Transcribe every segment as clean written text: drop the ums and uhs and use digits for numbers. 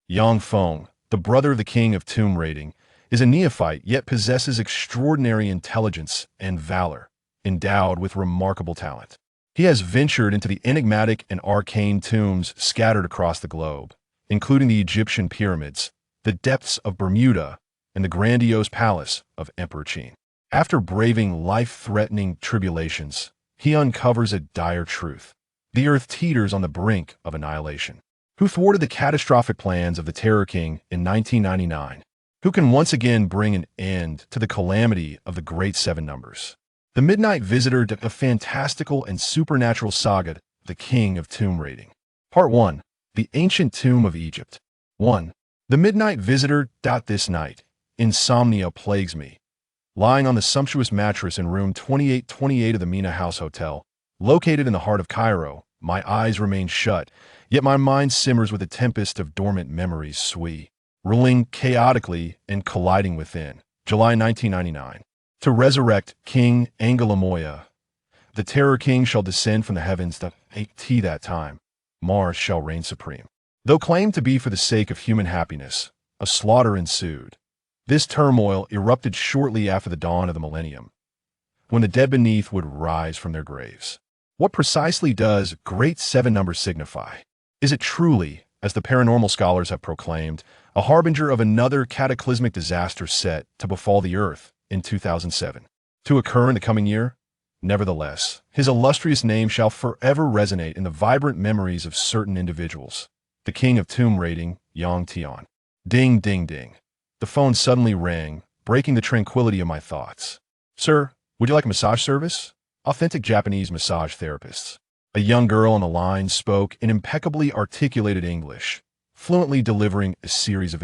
Feng, the brother of the king of tomb raiding, is a neophyte yet possesses extraordinary intelligence and valor, endowed with remarkable talent. He has ventured into the enigmatic and arcane tombs scattered across the globe, including the Egyptian pyramids, the depths of Bermuda, and the grandiose palace of Emperor Qin. After braving life-threatening tribulations, he uncovers a dire truth. The Earth teeters on the brink of annihilation. Who thwarted the catastrophic plans of the Terror King in 1999? Who can once again bring an end to the calamity of the Great Seven Numbers? The Midnight Visitor, a fantastical and supernatural saga, the King of Tomb Raiding. Part 1. The Ancient Tomb of Egypt. 1. The Midnight Visitor. This night, insomnia plagues me. Lying on the sumptuous mattress in room 2828 of the Mina House Hotel, located in the heart of Cairo, my eyes remain shut, yet my mind simmers with a tempest of dormant memories ruling chaotically and colliding within. July 1999. To resurrect King Angelamoya, the Terror King shall descend from the heavens. That time, Mars shall reign supreme. Though claimed to be for the sake of human happiness, a slaughter ensued. This turmoil erupted shortly after the dawn of the millennium, when the dead beneath would rise from their graves. What precisely does Great Seven Number signify? Is it truly, as the paranormal scholars have proclaimed, a harbinger of another cataclysmic disaster set to befall the Earth in 2007, to occur in the coming year? Nevertheless, his illustrious name shall forever resonate in the vibrant memories of certain individuals. The King of Tomb Raiding, Tian. Ding, ding, ding. The phone suddenly rang, breaking the tranquility of my thoughts. Sir, would you like a massage service? Authentic Japanese massage therapists. A young girl on the line spoke in impeccably articulated English, fluently delivering a series of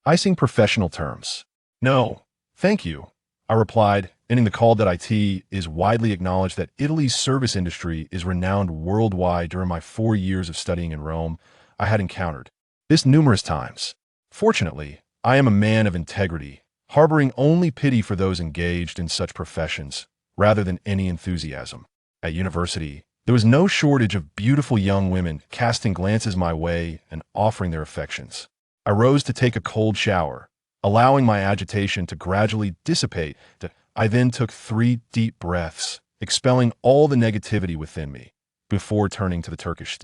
icing professional terms. No, thank you, I replied, ending the call. That it is widely acknowledged that Italy's service industry is renowned worldwide. During my 4 years of studying in Rome, I had encountered this numerous times. Fortunately, I am a man of integrity, harboring only pity for those engaged in such professions, rather than any enthusiasm. At university, there was no shortage of beautiful young women casting glances my way and offering their affections. I rose to take a cold shower, allowing my agitation to gradually dissipate. I then took 3 deep breaths, expelling all the negativity within me, before turning to the Turkish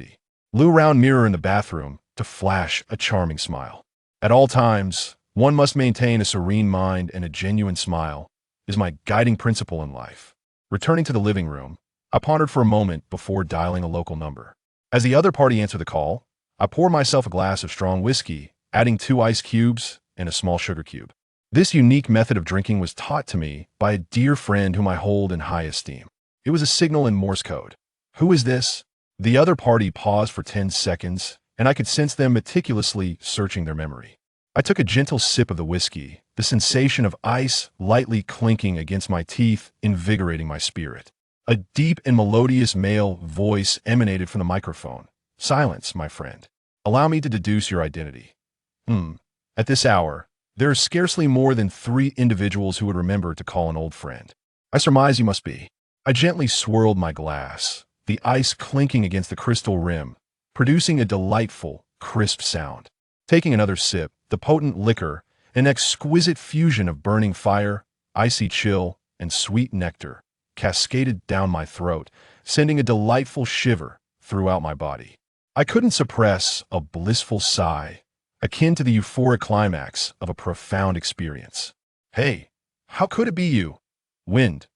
round mirror in the bathroom to flash a charming smile. At all times, one must maintain a serene mind, and a genuine smile is my guiding principle in life. Returning to the living room, I pondered for a moment before dialing a local number. As the other party answered the call, I poured myself a glass of strong whiskey, adding 2 ice cubes and a small sugar cube. This unique method of drinking was taught to me by a dear friend whom I hold in high esteem. It was a signal in Morse code. Who is this? The other party paused for 10 seconds, and I could sense them meticulously searching their memory. I took a gentle sip of the whiskey, the sensation of ice lightly clinking against my teeth invigorating my spirit. A deep and melodious male voice emanated from the microphone. Silence, my friend. Allow me to deduce your identity. At this hour, there are scarcely more than 3 individuals who would remember to call an old friend. I surmise you must be. I gently swirled my glass, the ice clinking against the crystal rim, producing a delightful, crisp sound. Taking another sip, the potent liquor, an exquisite fusion of burning fire, icy chill, and sweet nectar, cascaded down my throat, sending a delightful shiver throughout my body. I couldn't suppress a blissful sigh, akin to the euphoric climax of a profound experience. Hey, how could it be you? Wind.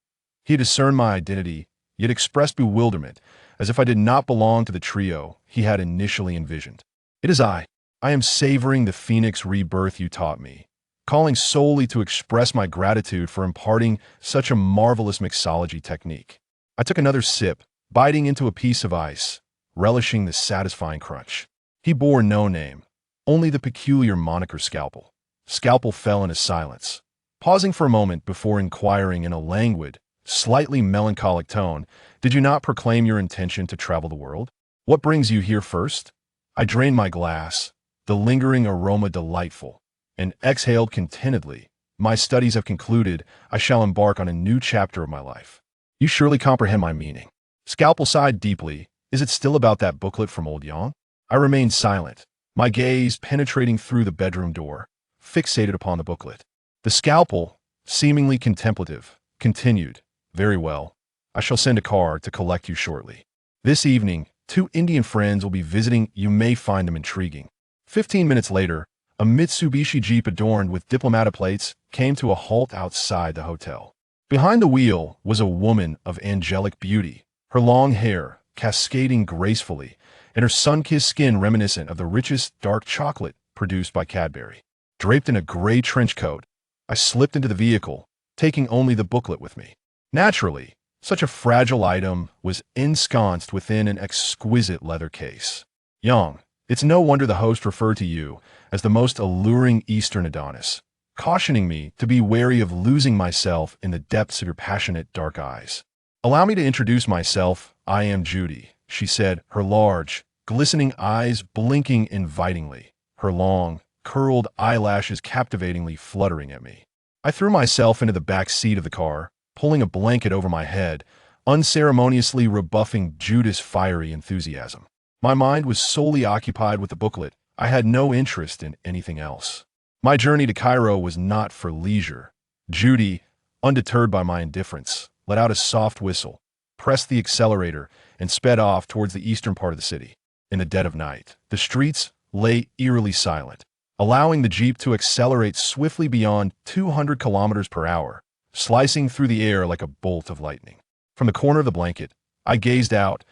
He discerned my identity, yet expressed bewilderment, as if I did not belong to the trio he had initially envisioned. It is I. I am savoring the phoenix rebirth you taught me, calling solely to express my gratitude for imparting such a marvelous mixology technique. I took another sip, biting into a piece of ice, relishing the satisfying crunch. He bore no name, only the peculiar moniker Scalpel. Scalpel fell into silence, pausing for a moment before inquiring in a languid, slightly melancholic tone, "Did you not proclaim your intention to travel the world? What brings you here first?" I drained my glass, the lingering aroma delightful, and exhaled contentedly. My studies have concluded. I shall embark on a new chapter of my life. You surely comprehend my meaning. Scalpel sighed deeply. Is it still about that booklet from old Yang? I remained silent, my gaze penetrating through the bedroom door, fixated upon the booklet. The scalpel, seemingly contemplative, continued, "Very well. I shall send a car to collect you shortly. This evening, 2 Indian friends will be visiting. You may find them intriguing." 15 minutes later, a Mitsubishi Jeep adorned with diplomatic plates came to a halt outside the hotel. Behind the wheel was a woman of angelic beauty, her long hair cascading gracefully, and her sun-kissed skin reminiscent of the richest dark chocolate produced by Cadbury. Draped in a gray trench coat, I slipped into the vehicle, taking only the booklet with me. Naturally, such a fragile item was ensconced within an exquisite leather case. "Young, it's no wonder the host referred to you as the most alluring Eastern Adonis, cautioning me to be wary of losing myself in the depths of your passionate dark eyes. Allow me to introduce myself. I am Judy," she said, her large, glistening eyes blinking invitingly, her long, curled eyelashes captivatingly fluttering at me. I threw myself into the back seat of the car, pulling a blanket over my head, unceremoniously rebuffing Judy's fiery enthusiasm. My mind was solely occupied with the booklet. I had no interest in anything else. My journey to Cairo was not for leisure. Judy, undeterred by my indifference, let out a soft whistle, pressed the accelerator, and sped off towards the eastern part of the city. In the dead of night, the streets lay eerily silent, allowing the Jeep to accelerate swiftly beyond 200 kilometers per hour, slicing through the air like a bolt of lightning. From the corner of the blanket, I gazed out,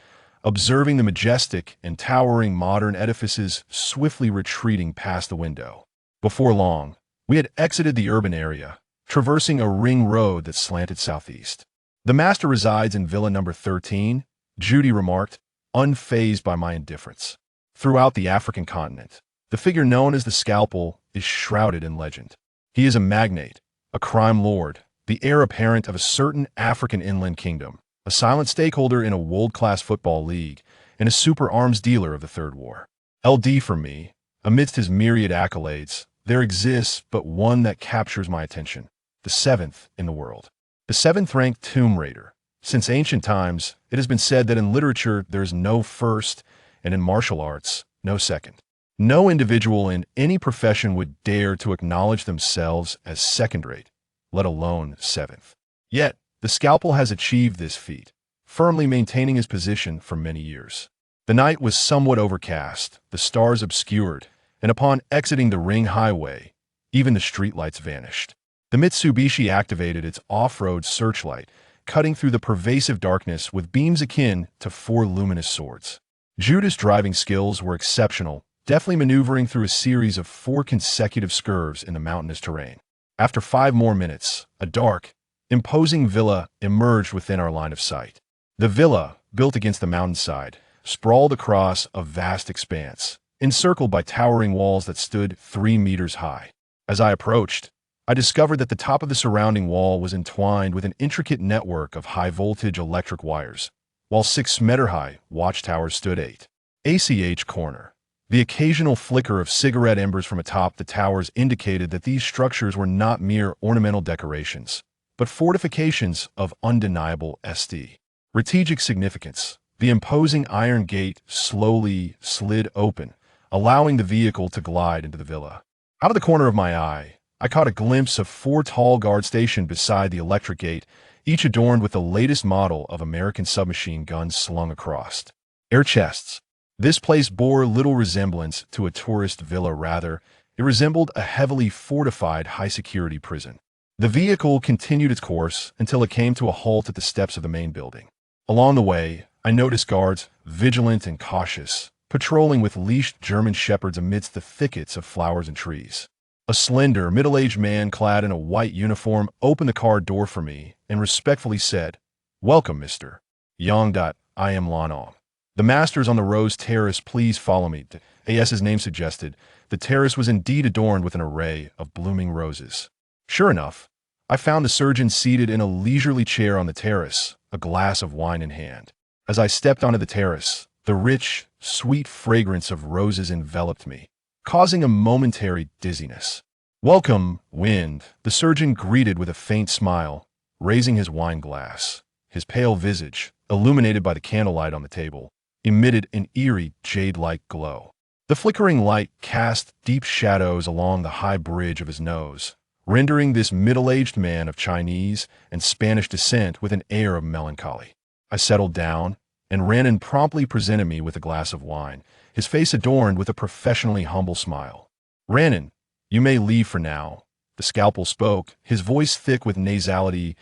observing the majestic and towering modern edifices swiftly retreating past the window. Before long, we had exited the urban area, traversing a ring road that slanted southeast. "The master resides in Villa number 13, Judy remarked, unfazed by my indifference. Throughout the African continent, the figure known as the Scalpel is shrouded in legend. He is a magnate, a crime lord, the heir apparent of a certain African inland kingdom, a silent stakeholder in a world-class football league, and a super arms dealer of the Third War. LD for me, amidst his myriad accolades, there exists but one that captures my attention, the 7th in the world. The 7th-ranked tomb raider. Since ancient times, it has been said that in literature there is no first, and in martial arts, no second. No individual in any profession would dare to acknowledge themselves as second-rate, let alone 7th. Yet, the Scalpel has achieved this feat, firmly maintaining his position for many years. The night was somewhat overcast, the stars obscured, and upon exiting the ring highway, even the streetlights vanished. The Mitsubishi activated its off-road searchlight, cutting through the pervasive darkness with beams akin to 4 luminous swords. Judy's driving skills were exceptional, deftly maneuvering through a series of 4 consecutive curves in the mountainous terrain. After 5 more minutes, a dark, imposing villa emerged within our line of sight. The villa, built against the mountainside, sprawled across a vast expanse, encircled by towering walls that stood 3 meters high. As I approached, I discovered that the top of the surrounding wall was entwined with an intricate network of high-voltage electric wires, while 6-meter-high watchtowers stood 8 corner. The occasional flicker of cigarette embers from atop the towers indicated that these structures were not mere ornamental decorations, but fortifications of undeniable strategic significance. The imposing iron gate slowly slid open, allowing the vehicle to glide into the villa. Out of the corner of my eye, I caught a glimpse of 4 tall guards stationed beside the electric gate, each adorned with the latest model of American submachine guns slung across air chests. This place bore little resemblance to a tourist villa. Rather, it resembled a heavily fortified high-security prison. The vehicle continued its course until it came to a halt at the steps of the main building. Along the way, I noticed guards, vigilant and cautious, patrolling with leashed German shepherds amidst the thickets of flowers and trees. A slender, middle-aged man clad in a white uniform opened the car door for me and respectfully said, "Welcome, Mr. Yang. I am Lanong. The master's on the Rose Terrace. Please follow me." As his name suggested, the terrace was indeed adorned with an array of blooming roses. Sure enough, I found the surgeon seated in a leisurely chair on the terrace, a glass of wine in hand. As I stepped onto the terrace, the rich, sweet fragrance of roses enveloped me, causing a momentary dizziness. "Welcome, Wind," the surgeon greeted with a faint smile, raising his wine glass. His pale visage, illuminated by the candlelight on the table, emitted an eerie, jade-like glow. The flickering light cast deep shadows along the high bridge of his nose, rendering this middle-aged man of Chinese and Spanish descent with an air of melancholy. I settled down, and Rannon promptly presented me with a glass of wine, his face adorned with a professionally humble smile. "Rannon, you may leave for now." The scalpel spoke, his voice thick with nasality.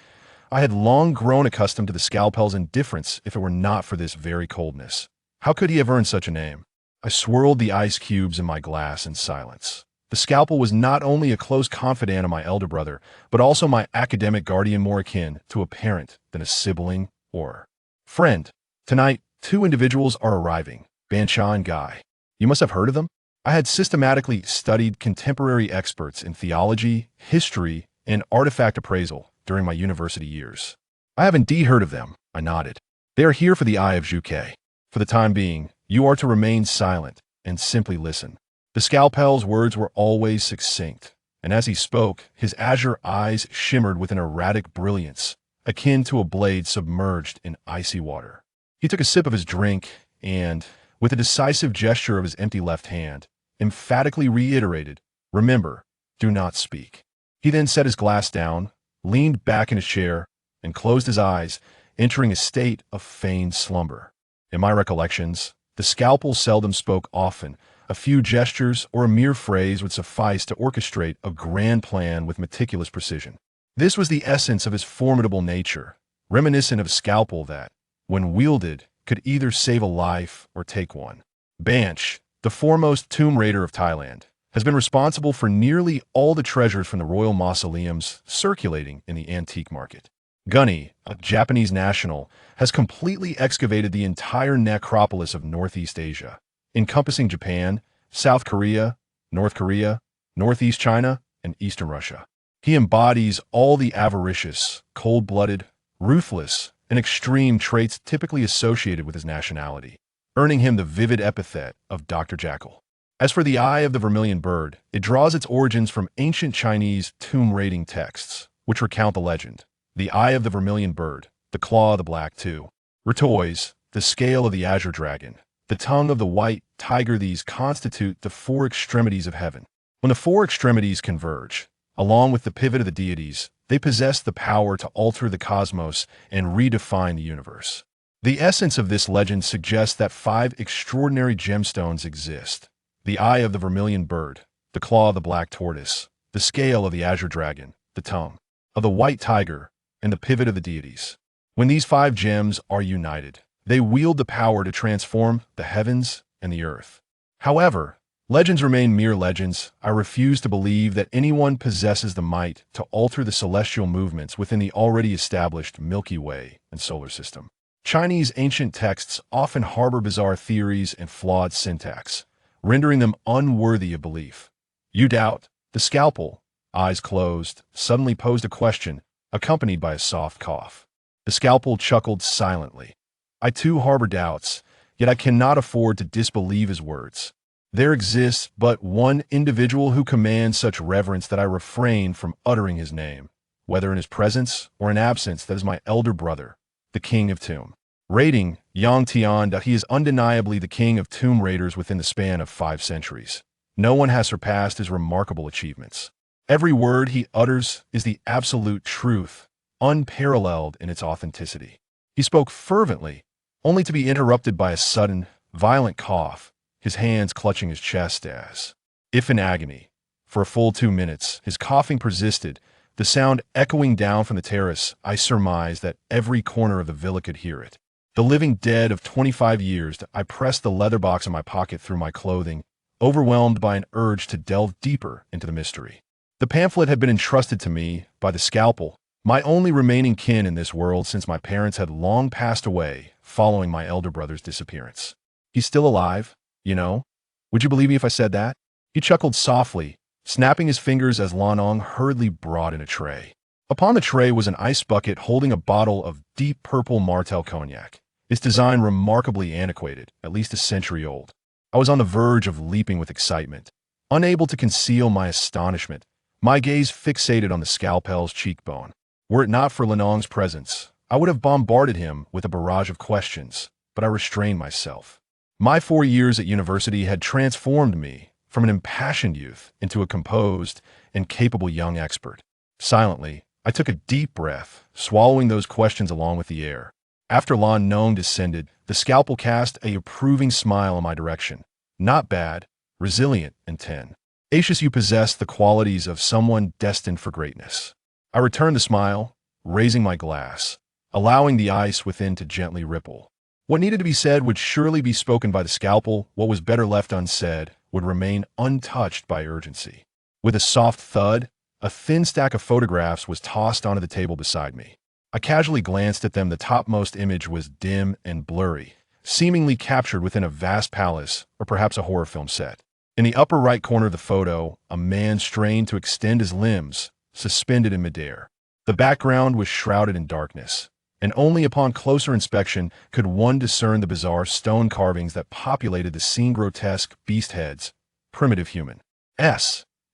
I had long grown accustomed to the scalpel's indifference if it were not for this very coldness. How could he have earned such a name? I swirled the ice cubes in my glass in silence. The scalpel was not only a close confidant of my elder brother, but also my academic guardian, more akin to a parent than a sibling or friend. Tonight, two individuals are arriving, Bansha and Guy. You must have heard of them? I had systematically studied contemporary experts in theology, history, and artifact appraisal during my university years. I have indeed heard of them, I nodded. They are here for the Eye of Zhuke. For the time being, you are to remain silent and simply listen. The scalpel's words were always succinct, and as he spoke, his azure eyes shimmered with an erratic brilliance, akin to a blade submerged in icy water. He took a sip of his drink and, with a decisive gesture of his empty left hand, emphatically reiterated, "Remember, do not speak." He then set his glass down, leaned back in his chair, and closed his eyes, entering a state of feigned slumber. In my recollections, the scalpel seldom spoke often. A few gestures or a mere phrase would suffice to orchestrate a grand plan with meticulous precision. This was the essence of his formidable nature, reminiscent of a scalpel that, when wielded, could either save a life or take one. Banch, the foremost tomb raider of Thailand, has been responsible for nearly all the treasures from the royal mausoleums circulating in the antique market. Gunny, a Japanese national, has completely excavated the entire necropolis of Northeast Asia, encompassing Japan, South Korea, North Korea, Northeast China, and Eastern Russia. He embodies all the avaricious, cold-blooded, ruthless, and extreme traits typically associated with his nationality, earning him the vivid epithet of Dr. Jackal. As for the Eye of the Vermilion Bird, it draws its origins from ancient Chinese tomb raiding texts, which recount the legend. The Eye of the Vermilion Bird, the Claw of the Black Two, Retoise, the Scale of the Azure Dragon, the Tongue of the White Tiger. These constitute the four extremities of heaven. When the four extremities converge, along with the pivot of the deities, they possess the power to alter the cosmos and redefine the universe. The essence of this legend suggests that 5 extraordinary gemstones exist: the Eye of the Vermilion Bird, the Claw of the Black Tortoise, the Scale of the Azure Dragon, the Tongue of the White Tiger, and the pivot of the deities. When these 5 gems are united, they wield the power to transform the heavens and the earth. However, legends remain mere legends. I refuse to believe that anyone possesses the might to alter the celestial movements within the already established Milky Way and solar system. Chinese ancient texts often harbor bizarre theories and flawed syntax, rendering them unworthy of belief. You doubt? The scalpel, eyes closed, suddenly posed a question, accompanied by a soft cough. The scalpel chuckled silently. I too harbor doubts, yet I cannot afford to disbelieve his words. There exists but one individual who commands such reverence that I refrain from uttering his name, whether in his presence or in absence. That is my elder brother, the King of Tomb Raiding, Yang Tian. He is undeniably the king of tomb raiders within the span of 5 centuries. No one has surpassed his remarkable achievements. Every word he utters is the absolute truth, unparalleled in its authenticity. He spoke fervently, only to be interrupted by a sudden, violent cough, his hands clutching his chest as if in agony. For a full 2 minutes, his coughing persisted, the sound echoing down from the terrace. I surmised that every corner of the villa could hear it. The living dead of 25 years, I pressed the leather box in my pocket through my clothing, overwhelmed by an urge to delve deeper into the mystery. The pamphlet had been entrusted to me by the scalpel, my only remaining kin in this world since my parents had long passed away following my elder brother's disappearance. He's still alive, you know? Would you believe me if I said that? He chuckled softly, snapping his fingers as Lanong hurriedly brought in a tray. Upon the tray was an ice bucket holding a bottle of deep purple Martel cognac, its design remarkably antiquated, at least a century old. I was on the verge of leaping with excitement, unable to conceal my astonishment, my gaze fixated on the scalpel's cheekbone. Were it not for Lanong's presence, I would have bombarded him with a barrage of questions, but I restrained myself. My 4 years at university had transformed me from an impassioned youth into a composed and capable young expert. Silently, I took a deep breath, swallowing those questions along with the air. After Lan Nong descended, the scalpel cast a approving smile in my direction. Not bad, resilient, and tenacious. You possess the qualities of someone destined for greatness. I returned the smile, raising my glass, allowing the ice within to gently ripple. What needed to be said would surely be spoken by the scalpel. What was better left unsaid would remain untouched by urgency. With a soft thud, a thin stack of photographs was tossed onto the table beside me. I casually glanced at them. The topmost image was dim and blurry, seemingly captured within a vast palace or perhaps a horror film set. In the upper right corner of the photo, a man strained to extend his limbs, suspended in midair. The background was shrouded in darkness, and only upon closer inspection could one discern the bizarre stone carvings that populated the scene. Grotesque beast heads, primitive humans,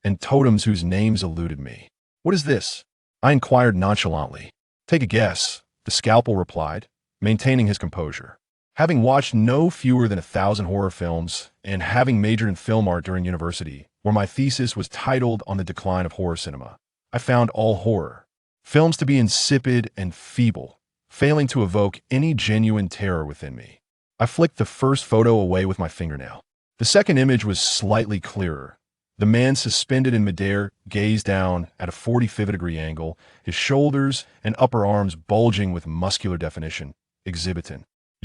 and totems whose names eluded me. "What is this?" I inquired nonchalantly. "Take a guess," the scalpel replied, maintaining his composure. Having watched no fewer than 1,000 horror films and having majored in film art during university, where my thesis was titled "On the Decline of Horror Cinema," I found all horror films to be insipid and feeble, failing to evoke any genuine terror within me. I flicked the first photo away with my fingernail. The second image was slightly clearer. The man suspended in midair gazed down at a 45-degree angle, his shoulders and upper arms bulging with muscular definition, exhibiting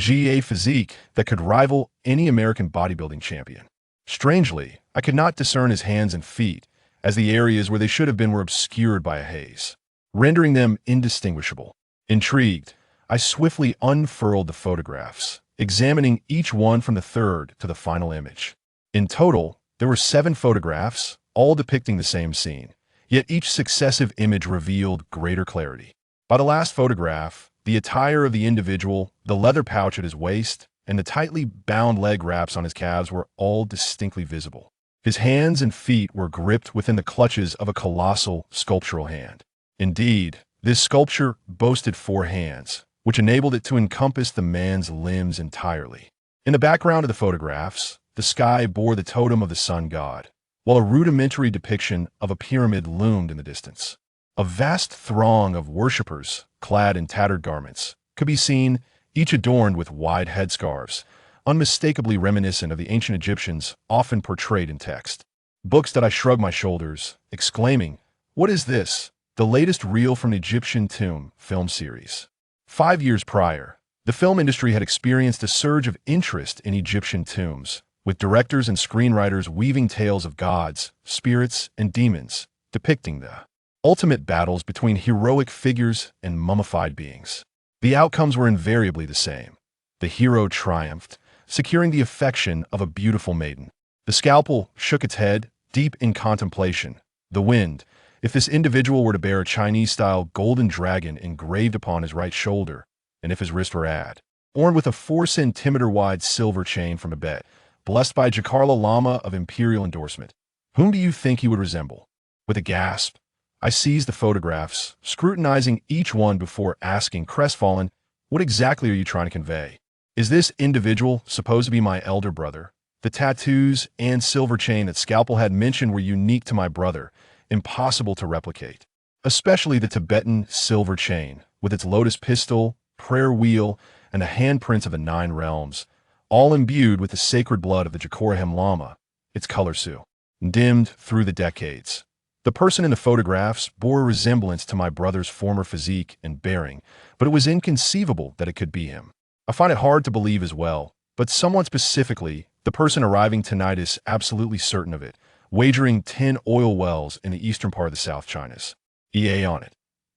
a physique that could rival any American bodybuilding champion. Strangely, I could not discern his hands and feet, as the areas where they should have been were obscured by a haze, rendering them indistinguishable. Intrigued, I swiftly unfurled the photographs, examining each one from the third to the final image. In total, there were 7 photographs, all depicting the same scene, yet each successive image revealed greater clarity. By the last photograph, the attire of the individual, the leather pouch at his waist, and the tightly bound leg wraps on his calves were all distinctly visible. His hands and feet were gripped within the clutches of a colossal sculptural hand. Indeed, this sculpture boasted 4 hands, which enabled it to encompass the man's limbs entirely. In the background of the photographs, the sky bore the totem of the sun god, while a rudimentary depiction of a pyramid loomed in the distance. A vast throng of worshippers, clad in tattered garments, could be seen, each adorned with wide headscarves, unmistakably reminiscent of the ancient Egyptians often portrayed in text. Books that I shrugged my shoulders, exclaiming, "What is this?" The latest reel from the Egyptian tomb film series. 5 years prior, the film industry had experienced a surge of interest in Egyptian tombs, with directors and screenwriters weaving tales of gods, spirits, and demons, depicting the ultimate battles between heroic figures and mummified beings. The outcomes were invariably the same. The hero triumphed, securing the affection of a beautiful maiden. The scalpel shook its head, deep in contemplation. The wind, if this individual were to bear a Chinese-style golden dragon engraved upon his right shoulder, and if his wrist were adorned with a 4-centimeter-wide silver chain from a bet, blessed by Jakarta Lama of imperial endorsement. Whom do you think he would resemble? With a gasp, I seized the photographs, scrutinizing each one before asking, crestfallen, "What exactly are you trying to convey? Is this individual supposed to be my elder brother?" The tattoos and silver chain that Scalpel had mentioned were unique to my brother, impossible to replicate. Especially the Tibetan silver chain, with its lotus pistol, prayer wheel, and the handprints of the 9 realms, all imbued with the sacred blood of the Jakarta Lama, its color sue, dimmed through the decades. The person in the photographs bore a resemblance to my brother's former physique and bearing, but it was inconceivable that it could be him. I find it hard to believe as well, but somewhat specifically, the person arriving tonight is absolutely certain of it, wagering 10 oil wells in the eastern part of the South China's EA on it.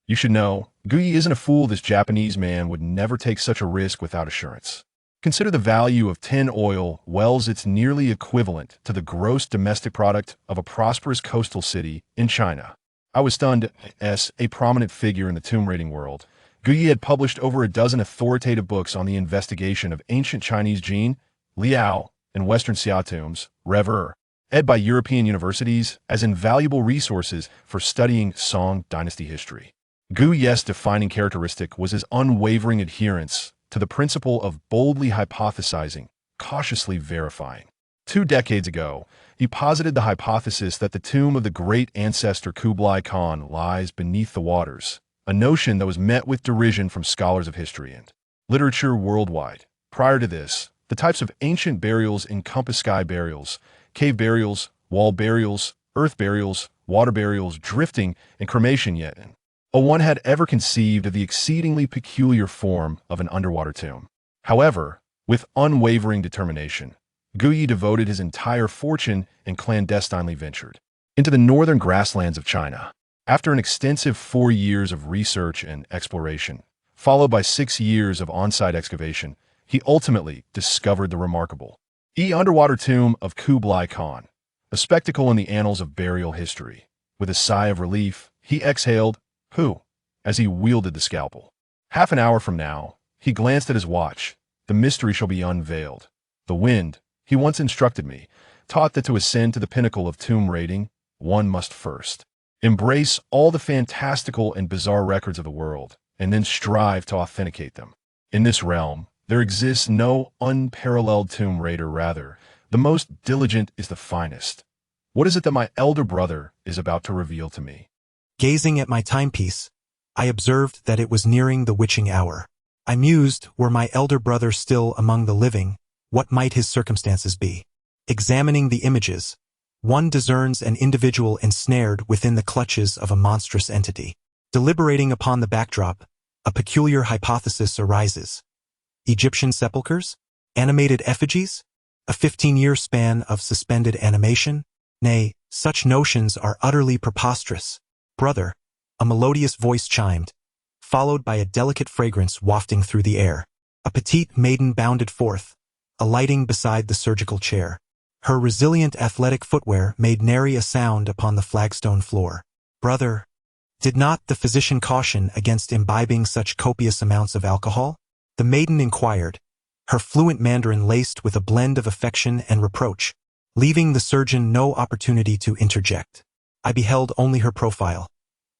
You should know, Guyi isn't a fool. This Japanese man would never take such a risk without assurance. Consider the value of 10 oil wells. It's nearly equivalent to the gross domestic product of a prosperous coastal city in China. I was stunned as a prominent figure in the tomb raiding world. Guyi had published over a dozen authoritative books on the investigation of ancient Chinese Jin, Liao, and Western Xia tombs, read by European universities as invaluable resources for studying Song dynasty history. Guyi's defining characteristic was his unwavering adherence to the principle of boldly hypothesizing cautiously verifying. 2 decades ago, he posited the hypothesis that the tomb of the great ancestor Kublai Khan lies beneath the waters, a notion that was met with derision from scholars of history and literature worldwide. Prior to this, the types of ancient burials encompass sky burials, cave burials, wall burials, earth burials, water burials, drifting, and cremation, yet no one had ever conceived of the exceedingly peculiar form of an underwater tomb. However, with unwavering determination, Guyi devoted his entire fortune and clandestinely ventured into the northern grasslands of China. After an extensive 4 years of research and exploration, followed by 6 years of on-site excavation, he ultimately discovered the remarkable underwater tomb of Kublai Khan, a spectacle in the annals of burial history. With a sigh of relief, he exhaled, as he wielded the scalpel. Half an hour from now, he glanced at his watch. The mystery shall be unveiled. The wind, he once instructed me, taught that to ascend to the pinnacle of tomb raiding, one must first embrace all the fantastical and bizarre records of the world, and then strive to authenticate them. In this realm, there exists no unparalleled tomb raider, rather, the most diligent is the finest. What is it that my elder brother is about to reveal to me? Gazing at my timepiece, I observed that it was nearing the witching hour. I mused, were my elder brother still among the living, what might his circumstances be? Examining the images, one discerns an individual ensnared within the clutches of a monstrous entity. Deliberating upon the backdrop, a peculiar hypothesis arises. Egyptian sepulchres? Animated effigies? A 15-year span of suspended animation? Nay, such notions are utterly preposterous. Brother, a melodious voice chimed, followed by a delicate fragrance wafting through the air. A petite maiden bounded forth, alighting beside the surgical chair. Her resilient athletic footwear made nary a sound upon the flagstone floor. Brother, did not the physician caution against imbibing such copious amounts of alcohol? The maiden inquired, her fluent Mandarin laced with a blend of affection and reproach, leaving the surgeon no opportunity to interject. I beheld only her profile.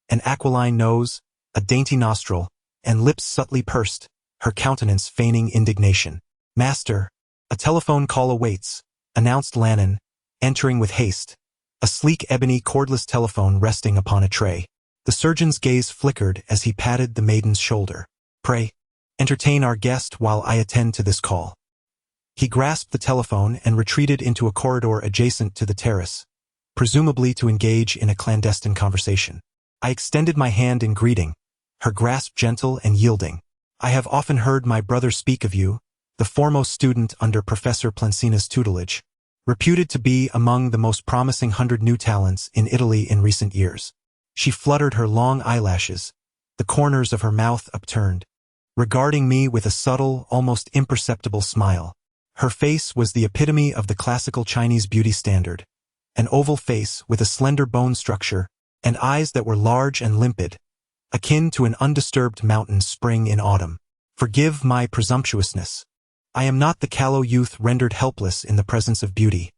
An aquiline nose, a dainty nostril, and lips subtly pursed, her countenance feigning indignation. Master, a telephone call awaits, announced Lannon, entering with haste, a sleek ebony cordless telephone resting upon a tray. The surgeon's gaze flickered as he patted the maiden's shoulder. Pray, entertain our guest while I attend to this call. He grasped the telephone and retreated into a corridor adjacent to the terrace, presumably to engage in a clandestine conversation. I extended my hand in greeting, her grasp gentle and yielding. I have often heard my brother speak of you, the foremost student under Professor Plancina's tutelage, reputed to be among the most promising 100 new talents in Italy in recent years. She fluttered her long eyelashes, the corners of her mouth upturned, regarding me with a subtle, almost imperceptible smile. Her face was the epitome of the classical Chinese beauty standard, an oval face with a slender bone structure and eyes that were large and limpid, akin to an undisturbed mountain spring in autumn. Forgive my presumptuousness. I am not the callow youth rendered helpless in the presence of beauty.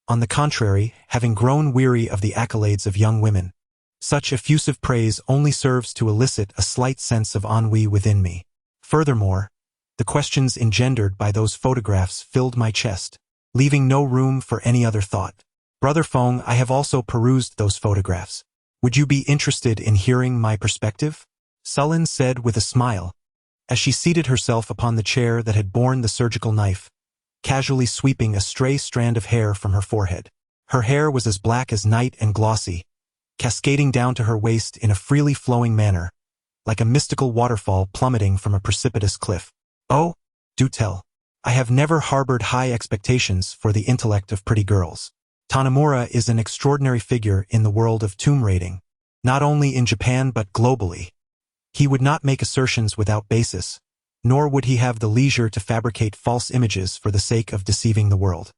On the contrary, having grown weary of the accolades of young women, such effusive praise only serves to elicit a slight sense of ennui within me. Furthermore, the questions engendered by those photographs filled my chest, leaving no room for any other thought. Brother Feng, I have also perused those photographs. Would you be interested in hearing my perspective? Sullen said with a smile, as she seated herself upon the chair that had borne the surgical knife, casually sweeping a stray strand of hair from her forehead. Her hair was as black as night and glossy, cascading down to her waist in a freely flowing manner, like a mystical waterfall plummeting from a precipitous cliff. Oh, do tell. I have never harbored high expectations for the intellect of pretty girls. Tanemura is an extraordinary figure in the world of tomb raiding, not only in Japan but globally. He would not make assertions without basis, nor would he have the leisure to fabricate false images for the sake of deceiving the world.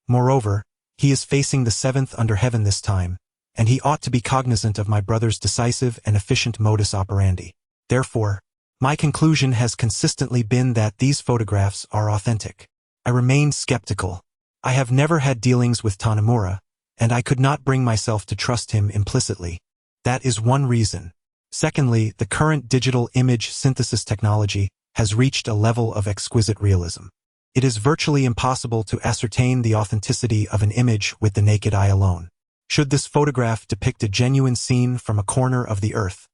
Moreover, he is facing the seventh under heaven this time, and he ought to be cognizant of my brother's decisive and efficient modus operandi. Therefore, my conclusion has consistently been that these photographs are authentic. I remained skeptical. I have never had dealings with Tanemura, and I could not bring myself to trust him implicitly. That is one reason. Secondly, the current digital image synthesis technology has reached a level of exquisite realism. It is virtually impossible to ascertain the authenticity of an image with the naked eye alone. Should this photograph depict a genuine scene from a corner of the earth,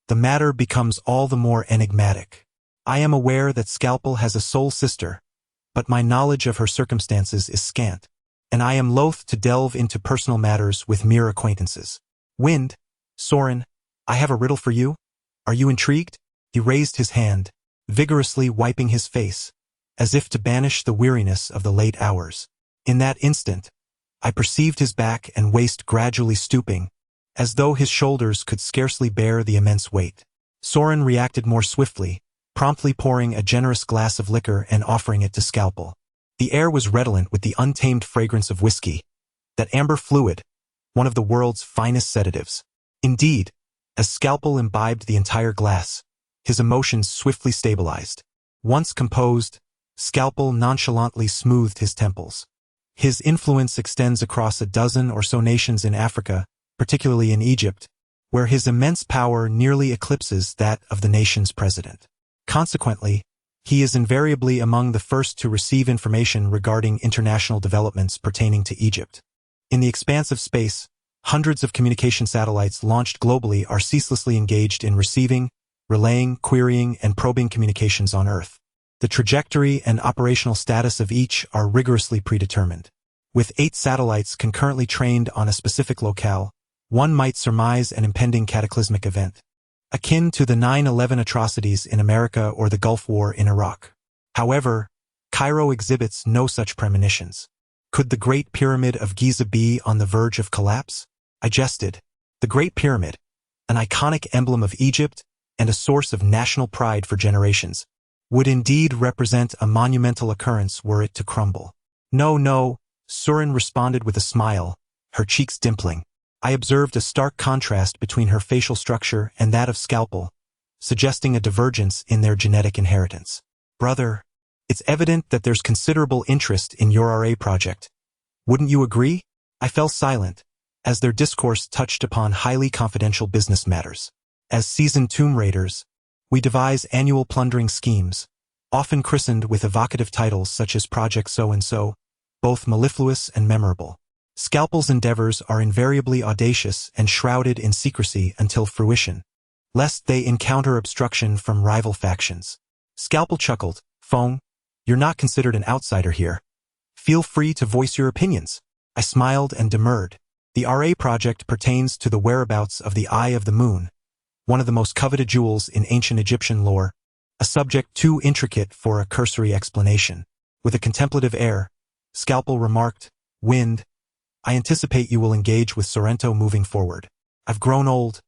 the matter becomes all the more enigmatic. I am aware that Scalpel has a soul sister, but my knowledge of her circumstances is scant, and I am loath to delve into personal matters with mere acquaintances. Wind, Soren, I have a riddle for you. Are you intrigued? He raised his hand, vigorously wiping his face, as if to banish the weariness of the late hours. In that instant, I perceived his back and waist gradually stooping, as though his shoulders could scarcely bear the immense weight. Soren reacted more swiftly, promptly pouring a generous glass of liquor and offering it to Scalpel. The air was redolent with the untamed fragrance of whiskey, that amber fluid, one of the world's finest sedatives. Indeed, as Scalpel imbibed the entire glass, his emotions swiftly stabilized. Once composed, Scalpel nonchalantly smoothed his temples. His influence extends across a dozen or so nations in Africa, particularly in Egypt, where his immense power nearly eclipses that of the nation's president. Consequently, he is invariably among the first to receive information regarding international developments pertaining to Egypt. In the expanse of space, hundreds of communication satellites launched globally are ceaselessly engaged in receiving, relaying, querying, and probing communications on Earth. The trajectory and operational status of each are rigorously predetermined. With 8 satellites concurrently trained on a specific locale, one might surmise an impending cataclysmic event, akin to the 9/11 atrocities in America or the Gulf War in Iraq. However, Cairo exhibits no such premonitions. Could the Great Pyramid of Giza be on the verge of collapse? I jested. The Great Pyramid, an iconic emblem of Egypt and a source of national pride for generations, would indeed represent a monumental occurrence were it to crumble. No, Soren responded with a smile, her cheeks dimpling. I observed a stark contrast between her facial structure and that of Scalpel, suggesting a divergence in their genetic inheritance. Brother, it's evident that there's considerable interest in your RA project. Wouldn't you agree? I fell silent, as their discourse touched upon highly confidential business matters. As seasoned tomb raiders, we devise annual plundering schemes, often christened with evocative titles such as Project So-and-so, both mellifluous and memorable. Scalpel's endeavors are invariably audacious and shrouded in secrecy until fruition, lest they encounter obstruction from rival factions. Scalpel chuckled. Feng, you're not considered an outsider here. Feel free to voice your opinions. I smiled and demurred. The RA project pertains to the whereabouts of the Eye of the Moon, one of the most coveted jewels in ancient Egyptian lore, a subject too intricate for a cursory explanation. With a contemplative air, Scalpel remarked, Wind, I anticipate you will engage with Sorrento moving forward. I've grown old,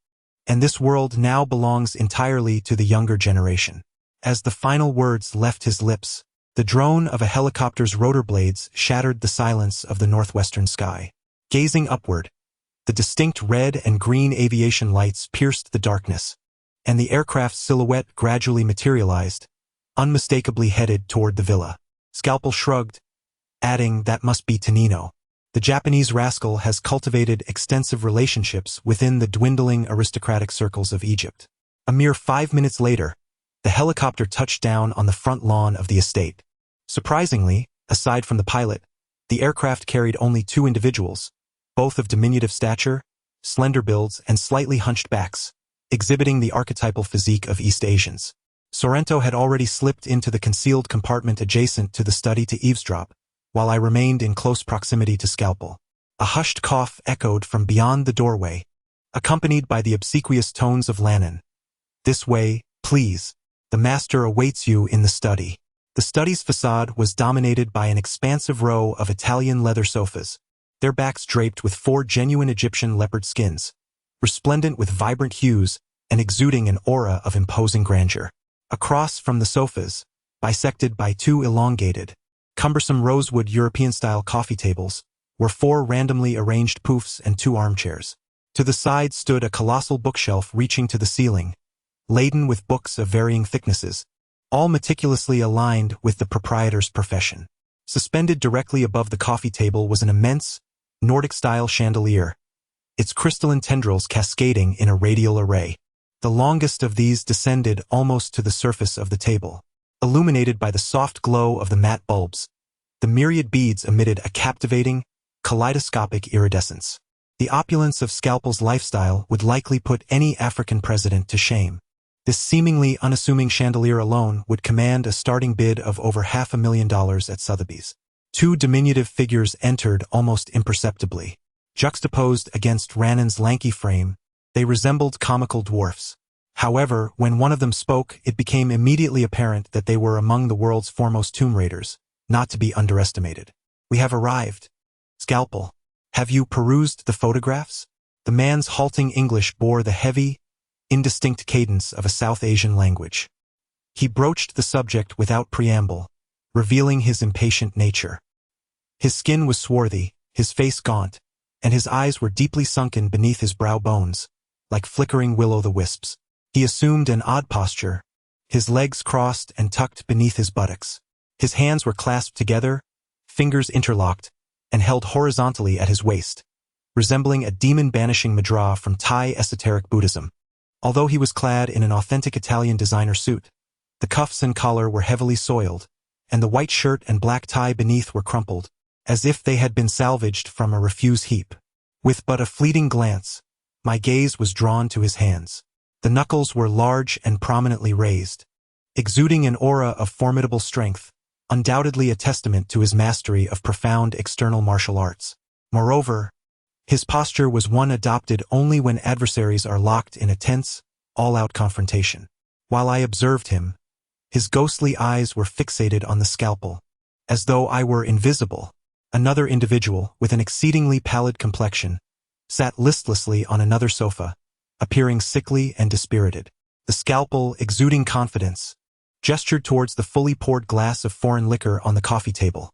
and this world now belongs entirely to the younger generation. As the final words left his lips, the drone of a helicopter's rotor blades shattered the silence of the northwestern sky. Gazing upward, the distinct red and green aviation lights pierced the darkness, and the aircraft's silhouette gradually materialized, unmistakably headed toward the villa. Scalpel shrugged, adding, that must be Tonino. The Japanese rascal has cultivated extensive relationships within the dwindling aristocratic circles of Egypt. A mere 5 minutes later, the helicopter touched down on the front lawn of the estate. Surprisingly, aside from the pilot, the aircraft carried only 2 individuals, both of diminutive stature, slender builds, and slightly hunched backs, exhibiting the archetypal physique of East Asians. Sorrento had already slipped into the concealed compartment adjacent to the study to eavesdrop, while I remained in close proximity to Scalpel. A hushed cough echoed from beyond the doorway, accompanied by the obsequious tones of Lannon. This way, please. The master awaits you in the study. The study's facade was dominated by an expansive row of Italian leather sofas, their backs draped with 4 genuine Egyptian leopard skins, resplendent with vibrant hues and exuding an aura of imposing grandeur. Across from the sofas, bisected by 2 elongated, cumbersome rosewood European-style coffee tables, were 4 randomly arranged poufs and 2 armchairs. To the side stood a colossal bookshelf reaching to the ceiling, laden with books of varying thicknesses, all meticulously aligned with the proprietor's profession. Suspended directly above the coffee table was an immense, Nordic-style chandelier, its crystalline tendrils cascading in a radial array. The longest of these descended almost to the surface of the table. Illuminated by the soft glow of the matte bulbs, the myriad beads emitted a captivating, kaleidoscopic iridescence. The opulence of Scalpel's lifestyle would likely put any African president to shame. This seemingly unassuming chandelier alone would command a starting bid of over $500,000 at Sotheby's. Two diminutive figures entered almost imperceptibly. Juxtaposed against Ranan's lanky frame, they resembled comical dwarfs. However, when one of them spoke, it became immediately apparent that they were among the world's foremost tomb raiders, not to be underestimated. "We have arrived. Scalpel, have you perused the photographs?" The man's halting English bore the heavy, indistinct cadence of a South Asian language. He broached the subject without preamble, revealing his impatient nature. His skin was swarthy, his face gaunt, and his eyes were deeply sunken beneath his brow bones, like flickering will-o'-the-wisps. He assumed an odd posture, his legs crossed and tucked beneath his buttocks. His hands were clasped together, fingers interlocked, and held horizontally at his waist, resembling a demon-banishing Madra from Thai esoteric Buddhism. Although he was clad in an authentic Italian designer suit, the cuffs and collar were heavily soiled, and the white shirt and black tie beneath were crumpled, as if they had been salvaged from a refuse heap. With but a fleeting glance, my gaze was drawn to his hands. The knuckles were large and prominently raised, exuding an aura of formidable strength, undoubtedly a testament to his mastery of profound external martial arts. Moreover, his posture was one adopted only when adversaries are locked in a tense, all-out confrontation. While I observed him, his ghostly eyes were fixated on the scalpel, as though I were invisible. Another individual, with an exceedingly pallid complexion, sat listlessly on another sofa, appearing sickly and dispirited. The scalpel, exuding confidence, gestured towards the fully poured glass of foreign liquor on the coffee table.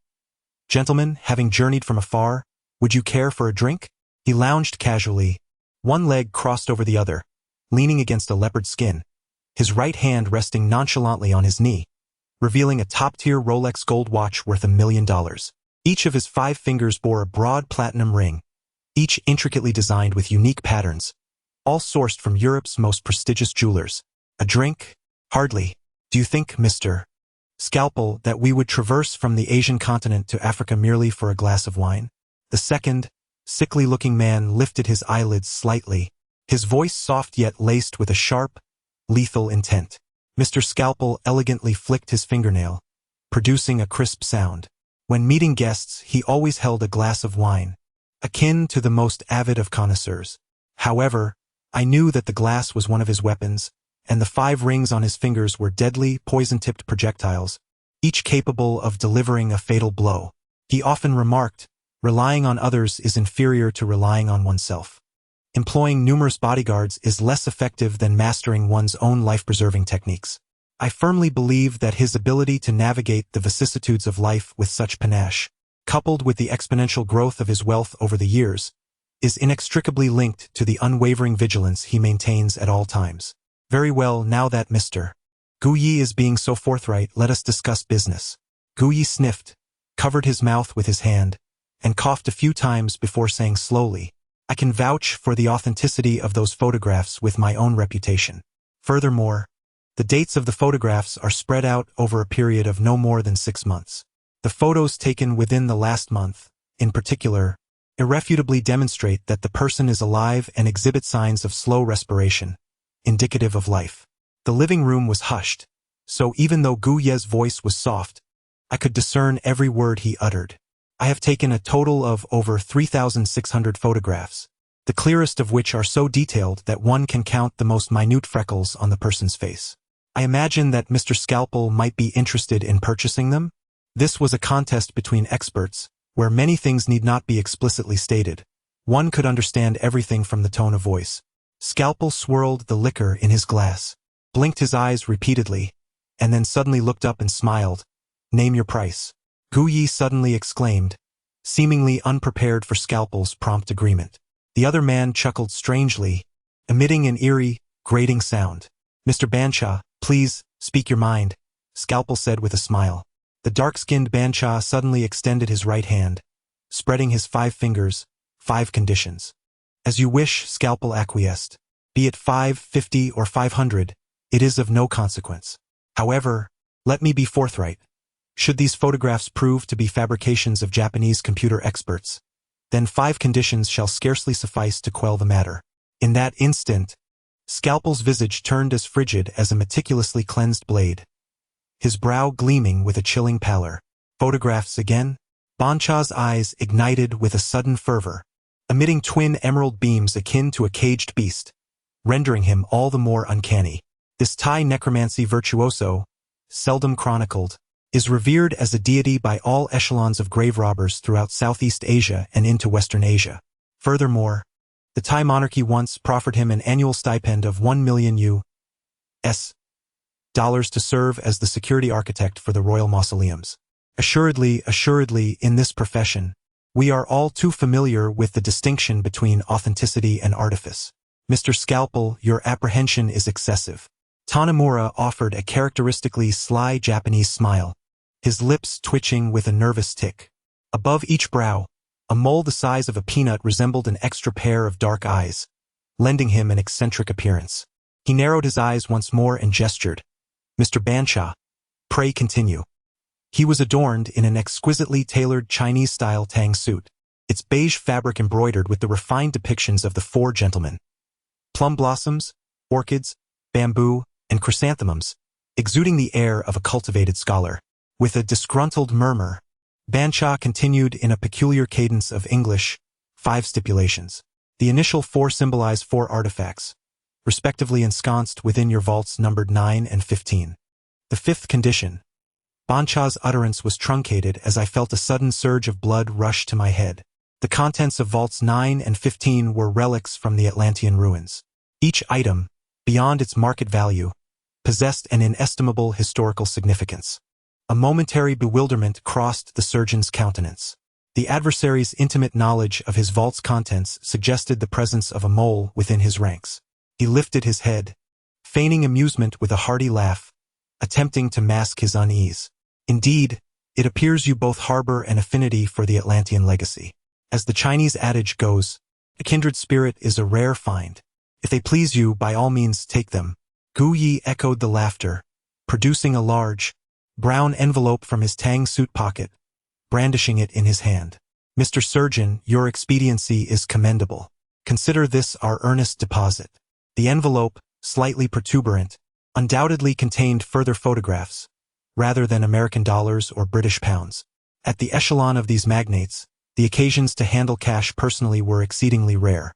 "Gentlemen, having journeyed from afar, would you care for a drink?" He lounged casually, one leg crossed over the other, leaning against a leopard skin, his right hand resting nonchalantly on his knee, revealing a top-tier Rolex gold watch worth $1 million. Each of his 5 fingers bore a broad platinum ring, each intricately designed with unique patterns, all sourced from Europe's most prestigious jewelers. "A drink? Hardly. Do you think, Mr. Scalpel, that we would traverse from the Asian continent to Africa merely for a glass of wine?" The second, sickly-looking man lifted his eyelids slightly, his voice soft yet laced with a sharp, lethal intent. Mr. Scalpel elegantly flicked his fingernail, producing a crisp sound. When meeting guests, he always held a glass of wine, akin to the most avid of connoisseurs. However, I knew that the glass was one of his weapons, and the 5 rings on his fingers were deadly, poison-tipped projectiles, each capable of delivering a fatal blow. He often remarked, "Relying on others is inferior to relying on oneself. Employing numerous bodyguards is less effective than mastering one's own life-preserving techniques." I firmly believe that his ability to navigate the vicissitudes of life with such panache, coupled with the exponential growth of his wealth over the years, is inextricably linked to the unwavering vigilance he maintains at all times. "Very well, now that Mr. Guyi is being so forthright, let us discuss business." Guyi sniffed, covered his mouth with his hand, and coughed a few times before saying slowly, "I can vouch for the authenticity of those photographs with my own reputation. Furthermore, the dates of the photographs are spread out over a period of no more than 6 months. The photos taken within the last month, in particular, irrefutably demonstrate that the person is alive and exhibit signs of slow respiration, indicative of life." The living room was hushed, so even though Guye's voice was soft, I could discern every word he uttered. "I have taken a total of over 3,600 photographs, the clearest of which are so detailed that one can count the most minute freckles on the person's face. I imagine that Mr. Scalpel might be interested in purchasing them." This was a contest between experts, where many things need not be explicitly stated. One could understand everything from the tone of voice. Scalpel swirled the liquor in his glass, blinked his eyes repeatedly, and then suddenly looked up and smiled. "Name your price." Guyi suddenly exclaimed, seemingly unprepared for Scalpel's prompt agreement. The other man chuckled strangely, emitting an eerie, grating sound. "Mr. Bansha, please, speak your mind," Scalpel said with a smile. The dark-skinned Bansha suddenly extended his right hand, spreading his 5 fingers, 5 conditions. "As you wish," Scalpel acquiesced. "Be it 5, 50, or 500, it is of no consequence. However, Let me be forthright. Should these photographs prove to be fabrications of Japanese computer experts, then 5 conditions shall scarcely suffice to quell the matter. In that instant, Scalpel's visage turned as frigid as a meticulously cleansed blade, his brow gleaming with a chilling pallor. Photographs again? Bancha's eyes ignited with a sudden fervor, emitting twin emerald beams akin to a caged beast, rendering him all the more uncanny. This Thai necromancy virtuoso, seldom chronicled, is revered as a deity by all echelons of grave robbers throughout Southeast Asia and into Western Asia. Furthermore, the Thai monarchy once proffered him an annual stipend of 1 million US dollars to serve as the security architect for the royal mausoleums. Assuredly, in this profession, we are all too familiar with the distinction between authenticity and artifice. Mr. Scalpel, your apprehension is excessive. Tanemura offered a characteristically sly Japanese smile, his lips twitching with a nervous tic. Above each brow, a mole the size of a peanut resembled an extra pair of dark eyes, lending him an eccentric appearance. He narrowed his eyes once more and gestured. Mr. Bancha, pray continue. He was adorned in an exquisitely tailored Chinese-style tang suit, its beige fabric embroidered with the refined depictions of the 4 gentlemen. Plum blossoms, orchids, bamboo, and chrysanthemums, exuding the air of a cultivated scholar. With a disgruntled murmur, Bancha continued in a peculiar cadence of English, 5 stipulations. The initial 4 symbolize 4 artifacts, respectively ensconced within your vaults numbered 9 and 15. The 5th condition. Bancha's utterance was truncated as I felt a sudden surge of blood rush to my head. The contents of vaults 9 and 15 were relics from the Atlantean ruins. Each item, beyond its market value, possessed an inestimable historical significance. A momentary bewilderment crossed the surgeon's countenance. The adversary's intimate knowledge of his vault's contents suggested the presence of a mole within his ranks. He lifted his head, feigning amusement with a hearty laugh, attempting to mask his unease. Indeed, it appears you both harbor an affinity for the Atlantean legacy. As the Chinese adage goes, a kindred spirit is a rare find. If they please you, by all means take them. Gu Yi echoed the laughter, producing a large, brown envelope from his tang suit pocket, brandishing it in his hand. Mr. Surgeon, your expediency is commendable. Consider this our earnest deposit. The envelope, slightly protuberant, undoubtedly contained further photographs, rather than American dollars or British pounds. At the echelon of these magnates, the occasions to handle cash personally were exceedingly rare.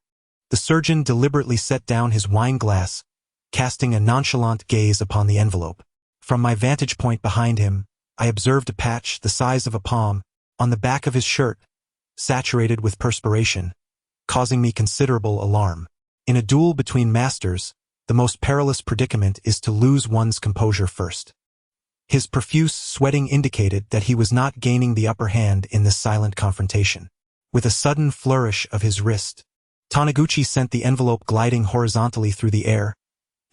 The surgeon deliberately set down his wine glass, casting a nonchalant gaze upon the envelope. From my vantage point behind him, I observed a patch the size of a palm on the back of his shirt, saturated with perspiration, causing me considerable alarm. In a duel between masters, the most perilous predicament is to lose one's composure first. His profuse sweating indicated that he was not gaining the upper hand in this silent confrontation. With a sudden flourish of his wrist, Taniguchi sent the envelope gliding horizontally through the air,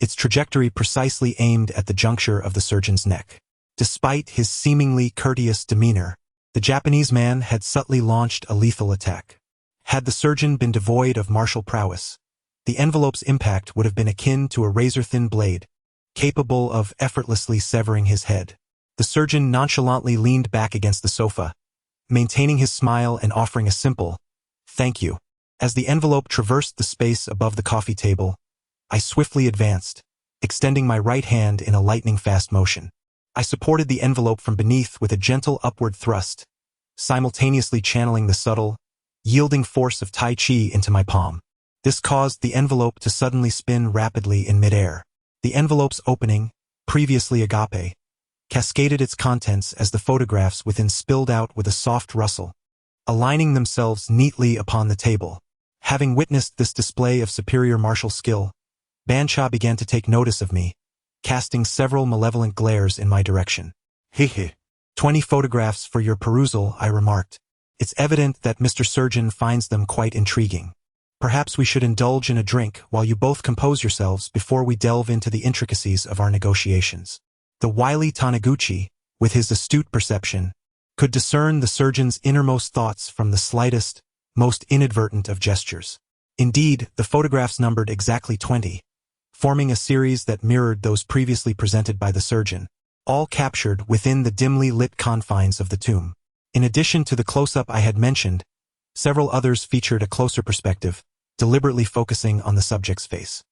its trajectory precisely aimed at the juncture of the surgeon's neck. Despite his seemingly courteous demeanor, the Japanese man had subtly launched a lethal attack. Had the surgeon been devoid of martial prowess, the envelope's impact would have been akin to a razor-thin blade, capable of effortlessly severing his head. The surgeon nonchalantly leaned back against the sofa, maintaining his smile and offering a simple, "Thank you." As the envelope traversed the space above the coffee table, I swiftly advanced, extending my right hand in a lightning-fast motion. I supported the envelope from beneath with a gentle upward thrust, simultaneously channeling the subtle, yielding force of Tai Chi into my palm. This caused the envelope to suddenly spin rapidly in midair. The envelope's opening, previously agape, cascaded its contents as the photographs within spilled out with a soft rustle, aligning themselves neatly upon the table. Having witnessed this display of superior martial skill, Bancha began to take notice of me, casting several malevolent glares in my direction. "Hehe. 20 photographs for your perusal," I remarked. "It's evident that Mr. Surgeon finds them quite intriguing. Perhaps we should indulge in a drink while you both compose yourselves before we delve into the intricacies of our negotiations." The wily Taniguchi, with his astute perception, could discern the surgeon's innermost thoughts from the slightest, most inadvertent of gestures. Indeed, the photographs numbered exactly 20, forming a series that mirrored those previously presented by the surgeon. all captured within the dimly lit confines of the tomb. In addition to the close-up I had mentioned, several others featured a closer perspective, deliberately focusing on the subject's face.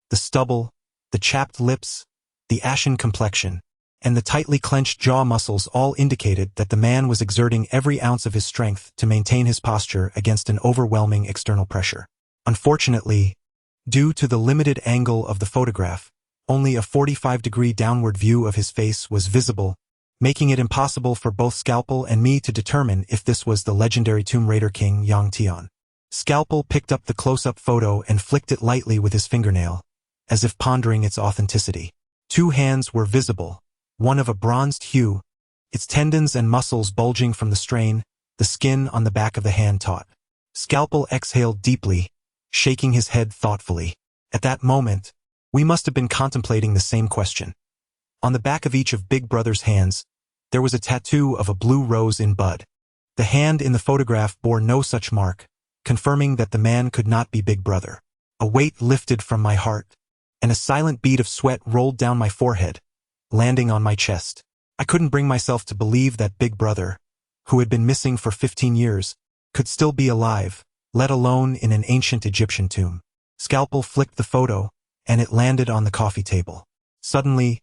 The stubble, the chapped lips, the ashen complexion, and the tightly clenched jaw muscles all indicated that the man was exerting every ounce of his strength to maintain his posture against an overwhelming external pressure. Unfortunately, due to the limited angle of the photograph, only a 45-degree downward view of his face was visible, making it impossible for both Scalpel and me to determine if this was the legendary Tomb Raider king Tian. Scalpel picked up the close-up photo and flicked it lightly with his fingernail, as if pondering its authenticity. Two hands were visible, one of a bronzed hue, its tendons and muscles bulging from the strain, the skin on the back of the hand taut. Scalpel exhaled deeply, shaking his head thoughtfully. At that moment, we must have been contemplating the same question. On the back of each of Big Brother's hands, there was a tattoo of a blue rose in bud. The hand in the photograph bore no such mark, confirming that the man could not be Big Brother. A weight lifted from my heart, and a silent bead of sweat rolled down my forehead, landing on my chest. I couldn't bring myself to believe that Big Brother, who had been missing for 15 years, could still be alive, let alone in an ancient Egyptian tomb. Scalpel flicked the photo, and it landed on the coffee table. Suddenly,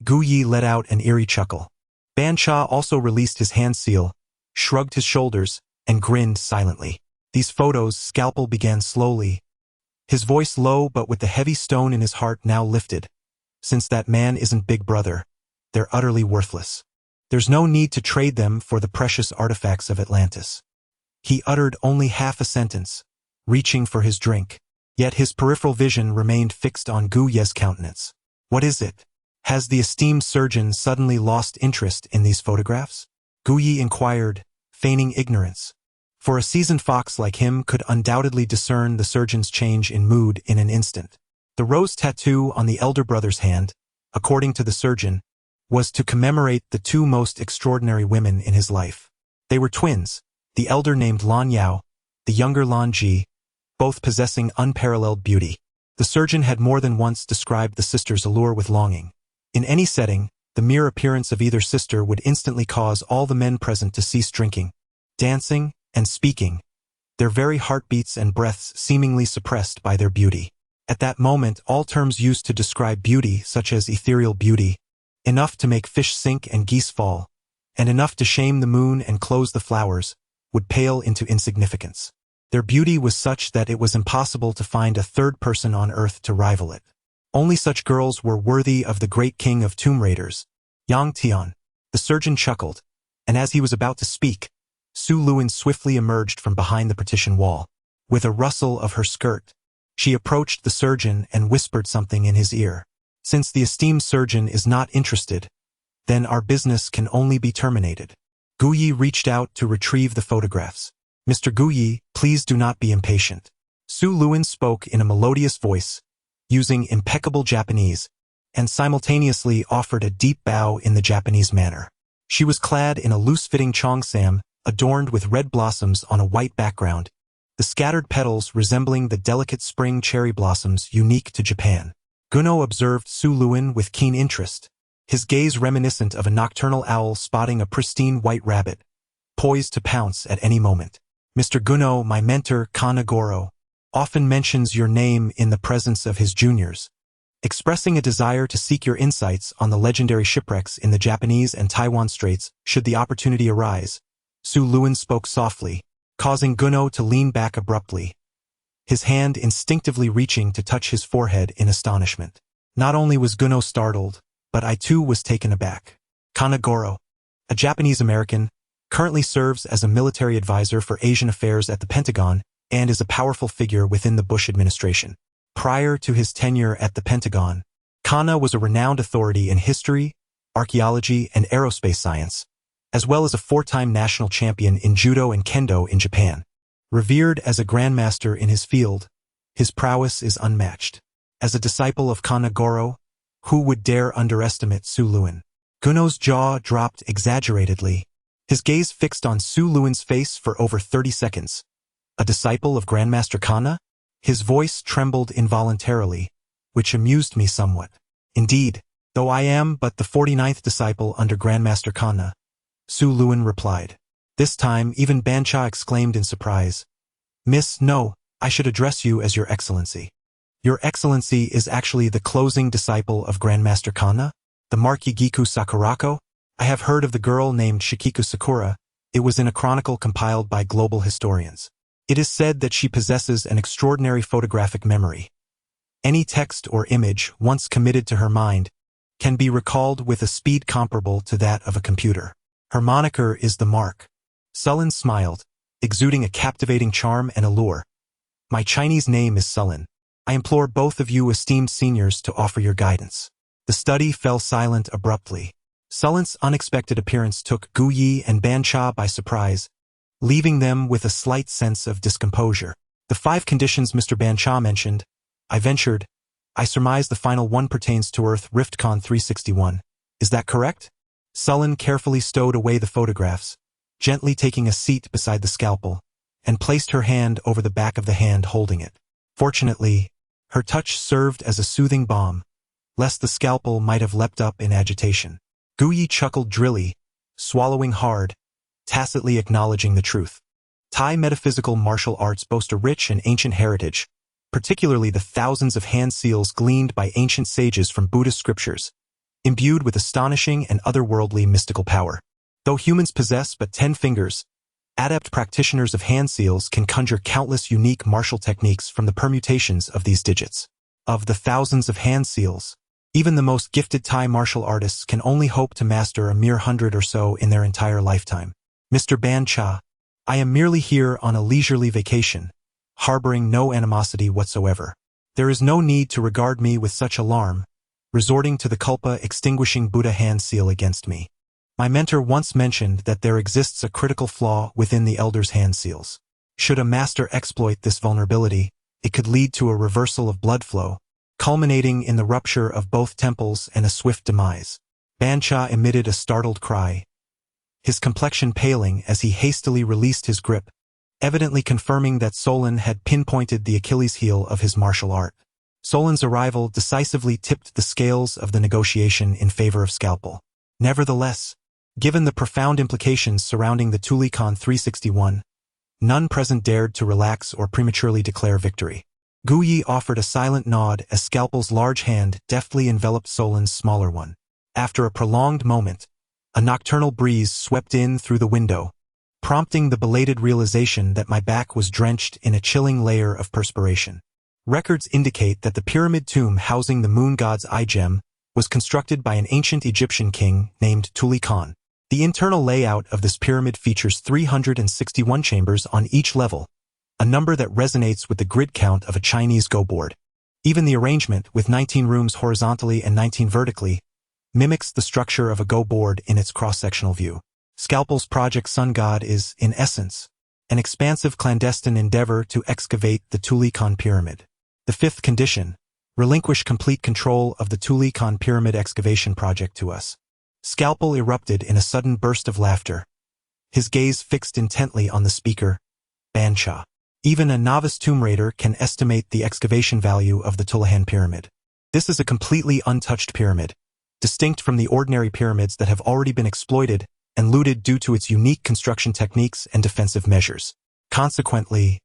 Gu Yi let out an eerie chuckle. Ban Cha also released his hand seal, shrugged his shoulders, and grinned silently. These photos, Scalpel began slowly, his voice low but with the heavy stone in his heart now lifted. Since that man isn't Big Brother, they're utterly worthless. There's no need to trade them for the precious artifacts of Atlantis. He uttered only half a sentence, reaching for his drink, yet his peripheral vision remained fixed on Gu Ye's countenance. What is it? Has the esteemed surgeon suddenly lost interest in these photographs? Gu Ye inquired, feigning ignorance. For a seasoned fox like him could undoubtedly discern the surgeon's change in mood in an instant. The rose tattoo on the elder brother's hand, according to the surgeon, was to commemorate the two most extraordinary women in his life. They were twins, the elder named Lan Yao, the younger Lan Ji, both possessing unparalleled beauty. The surgeon had more than once described the sisters' allure with longing. In any setting, the mere appearance of either sister would instantly cause all the men present to cease drinking, dancing, and speaking, their very heartbeats and breaths seemingly suppressed by their beauty. At that moment, all terms used to describe beauty, such as ethereal beauty, enough to make fish sink and geese fall, and enough to shame the moon and close the flowers, would pale into insignificance. Their beauty was such that it was impossible to find a third person on earth to rival it. Only such girls were worthy of the great king of tomb raiders, Tian. The surgeon chuckled, and as he was about to speak, Su Luin swiftly emerged from behind the partition wall. With a rustle of her skirt, she approached the surgeon and whispered something in his ear. Since the esteemed surgeon is not interested, then our business can only be terminated. Gu Yi reached out to retrieve the photographs. Mr. Gu Yi, please do not be impatient. Su Luin spoke in a melodious voice, using impeccable Japanese, and simultaneously offered a deep bow in the Japanese manner. She was clad in a loose-fitting cheongsam, adorned with red blossoms on a white background, the scattered petals resembling the delicate spring cherry blossoms unique to Japan. Guno observed Su Luin with keen interest, his gaze reminiscent of a nocturnal owl spotting a pristine white rabbit, poised to pounce at any moment. Mr. Guno, my mentor, Kanagoro, often mentions your name in the presence of his juniors, expressing a desire to seek your insights on the legendary shipwrecks in the Japanese and Taiwan Straits should the opportunity arise. Su Luin spoke softly, causing Guno to lean back abruptly, his hand instinctively reaching to touch his forehead in astonishment. Not only was Guno startled, but I too was taken aback. Kanagoro, a Japanese-American, currently serves as a military advisor for Asian affairs at the Pentagon and is a powerful figure within the Bush administration. Prior to his tenure at the Pentagon, Kana was a renowned authority in history, archaeology, and aerospace science, as well as a four-time national champion in judo and kendo in Japan. Revered as a grandmaster in his field, his prowess is unmatched. As a disciple of Kanagoro, who would dare underestimate Su Luin? Guno's jaw dropped exaggeratedly, his gaze fixed on Su Luin's face for over 30 seconds. A disciple of Grandmaster Kana? His voice trembled involuntarily, which amused me somewhat. Indeed, Though I am but the 49th disciple under Grandmaster Kanna, Su Luan replied. This time, even Bancha exclaimed in surprise. Miss, no, I should address you as Your Excellency. Your Excellency is actually the closing disciple of Grandmaster Kanna, the Marquis Giku Sakurako? I have heard of the girl named Shikiku Sakura. It was in a chronicle compiled by global historians. It is said that she possesses an extraordinary photographic memory. Any text or image, once committed to her mind, can be recalled with a speed comparable to that of a computer. Her moniker is the Mark. Sullen smiled, exuding a captivating charm and allure. My Chinese name is Sullen. I implore both of you esteemed seniors to offer your guidance. The study fell silent abruptly. Sullen's unexpected appearance took Gu Yi and Bancha by surprise, leaving them with a slight sense of discomposure. The 5 conditions Mr. Bancha mentioned, I ventured. I surmise the final one pertains to Earth RiftCon 361. Is that correct? Sullen carefully stowed away the photographs, gently taking a seat beside the scalpel, and placed her hand over the back of the hand holding it. Fortunately, her touch served as a soothing balm, lest the scalpel might have leapt up in agitation. Gu Yi chuckled drily, swallowing hard, tacitly acknowledging the truth. Thai metaphysical martial arts boast a rich and ancient heritage, particularly the thousands of hand seals gleaned by ancient sages from Buddhist scriptures, imbued with astonishing and otherworldly mystical power. Though humans possess but 10 fingers, adept practitioners of hand seals can conjure countless unique martial techniques from the permutations of these digits. Of the thousands of hand seals, even the most gifted Thai martial artists can only hope to master a mere 100 or so in their entire lifetime. Mr. Bancha, I am merely here on a leisurely vacation, harboring no animosity whatsoever. There is no need to regard me with such alarm, resorting to the culpa extinguishing Buddha hand seal against me. My mentor once mentioned that there exists a critical flaw within the elder's hand seals. Should a master exploit this vulnerability, it could lead to a reversal of blood flow, culminating in the rupture of both temples and a swift demise. Bancha emitted a startled cry, his complexion paling as he hastily released his grip, evidently confirming that Solon had pinpointed the Achilles heel of his martial art. Solon's arrival decisively tipped the scales of the negotiation in favor of scalpel. Nevertheless, given the profound implications surrounding the TuliCon 361, none present dared to relax or prematurely declare victory. Gu Yi offered a silent nod as Scalpel's large hand deftly enveloped Solon's smaller one. After a prolonged moment, a nocturnal breeze swept in through the window, prompting the belated realization that my back was drenched in a chilling layer of perspiration. Records indicate that the pyramid tomb housing the moon god's eye gem was constructed by an ancient Egyptian king named Tuli Khan. The internal layout of this pyramid features 361 chambers on each level, a number that resonates with the grid count of a Chinese Go board. Even the arrangement, with 19 rooms horizontally and 19 vertically, mimics the structure of a Go board in its cross-sectional view. Scalpel's Project Sun God is, in essence, an expansive clandestine endeavor to excavate the Tuli Khan pyramid. The 5th condition, relinquish complete control of the Tuli Khan pyramid excavation project to us. Scalpel erupted in a sudden burst of laughter, his gaze fixed intently on the speaker, Bancha. Even a novice tomb raider can estimate the excavation value of the Tulihan pyramid. This is a completely untouched pyramid, distinct from the ordinary pyramids that have already been exploited and looted due to its unique construction techniques and defensive measures. Consequently,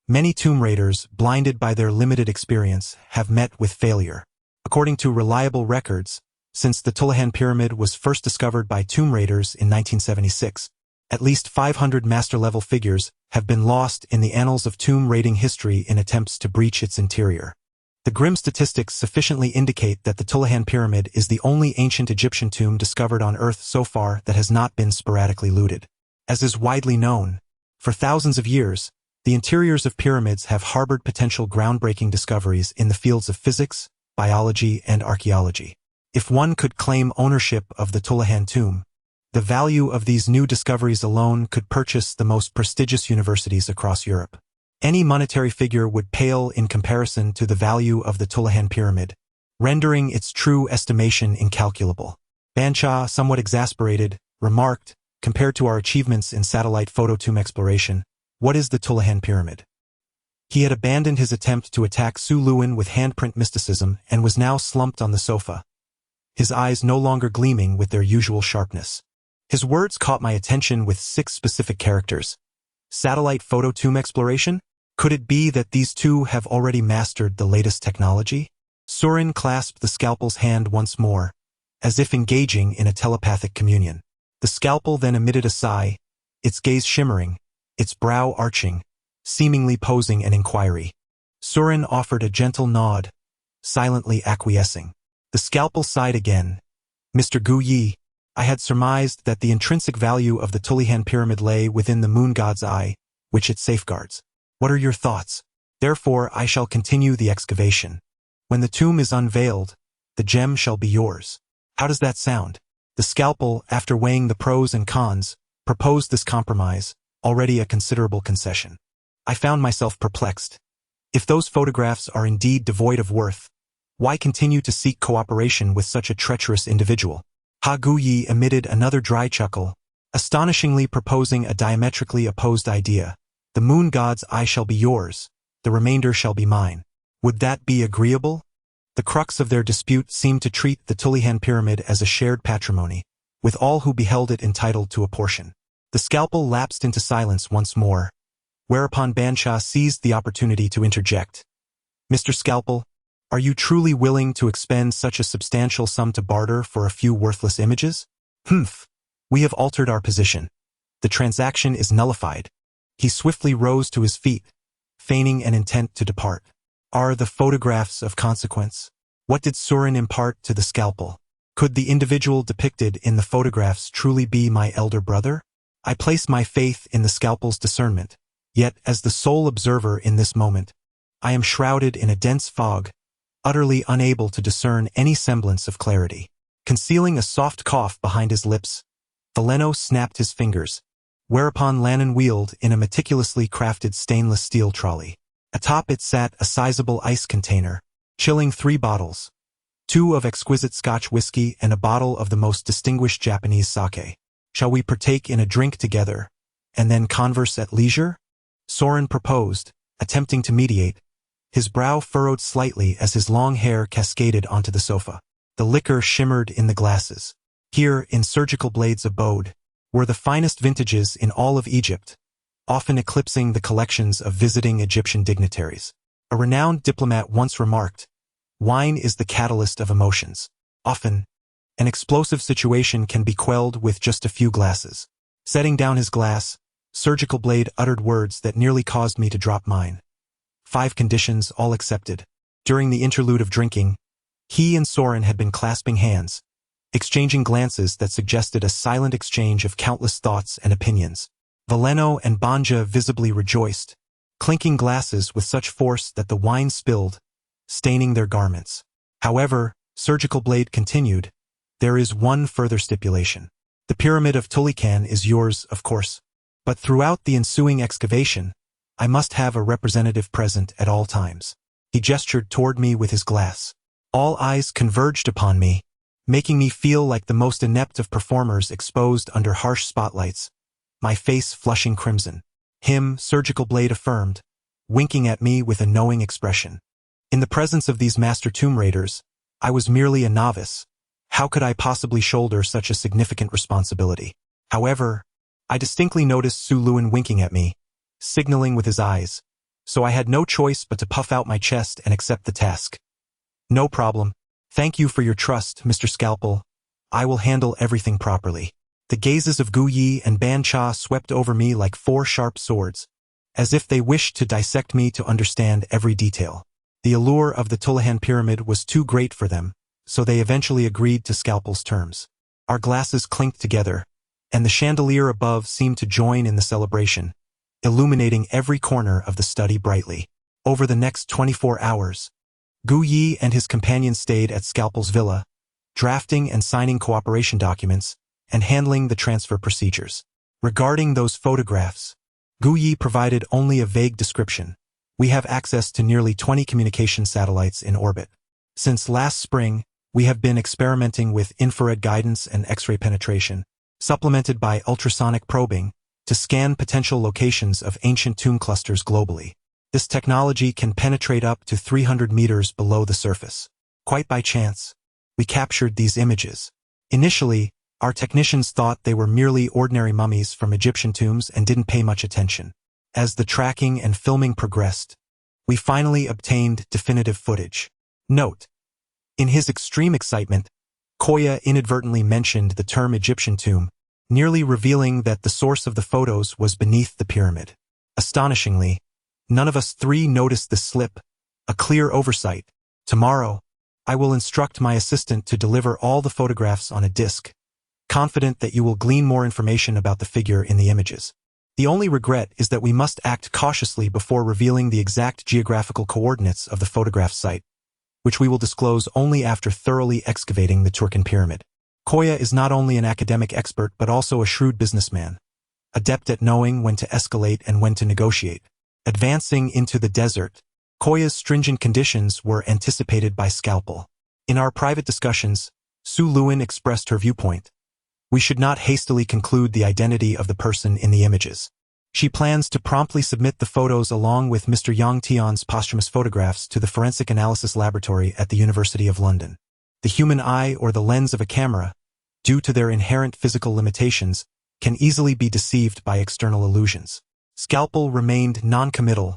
many tomb raiders, blinded by their limited experience, have met with failure. According to reliable records, since the Tulihan pyramid was first discovered by tomb raiders in 1976, at least 500 master-level figures have been lost in the annals of tomb raiding history in attempts to breach its interior. The grim statistics sufficiently indicate that the Tulihan pyramid is the only ancient Egyptian tomb discovered on Earth so far that has not been sporadically looted. As is widely known, for thousands of years, the interiors of pyramids have harbored potential groundbreaking discoveries in the fields of physics, biology, and archaeology. If one could claim ownership of the Tulihan tomb, the value of these new discoveries alone could purchase the most prestigious universities across Europe. Any monetary figure would pale in comparison to the value of the Tulihan pyramid, rendering its true estimation incalculable. Bancha, somewhat exasperated, remarked, compared to our achievements in satellite phototomb exploration, what is the Tulihan pyramid? He had abandoned his attempt to attack Su Luan with handprint mysticism and was now slumped on the sofa, his eyes no longer gleaming with their usual sharpness. His words caught my attention with 6 specific characters. Satellite photo tomb exploration? Could it be that these two have already mastered the latest technology? Surin clasped the scalpel's hand once more, as if engaging in a telepathic communion. The scalpel then emitted a sigh, its gaze shimmering, its brow arching, seemingly posing an inquiry. Surin offered a gentle nod, silently acquiescing. The scalpel sighed again. Mr. Gu Yi, I had surmised that the intrinsic value of the Tulihan Pyramid lay within the moon god's eye, which it safeguards. What are your thoughts? Therefore, I shall continue the excavation. When the tomb is unveiled, the gem shall be yours. How does that sound? The scalpel, after weighing the pros and cons, proposed this compromise, already a considerable concession. I found myself perplexed. If those photographs are indeed devoid of worth, why continue to seek cooperation with such a treacherous individual? Ha Guyi emitted another dry chuckle, astonishingly proposing a diametrically opposed idea. The moon god's eye shall be yours, the remainder shall be mine. Would that be agreeable? The crux of their dispute seemed to treat the Tulihan Pyramid as a shared patrimony, with all who beheld it entitled to a portion. The scalpel lapsed into silence once more, whereupon Bansha seized the opportunity to interject. Mr. Scalpel, are you truly willing to expend such a substantial sum to barter for a few worthless images? Humph. We have altered our position. The transaction is nullified. He swiftly rose to his feet, feigning an intent to depart. Are the photographs of consequence? What did Surin impart to the scalpel? Could the individual depicted in the photographs truly be my elder brother? I place my faith in the scalpel's discernment, yet as the sole observer in this moment, I am shrouded in a dense fog, utterly unable to discern any semblance of clarity. Concealing a soft cough behind his lips, Veleno snapped his fingers, whereupon Lannon wheeled in a meticulously crafted stainless steel trolley. Atop it sat a sizable ice container, chilling 3 bottles, 2 of exquisite Scotch whiskey and a bottle of the most distinguished Japanese sake. Shall we partake in a drink together, and then converse at leisure? Soren proposed, attempting to mediate, his brow furrowed slightly as his long hair cascaded onto the sofa. The liquor shimmered in the glasses. Here, in Surgical Blade's abode, were the finest vintages in all of Egypt, often eclipsing the collections of visiting Egyptian dignitaries. A renowned diplomat once remarked, "Wine is the catalyst of emotions. Often, an explosive situation can be quelled with just a few glasses." Setting down his glass, Surgical Blade uttered words that nearly caused me to drop mine. 5 conditions, all accepted. During the interlude of drinking, he and Soren had been clasping hands, exchanging glances that suggested a silent exchange of countless thoughts and opinions. Veleno and Banja visibly rejoiced, clinking glasses with such force that the wine spilled, staining their garments. However, Surgical Blade continued, there is one further stipulation. The Pyramid of Tulikan is yours, of course, but throughout the ensuing excavation, I must have a representative present at all times. He gestured toward me with his glass. All eyes converged upon me, making me feel like the most inept of performers exposed under harsh spotlights, my face flushing crimson. Him, Surgical Blade affirmed, winking at me with a knowing expression. In the presence of these master tomb raiders, I was merely a novice. How could I possibly shoulder such a significant responsibility? However, I distinctly noticed Su Luan winking at me, signaling with his eyes, so I had no choice but to puff out my chest and accept the task. No problem. Thank you for your trust, Mr. Scalpel. I will handle everything properly. The gazes of Gu Yi and Ban Cha swept over me like 4 sharp swords, as if they wished to dissect me to understand every detail. The allure of the Tulihan Pyramid was too great for them, so they eventually agreed to Scalpel's terms. Our glasses clinked together, and the chandelier above seemed to join in the celebration, illuminating every corner of the study brightly. Over the next 24 hours, Gu Yi and his companion stayed at Scalpel's villa, drafting and signing cooperation documents, and handling the transfer procedures. Regarding those photographs, Gu Yi provided only a vague description. We have access to nearly 20 communication satellites in orbit. Since last spring, we have been experimenting with infrared guidance and X-ray penetration, supplemented by ultrasonic probing, to scan potential locations of ancient tomb clusters globally. This technology can penetrate up to 300 meters below the surface. Quite by chance, we captured these images. Initially, our technicians thought they were merely ordinary mummies from Egyptian tombs and didn't pay much attention. As the tracking and filming progressed, we finally obtained definitive footage. Note: in his extreme excitement, Koya inadvertently mentioned the term Egyptian tomb, nearly revealing that the source of the photos was beneath the pyramid. Astonishingly, none of us three noticed the slip, a clear oversight. Tomorrow, I will instruct my assistant to deliver all the photographs on a disc, confident that you will glean more information about the figure in the images. The only regret is that we must act cautiously before revealing the exact geographical coordinates of the photograph site, which we will disclose only after thoroughly excavating the Turcan pyramid. Koya is not only an academic expert but also a shrewd businessman, adept at knowing when to escalate and when to negotiate. Advancing into the desert, Koya's stringent conditions were anticipated by Scalpel. In our private discussions, Su Luin expressed her viewpoint. We should not hastily conclude the identity of the person in the images. She plans to promptly submit the photos along with Mr. Yang Tian's posthumous photographs to the Forensic Analysis Laboratory at the University of London. The human eye or the lens of a camera, due to their inherent physical limitations, can easily be deceived by external illusions. Scalpel remained non-committal,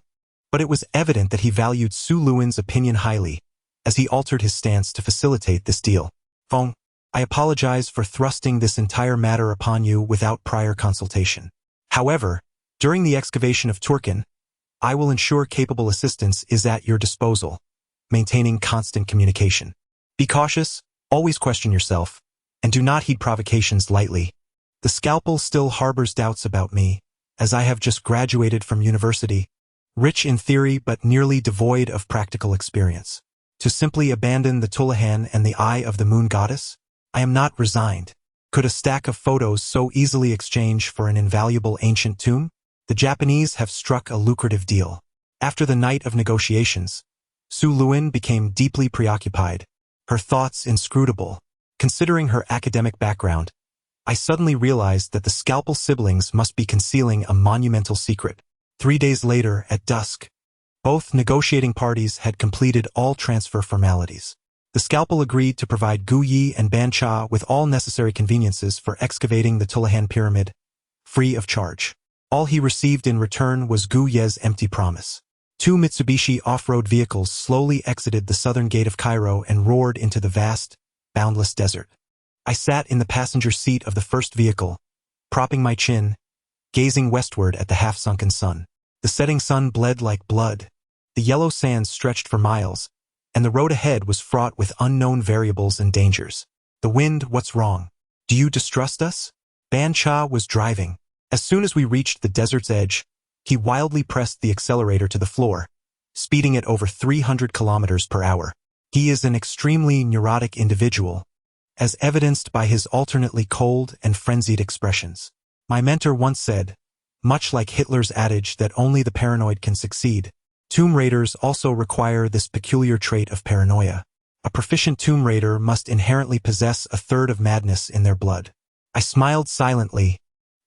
but it was evident that he valued Su Luin's opinion highly, as he altered his stance to facilitate this deal. Feng, I apologize for thrusting this entire matter upon you without prior consultation. However, during the excavation of Turcan, I will ensure capable assistance is at your disposal, maintaining constant communication. Be cautious, always question yourself, and do not heed provocations lightly. The Scalpel still harbors doubts about me, as I have just graduated from university, rich in theory but nearly devoid of practical experience. To simply abandon the Tulahan and the Eye of the Moon Goddess? I am not resigned. Could a stack of photos so easily exchange for an invaluable ancient tomb? The Japanese have struck a lucrative deal. After the night of negotiations, Su Luin became deeply preoccupied, her thoughts inscrutable. Considering her academic background, I suddenly realized that the Scalpel siblings must be concealing a monumental secret. 3 days later, at dusk, both negotiating parties had completed all transfer formalities. The Scalpel agreed to provide Gu Yi and Ban Cha with all necessary conveniences for excavating the Tulahan pyramid, free of charge. All he received in return was Gu Ye's empty promise. 2 Mitsubishi off-road vehicles slowly exited the southern gate of Cairo and roared into the vast, boundless desert. I sat in the passenger seat of the first vehicle, propping my chin, gazing westward at the half-sunken sun. The setting sun bled like blood. The yellow sands stretched for miles, and the road ahead was fraught with unknown variables and dangers. The wind, what's wrong? Do you distrust us? Ban Cha was driving. As soon as we reached the desert's edge, he wildly pressed the accelerator to the floor, speeding at over 300 kilometers per hour. He is an extremely neurotic individual, as evidenced by his alternately cold and frenzied expressions. My mentor once said, much like Hitler's adage that only the paranoid can succeed, tomb raiders also require this peculiar trait of paranoia. A proficient tomb raider must inherently possess a third of madness in their blood. I smiled silently,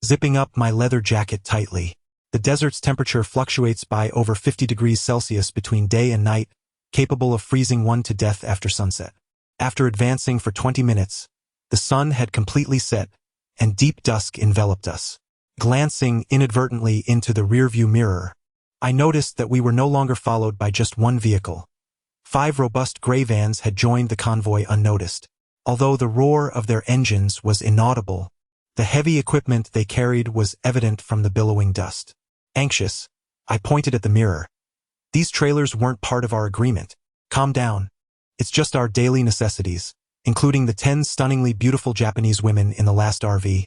zipping up my leather jacket tightly. The desert's temperature fluctuates by over 50 degrees Celsius between day and night, capable of freezing one to death after sunset. After advancing for 20 minutes, the sun had completely set, and deep dusk enveloped us. Glancing inadvertently into the rearview mirror, I noticed that we were no longer followed by just one vehicle. 5 robust gray vans had joined the convoy unnoticed. Although the roar of their engines was inaudible, the heavy equipment they carried was evident from the billowing dust. Anxious, I pointed at the mirror. These trailers weren't part of our agreement. Calm down. It's just our daily necessities, including the 10 stunningly beautiful Japanese women in the last RV,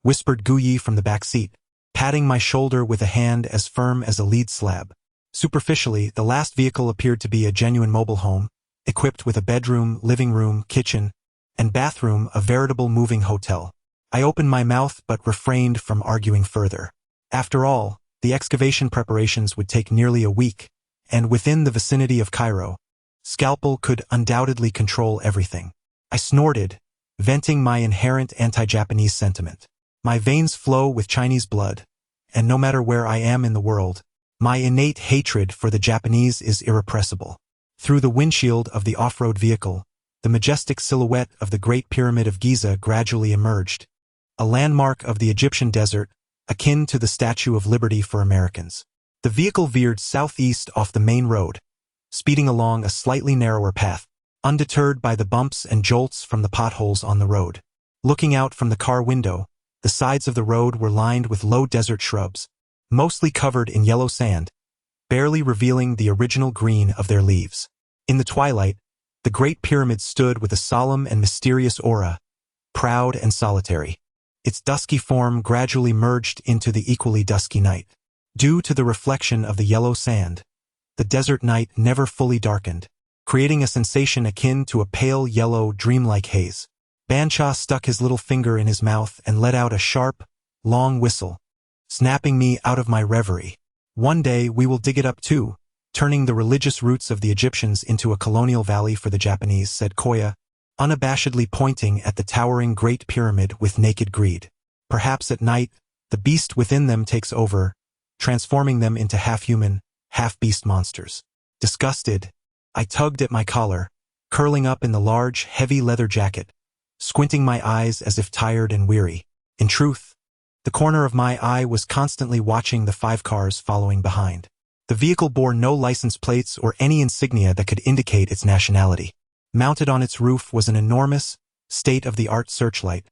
whispered Gu Yi from the back seat, patting my shoulder with a hand as firm as a lead slab. Superficially, the last vehicle appeared to be a genuine mobile home, equipped with a bedroom, living room, kitchen, and bathroom, a veritable moving hotel. I opened my mouth but refrained from arguing further. After all, the excavation preparations would take nearly a week, and within the vicinity of Cairo, Scalpel could undoubtedly control everything. I snorted, venting my inherent anti-Japanese sentiment. My veins flow with Chinese blood, and no matter where I am in the world, my innate hatred for the Japanese is irrepressible. Through the windshield of the off-road vehicle, the majestic silhouette of the Great Pyramid of Giza gradually emerged, a landmark of the Egyptian desert, akin to the Statue of Liberty for Americans. The vehicle veered southeast off the main road, speeding along a slightly narrower path, undeterred by the bumps and jolts from the potholes on the road. Looking out from the car window, the sides of the road were lined with low desert shrubs, mostly covered in yellow sand, barely revealing the original green of their leaves. In the twilight, the Great Pyramid stood with a solemn and mysterious aura, proud and solitary. Its dusky form gradually merged into the equally dusky night. Due to the reflection of the yellow sand, the desert night never fully darkened, creating a sensation akin to a pale yellow dreamlike haze. Bancha stuck his little finger in his mouth and let out a sharp, long whistle, snapping me out of my reverie. One day we will dig it up too, turning the religious roots of the Egyptians into a colonial valley for the Japanese, said Koya, unabashedly pointing at the towering Great Pyramid with naked greed. Perhaps at night, the beast within them takes over, transforming them into half-human, half-beast monsters. Disgusted, I tugged at my collar, curling up in the large, heavy leather jacket, squinting my eyes as if tired and weary. In truth, the corner of my eye was constantly watching the 5 cars following behind. The vehicle bore no license plates or any insignia that could indicate its nationality. Mounted on its roof was an enormous, state-of-the-art searchlight,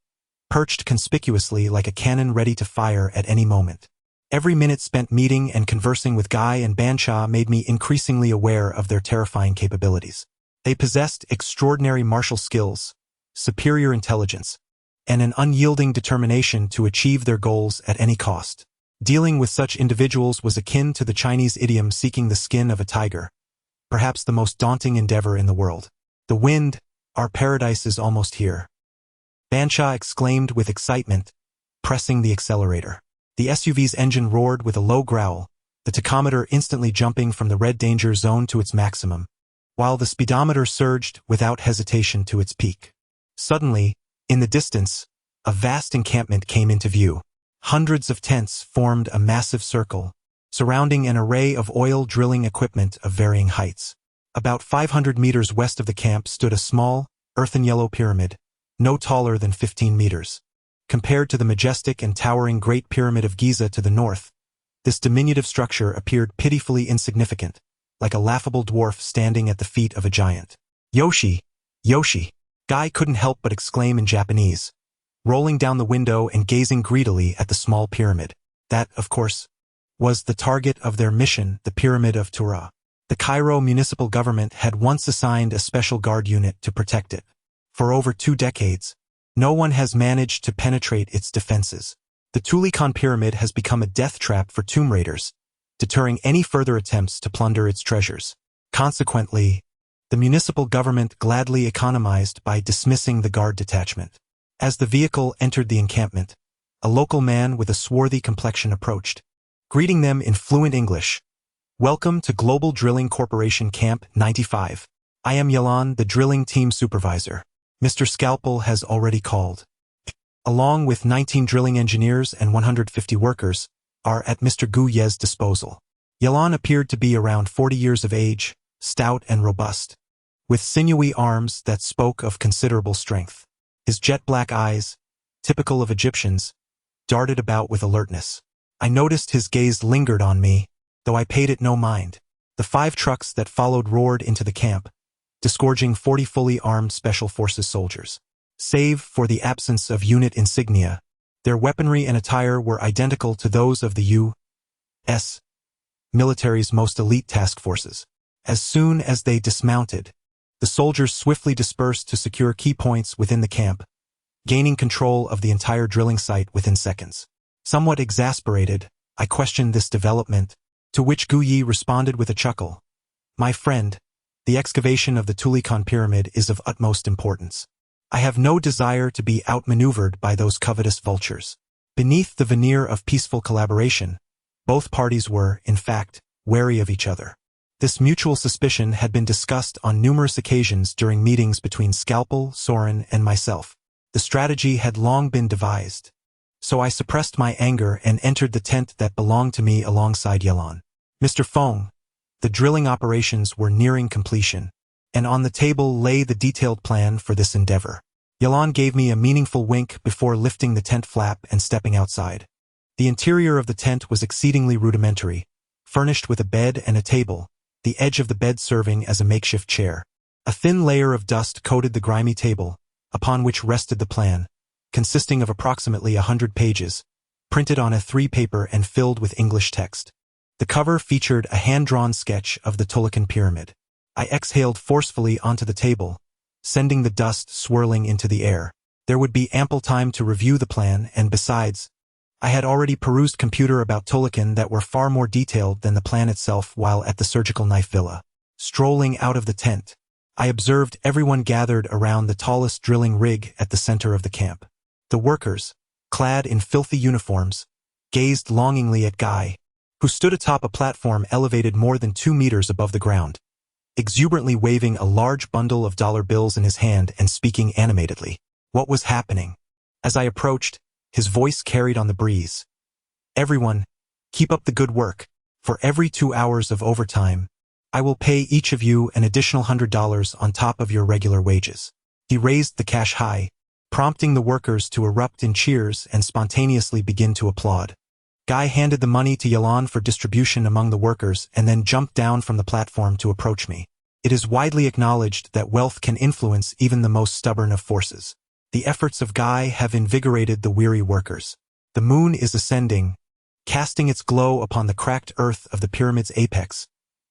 perched conspicuously like a cannon ready to fire at any moment. Every minute spent meeting and conversing with Guy and Bancha made me increasingly aware of their terrifying capabilities. They possessed extraordinary martial skills, superior intelligence, and an unyielding determination to achieve their goals at any cost. Dealing with such individuals was akin to the Chinese idiom seeking the skin of a tiger, perhaps the most daunting endeavor in the world. The wind, our paradise is almost here, Bancha exclaimed with excitement, pressing the accelerator. The SUV's engine roared with a low growl, the tachometer instantly jumping from the red danger zone to its maximum, while the speedometer surged without hesitation to its peak. Suddenly, in the distance, a vast encampment came into view. Hundreds of tents formed a massive circle, surrounding an array of oil drilling equipment of varying heights. About 500 meters west of the camp stood a small, earthen yellow pyramid, no taller than 15 meters. Compared to the majestic and towering Great Pyramid of Giza to the north, this diminutive structure appeared pitifully insignificant, like a laughable dwarf standing at the feet of a giant. Yoshi! Yoshi! Guy couldn't help but exclaim in Japanese, rolling down the window and gazing greedily at the small pyramid. That, of course, was the target of their mission, the Pyramid of Tura. The Cairo municipal government had once assigned a special guard unit to protect it. For over 2 decades, no one has managed to penetrate its defenses. The Tulikan Pyramid has become a death trap for tomb raiders, deterring any further attempts to plunder its treasures. Consequently, the municipal government gladly economized by dismissing the guard detachment. As the vehicle entered the encampment, a local man with a swarthy complexion approached, greeting them in fluent English. Welcome to Global Drilling Corporation Camp 95. I am Yalan, the drilling team supervisor. Mr. Scalpel has already called. Along with 19 drilling engineers and 150 workers, are at Mr. Gu Ye's disposal. Yalan appeared to be around 40 years of age, stout and robust, with sinewy arms that spoke of considerable strength. His jet-black eyes, typical of Egyptians, darted about with alertness. I noticed his gaze lingered on me, though I paid it no mind. The 5 trucks that followed roared into the camp, disgorging 40 fully armed Special Forces soldiers. Save for the absence of unit insignia, their weaponry and attire were identical to those of the U.S. military's most elite task forces. As soon as they dismounted, the soldiers swiftly dispersed to secure key points within the camp, gaining control of the entire drilling site within seconds. Somewhat exasperated, I questioned this development, to which Gu Yi responded with a chuckle. My friend, the excavation of the Tulikan Pyramid is of utmost importance. I have no desire to be outmaneuvered by those covetous vultures. Beneath the veneer of peaceful collaboration, both parties were, in fact, wary of each other. This mutual suspicion had been discussed on numerous occasions during meetings between Scalpel, Soren, and myself. The strategy had long been devised, so I suppressed my anger and entered the tent that belonged to me alongside Yalan. Mr. Feng, the drilling operations were nearing completion. and on the table lay the detailed plan for this endeavor. Yalan gave me a meaningful wink before lifting the tent flap and stepping outside. The interior of the tent was exceedingly rudimentary, furnished with a bed and a table, the edge of the bed serving as a makeshift chair. A thin layer of dust coated the grimy table, upon which rested the plan, consisting of approximately 100 pages, printed on A3 paper and filled with English text. The cover featured a hand-drawn sketch of the Tulakan Pyramid. I exhaled forcefully onto the table, sending the dust swirling into the air. There would be ample time to review the plan, and besides, I had already perused computer about Tulakan that were far more detailed than the plan itself while at the surgical knife villa. Strolling out of the tent, I observed everyone gathered around the tallest drilling rig at the center of the camp. The workers, clad in filthy uniforms, gazed longingly at Guy, who stood atop a platform elevated more than 2 meters above the ground, exuberantly waving a large bundle of dollar bills in his hand and speaking animatedly. What was happening? As I approached, his voice carried on the breeze. Everyone, keep up the good work. For every 2 hours of overtime, I will pay each of you an additional $100 on top of your regular wages. He raised the cash high, prompting the workers to erupt in cheers and spontaneously begin to applaud. Guy handed the money to Yalan for distribution among the workers and then jumped down from the platform to approach me. It is widely acknowledged that wealth can influence even the most stubborn of forces. The efforts of Guy have invigorated the weary workers. The moon is ascending, casting its glow upon the cracked earth of the pyramid's apex,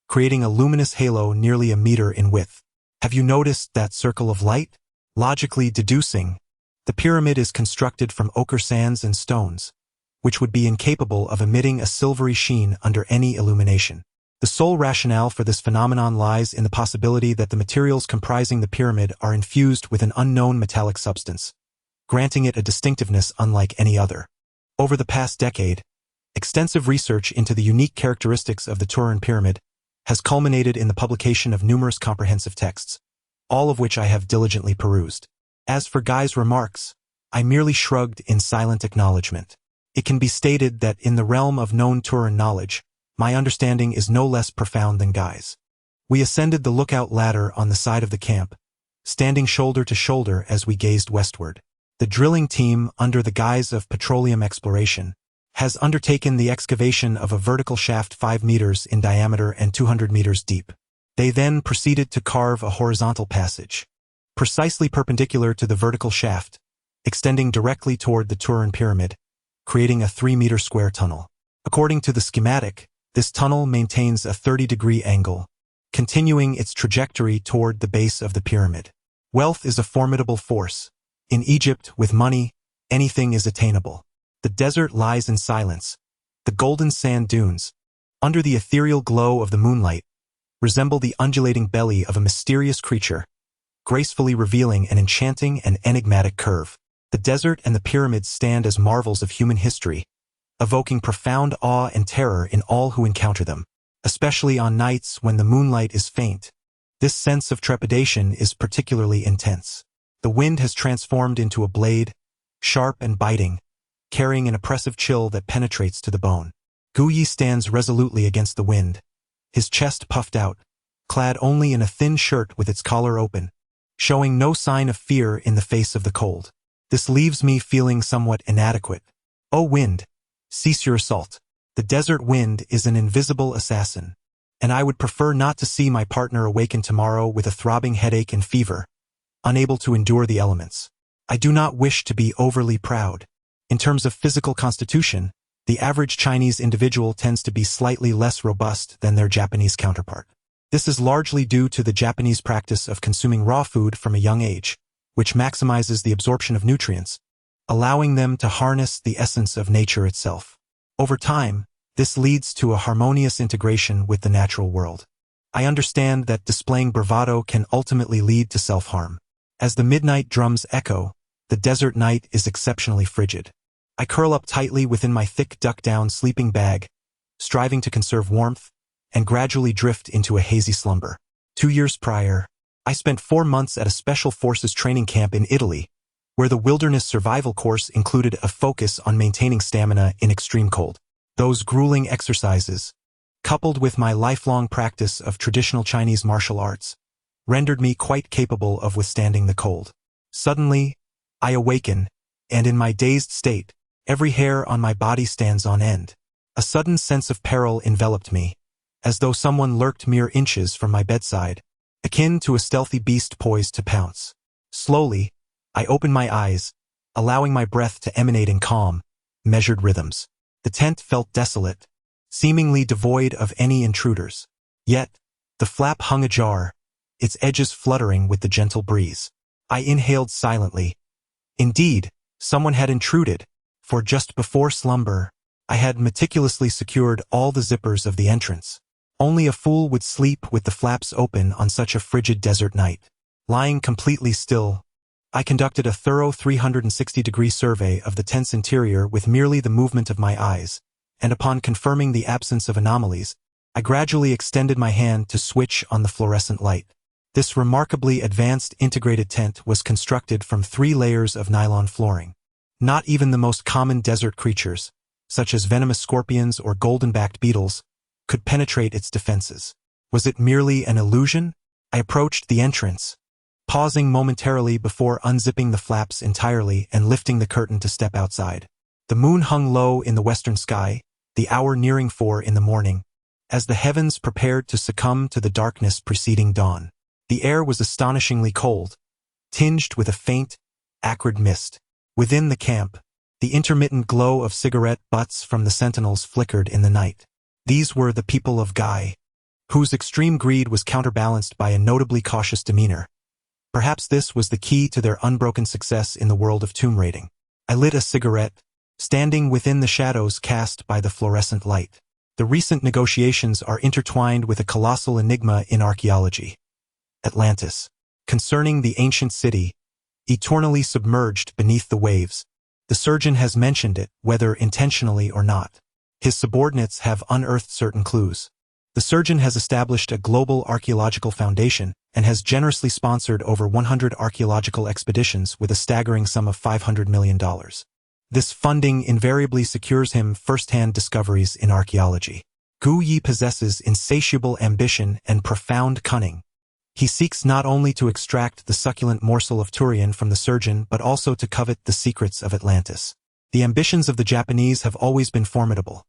creating a luminous halo nearly a meter in width. Have you noticed that circle of light? Logically deducing, the pyramid is constructed from ochre sands and stones, which would be incapable of emitting a silvery sheen under any illumination. The sole rationale for this phenomenon lies in the possibility that the materials comprising the pyramid are infused with an unknown metallic substance, granting it a distinctiveness unlike any other. Over the past decade, extensive research into the unique characteristics of the Turin Pyramid has culminated in the publication of numerous comprehensive texts, all of which I have diligently perused. As for Guy's remarks, I merely shrugged in silent acknowledgement. It can be stated that in the realm of known Turin knowledge, my understanding is no less profound than Guy's. We ascended the lookout ladder on the side of the camp, standing shoulder to shoulder as we gazed westward. The drilling team, under the guise of petroleum exploration, has undertaken the excavation of a vertical shaft 5 meters in diameter and 200 meters deep. They then proceeded to carve a horizontal passage, precisely perpendicular to the vertical shaft, extending directly toward the Turin Pyramid, creating a 3-meter square tunnel. According to the schematic, this tunnel maintains a 30-degree angle, continuing its trajectory toward the base of the pyramid. Wealth is a formidable force. In Egypt, with money, anything is attainable. The desert lies in silence. The golden sand dunes, under the ethereal glow of the moonlight, resemble the undulating belly of a mysterious creature, gracefully revealing an enchanting and enigmatic curve. The desert and the pyramids stand as marvels of human history, evoking profound awe and terror in all who encounter them, especially on nights when the moonlight is faint. This sense of trepidation is particularly intense. The wind has transformed into a blade, sharp and biting, carrying an oppressive chill that penetrates to the bone. Guyi stands resolutely against the wind, his chest puffed out, clad only in a thin shirt with its collar open, showing no sign of fear in the face of the cold. This leaves me feeling somewhat inadequate. O wind, cease your assault. The desert wind is an invisible assassin, and I would prefer not to see my partner awaken tomorrow with a throbbing headache and fever, unable to endure the elements. I do not wish to be overly proud. In terms of physical constitution, the average Chinese individual tends to be slightly less robust than their Japanese counterpart. This is largely due to the Japanese practice of consuming raw food from a young age, which maximizes the absorption of nutrients, allowing them to harness the essence of nature itself. Over time, this leads to a harmonious integration with the natural world. I understand that displaying bravado can ultimately lead to self-harm. As the midnight drums echo, the desert night is exceptionally frigid. I curl up tightly within my thick duck-down sleeping bag, striving to conserve warmth, and gradually drift into a hazy slumber. 2 years prior, I spent 4 months at a special forces training camp in Italy, where the wilderness survival course included a focus on maintaining stamina in extreme cold. Those grueling exercises, coupled with my lifelong practice of traditional Chinese martial arts, rendered me quite capable of withstanding the cold. Suddenly, I awaken, and in my dazed state, every hair on my body stands on end. A sudden sense of peril enveloped me, as though someone lurked mere inches from my bedside, akin to a stealthy beast poised to pounce. Slowly, I open my eyes, allowing my breath to emanate in calm, measured rhythms. The tent felt desolate, seemingly devoid of any intruders. Yet, the flap hung ajar, its edges fluttering with the gentle breeze. I inhaled silently. Indeed, someone had intruded, for just before slumber, I had meticulously secured all the zippers of the entrance. Only a fool would sleep with the flaps open on such a frigid desert night. Lying completely still, I conducted a thorough 360-degree survey of the tent's interior with merely the movement of my eyes, and upon confirming the absence of anomalies, I gradually extended my hand to switch on the fluorescent light. This remarkably advanced integrated tent was constructed from 3 layers of nylon flooring. Not even the most common desert creatures, such as venomous scorpions or golden-backed beetles, could penetrate its defenses. Was it merely an illusion? I approached the entrance, pausing momentarily before unzipping the flaps entirely and lifting the curtain to step outside. The moon hung low in the western sky, the hour nearing 4 in the morning, as the heavens prepared to succumb to the darkness preceding dawn. The air was astonishingly cold, tinged with a faint, acrid mist. Within the camp, the intermittent glow of cigarette butts from the sentinels flickered in the night. These were the people of Guy, whose extreme greed was counterbalanced by a notably cautious demeanor. Perhaps this was the key to their unbroken success in the world of tomb raiding. I lit a cigarette, standing within the shadows cast by the fluorescent light. The recent negotiations are intertwined with a colossal enigma in archaeology. Atlantis. Concerning the ancient city, eternally submerged beneath the waves, the surgeon has mentioned it, whether intentionally or not. His subordinates have unearthed certain clues. The surgeon has established a global archaeological foundation and has generously sponsored over 100 archaeological expeditions with a staggering sum of $500 million. This funding invariably secures him first-hand discoveries in archaeology. Gu Yi possesses insatiable ambition and profound cunning. He seeks not only to extract the succulent morsel of Turian from the surgeon but also to covet the secrets of Atlantis. The ambitions of the Japanese have always been formidable.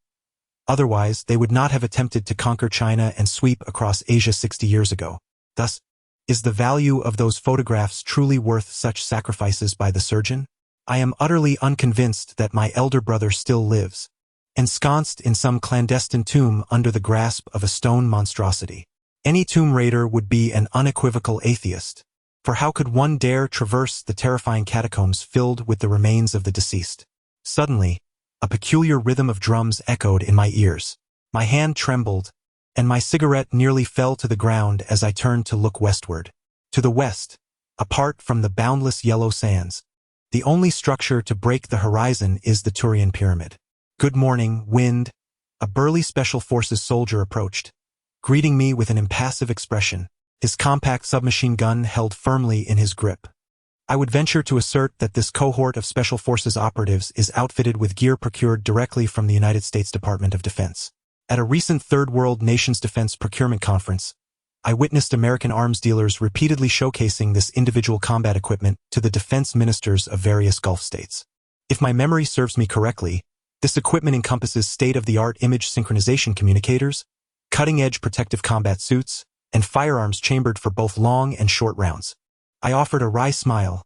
Otherwise, they would not have attempted to conquer China and sweep across Asia 60 years ago. Thus, is the value of those photographs truly worth such sacrifices by the surgeon? I am utterly unconvinced that my elder brother still lives, ensconced in some clandestine tomb under the grasp of a stone monstrosity. Any tomb raider would be an unequivocal atheist, for how could one dare traverse the terrifying catacombs filled with the remains of the deceased? Suddenly, a peculiar rhythm of drums echoed in my ears. My hand trembled, and my cigarette nearly fell to the ground as I turned to look westward. To the west, apart from the boundless yellow sands, the only structure to break the horizon is the Turian Pyramid. Good morning, wind. A burly Special Forces soldier approached, greeting me with an impassive expression, his compact submachine gun held firmly in his grip. I would venture to assert that this cohort of Special Forces operatives is outfitted with gear procured directly from the United States Department of Defense. At a recent Third World Nations Defense Procurement Conference, I witnessed American arms dealers repeatedly showcasing this individual combat equipment to the defense ministers of various Gulf states. If my memory serves me correctly, this equipment encompasses state-of-the-art image synchronization communicators, cutting-edge protective combat suits, and firearms chambered for both long and short rounds. I offered a wry smile,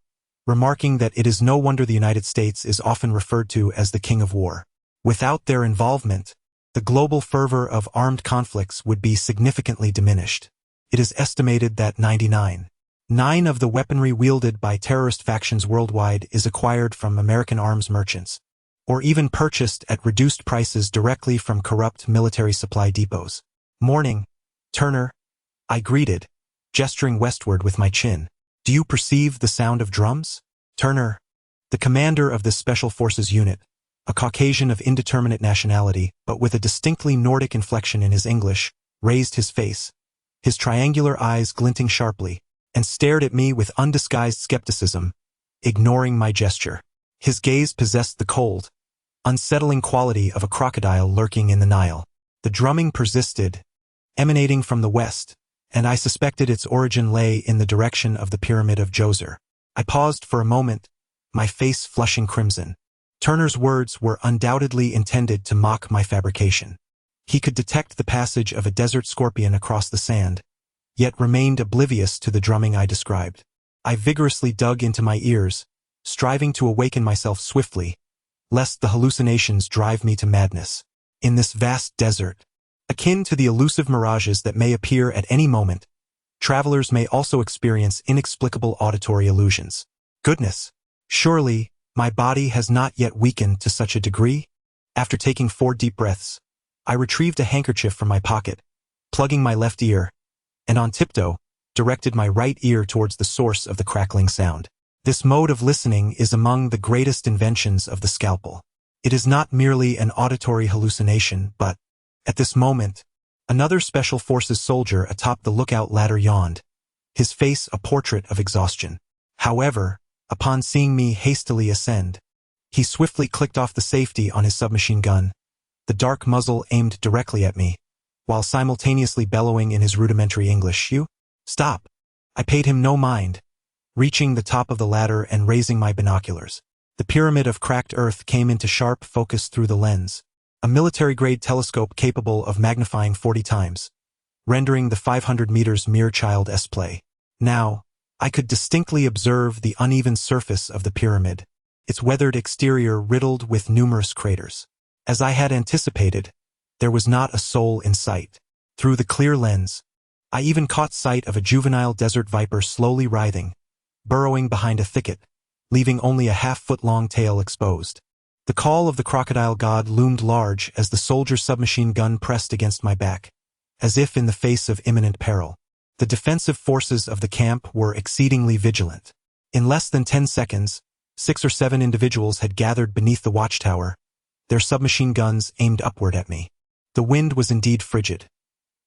remarking that it is no wonder the United States is often referred to as the King of War. Without their involvement, the global fervor of armed conflicts would be significantly diminished. It is estimated that 99% of the weaponry wielded by terrorist factions worldwide is acquired from American arms merchants, or even purchased at reduced prices directly from corrupt military supply depots. Morning, Turner, I greeted, gesturing westward with my chin. Do you perceive the sound of drums? Turner, the commander of this Special Forces unit, a Caucasian of indeterminate nationality but with a distinctly Nordic inflection in his English, raised his face, his triangular eyes glinting sharply, and stared at me with undisguised skepticism, ignoring my gesture. His gaze possessed the cold, unsettling quality of a crocodile lurking in the Nile. The drumming persisted, emanating from the west, and I suspected its origin lay in the direction of the Pyramid of Djoser. I paused for a moment, my face flushing crimson. Turner's words were undoubtedly intended to mock my fabrication. He could detect the passage of a desert scorpion across the sand, yet remained oblivious to the drumming I described. I vigorously dug into my ears, striving to awaken myself swiftly, lest the hallucinations drive me to madness. In this vast desert, akin to the elusive mirages that may appear at any moment, travelers may also experience inexplicable auditory illusions. Goodness! Surely, my body has not yet weakened to such a degree? After taking 4 deep breaths, I retrieved a handkerchief from my pocket, plugging my left ear, and on tiptoe, directed my right ear towards the source of the crackling sound. This mode of listening is among the greatest inventions of the scalpel. It is not merely an auditory hallucination, but, at this moment, another Special Forces soldier atop the lookout ladder yawned, his face a portrait of exhaustion. However, upon seeing me hastily ascend, he swiftly clicked off the safety on his submachine gun, the dark muzzle aimed directly at me, while simultaneously bellowing in his rudimentary English, "You? Stop!" I paid him no mind, reaching the top of the ladder and raising my binoculars. The pyramid of cracked earth came into sharp focus through the lens, a military-grade telescope capable of magnifying 40 times, rendering the 500 meters mere child's play. Now, I could distinctly observe the uneven surface of the pyramid, its weathered exterior riddled with numerous craters. As I had anticipated, there was not a soul in sight. Through the clear lens, I even caught sight of a juvenile desert viper slowly writhing, burrowing behind a thicket, leaving only a half-foot-long tail exposed. The call of the crocodile god loomed large as the soldier's submachine gun pressed against my back, as if in the face of imminent peril. The defensive forces of the camp were exceedingly vigilant. In less than 10 seconds, 6 or 7 individuals had gathered beneath the watchtower, their submachine guns aimed upward at me. The wind was indeed frigid.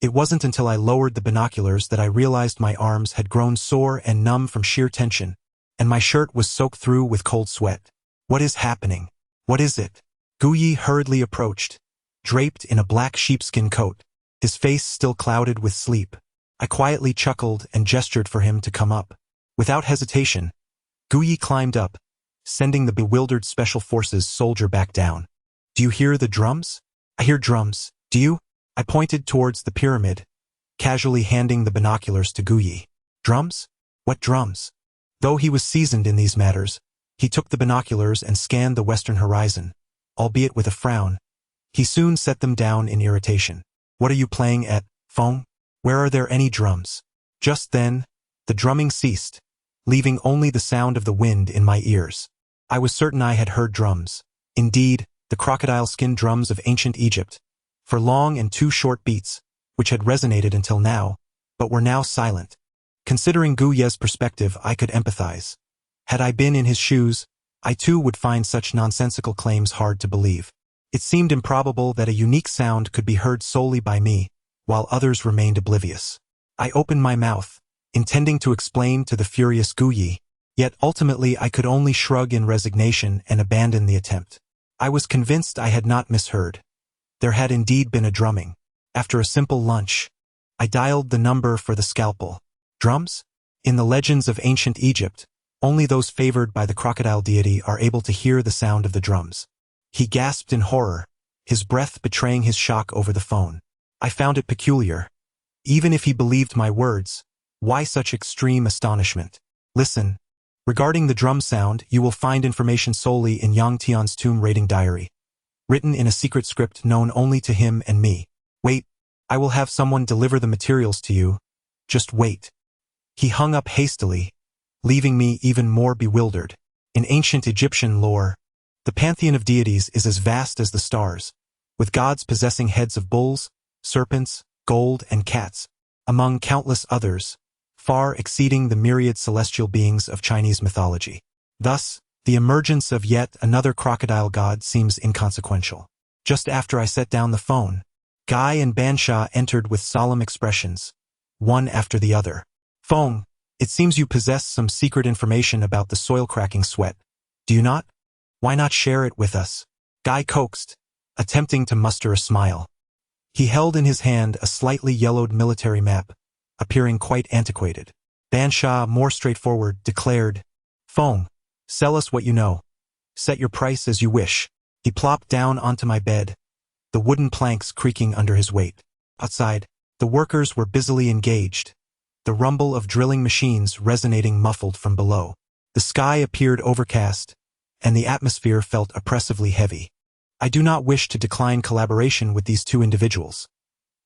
It wasn't until I lowered the binoculars that I realized my arms had grown sore and numb from sheer tension, and my shirt was soaked through with cold sweat. What is happening? What is it? Guyi hurriedly approached, draped in a black sheepskin coat, his face still clouded with sleep. I quietly chuckled and gestured for him to come up. Without hesitation, Guyi climbed up, sending the bewildered Special Forces soldier back down. "Do you hear the drums?" "I hear drums. Do you?" I pointed towards the pyramid, casually handing the binoculars to Guyi. "Drums? What drums?" Though he was seasoned in these matters, he took the binoculars and scanned the western horizon, albeit with a frown. He soon set them down in irritation. "What are you playing at, Feng? Where are there any drums?" Just then, the drumming ceased, leaving only the sound of the wind in my ears. I was certain I had heard drums. Indeed, the crocodile-skin drums of ancient Egypt, for long and too short beats, which had resonated until now, but were now silent. Considering Guye's perspective, I could empathize. Had I been in his shoes, I too would find such nonsensical claims hard to believe. It seemed improbable that a unique sound could be heard solely by me, while others remained oblivious. I opened my mouth, intending to explain to the furious Guyi, yet ultimately I could only shrug in resignation and abandon the attempt. I was convinced I had not misheard. There had indeed been a drumming. After a simple lunch, I dialed the number for the scalpel. Drums? In the legends of ancient Egypt, only those favored by the crocodile deity are able to hear the sound of the drums. He gasped in horror, his breath betraying his shock over the phone. I found it peculiar. Even if he believed my words, why such extreme astonishment? "Listen. Regarding the drum sound, you will find information solely in Yang Tian's tomb raiding diary, written in a secret script known only to him and me. Wait, I will have someone deliver the materials to you. Just wait." He hung up hastily, leaving me even more bewildered. In ancient Egyptian lore, the pantheon of deities is as vast as the stars, with gods possessing heads of bulls, serpents, gold, and cats, among countless others, far exceeding the myriad celestial beings of Chinese mythology. Thus, the emergence of yet another crocodile god seems inconsequential. Just after I set down the phone, Guy and Bansha entered with solemn expressions, one after the other. "Feng, it seems you possess some secret information about the soil-cracking sweat. Do you not? Why not share it with us?" Guy coaxed, attempting to muster a smile. He held in his hand a slightly yellowed military map, appearing quite antiquated. Bansha, more straightforward, declared, "Feng, sell us what you know. Set your price as you wish." He plopped down onto my bed, the wooden planks creaking under his weight. Outside, the workers were busily engaged, the rumble of drilling machines resonating muffled from below. The sky appeared overcast, and the atmosphere felt oppressively heavy. I do not wish to decline collaboration with these two individuals.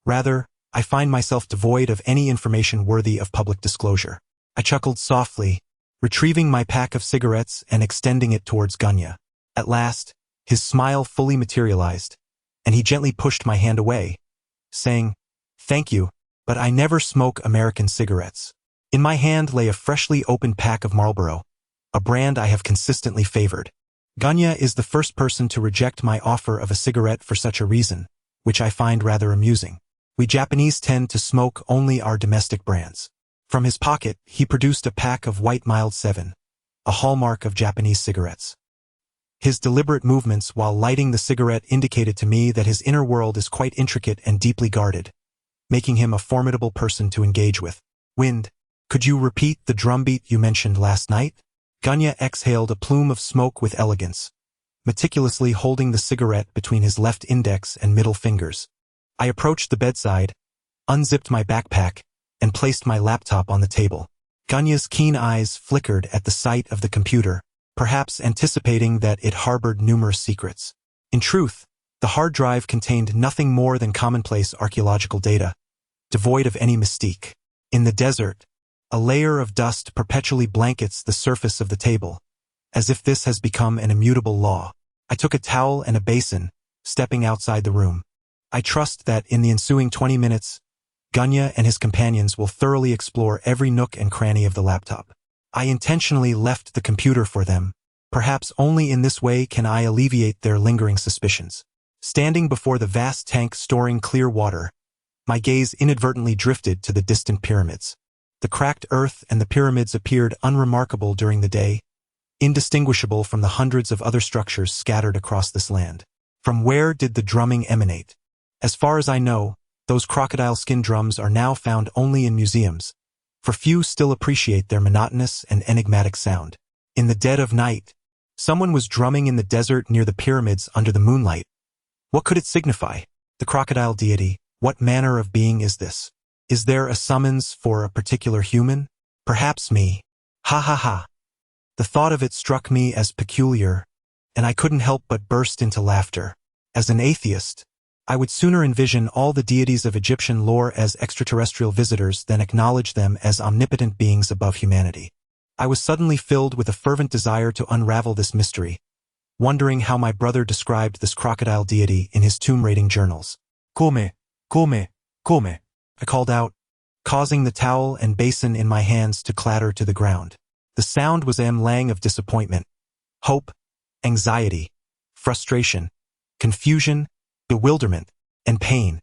Rather, I find myself devoid of any information worthy of public disclosure. I chuckled softly, retrieving my pack of cigarettes and extending it towards Gunya. At last, his smile fully materialized, and he gently pushed my hand away, saying, "Thank you, but I never smoke American cigarettes." In my hand lay a freshly opened pack of Marlboro, a brand I have consistently favored. Gunya is the first person to reject my offer of a cigarette for such a reason, which I find rather amusing. We Japanese tend to smoke only our domestic brands. From his pocket, he produced a pack of White Mild 7, a hallmark of Japanese cigarettes. His deliberate movements while lighting the cigarette indicated to me that his inner world is quite intricate and deeply guarded, making him a formidable person to engage with. "Wind, could you repeat the drumbeat you mentioned last night?" Gunya exhaled a plume of smoke with elegance, meticulously holding the cigarette between his left index and middle fingers. I approached the bedside, unzipped my backpack, and placed my laptop on the table. Gunya's keen eyes flickered at the sight of the computer, perhaps anticipating that it harbored numerous secrets. In truth, the hard drive contained nothing more than commonplace archaeological data, devoid of any mystique. In the desert, a layer of dust perpetually blankets the surface of the table, as if this has become an immutable law. I took a towel and a basin, stepping outside the room. I trust that in the ensuing 20 minutes, Gunya and his companions will thoroughly explore every nook and cranny of the laptop. I intentionally left the computer for them. Perhaps only in this way can I alleviate their lingering suspicions. Standing before the vast tank storing clear water, my gaze inadvertently drifted to the distant pyramids. The cracked earth and the pyramids appeared unremarkable during the day, indistinguishable from the hundreds of other structures scattered across this land. From where did the drumming emanate? As far as I know, those crocodile skin drums are now found only in museums, for few still appreciate their monotonous and enigmatic sound. In the dead of night, someone was drumming in the desert near the pyramids under the moonlight. What could it signify? The crocodile deity, what manner of being is this? Is there a summons for a particular human? Perhaps me. Ha ha ha. The thought of it struck me as peculiar, and I couldn't help but burst into laughter. As an atheist, I would sooner envision all the deities of Egyptian lore as extraterrestrial visitors than acknowledge them as omnipotent beings above humanity. I was suddenly filled with a fervent desire to unravel this mystery, wondering how my brother described this crocodile deity in his tomb-raiding journals. "Come, come, come," I called out, causing the towel and basin in my hands to clatter to the ground. The sound was a mlang of disappointment, hope, anxiety, frustration, confusion, bewilderment, and pain.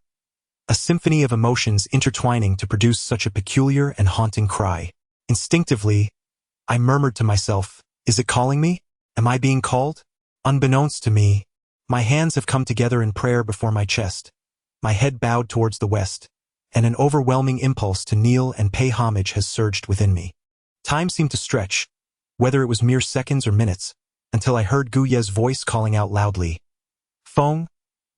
A symphony of emotions intertwining to produce such a peculiar and haunting cry. Instinctively, I murmured to myself, "Is it calling me? Am I being called?" Unbeknownst to me, my hands have come together in prayer before my chest, my head bowed towards the west, and an overwhelming impulse to kneel and pay homage has surged within me. Time seemed to stretch, whether it was mere seconds or minutes, until I heard Guya's voice calling out loudly, "Feng,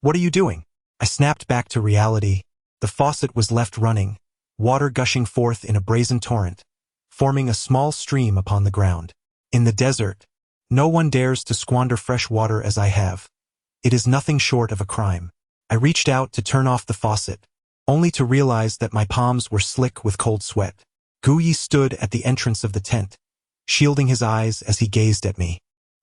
what are you doing?" I snapped back to reality. The faucet was left running, water gushing forth in a brazen torrent, forming a small stream upon the ground. In the desert, no one dares to squander fresh water as I have. It is nothing short of a crime. I reached out to turn off the faucet, only to realize that my palms were slick with cold sweat. Guyi stood at the entrance of the tent, shielding his eyes as he gazed at me.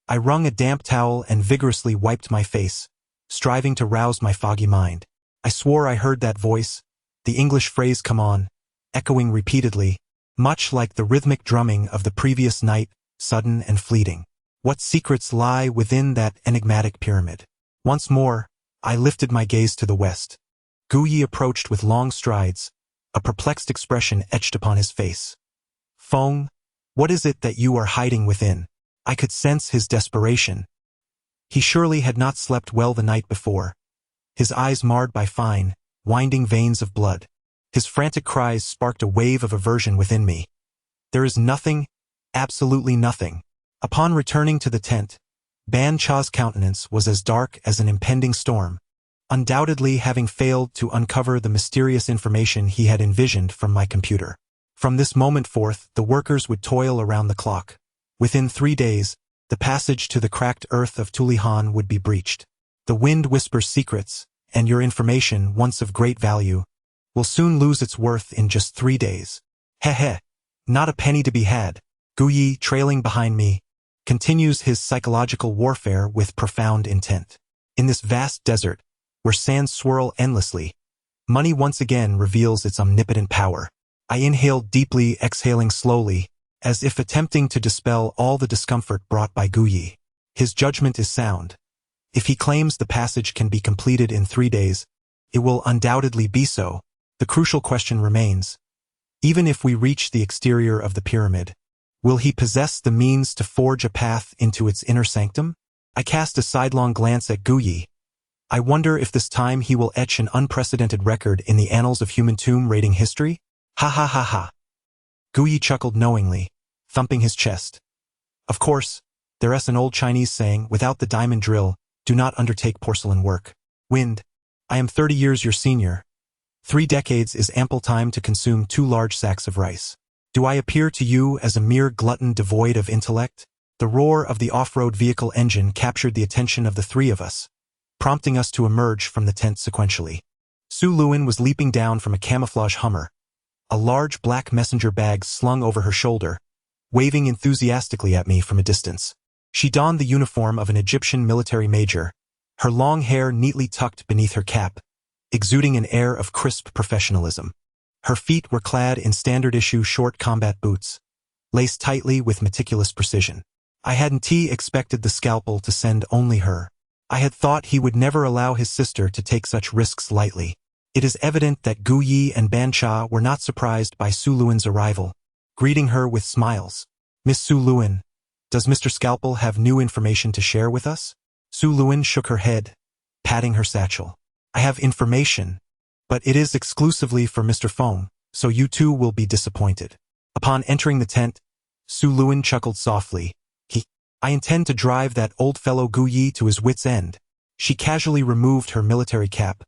I wrung a damp towel and vigorously wiped my face, striving to rouse my foggy mind. I swore I heard that voice, the English phrase "come on," echoing repeatedly, much like the rhythmic drumming of the previous night, sudden and fleeting. What secrets lie within that enigmatic pyramid? Once more, I lifted my gaze to the west. Guyi approached with long strides, a perplexed expression etched upon his face. "Feng, what is it that you are hiding within?" I could sense his desperation. He surely had not slept well the night before, his eyes marred by fine, winding veins of blood. His frantic cries sparked a wave of aversion within me. There is nothing, absolutely nothing. Upon returning to the tent, Ban Cha's countenance was as dark as an impending storm, undoubtedly having failed to uncover the mysterious information he had envisioned from my computer. From this moment forth, the workers would toil around the clock. Within 3 days, the passage to the cracked earth of Tulihan would be breached. The wind whispers secrets, and your information, once of great value, will soon lose its worth in just 3 days. Heh, not a penny to be had. Guyi, trailing behind me, continues his psychological warfare with profound intent. In this vast desert, where sands swirl endlessly, money once again reveals its omnipotent power. I inhaled deeply, exhaling slowly, as if attempting to dispel all the discomfort brought by Guyi. His judgment is sound. If he claims the passage can be completed in 3 days, it will undoubtedly be so. The crucial question remains. Even if we reach the exterior of the pyramid, will he possess the means to forge a path into its inner sanctum? I cast a sidelong glance at Guyi. I wonder if this time he will etch an unprecedented record in the annals of human tomb raiding history? Ha ha ha ha. Guyi chuckled knowingly, thumping his chest. Of course, there's an old Chinese saying, without the diamond drill, do not undertake porcelain work. Wind, I am 30 years your senior. 3 decades is ample time to consume 2 large sacks of rice. Do I appear to you as a mere glutton devoid of intellect? The roar of the off-road vehicle engine captured the attention of the 3 of us, prompting us to emerge from the tent sequentially. Su Luin was leaping down from a camouflage Hummer, a large black messenger bag slung over her shoulder, waving enthusiastically at me from a distance. She donned the uniform of an Egyptian military major, her long hair neatly tucked beneath her cap, exuding an air of crisp professionalism. Her feet were clad in standard-issue short combat boots, laced tightly with meticulous precision. I hadn't expected the scalpel to send only her. I had thought he would never allow his sister to take such risks lightly. It is evident that Guyi and Ban Cha were not surprised by Su Luin's arrival, greeting her with smiles. Miss Su Luin, does Mr. Scalpel have new information to share with us? Su Luin shook her head, patting her satchel. I have information, but it is exclusively for Mr. Feng, so you too will be disappointed. Upon entering the tent, Su Luin chuckled softly. I intend to drive that old fellow Guyi to his wit's end. She casually removed her military cap,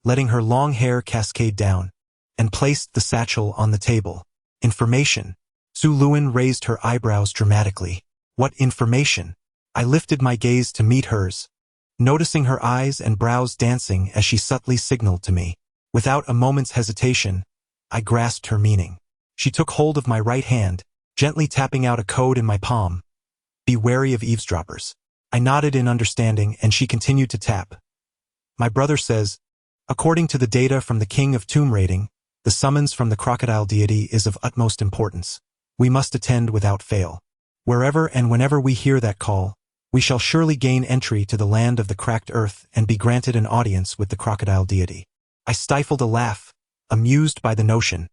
letting her long hair cascade down, and placed the satchel on the table. Information. Su Luin raised her eyebrows dramatically. What information? I lifted my gaze to meet hers, noticing her eyes and brows dancing as she subtly signaled to me. Without a moment's hesitation, I grasped her meaning. She took hold of my right hand, gently tapping out a code in my palm. Be wary of eavesdroppers. I nodded in understanding and she continued to tap. My brother says, according to the data from the King of Tomb Raiding, the summons from the crocodile deity is of utmost importance. We must attend without fail. Wherever and whenever we hear that call, we shall surely gain entry to the land of the cracked earth and be granted an audience with the crocodile deity. I stifled a laugh, amused by the notion.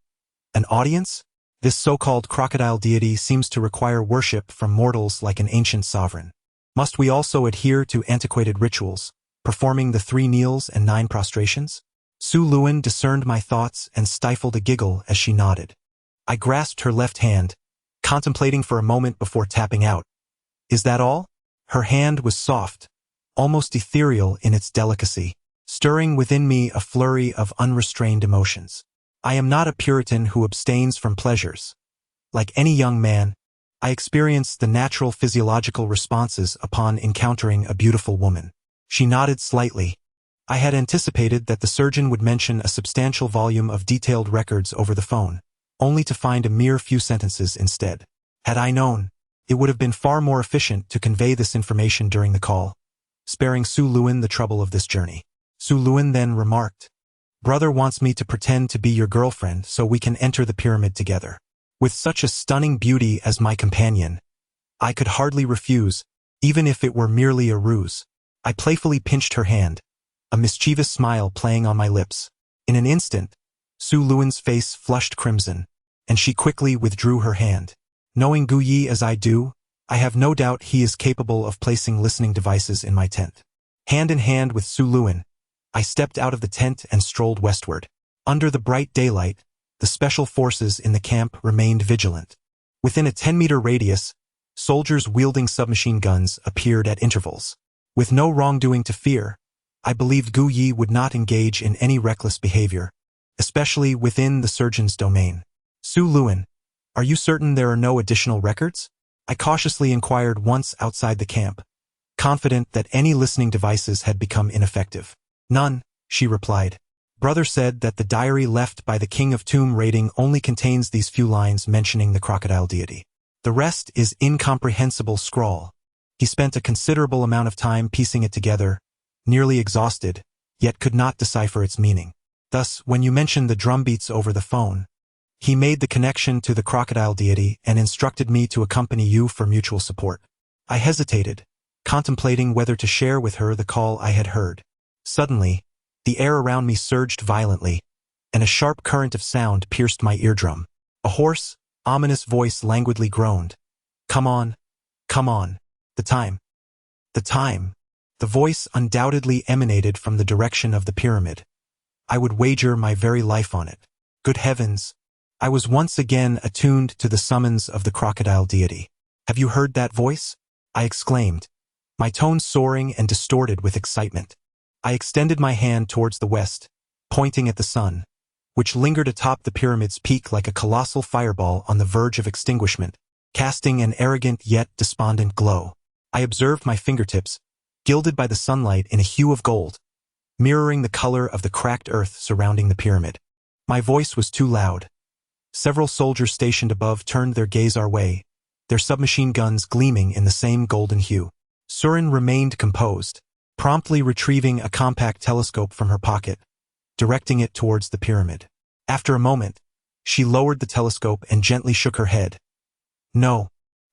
An audience? This so-called crocodile deity seems to require worship from mortals like an ancient sovereign. Must we also adhere to antiquated rituals, performing the 3 kneels and 9 prostrations? Su Luin discerned my thoughts and stifled a giggle as she nodded. I grasped her left hand, contemplating for a moment before tapping out. Is that all? Her hand was soft, almost ethereal in its delicacy, stirring within me a flurry of unrestrained emotions. I am not a Puritan who abstains from pleasures. Like any young man, I experienced the natural physiological responses upon encountering a beautiful woman. She nodded slightly. I had anticipated that the surgeon would mention a substantial volume of detailed records over the phone, only to find a mere few sentences instead. Had I known, it would have been far more efficient to convey this information during the call, sparing Su Luin the trouble of this journey. Su Luin then remarked, Brother wants me to pretend to be your girlfriend so we can enter the pyramid together. With such a stunning beauty as my companion, I could hardly refuse, even if it were merely a ruse. I playfully pinched her hand, a mischievous smile playing on my lips. In an instant, Su Luin's face flushed crimson, and she quickly withdrew her hand. Knowing Guyi as I do, I have no doubt he is capable of placing listening devices in my tent. Hand in hand with Su Luin, I stepped out of the tent and strolled westward. Under the bright daylight, the special forces in the camp remained vigilant. Within a 10-meter radius, soldiers wielding submachine guns appeared at intervals. With no wrongdoing to fear, I believed Gu Yi would not engage in any reckless behavior, especially within the surgeon's domain. Su Luan, are you certain there are no additional records? I cautiously inquired once outside the camp, confident that any listening devices had become ineffective. None, she replied. Brother said that the diary left by the King of Tomb raiding only contains these few lines mentioning the crocodile deity. The rest is incomprehensible scrawl. He spent a considerable amount of time piecing it together, nearly exhausted, yet could not decipher its meaning. Thus, when you mentioned the drumbeats over the phone, he made the connection to the crocodile deity and instructed me to accompany you for mutual support. I hesitated, contemplating whether to share with her the call I had heard. Suddenly, the air around me surged violently, and a sharp current of sound pierced my eardrum. A hoarse, ominous voice languidly groaned. Come on, come on. The time. The time. The voice undoubtedly emanated from the direction of the pyramid. I would wager my very life on it. Good heavens! I was once again attuned to the summons of the crocodile deity. Have you heard that voice? I exclaimed, my tone soaring and distorted with excitement. I extended my hand towards the west, pointing at the sun, which lingered atop the pyramid's peak like a colossal fireball on the verge of extinguishment, casting an arrogant yet despondent glow. I observed my fingertips, gilded by the sunlight in a hue of gold, mirroring the color of the cracked earth surrounding the pyramid. My voice was too loud. Several soldiers stationed above turned their gaze our way, their submachine guns gleaming in the same golden hue. Surin remained composed, promptly retrieving a compact telescope from her pocket, directing it towards the pyramid. After a moment, she lowered the telescope and gently shook her head. No,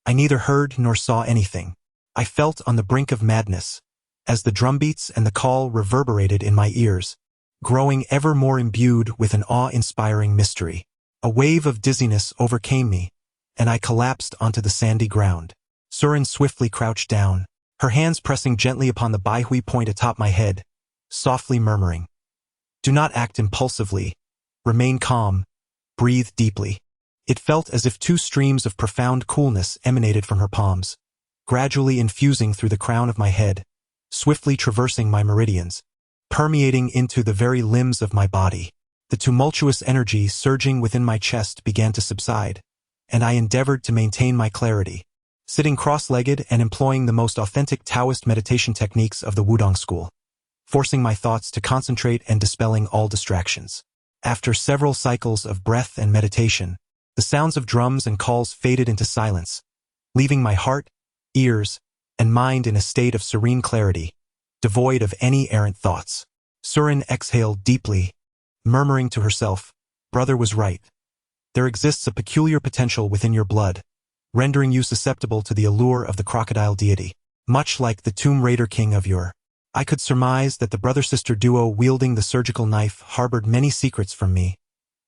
I neither heard nor saw anything. I felt on the brink of madness, as the drumbeats and the call reverberated in my ears, growing ever more imbued with an awe-inspiring mystery. A wave of dizziness overcame me, and I collapsed onto the sandy ground. Surin swiftly crouched down, her hands pressing gently upon the baihui point atop my head, softly murmuring, Do not act impulsively. Remain calm. Breathe deeply. It felt as if two streams of profound coolness emanated from her palms, gradually infusing through the crown of my head, swiftly traversing my meridians, permeating into the very limbs of my body. The tumultuous energy surging within my chest began to subside, and I endeavored to maintain my clarity, sitting cross-legged and employing the most authentic Taoist meditation techniques of the Wudong school, forcing my thoughts to concentrate and dispelling all distractions. After several cycles of breath and meditation, the sounds of drums and calls faded into silence, leaving my heart, ears, and mind in a state of serene clarity, devoid of any errant thoughts. Surin exhaled deeply, murmuring to herself, Brother was right. There exists a peculiar potential within your blood, rendering you susceptible to the allure of the crocodile deity. Much like the Tomb Raider king of Ur, I could surmise that the brother-sister duo wielding the surgical knife harbored many secrets from me.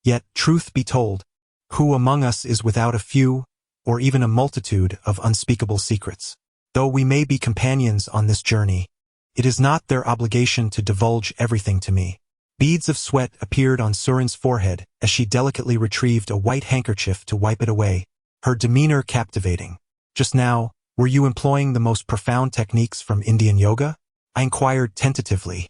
Yet, truth be told, who among us is without a few, or even a multitude of unspeakable secrets? Though we may be companions on this journey, it is not their obligation to divulge everything to me. Beads of sweat appeared on Surin's forehead as she delicately retrieved a white handkerchief to wipe it away, her demeanor captivating. Just now, were you employing the most profound techniques from Indian yoga? I inquired tentatively.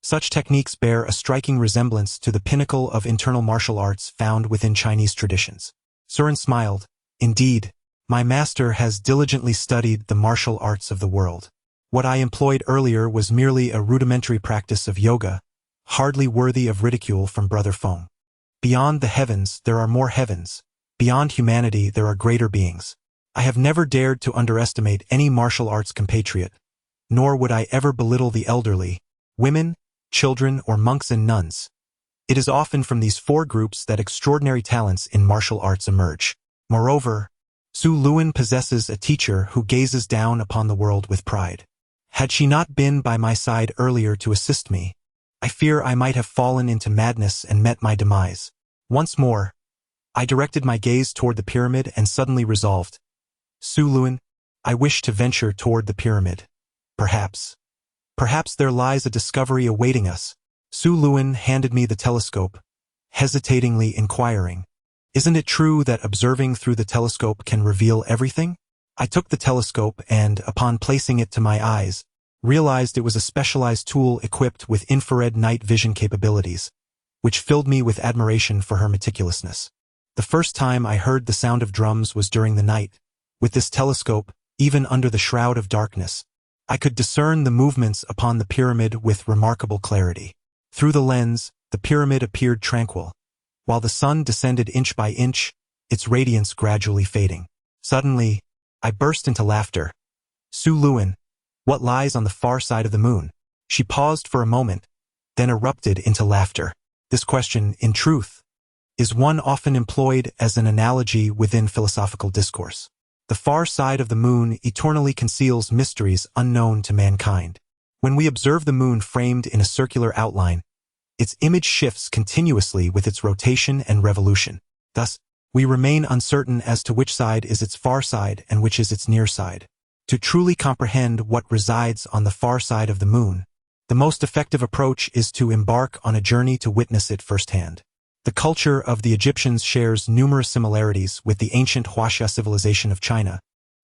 Such techniques bear a striking resemblance to the pinnacle of internal martial arts found within Chinese traditions. Surin smiled. Indeed, my master has diligently studied the martial arts of the world. What I employed earlier was merely a rudimentary practice of yoga, hardly worthy of ridicule from Brother Feng. Beyond the heavens, there are more heavens. Beyond humanity, there are greater beings. I have never dared to underestimate any martial arts compatriot, nor would I ever belittle the elderly, women, children, or monks and nuns. It is often from these four groups that extraordinary talents in martial arts emerge. Moreover, Su Luan possesses a teacher who gazes down upon the world with pride. Had she not been by my side earlier to assist me, I fear I might have fallen into madness and met my demise. Once more, I directed my gaze toward the pyramid and suddenly resolved, Su Luan, I wish to venture toward the pyramid. Perhaps there lies a discovery awaiting us. Su Luan handed me the telescope, hesitatingly inquiring, "Isn't it true that observing through the telescope can reveal everything?" I took the telescope and, upon placing it to my eyes, realized it was a specialized tool equipped with infrared night vision capabilities, which filled me with admiration for her meticulousness. The first time I heard the sound of drums was during the night. With this telescope, even under the shroud of darkness, I could discern the movements upon the pyramid with remarkable clarity. Through the lens, the pyramid appeared tranquil, while the sun descended inch by inch, its radiance gradually fading. Suddenly, I burst into laughter. "Su Luan, what lies on the far side of the moon?" She paused for a moment, then erupted into laughter. This question, in truth, is one often employed as an analogy within philosophical discourse. The far side of the moon eternally conceals mysteries unknown to mankind. When we observe the moon framed in a circular outline, its image shifts continuously with its rotation and revolution. Thus, we remain uncertain as to which side is its far side and which is its near side. To truly comprehend what resides on the far side of the moon, the most effective approach is to embark on a journey to witness it firsthand. The culture of the Egyptians shares numerous similarities with the ancient Huaxia civilization of China,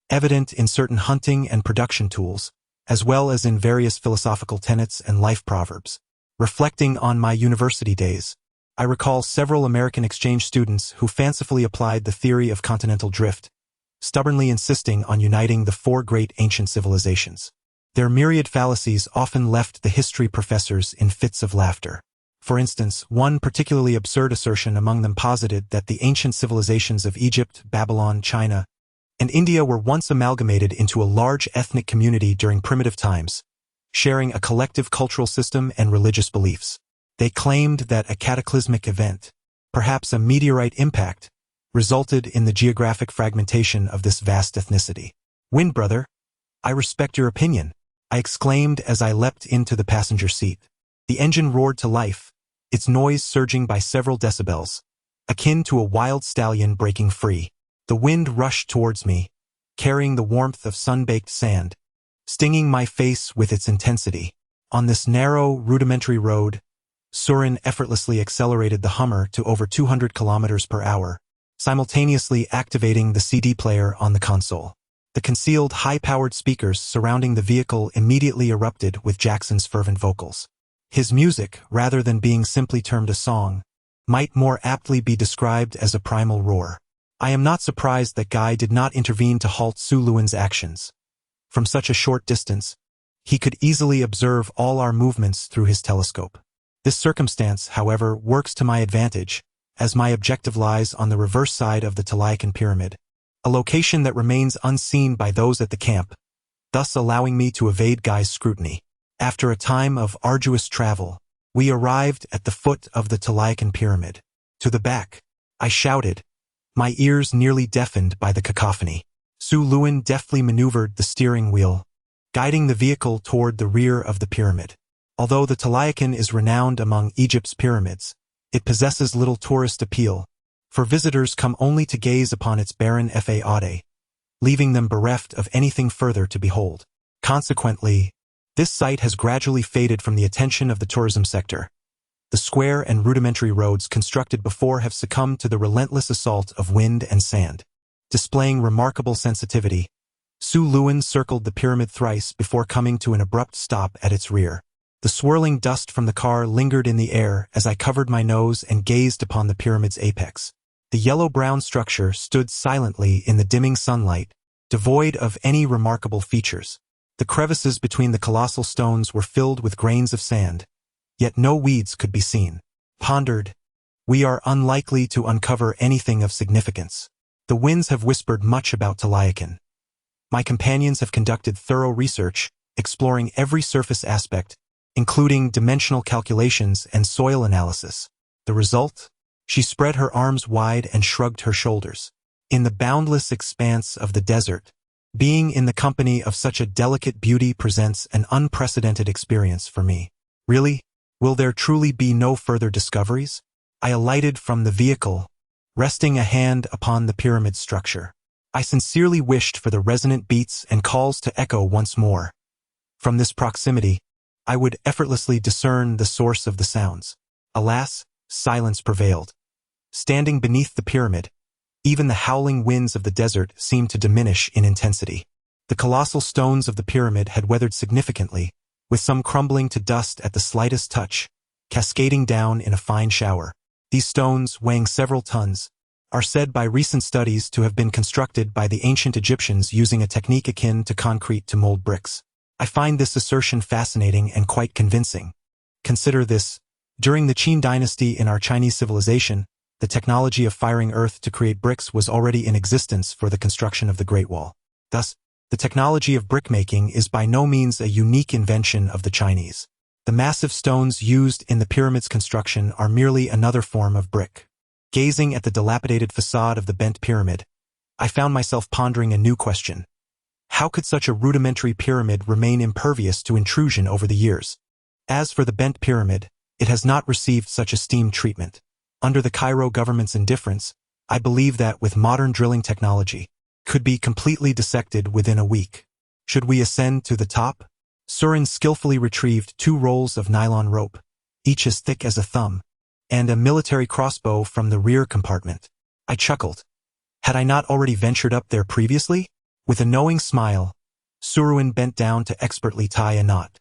evident in certain hunting and production tools, as well as in various philosophical tenets and life proverbs. Reflecting on my university days, I recall several American exchange students who fancifully applied the theory of continental drift, stubbornly insisting on uniting the four great ancient civilizations. Their myriad fallacies often left the history professors in fits of laughter. For instance, one particularly absurd assertion among them posited that the ancient civilizations of Egypt, Babylon, China, and India were once amalgamated into a large ethnic community during primitive times, sharing a collective cultural system and religious beliefs. They claimed that a cataclysmic event, perhaps a meteorite impact, resulted in the geographic fragmentation of this vast ethnicity. "Wind brother, I respect your opinion," I exclaimed as I leapt into the passenger seat. The engine roared to life, its noise surging by several decibels, akin to a wild stallion breaking free. The wind rushed towards me, carrying the warmth of sun-baked sand, stinging my face with its intensity. On this narrow, rudimentary road, Surin effortlessly accelerated the Hummer to over 200 kilometers per hour, simultaneously activating the CD player on the console. The concealed high-powered speakers surrounding the vehicle immediately erupted with Jackson's fervent vocals. His music, rather than being simply termed a song, might more aptly be described as a primal roar. I am not surprised that Guy did not intervene to halt Su Luan's actions. From such a short distance, he could easily observe all our movements through his telescope. This circumstance, however, works to my advantage, as my objective lies on the reverse side of the Tian pyramid, a location that remains unseen by those at the camp, thus allowing me to evade Guy's scrutiny. After a time of arduous travel, we arrived at the foot of the Tian pyramid. "To the back," I shouted, my ears nearly deafened by the cacophony. Su Luan deftly maneuvered the steering wheel, guiding the vehicle toward the rear of the pyramid. Although the Tian is renowned among Egypt's pyramids, it possesses little tourist appeal, for visitors come only to gaze upon its barren facade, leaving them bereft of anything further to behold. Consequently, this site has gradually faded from the attention of the tourism sector. The square and rudimentary roads constructed before have succumbed to the relentless assault of wind and sand. Displaying remarkable sensitivity, Su Luan circled the pyramid thrice before coming to an abrupt stop at its rear. The swirling dust from the car lingered in the air as I covered my nose and gazed upon the pyramid's apex. The yellow-brown structure stood silently in the dimming sunlight, devoid of any remarkable features. The crevices between the colossal stones were filled with grains of sand, yet no weeds could be seen. Pondered, we are unlikely to uncover anything of significance. The winds have whispered much about Tian. My companions have conducted thorough research, exploring every surface aspect, including dimensional calculations and soil analysis. The result? She spread her arms wide and shrugged her shoulders. In the boundless expanse of the desert, being in the company of such a delicate beauty presents an unprecedented experience for me. Really? Will there truly be no further discoveries? I alighted from the vehicle, resting a hand upon the pyramid structure. I sincerely wished for the resonant beats and calls to echo once more. From this proximity, I would effortlessly discern the source of the sounds. Alas, silence prevailed. Standing beneath the pyramid, even the howling winds of the desert seemed to diminish in intensity. The colossal stones of the pyramid had weathered significantly, with some crumbling to dust at the slightest touch, cascading down in a fine shower. These stones, weighing several tons, are said by recent studies to have been constructed by the ancient Egyptians using a technique akin to concrete to mold bricks. I find this assertion fascinating and quite convincing. Consider this: during the Qin dynasty in our Chinese civilization, the technology of firing earth to create bricks was already in existence for the construction of the Great Wall. Thus, the technology of brickmaking is by no means a unique invention of the Chinese. The massive stones used in the pyramid's construction are merely another form of brick. Gazing at the dilapidated facade of the bent pyramid, I found myself pondering a new question. How could such a rudimentary pyramid remain impervious to intrusion over the years? As for the bent pyramid, it has not received such esteemed treatment. Under the Cairo government's indifference, I believe that with modern drilling technology, could be completely dissected within a week. Should we ascend to the top? Surin skillfully retrieved 2 rolls of nylon rope, each as thick as a thumb, and a military crossbow from the rear compartment. I chuckled. Had I not already ventured up there previously? With a knowing smile, Suruin bent down to expertly tie a knot.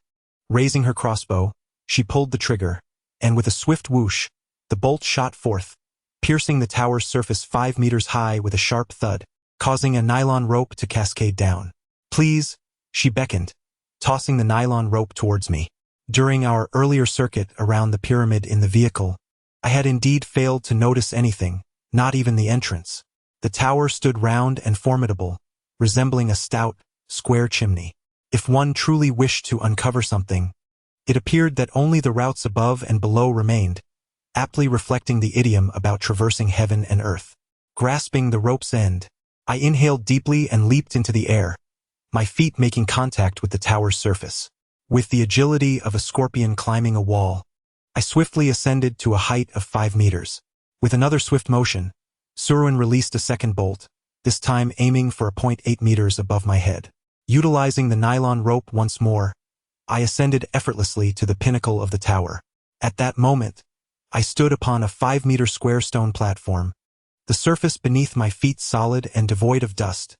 Raising her crossbow, she pulled the trigger, and with a swift whoosh, the bolt shot forth, piercing the tower's surface 5 meters high with a sharp thud, causing a nylon rope to cascade down. Please, she beckoned, tossing the nylon rope towards me. During our earlier circuit around the pyramid in the vehicle, I had indeed failed to notice anything, not even the entrance. The tower stood round and formidable, resembling a stout, square chimney. If one truly wished to uncover something, it appeared that only the routes above and below remained, aptly reflecting the idiom about traversing heaven and earth. Grasping the rope's end, I inhaled deeply and leaped into the air, my feet making contact with the tower's surface. With the agility of a scorpion climbing a wall, I swiftly ascended to a height of 5 meters. With another swift motion, Suruin released a second bolt, this time aiming for a 0.8 meters above my head. Utilizing the nylon rope once more, I ascended effortlessly to the pinnacle of the tower. At that moment, I stood upon a 5-meter square stone platform, the surface beneath my feet solid and devoid of dust,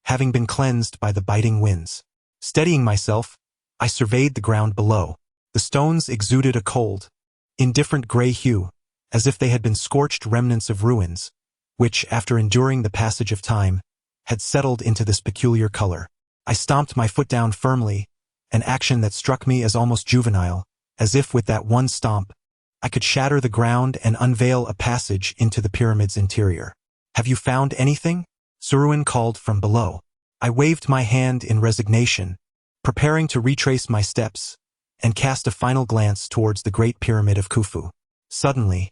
having been cleansed by the biting winds. Steadying myself, I surveyed the ground below. The stones exuded a cold, indifferent gray hue, as if they had been scorched remnants of ruins, which, after enduring the passage of time, had settled into this peculiar color. I stomped my foot down firmly, an action that struck me as almost juvenile, as if with that one stomp, I could shatter the ground and unveil a passage into the pyramid's interior. Have you found anything? Suruin called from below. I waved my hand in resignation, preparing to retrace my steps, and cast a final glance towards the Great Pyramid of Khufu. Suddenly,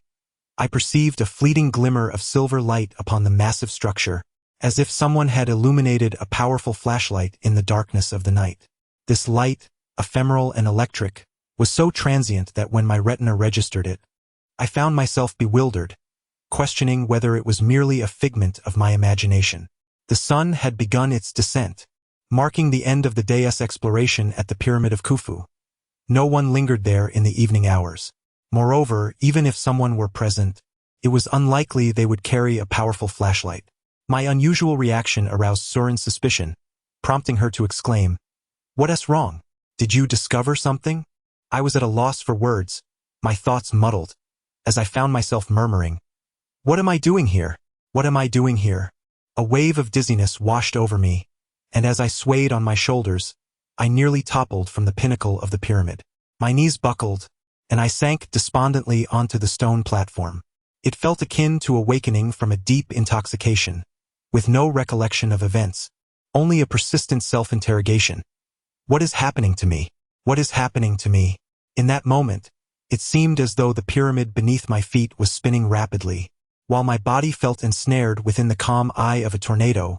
I perceived a fleeting glimmer of silver light upon the massive structure, as if someone had illuminated a powerful flashlight in the darkness of the night. This light, ephemeral and electric, was so transient that when my retina registered it, I found myself bewildered, questioning whether it was merely a figment of my imagination. The sun had begun its descent, marking the end of the day's exploration at the Pyramid of Khufu. No one lingered there in the evening hours. Moreover, even if someone were present, it was unlikely they would carry a powerful flashlight. My unusual reaction aroused Surin's suspicion, prompting her to exclaim, "What's wrong? Did you discover something?" I was at a loss for words, my thoughts muddled, as I found myself murmuring, "What am I doing here? What am I doing here?" A wave of dizziness washed over me, and as I swayed on my shoulders, I nearly toppled from the pinnacle of the pyramid. My knees buckled, and I sank despondently onto the stone platform. It felt akin to awakening from a deep intoxication, with no recollection of events, only a persistent self-interrogation. What is happening to me? What is happening to me? In that moment, it seemed as though the pyramid beneath my feet was spinning rapidly, while my body felt ensnared within the calm eye of a tornado,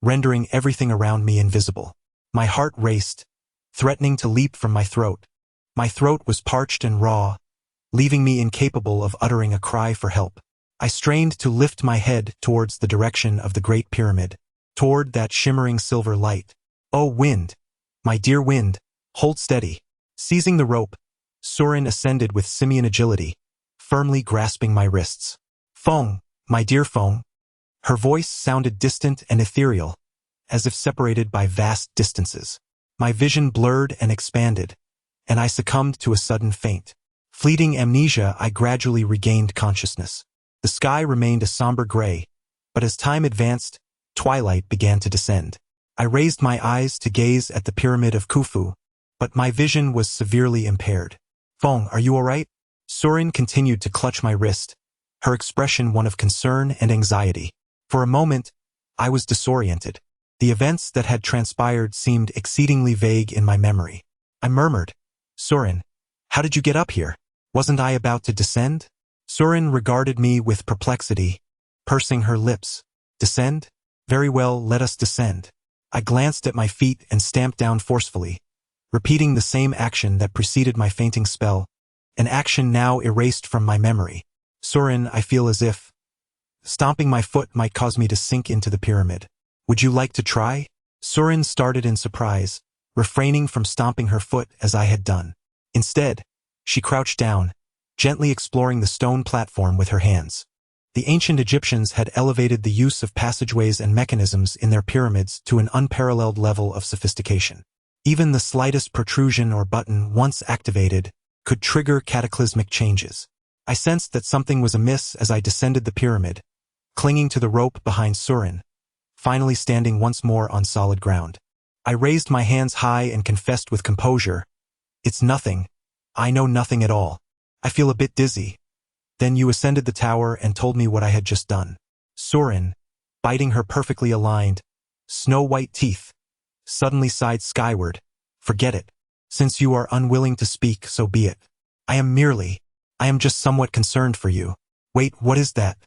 rendering everything around me invisible. My heart raced, threatening to leap from my throat. My throat was parched and raw, leaving me incapable of uttering a cry for help. I strained to lift my head towards the direction of the Great Pyramid, toward that shimmering silver light. Oh, wind! My dear wind, hold steady. Seizing the rope, Surin ascended with simian agility, firmly grasping my wrists. "Feng, my dear Feng." Her voice sounded distant and ethereal, as if separated by vast distances. My vision blurred and expanded, and I succumbed to a sudden faint. Fleeting amnesia, I gradually regained consciousness. The sky remained a somber gray, but as time advanced, twilight began to descend. I raised my eyes to gaze at the Pyramid of Khufu, but my vision was severely impaired. "Feng, are you all right?" Surin continued to clutch my wrist, her expression one of concern and anxiety. For a moment, I was disoriented. The events that had transpired seemed exceedingly vague in my memory. I murmured, "Surin, how did you get up here? Wasn't I about to descend?" Surin regarded me with perplexity, pursing her lips. "Descend? Very well, let us descend." I glanced at my feet and stamped down forcefully, repeating the same action that preceded my fainting spell, an action now erased from my memory. "Surin, I feel as if stomping my foot might cause me to sink into the pyramid. Would you like to try?" Surin started in surprise, refraining from stomping her foot as I had done. Instead, she crouched down, gently exploring the stone platform with her hands. The ancient Egyptians had elevated the use of passageways and mechanisms in their pyramids to an unparalleled level of sophistication. Even the slightest protrusion or button, once activated, could trigger cataclysmic changes. I sensed that something was amiss as I descended the pyramid, clinging to the rope behind Surin, finally standing once more on solid ground. I raised my hands high and confessed with composure, "It's nothing. I know nothing at all. I feel a bit dizzy." Then you ascended the tower and told me what I had just done. Surin, biting her perfectly aligned, snow-white teeth, suddenly sighed skyward. "Forget it. Since you are unwilling to speak, so be it. I am just somewhat concerned for you." "Wait, what is that?"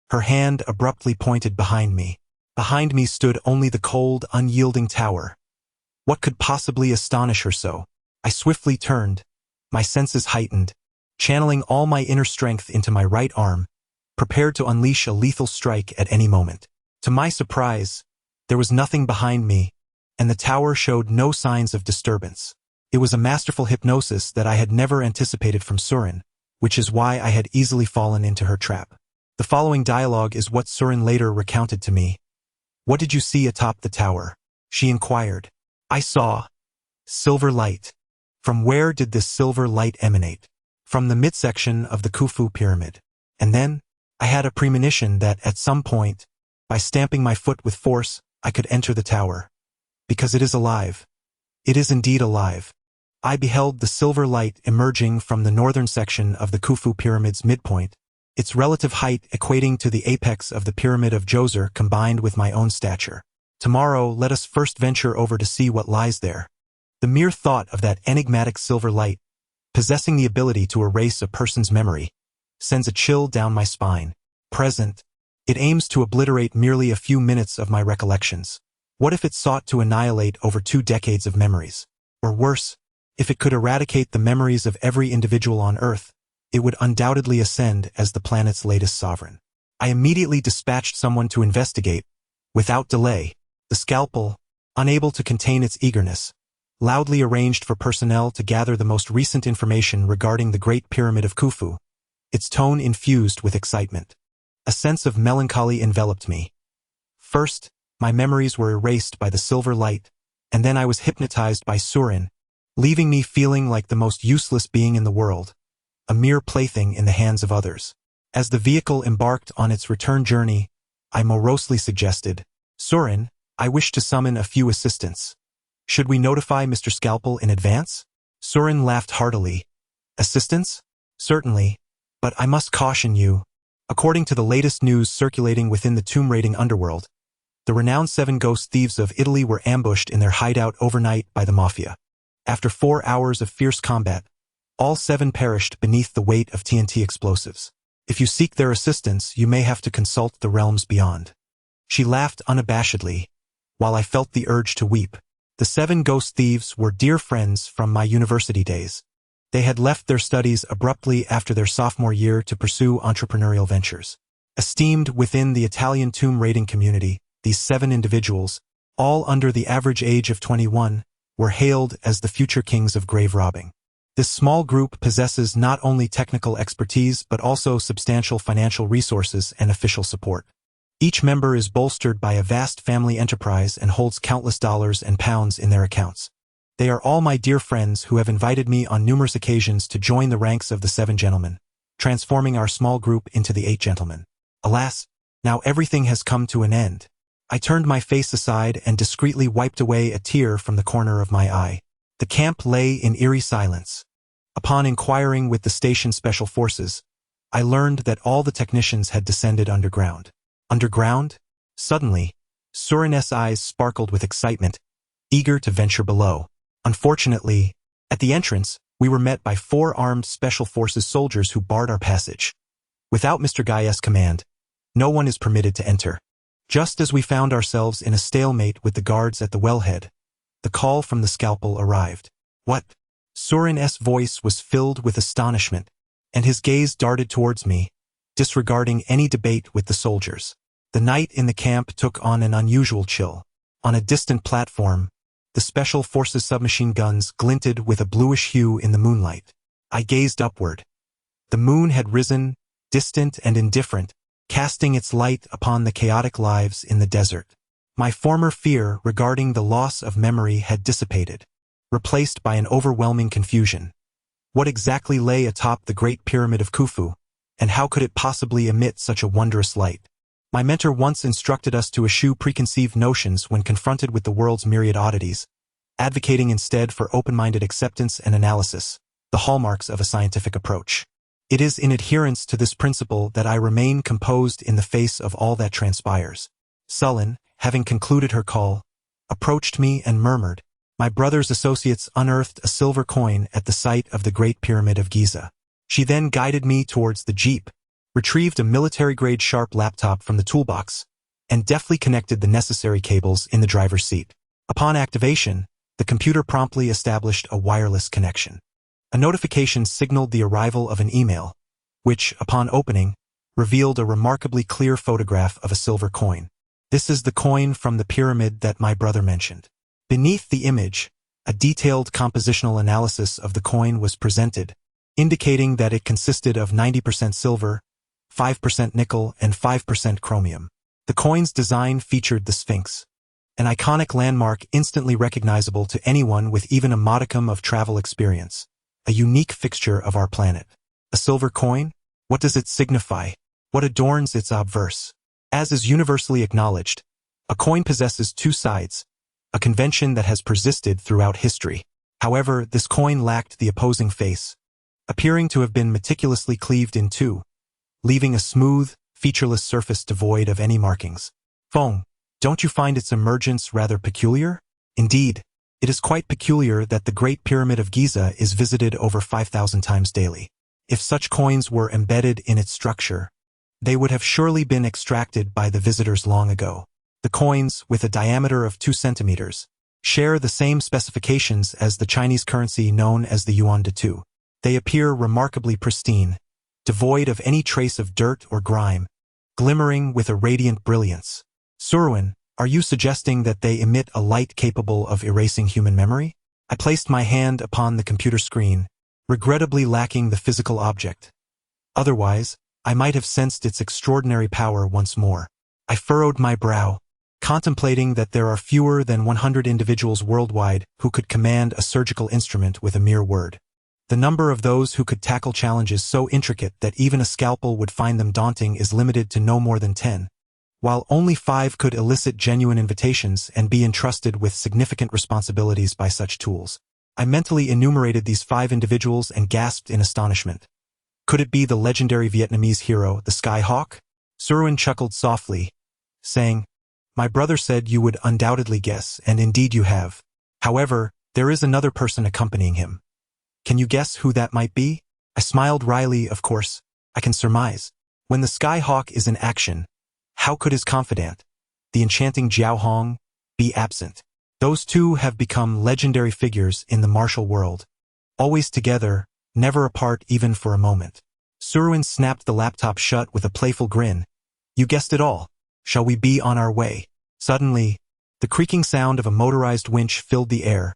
Her hand abruptly pointed behind me. Behind me stood only the cold, unyielding tower. What could possibly astonish her so? I swiftly turned, my senses heightened, channeling all my inner strength into my right arm, prepared to unleash a lethal strike at any moment. To my surprise, there was nothing behind me, and the tower showed no signs of disturbance. It was a masterful hypnosis that I had never anticipated from Surin, which is why I had easily fallen into her trap. The following dialogue is what Surin later recounted to me. "What did you see atop the tower?" she inquired. "I saw silver light." "From where did this silver light emanate?" "From the midsection of the Khufu pyramid." And then, I had a premonition that at some point, by stamping my foot with force, I could enter the tower. Because it is alive. It is indeed alive. I beheld the silver light emerging from the northern section of the Khufu pyramid's midpoint, its relative height equating to the apex of the pyramid of Djoser combined with my own stature. Tomorrow, let us first venture over to see what lies there. The mere thought of that enigmatic silver light, possessing the ability to erase a person's memory, sends a chill down my spine. Present, it aims to obliterate merely a few minutes of my recollections. What if it sought to annihilate over 2 decades of memories? Or worse, if it could eradicate the memories of every individual on Earth, it would undoubtedly ascend as the planet's latest sovereign. I immediately dispatched someone to investigate. Without delay, the scalpel, unable to contain its eagerness, loudly arranged for personnel to gather the most recent information regarding the Great Pyramid of Khufu, its tone infused with excitement. A sense of melancholy enveloped me. First, my memories were erased by the silver light, and then I was hypnotized by Surin, leaving me feeling like the most useless being in the world, a mere plaything in the hands of others. As the vehicle embarked on its return journey, I morosely suggested, "Surin, I wish to summon a few assistants. Should we notify Mr. Scalpel in advance?" Surin laughed heartily. "Assistants? Certainly, but I must caution you. According to the latest news circulating within the tomb-raiding underworld, the renowned 7 ghost thieves of Italy were ambushed in their hideout overnight by the mafia. After 4 hours of fierce combat, all 7 perished beneath the weight of TNT explosives. If you seek their assistance, you may have to consult the realms beyond." She laughed unabashedly, while I felt the urge to weep. The 7 ghost thieves were dear friends from my university days. They had left their studies abruptly after their sophomore year to pursue entrepreneurial ventures. Esteemed within the Italian tomb raiding community, these 7 individuals, all under the average age of 21, were hailed as the future kings of grave robbing. This small group possesses not only technical expertise but also substantial financial resources and official support. Each member is bolstered by a vast family enterprise and holds countless dollars and pounds in their accounts. They are all my dear friends who have invited me on numerous occasions to join the ranks of the 7 gentlemen, transforming our small group into the 8 gentlemen. Alas, now everything has come to an end. I turned my face aside and discreetly wiped away a tear from the corner of my eye. The camp lay in eerie silence. Upon inquiring with the station special forces, I learned that all the technicians had descended underground. Underground? Suddenly, Surin's eyes sparkled with excitement, eager to venture below. Unfortunately, at the entrance, we were met by 4 armed special forces soldiers who barred our passage. Without Mr. Gaius' command, no one is permitted to enter. Just as we found ourselves in a stalemate with the guards at the wellhead, the call from the scalpel arrived. What? Surin's voice was filled with astonishment, and his gaze darted towards me, disregarding any debate with the soldiers. The night in the camp took on an unusual chill. On a distant platform, the Special Forces submachine guns glinted with a bluish hue in the moonlight. I gazed upward. The moon had risen, distant and indifferent, casting its light upon the chaotic lives in the desert. My former fear regarding the loss of memory had dissipated, replaced by an overwhelming confusion. What exactly lay atop the Great Pyramid of Khufu, and how could it possibly emit such a wondrous light? My mentor once instructed us to eschew preconceived notions when confronted with the world's myriad oddities, advocating instead for open-minded acceptance and analysis, the hallmarks of a scientific approach. It is in adherence to this principle that I remain composed in the face of all that transpires. Sullen, having concluded her call, approached me and murmured, "My brother's associates unearthed a silver coin at the site of the Great Pyramid of Giza." She then guided me towards the jeep, retrieved a military-grade Sharp laptop from the toolbox, and deftly connected the necessary cables in the driver's seat. Upon activation, the computer promptly established a wireless connection. A notification signaled the arrival of an email, which, upon opening, revealed a remarkably clear photograph of a silver coin. "This is the coin from the pyramid that my brother mentioned." Beneath the image, a detailed compositional analysis of the coin was presented, indicating that it consisted of 90% silver, 5% nickel, and 5% chromium. The coin's design featured the Sphinx, an iconic landmark instantly recognizable to anyone with even a modicum of travel experience, a unique fixture of our planet. A silver coin? What does it signify? What adorns its obverse? As is universally acknowledged, a coin possesses 2 sides, a convention that has persisted throughout history. However, this coin lacked the opposing face, appearing to have been meticulously cleaved in 2, leaving a smooth, featureless surface devoid of any markings. Feng, don't you find its emergence rather peculiar? Indeed, it is quite peculiar that the Great Pyramid of Giza is visited over 5,000 times daily. If such coins were embedded in its structure, they would have surely been extracted by the visitors long ago. The coins, with a diameter of 2 centimeters, share the same specifications as the Chinese currency known as the yuan de 2. They appear remarkably pristine, devoid of any trace of dirt or grime, glimmering with a radiant brilliance. Surin, are you suggesting that they emit a light capable of erasing human memory? I placed my hand upon the computer screen, regrettably lacking the physical object. Otherwise, I might have sensed its extraordinary power once more. I furrowed my brow, contemplating that there are fewer than 100 individuals worldwide who could command a surgical instrument with a mere word. The number of those who could tackle challenges so intricate that even a scalpel would find them daunting is limited to no more than 10, while only 5 could elicit genuine invitations and be entrusted with significant responsibilities by such tools. I mentally enumerated these 5 individuals and gasped in astonishment. Could it be the legendary Vietnamese hero, the Sky Hawk? Surin chuckled softly, saying, "My brother said you would undoubtedly guess, and indeed you have. However, there is another person accompanying him. Can you guess who that might be?" I smiled wryly. "Of course, I can surmise. When the Sky Hawk is in action, how could his confidant, the enchanting Jiao Hong, be absent? Those 2 have become legendary figures in the martial world, always together, never apart even for a moment." Surin snapped the laptop shut with a playful grin. "You guessed it all. Shall we be on our way?" Suddenly, the creaking sound of a motorized winch filled the air,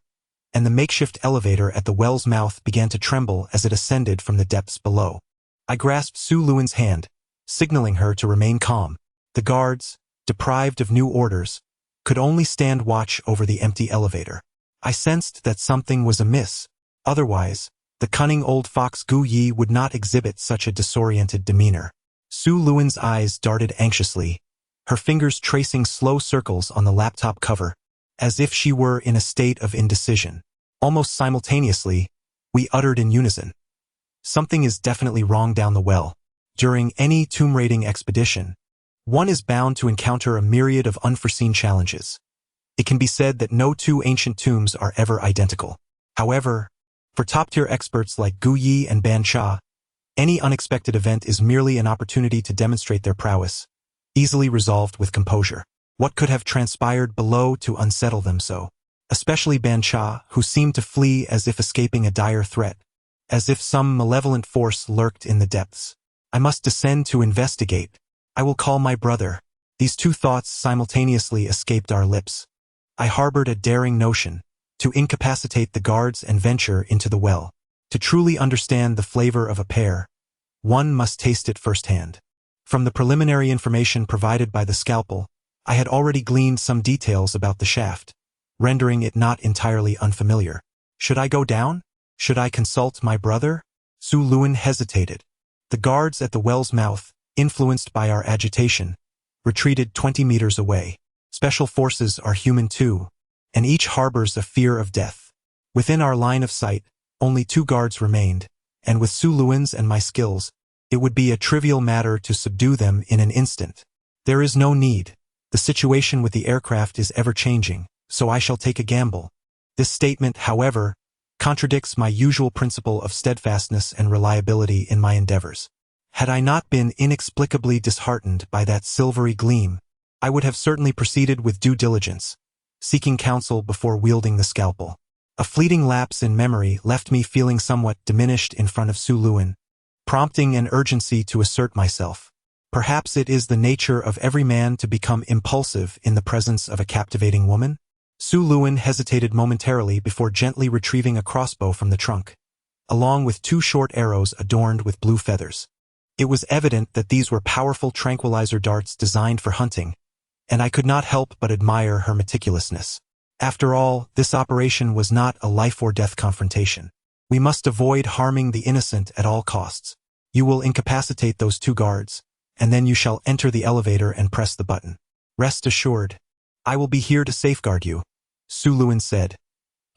and the makeshift elevator at the well's mouth began to tremble as it ascended from the depths below. I grasped Su Luan's hand, signaling her to remain calm. The guards, deprived of new orders, could only stand watch over the empty elevator. I sensed that something was amiss. Otherwise, the cunning old fox Gu Yi would not exhibit such a disoriented demeanor. Su Luan's eyes darted anxiously, her fingers tracing slow circles on the laptop cover, as if she were in a state of indecision. Almost simultaneously, we uttered in unison. Something is definitely wrong down the well. During any tomb raiding expedition, one is bound to encounter a myriad of unforeseen challenges. It can be said that no two ancient tombs are ever identical. However, for top-tier experts like Gu Yi and Ban Cha, any unexpected event is merely an opportunity to demonstrate their prowess, easily resolved with composure. What could have transpired below to unsettle them so? Especially Ban Cha, who seemed to flee as if escaping a dire threat, as if some malevolent force lurked in the depths. I must descend to investigate. I will call my brother. These two thoughts simultaneously escaped our lips. I harbored a daring notion, to incapacitate the guards and venture into the well. To truly understand the flavor of a pear, one must taste it firsthand. From the preliminary information provided by the scalpel, I had already gleaned some details about the shaft, rendering it not entirely unfamiliar. Should I go down? Should I consult my brother? Su Luan hesitated. The guards at the well's mouth, influenced by our agitation, retreated 20 meters away. Special forces are human too, and each harbors a fear of death. Within our line of sight, only 2 guards remained, and with Su Luan's and my skills, it would be a trivial matter to subdue them in an instant. There is no need. The situation with the aircraft is ever-changing, so I shall take a gamble. This statement, however, contradicts my usual principle of steadfastness and reliability in my endeavors. Had I not been inexplicably disheartened by that silvery gleam, I would have certainly proceeded with due diligence, seeking counsel before wielding the scalpel. A fleeting lapse in memory left me feeling somewhat diminished in front of Su Luan, prompting an urgency to assert myself. Perhaps it is the nature of every man to become impulsive in the presence of a captivating woman? Su Luan hesitated momentarily before gently retrieving a crossbow from the trunk, along with 2 short arrows adorned with blue feathers. It was evident that these were powerful tranquilizer darts designed for hunting, and I could not help but admire her meticulousness. After all, this operation was not a life-or-death confrontation. We must avoid harming the innocent at all costs. You will incapacitate those 2 guards, and then you shall enter the elevator and press the button. Rest assured, I will be here to safeguard you, Su Luan said,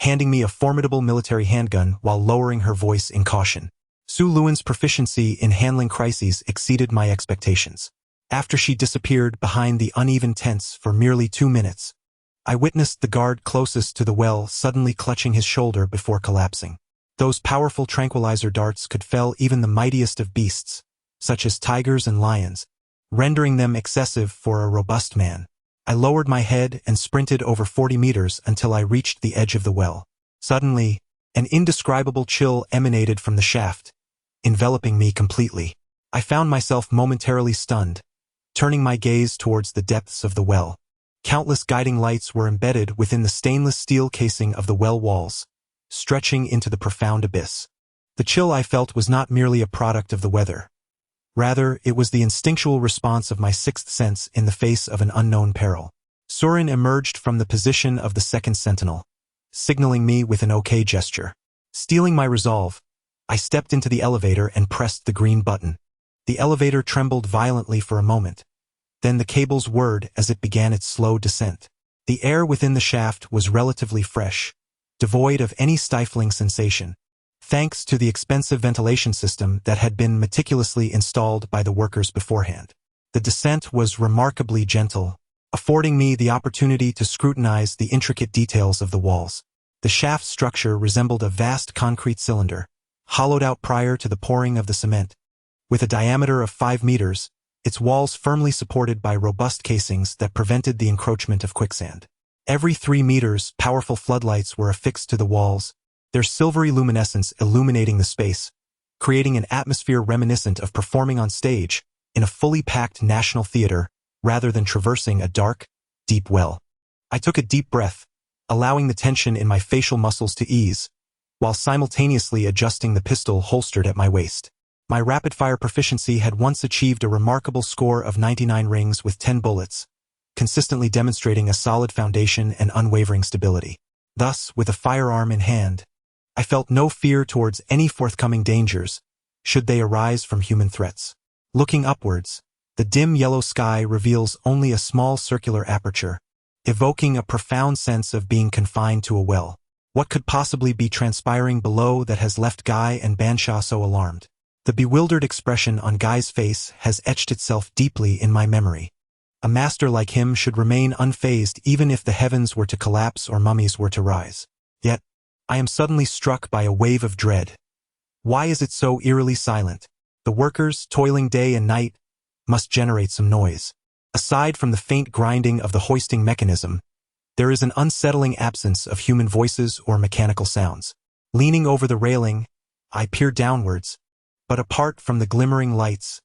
handing me a formidable military handgun while lowering her voice in caution. Su Luan's proficiency in handling crises exceeded my expectations. After she disappeared behind the uneven tents for merely 2 minutes, I witnessed the guard closest to the well suddenly clutching his shoulder before collapsing. Those powerful tranquilizer darts could fell even the mightiest of beasts, such as tigers and lions, rendering them excessive for a robust man. I lowered my head and sprinted over 40 meters until I reached the edge of the well. Suddenly, an indescribable chill emanated from the shaft, enveloping me completely. I found myself momentarily stunned, turning my gaze towards the depths of the well. Countless guiding lights were embedded within the stainless steel casing of the well walls, stretching into the profound abyss. The chill I felt was not merely a product of the weather. Rather, it was the instinctual response of my 6th sense in the face of an unknown peril. Soren emerged from the position of the 2nd sentinel, signaling me with an OK gesture. Steeling my resolve, I stepped into the elevator and pressed the green button. The elevator trembled violently for a moment. Then the cables whirred as it began its slow descent. The air within the shaft was relatively fresh, devoid of any stifling sensation, thanks to the expensive ventilation system that had been meticulously installed by the workers beforehand. The descent was remarkably gentle, affording me the opportunity to scrutinize the intricate details of the walls. The shaft structure resembled a vast concrete cylinder, hollowed out prior to the pouring of the cement. With a diameter of 5 meters, its walls firmly supported by robust casings that prevented the encroachment of quicksand. Every 3 meters, powerful floodlights were affixed to the walls, their silvery luminescence illuminating the space, creating an atmosphere reminiscent of performing on stage in a fully packed national theater rather than traversing a dark, deep well. I took a deep breath, allowing the tension in my facial muscles to ease, while simultaneously adjusting the pistol holstered at my waist. My rapid-fire proficiency had once achieved a remarkable score of 99 rings with 10 bullets, consistently demonstrating a solid foundation and unwavering stability. Thus, with a firearm in hand, I felt no fear towards any forthcoming dangers, should they arise from human threats. Looking upwards, the dim yellow sky reveals only a small circular aperture, evoking a profound sense of being confined to a well. What could possibly be transpiring below that has left Guy and Bansha so alarmed? The bewildered expression on Guy's face has etched itself deeply in my memory. A master like him should remain unfazed even if the heavens were to collapse or mummies were to rise. Yet, I am suddenly struck by a wave of dread. Why is it so eerily silent? The workers, toiling day and night, must generate some noise. Aside from the faint grinding of the hoisting mechanism, there is an unsettling absence of human voices or mechanical sounds. Leaning over the railing, I peer downwards, but apart from the glimmering lights,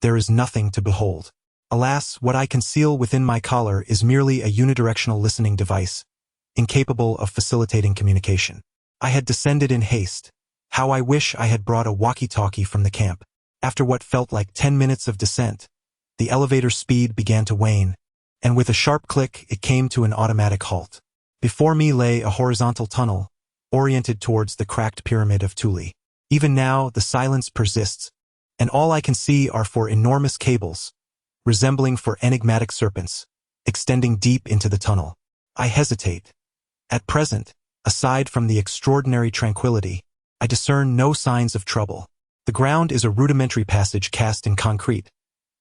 there is nothing to behold. Alas, what I conceal within my collar is merely a unidirectional listening device, incapable of facilitating communication. I had descended in haste. How I wish I had brought a walkie-talkie from the camp. After what felt like 10 minutes of descent, the elevator's speed began to wane, and with a sharp click it came to an automatic halt. Before me lay a horizontal tunnel, oriented towards the cracked pyramid of Thule. Even now, the silence persists, and all I can see are four enormous cables, resembling four enigmatic serpents, extending deep into the tunnel. I hesitate. At present, aside from the extraordinary tranquility, I discern no signs of trouble. The ground is a rudimentary passage cast in concrete,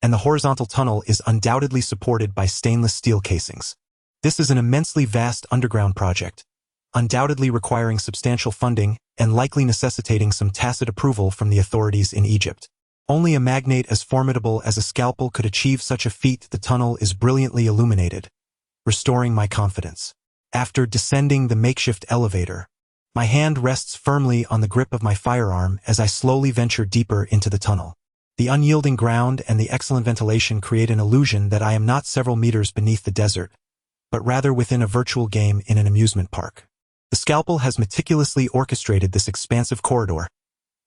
and the horizontal tunnel is undoubtedly supported by stainless steel casings. This is an immensely vast underground project, undoubtedly requiring substantial funding and likely necessitating some tacit approval from the authorities in Egypt. Only a magnate as formidable as a scalpel could achieve such a feat. The tunnel is brilliantly illuminated, restoring my confidence. After descending the makeshift elevator, my hand rests firmly on the grip of my firearm as I slowly venture deeper into the tunnel. The unyielding ground and the excellent ventilation create an illusion that I am not several meters beneath the desert, but rather within a virtual game in an amusement park. The scalpel has meticulously orchestrated this expansive corridor,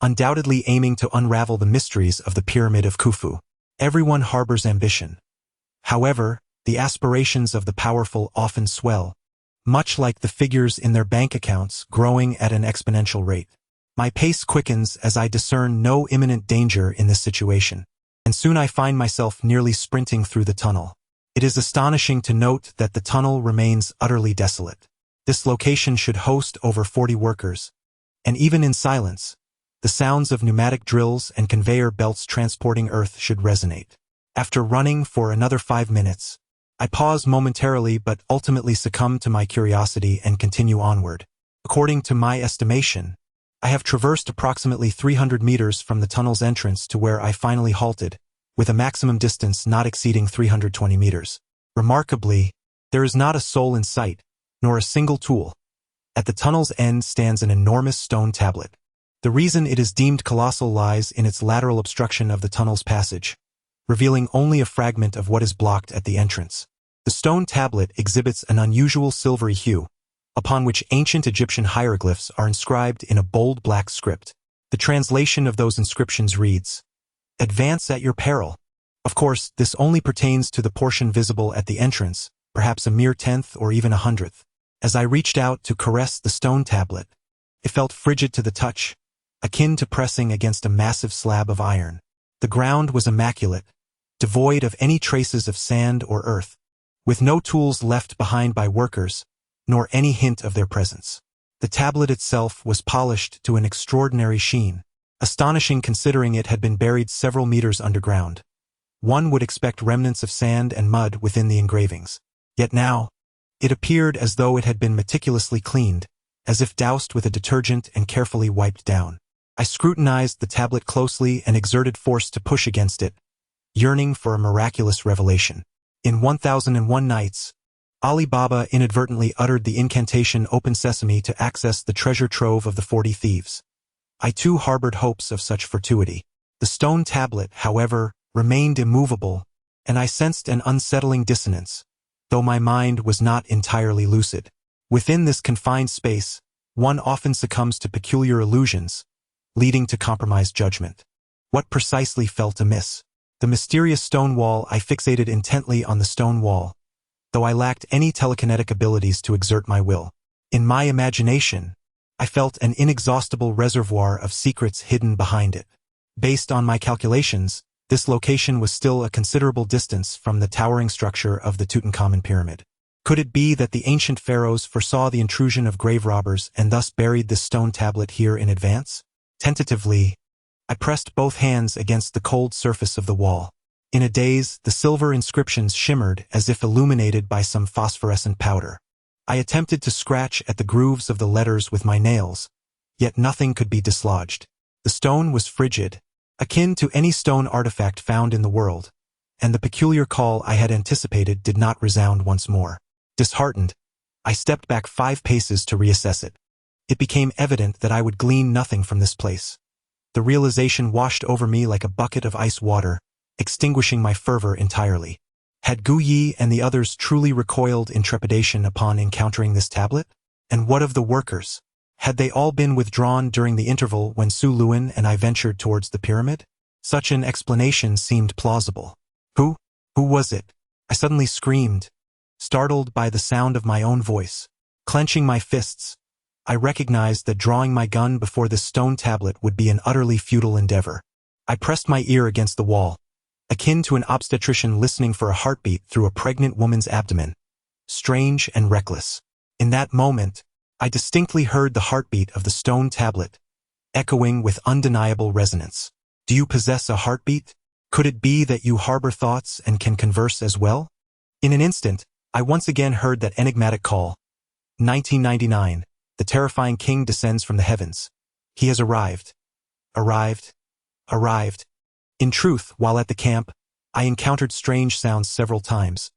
undoubtedly aiming to unravel the mysteries of the Pyramid of Khufu. Everyone harbors ambition. However, the aspirations of the powerful often swell, much like the figures in their bank accounts growing at an exponential rate. My pace quickens as I discern no imminent danger in this situation, and soon I find myself nearly sprinting through the tunnel. It is astonishing to note that the tunnel remains utterly desolate. This location should host over 40 workers, and even in silence, the sounds of pneumatic drills and conveyor belts transporting earth should resonate. After running for another 5 minutes, I pause momentarily but ultimately succumb to my curiosity and continue onward. According to my estimation, I have traversed approximately 300 meters from the tunnel's entrance to where I finally halted, with a maximum distance not exceeding 320 meters. Remarkably, there is not a soul in sight, nor a single tool. At the tunnel's end stands an enormous stone tablet. The reason it is deemed colossal lies in its lateral obstruction of the tunnel's passage, revealing only a fragment of what is blocked at the entrance. The stone tablet exhibits an unusual silvery hue, upon which ancient Egyptian hieroglyphs are inscribed in a bold black script. The translation of those inscriptions reads, "Advance at your peril." Of course, this only pertains to the portion visible at the entrance, perhaps a mere 10th or even 100th. As I reached out to caress the stone tablet, it felt frigid to the touch, akin to pressing against a massive slab of iron. The ground was immaculate, devoid of any traces of sand or earth, with no tools left behind by workers, nor any hint of their presence. The tablet itself was polished to an extraordinary sheen, astonishing considering it had been buried several meters underground. One would expect remnants of sand and mud within the engravings. Yet now, it appeared as though it had been meticulously cleaned, as if doused with a detergent and carefully wiped down. I scrutinized the tablet closely and exerted force to push against it, yearning for a miraculous revelation. In 1001 Nights, Ali Baba inadvertently uttered the incantation "Open Sesame" to access the treasure trove of the 40 thieves. I too harbored hopes of such fortuity. The stone tablet, however, remained immovable, and I sensed an unsettling dissonance, though my mind was not entirely lucid. Within this confined space, one often succumbs to peculiar illusions, leading to compromised judgment. What precisely felt amiss? The mysterious stone wall. I fixated intently on the stone wall, though I lacked any telekinetic abilities to exert my will. In my imagination, I felt an inexhaustible reservoir of secrets hidden behind it. Based on my calculations, this location was still a considerable distance from the towering structure of the Tutankhamun pyramid. Could it be that the ancient pharaohs foresaw the intrusion of grave robbers and thus buried this stone tablet here in advance? Tentatively, I pressed both hands against the cold surface of the wall. In a daze, the silver inscriptions shimmered as if illuminated by some phosphorescent powder. I attempted to scratch at the grooves of the letters with my nails, yet nothing could be dislodged. The stone was frigid, akin to any stone artifact found in the world, and the peculiar call I had anticipated did not resound once more. Disheartened, I stepped back 5 paces to reassess it. It became evident that I would glean nothing from this place. The realization washed over me like a bucket of ice water, extinguishing my fervor entirely. Had Gu Yi and the others truly recoiled in trepidation upon encountering this tablet? And what of the workers? Had they all been withdrawn during the interval when Su Luan and I ventured towards the pyramid? Such an explanation seemed plausible. Who was it? I suddenly screamed, startled by the sound of my own voice. Clenching my fists, I recognized that drawing my gun before this stone tablet would be an utterly futile endeavor. I pressed my ear against the wall, akin to an obstetrician listening for a heartbeat through a pregnant woman's abdomen. Strange and reckless. In that moment, I distinctly heard the heartbeat of the stone tablet, echoing with undeniable resonance. Do you possess a heartbeat? Could it be that you harbor thoughts and can converse as well? In an instant, I once again heard that enigmatic call. 1999. The terrifying king descends from the heavens. He has arrived. Arrived. In truth, while at the camp, I encountered strange sounds several times,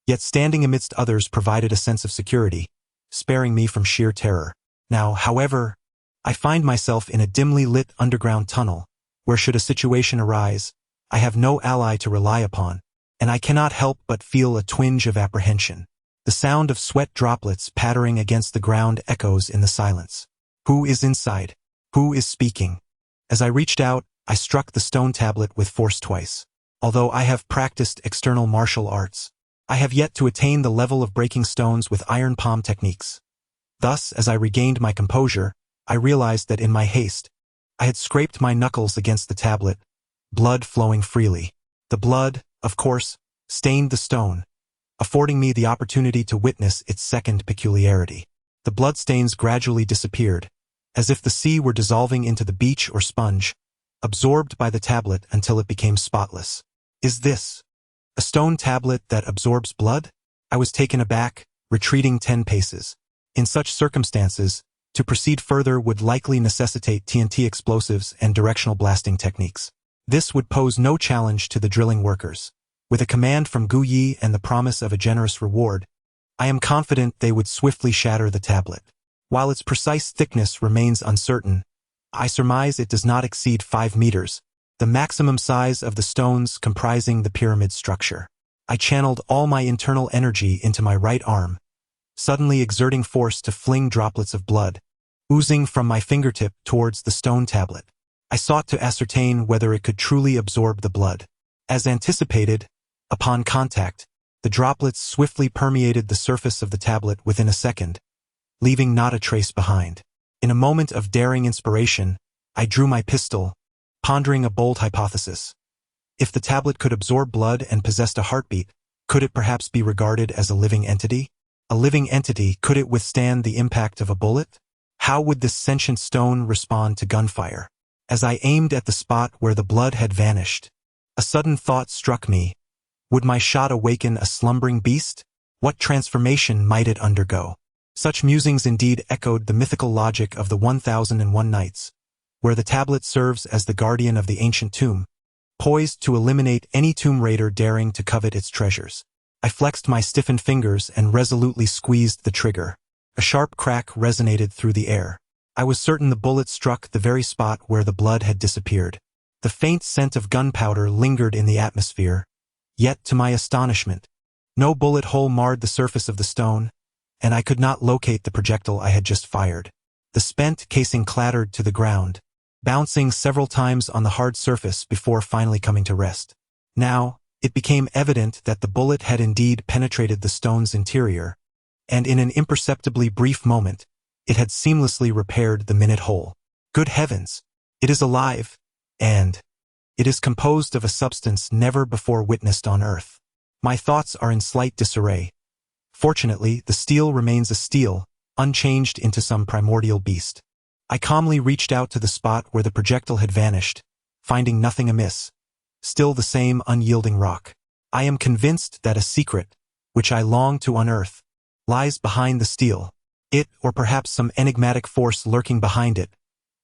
yet standing amidst others provided a sense of security, sparing me from sheer terror. Now, however, I find myself in a dimly lit underground tunnel, where should a situation arise, I have no ally to rely upon, and I cannot help but feel a twinge of apprehension. The sound of sweat droplets pattering against the ground echoes in the silence. Who is inside? Who is speaking? As I reached out, I struck the stone tablet with force twice. Although I have practiced external martial arts, I have yet to attain the level of breaking stones with iron palm techniques. Thus, as I regained my composure, I realized that in my haste, I had scraped my knuckles against the tablet, blood flowing freely. The blood, of course, stained the stone, affording me the opportunity to witness its second peculiarity. The bloodstains gradually disappeared, as if the sea were dissolving into the beach or sponge, absorbed by the tablet until it became spotless. Is this a stone tablet that absorbs blood? I was taken aback, retreating 10 paces. In such circumstances, to proceed further would likely necessitate TNT explosives and directional blasting techniques. This would pose no challenge to the drilling workers. With a command from Gu Yi and the promise of a generous reward, I am confident they would swiftly shatter the tablet. While its precise thickness remains uncertain, I surmise it does not exceed 5 meters, the maximum size of the stones comprising the pyramid structure. I channeled all my internal energy into my right arm, suddenly exerting force to fling droplets of blood, oozing from my fingertip towards the stone tablet. I sought to ascertain whether it could truly absorb the blood. As anticipated, upon contact, the droplets swiftly permeated the surface of the tablet within a second, leaving not a trace behind. In a moment of daring inspiration, I drew my pistol, pondering a bold hypothesis. If the tablet could absorb blood and possessed a heartbeat, could it perhaps be regarded as a living entity? A living entity, could it withstand the impact of a bullet? How would this sentient stone respond to gunfire? As I aimed at the spot where the blood had vanished, a sudden thought struck me. Would my shot awaken a slumbering beast? What transformation might it undergo? Such musings indeed echoed the mythical logic of the 1001 Nights, where the tablet serves as the guardian of the ancient tomb, poised to eliminate any tomb raider daring to covet its treasures. I flexed my stiffened fingers and resolutely squeezed the trigger. A sharp crack resonated through the air. I was certain the bullet struck the very spot where the blood had disappeared. The faint scent of gunpowder lingered in the atmosphere, yet to my astonishment, no bullet hole marred the surface of the stone, and I could not locate the projectile I had just fired. The spent casing clattered to the ground, bouncing several times on the hard surface before finally coming to rest. Now, it became evident that the bullet had indeed penetrated the stone's interior, and in an imperceptibly brief moment, it had seamlessly repaired the minute hole. Good heavens! It is alive, and it is composed of a substance never before witnessed on Earth. My thoughts are in slight disarray. Fortunately, the steel remains a steel, unchanged into some primordial beast. I calmly reached out to the spot where the projectile had vanished, finding nothing amiss. Still the same unyielding rock. I am convinced that a secret, which I long to unearth, lies behind the steel. It, or perhaps some enigmatic force lurking behind it,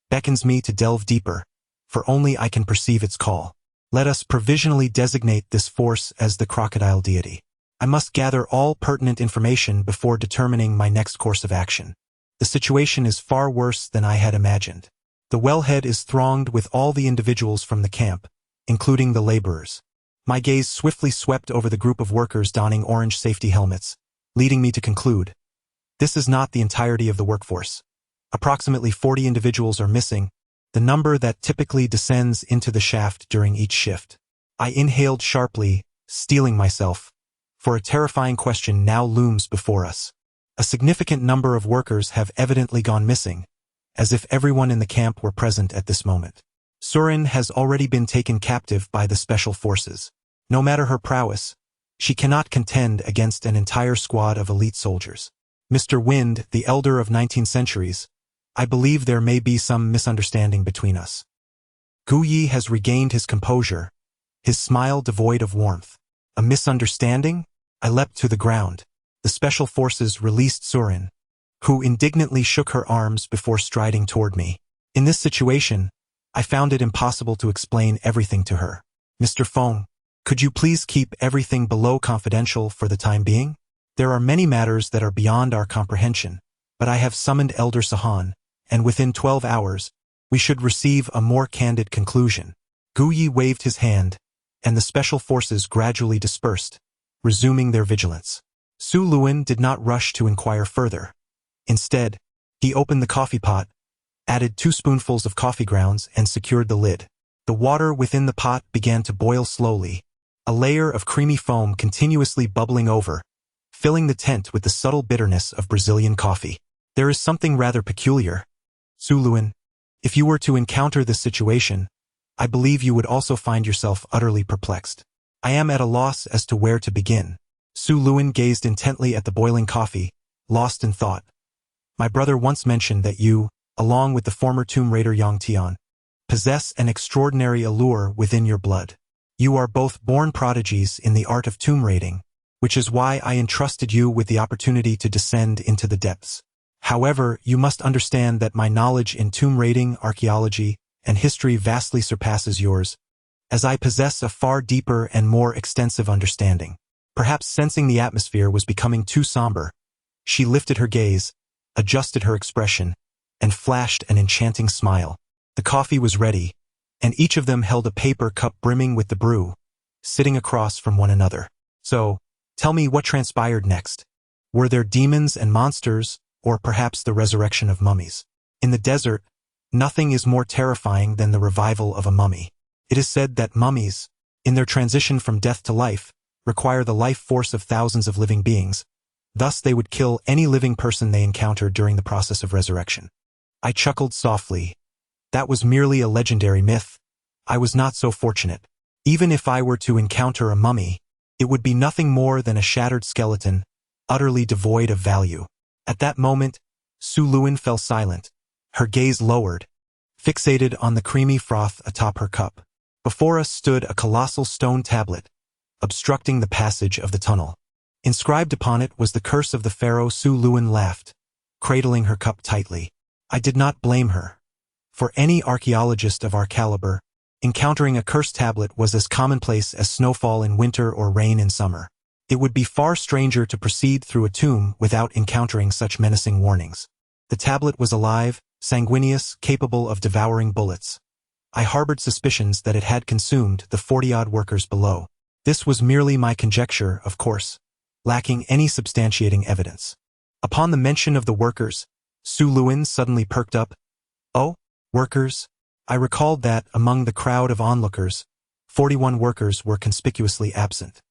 beckons me to delve deeper, for only I can perceive its call. Let us provisionally designate this force as the crocodile deity. I must gather all pertinent information before determining my next course of action. The situation is far worse than I had imagined. The wellhead is thronged with all the individuals from the camp, including the laborers. My gaze swiftly swept over the group of workers donning orange safety helmets, leading me to conclude, this is not the entirety of the workforce. Approximately 40 individuals are missing, the number that typically descends into the shaft during each shift. I inhaled sharply, steeling myself, for a terrifying question now looms before us. A significant number of workers have evidently gone missing, as if everyone in the camp were present at this moment. Surin has already been taken captive by the special forces. No matter her prowess, she cannot contend against an entire squad of elite soldiers. Mr. Wind, the elder of 19 centuries, I believe there may be some misunderstanding between us. Gu Yi has regained his composure, his smile devoid of warmth. A misunderstanding? I leapt to the ground. The special forces released Surin, who indignantly shook her arms before striding toward me. In this situation, I found it impossible to explain everything to her. Mr. Feng, could you please keep everything below confidential for the time being? There are many matters that are beyond our comprehension, but I have summoned Elder Sahan, and within 12 hours, we should receive a more candid conclusion. Gu Yi waved his hand, and the special forces gradually dispersed, resuming their vigilance. Su Luan did not rush to inquire further. Instead, he opened the coffee pot, added 2 spoonfuls of coffee grounds, and secured the lid. The water within the pot began to boil slowly, a layer of creamy foam continuously bubbling over, filling the tent with the subtle bitterness of Brazilian coffee. There is something rather peculiar. Su Luan, if you were to encounter this situation, I believe you would also find yourself utterly perplexed. I am at a loss as to where to begin. Su Luan gazed intently at the boiling coffee, lost in thought. My brother once mentioned that you, along with the former tomb raider Yang Tian, possess an extraordinary allure within your blood. You are both born prodigies in the art of tomb raiding, which is why I entrusted you with the opportunity to descend into the depths. However, you must understand that my knowledge in tomb raiding, archaeology, and history vastly surpasses yours, as I possess a far deeper and more extensive understanding. Perhaps sensing the atmosphere was becoming too somber, she lifted her gaze, adjusted her expression, and flashed an enchanting smile. The coffee was ready, and each of them held a paper cup brimming with the brew, sitting across from one another. So, tell me what transpired next. Were there demons and monsters, or perhaps the resurrection of mummies? In the desert, nothing is more terrifying than the revival of a mummy. It is said that mummies, in their transition from death to life, require the life force of thousands of living beings. Thus they would kill any living person they encountered during the process of resurrection. I chuckled softly. That was merely a legendary myth. I was not so fortunate. Even if I were to encounter a mummy, it would be nothing more than a shattered skeleton, utterly devoid of value. At that moment, Su Luan fell silent, her gaze lowered, fixated on the creamy froth atop her cup. Before us stood a colossal stone tablet, obstructing the passage of the tunnel. Inscribed upon it was the curse of the pharaoh. Su Luan laughed, cradling her cup tightly. I did not blame her. For any archaeologist of our caliber, encountering a cursed tablet was as commonplace as snowfall in winter or rain in summer. It would be far stranger to proceed through a tomb without encountering such menacing warnings. The tablet was alive, sanguineous, capable of devouring bullets. I harbored suspicions that it had consumed the 40-odd workers below. This was merely my conjecture, of course, lacking any substantiating evidence. Upon the mention of the workers, Su Luin suddenly perked up. Oh, workers? I recalled that, among the crowd of onlookers, 41 workers were conspicuously absent.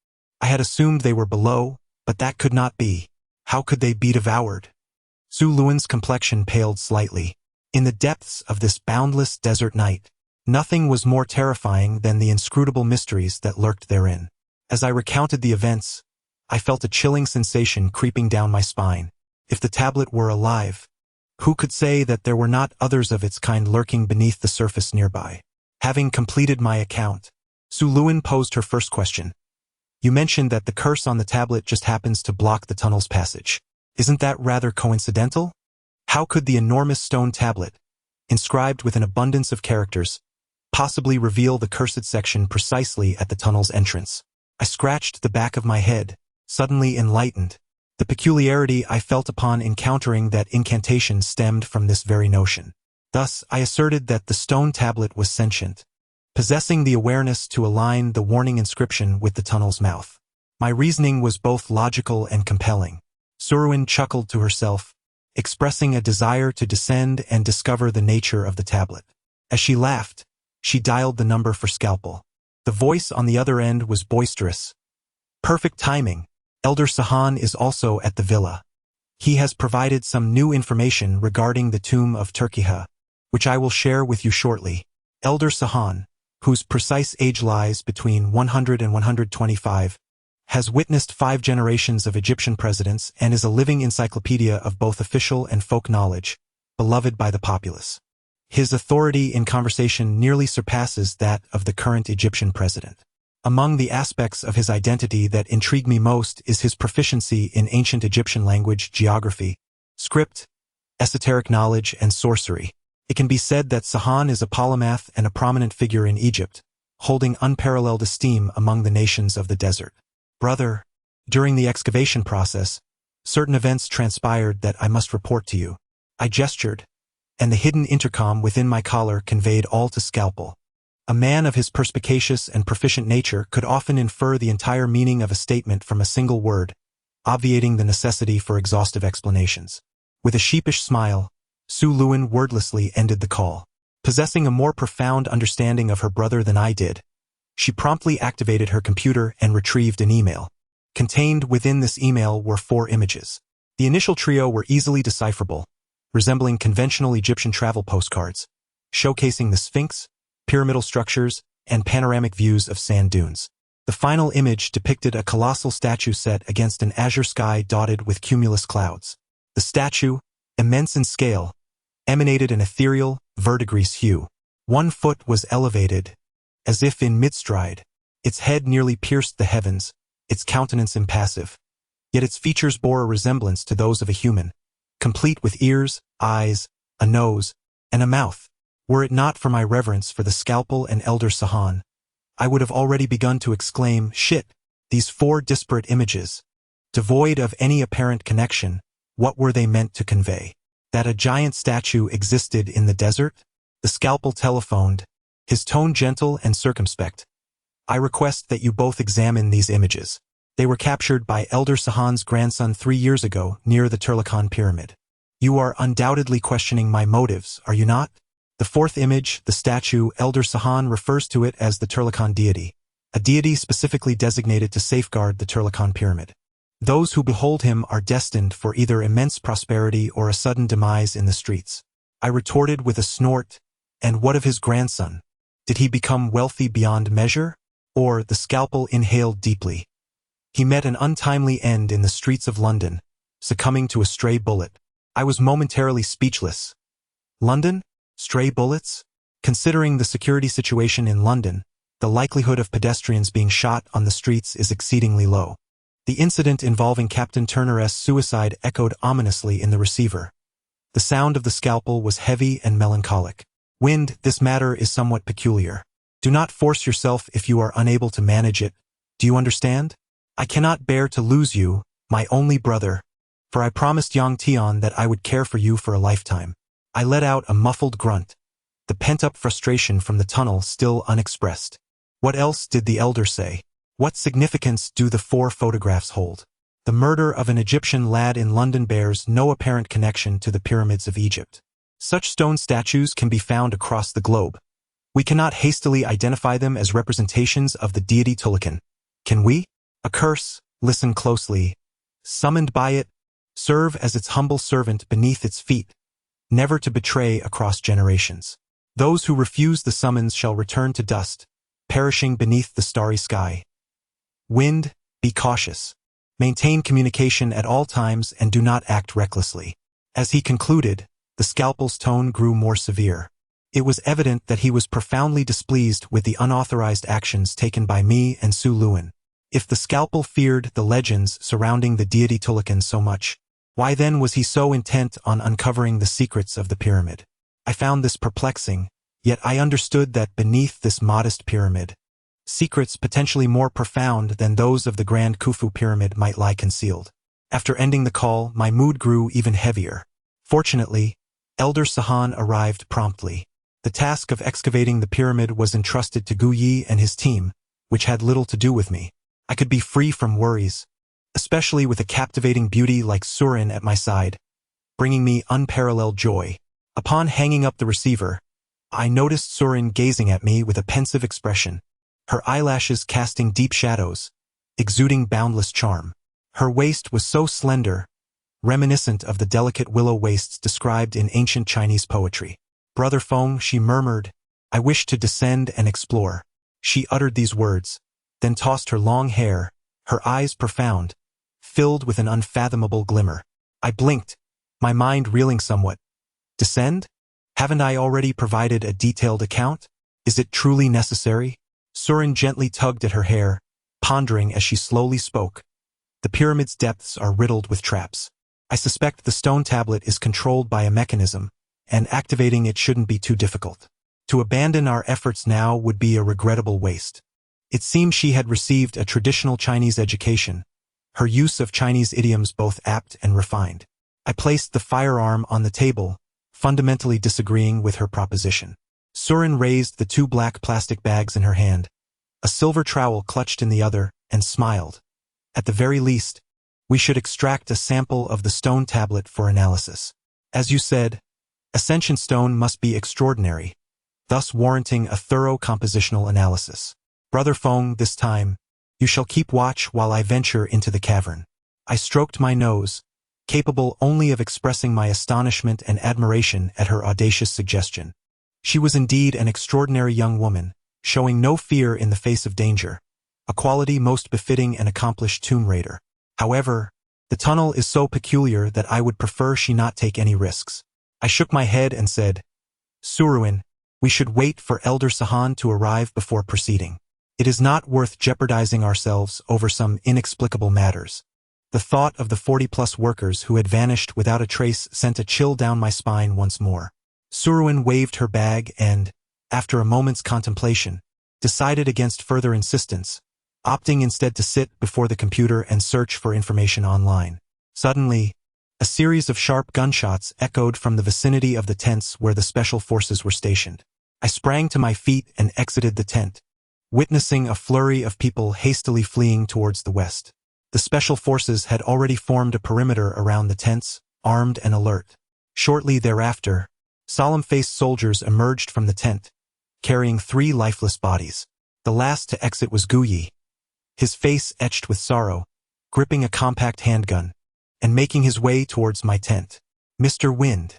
I had assumed they were below, but that could not be. How could they be devoured? Su Luin's complexion paled slightly. In the depths of this boundless desert night, nothing was more terrifying than the inscrutable mysteries that lurked therein. As I recounted the events, I felt a chilling sensation creeping down my spine. If the tablet were alive, who could say that there were not others of its kind lurking beneath the surface nearby? Having completed my account, Su Luin posed her first question. You mentioned that the curse on the tablet just happens to block the tunnel's passage. Isn't that rather coincidental? How could the enormous stone tablet, inscribed with an abundance of characters, possibly reveal the cursed section precisely at the tunnel's entrance? I scratched the back of my head, suddenly enlightened. The peculiarity I felt upon encountering that incantation stemmed from this very notion. Thus, I asserted that the stone tablet was sentient, possessing the awareness to align the warning inscription with the tunnel's mouth. My reasoning was both logical and compelling. Suruin chuckled to herself, expressing a desire to descend and discover the nature of the tablet. As she laughed, she dialed the number for Scalpel. The voice on the other end was boisterous. Perfect timing. Elder Sahan is also at the villa. He has provided some new information regarding the tomb of Turkiha, which I will share with you shortly. Elder Sahan, whose precise age lies between 100 and 125, has witnessed 5 generations of Egyptian presidents and is a living encyclopedia of both official and folk knowledge, beloved by the populace. His authority in conversation nearly surpasses that of the current Egyptian president. Among the aspects of his identity that intrigue me most is his proficiency in ancient Egyptian language, geography, script, esoteric knowledge, and sorcery. It can be said that Sahan is a polymath and a prominent figure in Egypt, holding unparalleled esteem among the nations of the desert. Brother, during the excavation process, certain events transpired that I must report to you. I gestured, and the hidden intercom within my collar conveyed all to Scalpel. A man of his perspicacious and proficient nature could often infer the entire meaning of a statement from a single word, obviating the necessity for exhaustive explanations. With a sheepish smile, Su Luin wordlessly ended the call. Possessing a more profound understanding of her brother than I did, she promptly activated her computer and retrieved an email. Contained within this email were 4 images. The initial trio were easily decipherable, resembling conventional Egyptian travel postcards, showcasing the Sphinx, pyramidal structures, and panoramic views of sand dunes. The final image depicted a colossal statue set against an azure sky dotted with cumulus clouds. The statue, immense in scale, emanated an ethereal, verdigris hue. 1 foot was elevated, as if in mid-stride. Its head nearly pierced the heavens, its countenance impassive. Yet its features bore a resemblance to those of a human, complete with ears, eyes, a nose, and a mouth. Were it not for my reverence for the Scalpel and Elder Sahan, I would have already begun to exclaim, shit, these 4 disparate images. Devoid of any apparent connection, what were they meant to convey? That a giant statue existed in the desert? The Scalpel telephoned, his tone gentle and circumspect. I request that you both examine these images. They were captured by Elder Sahan's grandson 3 years ago near the Turlakan Pyramid. You are undoubtedly questioning my motives, are you not? The 4th image, the statue, Elder Sahan refers to it as the Turlakan deity, a deity specifically designated to safeguard the Turlakan Pyramid. Those who behold him are destined for either immense prosperity or a sudden demise in the streets. I retorted with a snort, and what of his grandson? Did he become wealthy beyond measure? Or, the Scalpel inhaled deeply. He met an untimely end in the streets of London, succumbing to a stray bullet. I was momentarily speechless. London? Stray bullets? Considering the security situation in London, the likelihood of pedestrians being shot on the streets is exceedingly low. The incident involving Captain Turner's suicide echoed ominously in the receiver. The sound of the Scalpel was heavy and melancholic. Wind, this matter is somewhat peculiar. Do not force yourself if you are unable to manage it. Do you understand? I cannot bear to lose you, my only brother, for I promised young Tian that I would care for you for a lifetime. I let out a muffled grunt, the pent-up frustration from the tunnel still unexpressed. What else did the elder say? What significance do the 4 photographs hold? The murder of an Egyptian lad in London bears no apparent connection to the pyramids of Egypt. Such stone statues can be found across the globe. We cannot hastily identify them as representations of the deity Tulakan. Can we? A curse, listen closely. Summoned by it, serve as its humble servant beneath its feet, never to betray across generations. Those who refuse the summons shall return to dust, perishing beneath the starry sky. Wind, be cautious. Maintain communication at all times and do not act recklessly. As he concluded, the scalpel's tone grew more severe. It was evident that he was profoundly displeased with the unauthorized actions taken by me and Su Luan. If the scalpel feared the legends surrounding the deity Tulakan so much, why then was he so intent on uncovering the secrets of the pyramid? I found this perplexing, yet I understood that beneath this modest pyramid, secrets potentially more profound than those of the Grand Khufu pyramid might lie concealed. After ending the call, my mood grew even heavier. Fortunately, Elder Sahan arrived promptly. The task of excavating the pyramid was entrusted to Gu Yi and his team, which had little to do with me. I could be free from worries, especially with a captivating beauty like Surin at my side, bringing me unparalleled joy. Upon hanging up the receiver, I noticed Surin gazing at me with a pensive expression, her eyelashes casting deep shadows, exuding boundless charm. Her waist was so slender, reminiscent of the delicate willow waists described in ancient Chinese poetry. "Brother Feng," she murmured, "I wish to descend and explore." She uttered these words, then tossed her long hair, her eyes profound, filled with an unfathomable glimmer. I blinked, my mind reeling somewhat. Descend? Haven't I already provided a detailed account? Is it truly necessary? Surin gently tugged at her hair, pondering as she slowly spoke. The pyramid's depths are riddled with traps. I suspect the stone tablet is controlled by a mechanism, and activating it shouldn't be too difficult. To abandon our efforts now would be a regrettable waste. It seemed she had received a traditional Chinese education, her use of Chinese idioms both apt and refined. I placed the firearm on the table, fundamentally disagreeing with her proposition. Surin raised the two black plastic bags in her hand, a silver trowel clutched in the other, and smiled. At the very least, we should extract a sample of the stone tablet for analysis. As you said, Ascension Stone must be extraordinary, thus warranting a thorough compositional analysis. Brother Feng, this time, you shall keep watch while I venture into the cavern. I stroked my nose, capable only of expressing my astonishment and admiration at her audacious suggestion. She was indeed an extraordinary young woman, showing no fear in the face of danger, a quality most befitting an accomplished tomb raider. However, the tunnel is so peculiar that I would prefer she not take any risks. I shook my head and said, Suruin, we should wait for Elder Sahan to arrive before proceeding. It is not worth jeopardizing ourselves over some inexplicable matters. The thought of the 40-plus workers who had vanished without a trace sent a chill down my spine once more. Suruin waved her bag and, after a moment's contemplation, decided against further insistence, opting instead to sit before the computer and search for information online. Suddenly, a series of sharp gunshots echoed from the vicinity of the tents where the special forces were stationed. I sprang to my feet and exited the tent, witnessing a flurry of people hastily fleeing towards the west. The special forces had already formed a perimeter around the tents, armed and alert. Shortly thereafter, solemn-faced soldiers emerged from the tent, carrying 3 lifeless bodies. The last to exit was Gu Yi, his face etched with sorrow, gripping a compact handgun, and making his way towards my tent. Mr. Wind,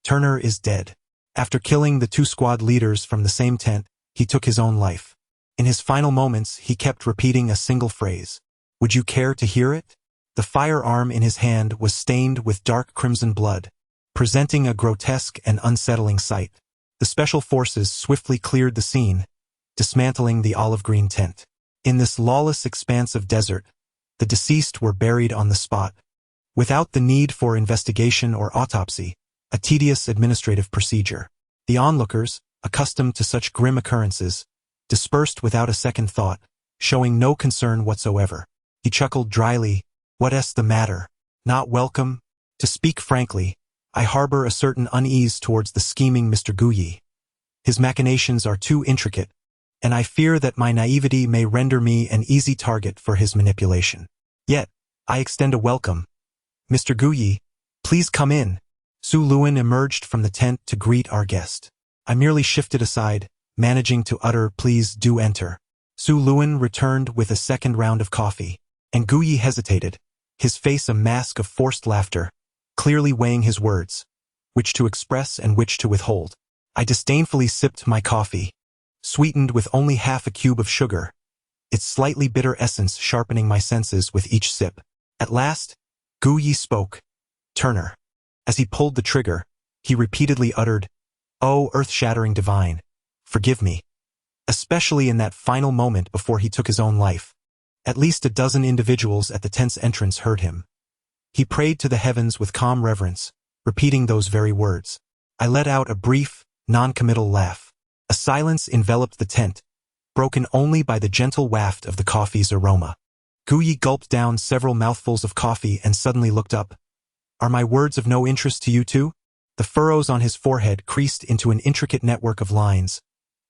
Turner is dead. After killing the 2 squad leaders from the same tent, he took his own life. In his final moments, he kept repeating a single phrase. Would you care to hear it? The firearm in his hand was stained with dark crimson blood, presenting a grotesque and unsettling sight. The special forces swiftly cleared the scene, dismantling the olive-green tent. In this lawless expanse of desert, the deceased were buried on the spot, without the need for investigation or autopsy, a tedious administrative procedure. The onlookers, accustomed to such grim occurrences, dispersed without a second thought, showing no concern whatsoever. He chuckled dryly, "What's the matter? Not welcome? To speak frankly, I harbor a certain unease towards the scheming Mr. Gu Yi. His machinations are too intricate, and I fear that my naivety may render me an easy target for his manipulation. Yet, I extend a welcome. Mr. Guyi, please come in. Su Luan emerged from the tent to greet our guest. I merely shifted aside, managing to utter, "Please do enter." Su Luan returned with a second round of coffee, and Guyi hesitated, his face a mask of forced laughter, clearly weighing his words, which to express and which to withhold. I disdainfully sipped my coffee, sweetened with only half a cube of sugar, its slightly bitter essence sharpening my senses with each sip. At last, Guyi spoke. "Turner." As he pulled the trigger, he repeatedly uttered, "Oh, earth-shattering divine, forgive me," especially in that final moment before he took his own life. At least a dozen individuals at the tent's entrance heard him. He prayed to the heavens with calm reverence, repeating those very words. I let out a brief, non-committal laugh. A silence enveloped the tent, broken only by the gentle waft of the coffee's aroma. Guyi gulped down several mouthfuls of coffee and suddenly looked up. "Are my words of no interest to you too?" The furrows on his forehead creased into an intricate network of lines,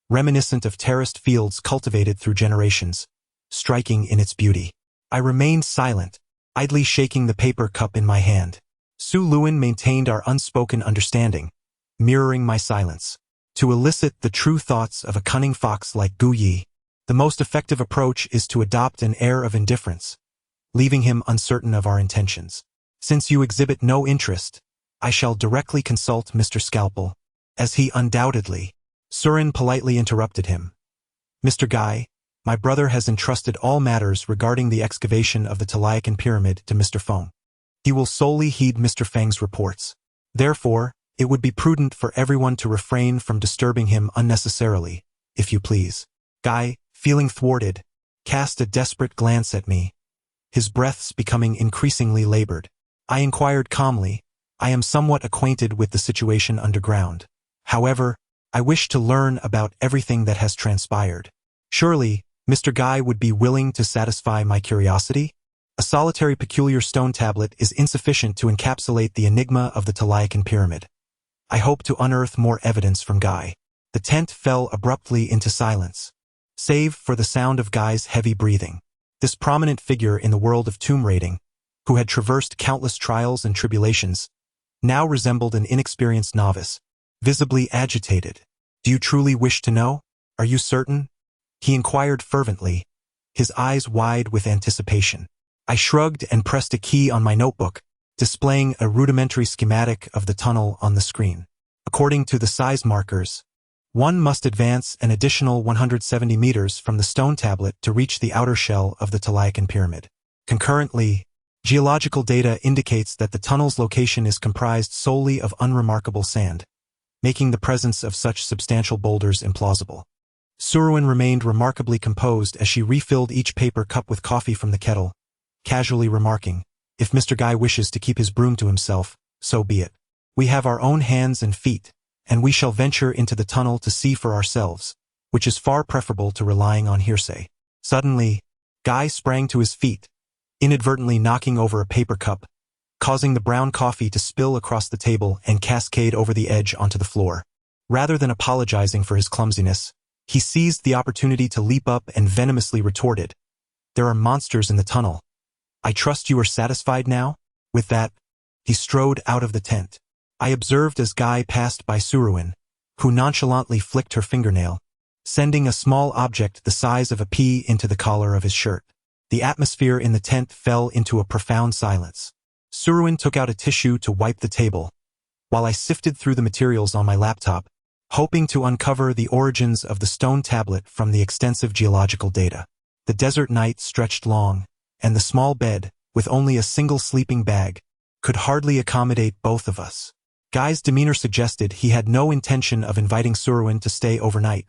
reminiscent of terraced fields cultivated through generations, striking in its beauty. I remained silent, idly shaking the paper cup in my hand. Su Luan maintained our unspoken understanding, mirroring my silence. To elicit the true thoughts of a cunning fox like Guyi, the most effective approach is to adopt an air of indifference, leaving him uncertain of our intentions. Since you exhibit no interest, I shall directly consult Mr. Scalpel, as he undoubtedly. Surin politely interrupted him. "Mr. Guy, my brother has entrusted all matters regarding the excavation of the Talayakan Pyramid to Mr. Feng. He will solely heed Mr. Feng's reports. Therefore, it would be prudent for everyone to refrain from disturbing him unnecessarily, if you please." Guy, feeling thwarted, cast a desperate glance at me, his breaths becoming increasingly labored. I inquired calmly, "I am somewhat acquainted with the situation underground. However, I wish to learn about everything that has transpired. Surely, Mr. Guy would be willing to satisfy my curiosity? A solitary peculiar stone tablet is insufficient to encapsulate the enigma of the Talayakan Pyramid. I hope to unearth more evidence from Guy." The tent fell abruptly into silence, save for the sound of Guy's heavy breathing. This prominent figure in the world of tomb raiding, who had traversed countless trials and tribulations, now resembled an inexperienced novice, visibly agitated. "Do you truly wish to know? Are you certain?" he inquired fervently, his eyes wide with anticipation. I shrugged and pressed a key on my notebook, displaying a rudimentary schematic of the tunnel on the screen. According to the size markers, one must advance an additional 170 meters from the stone tablet to reach the outer shell of the Talayakan Pyramid. Concurrently, geological data indicates that the tunnel's location is comprised solely of unremarkable sand, making the presence of such substantial boulders implausible. Suruin remained remarkably composed as she refilled each paper cup with coffee from the kettle, casually remarking, "If Mr. Guy wishes to keep his broom to himself, so be it. We have our own hands and feet, and we shall venture into the tunnel to see for ourselves, which is far preferable to relying on hearsay." Suddenly, Guy sprang to his feet, inadvertently knocking over a paper cup, causing the brown coffee to spill across the table and cascade over the edge onto the floor. Rather than apologizing for his clumsiness, he seized the opportunity to leap up and venomously retorted, "There are monsters in the tunnel. I trust you are satisfied now?" With that, he strode out of the tent. I observed as Guy passed by Suruin, who nonchalantly flicked her fingernail, sending a small object the size of a pea into the collar of his shirt. The atmosphere in the tent fell into a profound silence. Suruin took out a tissue to wipe the table, while I sifted through the materials on my laptop, hoping to uncover the origins of the stone tablet from the extensive geological data. The desert night stretched long, and the small bed, with only a single sleeping bag, could hardly accommodate both of us. Guy's demeanor suggested he had no intention of inviting Suruin to stay overnight,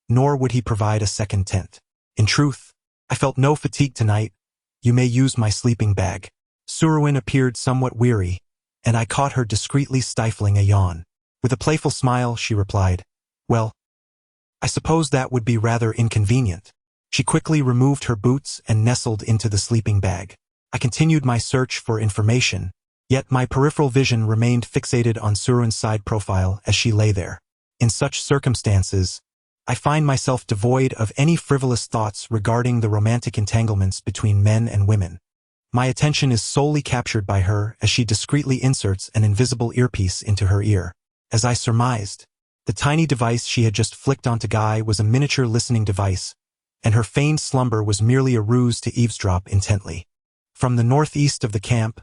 nor would he provide a second tent. In truth, I felt no fatigue tonight. "You may use my sleeping bag." Suruin appeared somewhat weary, and I caught her discreetly stifling a yawn. With a playful smile, she replied, "Well, I suppose that would be rather inconvenient." She quickly removed her boots and nestled into the sleeping bag. I continued my search for information, yet my peripheral vision remained fixated on Suruin's side profile as she lay there. In such circumstances, I find myself devoid of any frivolous thoughts regarding the romantic entanglements between men and women. My attention is solely captured by her as she discreetly inserts an invisible earpiece into her ear. As I surmised, the tiny device she had just flicked onto Guy was a miniature listening device, and her feigned slumber was merely a ruse to eavesdrop intently. From the northeast of the camp,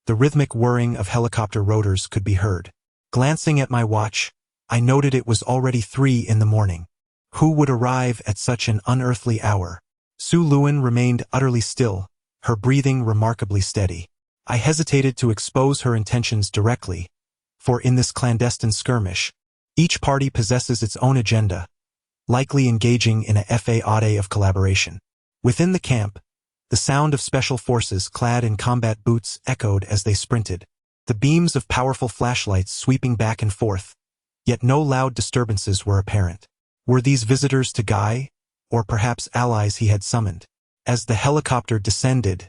the rhythmic whirring of helicopter rotors could be heard. Glancing at my watch, I noted it was already 3 in the morning. Who would arrive at such an unearthly hour? Su Luan remained utterly still, her breathing remarkably steady. I hesitated to expose her intentions directly, for in this clandestine skirmish, each party possesses its own agenda, likely engaging in a fade of collaboration. Within the camp, the sound of special forces clad in combat boots echoed as they sprinted, the beams of powerful flashlights sweeping back and forth, yet no loud disturbances were apparent. Were these visitors to Guy, or perhaps allies he had summoned? As the helicopter descended,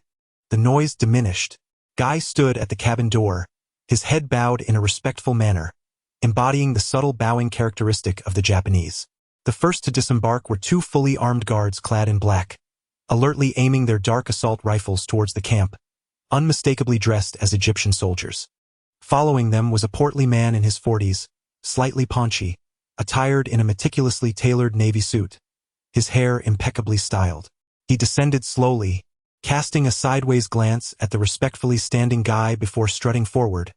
the noise diminished. Guy stood at the cabin door, his head bowed in a respectful manner, embodying the subtle bowing characteristic of the Japanese. The first to disembark were 2 fully armed guards clad in black, alertly aiming their dark assault rifles towards the camp, unmistakably dressed as Egyptian soldiers. Following them was a portly man in his 40s, slightly paunchy, attired in a meticulously tailored navy suit, his hair impeccably styled. He descended slowly, casting a sideways glance at the respectfully standing Guy before strutting forward,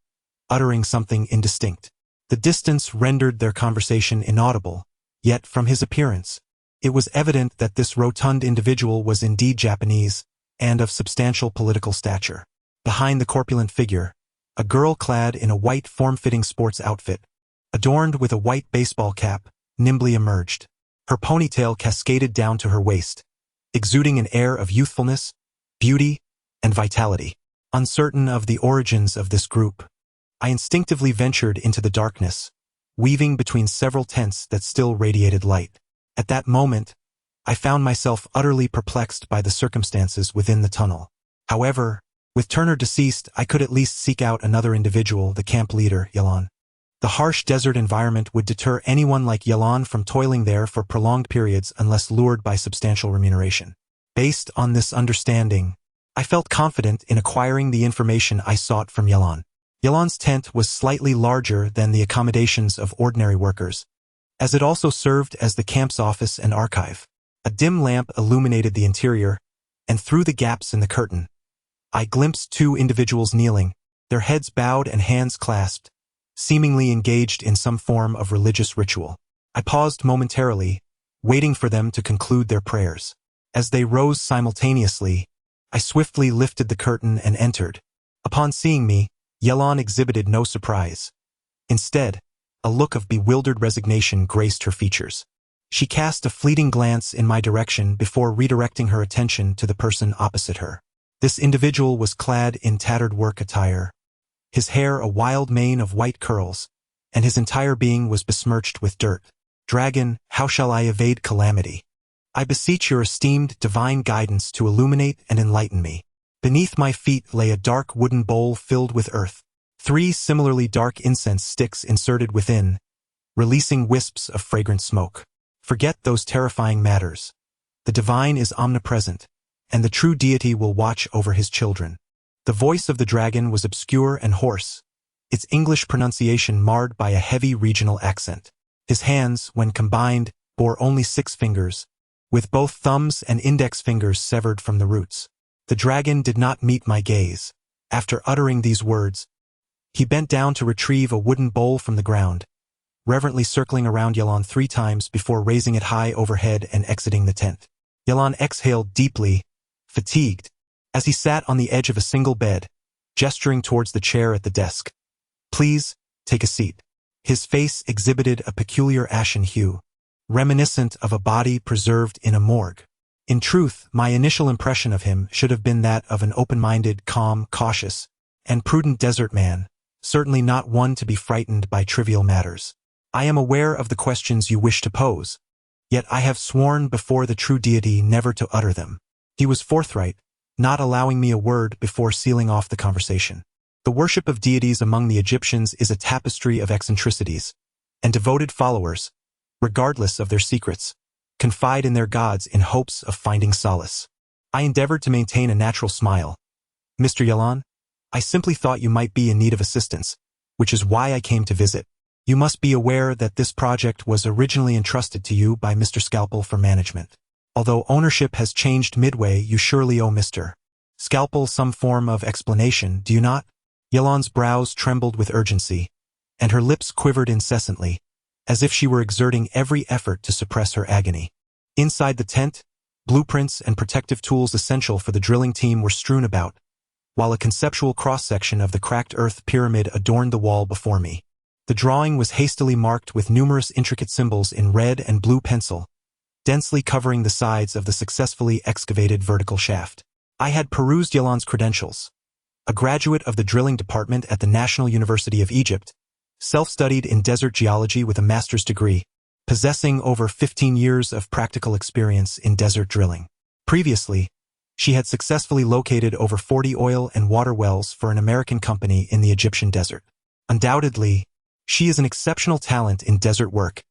uttering something indistinct. The distance rendered their conversation inaudible, yet from his appearance, it was evident that this rotund individual was indeed Japanese, and of substantial political stature. Behind the corpulent figure, a girl clad in a white form-fitting sports outfit, adorned with a white baseball cap, nimbly emerged. Her ponytail cascaded down to her waist, exuding an air of youthfulness, beauty, and vitality. Uncertain of the origins of this group, I instinctively ventured into the darkness, weaving between several tents that still radiated light. At that moment, I found myself utterly perplexed by the circumstances within the tunnel. However, with Turner deceased, I could at least seek out another individual, the camp leader, Yelan. The harsh desert environment would deter anyone like Yelan from toiling there for prolonged periods unless lured by substantial remuneration. Based on this understanding, I felt confident in acquiring the information I sought from Yelan. Yelan's tent was slightly larger than the accommodations of ordinary workers, as it also served as the camp's office and archive. A dim lamp illuminated the interior, and through the gaps in the curtain, I glimpsed 2 individuals kneeling, their heads bowed and hands clasped, seemingly engaged in some form of religious ritual. I paused momentarily, waiting for them to conclude their prayers. As they rose simultaneously, I swiftly lifted the curtain and entered. Upon seeing me, Yelan exhibited no surprise. Instead, a look of bewildered resignation graced her features. She cast a fleeting glance in my direction before redirecting her attention to the person opposite her. This individual was clad in tattered work attire, his hair a wild mane of white curls, and his entire being was besmirched with dirt. Dragon, how shall I evade calamity? I beseech your esteemed divine guidance to illuminate and enlighten me. Beneath my feet lay a dark wooden bowl filled with earth, 3 similarly dark incense sticks inserted within, releasing wisps of fragrant smoke. Forget those terrifying matters. The divine is omnipresent, and the true deity will watch over his children. The voice of the dragon was obscure and hoarse, its English pronunciation marred by a heavy regional accent. His hands, when combined, bore only 6 fingers, with both thumbs and index fingers severed from the roots. The dragon did not meet my gaze. After uttering these words, he bent down to retrieve a wooden bowl from the ground, reverently circling around Yelan 3 times before raising it high overhead and exiting the tent. Yelan exhaled deeply, fatigued, as he sat on the edge of a single bed, gesturing towards the chair at the desk. Please, take a seat. His face exhibited a peculiar ashen hue, reminiscent of a body preserved in a morgue. In truth, my initial impression of him should have been that of an open-minded, calm, cautious, and prudent desert man, certainly not one to be frightened by trivial matters. I am aware of the questions you wish to pose, yet I have sworn before the true deity never to utter them. He was forthright, not allowing me a word before sealing off the conversation. The worship of deities among the Egyptians is a tapestry of eccentricities, and devoted followers, regardless of their secrets, confide in their gods in hopes of finding solace. I endeavored to maintain a natural smile, Mr. Yalan, I simply thought you might be in need of assistance, which is why I came to visit. You must be aware that this project was originally entrusted to you by Mr. Scalpel for management. Although ownership has changed midway, you surely owe Mr. Scalpel some form of explanation, do you not? Yalan's brows trembled with urgency, and her lips quivered incessantly, as if she were exerting every effort to suppress her agony. Inside the tent, blueprints and protective tools essential for the drilling team were strewn about, while a conceptual cross-section of the cracked earth pyramid adorned the wall before me. The drawing was hastily marked with numerous intricate symbols in red and blue pencil, densely covering the sides of the successfully excavated vertical shaft. I had perused Yalan's credentials. A graduate of the drilling department at the National University of Egypt, self-studied in desert geology with a master's degree, possessing over 15 years of practical experience in desert drilling. Previously, she had successfully located over 40 oil and water wells for an American company in the Egyptian desert. Undoubtedly, she is an exceptional talent in desert work,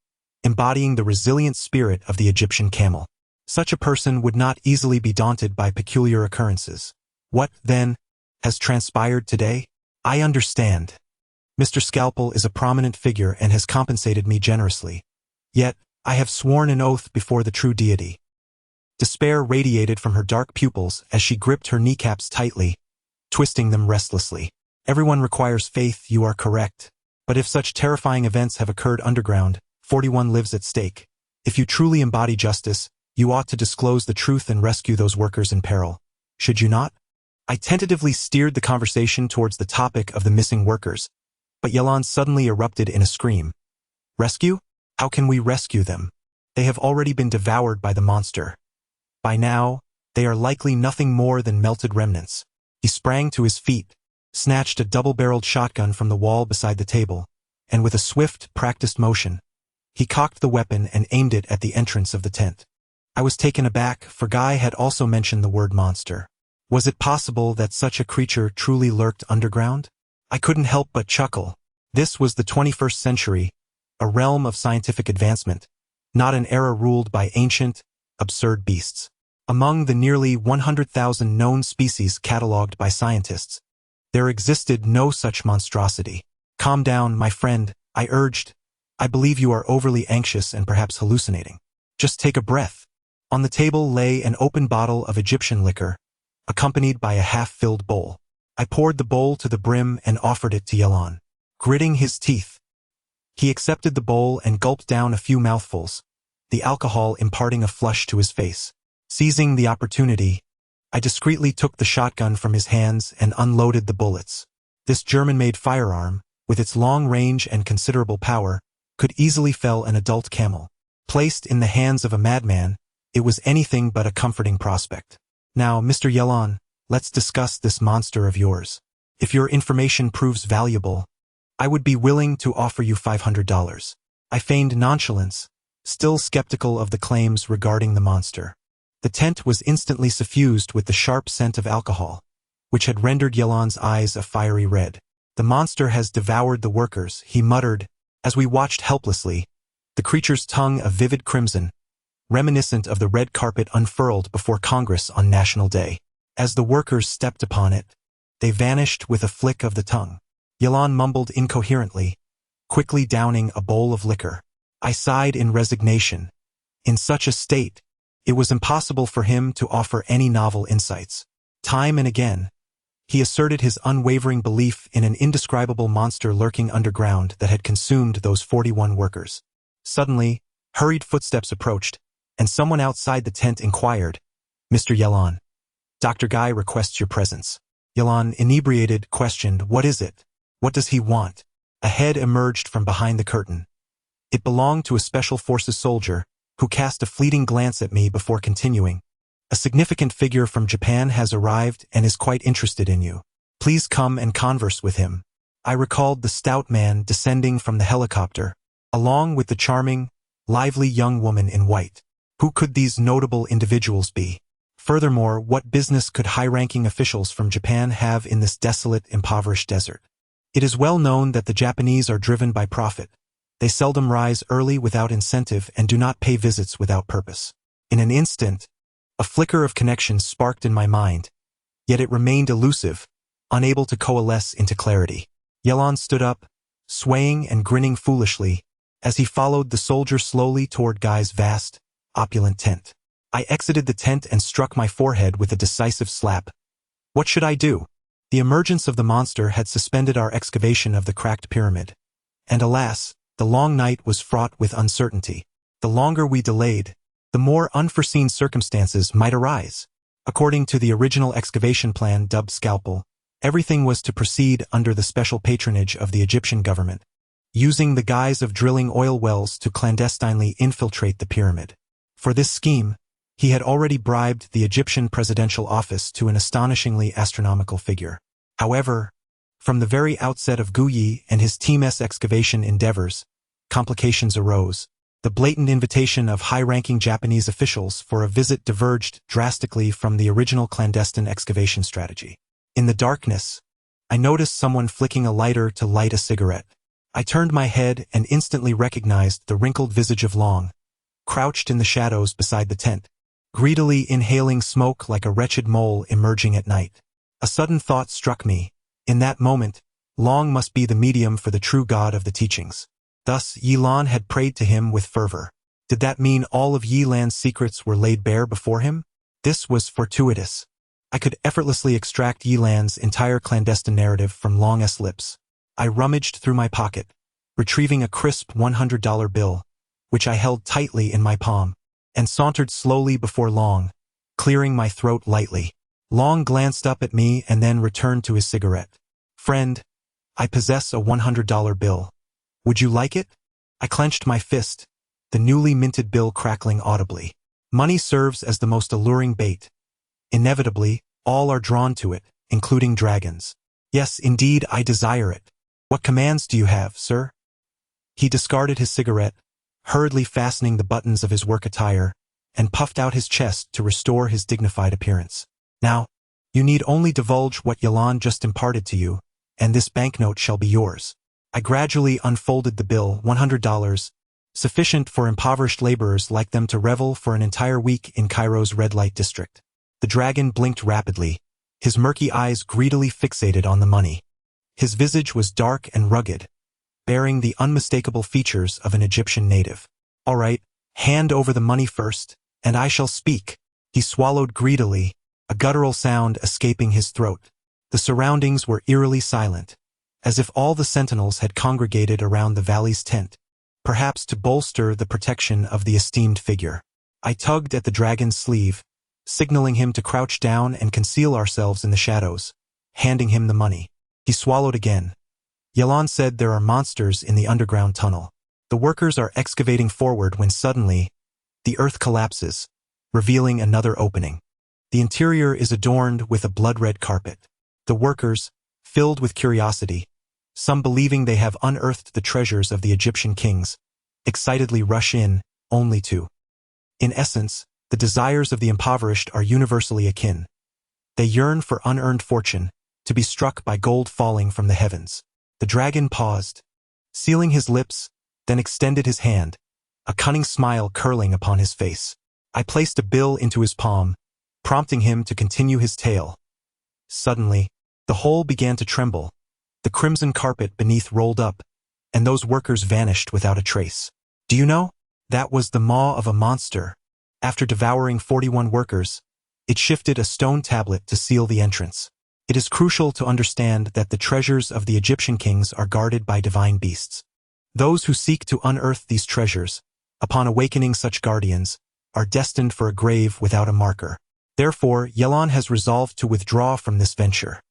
embodying the resilient spirit of the Egyptian camel. Such a person would not easily be daunted by peculiar occurrences. What, then, has transpired today? I understand. Mr. Scalpel is a prominent figure and has compensated me generously. Yet, I have sworn an oath before the true deity. Despair radiated from her dark pupils as she gripped her kneecaps tightly, twisting them restlessly. Everyone requires faith, you are correct. But if such terrifying events have occurred underground, 41 lives at stake. If you truly embody justice, you ought to disclose the truth and rescue those workers in peril. Should you not? I tentatively steered the conversation towards the topic of the missing workers, but Yalan suddenly erupted in a scream. Rescue? How can we rescue them? They have already been devoured by the monster. By now, they are likely nothing more than melted remnants. He sprang to his feet, snatched a double-barreled shotgun from the wall beside the table, and with a swift, practiced motion, he cocked the weapon and aimed it at the entrance of the tent. I was taken aback, for Guy had also mentioned the word monster. Was it possible that such a creature truly lurked underground? I couldn't help but chuckle. This was the 21st century, a realm of scientific advancement, not an era ruled by ancient, absurd beasts. Among the nearly 100,000 known species catalogued by scientists, there existed no such monstrosity. Calm down, my friend, I urged. I believe you are overly anxious and perhaps hallucinating. Just take a breath. On the table lay an open bottle of Egyptian liquor, accompanied by a half-filled bowl. I poured the bowl to the brim and offered it to Yalan. Gritting his teeth, he accepted the bowl and gulped down a few mouthfuls, the alcohol imparting a flush to his face. Seizing the opportunity, I discreetly took the shotgun from his hands and unloaded the bullets. This German-made firearm, with its long range and considerable power, could easily fell an adult camel. Placed in the hands of a madman, it was anything but a comforting prospect. Now, Mr. Yalan, let's discuss this monster of yours. If your information proves valuable, I would be willing to offer you $500. I feigned nonchalance, still skeptical of the claims regarding the monster. The tent was instantly suffused with the sharp scent of alcohol, which had rendered Yalan's eyes a fiery red. The monster has devoured the workers, he muttered, as we watched helplessly, the creature's tongue a vivid crimson, reminiscent of the red carpet unfurled before Congress on National Day. As the workers stepped upon it, they vanished with a flick of the tongue. Yalan mumbled incoherently, quickly downing a bowl of liquor. I sighed in resignation. In such a state, it was impossible for him to offer any novel insights. Time and again, he asserted his unwavering belief in an indescribable monster lurking underground that had consumed those 41 workers. Suddenly, hurried footsteps approached, and someone outside the tent inquired, Mr. Yalan, Dr. Guy requests your presence. Yalan, inebriated, questioned, what is it? What does he want? A head emerged from behind the curtain. It belonged to a special forces soldier, who cast a fleeting glance at me before continuing. A significant figure from Japan has arrived and is quite interested in you. Please come and converse with him. I recalled the stout man descending from the helicopter, along with the charming, lively young woman in white. Who could these notable individuals be? Furthermore, what business could high-ranking officials from Japan have in this desolate, impoverished desert? It is well known that the Japanese are driven by profit. They seldom rise early without incentive and do not pay visits without purpose. In an instant, a flicker of connection sparked in my mind, yet it remained elusive, unable to coalesce into clarity. Yelon stood up, swaying and grinning foolishly, as he followed the soldier slowly toward Guy's vast, opulent tent. I exited the tent and struck my forehead with a decisive slap. What should I do? The emergence of the monster had suspended our excavation of the cracked pyramid. And alas, the long night was fraught with uncertainty. The longer we delayed, the more unforeseen circumstances might arise. According to the original excavation plan dubbed Scalpel, everything was to proceed under the special patronage of the Egyptian government, using the guise of drilling oil wells to clandestinely infiltrate the pyramid. For this scheme, he had already bribed the Egyptian presidential office to an astonishingly astronomical figure. However, from the very outset of Guyi and his team's excavation endeavors, complications arose. The blatant invitation of high-ranking Japanese officials for a visit diverged drastically from the original clandestine excavation strategy. In the darkness, I noticed someone flicking a lighter to light a cigarette. I turned my head and instantly recognized the wrinkled visage of Long, crouched in the shadows beside the tent, greedily inhaling smoke like a wretched mole emerging at night. A sudden thought struck me. In that moment, Long must be the medium for the true god of the teachings. Thus, Yilan had prayed to him with fervor. Did that mean all of Yilan's secrets were laid bare before him? This was fortuitous. I could effortlessly extract Yilan's entire clandestine narrative from Long's lips. I rummaged through my pocket, retrieving a crisp $100 bill, which I held tightly in my palm, and sauntered slowly before Long, clearing my throat lightly. Long glanced up at me and then returned to his cigarette. "Friend, I possess a $100 bill. Would you like it?" I clenched my fist, the newly minted bill crackling audibly. Money serves as the most alluring bait. Inevitably, all are drawn to it, including dragons. Yes, indeed, I desire it. What commands do you have, sir? He discarded his cigarette, hurriedly fastening the buttons of his work attire, and puffed out his chest to restore his dignified appearance. Now, you need only divulge what Yilan just imparted to you, and this banknote shall be yours. I gradually unfolded the bill, $100, sufficient for impoverished laborers like them to revel for an entire week in Cairo's red light district. The dragon blinked rapidly, his murky eyes greedily fixated on the money. His visage was dark and rugged, bearing the unmistakable features of an Egyptian native. "All right, hand over the money first, and I shall speak." He swallowed greedily, a guttural sound escaping his throat. The surroundings were eerily silent, as if all the sentinels had congregated around the valley's tent, perhaps to bolster the protection of the esteemed figure. I tugged at the dragon's sleeve, signaling him to crouch down and conceal ourselves in the shadows, handing him the money. He swallowed again. Yilan said there are monsters in the underground tunnel. The workers are excavating forward when suddenly, the earth collapses, revealing another opening. The interior is adorned with a blood-red carpet. The workers, filled with curiosity, some believing they have unearthed the treasures of the Egyptian kings, excitedly rush in, only to. In essence, the desires of the impoverished are universally akin. They yearn for unearned fortune, to be struck by gold falling from the heavens. The dragon paused, sealing his lips, then extended his hand, a cunning smile curling upon his face. I placed a bill into his palm, prompting him to continue his tale. Suddenly, the whole began to tremble. The crimson carpet beneath rolled up, and those workers vanished without a trace. Do you know? That was the maw of a monster. After devouring 41 workers, it shifted a stone tablet to seal the entrance. It is crucial to understand that the treasures of the Egyptian kings are guarded by divine beasts. Those who seek to unearth these treasures, upon awakening such guardians, are destined for a grave without a marker. Therefore, Yilan has resolved to withdraw from this venture.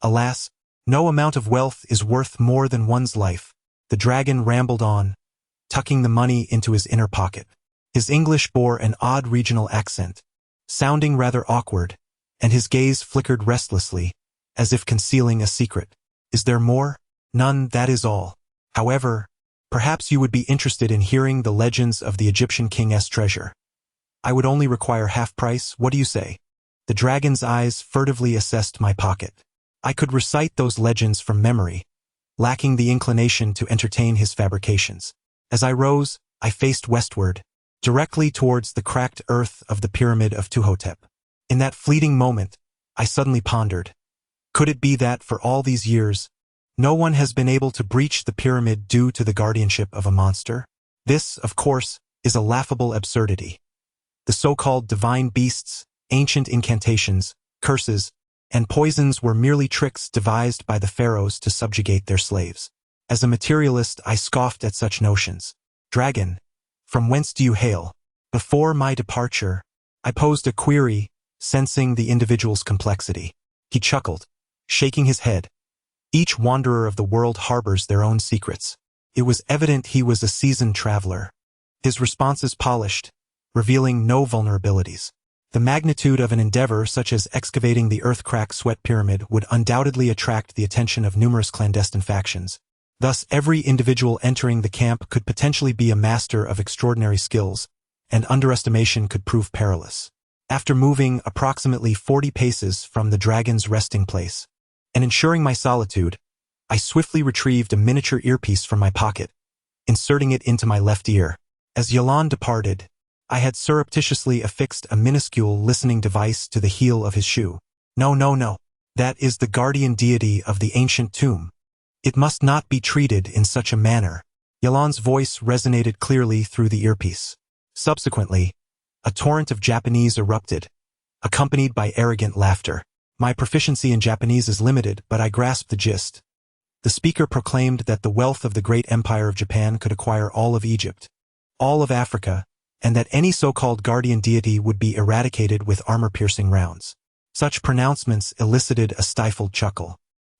Alas, no amount of wealth is worth more than one's life. The dragon rambled on, tucking the money into his inner pocket. His English bore an odd regional accent, sounding rather awkward, and his gaze flickered restlessly, as if concealing a secret. Is there more? None, that is all. However, perhaps you would be interested in hearing the legends of the Egyptian king's treasure. I would only require half price, what do you say? The dragon's eyes furtively assessed my pocket. I could recite those legends from memory, lacking the inclination to entertain his fabrications. As I rose, I faced westward, directly towards the cracked earth of the Pyramid of Tuhotep. In that fleeting moment, I suddenly pondered. Could it be that, for all these years, no one has been able to breach the pyramid due to the guardianship of a monster? This, of course, is a laughable absurdity. The so-called divine beasts, ancient incantations, curses, and poisons were merely tricks devised by the pharaohs to subjugate their slaves. As a materialist, I scoffed at such notions. Dragon, from whence do you hail? Before my departure, I posed a query, sensing the individual's complexity. He chuckled, shaking his head. Each wanderer of the world harbors their own secrets. It was evident he was a seasoned traveler. His responses polished, revealing no vulnerabilities. The magnitude of an endeavor such as excavating the earth-crack sweat pyramid would undoubtedly attract the attention of numerous clandestine factions. Thus, every individual entering the camp could potentially be a master of extraordinary skills, and underestimation could prove perilous. After moving approximately 40 paces from the dragon's resting place, and ensuring my solitude, I swiftly retrieved a miniature earpiece from my pocket, inserting it into my left ear. As Yalan departed, I had surreptitiously affixed a minuscule listening device to the heel of his shoe. No. That is the guardian deity of the ancient tomb. It must not be treated in such a manner. Yalan's voice resonated clearly through the earpiece. Subsequently, a torrent of Japanese erupted, accompanied by arrogant laughter. My proficiency in Japanese is limited, but I grasped the gist. The speaker proclaimed that the wealth of the great empire of Japan could acquire all of Egypt, all of Africa, and that any so-called guardian deity would be eradicated with armor-piercing rounds. Such pronouncements elicited a stifled chuckle.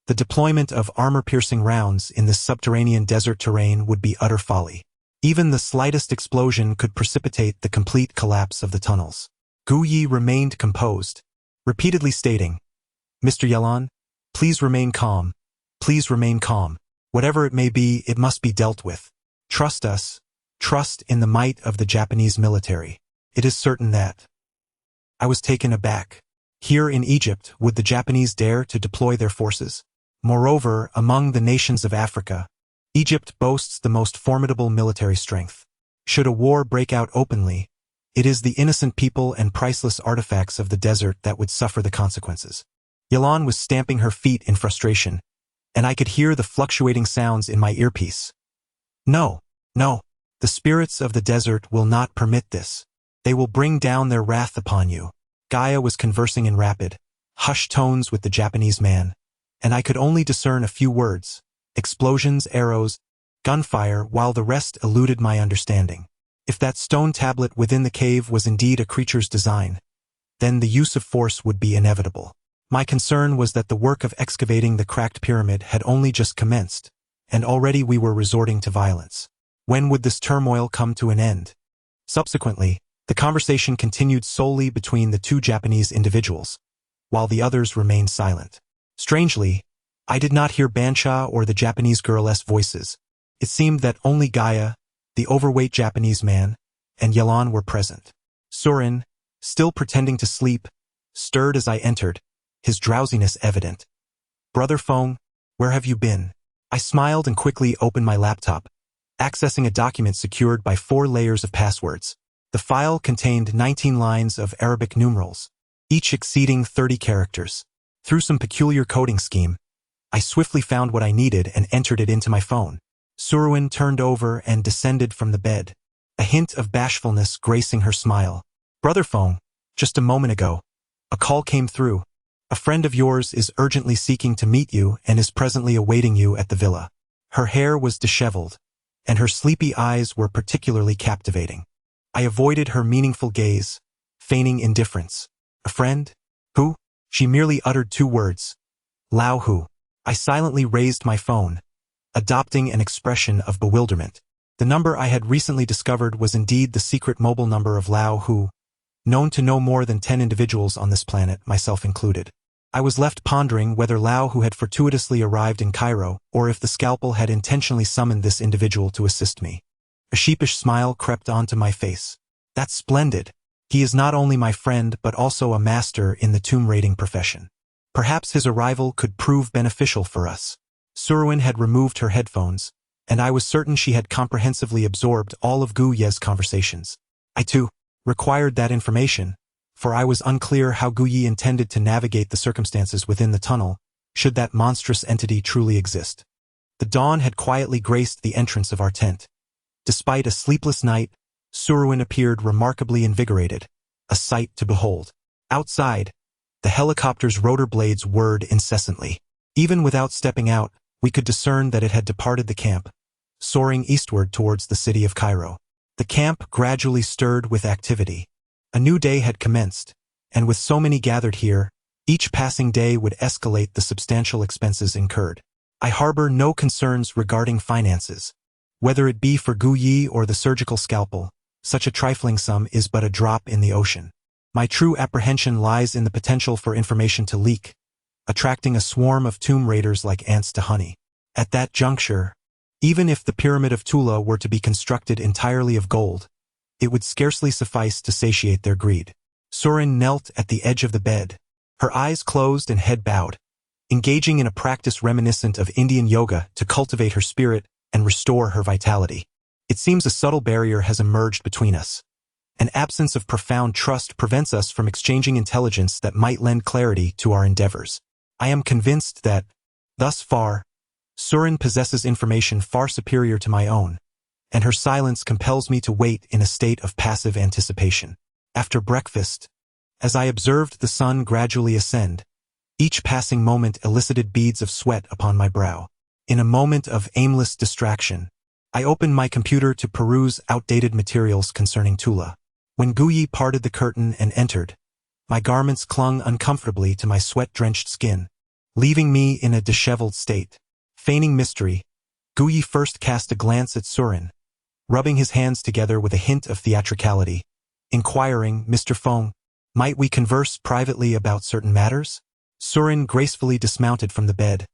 The deployment of armor-piercing rounds in this subterranean desert terrain would be utter folly. Even the slightest explosion could precipitate the complete collapse of the tunnels. Gu Yi remained composed, repeatedly stating, "Mr. Yalan, please remain calm. Please remain calm. Whatever it may be, it must be dealt with. Trust us. Trust in the might of the Japanese military. It is certain that." I was taken aback. Here in Egypt, would the Japanese dare to deploy their forces? Moreover, among the nations of Africa, Egypt boasts the most formidable military strength. Should a war break out openly, it is the innocent people and priceless artifacts of the desert that would suffer the consequences. Yalan was stamping her feet in frustration, and I could hear the fluctuating sounds in my earpiece. No. The spirits of the desert will not permit this. They will bring down their wrath upon you. Gaia was conversing in rapid, hushed tones with the Japanese man, and I could only discern a few words: explosions, arrows, gunfire, while the rest eluded my understanding. If that stone tablet within the cave was indeed a creature's design, then the use of force would be inevitable. My concern was that the work of excavating the cracked pyramid had only just commenced, and already we were resorting to violence. When would this turmoil come to an end? Subsequently, the conversation continued solely between the two Japanese individuals, while the others remained silent. Strangely, I did not hear Bansha or the Japanese girl's voices. It seemed that only Gaia, the overweight Japanese man, and Yalan were present. Surin, still pretending to sleep, stirred as I entered, his drowsiness evident. "Brother Feng, where have you been?" I smiled and quickly opened my laptop, accessing a document secured by 4 layers of passwords. The file contained 19 lines of Arabic numerals, each exceeding 30 characters. Through some peculiar coding scheme, I swiftly found what I needed and entered it into my phone. Surin turned over and descended from the bed, a hint of bashfulness gracing her smile. "Brother Feng, just a moment ago, a call came through. A friend of yours is urgently seeking to meet you and is presently awaiting you at the villa." Her hair was disheveled, and her sleepy eyes were particularly captivating. I avoided her meaningful gaze, feigning indifference. "A friend? Who?" She merely uttered 2 words. "Lao Hu." I silently raised my phone, adopting an expression of bewilderment. The number I had recently discovered was indeed the secret mobile number of Lao Hu, known to no more than 10 individuals on this planet, myself included. I was left pondering whether Lao Hu had fortuitously arrived in Cairo, or if the scalpel had intentionally summoned this individual to assist me. A sheepish smile crept onto my face. "That's splendid. He is not only my friend but also a master in the tomb raiding profession. Perhaps his arrival could prove beneficial for us." Surin had removed her headphones, and I was certain she had comprehensively absorbed all of Gu Ye's conversations. I too required that information, for I was unclear how Guyi intended to navigate the circumstances within the tunnel, should that monstrous entity truly exist. The dawn had quietly graced the entrance of our tent. Despite a sleepless night, Suruin appeared remarkably invigorated, a sight to behold. Outside, the helicopter's rotor blades whirred incessantly. Even without stepping out, we could discern that it had departed the camp, soaring eastward towards the city of Cairo. The camp gradually stirred with activity. A new day had commenced, and with so many gathered here, each passing day would escalate the substantial expenses incurred. I harbor no concerns regarding finances. Whether it be for Guyi or the surgical scalpel, such a trifling sum is but a drop in the ocean. My true apprehension lies in the potential for information to leak, attracting a swarm of tomb raiders like ants to honey. At that juncture, even if the Pyramid of Tula were to be constructed entirely of gold, it would scarcely suffice to satiate their greed. Surin knelt at the edge of the bed, her eyes closed and head bowed, engaging in a practice reminiscent of Indian yoga to cultivate her spirit and restore her vitality. It seems a subtle barrier has emerged between us. An absence of profound trust prevents us from exchanging intelligence that might lend clarity to our endeavors. I am convinced that, thus far, Surin possesses information far superior to my own, and her silence compels me to wait in a state of passive anticipation. After breakfast, as I observed the sun gradually ascend, each passing moment elicited beads of sweat upon my brow. In a moment of aimless distraction, I opened my computer to peruse outdated materials concerning Tula. When Guyi parted the curtain and entered, my garments clung uncomfortably to my sweat-drenched skin, leaving me in a disheveled state. Feigning mystery, Guyi first cast a glance at Surin, rubbing his hands together with a hint of theatricality, inquiring, "Mr. Feng, might we converse privately about certain matters?" Surin gracefully dismounted from the bed,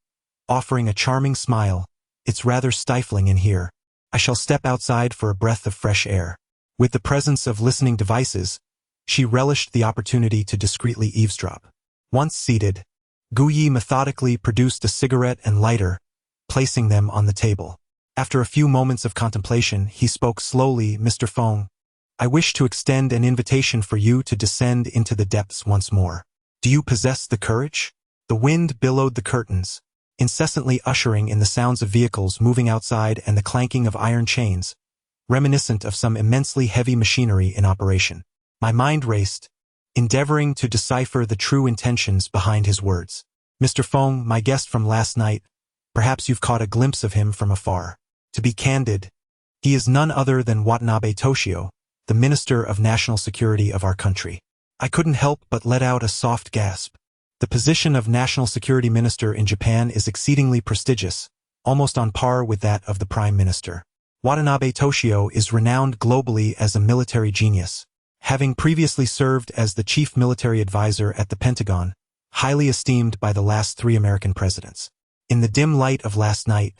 offering a charming smile. "It's rather stifling in here. I shall step outside for a breath of fresh air." With the presence of listening devices, she relished the opportunity to discreetly eavesdrop. Once seated, Guyi methodically produced a cigarette and lighter, placing them on the table. After a few moments of contemplation, he spoke slowly, "Mr. Feng, I wish to extend an invitation for you to descend into the depths once more. Do you possess the courage?" The wind billowed the curtains, incessantly ushering in the sounds of vehicles moving outside and the clanking of iron chains, reminiscent of some immensely heavy machinery in operation. My mind raced, endeavoring to decipher the true intentions behind his words. "Mr. Feng, my guest from last night, perhaps you've caught a glimpse of him from afar. To be candid, he is none other than Watanabe Toshio, the Minister of National Security of our country." I couldn't help but let out a soft gasp. The position of National Security Minister in Japan is exceedingly prestigious, almost on par with that of the Prime Minister. Watanabe Toshio is renowned globally as a military genius, having previously served as the chief military advisor at the Pentagon, highly esteemed by the last 3 American presidents. In the dim light of last night,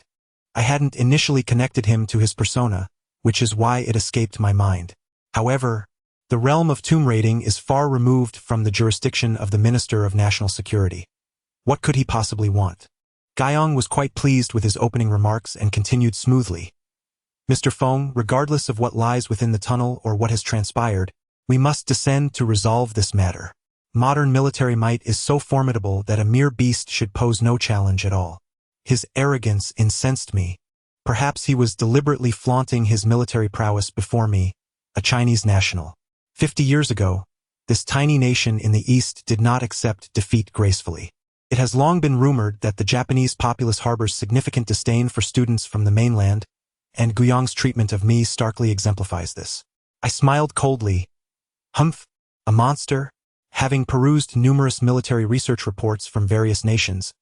I hadn't initially connected him to his persona, which is why it escaped my mind. However, the realm of tomb raiding is far removed from the jurisdiction of the Minister of National Security. What could he possibly want? Guiyang was quite pleased with his opening remarks and continued smoothly. "Mr. Feng, regardless of what lies within the tunnel or what has transpired, we must descend to resolve this matter. Modern military might is so formidable that a mere beast should pose no challenge at all." His arrogance incensed me. Perhaps he was deliberately flaunting his military prowess before me, a Chinese national. 50 years ago, this tiny nation in the East did not accept defeat gracefully. It has long been rumored that the Japanese populace harbors significant disdain for students from the mainland, and Guiyang's treatment of me starkly exemplifies this. I smiled coldly. "Humph, a monster?" Having perused numerous military research reports from various nations,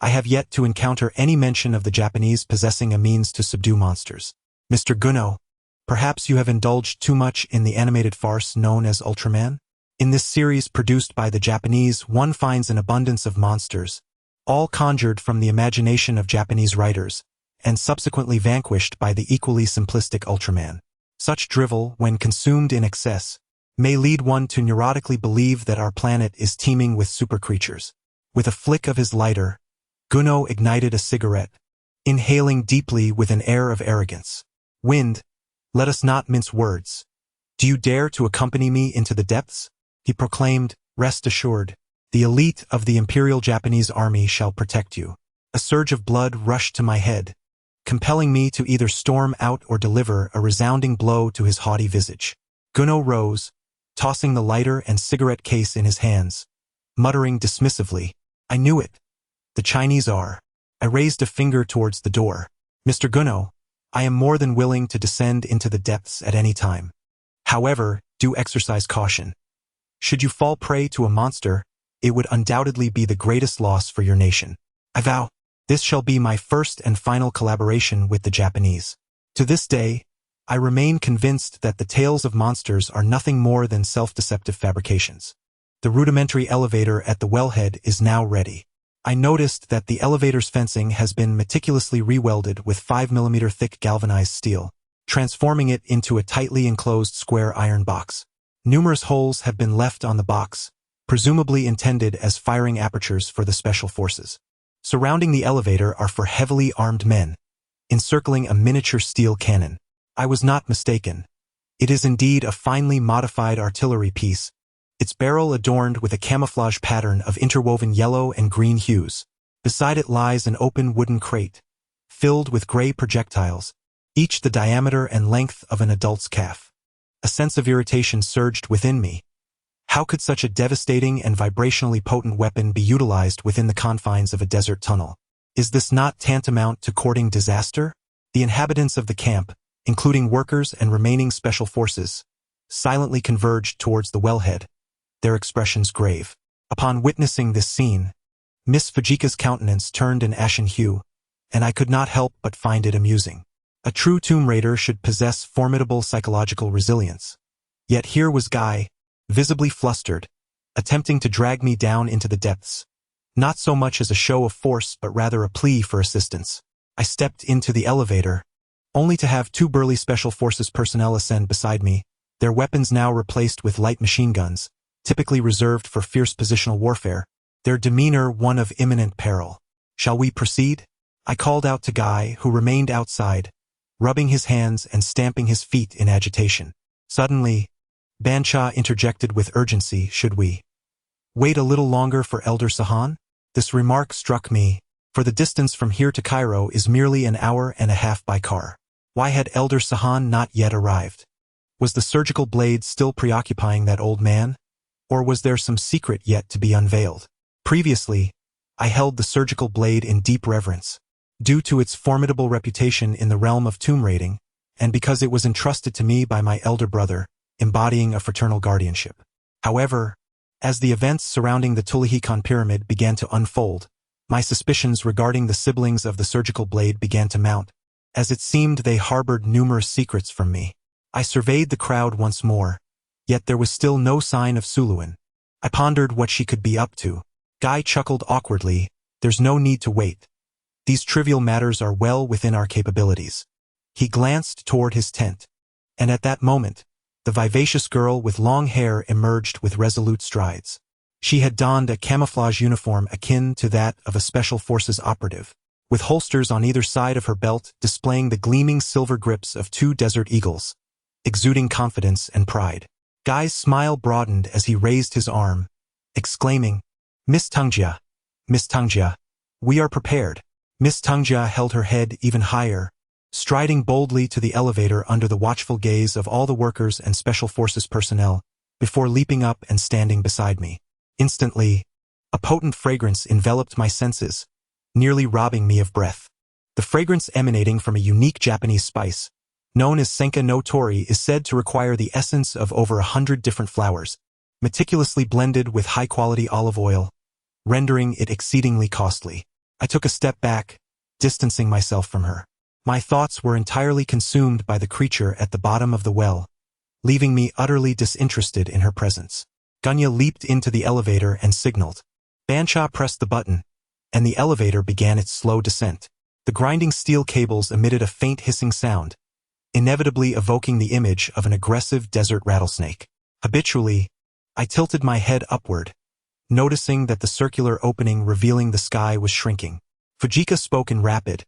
I have yet to encounter any mention of the Japanese possessing a means to subdue monsters. "Mr. Guno, perhaps you have indulged too much in the animated farce known as Ultraman? In this series produced by the Japanese, one finds an abundance of monsters, all conjured from the imagination of Japanese writers, and subsequently vanquished by the equally simplistic Ultraman. Such drivel, when consumed in excess, may lead one to neurotically believe that our planet is teeming with super creatures." With a flick of his lighter, Guno ignited a cigarette, inhaling deeply with an air of arrogance. "Wind, let us not mince words. Do you dare to accompany me into the depths?" He proclaimed, "Rest assured. The elite of the Imperial Japanese Army shall protect you." A surge of blood rushed to my head, compelling me to either storm out or deliver a resounding blow to his haughty visage. Gunno rose, tossing the lighter and cigarette case in his hands, muttering dismissively, "I knew it. The Chinese are." I raised a finger towards the door. "Mr. Gunno, I am more than willing to descend into the depths at any time. However, do exercise caution. Should you fall prey to a monster, it would undoubtedly be the greatest loss for your nation. I vow, this shall be my first and final collaboration with the Japanese." To this day, I remain convinced that the tales of monsters are nothing more than self-deceptive fabrications. The rudimentary elevator at the wellhead is now ready. I noticed that the elevator's fencing has been meticulously rewelded with 5mm thick galvanized steel, transforming it into a tightly enclosed square iron box. Numerous holes have been left on the box, presumably intended as firing apertures for the special forces. Surrounding the elevator are four heavily armed men, encircling a miniature steel cannon. I was not mistaken. It is indeed a finely modified artillery piece, its barrel adorned with a camouflage pattern of interwoven yellow and green hues. Beside it lies an open wooden crate, filled with gray projectiles, each the diameter and length of an adult's calf. A sense of irritation surged within me. How could such a devastating and vibrationally potent weapon be utilized within the confines of a desert tunnel? Is this not tantamount to courting disaster? The inhabitants of the camp, including workers and remaining special forces, silently converged towards the wellhead, their expressions grave. Upon witnessing this scene, Miss Fujika's countenance turned an ashen hue, and I could not help but find it amusing. A true Tomb Raider should possess formidable psychological resilience. Yet here was Guy, visibly flustered, attempting to drag me down into the depths, not so much as a show of force but rather a plea for assistance. I stepped into the elevator, only to have two burly Special Forces personnel ascend beside me, their weapons now replaced with light machine guns, typically reserved for fierce positional warfare, their demeanor one of imminent peril. "Shall we proceed?" I called out to Guy, who remained outside, rubbing his hands and stamping his feet in agitation. Suddenly, Bancha interjected with urgency, "Should we wait a little longer for Elder Sahan?" This remark struck me, for the distance from here to Cairo is merely an hour and a half by car. Why had Elder Sahan not yet arrived? Was the surgical blade still preoccupying that old man? Or was there some secret yet to be unveiled? Previously, I held the surgical blade in deep reverence, due to its formidable reputation in the realm of tomb raiding, and because it was entrusted to me by my elder brother, embodying a fraternal guardianship. However, as the events surrounding the Tulihikan Pyramid began to unfold, my suspicions regarding the siblings of the surgical blade began to mount, as it seemed they harbored numerous secrets from me. I surveyed the crowd once more, yet there was still no sign of Suluin. I pondered what she could be up to. Guy chuckled awkwardly, "There's no need to wait. These trivial matters are well within our capabilities." He glanced toward his tent, and at that moment, the vivacious girl with long hair emerged with resolute strides. She had donned a camouflage uniform akin to that of a Special Forces operative, with holsters on either side of her belt displaying the gleaming silver grips of two desert eagles, exuding confidence and pride. Guy's smile broadened as he raised his arm, exclaiming, Miss Tangjia, we are prepared." Miss Tangjia held her head even higher, striding boldly to the elevator under the watchful gaze of all the workers and Special Forces personnel, before leaping up and standing beside me. Instantly, a potent fragrance enveloped my senses, nearly robbing me of breath. The fragrance emanating from a unique Japanese spice, known as Senka no Tori, is said to require the essence of over 100 different flowers, meticulously blended with high-quality olive oil, rendering it exceedingly costly. I took a step back, distancing myself from her. My thoughts were entirely consumed by the creature at the bottom of the well, leaving me utterly disinterested in her presence. Gunya leaped into the elevator and signaled. Bancha pressed the button, and the elevator began its slow descent. The grinding steel cables emitted a faint hissing sound, inevitably evoking the image of an aggressive desert rattlesnake. Habitually, I tilted my head upward, noticing that the circular opening revealing the sky was shrinking. Fujika spoke in rapid,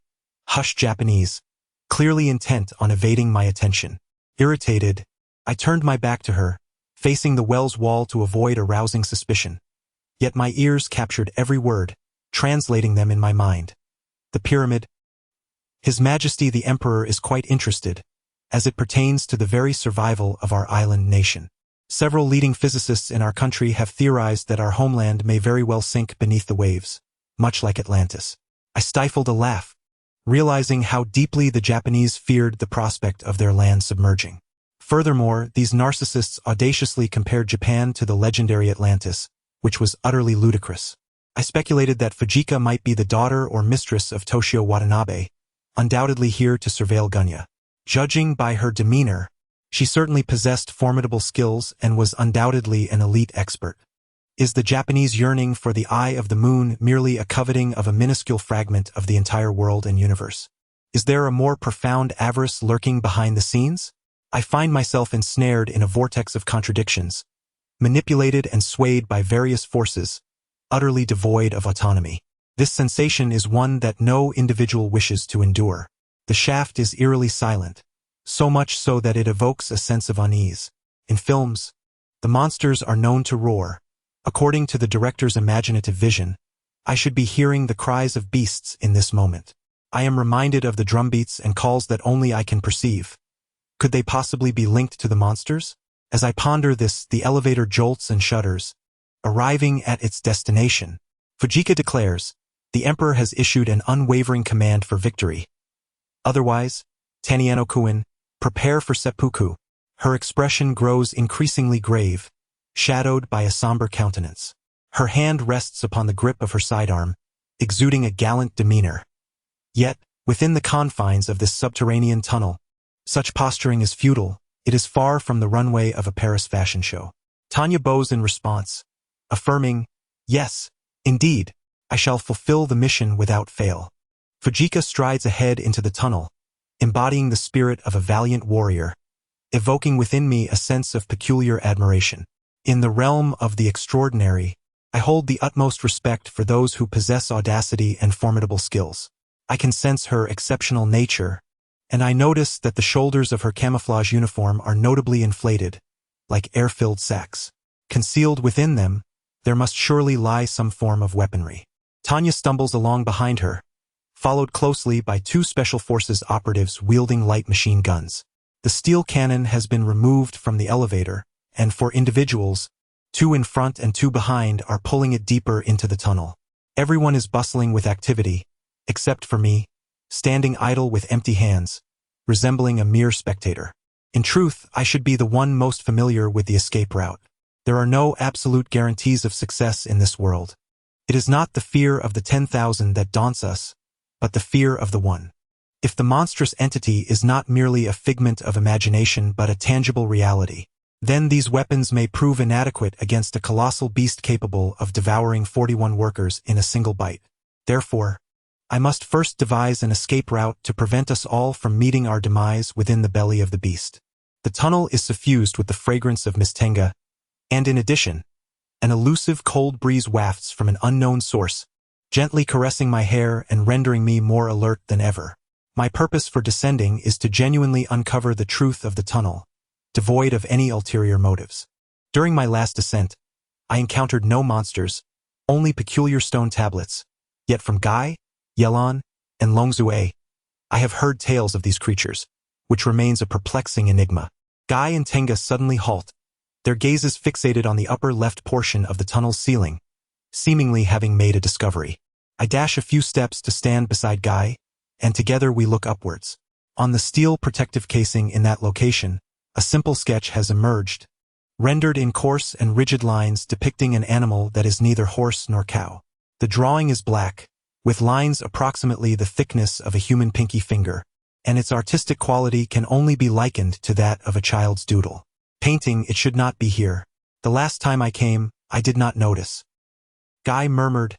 hushed Japanese, clearly intent on evading my attention. Irritated, I turned my back to her, facing the well's wall to avoid arousing suspicion. Yet my ears captured every word, translating them in my mind. The pyramid. His Majesty the Emperor is quite interested, as it pertains to the very survival of our island nation. Several leading physicists in our country have theorized that our homeland may very well sink beneath the waves, much like Atlantis. I stifled a laugh, realizing how deeply the Japanese feared the prospect of their land submerging. Furthermore, these narcissists audaciously compared Japan to the legendary Atlantis, which was utterly ludicrous. I speculated that Fujika might be the daughter or mistress of Toshio Watanabe, undoubtedly here to surveil Gunya. Judging by her demeanor, she certainly possessed formidable skills and was undoubtedly an elite expert. Is the Japanese yearning for the eye of the moon merely a coveting of a minuscule fragment of the entire world and universe? Is there a more profound avarice lurking behind the scenes? I find myself ensnared in a vortex of contradictions, manipulated and swayed by various forces, utterly devoid of autonomy. This sensation is one that no individual wishes to endure. The shaft is eerily silent, so much so that it evokes a sense of unease. In films, the monsters are known to roar. According to the director's imaginative vision, I should be hearing the cries of beasts in this moment. I am reminded of the drumbeats and calls that only I can perceive. Could they possibly be linked to the monsters? As I ponder this, the elevator jolts and shudders, arriving at its destination. Fujika declares, the Emperor has issued an unwavering command for victory. Otherwise, Taniano-kun, prepare for seppuku. Her expression grows increasingly grave, shadowed by a somber countenance. Her hand rests upon the grip of her sidearm, exuding a gallant demeanor. Yet, within the confines of this subterranean tunnel, such posturing is futile. It is far from the runway of a Paris fashion show. Tanya bows in response, affirming, yes, indeed, I shall fulfill the mission without fail. Fujika strides ahead into the tunnel, embodying the spirit of a valiant warrior, evoking within me a sense of peculiar admiration. In the realm of the extraordinary, I hold the utmost respect for those who possess audacity and formidable skills. I can sense her exceptional nature, and I notice that the shoulders of her camouflage uniform are notably inflated, like air-filled sacks. Concealed within them, there must surely lie some form of weaponry. Tanya stumbles along behind her, followed closely by two Special Forces operatives wielding light machine guns. The steel cannon has been removed from the elevator, and for individuals, two in front and two behind are pulling it deeper into the tunnel. Everyone is bustling with activity, except for me, standing idle with empty hands, resembling a mere spectator. In truth, I should be the one most familiar with the escape route. There are no absolute guarantees of success in this world. It is not the fear of the 10,000 that daunts us, but the fear of the one. If the monstrous entity is not merely a figment of imagination but a tangible reality, then these weapons may prove inadequate against a colossal beast capable of devouring 41 workers in a single bite. Therefore, I must first devise an escape route to prevent us all from meeting our demise within the belly of the beast. The tunnel is suffused with the fragrance of mistenga, and in addition, an elusive cold breeze wafts from an unknown source, gently caressing my hair and rendering me more alert than ever. My purpose for descending is to genuinely uncover the truth of the tunnel, devoid of any ulterior motives. During my last descent, I encountered no monsters, only peculiar stone tablets, yet from Gai, Yelan, and Longzue, I have heard tales of these creatures, which remains a perplexing enigma. Gai and Tenga suddenly halt, their gazes fixated on the upper left portion of the tunnel's ceiling, seemingly having made a discovery. I dash a few steps to stand beside Gai, and together we look upwards. On the steel protective casing in that location, a simple sketch has emerged, rendered in coarse and rigid lines depicting an animal that is neither horse nor cow. The drawing is black, with lines approximately the thickness of a human pinky finger, and its artistic quality can only be likened to that of a child's doodle. Painting, it should not be here. The last time I came, I did not notice. Gai murmured,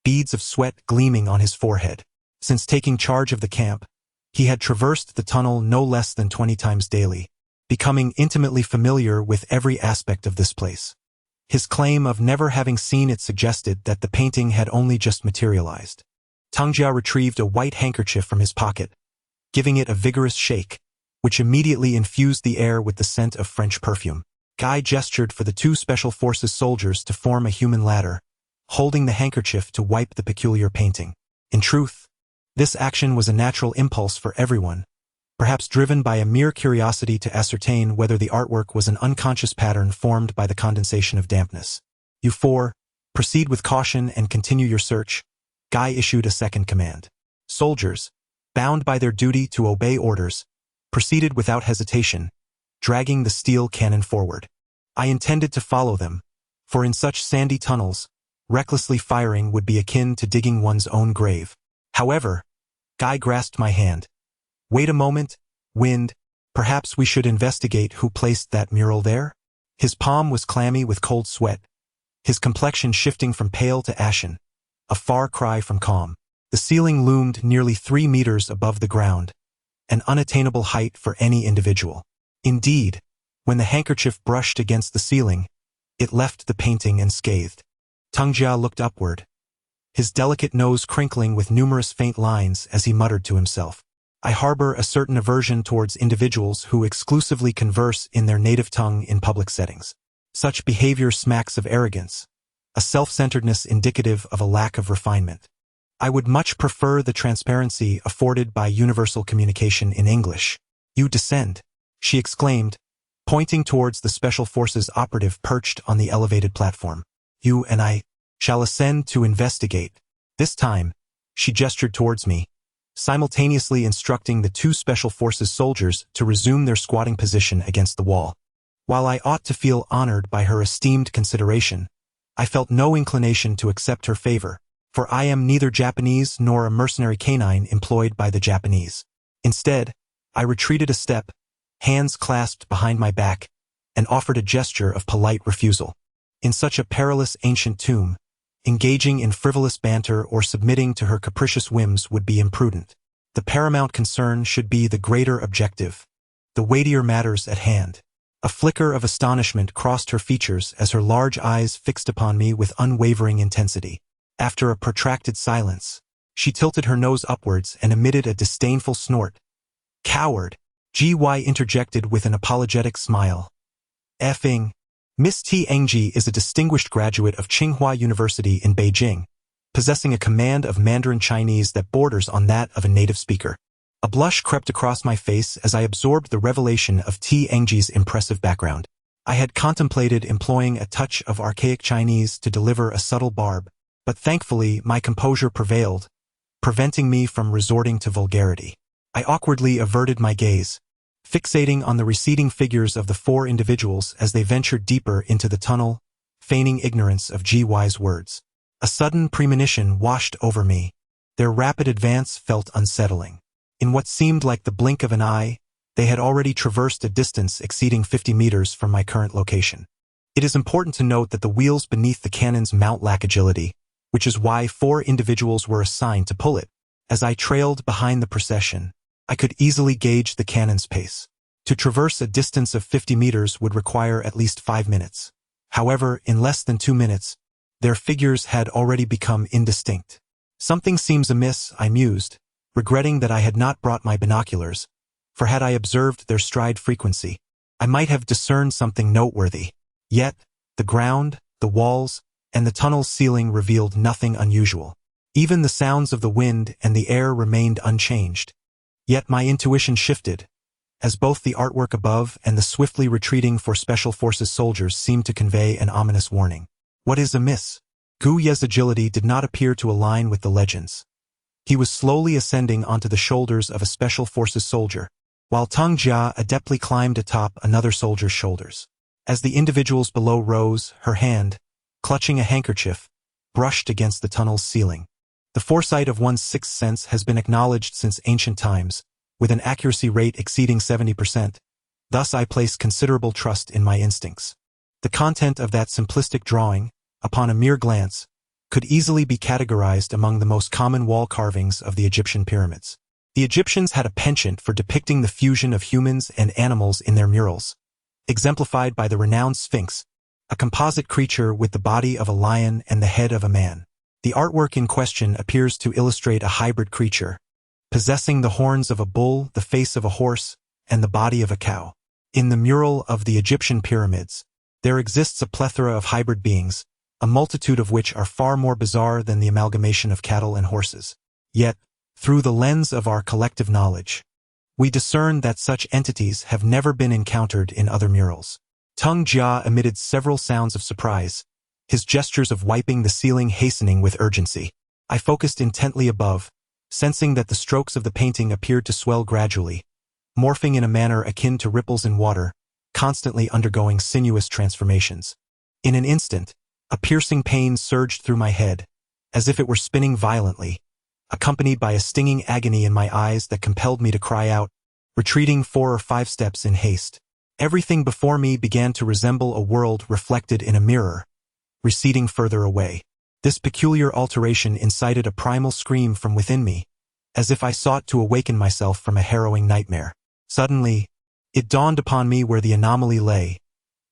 beads of sweat gleaming on his forehead. Since taking charge of the camp, he had traversed the tunnel no less than 20 times daily, becoming intimately familiar with every aspect of this place. His claim of never having seen it suggested that the painting had only just materialized. Tangjia retrieved a white handkerchief from his pocket, giving it a vigorous shake, which immediately infused the air with the scent of French perfume. Guy gestured for the two Special Forces soldiers to form a human ladder, holding the handkerchief to wipe the peculiar painting. In truth, this action was a natural impulse for everyone, perhaps driven by a mere curiosity to ascertain whether the artwork was an unconscious pattern formed by the condensation of dampness. You four, proceed with caution and continue your search. Guy issued a second command. Soldiers, bound by their duty to obey orders, proceeded without hesitation, dragging the steel cannon forward. I intended to follow them, for in such sandy tunnels, recklessly firing would be akin to digging one's own grave. However, Guy grasped my hand. Wait a moment, Wind, perhaps we should investigate who placed that mural there? His palm was clammy with cold sweat, his complexion shifting from pale to ashen, a far cry from calm. The ceiling loomed nearly 3 meters above the ground, an unattainable height for any individual. Indeed, when the handkerchief brushed against the ceiling, it left the painting unscathed. Teng Jia looked upward, his delicate nose crinkling with numerous faint lines as he muttered to himself. I harbor a certain aversion towards individuals who exclusively converse in their native tongue in public settings. Such behavior smacks of arrogance, a self-centeredness indicative of a lack of refinement. I would much prefer the transparency afforded by universal communication in English. You descend, she exclaimed, pointing towards the Special Forces operative perched on the elevated platform. You and I shall ascend to investigate. This time, she gestured towards me, simultaneously instructing the two Special Forces soldiers to resume their squatting position against the wall. While I ought to feel honored by her esteemed consideration, I felt no inclination to accept her favor, for I am neither Japanese nor a mercenary canine employed by the Japanese. Instead, I retreated a step, hands clasped behind my back, and offered a gesture of polite refusal. In such a perilous ancient tomb, engaging in frivolous banter or submitting to her capricious whims would be imprudent. The paramount concern should be the greater objective, the weightier matters at hand. A flicker of astonishment crossed her features as her large eyes fixed upon me with unwavering intensity. After a protracted silence, she tilted her nose upwards and emitted a disdainful snort. Coward! G.Y. interjected with an apologetic smile. Feng. Miss Tian is a distinguished graduate of Tsinghua University in Beijing, possessing a command of Mandarin Chinese that borders on that of a native speaker. A blush crept across my face as I absorbed the revelation of Tian's impressive background. I had contemplated employing a touch of archaic Chinese to deliver a subtle barb, but thankfully my composure prevailed, preventing me from resorting to vulgarity. I awkwardly averted my gaze, fixating on the receding figures of the four individuals as they ventured deeper into the tunnel, feigning ignorance of G.Y.'s words. A sudden premonition washed over me. Their rapid advance felt unsettling. In what seemed like the blink of an eye, they had already traversed a distance exceeding 50 meters from my current location. It is important to note that the wheels beneath the cannon's mount lack agility, which is why 4 individuals were assigned to pull it. As I trailed behind the procession, I could easily gauge the cannon's pace. To traverse a distance of 50 meters would require at least 5 minutes. However, in less than 2 minutes, their figures had already become indistinct. Something seems amiss, I mused, regretting that I had not brought my binoculars, for had I observed their stride frequency, I might have discerned something noteworthy. Yet, the ground, the walls, and the tunnel's ceiling revealed nothing unusual. Even the sounds of the wind and the air remained unchanged. Yet my intuition shifted, as both the artwork above and the swiftly retreating for Special Forces soldiers seemed to convey an ominous warning. What is amiss? Gu Ye's agility did not appear to align with the legends. He was slowly ascending onto the shoulders of a Special Forces soldier, while Teng Jia adeptly climbed atop another soldier's shoulders. As the individuals below rose, her hand, clutching a handkerchief, brushed against the tunnel's ceiling. The foresight of one's sixth sense has been acknowledged since ancient times, with an accuracy rate exceeding 70%. Thus I place considerable trust in my instincts. The content of that simplistic drawing, upon a mere glance, could easily be categorized among the most common wall carvings of the Egyptian pyramids. The Egyptians had a penchant for depicting the fusion of humans and animals in their murals, exemplified by the renowned Sphinx, a composite creature with the body of a lion and the head of a man. The artwork in question appears to illustrate a hybrid creature, possessing the horns of a bull, the face of a horse, and the body of a cow. In the mural of the Egyptian pyramids, there exists a plethora of hybrid beings, a multitude of which are far more bizarre than the amalgamation of cattle and horses. Yet, through the lens of our collective knowledge, we discern that such entities have never been encountered in other murals. Teng Jia emitted several sounds of surprise, his gestures of wiping the ceiling hastening with urgency. I focused intently above, sensing that the strokes of the painting appeared to swell gradually, morphing in a manner akin to ripples in water, constantly undergoing sinuous transformations. In an instant, a piercing pain surged through my head, as if it were spinning violently, accompanied by a stinging agony in my eyes that compelled me to cry out, retreating 4 or 5 steps in haste. Everything before me began to resemble a world reflected in a mirror, receding further away. This peculiar alteration incited a primal scream from within me, as if I sought to awaken myself from a harrowing nightmare. Suddenly, it dawned upon me where the anomaly lay.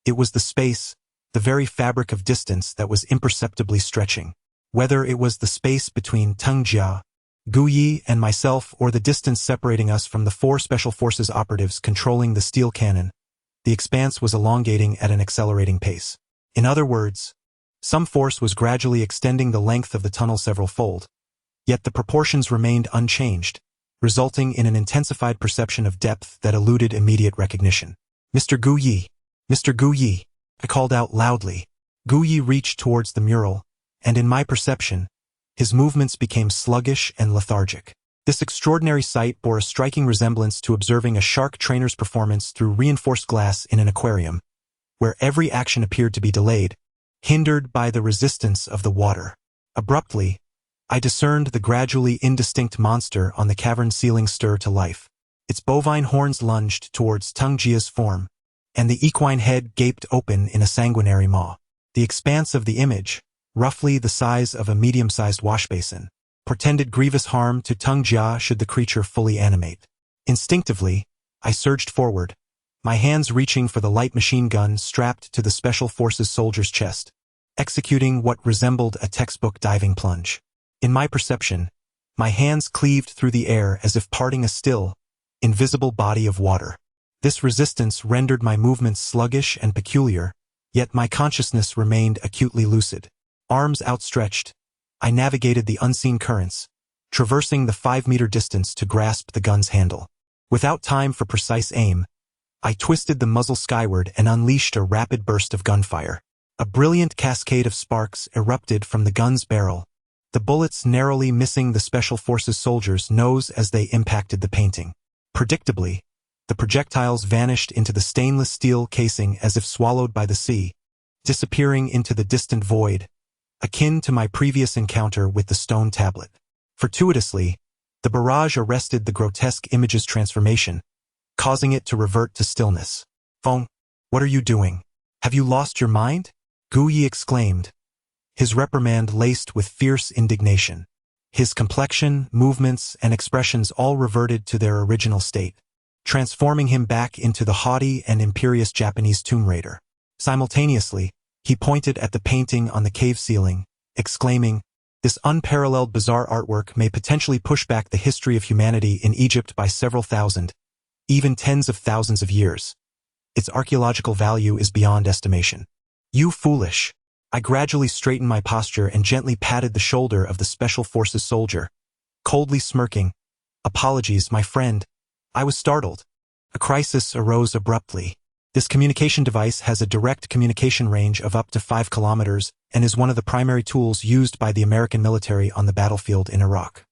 It was the space, the very fabric of distance that was imperceptibly stretching. Whether it was the space between Teng Jia, Gu Yi, and myself, or the distance separating us from the 4 Special Forces operatives controlling the steel cannon, the expanse was elongating at an accelerating pace. In other words, some force was gradually extending the length of the tunnel several-fold, yet the proportions remained unchanged, resulting in an intensified perception of depth that eluded immediate recognition. Mr. Gu Yi! Mr. Gu Yi! I called out loudly. Gu Yi reached towards the mural, and in my perception, his movements became sluggish and lethargic. This extraordinary sight bore a striking resemblance to observing a shark trainer's performance through reinforced glass in an aquarium, where every action appeared to be delayed, hindered by the resistance of the water. Abruptly, I discerned the gradually indistinct monster on the cavern ceiling stir to life. Its bovine horns lunged towards Teng Jia's form, and the equine head gaped open in a sanguinary maw. The expanse of the image, roughly the size of a medium-sized washbasin, portended grievous harm to Teng Jia should the creature fully animate. Instinctively, I surged forward, my hands reaching for the light machine gun strapped to the Special Forces soldier's chest, executing what resembled a textbook diving plunge. In my perception, my hands cleaved through the air as if parting a still, invisible body of water. This resistance rendered my movements sluggish and peculiar, yet my consciousness remained acutely lucid. Arms outstretched, I navigated the unseen currents, traversing the 5-meter distance to grasp the gun's handle. Without time for precise aim, I twisted the muzzle skyward and unleashed a rapid burst of gunfire. A brilliant cascade of sparks erupted from the gun's barrel, the bullets narrowly missing the Special Forces soldier's nose as they impacted the painting. Predictably, the projectiles vanished into the stainless steel casing as if swallowed by the sea, disappearing into the distant void, akin to my previous encounter with the stone tablet. Fortuitously, the barrage arrested the grotesque image's transformation, causing it to revert to stillness. Feng, what are you doing? Have you lost your mind? Gu Yi exclaimed, his reprimand laced with fierce indignation. His complexion, movements, and expressions all reverted to their original state, transforming him back into the haughty and imperious Japanese tomb raider. Simultaneously, he pointed at the painting on the cave ceiling, exclaiming, "This unparalleled bizarre artwork may potentially push back the history of humanity in Egypt by several thousand, even tens of thousands of years. Its archaeological value is beyond estimation." You foolish! I gradually straightened my posture and gently patted the shoulder of the Special Forces soldier, coldly smirking. "Apologies, my friend. I was startled." A crisis arose abruptly. This communication device has a direct communication range of up to 5 kilometers and is one of the primary tools used by the American military on the battlefield in Iraq.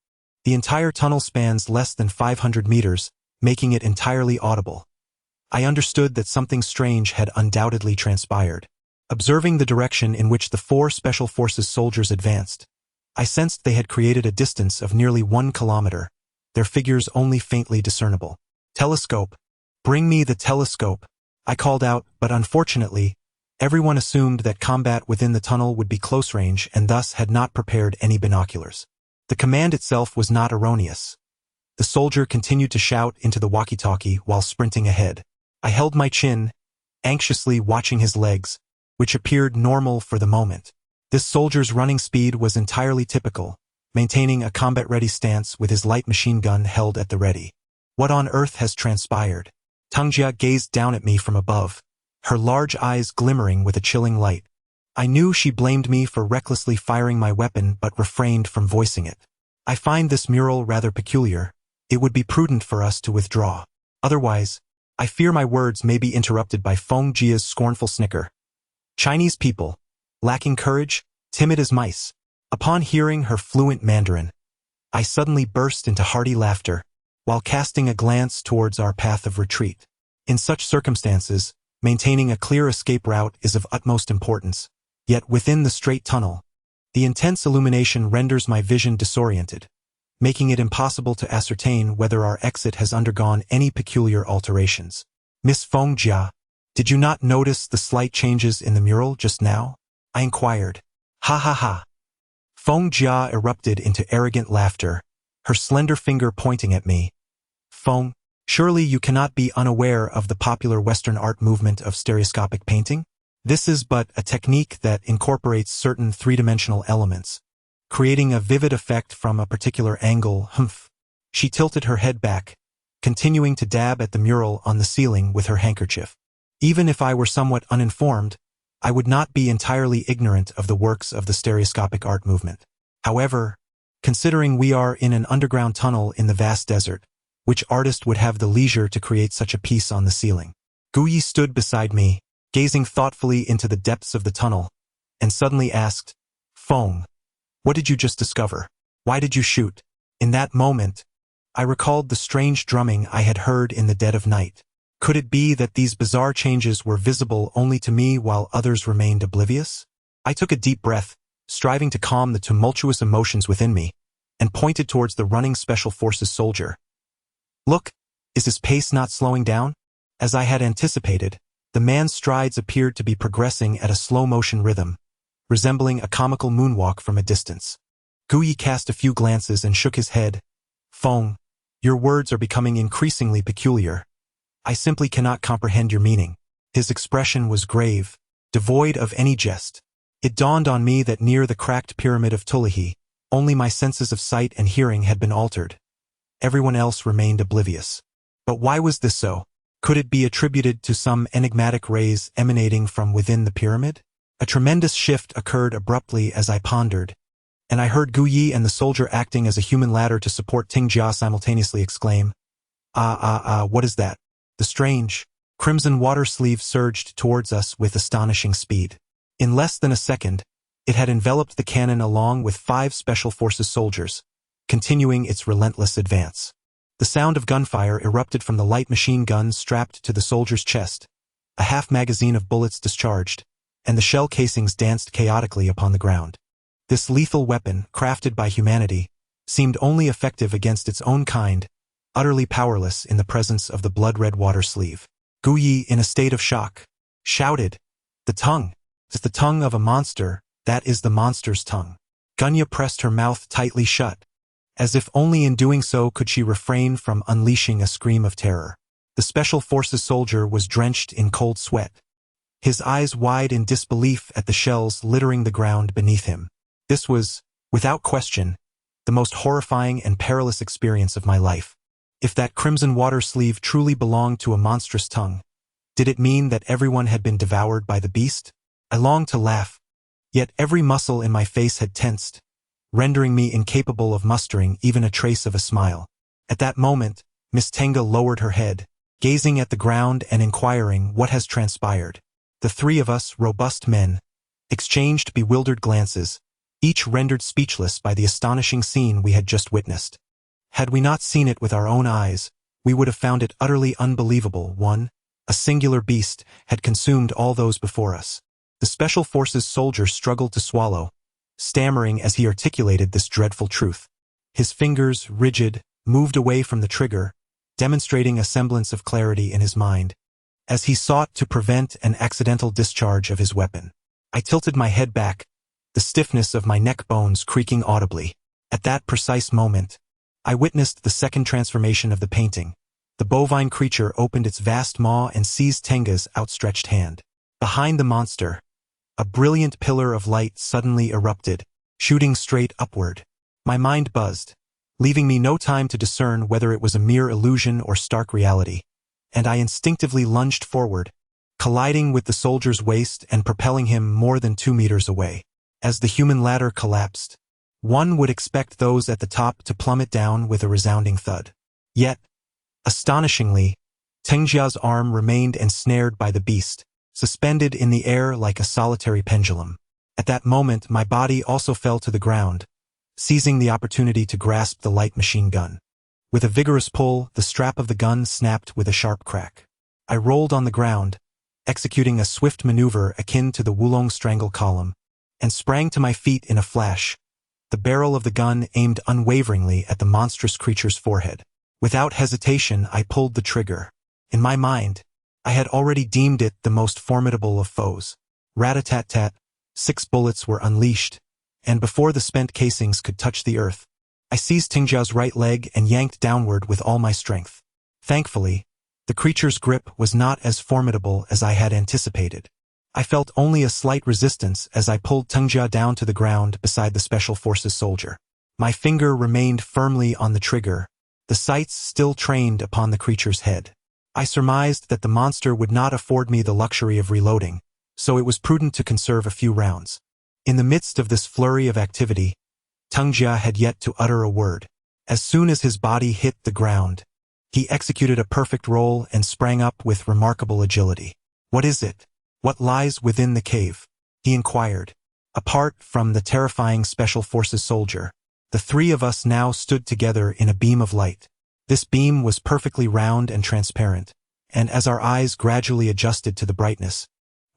The entire tunnel spans less than 500 meters, making it entirely audible. I understood that something strange had undoubtedly transpired. Observing the direction in which the 4 Special Forces soldiers advanced, I sensed they had created a distance of nearly 1 kilometer, their figures only faintly discernible. "Telescope! Bring me the telescope!" I called out, but unfortunately, everyone assumed that combat within the tunnel would be close range and thus had not prepared any binoculars. The command itself was not erroneous. The soldier continued to shout into the walkie-talkie while sprinting ahead. I held my chin, anxiously watching his legs, which appeared normal for the moment. This soldier's running speed was entirely typical, maintaining a combat-ready stance with his light machine gun held at the ready. What on earth has transpired? Tengjia gazed down at me from above, her large eyes glimmering with a chilling light. I knew she blamed me for recklessly firing my weapon but refrained from voicing it. I find this mural rather peculiar. It would be prudent for us to withdraw. Otherwise, I fear my words may be interrupted by Feng Jia's scornful snicker. Chinese people, lacking courage, timid as mice. Upon hearing her fluent Mandarin, I suddenly burst into hearty laughter, while casting a glance towards our path of retreat. In such circumstances, maintaining a clear escape route is of utmost importance. Yet within the straight tunnel, the intense illumination renders my vision disoriented, making it impossible to ascertain whether our exit has undergone any peculiar alterations. Miss Feng Jia, did you not notice the slight changes in the mural just now? I inquired. Ha ha ha. Feng Jia erupted into arrogant laughter, her slender finger pointing at me. Feng, surely you cannot be unaware of the popular Western art movement of stereoscopic painting? This is but a technique that incorporates certain three-dimensional elements, creating a vivid effect from a particular angle. Humph. She tilted her head back, continuing to dab at the mural on the ceiling with her handkerchief. Even if I were somewhat uninformed, I would not be entirely ignorant of the works of the stereoscopic art movement. However, considering we are in an underground tunnel in the vast desert, which artist would have the leisure to create such a piece on the ceiling? Guyi stood beside me, gazing thoughtfully into the depths of the tunnel, and suddenly asked, Feng, what did you just discover? Why did you shoot? In that moment, I recalled the strange drumming I had heard in the dead of night. Could it be that these bizarre changes were visible only to me while others remained oblivious? I took a deep breath, striving to calm the tumultuous emotions within me, and pointed towards the running Special Forces soldier. Look, is his pace not slowing down? As I had anticipated, the man's strides appeared to be progressing at a slow-motion rhythm, resembling a comical moonwalk from a distance. Guyi cast a few glances and shook his head. Feng, your words are becoming increasingly peculiar. I simply cannot comprehend your meaning. His expression was grave, devoid of any jest. It dawned on me that near the cracked pyramid of Khufu, only my senses of sight and hearing had been altered. Everyone else remained oblivious. But why was this so? Could it be attributed to some enigmatic rays emanating from within the pyramid? A tremendous shift occurred abruptly as I pondered, and I heard Guyi and the soldier acting as a human ladder to support Tengjia simultaneously exclaim, what is that? The strange, crimson water sleeve surged towards us with astonishing speed. In less than a second, it had enveloped the cannon along with 5 Special Forces soldiers, continuing its relentless advance. The sound of gunfire erupted from the light machine gun strapped to the soldier's chest. A half-magazine of bullets discharged, and the shell casings danced chaotically upon the ground. This lethal weapon, crafted by humanity, seemed only effective against its own kind, utterly powerless in the presence of the blood-red water sleeve. Guyi, in a state of shock, shouted, The tongue! It's the tongue of a monster, that is the monster's tongue. Gunya pressed her mouth tightly shut, as if only in doing so could she refrain from unleashing a scream of terror. The Special Forces soldier was drenched in cold sweat, his eyes wide in disbelief at the shells littering the ground beneath him. This was, without question, the most horrifying and perilous experience of my life. If that crimson water sleeve truly belonged to a monstrous tongue, did it mean that everyone had been devoured by the beast? I longed to laugh, yet every muscle in my face had tensed, rendering me incapable of mustering even a trace of a smile. At that moment, Miss Tenga lowered her head, gazing at the ground and inquiring what has transpired. The 3 of us, robust men, exchanged bewildered glances, each rendered speechless by the astonishing scene we had just witnessed. Had we not seen it with our own eyes, we would have found it utterly unbelievable. A singular beast had consumed all those before us. The Special Forces soldier struggled to swallow, stammering as he articulated this dreadful truth. His fingers, rigid, moved away from the trigger, demonstrating a semblance of clarity in his mind, as he sought to prevent an accidental discharge of his weapon. I tilted my head back, the stiffness of my neck bones creaking audibly. At that precise moment, I witnessed the second transformation of the painting. The bovine creature opened its vast maw and seized Tenga's outstretched hand. Behind the monster, a brilliant pillar of light suddenly erupted, shooting straight upward. My mind buzzed, leaving me no time to discern whether it was a mere illusion or stark reality. and I instinctively lunged forward, colliding with the soldier's waist and propelling him more than 2 meters away. As the human ladder collapsed, one would expect those at the top to plummet down with a resounding thud. Yet, astonishingly, Tengjia's arm remained ensnared by the beast, suspended in the air like a solitary pendulum. At that moment, my body also fell to the ground, seizing the opportunity to grasp the light machine gun. With a vigorous pull, the strap of the gun snapped with a sharp crack. I rolled on the ground, executing a swift maneuver akin to the Wulong strangle column, and sprang to my feet in a flash, the barrel of the gun aimed unwaveringly at the monstrous creature's forehead. Without hesitation, I pulled the trigger. In my mind, I had already deemed it the most formidable of foes. Rat-a-tat-tat, 6 bullets were unleashed, and before the spent casings could touch the earth, I seized Tengjia's right leg and yanked downward with all my strength. Thankfully, the creature's grip was not as formidable as I had anticipated. I felt only a slight resistance as I pulled Tengjia down to the ground beside the Special Forces soldier. My finger remained firmly on the trigger, the sights still trained upon the creature's head. I surmised that the monster would not afford me the luxury of reloading, so it was prudent to conserve a few rounds. In the midst of this flurry of activity, Tengjia had yet to utter a word. As soon as his body hit the ground, he executed a perfect roll and sprang up with remarkable agility. "What is it? What lies within the cave?" he inquired. Apart from the terrifying Special Forces soldier, the 3 of us now stood together in a beam of light. This beam was perfectly round and transparent, and as our eyes gradually adjusted to the brightness,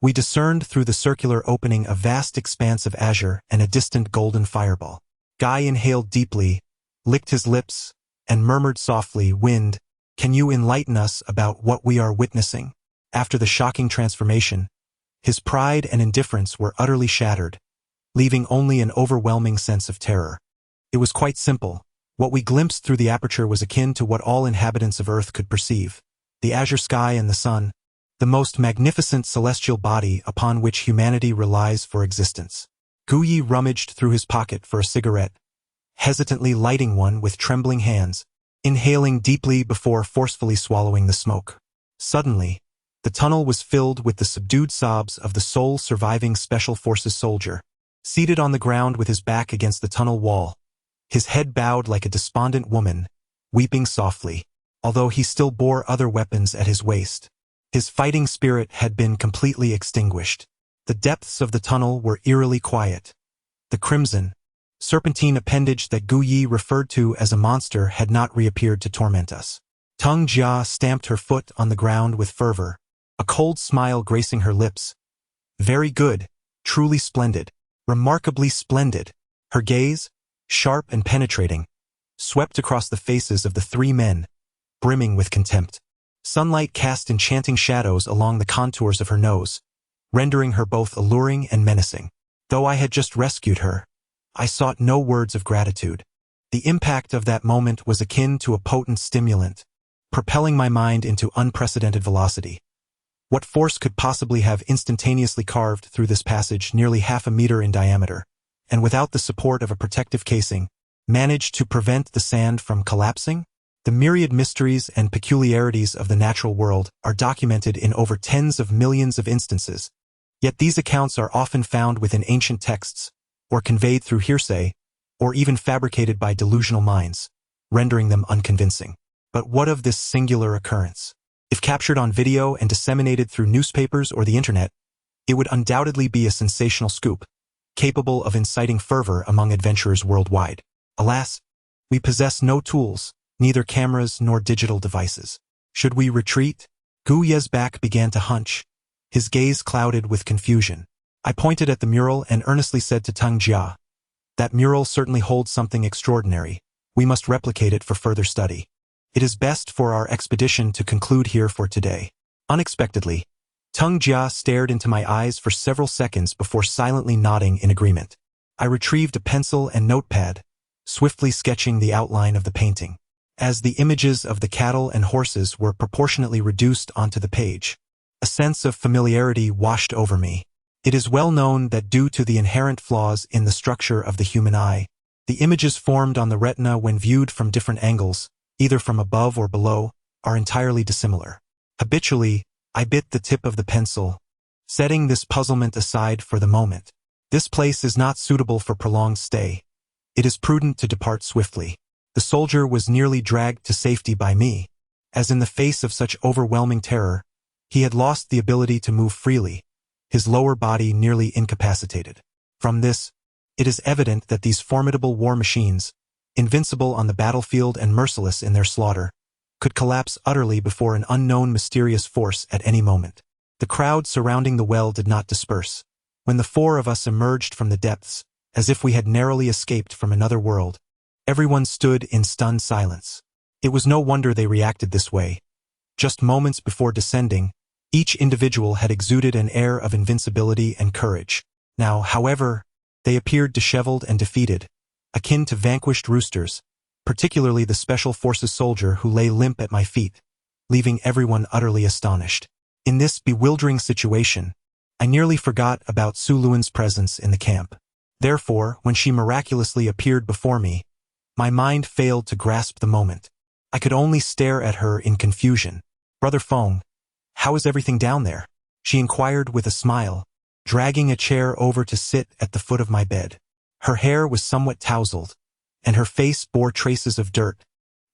we discerned through the circular opening a vast expanse of azure and a distant golden fireball. Guy inhaled deeply, licked his lips, and murmured softly, "Wind, can you enlighten us about what we are witnessing?" After the shocking transformation, his pride and indifference were utterly shattered, leaving only an overwhelming sense of terror. It was quite simple. What we glimpsed through the aperture was akin to what all inhabitants of Earth could perceive: the azure sky and the sun, the most magnificent celestial body upon which humanity relies for existence. Guyi rummaged through his pocket for a cigarette, hesitantly lighting one with trembling hands, inhaling deeply before forcefully swallowing the smoke. Suddenly, the tunnel was filled with the subdued sobs of the sole surviving Special Forces soldier, seated on the ground with his back against the tunnel wall, his head bowed like a despondent woman, weeping softly. Although he still bore other weapons at his waist, his fighting spirit had been completely extinguished. The depths of the tunnel were eerily quiet. The crimson, serpentine appendage that Guyi referred to as a monster had not reappeared to torment us. Tengjia stamped her foot on the ground with fervor, a cold smile gracing her lips. "Very good, truly splendid, remarkably splendid." Her gaze, sharp and penetrating, swept across the faces of the 3 men, brimming with contempt. Sunlight cast enchanting shadows along the contours of her nose, rendering her both alluring and menacing. Though I had just rescued her, I sought no words of gratitude. The impact of that moment was akin to a potent stimulant, propelling my mind into unprecedented velocity. What force could possibly have instantaneously carved through this passage nearly 1/2 meter in diameter, and without the support of a protective casing, managed to prevent the sand from collapsing? The myriad mysteries and peculiarities of the natural world are documented in over tens of millions of instances, yet these accounts are often found within ancient texts, or conveyed through hearsay, or even fabricated by delusional minds, rendering them unconvincing. But what of this singular occurrence? If captured on video and disseminated through newspapers or the internet, it would undoubtedly be a sensational scoop, capable of inciting fervor among adventurers worldwide. Alas, we possess no tools, neither cameras nor digital devices. Should we retreat? Guye's back began to hunch, his gaze clouded with confusion. I pointed at the mural and earnestly said to Tengjia, "That mural certainly holds something extraordinary. We must replicate it for further study. It is best for our expedition to conclude here for today." Unexpectedly, Tengjia stared into my eyes for several seconds before silently nodding in agreement. I retrieved a pencil and notepad, swiftly sketching the outline of the painting. As the images of the cattle and horses were proportionately reduced onto the page, a sense of familiarity washed over me. It is well known that due to the inherent flaws in the structure of the human eye, the images formed on the retina when viewed from different angles, either from above or below, are entirely dissimilar. Habitually, I bit the tip of the pencil, setting this puzzlement aside for the moment. This place is not suitable for prolonged stay. It is prudent to depart swiftly. The soldier was nearly dragged to safety by me, as in the face of such overwhelming terror, he had lost the ability to move freely, his lower body nearly incapacitated. From this, it is evident that these formidable war machines, invincible on the battlefield and merciless in their slaughter, could collapse utterly before an unknown mysterious force at any moment. The crowd surrounding the well did not disperse. When the four of us emerged from the depths, as if we had narrowly escaped from another world, everyone stood in stunned silence. It was no wonder they reacted this way. Just moments before descending, each individual had exuded an air of invincibility and courage. Now, however, they appeared disheveled and defeated, akin to vanquished roosters, particularly the Special Forces soldier who lay limp at my feet, leaving everyone utterly astonished. In this bewildering situation, I nearly forgot about Su Luan's presence in the camp. Therefore, when she miraculously appeared before me, my mind failed to grasp the moment. I could only stare at her in confusion. "Brother Feng, how is everything down there?" she inquired with a smile, dragging a chair over to sit at the foot of my bed. Her hair was somewhat tousled, and her face bore traces of dirt,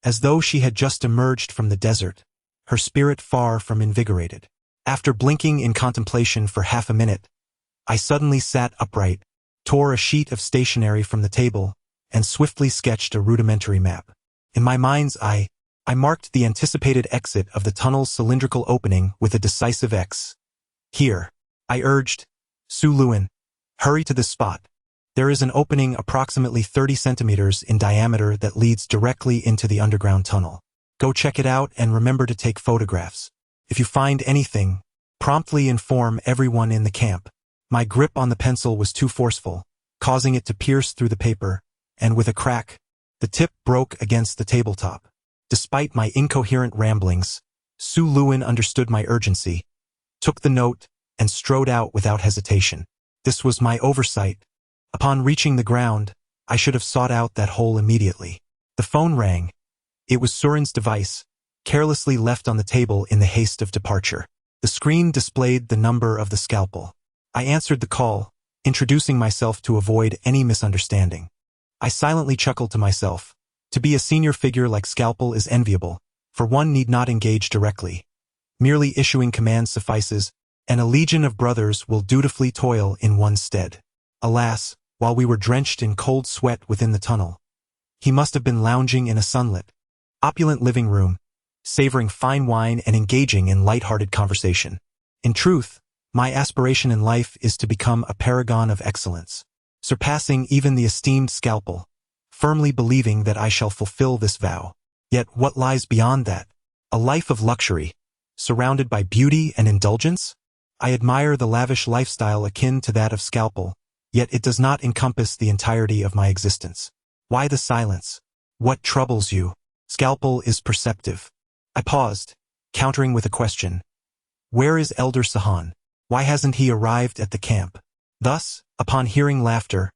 as though she had just emerged from the desert, her spirit far from invigorated. After blinking in contemplation for half a minute, I suddenly sat upright, tore a sheet of stationery from the table, and swiftly sketched a rudimentary map. In my mind's eye, I marked the anticipated exit of the tunnel's cylindrical opening with a decisive X. "Here," I urged. "Su Luan, hurry to this spot. There is an opening approximately 30 centimeters in diameter that leads directly into the underground tunnel. Go check it out and remember to take photographs. If you find anything, promptly inform everyone in the camp." My grip on the pencil was too forceful, causing it to pierce through the paper, and with a crack, the tip broke against the tabletop. Despite my incoherent ramblings, Su Luan understood my urgency, took the note, and strode out without hesitation. This was my oversight. Upon reaching the ground, I should have sought out that hole immediately. The phone rang. It was Surin's device, carelessly left on the table in the haste of departure. The screen displayed the number of the scalpel. I answered the call, introducing myself to avoid any misunderstanding. I silently chuckled to myself. To be a senior figure like Scalpel is enviable, for one need not engage directly. Merely issuing commands suffices, and a legion of brothers will dutifully toil in one's stead. Alas, while we were drenched in cold sweat within the tunnel, he must have been lounging in a sunlit, opulent living room, savoring fine wine and engaging in light-hearted conversation. In truth, my aspiration in life is to become a paragon of excellence, surpassing even the esteemed Scalpel, firmly believing that I shall fulfill this vow. Yet what lies beyond that? A life of luxury, surrounded by beauty and indulgence? I admire the lavish lifestyle akin to that of Scalpel, yet it does not encompass the entirety of my existence. Why the silence? What troubles you? Scalpel is perceptive. I paused, countering with a question. Where is Elder Sahan? Why hasn't he arrived at the camp? Thus, upon hearing laughter,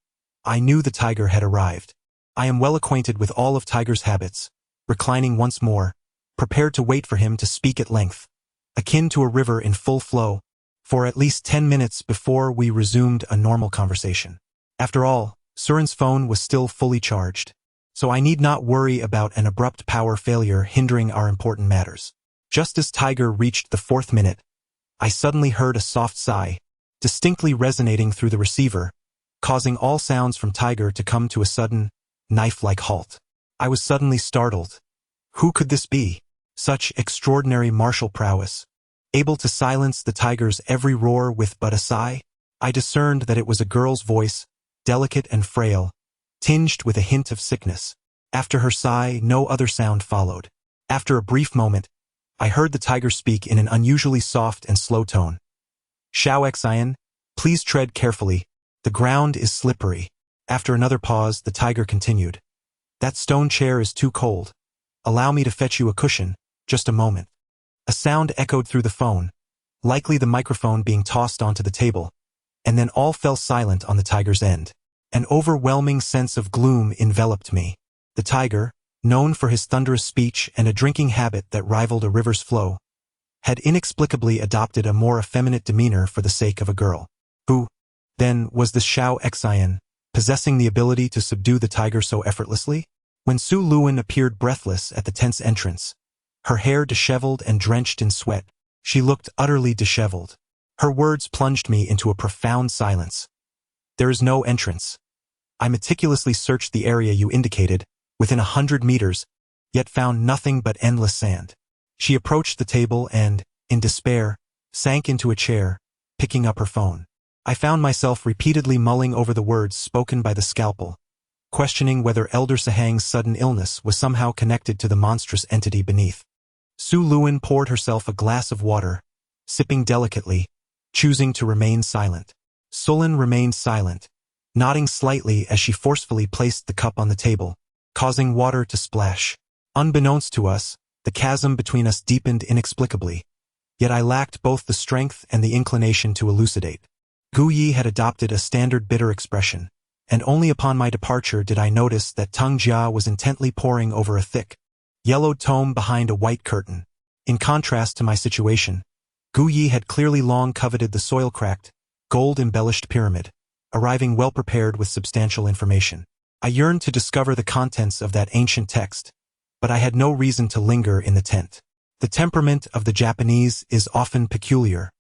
I knew the tiger had arrived. I am well acquainted with all of Tiger's habits, reclining once more, prepared to wait for him to speak at length, akin to a river in full flow, for at least 10 minutes before we resumed a normal conversation. After all, Surin's phone was still fully charged, so I need not worry about an abrupt power failure hindering our important matters. Just as Tiger reached the 4th minute, I suddenly heard a soft sigh, distinctly resonating through the receiver, causing all sounds from Tiger to come to a sudden, knife-like halt. I was suddenly startled. Who could this be? Such extraordinary martial prowess, able to silence the tiger's every roar with but a sigh? I discerned that it was a girl's voice, delicate and frail, tinged with a hint of sickness. After her sigh, no other sound followed. After a brief moment, I heard the tiger speak in an unusually soft and slow tone. Xiao Xian, please tread carefully. The ground is slippery. After another pause, the tiger continued. That stone chair is too cold. Allow me to fetch you a cushion, just a moment. A sound echoed through the phone, likely the microphone being tossed onto the table, and then all fell silent on the tiger's end. An overwhelming sense of gloom enveloped me. The tiger, known for his thunderous speech and a drinking habit that rivaled a river's flow, had inexplicably adopted a more effeminate demeanor for the sake of a girl. Who, then, was this Xiao Xian, possessing the ability to subdue the tiger so effortlessly? When Su Luan appeared breathless at the tent's entrance, her hair disheveled and drenched in sweat, she looked utterly disheveled. Her words plunged me into a profound silence. There is no entrance. I meticulously searched the area you indicated, within 100 meters, yet found nothing but endless sand. She approached the table and, in despair, sank into a chair, picking up her phone. I found myself repeatedly mulling over the words spoken by the scalpel, questioning whether Elder Sahang's sudden illness was somehow connected to the monstrous entity beneath. Su Luan poured herself a glass of water, sipping delicately, choosing to remain silent. Sulan remained silent, nodding slightly as she forcefully placed the cup on the table, causing water to splash. Unbeknownst to us, the chasm between us deepened inexplicably, yet I lacked both the strength and the inclination to elucidate. Gu Yi had adopted a standard bitter expression, and only upon my departure did I notice that Teng Jia was intently poring over a thick, yellowed tome behind a white curtain. In contrast to my situation, Gu Yi had clearly long coveted the soil-cracked, gold-embellished pyramid, arriving well-prepared with substantial information. I yearned to discover the contents of that ancient text, but I had no reason to linger in the tent. The temperament of the Japanese is often peculiar.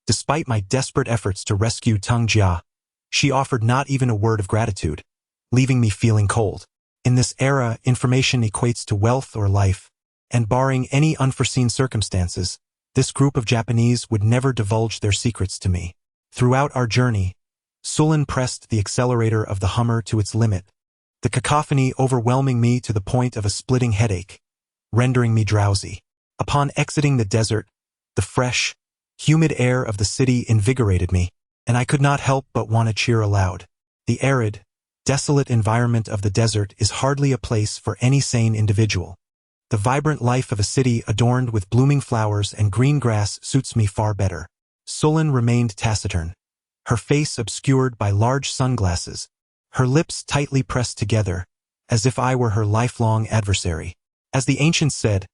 Despite my desperate efforts to rescue Teng Jia, she offered not even a word of gratitude, leaving me feeling cold. In this era, information equates to wealth or life, and barring any unforeseen circumstances, this group of Japanese would never divulge their secrets to me. Throughout our journey, Sulan pressed the accelerator of the Hummer to its limit, the cacophony overwhelming me to the point of a splitting headache, rendering me drowsy. Upon exiting the desert, the fresh, humid air of the city invigorated me, and I could not help but want to cheer aloud. The arid, desolate environment of the desert is hardly a place for any sane individual. The vibrant life of a city adorned with blooming flowers and green grass suits me far better. Sulan remained taciturn, her face obscured by large sunglasses, her lips tightly pressed together, as if I were her lifelong adversary. As the ancients said,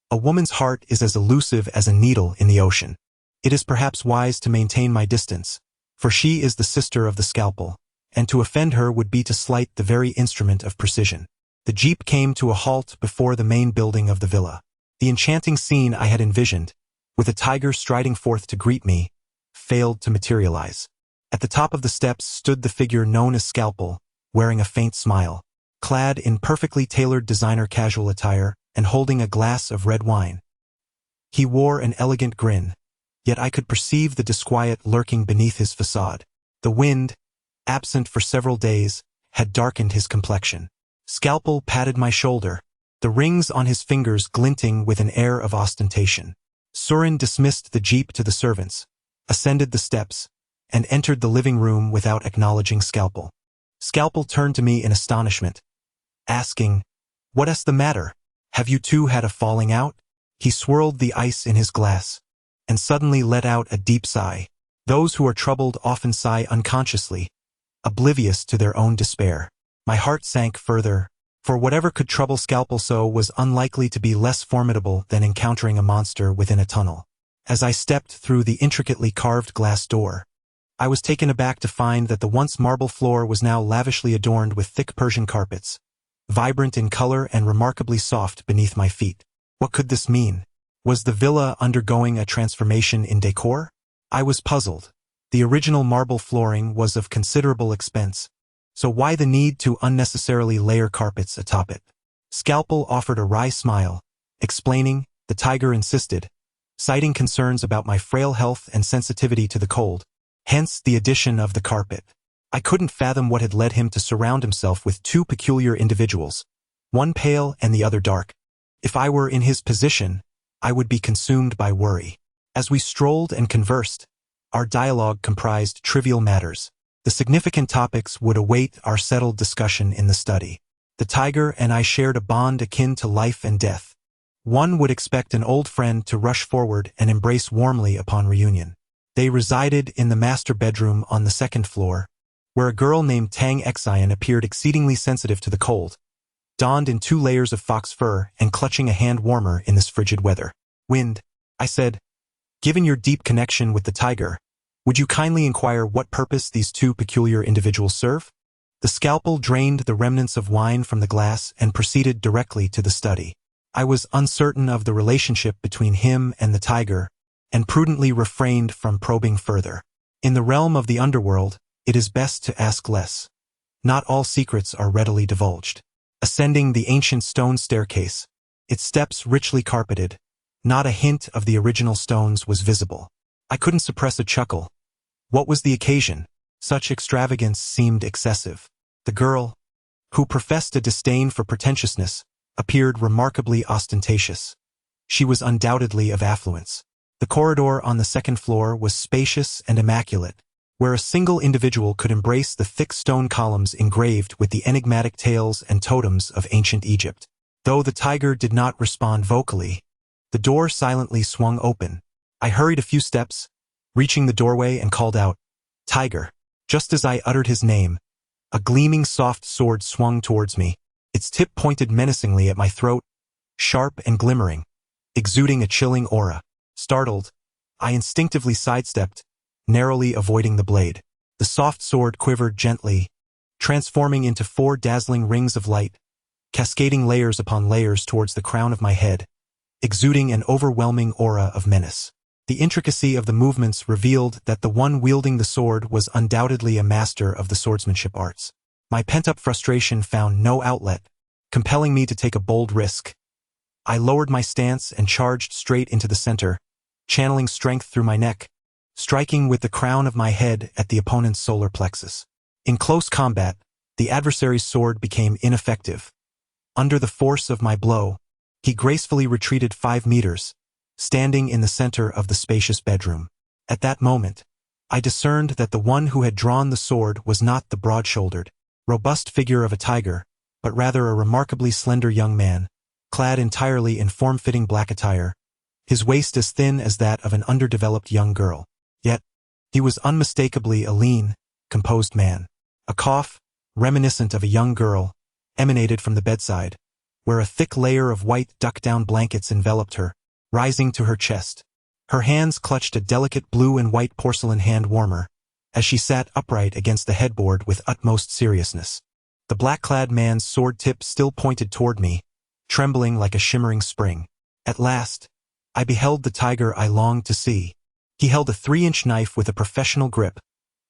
a woman's heart is as elusive as a needle in the ocean. It is perhaps wise to maintain my distance, for she is the sister of the scalpel, and to offend her would be to slight the very instrument of precision. The jeep came to a halt before the main building of the villa. The enchanting scene I had envisioned, with a tiger striding forth to greet me, failed to materialize. At the top of the steps stood the figure known as Scalpel, wearing a faint smile, clad in perfectly tailored designer casual attire and holding a glass of red wine. He wore an elegant grin, yet I could perceive the disquiet lurking beneath his facade. The wind, absent for several days, had darkened his complexion. Scalpel patted my shoulder, the rings on his fingers glinting with an air of ostentation. Surin dismissed the jeep to the servants, ascended the steps, and entered the living room without acknowledging Scalpel. Scalpel turned to me in astonishment, asking, "What is the matter? Have you two had a falling out?" He swirled the ice in his glass, and suddenly let out a deep sigh. Those who are troubled often sigh unconsciously, oblivious to their own despair. My heart sank further, for whatever could trouble Scalpel so was unlikely to be less formidable than encountering a monster within a tunnel. As I stepped through the intricately carved glass door, I was taken aback to find that the once marble floor was now lavishly adorned with thick Persian carpets, vibrant in color and remarkably soft beneath my feet. What could this mean? Was the villa undergoing a transformation in decor? I was puzzled. The original marble flooring was of considerable expense, so why the need to unnecessarily layer carpets atop it? Scalpel offered a wry smile, explaining, the tiger insisted, citing concerns about my frail health and sensitivity to the cold, hence the addition of the carpet. I couldn't fathom what had led him to surround himself with two peculiar individuals, one pale and the other dark. If I were in his position, I would be consumed by worry. As we strolled and conversed, our dialogue comprised trivial matters. The significant topics would await our settled discussion in the study. The tiger and I shared a bond akin to life and death. One would expect an old friend to rush forward and embrace warmly upon reunion. They resided in the master bedroom on the second floor, where a girl named Tang Xian appeared exceedingly sensitive to the cold, donned in 2 layers of fox fur and clutching a hand warmer in this frigid weather. "Wind," I said, Given your deep connection with the tiger, would you kindly inquire what purpose these two peculiar individuals serve? The scalpel drained the remnants of wine from the glass and proceeded directly to the study. I was uncertain of the relationship between him and the tiger, and prudently refrained from probing further. In the realm of the underworld, it is best to ask less. Not all secrets are readily divulged. Ascending the ancient stone staircase, its steps richly carpeted, not a hint of the original stones was visible. I couldn't suppress a chuckle. What was the occasion? Such extravagance seemed excessive. The girl, who professed a disdain for pretentiousness, appeared remarkably ostentatious. She was undoubtedly of affluence. The corridor on the second floor was spacious and immaculate, where a single individual could embrace the thick stone columns engraved with the enigmatic tales and totems of ancient Egypt. Though the tiger did not respond vocally, the door silently swung open. I hurried a few steps, reaching the doorway and called out, "Tiger." Just as I uttered his name, a gleaming soft sword swung towards me. Its tip pointed menacingly at my throat, sharp and glimmering, exuding a chilling aura. Startled, I instinctively sidestepped, narrowly avoiding the blade. The soft sword quivered gently, transforming into 4 dazzling rings of light, cascading layers upon layers towards the crown of my head, exuding an overwhelming aura of menace. The intricacy of the movements revealed that the one wielding the sword was undoubtedly a master of the swordsmanship arts. My pent-up frustration found no outlet, compelling me to take a bold risk. I lowered my stance and charged straight into the center, channeling strength through my neck, striking with the crown of my head at the opponent's solar plexus. In close combat, the adversary's sword became ineffective. Under the force of my blow, he gracefully retreated 5 meters, standing in the center of the spacious bedroom. At that moment, I discerned that the one who had drawn the sword was not the broad-shouldered, robust figure of a tiger, but rather a remarkably slender young man, clad entirely in form-fitting black attire, his waist as thin as that of an underdeveloped young girl. Yet, he was unmistakably a lean, composed man. A cough, reminiscent of a young girl, emanated from the bedside, where a thick layer of white duck-down blankets enveloped her, rising to her chest. Her hands clutched a delicate blue and white porcelain hand warmer, as she sat upright against the headboard with utmost seriousness. The black-clad man's sword tip still pointed toward me, trembling like a shimmering spring. At last, I beheld the tiger I longed to see. He held a 3-inch knife with a professional grip,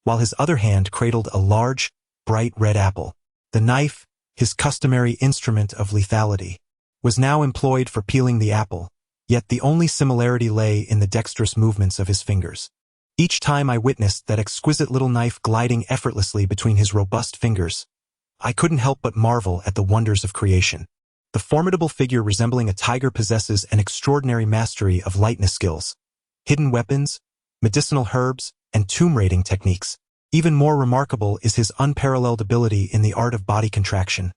while his other hand cradled a large, bright red apple. The knife, his customary instrument of lethality, was now employed for peeling the apple, yet the only similarity lay in the dexterous movements of his fingers. Each time I witnessed that exquisite little knife gliding effortlessly between his robust fingers, I couldn't help but marvel at the wonders of creation. The formidable figure resembling a tiger possesses an extraordinary mastery of lightness skills, hidden weapons, medicinal herbs, and tomb raiding techniques. Even more remarkable is his unparalleled ability in the art of body contraction,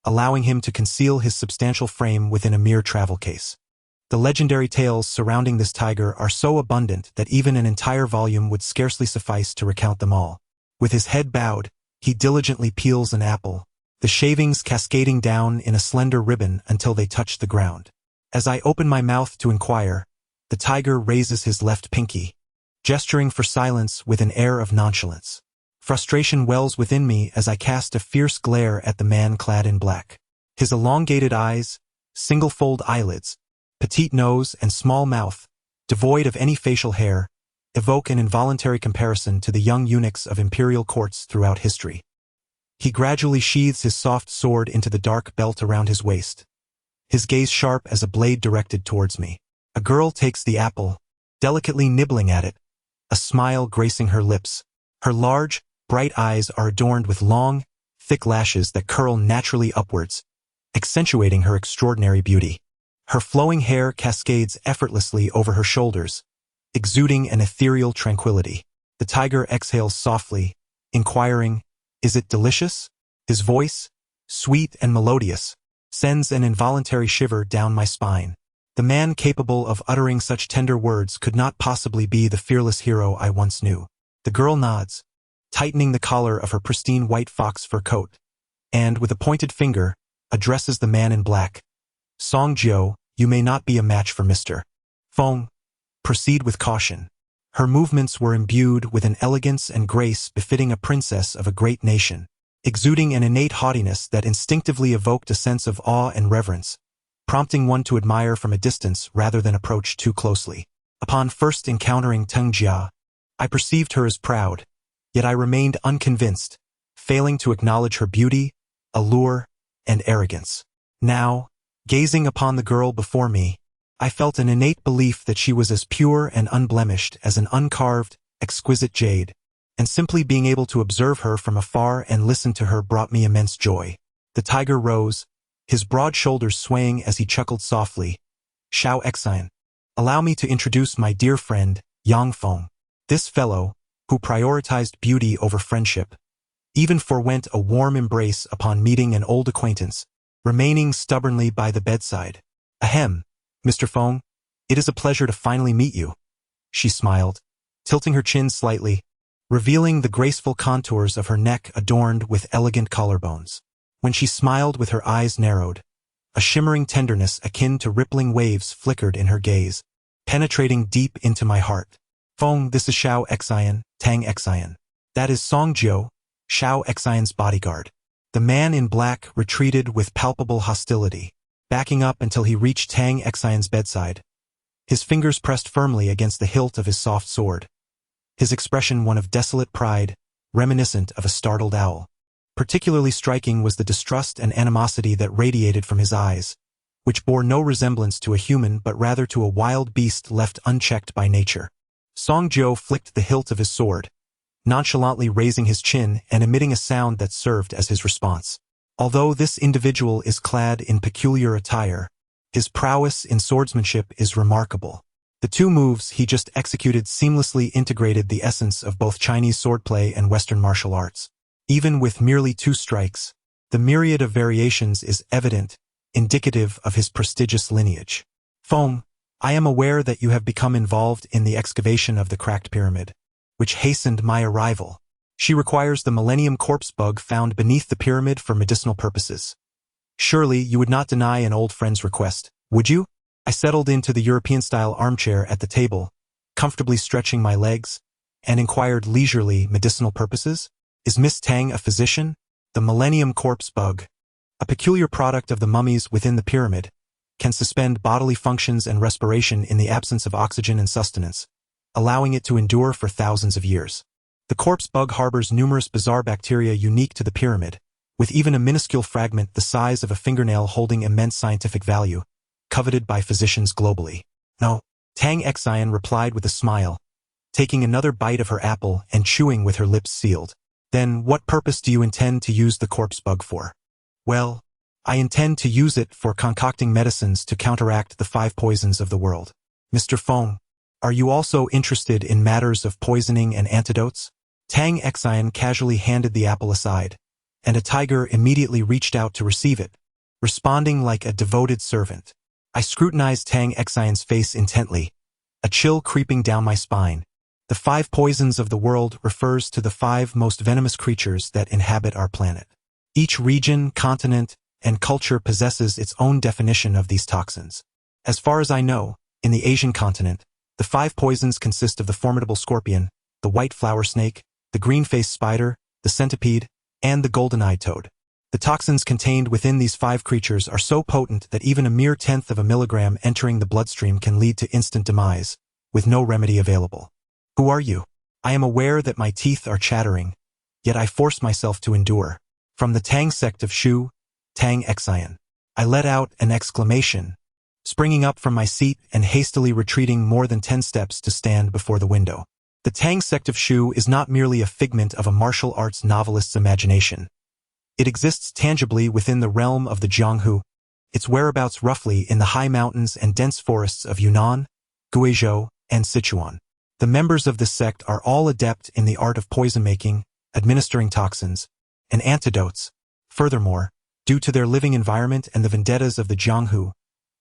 allowing him to conceal his substantial frame within a mere travel case. The legendary tales surrounding this tiger are so abundant that even an entire volume would scarcely suffice to recount them all. With his head bowed, he diligently peels an apple, the shavings cascading down in a slender ribbon until they touch the ground. As I open my mouth to inquire, the tiger raises his left pinky, gesturing for silence with an air of nonchalance. Frustration wells within me as I cast a fierce glare at the man clad in black. His elongated eyes, single-fold eyelids, petite nose, and small mouth, devoid of any facial hair, evoke an involuntary comparison to the young eunuchs of imperial courts throughout history. He gradually sheathes his soft sword into the dark belt around his waist, his gaze sharp as a blade directed towards me. A girl takes the apple, delicately nibbling at it, a smile gracing her lips. Her large, bright eyes are adorned with long, thick lashes that curl naturally upwards, accentuating her extraordinary beauty. Her flowing hair cascades effortlessly over her shoulders, exuding an ethereal tranquility. The tiger exhales softly, inquiring, "Is it delicious?" His voice, sweet and melodious, sends an involuntary shiver down my spine. The man capable of uttering such tender words could not possibly be the fearless hero I once knew. The girl nods, tightening the collar of her pristine white fox fur coat, and, with a pointed finger, addresses the man in black. "Song Jiu, you may not be a match for Mr. Feng, proceed with caution. Her movements were imbued with an elegance and grace befitting a princess of a great nation, exuding an innate haughtiness that instinctively evoked a sense of awe and reverence, prompting one to admire from a distance rather than approach too closely. Upon first encountering Teng Jia, I perceived her as proud, yet I remained unconvinced, failing to acknowledge her beauty, allure, and arrogance. Now, gazing upon the girl before me, I felt an innate belief that she was as pure and unblemished as an uncarved, exquisite jade, and simply being able to observe her from afar and listen to her brought me immense joy. The tiger rose, his broad shoulders swaying as he chuckled softly. "Xiao Xian, allow me to introduce my dear friend, Yang Feng." This fellow, who prioritized beauty over friendship, even forewent a warm embrace upon meeting an old acquaintance, remaining stubbornly by the bedside. "Ahem, Mr. Feng, it is a pleasure to finally meet you," she smiled, tilting her chin slightly, revealing the graceful contours of her neck adorned with elegant collarbones. When she smiled with her eyes narrowed, a shimmering tenderness akin to rippling waves flickered in her gaze, penetrating deep into my heart. "Feng, this is Xiao Xian, Tang Xian. That is Song Jiu, Xiao Xian's bodyguard." The man in black retreated with palpable hostility, backing up until he reached Tang Xian's bedside, his fingers pressed firmly against the hilt of his soft sword, his expression one of desolate pride, reminiscent of a startled owl. Particularly striking was the distrust and animosity that radiated from his eyes, which bore no resemblance to a human but rather to a wild beast left unchecked by nature. Song Jiu flicked the hilt of his sword, nonchalantly raising his chin and emitting a sound that served as his response. Although this individual is clad in peculiar attire, his prowess in swordsmanship is remarkable. The two moves he just executed seamlessly integrated the essence of both Chinese swordplay and Western martial arts. Even with merely 2 strikes, the myriad of variations is evident, indicative of his prestigious lineage. "Feng, I am aware that you have become involved in the excavation of the cracked pyramid, which hastened my arrival. She requires the Millennium Corpse Bug found beneath the pyramid for medicinal purposes. Surely you would not deny an old friend's request, would you?" I settled into the European-style armchair at the table, comfortably stretching my legs, and inquired leisurely, "Medicinal purposes? Is Miss Tang a physician?" The Millennium Corpse Bug, a peculiar product of the mummies within the pyramid, can suspend bodily functions and respiration in the absence of oxygen and sustenance, allowing it to endure for thousands of years. The corpse bug harbors numerous bizarre bacteria unique to the pyramid, with even a minuscule fragment the size of a fingernail holding immense scientific value, coveted by physicians globally. "No," Tang Xian replied with a smile, taking another bite of her apple and chewing with her lips sealed. "Then what purpose do you intend to use the corpse bug for?" "Well, I intend to use it for concocting medicines to counteract the 5 poisons of the world." "Mr. Feng, are you also interested in matters of poisoning and antidotes?" Tang Xian casually handed the apple aside, and a tiger immediately reached out to receive it, responding like a devoted servant. I scrutinized Tang Xian's face intently, a chill creeping down my spine. The 5 poisons of the world refers to the 5 most venomous creatures that inhabit our planet. Each region, continent, and culture possesses its own definition of these toxins. As far as I know, in the Asian continent, the 5 poisons consist of the formidable scorpion, the white flower snake, the green-faced spider, the centipede, and the golden-eyed toad. The toxins contained within these 5 creatures are so potent that even a mere 1/10 of a milligram entering the bloodstream can lead to instant demise, with no remedy available. "Who are you?" I am aware that my teeth are chattering, yet I force myself to endure. "From the Tang sect of Shu, Tang Xian." I let out an exclamation, springing up from my seat and hastily retreating more than 10 steps to stand before the window. The Tang sect of Shu is not merely a figment of a martial arts novelist's imagination. It exists tangibly within the realm of the Jianghu, its whereabouts roughly in the high mountains and dense forests of Yunnan, Guizhou, and Sichuan. The members of this sect are all adept in the art of poison-making, administering toxins, and antidotes. Furthermore, due to their living environment and the vendettas of the Jianghu,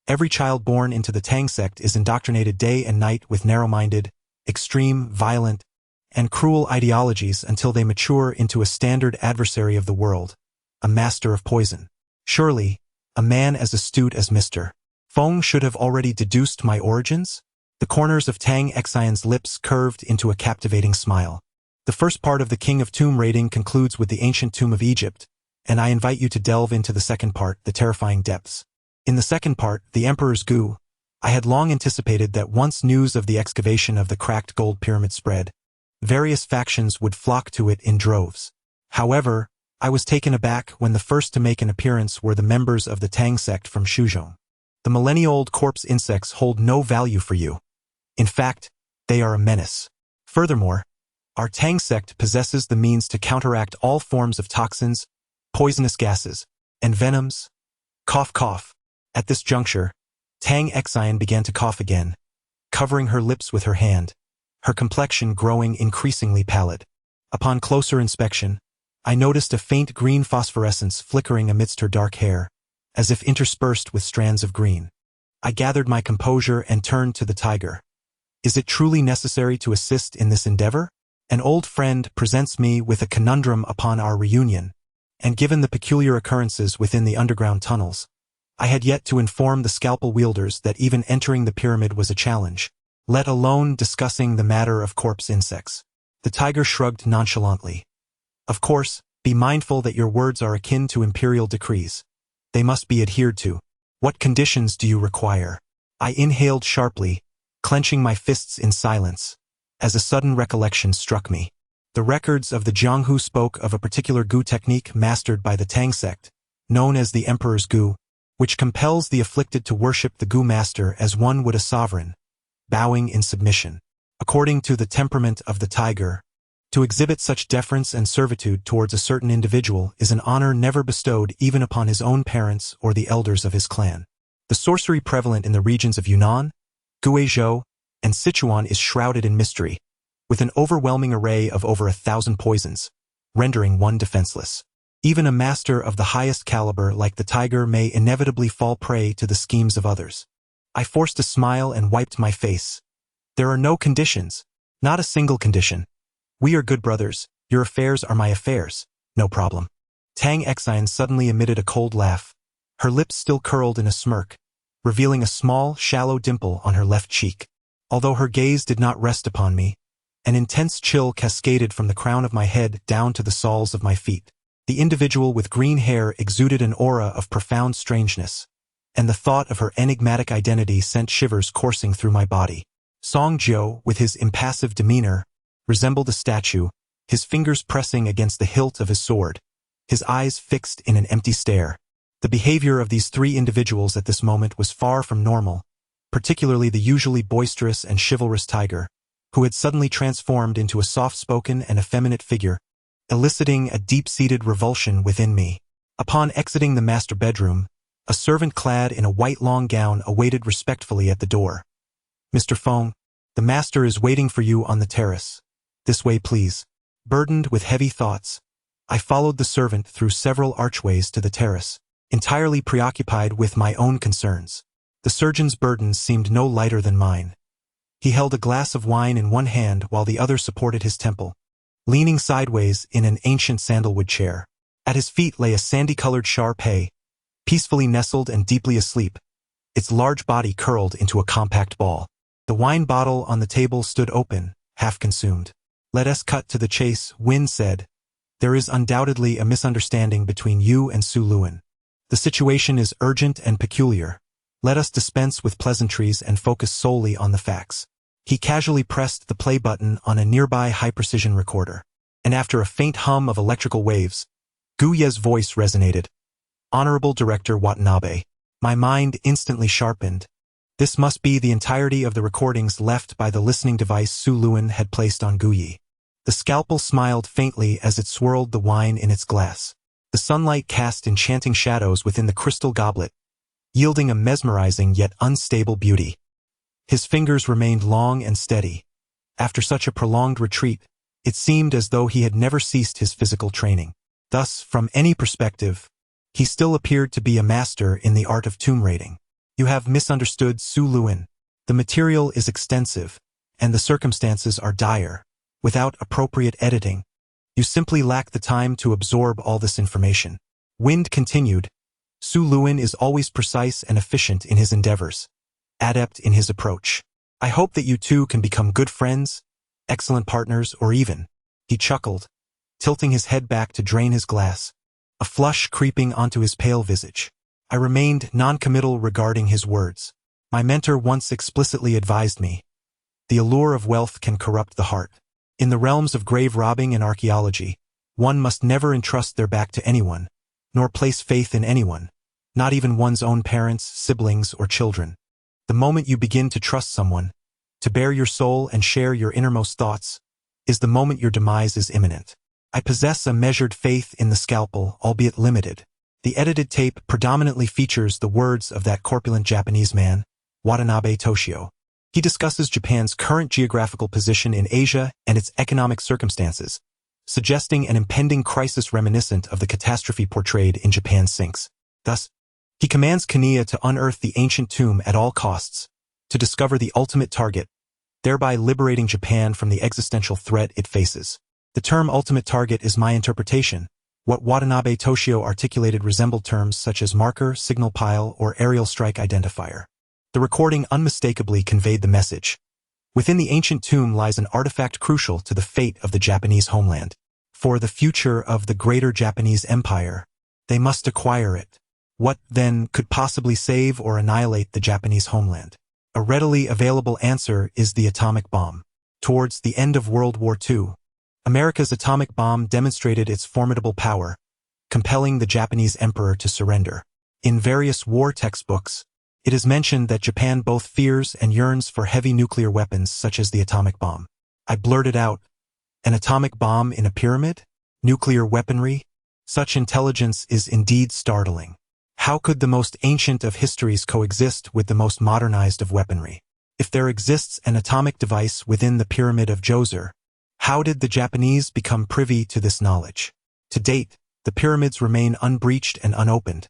every child born into the Tang sect is indoctrinated day and night with narrow-minded, extreme, violent, and cruel ideologies until they mature into a standard adversary of the world, a master of poison. Surely, a man as astute as Mr. Feng should have already deduced my origins? The corners of Tang Xian's lips curved into a captivating smile. The first part of the King of Tomb raiding concludes with the ancient tomb of Egypt, and I invite you to delve into the second part, the terrifying depths. In the second part, the Emperor's Gu, I had long anticipated that once news of the excavation of the cracked gold pyramid spread, various factions would flock to it in droves. However, I was taken aback when the first to make an appearance were the members of the Tang sect from Shuzhong. The millennia-old corpse insects hold no value for you. In fact, they are a menace. Furthermore, our Tang sect possesses the means to counteract all forms of toxins, poisonous gases, and venoms. Cough, cough. At this juncture, Tang Xian began to cough again, covering her lips with her hand, her complexion growing increasingly pallid. Upon closer inspection, I noticed a faint green phosphorescence flickering amidst her dark hair, as if interspersed with strands of green. I gathered my composure and turned to the tiger. Is it truly necessary to assist in this endeavor? An old friend presents me with a conundrum upon our reunion, and given the peculiar occurrences within the underground tunnels, I had yet to inform the scalpel wielders that even entering the pyramid was a challenge, let alone discussing the matter of corpse insects. The tiger shrugged nonchalantly. Of course, be mindful that your words are akin to imperial decrees. They must be adhered to. What conditions do you require? I inhaled sharply, clenching my fists in silence, as a sudden recollection struck me. The records of the Jianghu spoke of a particular Gu technique mastered by the Tang sect, known as the Emperor's Gu, which compels the afflicted to worship the Gu master as one would a sovereign, bowing in submission. According to the temperament of the tiger, to exhibit such deference and servitude towards a certain individual is an honor never bestowed even upon his own parents or the elders of his clan. The sorcery prevalent in the regions of Yunnan, Guizhou, and Sichuan is shrouded in mystery, with an overwhelming array of over 1,000 poisons, rendering one defenseless. Even a master of the highest caliber like the tiger may inevitably fall prey to the schemes of others. I forced a smile and wiped my face. There are no conditions, not a single condition. We are good brothers, your affairs are my affairs, no problem. Tang Xian suddenly emitted a cold laugh, her lips still curled in a smirk, revealing a small, shallow dimple on her left cheek. Although her gaze did not rest upon me, an intense chill cascaded from the crown of my head down to the soles of my feet. The individual with green hair exuded an aura of profound strangeness, and the thought of her enigmatic identity sent shivers coursing through my body. Song Jiu, with his impassive demeanor, resembled a statue, his fingers pressing against the hilt of his sword, his eyes fixed in an empty stare. The behavior of these three individuals at this moment was far from normal, particularly the usually boisterous and chivalrous tiger, who had suddenly transformed into a soft-spoken and effeminate figure, eliciting a deep-seated revulsion within me. Upon exiting the master bedroom, a servant clad in a white long gown awaited respectfully at the door. Mr. Feng, the master is waiting for you on the terrace. This way, please. Burdened with heavy thoughts, I followed the servant through several archways to the terrace, entirely preoccupied with my own concerns. The surgeon's burdens seemed no lighter than mine. He held a glass of wine in one hand while the other supported his temple, leaning sideways in an ancient sandalwood chair. At his feet lay a sandy-colored Shar-Pei, peacefully nestled and deeply asleep, its large body curled into a compact ball. The wine bottle on the table stood open, half consumed. Let us cut to the chase, Win said. There is undoubtedly a misunderstanding between you and Su Luan. The situation is urgent and peculiar. Let us dispense with pleasantries and focus solely on the facts. He casually pressed the play button on a nearby high-precision recorder, and after a faint hum of electrical waves, Gu Ye's voice resonated. Honorable Director Watanabe. My mind instantly sharpened. This must be the entirety of the recordings left by the listening device Su Luan had placed on Gu Ye. The scalpel smiled faintly as it swirled the wine in its glass. The sunlight cast enchanting shadows within the crystal goblet, yielding a mesmerizing yet unstable beauty. His fingers remained long and steady. After such a prolonged retreat, it seemed as though he had never ceased his physical training. Thus, from any perspective, he still appeared to be a master in the art of tomb raiding. You have misunderstood Su Luan. The material is extensive, and the circumstances are dire. Without appropriate editing, you simply lack the time to absorb all this information. Wind continued. Su Luan is always precise and efficient in his endeavors, adept in his approach. I hope that you two can become good friends, excellent partners, or even, he chuckled, tilting his head back to drain his glass, a flush creeping onto his pale visage. I remained non-committal regarding his words. My mentor once explicitly advised me, the allure of wealth can corrupt the heart. In the realms of grave robbing and archaeology, one must never entrust their back to anyone, nor place faith in anyone, not even one's own parents, siblings, or children. The moment you begin to trust someone, to bare your soul and share your innermost thoughts, is the moment your demise is imminent. I possess a measured faith in the scalpel, albeit limited. The edited tape predominantly features the words of that corpulent Japanese man, Watanabe Toshio. He discusses Japan's current geographical position in Asia and its economic circumstances, suggesting an impending crisis reminiscent of the catastrophe portrayed in Japan Sinks. Thus, he commands Kaniya to unearth the ancient tomb at all costs, to discover the ultimate target, thereby liberating Japan from the existential threat it faces. The term ultimate target is my interpretation. What Watanabe Toshio articulated resembled terms such as marker, signal pile, or aerial strike identifier. The recording unmistakably conveyed the message. Within the ancient tomb lies an artifact crucial to the fate of the Japanese homeland. For the future of the greater Japanese empire, they must acquire it. What, then, could possibly save or annihilate the Japanese homeland? A readily available answer is the atomic bomb. Towards the end of World War II, America's atomic bomb demonstrated its formidable power, compelling the Japanese emperor to surrender. In various war textbooks, it is mentioned that Japan both fears and yearns for heavy nuclear weapons such as the atomic bomb. I blurted out, an atomic bomb in a pyramid? Nuclear weaponry? Such intelligence is indeed startling. How could the most ancient of histories coexist with the most modernized of weaponry? If there exists an atomic device within the Pyramid of Djoser, how did the Japanese become privy to this knowledge? To date, the pyramids remain unbreached and unopened.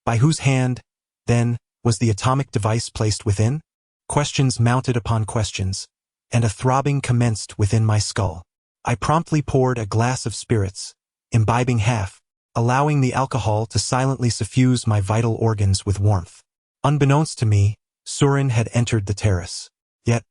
By whose hand, then, was the atomic device placed within? Questions mounted upon questions, and a throbbing commenced within my skull. I promptly poured a glass of spirits, imbibing half, allowing the alcohol to silently suffuse my vital organs with warmth. Unbeknownst to me, Surin had entered the terrace. Yet,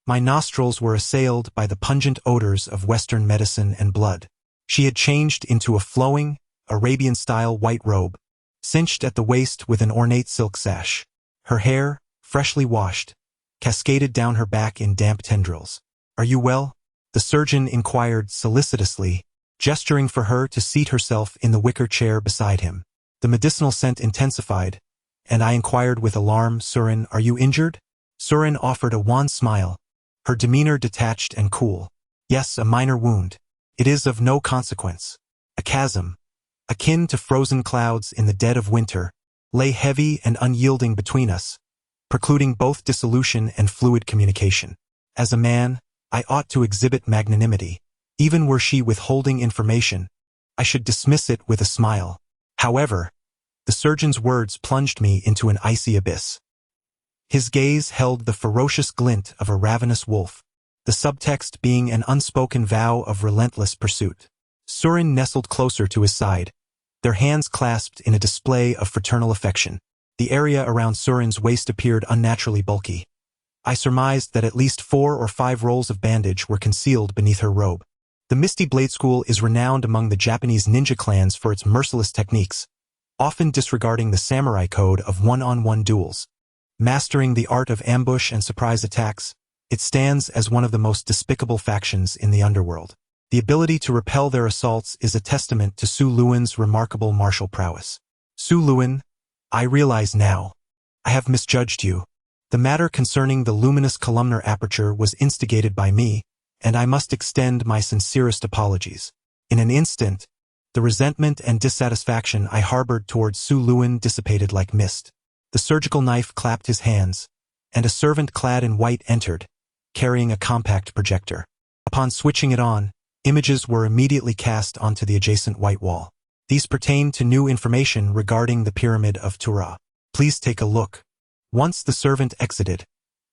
my nostrils were assailed by the pungent odors of Western medicine and blood. She had changed into a flowing, Arabian-style white robe, cinched at the waist with an ornate silk sash. Her hair, freshly washed, cascaded down her back in damp tendrils. "Are you well?" the surgeon inquired solicitously, gesturing for her to seat herself in the wicker chair beside him. The medicinal scent intensified, and I inquired with alarm, "Surin, are you injured?" Surin offered a wan smile, her demeanor detached and cool. "Yes, a minor wound. It is of no consequence." A chasm, akin to frozen clouds in the dead of winter, lay heavy and unyielding between us, precluding both dissolution and fluid communication. As a man, I ought to exhibit magnanimity. Even were she withholding information, I should dismiss it with a smile. However, the surgeon's words plunged me into an icy abyss. His gaze held the ferocious glint of a ravenous wolf, the subtext being an unspoken vow of relentless pursuit. Surin nestled closer to his side, their hands clasped in a display of fraternal affection. The area around Surin's waist appeared unnaturally bulky. I surmised that at least 4 or 5 rolls of bandage were concealed beneath her robe. The Misty Blade School is renowned among the Japanese ninja clans for its merciless techniques, often disregarding the samurai code of one-on-one duels. Mastering the art of ambush and surprise attacks, it stands as one of the most despicable factions in the underworld. The ability to repel their assaults is a testament to Su Luan's remarkable martial prowess. Su Luan, I realize now, I have misjudged you. The matter concerning the luminous columnar aperture was instigated by me, and I must extend my sincerest apologies. In an instant, the resentment and dissatisfaction I harbored towards Su Luan dissipated like mist. The surgical knife clapped his hands, and a servant clad in white entered, carrying a compact projector. Upon switching it on, images were immediately cast onto the adjacent white wall. These pertain to new information regarding the Pyramid of Tura. Please take a look. Once the servant exited,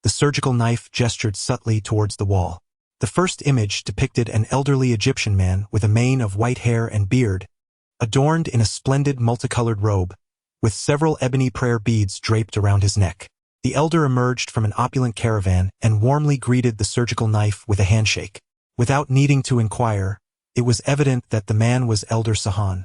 the surgical knife gestured subtly towards the wall. The first image depicted an elderly Egyptian man with a mane of white hair and beard, adorned in a splendid multicolored robe, with several ebony prayer beads draped around his neck. The elder emerged from an opulent caravan and warmly greeted the surgical knife with a handshake. Without needing to inquire, it was evident that the man was Elder Sahan,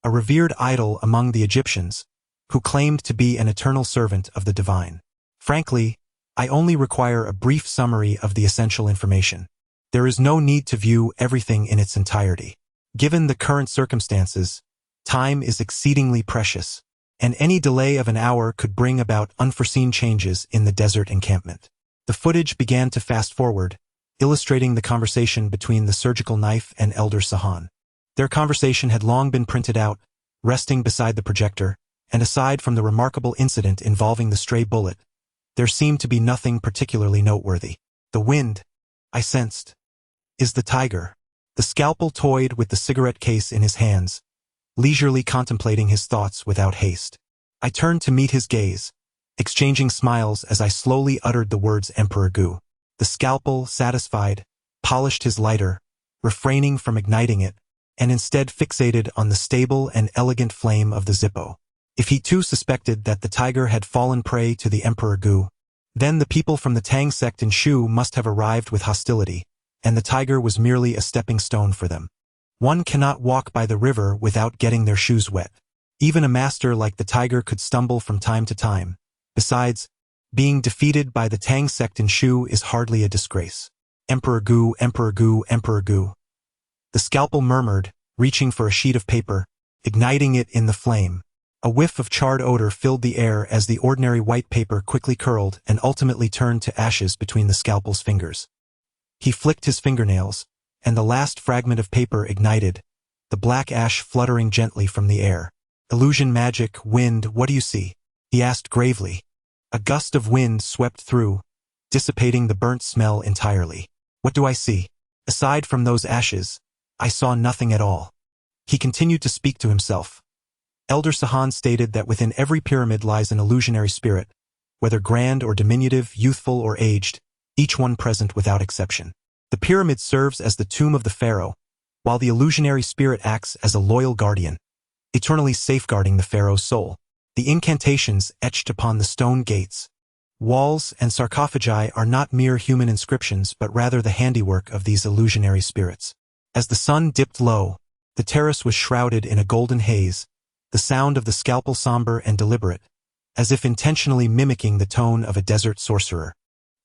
a revered idol among the Egyptians, who claimed to be an eternal servant of the divine. Frankly, I only require a brief summary of the essential information. There is no need to view everything in its entirety. Given the current circumstances, time is exceedingly precious, and any delay of an hour could bring about unforeseen changes in the desert encampment. The footage began to fast forward, illustrating the conversation between the surgical knife and Elder Sahan. Their conversation had long been printed out, resting beside the projector, and aside from the remarkable incident involving the stray bullet, there seemed to be nothing particularly noteworthy. The wind, I sensed, is the tiger. The scalpel toyed with the cigarette case in his hands, leisurely contemplating his thoughts without haste. I turned to meet his gaze, exchanging smiles as I slowly uttered the words Emperor Gu. The scalpel, satisfied, polished his lighter, refraining from igniting it, and instead fixated on the stable and elegant flame of the Zippo. If he too suspected that the tiger had fallen prey to the Emperor Gu, then the people from the Tang sect in Shu must have arrived with hostility, and the tiger was merely a stepping stone for them. One cannot walk by the river without getting their shoes wet. Even a master like the tiger could stumble from time to time. Besides, being defeated by the Tang sect in Shu is hardly a disgrace. Emperor Gu, Emperor Gu, Emperor Gu. The scalpel murmured, reaching for a sheet of paper, igniting it in the flame. A whiff of charred odor filled the air as the ordinary white paper quickly curled and ultimately turned to ashes between the scalpel's fingers. He flicked his fingernails, and the last fragment of paper ignited, the black ash fluttering gently from the air. Illusion, magic, wind, what do you see? He asked gravely. A gust of wind swept through, dissipating the burnt smell entirely. What do I see? Aside from those ashes, I saw nothing at all. He continued to speak to himself. Elder Sahan stated that within every pyramid lies an illusionary spirit, whether grand or diminutive, youthful or aged, each one present without exception. The pyramid serves as the tomb of the pharaoh, while the illusionary spirit acts as a loyal guardian, eternally safeguarding the pharaoh's soul. The incantations etched upon the stone gates, walls, and sarcophagi are not mere human inscriptions but rather the handiwork of these illusionary spirits. As the sun dipped low, the terrace was shrouded in a golden haze, the sound of the scalpel somber and deliberate, as if intentionally mimicking the tone of a desert sorcerer.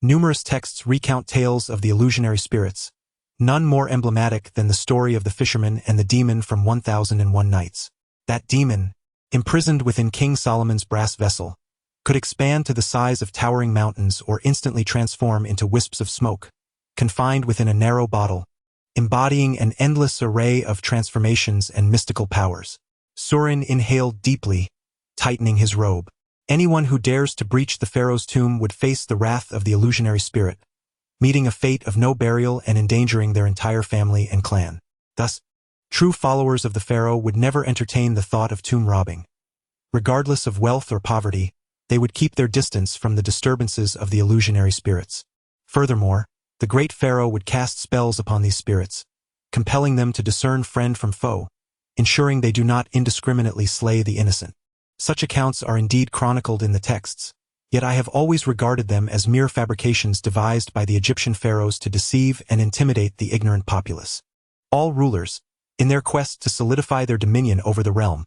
Numerous texts recount tales of the illusionary spirits, none more emblematic than the story of the fisherman and the demon from 1001 Nights. That demon, imprisoned within King Solomon's brass vessel, could expand to the size of towering mountains or instantly transform into wisps of smoke, confined within a narrow bottle, embodying an endless array of transformations and mystical powers. Surin inhaled deeply, tightening his robe. Anyone who dares to breach the pharaoh's tomb would face the wrath of the illusionary spirit, meeting a fate of no burial and endangering their entire family and clan. Thus, true followers of the pharaoh would never entertain the thought of tomb robbing. Regardless of wealth or poverty, they would keep their distance from the disturbances of the illusionary spirits. Furthermore, the great pharaoh would cast spells upon these spirits, compelling them to discern friend from foe, ensuring they do not indiscriminately slay the innocent. Such accounts are indeed chronicled in the texts, yet I have always regarded them as mere fabrications devised by the Egyptian pharaohs to deceive and intimidate the ignorant populace. All rulers, in their quest to solidify their dominion over the realm,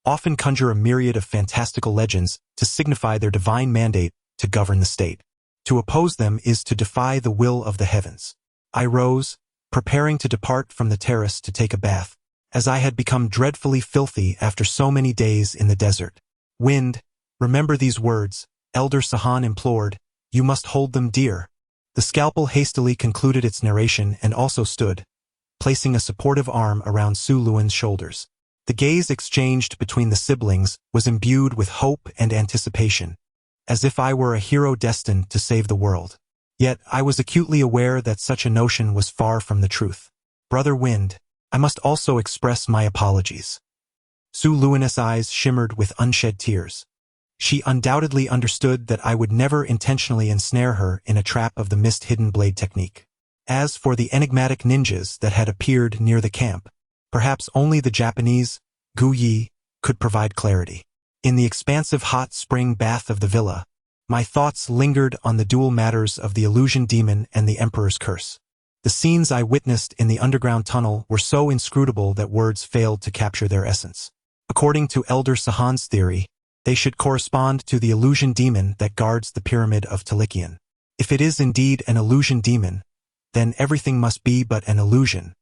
often conjure a myriad of fantastical legends to signify their divine mandate to govern the state. To oppose them is to defy the will of the heavens. I rose, preparing to depart from the terrace to take a bath, as I had become dreadfully filthy after so many days in the desert. Wind, remember these words, Elder Sahan implored, you must hold them dear. The scalpel hastily concluded its narration and also stood, placing a supportive arm around Su Luan's shoulders. The gaze exchanged between the siblings was imbued with hope and anticipation, as if I were a hero destined to save the world. Yet I was acutely aware that such a notion was far from the truth. Brother Wind, I must also express my apologies. Su Luan's eyes shimmered with unshed tears. She undoubtedly understood that I would never intentionally ensnare her in a trap of the mist-hidden blade technique. As for the enigmatic ninjas that had appeared near the camp, perhaps only the Japanese, Gu Yi, could provide clarity. In the expansive hot spring bath of the villa, My thoughts lingered on the dual matters of the illusion demon and the Emperor's curse. The scenes I witnessed in the underground tunnel were so inscrutable that words failed to capture their essence. According to Elder Sahan's theory, they should correspond to the illusion demon that guards the Pyramid of Feitian. If it is indeed an illusion demon, then everything must be but an illusion.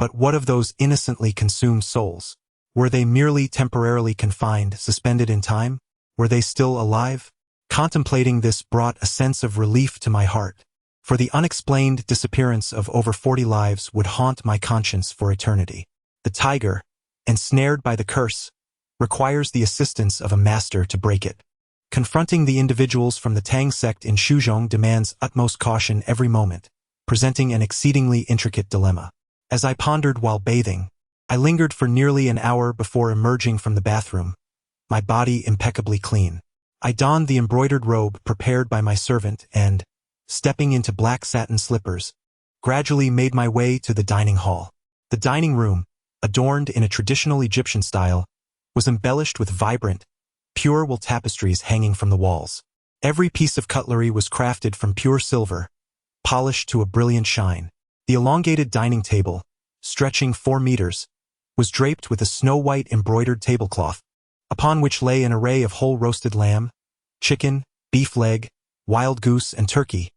But what of those innocently consumed souls? Were they merely temporarily confined, suspended in time? Were they still alive? Contemplating this brought a sense of relief to my heart, for the unexplained disappearance of over 40 lives would haunt my conscience for eternity. The tiger, ensnared by the curse, requires the assistance of a master to break it. Confronting the individuals from the Tang sect in Shuzhong demands utmost caution every moment, presenting an exceedingly intricate dilemma. As I pondered while bathing, I lingered for nearly an hour before emerging from the bathroom, my body impeccably clean. I donned the embroidered robe prepared by my servant and, stepping into black satin slippers, gradually made my way to the dining hall. The dining room, adorned in a traditional Egyptian style, was embellished with vibrant, pure wool tapestries hanging from the walls. Every piece of cutlery was crafted from pure silver, polished to a brilliant shine. The elongated dining table, stretching 4 meters, was draped with a snow-white embroidered tablecloth, upon which lay an array of whole roasted lamb, chicken, beef leg, wild goose, and turkey,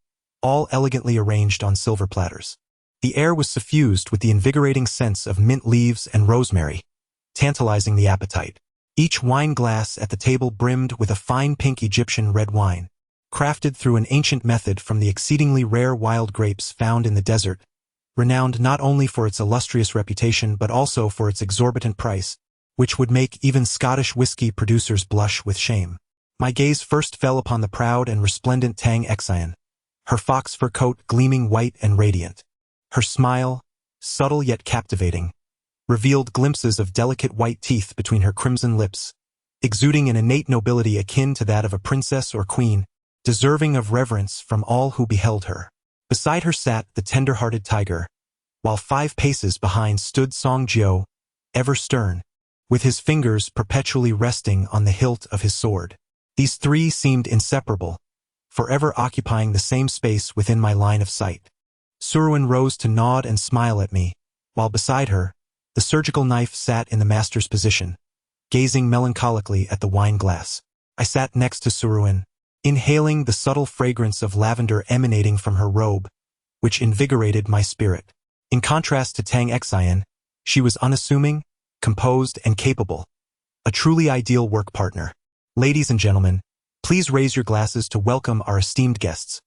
all elegantly arranged on silver platters. The air was suffused with the invigorating scents of mint leaves and rosemary, tantalizing the appetite. Each wine glass at the table brimmed with a fine pink Egyptian red wine, crafted through an ancient method from the exceedingly rare wild grapes found in the desert, renowned not only for its illustrious reputation but also for its exorbitant price, which would make even Scottish whiskey producers blush with shame. My gaze first fell upon the proud and resplendent Tang Xian, her fox fur coat gleaming white and radiant. Her smile, subtle yet captivating, revealed glimpses of delicate white teeth between her crimson lips, exuding an innate nobility akin to that of a princess or queen, deserving of reverence from all who beheld her. Beside her sat the tender-hearted tiger, while 5 paces behind stood Song Jiao, ever stern, with his fingers perpetually resting on the hilt of his sword. These 3 seemed inseparable, forever occupying the same space within my line of sight. Suruin rose to nod and smile at me, while beside her, the surgical knife sat in the master's position, gazing melancholically at the wine glass. I sat next to Suruin, inhaling the subtle fragrance of lavender emanating from her robe, which invigorated my spirit. In contrast to Tang Xian, she was unassuming, composed, and capable, a truly ideal work partner. Ladies and gentlemen, please raise your glasses to welcome our esteemed guests,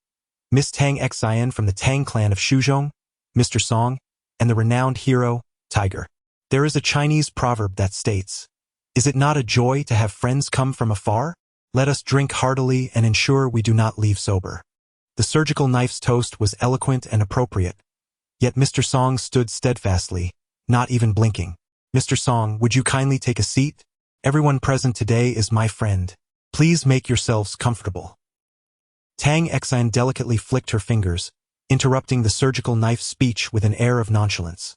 Miss Tang Xian from the Tang clan of Shuzhong, Mr. Song, and the renowned hero, Tiger. There is a Chinese proverb that states, "Is it not a joy to have friends come from afar? Let us drink heartily and ensure we do not leave sober." The surgical knife's toast was eloquent and appropriate, yet Mr. Song stood steadfastly, not even blinking. "Mr. Song, would you kindly take a seat? Everyone present today is my friend. Please make yourselves comfortable." Tang Xian delicately flicked her fingers, interrupting the surgical knife's speech with an air of nonchalance.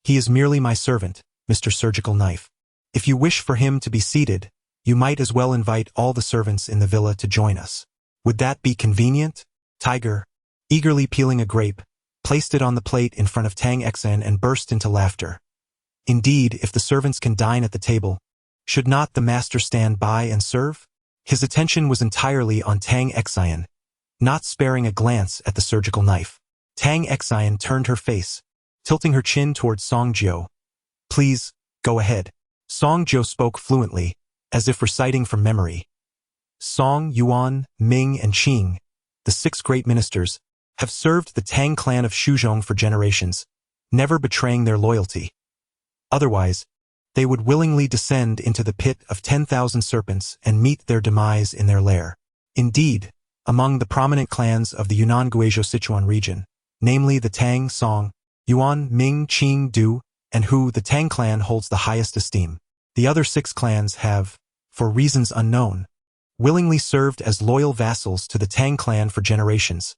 "He is merely my servant, Mr. Surgical Knife. If you wish for him to be seated, you might as well invite all the servants in the villa to join us. Would that be convenient?" Tiger, eagerly peeling a grape, placed it on the plate in front of Tang Xian and burst into laughter. Indeed, if the servants can dine at the table, should not the master stand by and serve? His attention was entirely on Tang Xian, not sparing a glance at the surgical knife. Tang Xian turned her face, tilting her chin towards Song Jiao. "Please, go ahead." Song Jiao spoke fluently, as if reciting from memory. "Song, Yuan, Ming, and Qing, the 6 great ministers, have served the Tang clan of Shuzhong for generations, never betraying their loyalty. Otherwise, they would willingly descend into the pit of 10,000 serpents and meet their demise in their lair. Indeed, among the prominent clans of the Yunnan-Guizhou-Sichuan region, namely the Tang, Song, Yuan, Ming, Qing, Du, and Hu, the Tang clan holds the highest esteem. The other 6 clans have, for reasons unknown, willingly served as loyal vassals to the Tang clan for generations,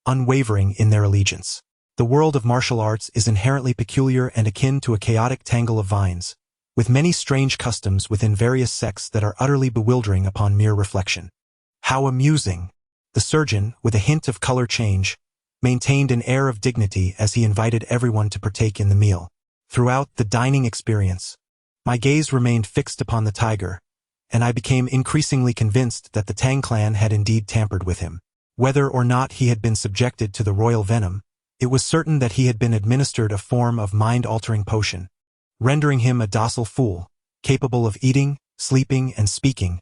unwavering in their allegiance. The world of martial arts is inherently peculiar and akin to a chaotic tangle of vines, with many strange customs within various sects that are utterly bewildering upon mere reflection. How amusing! The surgeon, with a hint of color change, maintained an air of dignity as he invited everyone to partake in the meal. Throughout the dining experience, my gaze remained fixed upon the tiger, and I became increasingly convinced that the Tang clan had indeed tampered with him. Whether or not he had been subjected to the royal venom, it was certain that he had been administered a form of mind-altering potion, rendering him a docile fool, capable of eating, sleeping, and speaking,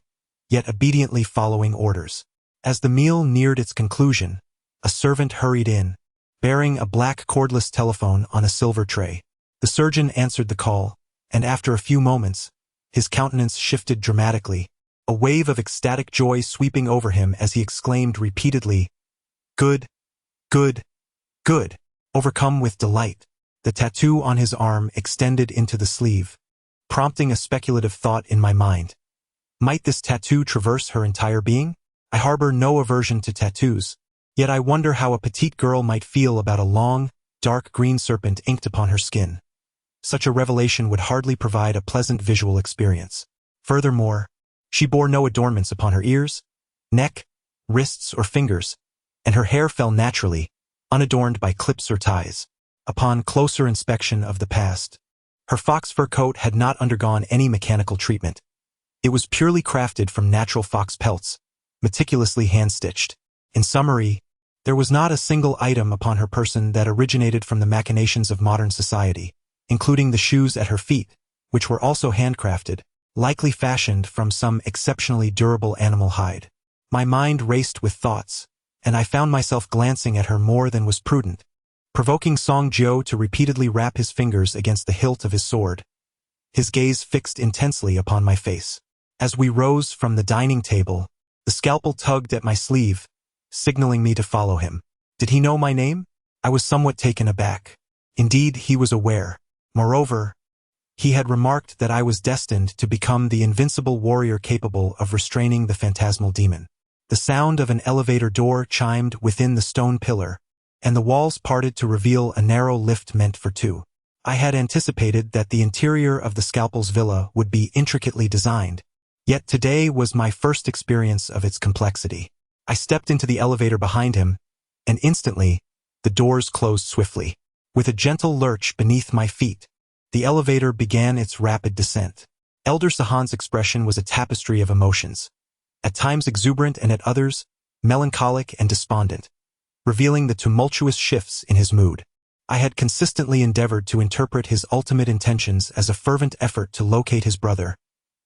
yet obediently following orders. As the meal neared its conclusion, a servant hurried in, bearing a black cordless telephone on a silver tray. The surgeon answered the call, and after a few moments, his countenance shifted dramatically, a wave of ecstatic joy sweeping over him as he exclaimed repeatedly, "Good, good, good." Overcome with delight, the tattoo on his arm extended into the sleeve, prompting a speculative thought in my mind. Might this tattoo traverse her entire being? I harbor no aversion to tattoos, yet I wonder how a petite girl might feel about a long, dark green serpent inked upon her skin. Such a revelation would hardly provide a pleasant visual experience. Furthermore, she bore no adornments upon her ears, neck, wrists, or fingers, and her hair fell naturally, unadorned by clips or ties. Upon closer inspection of the past, her fox fur coat had not undergone any mechanical treatment. It was purely crafted from natural fox pelts, meticulously hand-stitched. In summary, there was not a single item upon her person that originated from the machinations of modern society, including the shoes at her feet, which were also handcrafted, likely fashioned from some exceptionally durable animal hide. My mind raced with thoughts, and I found myself glancing at her more than was prudent, provoking Song Jiao to repeatedly rap his fingers against the hilt of his sword, his gaze fixed intensely upon my face. As we rose from the dining table, the scalpel tugged at my sleeve, signaling me to follow him. Did he know my name? I was somewhat taken aback. Indeed, he was aware. Moreover, he had remarked that I was destined to become the invincible warrior capable of restraining the phantasmal demon. The sound of an elevator door chimed within the stone pillar, and the walls parted to reveal a narrow lift meant for two. I had anticipated that the interior of the scalpel's villa would be intricately designed, yet today was my first experience of its complexity. I stepped into the elevator behind him, and instantly, the doors closed swiftly. With a gentle lurch beneath my feet, the elevator began its rapid descent. Elder Sahan's expression was a tapestry of emotions, at times exuberant and at others, melancholic and despondent, revealing the tumultuous shifts in his mood. I had consistently endeavored to interpret his ultimate intentions as a fervent effort to locate his brother,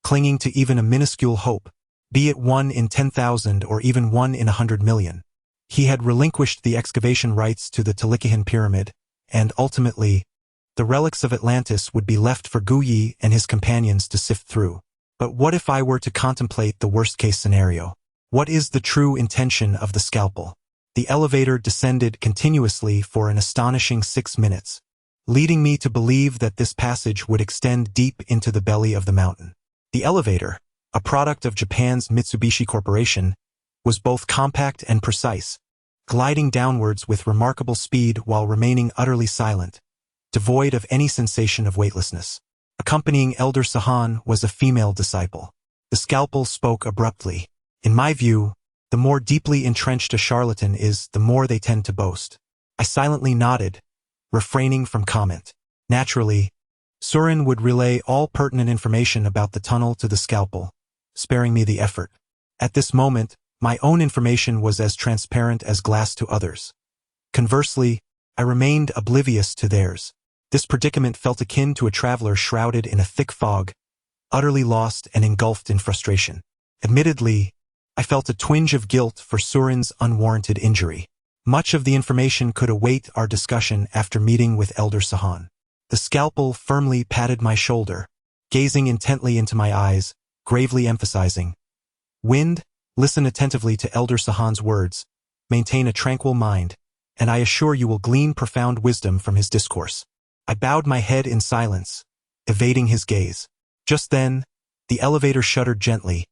clinging to even a minuscule hope, be it 1 in 10,000 or even 1 in 100 million. He had relinquished the excavation rights to the Talikihan Pyramid, and ultimately, the relics of Atlantis would be left for Gu Yi and his companions to sift through. But what if I were to contemplate the worst-case scenario? What is the true intention of the scalpel? The elevator descended continuously for an astonishing 6 minutes, leading me to believe that this passage would extend deep into the belly of the mountain. The elevator, a product of Japan's Mitsubishi Corporation, was both compact and precise, gliding downwards with remarkable speed while remaining utterly silent, devoid of any sensation of weightlessness. Accompanying Elder Sahan was a female disciple. The scalpel spoke abruptly. In my view, the more deeply entrenched a charlatan is, the more they tend to boast. I silently nodded, refraining from comment. Naturally, Surin would relay all pertinent information about the tunnel to the scalpel, sparing me the effort. At this moment, my own information was as transparent as glass to others. Conversely, I remained oblivious to theirs. This predicament felt akin to a traveler shrouded in a thick fog, utterly lost and engulfed in frustration. Admittedly, I felt a twinge of guilt for Surin's unwarranted injury. Much of the information could await our discussion after meeting with Elder Sahan. The scalpel firmly patted my shoulder, gazing intently into my eyes, gravely emphasizing, "Wind, listen attentively to Elder Sahan's words, maintain a tranquil mind, and I assure you will glean profound wisdom from his discourse." I bowed my head in silence, evading his gaze. Just then, the elevator shuddered gently,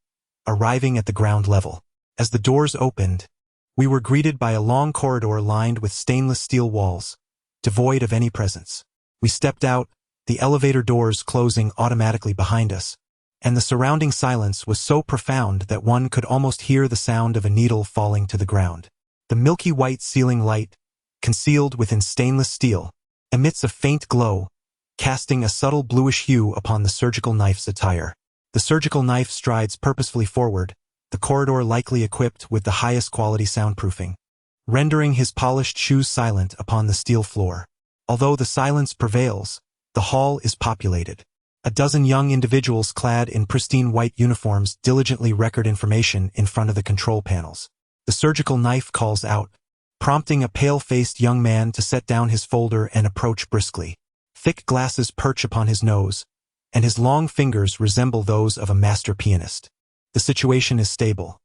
arriving at the ground level. As the doors opened, we were greeted by a long corridor lined with stainless steel walls, devoid of any presence. We stepped out, the elevator doors closing automatically behind us, and the surrounding silence was so profound that one could almost hear the sound of a needle falling to the ground. The milky white ceiling light, concealed within stainless steel, emits a faint glow, casting a subtle bluish hue upon the surgical knife's attire. The surgical knife strides purposefully forward, the corridor likely equipped with the highest quality soundproofing, rendering his polished shoes silent upon the steel floor. Although the silence prevails, the hall is populated. A dozen young individuals clad in pristine white uniforms diligently record information in front of the control panels. The surgical knife calls out, prompting a pale-faced young man to set down his folder and approach briskly. Thick glasses perch upon his nose, and his long fingers resemble those of a master pianist. The situation is stable.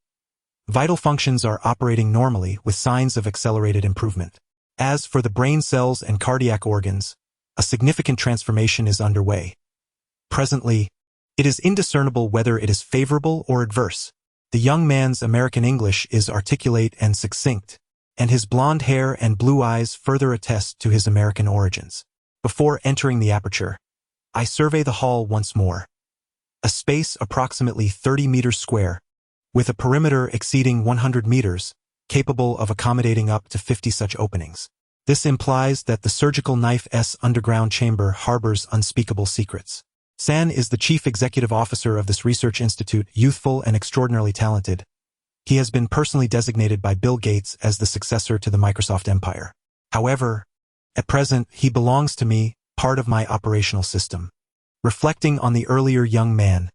Vital functions are operating normally with signs of accelerated improvement. As for the brain cells and cardiac organs, a significant transformation is underway. Presently, it is indiscernible whether it is favorable or adverse. The young man's American English is articulate and succinct, and his blonde hair and blue eyes further attest to his American origins. Before entering the aperture, I survey the hall once more. A space approximately 30 meters square, with a perimeter exceeding 100 meters, capable of accommodating up to 50 such openings. This implies that the surgical knife's underground chamber harbors unspeakable secrets. San is the chief executive officer of this research institute, youthful and extraordinarily talented. He has been personally designated by Bill Gates as the successor to the Microsoft empire. However, at present, he belongs to me, part of my operational system. Reflecting on the earlier young man,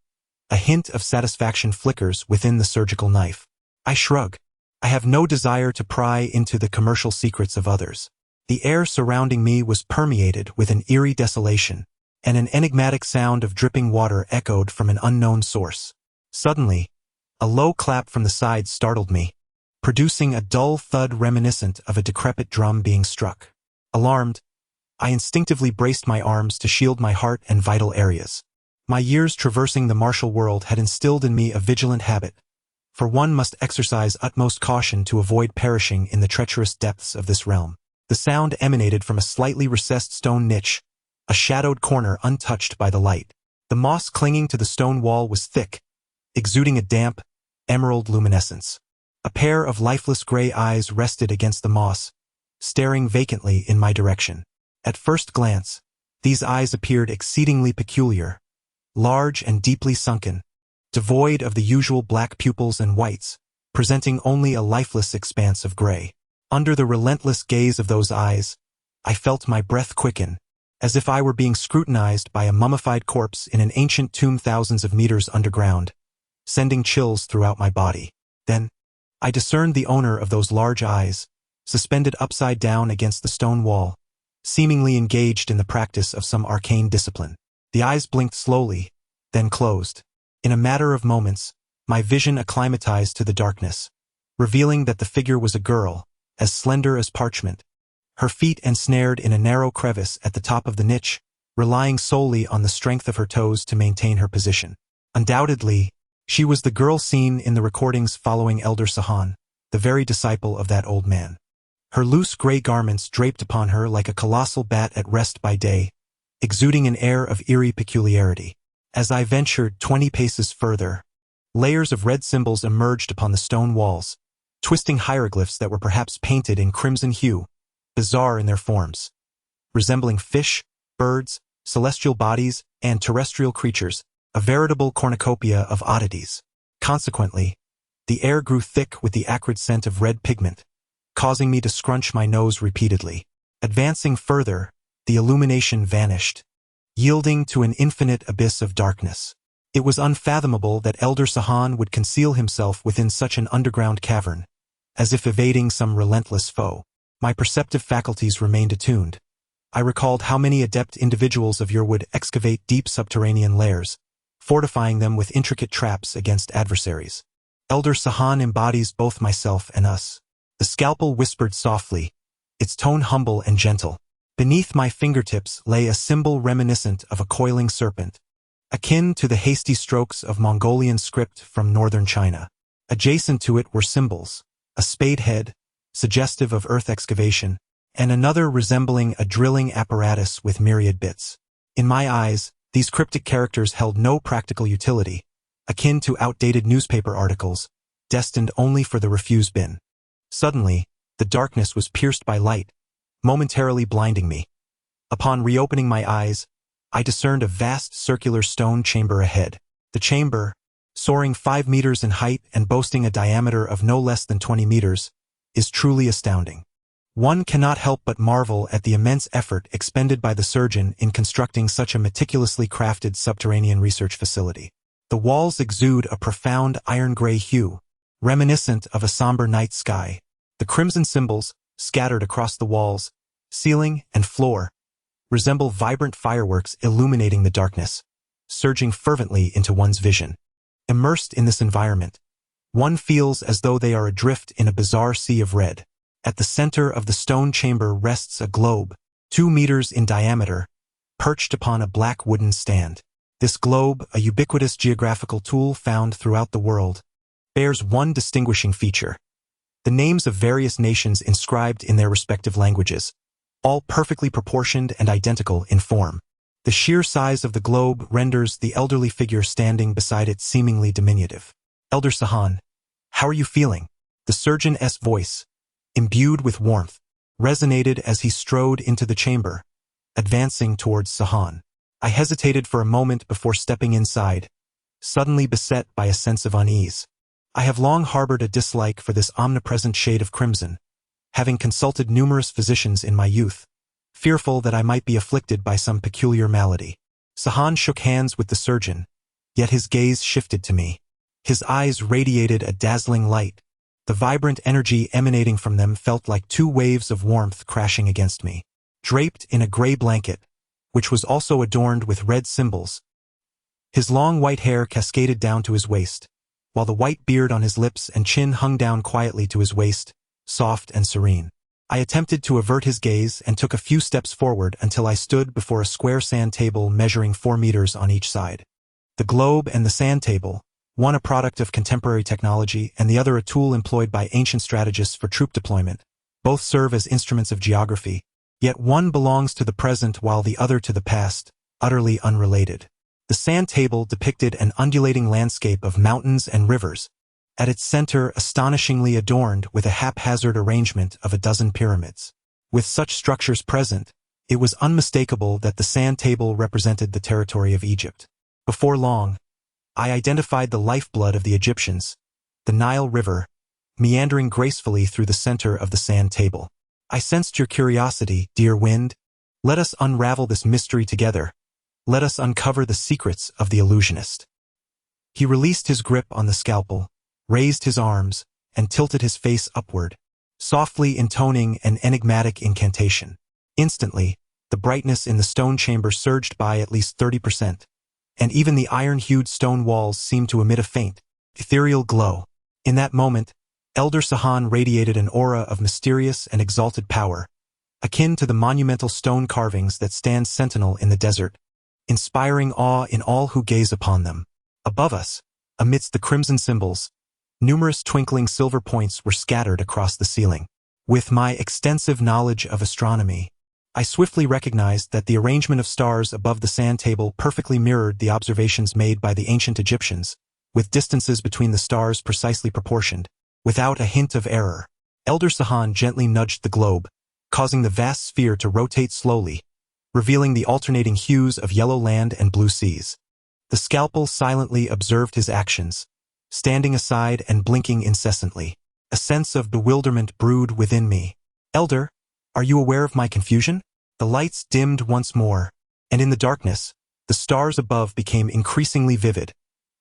a hint of satisfaction flickers within the surgical knife. I shrug. I have no desire to pry into the commercial secrets of others. The air surrounding me was permeated with an eerie desolation, and an enigmatic sound of dripping water echoed from an unknown source. Suddenly, a low clap from the side startled me, producing a dull thud reminiscent of a decrepit drum being struck. Alarmed, I instinctively braced my arms to shield my heart and vital areas. My years traversing the martial world had instilled in me a vigilant habit, for one must exercise utmost caution to avoid perishing in the treacherous depths of this realm. The sound emanated from a slightly recessed stone niche, a shadowed corner untouched by the light. The moss clinging to the stone wall was thick, exuding a damp, emerald luminescence. A pair of lifeless gray eyes rested against the moss, staring vacantly in my direction. At first glance, these eyes appeared exceedingly peculiar, large and deeply sunken, devoid of the usual black pupils and whites, presenting only a lifeless expanse of gray. Under the relentless gaze of those eyes, I felt my breath quicken, as if I were being scrutinized by a mummified corpse in an ancient tomb thousands of meters underground, sending chills throughout my body. Then, I discerned the owner of those large eyes, suspended upside down against the stone wall, seemingly engaged in the practice of some arcane discipline. The eyes blinked slowly, then closed. In a matter of moments, my vision acclimatized to the darkness, revealing that the figure was a girl, as slender as parchment, her feet ensnared in a narrow crevice at the top of the niche, relying solely on the strength of her toes to maintain her position. Undoubtedly, she was the girl seen in the recordings following Elder Sahan, the very disciple of that old man. Her loose gray garments draped upon her like a colossal bat at rest by day, exuding an air of eerie peculiarity. As I ventured 20 paces further, layers of red symbols emerged upon the stone walls, twisting hieroglyphs that were perhaps painted in crimson hue, bizarre in their forms. Resembling fish, birds, celestial bodies, and terrestrial creatures, a veritable cornucopia of oddities. Consequently, the air grew thick with the acrid scent of red pigment, causing me to scrunch my nose repeatedly. Advancing further, the illumination vanished, yielding to an infinite abyss of darkness. It was unfathomable that Elder Sahan would conceal himself within such an underground cavern, as if evading some relentless foe. My perceptive faculties remained attuned. I recalled how many adept individuals of yore would excavate deep subterranean lairs, fortifying them with intricate traps against adversaries. Elder Sahan embodies both myself and us. The scalpel whispered softly, its tone humble and gentle. Beneath my fingertips lay a symbol reminiscent of a coiling serpent, akin to the hasty strokes of Mongolian script from northern China. Adjacent to it were symbols, a spade head, suggestive of earth excavation, and another resembling a drilling apparatus with myriad bits. In my eyes, These cryptic characters held no practical utility, akin to outdated newspaper articles, destined only for the refuse bin. Suddenly, the darkness was pierced by light, momentarily blinding me. Upon reopening my eyes, I discerned a vast circular stone chamber ahead. The chamber, soaring 5 meters in height and boasting a diameter of no less than 20 meters, is truly astounding. One cannot help but marvel at the immense effort expended by the surgeon in constructing such a meticulously crafted subterranean research facility. The walls exude a profound iron-gray hue, reminiscent of a somber night sky. The crimson symbols, scattered across the walls, ceiling, and floor, resemble vibrant fireworks illuminating the darkness, surging fervently into one's vision. Immersed in this environment, one feels as though they are adrift in a bizarre sea of red. At the center of the stone chamber rests a globe, 2 meters in diameter, perched upon a black wooden stand. This globe, a ubiquitous geographical tool found throughout the world, bears one distinguishing feature: the names of various nations inscribed in their respective languages, all perfectly proportioned and identical in form. The sheer size of the globe renders the elderly figure standing beside it seemingly diminutive. "Elder Sahan, how are you feeling?" The surgeon's voice, imbued with warmth, resonated as he strode into the chamber, advancing towards Sahan. I hesitated for a moment before stepping inside, suddenly beset by a sense of unease. I have long harbored a dislike for this omnipresent shade of crimson, having consulted numerous physicians in my youth, fearful that I might be afflicted by some peculiar malady. Sahan shook hands with the surgeon, yet his gaze shifted to me. His eyes radiated a dazzling light. The vibrant energy emanating from them felt like 2 waves of warmth crashing against me. Draped in a gray blanket, which was also adorned with red symbols, his long white hair cascaded down to his waist, while the white beard on his lips and chin hung down quietly to his waist, soft and serene. I attempted to avert his gaze and took a few steps forward until I stood before a square sand table measuring 4 meters on each side. The globe and the sand table, one a product of contemporary technology and the other a tool employed by ancient strategists for troop deployment, both serve as instruments of geography, yet one belongs to the present while the other to the past, utterly unrelated. The sand table depicted an undulating landscape of mountains and rivers, at its center astonishingly adorned with a haphazard arrangement of a dozen pyramids. With such structures present, it was unmistakable that the sand table represented the territory of Egypt. Before long, I identified the lifeblood of the Egyptians, the Nile River, meandering gracefully through the center of the sand table. I sensed your curiosity, dear wind. Let us unravel this mystery together. Let us uncover the secrets of the illusionist. He released his grip on the scalpel, raised his arms, and tilted his face upward, softly intoning an enigmatic incantation. Instantly, the brightness in the stone chamber surged by at least 30%, and even the iron-hued stone walls seemed to emit a faint, ethereal glow. In that moment, Elder Sahan radiated an aura of mysterious and exalted power, akin to the monumental stone carvings that stand sentinel in the desert, inspiring awe in all who gaze upon them. Above us, amidst the crimson symbols, numerous twinkling silver points were scattered across the ceiling. With my extensive knowledge of astronomy, I swiftly recognized that the arrangement of stars above the sand table perfectly mirrored the observations made by the ancient Egyptians, with distances between the stars precisely proportioned, without a hint of error. Elder Sahan gently nudged the globe, causing the vast sphere to rotate slowly, revealing the alternating hues of yellow land and blue seas. The scalpel silently observed his actions, standing aside and blinking incessantly. A sense of bewilderment brewed within me. "Elder, are you aware of my confusion?" The lights dimmed once more, and in the darkness, the stars above became increasingly vivid,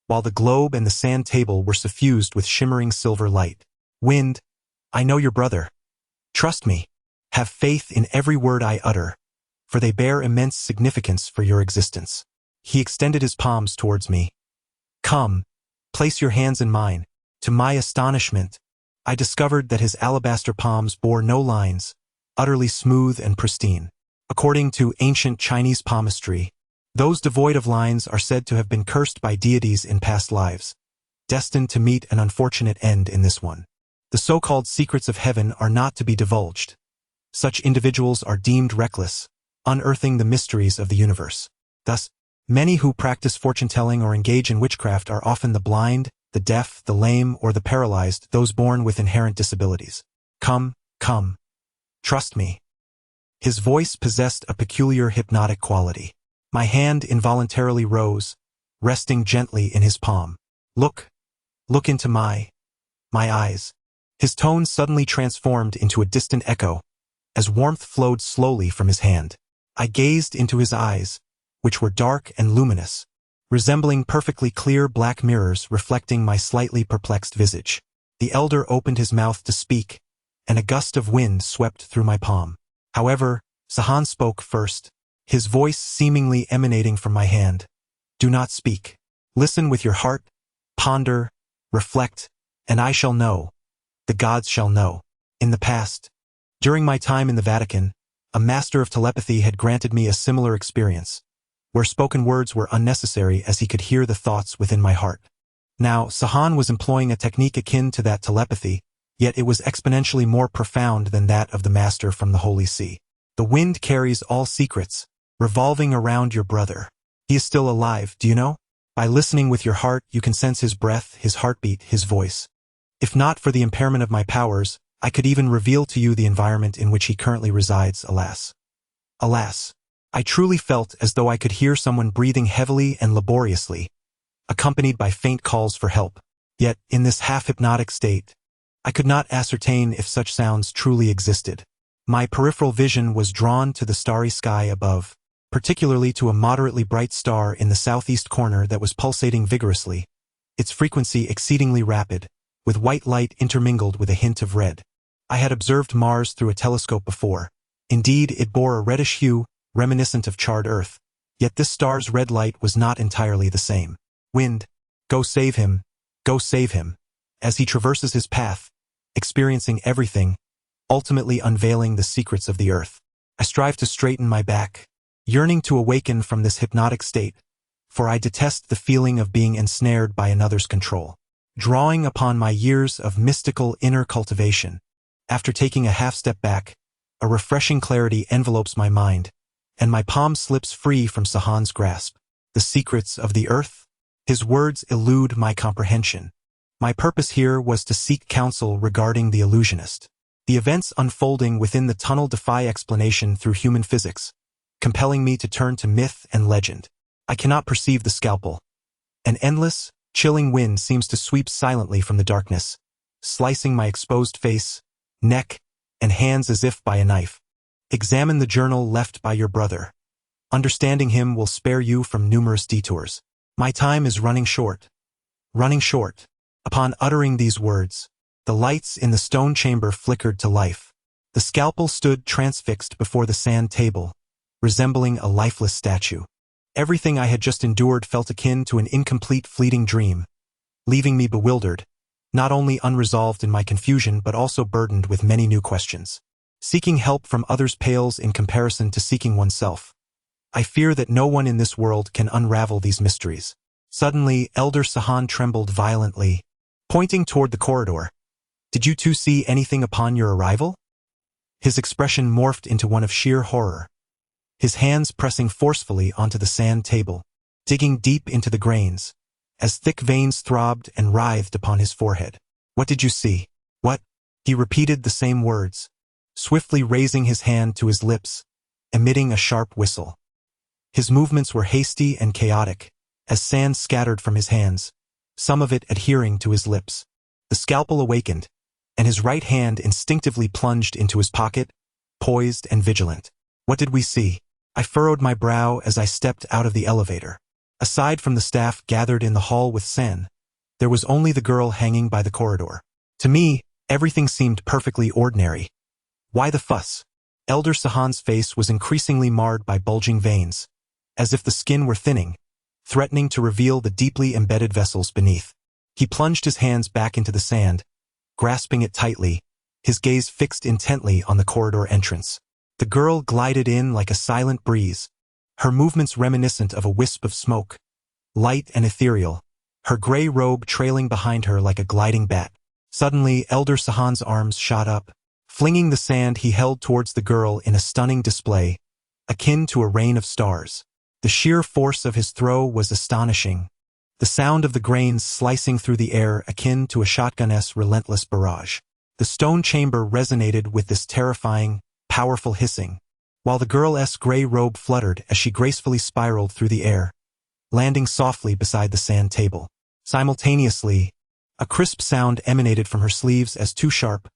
while the globe and the sand table were suffused with shimmering silver light. "Wind, I know your brother. Trust me. Have faith in every word I utter, for they bear immense significance for your existence." He extended his palms towards me. "Come, place your hands in mine." To my astonishment, I discovered that his alabaster palms bore no lines, utterly smooth and pristine. According to ancient Chinese palmistry, those devoid of lines are said to have been cursed by deities in past lives, destined to meet an unfortunate end in this one. The so-called secrets of heaven are not to be divulged. Such individuals are deemed reckless, unearthing the mysteries of the universe. Thus, Many who practice fortune-telling or engage in witchcraft are often the blind, the deaf, the lame, or the paralyzed, those born with inherent disabilities. Come, come. Trust me. His voice possessed a peculiar hypnotic quality. My hand involuntarily rose, resting gently in his palm. Look into my eyes. His tone suddenly transformed into a distant echo, as warmth flowed slowly from his hand. I gazed into his eyes, which were dark and luminous, resembling perfectly clear black mirrors reflecting my slightly perplexed visage. The elder opened his mouth to speak, and a gust of wind swept through my palm. However, Sahan spoke first, his voice seemingly emanating from my hand. Do not speak. Listen with your heart, ponder, reflect, and I shall know. The gods shall know. In the past, during my time in the Vatican, a master of telepathy had granted me a similar experience, where spoken words were unnecessary as he could hear the thoughts within my heart. Now, Sahan was employing a technique akin to that telepathy, yet it was exponentially more profound than that of the master from the Holy See. The wind carries all secrets, revolving around your brother. He is still alive, do you know? By listening with your heart, you can sense his breath, his heartbeat, his voice. If not for the impairment of my powers, I could even reveal to you the environment in which he currently resides, alas. Alas. I truly felt as though I could hear someone breathing heavily and laboriously, accompanied by faint calls for help. Yet, in this half-hypnotic state, I could not ascertain if such sounds truly existed. My peripheral vision was drawn to the starry sky above, particularly to a moderately bright star in the southeast corner that was pulsating vigorously, its frequency exceedingly rapid, with white light intermingled with a hint of red. I had observed Mars through a telescope before. Indeed, it bore a reddish hue, reminiscent of charred Earth, yet this star's red light was not entirely the same. Wind, go save him, as he traverses his path, experiencing everything, ultimately unveiling the secrets of the Earth. I strive to straighten my back, yearning to awaken from this hypnotic state, for I detest the feeling of being ensnared by another's control. Drawing upon my years of mystical inner cultivation, after taking a half-step back, a refreshing clarity envelopes my mind, and my palm slips free from Sahan's grasp. The secrets of the Earth? His words elude my comprehension. My purpose here was to seek counsel regarding the illusionist. The events unfolding within the tunnel defy explanation through human physics, compelling me to turn to myth and legend. I cannot perceive the scalpel. An endless, chilling wind seems to sweep silently from the darkness, slicing my exposed face, neck, and hands as if by a knife. Examine the journal left by your brother. Understanding him will spare you from numerous detours. My time is running short. Running short. Upon uttering these words, the lights in the stone chamber flickered to life. The scalpel stood transfixed before the sand table, resembling a lifeless statue. Everything I had just endured felt akin to an incomplete fleeting dream, leaving me bewildered, not only unresolved in my confusion but also burdened with many new questions. Seeking help from others pales in comparison to seeking oneself. I fear that no one in this world can unravel these mysteries. Suddenly, Elder Sahan trembled violently, pointing toward the corridor. Did you two see anything upon your arrival? His expression morphed into one of sheer horror, his hands pressing forcefully onto the sand table, digging deep into the grains, as thick veins throbbed and writhed upon his forehead. What did you see? What? He repeated the same words, swiftly raising his hand to his lips, emitting a sharp whistle. His movements were hasty and chaotic, as sand scattered from his hands, some of it adhering to his lips. The scalpel awakened, and his right hand instinctively plunged into his pocket, poised and vigilant. What did we see? I furrowed my brow as I stepped out of the elevator. Aside from the staff gathered in the hall with Sen, there was only the girl hanging by the corridor. To me, everything seemed perfectly ordinary. Why the fuss? Elder Sahan's face was increasingly marred by bulging veins, as if the skin were thinning, threatening to reveal the deeply embedded vessels beneath. He plunged his hands back into the sand, grasping it tightly, his gaze fixed intently on the corridor entrance. The girl glided in like a silent breeze, her movements reminiscent of a wisp of smoke, light and ethereal, her gray robe trailing behind her like a gliding bat. Suddenly, Elder Sahan's arms shot up, flinging the sand he held towards the girl in a stunning display, akin to a rain of stars. The sheer force of his throw was astonishing, the sound of the grains slicing through the air akin to a shotgun's relentless barrage. The stone chamber resonated with this terrifying, powerful hissing, while the girl's gray robe fluttered as she gracefully spiraled through the air, landing softly beside the sand table. Simultaneously, a crisp sound emanated from her sleeves as two sharp,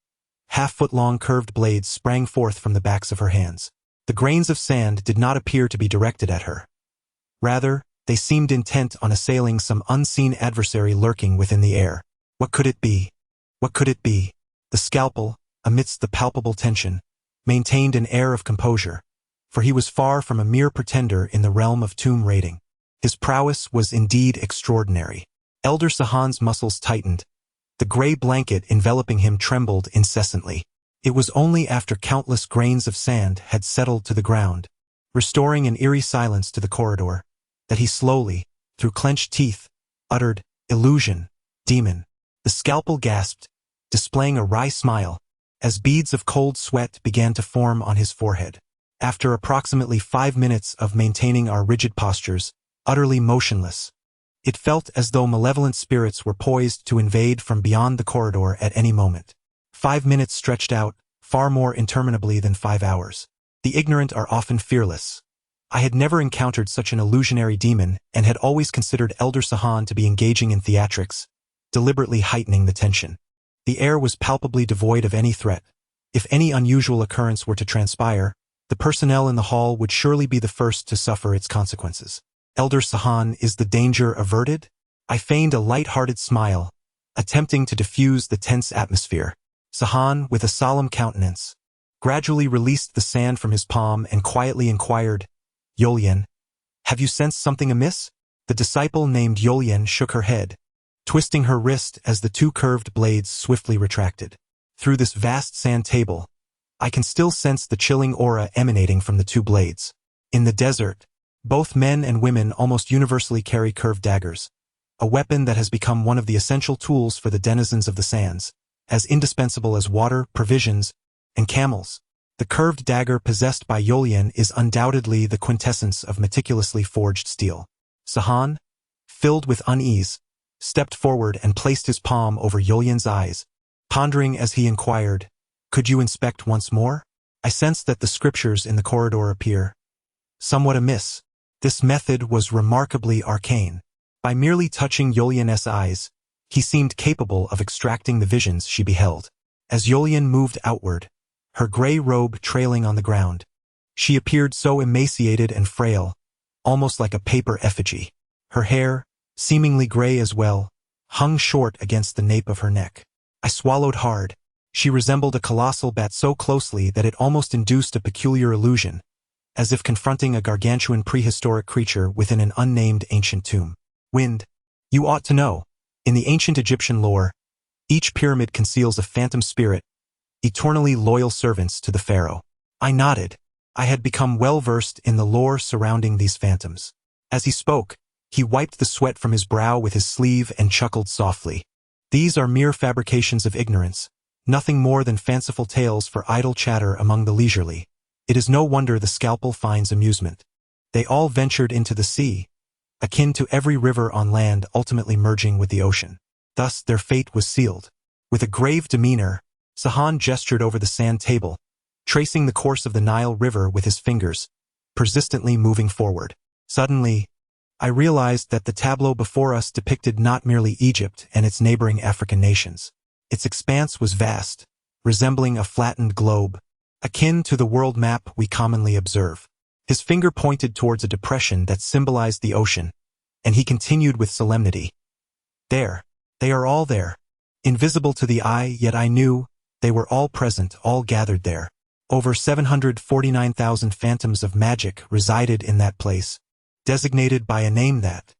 half-foot-long curved blades sprang forth from the backs of her hands. The grains of sand did not appear to be directed at her. Rather, they seemed intent on assailing some unseen adversary lurking within the air. What could it be? What could it be? The scalpel, amidst the palpable tension, maintained an air of composure, for he was far from a mere pretender in the realm of tomb raiding. His prowess was indeed extraordinary. Elder Sahan's muscles tightened. The gray blanket enveloping him trembled incessantly. It was only after countless grains of sand had settled to the ground, restoring an eerie silence to the corridor, that he slowly, through clenched teeth, uttered, "Illusion, demon." The scalpel gasped, displaying a wry smile, as beads of cold sweat began to form on his forehead. After approximately 5 minutes of maintaining our rigid postures, utterly motionless, it felt as though malevolent spirits were poised to invade from beyond the corridor at any moment. 5 minutes stretched out, far more interminably than 5 hours. The ignorant are often fearless. I had never encountered such an illusionary demon and had always considered Elder Sahan to be engaging in theatrics, deliberately heightening the tension. The air was palpably devoid of any threat. If any unusual occurrence were to transpire, the personnel in the hall would surely be the first to suffer its consequences. Elder Sahan, is the danger averted? I feigned a light-hearted smile, attempting to diffuse the tense atmosphere. Sahan, with a solemn countenance, gradually released the sand from his palm and quietly inquired, "Yolien, have you sensed something amiss?" The disciple named Yolien shook her head, twisting her wrist as the two curved blades swiftly retracted. Through this vast sand table, I can still sense the chilling aura emanating from the two blades. In the desert, both men and women almost universally carry curved daggers, a weapon that has become one of the essential tools for the denizens of the sands, as indispensable as water, provisions, and camels. The curved dagger possessed by Yolien is undoubtedly the quintessence of meticulously forged steel. Sahan, filled with unease, stepped forward and placed his palm over Yolien's eyes, pondering as he inquired, "Could you inspect once more?" I sensed that the scriptures in the corridor appear somewhat amiss. This method was remarkably arcane. By merely touching Yolien's eyes, he seemed capable of extracting the visions she beheld. As Yolien moved outward, her gray robe trailing on the ground, she appeared so emaciated and frail, almost like a paper effigy. Her hair, seemingly gray as well, hung short against the nape of her neck. I swallowed hard. She resembled a colossal bat so closely that it almost induced a peculiar illusion, as if confronting a gargantuan prehistoric creature within an unnamed ancient tomb. Wind. You ought to know. In the ancient Egyptian lore, each pyramid conceals a phantom spirit, eternally loyal servants to the pharaoh. I nodded. I had become well-versed in the lore surrounding these phantoms. As he spoke, he wiped the sweat from his brow with his sleeve and chuckled softly. These are mere fabrications of ignorance, nothing more than fanciful tales for idle chatter among the leisurely. It is no wonder the scalpel finds amusement. They all ventured into the sea, akin to every river on land ultimately merging with the ocean. Thus their fate was sealed. With a grave demeanor, Sahan gestured over the sand table, tracing the course of the Nile River with his fingers, persistently moving forward. Suddenly, I realized that the tableau before us depicted not merely Egypt and its neighboring African nations. Its expanse was vast, resembling a flattened globe, akin to the world map we commonly observe. His finger pointed towards a depression that symbolized the ocean, and he continued with solemnity. There, they are all there. Invisible to the eye, yet I knew they were all present, all gathered there. Over 749,000 phantoms of magic resided in that place, designated by a name that.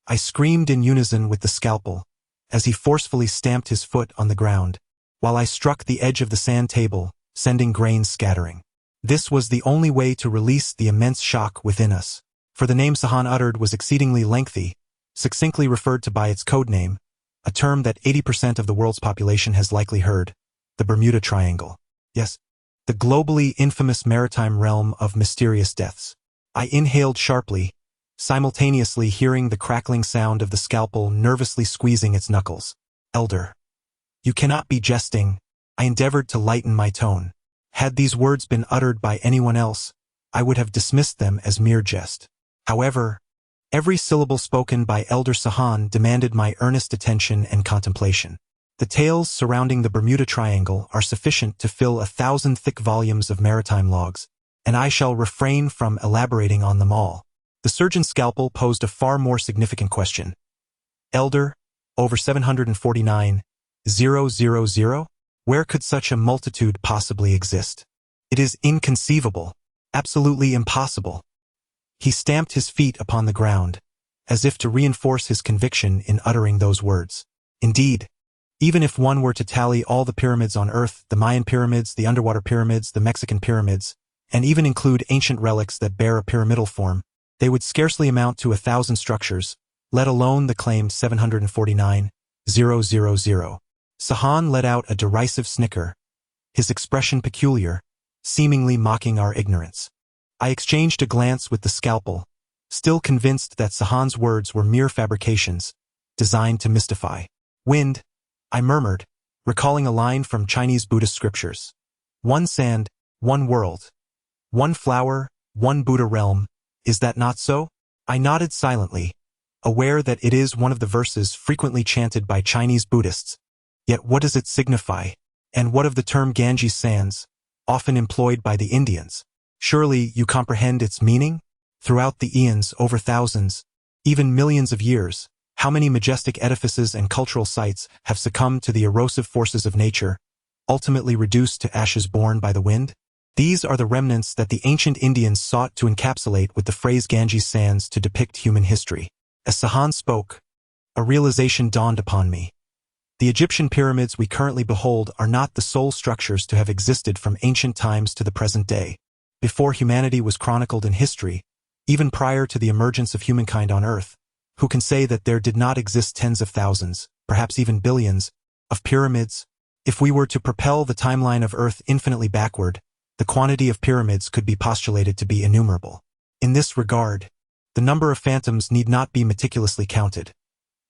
I screamed in unison with the scalpel, as he forcefully stamped his foot on the ground, while I struck the edge of the sand table, sending grains scattering. This was the only way to release the immense shock within us, for the name Sahan uttered was exceedingly lengthy, succinctly referred to by its code name, a term that 80% of the world's population has likely heard, the Bermuda Triangle. Yes, the globally infamous maritime realm of mysterious deaths. I inhaled sharply, simultaneously hearing the crackling sound of the scalpel nervously squeezing its knuckles. Elder. You cannot be jesting. I endeavored to lighten my tone. Had these words been uttered by anyone else, I would have dismissed them as mere jest. However, every syllable spoken by Elder Sahan demanded my earnest attention and contemplation. The tales surrounding the Bermuda Triangle are sufficient to fill 1,000 thick volumes of maritime logs, and I shall refrain from elaborating on them all. The surgeon's scalpel posed a far more significant question. Elder, over 749,000? Where could such a multitude possibly exist? It is inconceivable, absolutely impossible. He stamped his feet upon the ground, as if to reinforce his conviction in uttering those words. Indeed, even if one were to tally all the pyramids on Earth, the Mayan pyramids, the underwater pyramids, the Mexican pyramids, and even include ancient relics that bear a pyramidal form, they would scarcely amount to 1,000 structures, let alone the claimed 749,000. Sahan let out a derisive snicker, his expression peculiar, seemingly mocking our ignorance. I exchanged a glance with the scalpel, still convinced that Sahan's words were mere fabrications, designed to mystify. Wind, I murmured, recalling a line from Chinese Buddhist scriptures. One sand, one world. One flower, one Buddha realm. Is that not so? I nodded silently, aware that it is one of the verses frequently chanted by Chinese Buddhists. Yet what does it signify? And what of the term Ganges sands, often employed by the Indians? Surely you comprehend its meaning? Throughout the eons, over thousands, even millions of years, how many majestic edifices and cultural sites have succumbed to the erosive forces of nature, ultimately reduced to ashes borne by the wind? These are the remnants that the ancient Indians sought to encapsulate with the phrase Ganges sands to depict human history. As Sahan spoke, a realization dawned upon me. The Egyptian pyramids we currently behold are not the sole structures to have existed from ancient times to the present day. Before humanity was chronicled in history, even prior to the emergence of humankind on Earth, who can say that there did not exist tens of thousands, perhaps even billions, of pyramids? If we were to propel the timeline of Earth infinitely backward, the quantity of pyramids could be postulated to be innumerable. In this regard, the number of phantoms need not be meticulously counted.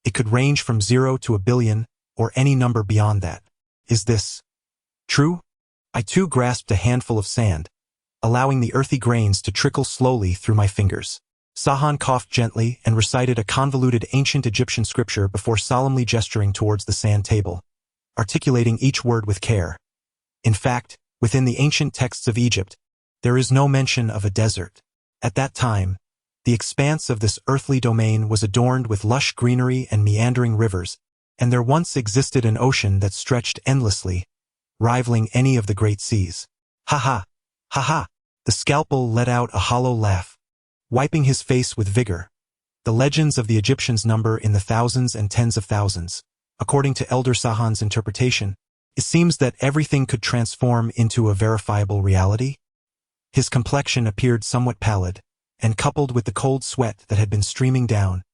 It could range from 0 to 1,000,000,000, or any number beyond that. Is this true? I too grasped a handful of sand, allowing the earthy grains to trickle slowly through my fingers. Sahan coughed gently and recited a convoluted ancient Egyptian scripture before solemnly gesturing towards the sand table, articulating each word with care. In fact, within the ancient texts of Egypt, there is no mention of a desert. At that time, the expanse of this earthly domain was adorned with lush greenery and meandering rivers, and there once existed an ocean that stretched endlessly, rivaling any of the great seas. Ha ha, ha ha. The scalpel let out a hollow laugh, wiping his face with vigor. The legends of the Egyptians number in the thousands and tens of thousands. According to Elder Sahan's interpretation, it seems that everything could transform into a verifiable reality. His complexion appeared somewhat pallid, and coupled with the cold sweat that had been streaming down,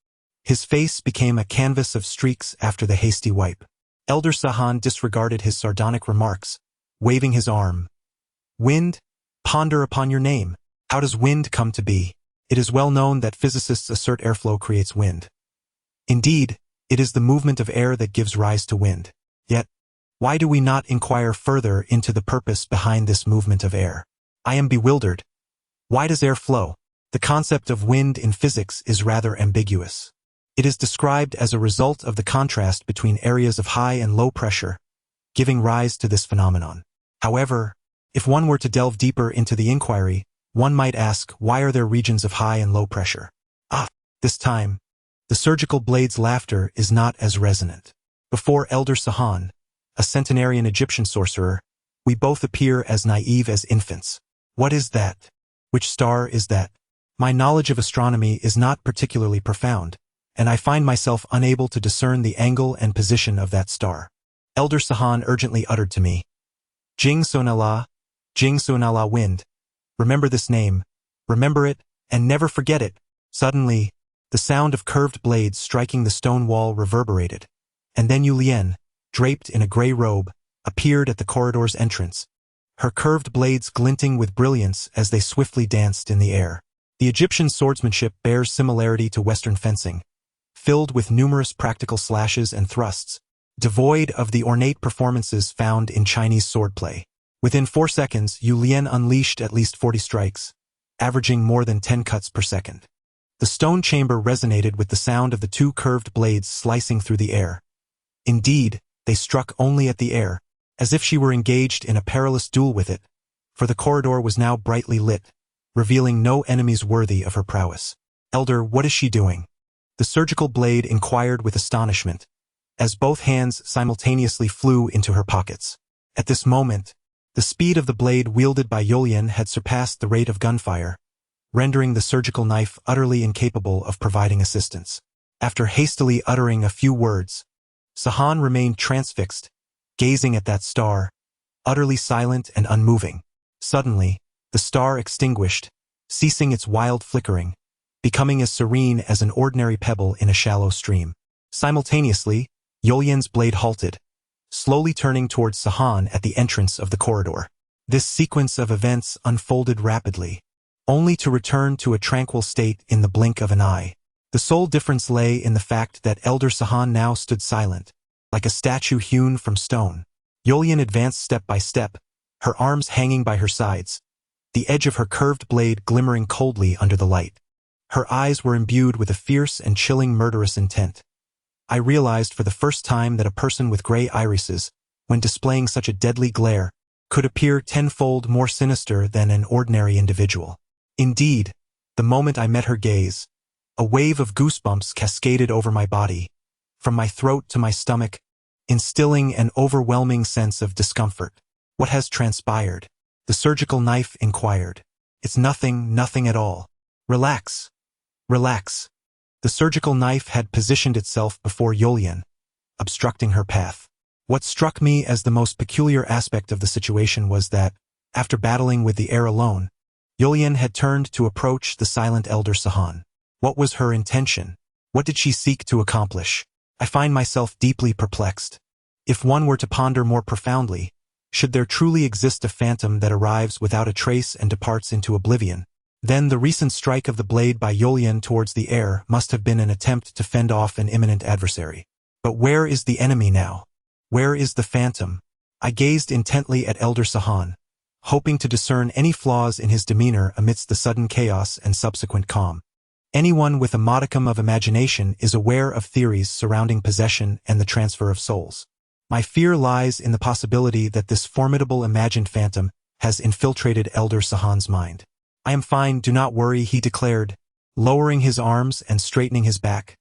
his face became a canvas of streaks after the hasty wipe. Elder Sahan disregarded his sardonic remarks, waving his arm. Wind, ponder upon your name. How does wind come to be? It is well known that physicists assert airflow creates wind. Indeed, it is the movement of air that gives rise to wind. Yet, why do we not inquire further into the purpose behind this movement of air? I am bewildered. Why does air flow? The concept of wind in physics is rather ambiguous. It is described as a result of the contrast between areas of high and low pressure, giving rise to this phenomenon. However, if one were to delve deeper into the inquiry, one might ask, why are there regions of high and low pressure? This time, the surgical blade's laughter is not as resonant. Before Elder Sahan, a centenarian Egyptian sorcerer, we both appear as naive as infants. What is that? Which star is that? My knowledge of astronomy is not particularly profound, and I find myself unable to discern the angle and position of that star. Elder Sahan urgently uttered to me, Jing Sonala wind. Remember this name, remember it, and never forget it. Suddenly, the sound of curved blades striking the stone wall reverberated, and then Yu Lian, draped in a gray robe, appeared at the corridor's entrance, her curved blades glinting with brilliance as they swiftly danced in the air. The Egyptian swordsmanship bears similarity to Western fencing, filled with numerous practical slashes and thrusts, devoid of the ornate performances found in Chinese swordplay. Within 4 seconds, Yu Lian unleashed at least 40 strikes, averaging more than 10 cuts per second. The stone chamber resonated with the sound of the 2 curved blades slicing through the air. Indeed, they struck only at the air, as if she were engaged in a perilous duel with it, for the corridor was now brightly lit, revealing no enemies worthy of her prowess. "Elder, what is she doing?" The surgical blade inquired with astonishment, as both hands simultaneously flew into her pockets. At this moment, the speed of the blade wielded by Yolian had surpassed the rate of gunfire, rendering the surgical knife utterly incapable of providing assistance. After hastily uttering a few words, Sahan remained transfixed, gazing at that star, utterly silent and unmoving. Suddenly, the star extinguished, ceasing its wild flickering, becoming as serene as an ordinary pebble in a shallow stream. Simultaneously, Yolian's blade halted, slowly turning towards Sahan at the entrance of the corridor. This sequence of events unfolded rapidly, only to return to a tranquil state in the blink of an eye. The sole difference lay in the fact that Elder Sahan now stood silent, like a statue hewn from stone. Yolian advanced step by step, her arms hanging by her sides, the edge of her curved blade glimmering coldly under the light. Her eyes were imbued with a fierce and chilling murderous intent. I realized for the first time that a person with gray irises, when displaying such a deadly glare, could appear tenfold more sinister than an ordinary individual. Indeed, the moment I met her gaze, a wave of goosebumps cascaded over my body, from my throat to my stomach, instilling an overwhelming sense of discomfort. "What has transpired?" the surgical knife inquired. "It's nothing at all. Relax. Relax." The surgical knife had positioned itself before Yolian, obstructing her path. What struck me as the most peculiar aspect of the situation was that, after battling with the air alone, Yolian had turned to approach the silent Elder Sahan. What was her intention? What did she seek to accomplish? I find myself deeply perplexed. If one were to ponder more profoundly, should there truly exist a phantom that arrives without a trace and departs into oblivion, then the recent strike of the blade by Yolian towards the air must have been an attempt to fend off an imminent adversary. But where is the enemy now? Where is the phantom? I gazed intently at Elder Sahan, hoping to discern any flaws in his demeanor amidst the sudden chaos and subsequent calm. Anyone with a modicum of imagination is aware of theories surrounding possession and the transfer of souls. My fear lies in the possibility that this formidable imagined phantom has infiltrated Elder Sahan's mind. "I am fine, do not worry," he declared, lowering his arms and straightening his back,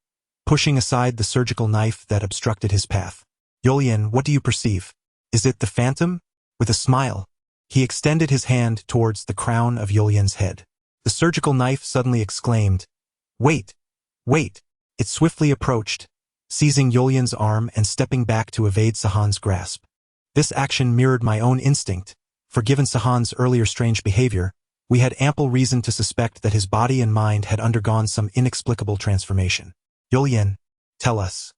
pushing aside the surgical knife that obstructed his path. "Yolian, what do you perceive? Is it the phantom?" With a smile, he extended his hand towards the crown of Yolian's head. The surgical knife suddenly exclaimed, "Wait! Wait!" It swiftly approached, seizing Yolian's arm and stepping back to evade Sahan's grasp. This action mirrored my own instinct, for given Sahan's earlier strange behavior, we had ample reason to suspect that his body and mind had undergone some inexplicable transformation. "Yolian, tell us.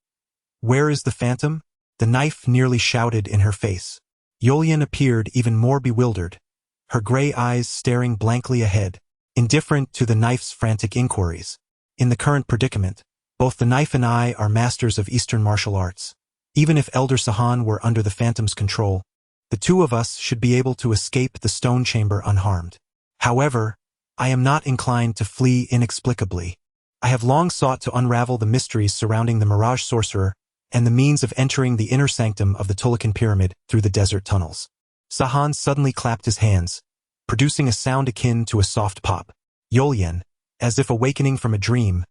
Where is the phantom?" The knife nearly shouted in her face. Yolian appeared even more bewildered, her gray eyes staring blankly ahead, indifferent to the knife's frantic inquiries. In the current predicament, both the knife and I are masters of Eastern martial arts. Even if Elder Sahan were under the phantom's control, the two of us should be able to escape the stone chamber unharmed. However, I am not inclined to flee inexplicably. I have long sought to unravel the mysteries surrounding the Mirage Sorcerer and the means of entering the inner sanctum of the Tulakan Pyramid through the desert tunnels. Sahan suddenly clapped his hands, producing a sound akin to a soft pop. Yolian, as if awakening from a dream,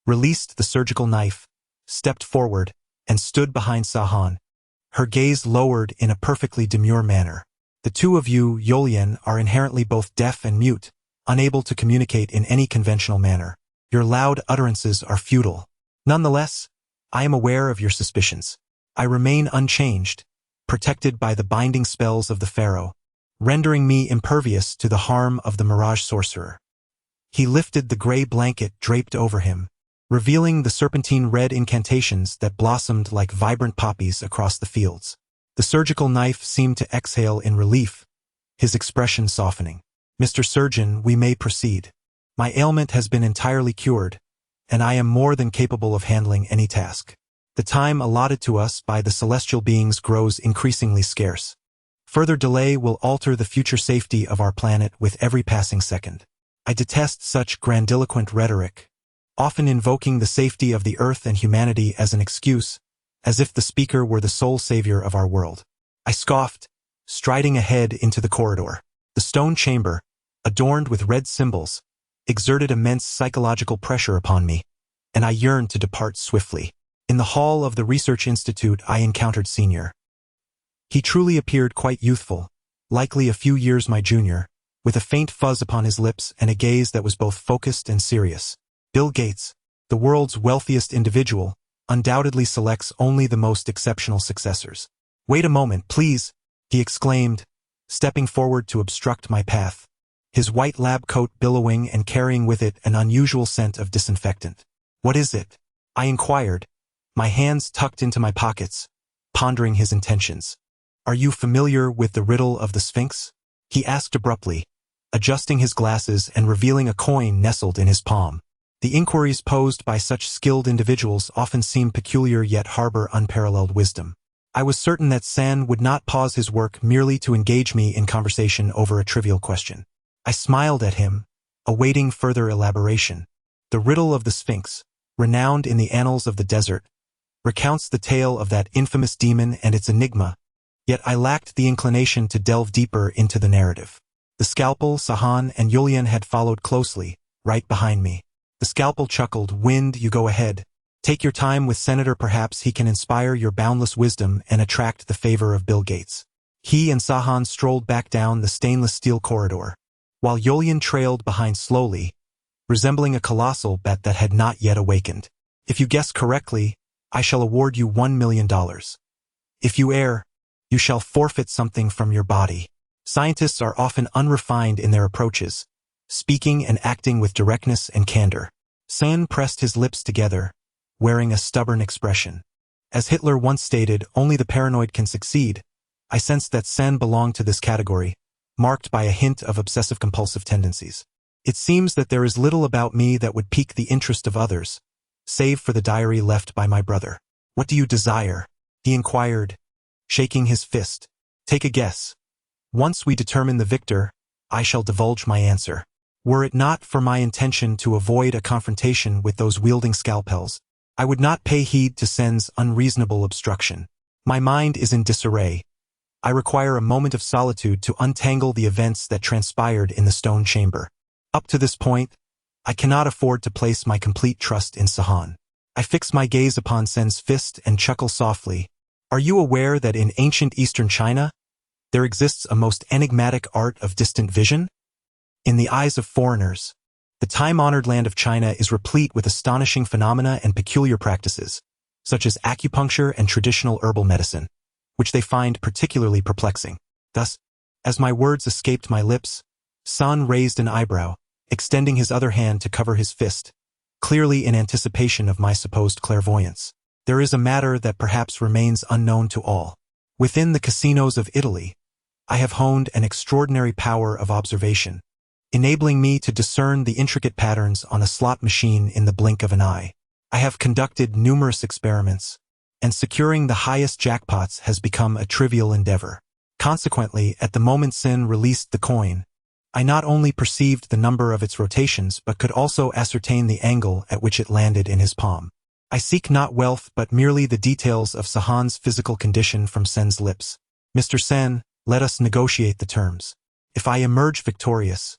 released the surgical knife, stepped forward, and stood behind Sahan, her gaze lowered in a perfectly demure manner. "The two of you, Yolian, are inherently both deaf and mute, unable to communicate in any conventional manner. Your loud utterances are futile. Nonetheless, I am aware of your suspicions. I remain unchanged, protected by the binding spells of the Pharaoh, rendering me impervious to the harm of the Mirage Sorcerer." He lifted the gray blanket draped over him, revealing the serpentine-red incantations that blossomed like vibrant poppies across the fields. The surgical knife seemed to exhale in relief, his expression softening. "Mr. Surgeon, we may proceed." My ailment has been entirely cured, and I am more than capable of handling any task. The time allotted to us by the celestial beings grows increasingly scarce. Further delay will alter the future safety of our planet with every passing second. I detest such grandiloquent rhetoric, often invoking the safety of the earth and humanity as an excuse, as if the speaker were the sole savior of our world. I scoffed, striding ahead into the corridor. The stone chamber, adorned with red symbols, exerted immense psychological pressure upon me, and I yearned to depart swiftly. In the hall of the Research Institute, I encountered Senior. He truly appeared quite youthful, likely a few years my junior, with a faint fuzz upon his lips and a gaze that was both focused and serious. Bill Gates, the world's wealthiest individual, undoubtedly selects only the most exceptional successors. "Wait a moment, please," he exclaimed, stepping forward to obstruct my path, his white lab coat billowing and carrying with it an unusual scent of disinfectant. "What is it?" I inquired, my hands tucked into my pockets, pondering his intentions. "Are you familiar with the riddle of the Sphinx?" he asked abruptly, adjusting his glasses and revealing a coin nestled in his palm. The inquiries posed by such skilled individuals often seem peculiar yet harbor unparalleled wisdom. I was certain that Sen would not pause his work merely to engage me in conversation over a trivial question. I smiled at him, awaiting further elaboration. The riddle of the Sphinx, renowned in the annals of the desert, recounts the tale of that infamous demon and its enigma, yet I lacked the inclination to delve deeper into the narrative. The scalpel, Sahan, and Yulian had followed closely, right behind me. The scalpel chuckled, "Wind, you go ahead. Take your time with Senator, perhaps he can inspire your boundless wisdom and attract the favor of Bill Gates." He and Sahan strolled back down the stainless steel corridor, while Yulian trailed behind slowly, resembling a colossal bat that had not yet awakened. "If you guess correctly, I shall award you $1 million. If you err, you shall forfeit something from your body." Scientists are often unrefined in their approaches, speaking and acting with directness and candor. Sen pressed his lips together, wearing a stubborn expression. As Hitler once stated, only the paranoid can succeed. I sensed that Sen belonged to this category, marked by a hint of obsessive-compulsive tendencies. It seems that there is little about me that would pique the interest of others, save for the diary left by my brother. "What do you desire?" he inquired, shaking his fist. "Take a guess. Once we determine the victor, I shall divulge my answer. Were it not for my intention to avoid a confrontation with those wielding scalpels, I would not pay heed to Sen's unreasonable obstruction. My mind is in disarray. I require a moment of solitude to untangle the events that transpired in the stone chamber. Up to this point, I cannot afford to place my complete trust in Sahan." I fix my gaze upon Sen's fist and chuckle softly. "Are you aware that in ancient Eastern China, there exists a most enigmatic art of distant vision? In the eyes of foreigners, the time-honored land of China is replete with astonishing phenomena and peculiar practices, such as acupuncture and traditional herbal medicine, which they find particularly perplexing." Thus, as my words escaped my lips, San raised an eyebrow, extending his other hand to cover his fist, clearly in anticipation of my supposed clairvoyance. "There is a matter that perhaps remains unknown to all. Within the casinos of Italy, I have honed an extraordinary power of observation, enabling me to discern the intricate patterns on a slot machine in the blink of an eye. I have conducted numerous experiments, and securing the highest jackpots has become a trivial endeavor. Consequently, at the moment Sin released the coin, I not only perceived the number of its rotations but could also ascertain the angle at which it landed in his palm. I seek not wealth but merely the details of Sahan's physical condition from Sen's lips. Mr. Sen, let us negotiate the terms. If I emerge victorious,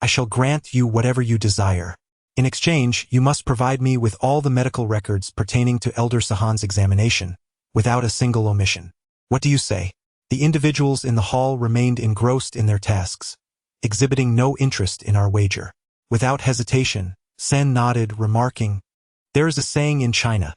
I shall grant you whatever you desire. In exchange, you must provide me with all the medical records pertaining to Elder Sahan's examination, without a single omission. What do you say? The individuals in the hall remained engrossed in their tasks, exhibiting no interest in our wager. Without hesitation, Sen nodded, remarking, "There is a saying in China,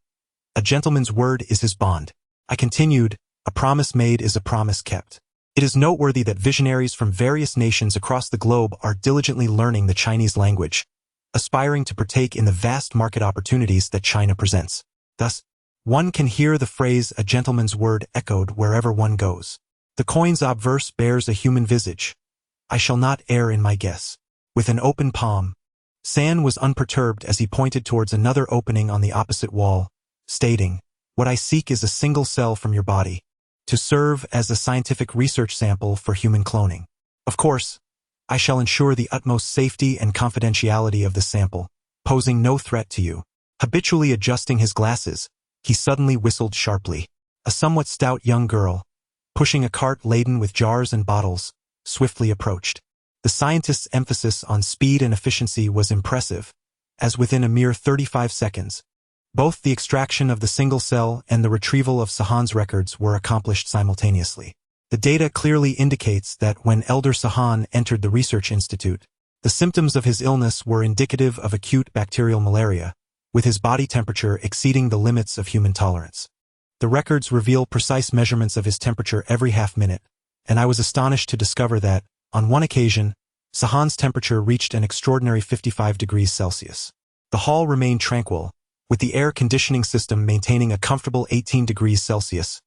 a gentleman's word is his bond." I continued, "A promise made is a promise kept." It is noteworthy that visionaries from various nations across the globe are diligently learning the Chinese language, aspiring to partake in the vast market opportunities that China presents. Thus, one can hear the phrase "a gentleman's word" echoed wherever one goes. The coin's obverse bears a human visage. I shall not err in my guess. With an open palm, San was unperturbed as he pointed towards another opening on the opposite wall, stating, "What I seek is a single cell from your body, to serve as a scientific research sample for human cloning. Of course, I shall ensure the utmost safety and confidentiality of the sample, posing no threat to you." Habitually adjusting his glasses, he suddenly whistled sharply. A somewhat stout young girl, pushing a cart laden with jars and bottles, swiftly approached. The scientist's emphasis on speed and efficiency was impressive, as within a mere 35 seconds, both the extraction of the single cell and the retrieval of Sahan's records were accomplished simultaneously. The data clearly indicates that when Elder Sahan entered the research institute, the symptoms of his illness were indicative of acute bacterial malaria, with his body temperature exceeding the limits of human tolerance. The records reveal precise measurements of his temperature every half-minute, and I was astonished to discover that, on one occasion, Sahan's temperature reached an extraordinary 55 degrees Celsius. The hall remained tranquil, with the air conditioning system maintaining a comfortable 18 degrees Celsius,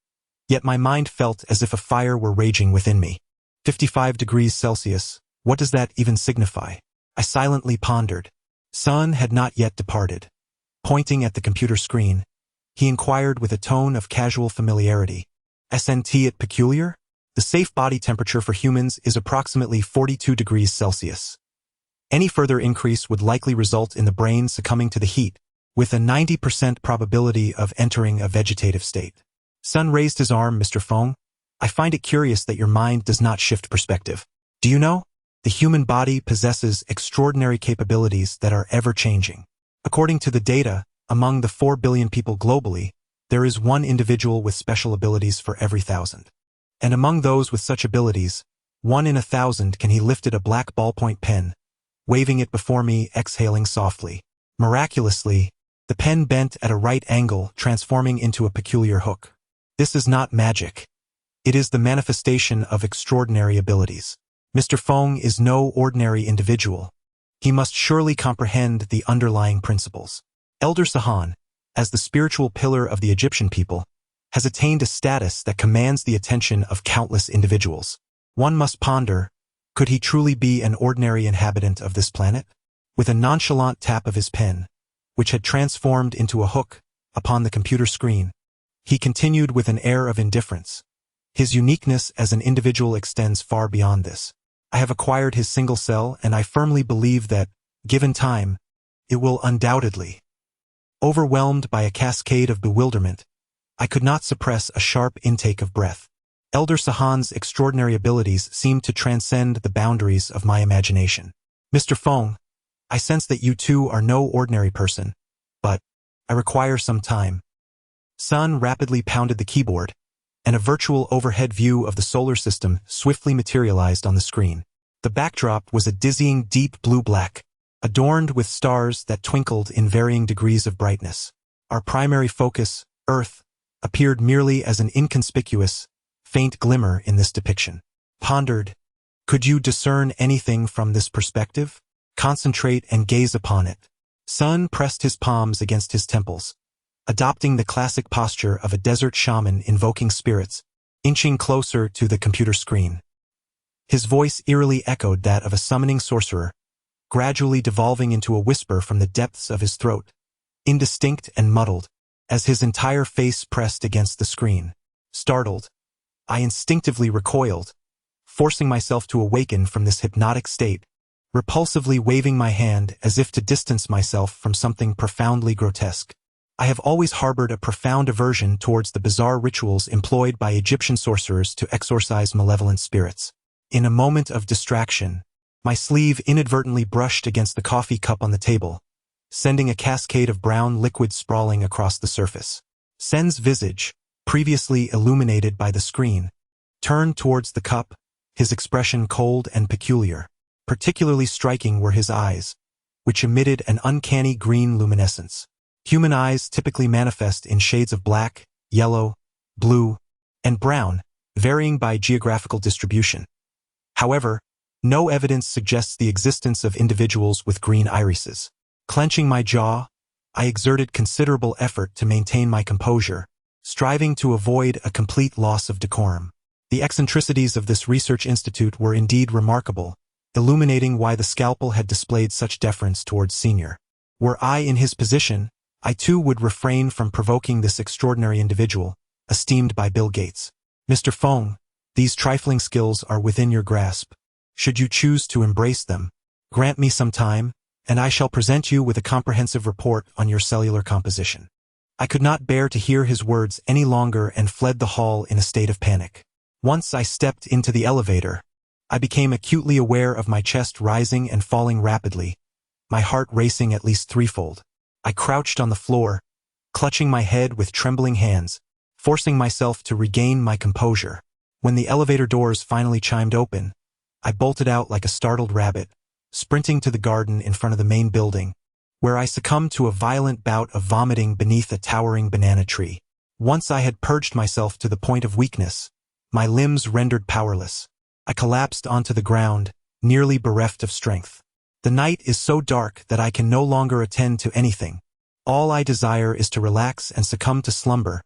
yet my mind felt as if a fire were raging within me. 55 degrees Celsius, what does that even signify? I silently pondered. Sun had not yet departed. Pointing at the computer screen, he inquired with a tone of casual familiarity, "Isn't it peculiar? The safe body temperature for humans is approximately 42 degrees Celsius. Any further increase would likely result in the brain succumbing to the heat, with a 90% probability of entering a vegetative state." Sun raised his arm. "Mr. Feng, I find it curious that your mind does not shift perspective. Do you know? The human body possesses extraordinary capabilities that are ever-changing. According to the data, among the 4 billion people globally, there is one individual with special abilities for every 1,000. And among those with such abilities, 1 in 1,000 can he lifted a black ballpoint pen, waving it before me, exhaling softly. Miraculously, the pen bent at a right angle, transforming into a peculiar hook. This is not magic. It is the manifestation of extraordinary abilities. Mr. Feng is no ordinary individual. He must surely comprehend the underlying principles. Elder Sahan, as the spiritual pillar of the Egyptian people, has attained a status that commands the attention of countless individuals. One must ponder, could he truly be an ordinary inhabitant of this planet? With a nonchalant tap of his pen, which had transformed into a hook, upon the computer screen, he continued with an air of indifference. His uniqueness as an individual extends far beyond this. I have acquired his single cell, and I firmly believe that, given time, it will undoubtedly. Overwhelmed by a cascade of bewilderment, I could not suppress a sharp intake of breath. Elder Sahan's extraordinary abilities seemed to transcend the boundaries of my imagination. "Mr. Feng, I sense that you too are no ordinary person, but I require some time." Sun rapidly pounded the keyboard, and a virtual overhead view of the solar system swiftly materialized on the screen. The backdrop was a dizzying deep blue-black, adorned with stars that twinkled in varying degrees of brightness. Our primary focus, Earth, appeared merely as an inconspicuous, faint glimmer in this depiction. Pondered, could you discern anything from this perspective? Concentrate and gaze upon it. Sun pressed his palms against his temples, adopting the classic posture of a desert shaman invoking spirits, inching closer to the computer screen. His voice eerily echoed that of a summoning sorcerer, gradually devolving into a whisper from the depths of his throat, indistinct and muddled, as his entire face pressed against the screen. Startled, I instinctively recoiled, forcing myself to awaken from this hypnotic state, repulsively waving my hand as if to distance myself from something profoundly grotesque. I have always harbored a profound aversion towards the bizarre rituals employed by Egyptian sorcerers to exorcise malevolent spirits. In a moment of distraction, my sleeve inadvertently brushed against the coffee cup on the table, sending a cascade of brown liquid sprawling across the surface. Sen's visage, previously illuminated by the screen, turned towards the cup, his expression cold and peculiar. Particularly striking were his eyes, which emitted an uncanny green luminescence. Human eyes typically manifest in shades of black, yellow, blue, and brown, varying by geographical distribution. However, no evidence suggests the existence of individuals with green irises. Clenching my jaw, I exerted considerable effort to maintain my composure, striving to avoid a complete loss of decorum. The eccentricities of this research institute were indeed remarkable, illuminating why the scalpel had displayed such deference towards Senior. Were I in his position, I too would refrain from provoking this extraordinary individual, esteemed by Bill Gates. Mr. Feng, these trifling skills are within your grasp. Should you choose to embrace them, grant me some time, and I shall present you with a comprehensive report on your cellular composition. I could not bear to hear his words any longer and fled the hall in a state of panic. Once I stepped into the elevator, I became acutely aware of my chest rising and falling rapidly, my heart racing at least threefold. I crouched on the floor, clutching my head with trembling hands, forcing myself to regain my composure. When the elevator doors finally chimed open, I bolted out like a startled rabbit, sprinting to the garden in front of the main building, where I succumbed to a violent bout of vomiting beneath a towering banana tree. Once I had purged myself to the point of weakness, my limbs rendered powerless. I collapsed onto the ground, nearly bereft of strength. The night is so dark that I can no longer attend to anything. All I desire is to relax and succumb to slumber,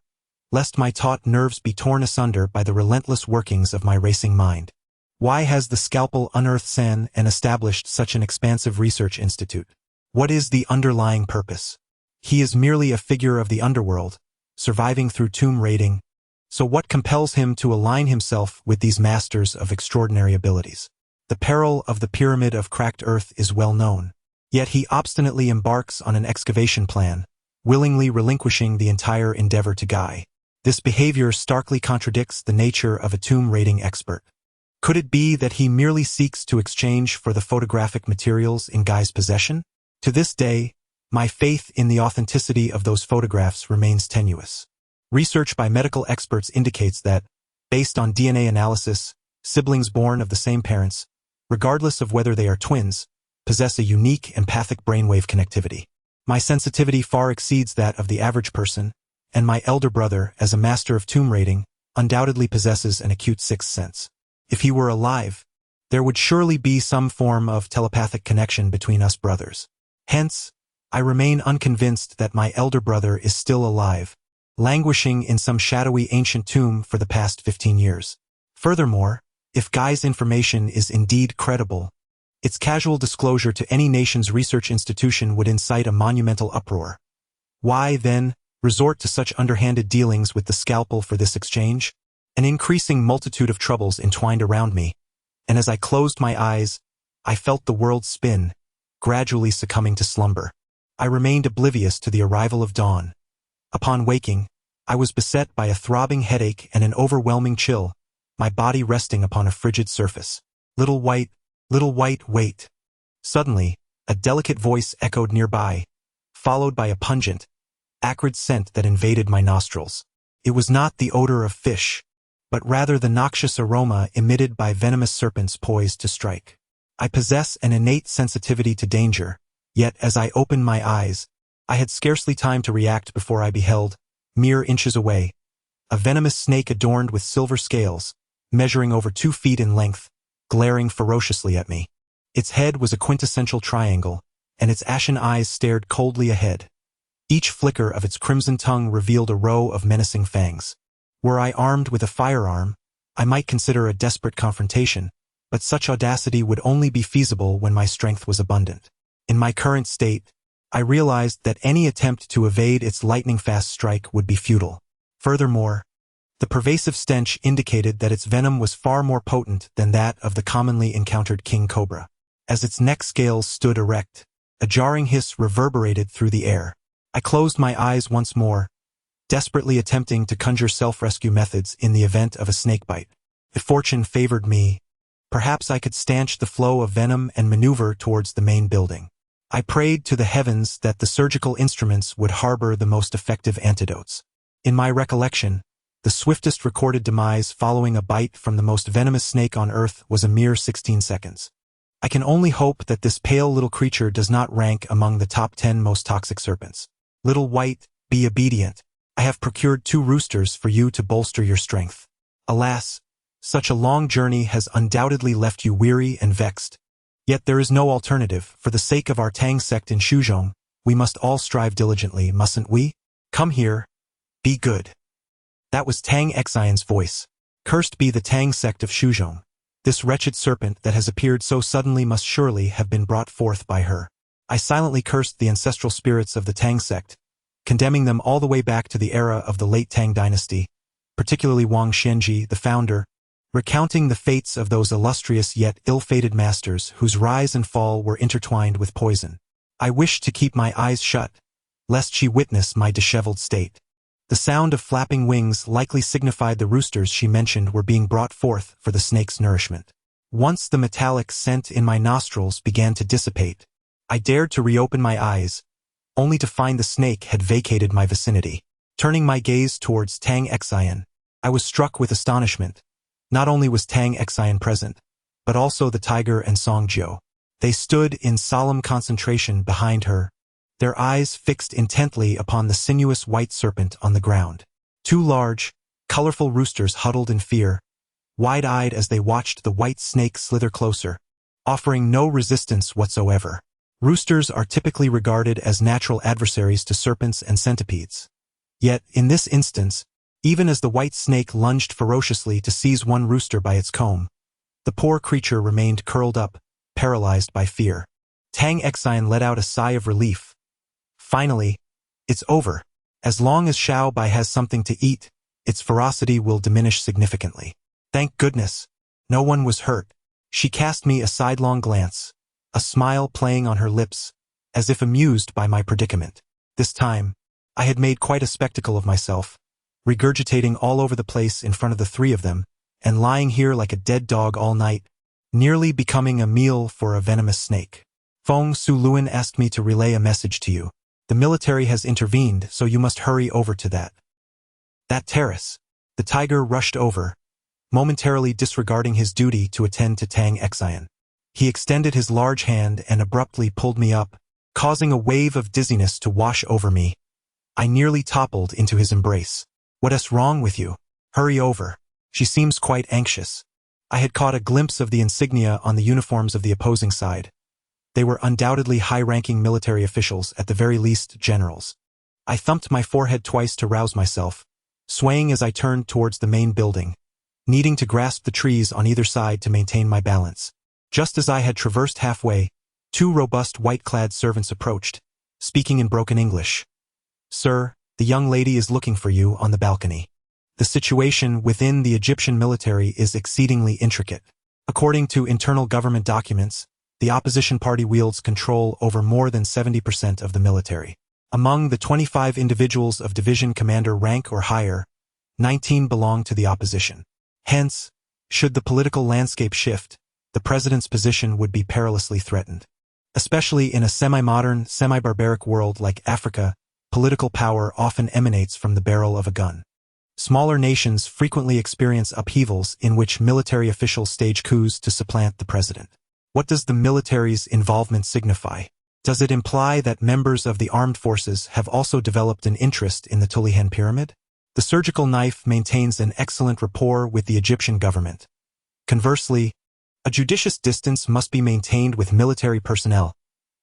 lest my taut nerves be torn asunder by the relentless workings of my racing mind. Why has the scalpel unearthed San and established such an expansive research institute? What is the underlying purpose? He is merely a figure of the underworld, surviving through tomb raiding. So what compels him to align himself with these masters of extraordinary abilities? The peril of the Pyramid of Cracked Earth is well known. Yet he obstinately embarks on an excavation plan, willingly relinquishing the entire endeavor to Guy. This behavior starkly contradicts the nature of a tomb raiding expert. Could it be that he merely seeks to exchange for the photographic materials in Guy's possession? To this day, my faith in the authenticity of those photographs remains tenuous. Research by medical experts indicates that, based on DNA analysis, siblings born of the same parents, regardless of whether they are twins, possess a unique empathic brainwave connectivity. My sensitivity far exceeds that of the average person, and my elder brother, as a master of tomb raiding, undoubtedly possesses an acute sixth sense. If he were alive, there would surely be some form of telepathic connection between us brothers. Hence, I remain unconvinced that my elder brother is still alive, languishing in some shadowy ancient tomb for the past 15 years. Furthermore, if Guy's information is indeed credible, its casual disclosure to any nation's research institution would incite a monumental uproar. Why, then, resort to such underhanded dealings with the scalpel for this exchange? An increasing multitude of troubles entwined around me, and as I closed my eyes, I felt the world spin, gradually succumbing to slumber. I remained oblivious to the arrival of dawn. Upon waking, I was beset by a throbbing headache and an overwhelming chill, my body resting upon a frigid surface. Little white, wait. Suddenly, a delicate voice echoed nearby, followed by a pungent, acrid scent that invaded my nostrils. It was not the odor of fish, but rather the noxious aroma emitted by venomous serpents poised to strike. I possess an innate sensitivity to danger, yet as I opened my eyes, I had scarcely time to react before I beheld, mere inches away, a venomous snake adorned with silver scales, measuring over 2 feet in length, glaring ferociously at me. Its head was a quintessential triangle, and its ashen eyes stared coldly ahead. Each flicker of its crimson tongue revealed a row of menacing fangs. Were I armed with a firearm, I might consider a desperate confrontation, but such audacity would only be feasible when my strength was abundant. In my current state, I realized that any attempt to evade its lightning-fast strike would be futile. Furthermore, the pervasive stench indicated that its venom was far more potent than that of the commonly encountered king cobra. As its neck scales stood erect, a jarring hiss reverberated through the air. I closed my eyes once more, desperately attempting to conjure self-rescue methods in the event of a snakebite. If fortune favored me, perhaps I could stanch the flow of venom and maneuver towards the main building. I prayed to the heavens that the surgical instruments would harbor the most effective antidotes. In my recollection, the swiftest recorded demise following a bite from the most venomous snake on Earth was a mere 16 seconds. I can only hope that this pale little creature does not rank among the top 10 most toxic serpents. Little white, be obedient. I have procured 2 roosters for you to bolster your strength. Alas, such a long journey has undoubtedly left you weary and vexed. Yet there is no alternative. For the sake of our Tang sect in Shuzhong, we must all strive diligently, mustn't we? Come here. Be good. That was Tang Xian's voice. Cursed be the Tang sect of Shuzhong. This wretched serpent that has appeared so suddenly must surely have been brought forth by her. I silently cursed the ancestral spirits of the Tang sect, condemning them all the way back to the era of the late Tang dynasty, particularly Wang Xianji, the founder, recounting the fates of those illustrious yet ill-fated masters whose rise and fall were intertwined with poison. I wished to keep my eyes shut, lest she witness my disheveled state. The sound of flapping wings likely signified the roosters she mentioned were being brought forth for the snake's nourishment. Once the metallic scent in my nostrils began to dissipate, I dared to reopen my eyes, only to find the snake had vacated my vicinity. Turning my gaze towards Tang Xian, I was struck with astonishment. Not only was Tang Xian present, but also the tiger and Song Jiu. They stood in solemn concentration behind her, their eyes fixed intently upon the sinuous white serpent on the ground. Two large, colorful roosters huddled in fear, wide-eyed as they watched the white snake slither closer, offering no resistance whatsoever. Roosters are typically regarded as natural adversaries to serpents and centipedes. Yet, in this instance, even as the white snake lunged ferociously to seize one rooster by its comb, the poor creature remained curled up, paralyzed by fear. Tang Xian let out a sigh of relief. Finally, it's over. As long as Xiao Bai has something to eat, its ferocity will diminish significantly. Thank goodness, no one was hurt. She cast me a sidelong glance, a smile playing on her lips, as if amused by my predicament. This time, I had made quite a spectacle of myself, regurgitating all over the place in front of the three of them, and lying here like a dead dog all night, nearly becoming a meal for a venomous snake. Feng Su Luan asked me to relay a message to you. The military has intervened, so you must hurry over to that terrace. The tiger rushed over, momentarily disregarding his duty to attend to Tang Xian. He extended his large hand and abruptly pulled me up, causing a wave of dizziness to wash over me. I nearly toppled into his embrace. What's wrong with you? Hurry over. She seems quite anxious. I had caught a glimpse of the insignia on the uniforms of the opposing side. They were undoubtedly high-ranking military officials, at the very least generals. I thumped my forehead twice to rouse myself, swaying as I turned towards the main building, needing to grasp the trees on either side to maintain my balance. Just as I had traversed halfway, two robust white-clad servants approached, speaking in broken English. Sir, the young lady is looking for you on the balcony. The situation within the Egyptian military is exceedingly intricate. According to internal government documents, the opposition party wields control over more than 70% of the military. Among the 25 individuals of division commander rank or higher, 19 belong to the opposition. Hence, should the political landscape shift, the president's position would be perilously threatened. Especially in a semi-modern, semi-barbaric world like Africa, political power often emanates from the barrel of a gun. Smaller nations frequently experience upheavals in which military officials stage coups to supplant the president. What does the military's involvement signify? Does it imply that members of the armed forces have also developed an interest in the Tulihan pyramid? The surgical knife maintains an excellent rapport with the Egyptian government. Conversely, a judicious distance must be maintained with military personnel,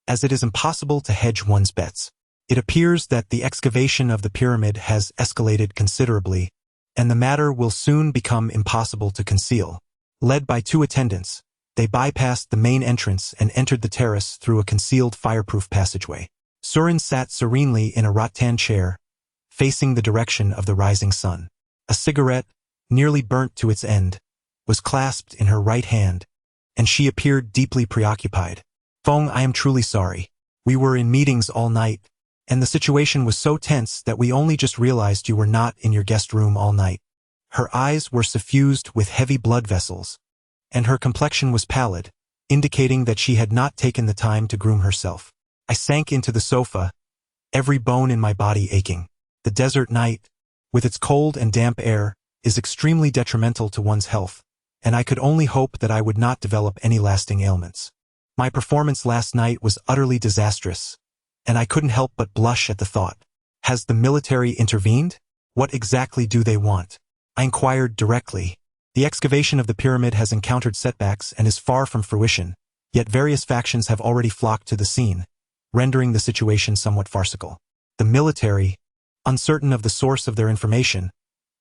as it is impossible to hedge one's bets. It appears that the excavation of the pyramid has escalated considerably, and the matter will soon become impossible to conceal. Led by two attendants, they bypassed the main entrance and entered the terrace through a concealed fireproof passageway. Surin sat serenely in a rattan chair, facing the direction of the rising sun. A cigarette, nearly burnt to its end, was clasped in her right hand, and she appeared deeply preoccupied. Feng, I am truly sorry. We were in meetings all night, and the situation was so tense that we only just realized you were not in your guest room all night. Her eyes were suffused with heavy blood vessels, and her complexion was pallid, indicating that she had not taken the time to groom herself. I sank into the sofa, every bone in my body aching. The desert night, with its cold and damp air, is extremely detrimental to one's health, and I could only hope that I would not develop any lasting ailments. My performance last night was utterly disastrous, and I couldn't help but blush at the thought. Has the military intervened? What exactly do they want? I inquired directly. The excavation of the pyramid has encountered setbacks and is far from fruition, yet various factions have already flocked to the scene, rendering the situation somewhat farcical. The military, uncertain of the source of their information,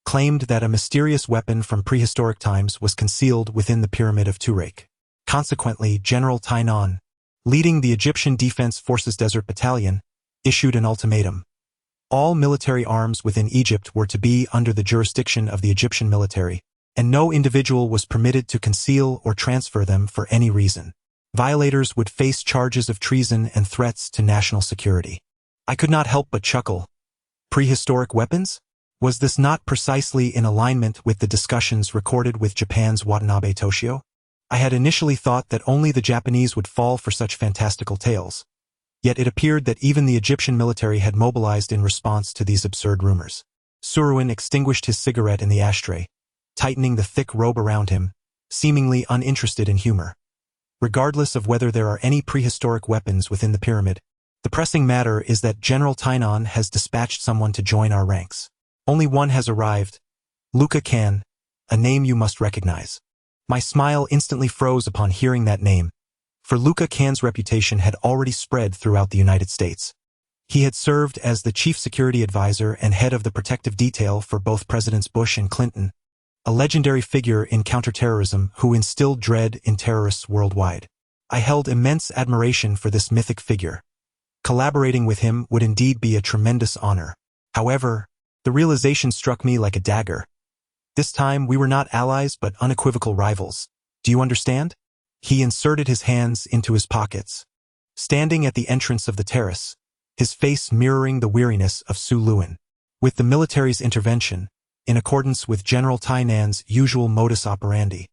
claimed that a mysterious weapon from prehistoric times was concealed within the Pyramid of Qin. Consequently, General Tian, leading the Egyptian Defense Forces Desert Battalion, issued an ultimatum. All military arms within Egypt were to be under the jurisdiction of the Egyptian military, and no individual was permitted to conceal or transfer them for any reason. Violators would face charges of treason and threats to national security. I could not help but chuckle. Prehistoric weapons? Was this not precisely in alignment with the discussions recorded with Japan's Watanabe Toshio? I had initially thought that only the Japanese would fall for such fantastical tales. Yet it appeared that even the Egyptian military had mobilized in response to these absurd rumors. Suruin extinguished his cigarette in the ashtray, tightening the thick robe around him, seemingly uninterested in humor. Regardless of whether there are any prehistoric weapons within the pyramid, the pressing matter is that General Tian has dispatched someone to join our ranks. Only one has arrived, Luca Can, a name you must recognize. My smile instantly froze upon hearing that name, for Luca Can's reputation had already spread throughout the United States. He had served as the chief security advisor and head of the protective detail for both Presidents Bush and Clinton, a legendary figure in counterterrorism who instilled dread in terrorists worldwide. I held immense admiration for this mythic figure. Collaborating with him would indeed be a tremendous honor. However, the realization struck me like a dagger. This time we were not allies but unequivocal rivals. Do you understand? He inserted his hands into his pockets. Standing at the entrance of the terrace, his face mirroring the weariness of Su Luin. With the military's intervention, in accordance with General Tian's usual modus operandi,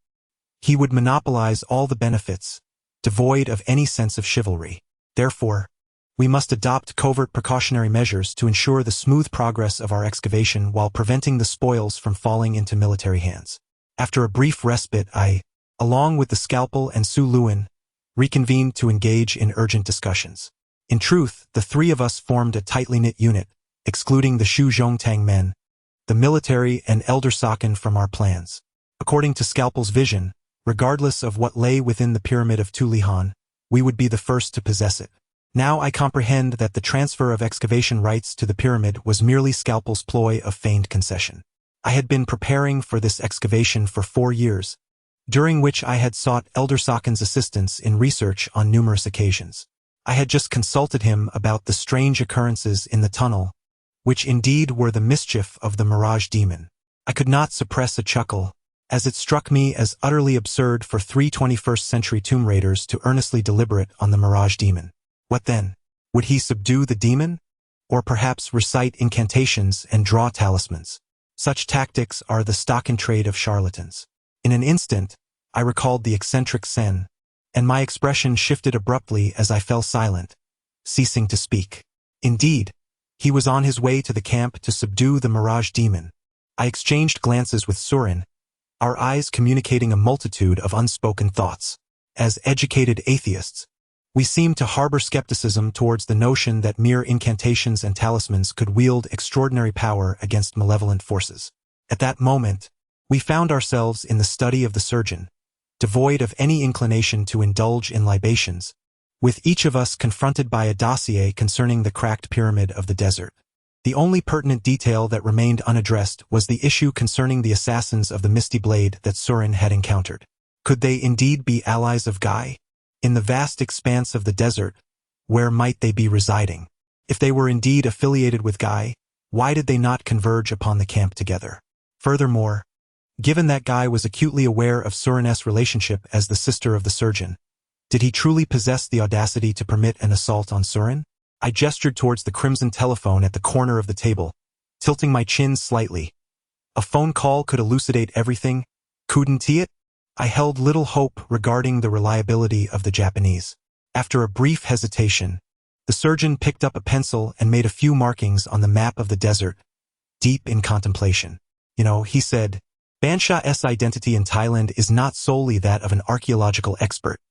he would monopolize all the benefits, devoid of any sense of chivalry. Therefore, we must adopt covert precautionary measures to ensure the smooth progress of our excavation while preventing the spoils from falling into military hands. After a brief respite, I, along with the scalpel and Su Luin, reconvened to engage in urgent discussions. In truth, the three of us formed a tightly knit unit, excluding the Shu Zhongtang men, the military and Elder Saken from our plans. According to Scalpel's vision, regardless of what lay within the Pyramid of Tulihan, we would be the first to possess it. Now I comprehend that the transfer of excavation rights to the pyramid was merely Scalpel's ploy of feigned concession. I had been preparing for this excavation for 4 years, during which I had sought Elder Saken's assistance in research on numerous occasions. I had just consulted him about the strange occurrences in the tunnel, which indeed were the mischief of the Mirage Demon. I could not suppress a chuckle, as it struck me as utterly absurd for 3 21st-century tomb raiders to earnestly deliberate on the Mirage Demon. What then? Would he subdue the demon? Or perhaps recite incantations and draw talismans? Such tactics are the stock in trade of charlatans. In an instant, I recalled the eccentric Sen, and my expression shifted abruptly as I fell silent, ceasing to speak. Indeed, he was on his way to the camp to subdue the Mirage Demon. I exchanged glances with Surin, our eyes communicating a multitude of unspoken thoughts. As educated atheists, we seemed to harbor skepticism towards the notion that mere incantations and talismans could wield extraordinary power against malevolent forces. At that moment, we found ourselves in the study of the surgeon, devoid of any inclination to indulge in libations, with each of us confronted by a dossier concerning the cracked pyramid of the desert. The only pertinent detail that remained unaddressed was the issue concerning the assassins of the Misty Blade that Surin had encountered. Could they indeed be allies of Guy? In the vast expanse of the desert, where might they be residing? If they were indeed affiliated with Guy, why did they not converge upon the camp together? Furthermore, given that Guy was acutely aware of Surin's relationship as the sister of the surgeon, did he truly possess the audacity to permit an assault on Surin? I gestured towards the crimson telephone at the corner of the table, tilting my chin slightly. A phone call could elucidate everything, couldn't it? I held little hope regarding the reliability of the Japanese. After a brief hesitation, the surgeon picked up a pencil and made a few markings on the map of the desert, deep in contemplation. He said, Banshaw's identity in Thailand is not solely that of an archaeological expert.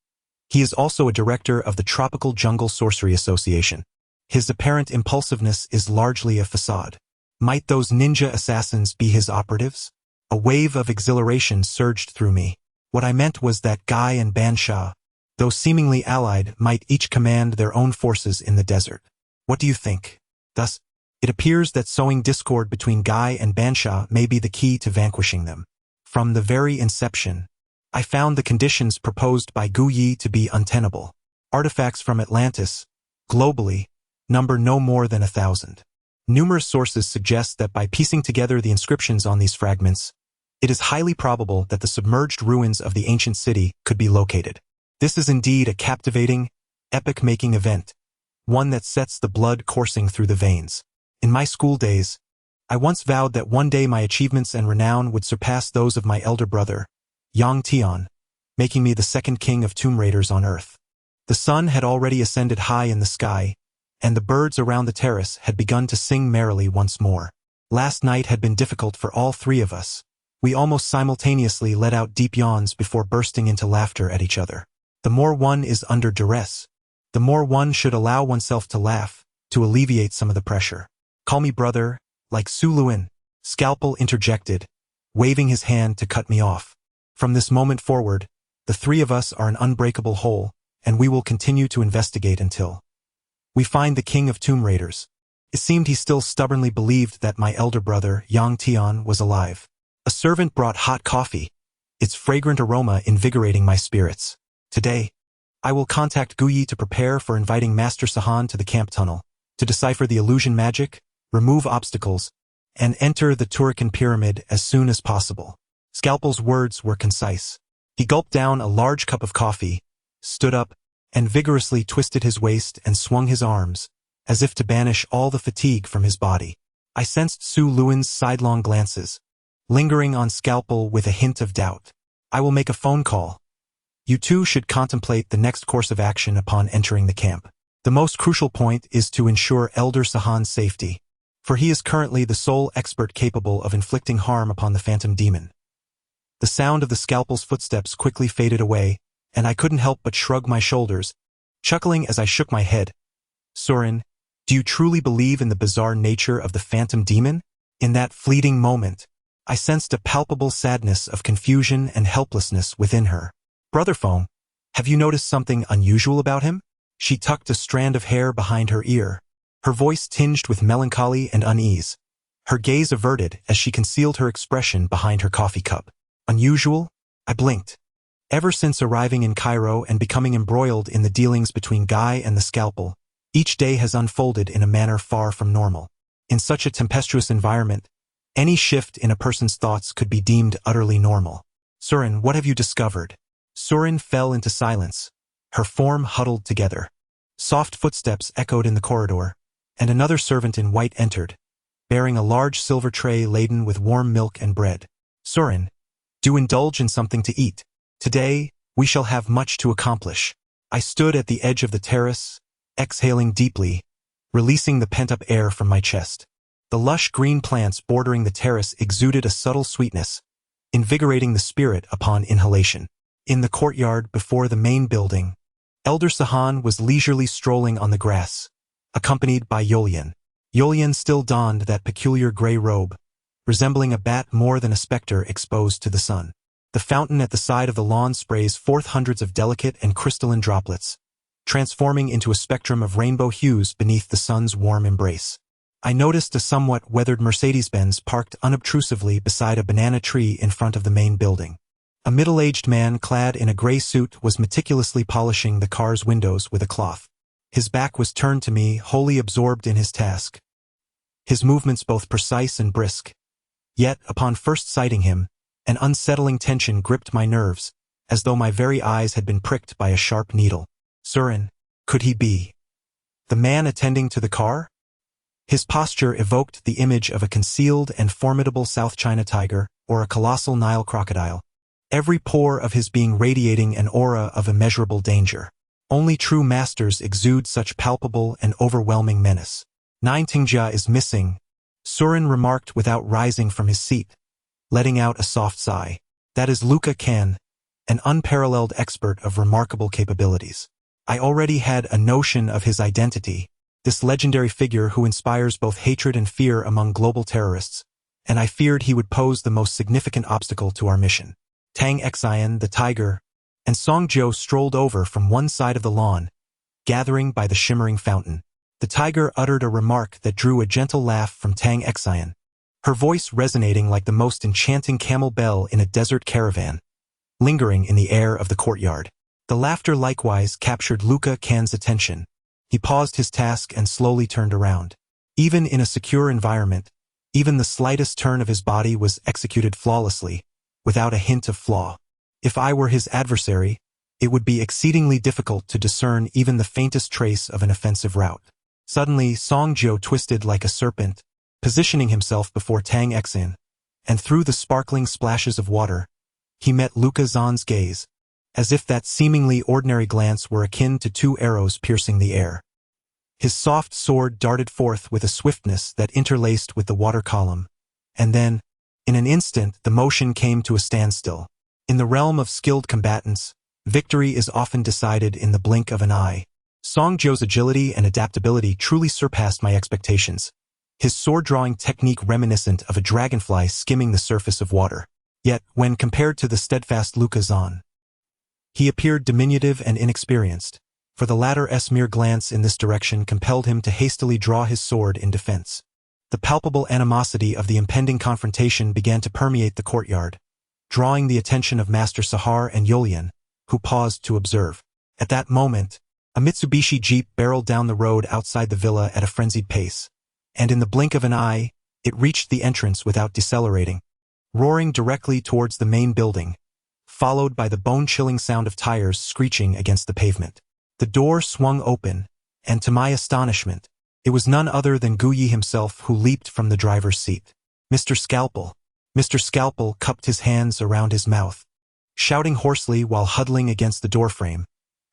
He is also a director of the Tropical Jungle Sorcery Association. His apparent impulsiveness is largely a facade. Might those ninja assassins be his operatives? A wave of exhilaration surged through me. What I meant was that Guy and Banshaw, though seemingly allied, might each command their own forces in the desert. What do you think? Thus, It appears that sowing discord between Guy and Bansha may be the key to vanquishing them. From the very inception, I found the conditions proposed by Gu Yi to be untenable. Artifacts from Atlantis, globally, number no more than 1,000. Numerous sources suggest that by piecing together the inscriptions on these fragments, it is highly probable that the submerged ruins of the ancient city could be located. This is indeed a captivating, epic-making event, one that sets the blood coursing through the veins. In my school days, I once vowed that one day my achievements and renown would surpass those of my elder brother, Yang Tian, making me the second king of tomb raiders on Earth. The sun had already ascended high in the sky, and the birds around the terrace had begun to sing merrily once more. Last night had been difficult for all three of us. We almost simultaneously let out deep yawns before bursting into laughter at each other. The more one is under duress, the more one should allow oneself to laugh, to alleviate some of the pressure. Call me brother, like Su Luin, Scalpel interjected, waving his hand to cut me off. From this moment forward, the three of us are an unbreakable whole, and we will continue to investigate until we find the king of tomb raiders. It seemed he still stubbornly believed that my elder brother, Yang Tian, was alive. A servant brought hot coffee, its fragrant aroma invigorating my spirits. Today, I will contact Gu Yi to prepare for inviting Master Sahan to the camp tunnel, to decipher the illusion magic, remove obstacles, and enter the Turrican pyramid as soon as possible. Scalpel's words were concise. He gulped down a large cup of coffee, stood up, and vigorously twisted his waist and swung his arms, as if to banish all the fatigue from his body. I sensed Su Luin's sidelong glances, lingering on Scalpel with a hint of doubt. I will make a phone call. You two should contemplate the next course of action upon entering the camp. The most crucial point is to ensure Elder Sahan's safety, for he is currently the sole expert capable of inflicting harm upon the phantom demon. The sound of the Scalpel's footsteps quickly faded away, and I couldn't help but shrug my shoulders, chuckling as I shook my head. Surin, do you truly believe in the bizarre nature of the phantom demon? In that fleeting moment, I sensed a palpable sadness of confusion and helplessness within her. Brother Feng, have you noticed something unusual about him? She tucked a strand of hair behind her ear, her voice tinged with melancholy and unease, her gaze averted as she concealed her expression behind her coffee cup. Unusual? I blinked. Ever since arriving in Cairo and becoming embroiled in the dealings between Guy and the Scalpel, each day has unfolded in a manner far from normal. In such a tempestuous environment, any shift in a person's thoughts could be deemed utterly normal. Surin, what have you discovered? Surin fell into silence, her form huddled together. Soft footsteps echoed in the corridor, and another servant in white entered, bearing a large silver tray laden with warm milk and bread. Surin, do indulge in something to eat. Today, we shall have much to accomplish. I stood at the edge of the terrace, exhaling deeply, releasing the pent-up air from my chest. The lush green plants bordering the terrace exuded a subtle sweetness, invigorating the spirit upon inhalation. In the courtyard before the main building, Elder Sahan was leisurely strolling on the grass, accompanied by Yolian. Yolian still donned that peculiar gray robe, resembling a bat more than a specter exposed to the sun. The fountain at the side of the lawn sprays forth hundreds of delicate and crystalline droplets, transforming into a spectrum of rainbow hues beneath the sun's warm embrace. I noticed a somewhat weathered Mercedes-Benz parked unobtrusively beside a banana tree in front of the main building. A middle-aged man clad in a gray suit was meticulously polishing the car's windows with a cloth. His back was turned to me, wholly absorbed in his task. His movements both precise and brisk. Yet, upon first sighting him, an unsettling tension gripped my nerves, as though my very eyes had been pricked by a sharp needle. Surin, could he be the man attending to the car? His posture evoked the image of a concealed and formidable South China tiger or a colossal Nile crocodile, every pore of his being radiating an aura of immeasurable danger. Only true masters exude such palpable and overwhelming menace. Nine Tingjia is missing, Surin remarked without rising from his seat, letting out a soft sigh. That is Luca Can, an unparalleled expert of remarkable capabilities. I already had a notion of his identity, this legendary figure who inspires both hatred and fear among global terrorists, and I feared he would pose the most significant obstacle to our mission. Tang Xian, the tiger, and Song Jiu strolled over from one side of the lawn, gathering by the shimmering fountain. The tiger uttered a remark that drew a gentle laugh from Tang Xian, her voice resonating like the most enchanting camel bell in a desert caravan, lingering in the air of the courtyard. The laughter likewise captured Luca Can's attention. He paused his task and slowly turned around. Even in a secure environment, even the slightest turn of his body was executed flawlessly, without a hint of flaw. If I were his adversary, it would be exceedingly difficult to discern even the faintest trace of an offensive route. Suddenly, Song Jiu twisted like a serpent, positioning himself before Tang Xian, and through the sparkling splashes of water, he met Luca Zan's gaze, as if that seemingly ordinary glance were akin to two arrows piercing the air. His soft sword darted forth with a swiftness that interlaced with the water column, and then, in an instant, the motion came to a standstill. In the realm of skilled combatants, victory is often decided in the blink of an eye. Song Jiu's agility and adaptability truly surpassed my expectations, his sword-drawing technique reminiscent of a dragonfly skimming the surface of water. Yet, when compared to the steadfast Luca Zan, he appeared diminutive and inexperienced, for the latter's mere glance in this direction compelled him to hastily draw his sword in defense. The palpable animosity of the impending confrontation began to permeate the courtyard, drawing the attention of Master Sahar and Yolian, who paused to observe. At that moment, a Mitsubishi Jeep barreled down the road outside the villa at a frenzied pace, and in the blink of an eye, it reached the entrance without decelerating, roaring directly towards the main building, followed by the bone-chilling sound of tires screeching against the pavement. The door swung open, and to my astonishment, it was none other than Gu Yi himself who leaped from the driver's seat. Mr. Scalpel. Mr. Scalpel cupped his hands around his mouth, shouting hoarsely while huddling against the doorframe,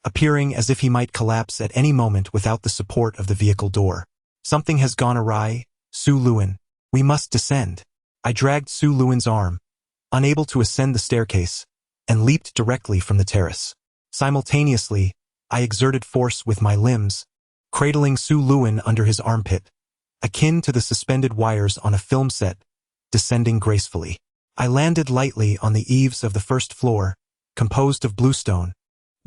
appearing as if he might collapse at any moment without the support of the vehicle door. Something has gone awry, Su Luan. We must descend. I dragged Su Luan's arm, unable to ascend the staircase, and leaped directly from the terrace. Simultaneously, I exerted force with my limbs, cradling Su Luan under his armpit, akin to the suspended wires on a film set, descending gracefully. I landed lightly on the eaves of the first floor, composed of bluestone,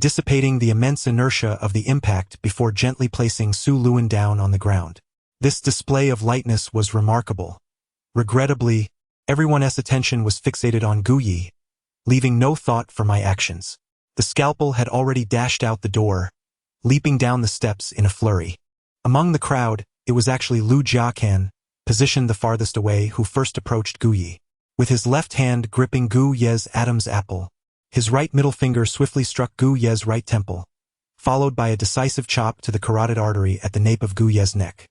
dissipating the immense inertia of the impact before gently placing Su Luan down on the ground. This display of lightness was remarkable. Regrettably, everyone's attention was fixated on Gu Yi, leaving no thought for my actions. The Scalpel had already dashed out the door, leaping down the steps in a flurry. Among the crowd, it was actually Lu Jiakan, positioned the farthest away, who first approached Gu Yi. With his left hand gripping Gu Ye's Adam's apple, his right middle finger swiftly struck Gu Ye's right temple, followed by a decisive chop to the carotid artery at the nape of Gu Ye's neck.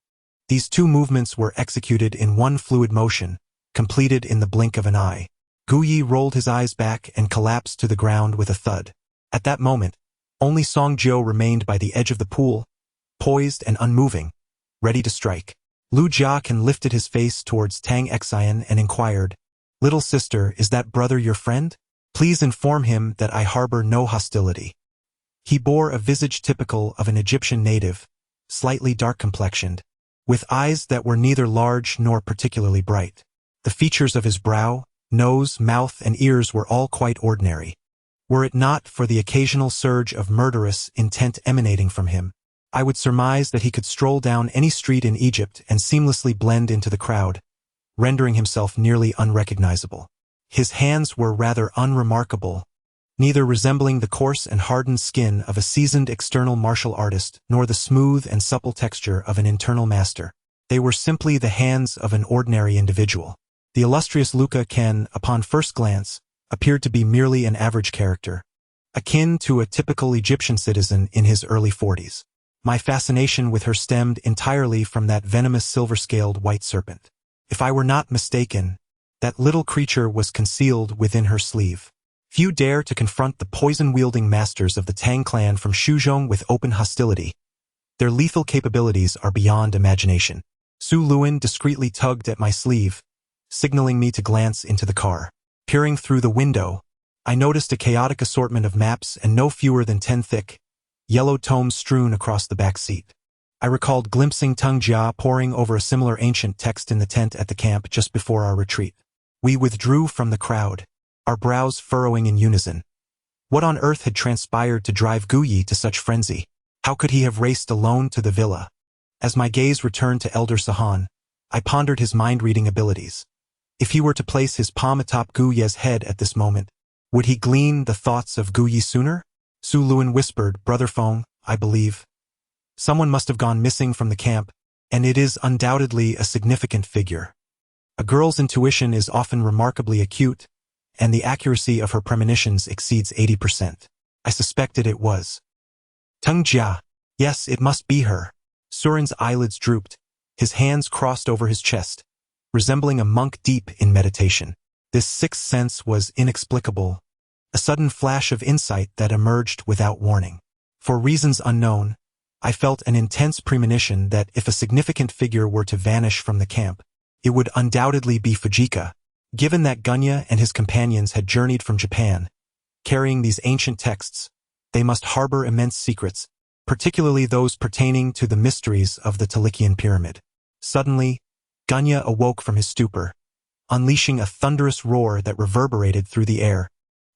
These two movements were executed in one fluid motion, completed in the blink of an eye. Gu Yi rolled his eyes back and collapsed to the ground with a thud. At that moment, only Song Jiu remained by the edge of the pool, poised and unmoving, ready to strike. Lu Jiakan lifted his face towards Tang Xian and inquired, "Little sister, is that brother your friend? Please inform him that I harbor no hostility." He bore a visage typical of an Egyptian native, slightly dark-complexioned, with eyes that were neither large nor particularly bright. The features of his brow, nose, mouth, and ears were all quite ordinary. Were it not for the occasional surge of murderous intent emanating from him, I would surmise that he could stroll down any street in Egypt and seamlessly blend into the crowd, rendering himself nearly unrecognizable. His hands were rather unremarkable, neither resembling the coarse and hardened skin of a seasoned external martial artist nor the smooth and supple texture of an internal master. They were simply the hands of an ordinary individual. The illustrious Luca Can, upon first glance, appeared to be merely an average character, akin to a typical Egyptian citizen in his early 40s. My fascination with her stemmed entirely from that venomous silver-scaled white serpent. If I were not mistaken, that little creature was concealed within her sleeve. Few dare to confront the poison-wielding masters of the Tang clan from Shuzhong with open hostility. Their lethal capabilities are beyond imagination. Su Luan discreetly tugged at my sleeve, signaling me to glance into the car. Peering through the window, I noticed a chaotic assortment of maps and no fewer than 10 thick, yellow tomes strewn across the back seat. I recalled glimpsing Tung Jia poring over a similar ancient text in the tent at the camp just before our retreat. We withdrew from the crowd, our brows furrowing in unison. What on earth had transpired to drive Gu Yi to such frenzy? How could he have raced alone to the villa, As my gaze returned to Elder Sahan, I pondered his mind-reading abilities. If he were to place his palm atop Gu Ye's head at this moment, would he glean the thoughts of Gu Ye sooner? Su Luan whispered, Brother Feng, I believe. Someone must have gone missing from the camp, and it is undoubtedly a significant figure. A girl's intuition is often remarkably acute, and the accuracy of her premonitions exceeds 80%. I suspected it was Teng Jia. Yes, it must be her. Surin's eyelids drooped, his hands crossed over his chest, resembling a monk deep in meditation. This sixth sense was inexplicable, a sudden flash of insight that emerged without warning. For reasons unknown, I felt an intense premonition that if a significant figure were to vanish from the camp, it would undoubtedly be Fujika. Given that Gunya and his companions had journeyed from Japan, carrying these ancient texts, they must harbor immense secrets, particularly those pertaining to the mysteries of the Talikian pyramid. Suddenly, Gunya awoke from his stupor, unleashing a thunderous roar that reverberated through the air,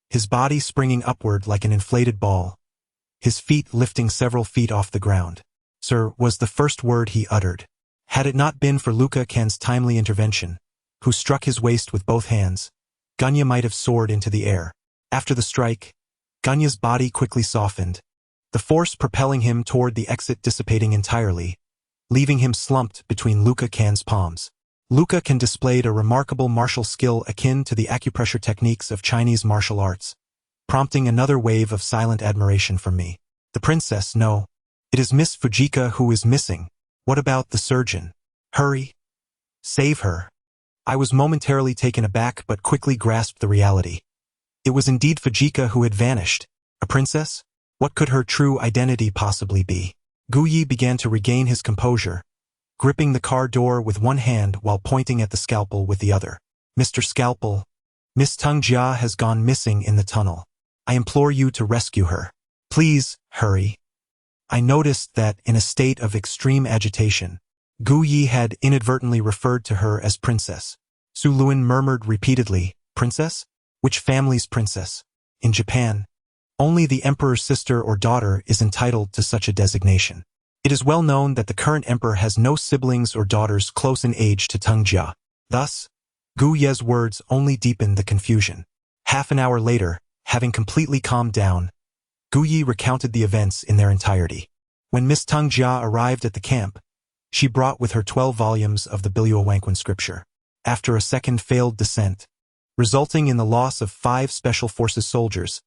his body springing upward like an inflated ball, his feet lifting several feet off the ground. Sir, was the first word he uttered. Had it not been for Luca Kan's timely intervention, who struck his waist with both hands, Gunya might have soared into the air. After the strike, Gunya's body quickly softened, the force propelling him toward the exit dissipating entirely, leaving him slumped between Luca Kan's palms. Luca Kan displayed a remarkable martial skill akin to the acupressure techniques of Chinese martial arts, prompting another wave of silent admiration from me. The princess, no. It is Miss Fujika who is missing. What about the surgeon? Hurry. Save her. I was momentarily taken aback but quickly grasped the reality. It was indeed Fujika who had vanished. A princess? What could her true identity possibly be? Gu Yi began to regain his composure, gripping the car door with one hand while pointing at the scalpel with the other. Mr. Scalpel, Miss Teng Jia has gone missing in the tunnel. I implore you to rescue her. Please, hurry. I noticed that, in a state of extreme agitation, Gu Yi had inadvertently referred to her as princess. Su Luan murmured repeatedly, Princess? Which family's princess? In Japan, only the emperor's sister or daughter is entitled to such a designation. It is well known that the current emperor has no siblings or daughters close in age to Teng Jia. Thus, Gu Ye's words only deepened the confusion. Half an hour later, having completely calmed down, Gu Yi recounted the events in their entirety. When Miss Teng Jia arrived at the camp, she brought with her 12 volumes of the Biluowanquan scripture. After a second failed descent, resulting in the loss of 5 Special Forces soldiers,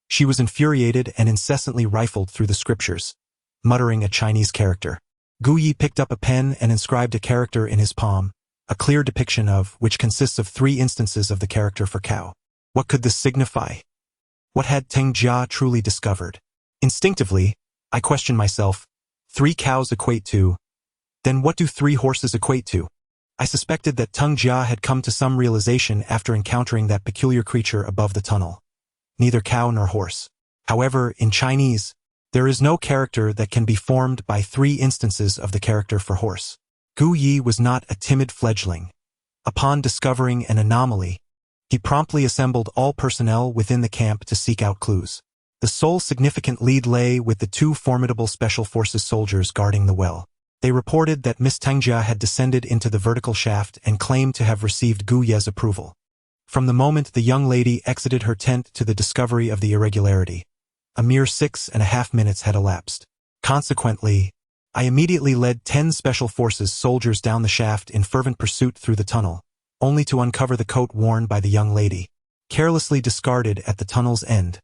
she was infuriated and incessantly rifled through the scriptures, muttering a Chinese character. Gu Yi picked up a pen and inscribed a character in his palm, a clear depiction of which consists of 3 instances of the character for cow. What could this signify? What had Teng Jia truly discovered? Instinctively, I questioned myself, 3 cows equate to, then what do 3 horses equate to? I suspected that Teng Jia had come to some realization after encountering that peculiar creature above the tunnel. Neither cow nor horse. However, in Chinese, there is no character that can be formed by 3 instances of the character for horse. Gu Yi was not a timid fledgling. Upon discovering an anomaly, he promptly assembled all personnel within the camp to seek out clues. The sole significant lead lay with the 2 formidable Special Forces soldiers guarding the well. They reported that Miss Teng Jia had descended into the vertical shaft and claimed to have received Gu Ye's approval. From the moment the young lady exited her tent to the discovery of the irregularity, a mere 6.5 minutes had elapsed. Consequently, I immediately led 10 Special Forces soldiers down the shaft in fervent pursuit through the tunnel, only to uncover the coat worn by the young lady, carelessly discarded at the tunnel's end,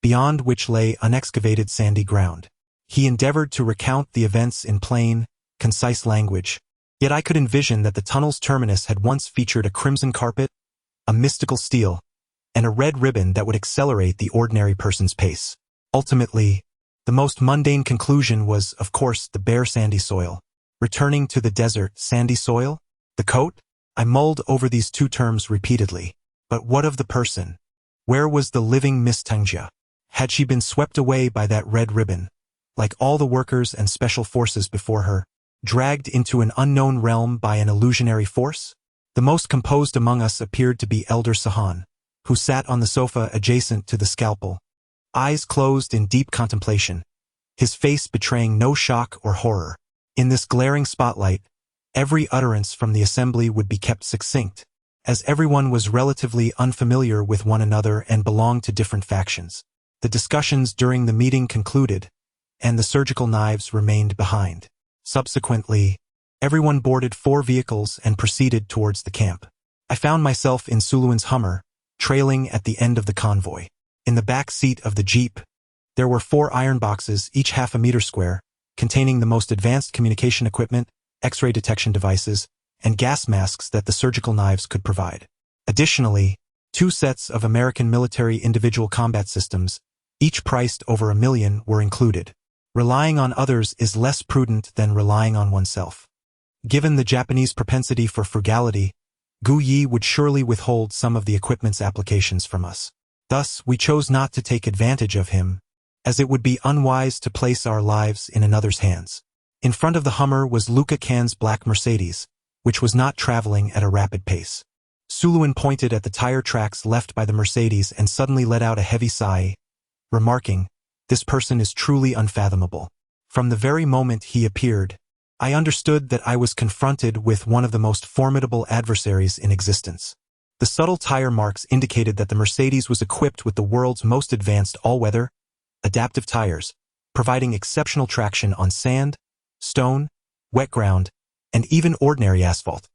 beyond which lay unexcavated sandy ground. He endeavored to recount the events in plain, concise language, yet I could envision that the tunnel's terminus had once featured a crimson carpet, a mystical steel, and a red ribbon that would accelerate the ordinary person's pace. Ultimately, the most mundane conclusion was, of course, the bare sandy soil. Returning to the desert, sandy soil? The coat? I mulled over these 2 terms repeatedly. But what of the person? Where was the living Miss Teng Jia? Had she been swept away by that red ribbon, like all the workers and Special Forces before her, dragged into an unknown realm by an illusionary force? The most composed among us appeared to be Elder Sahan, who sat on the sofa adjacent to the scalpel, eyes closed in deep contemplation, his face betraying no shock or horror. In this glaring spotlight, every utterance from the assembly would be kept succinct, as everyone was relatively unfamiliar with one another and belonged to different factions. The discussions during the meeting concluded, and the surgical knives remained behind. Subsequently, everyone boarded 4 vehicles and proceeded towards the camp. I found myself in Suluan's Hummer, trailing at the end of the convoy. In the back seat of the Jeep, there were 4 iron boxes, each half a meter square, containing the most advanced communication equipment, X-ray detection devices, and gas masks that the surgical knives could provide. Additionally, 2 sets of American military individual combat systems, each priced over $1 million, were included. Relying on others is less prudent than relying on oneself. Given the Japanese propensity for frugality, Gu Yi would surely withhold some of the equipment's applications from us. Thus, we chose not to take advantage of him, as it would be unwise to place our lives in another's hands. In front of the Hummer was Luca Can's black Mercedes, which was not traveling at a rapid pace. Suluan pointed at the tire tracks left by the Mercedes and suddenly let out a heavy sigh, remarking, "This person is truly unfathomable." From the very moment he appeared, I understood that I was confronted with one of the most formidable adversaries in existence. The subtle tire marks indicated that the Mercedes was equipped with the world's most advanced all-weather, adaptive tires, providing exceptional traction on sand, stone, wet ground, and even ordinary asphalt.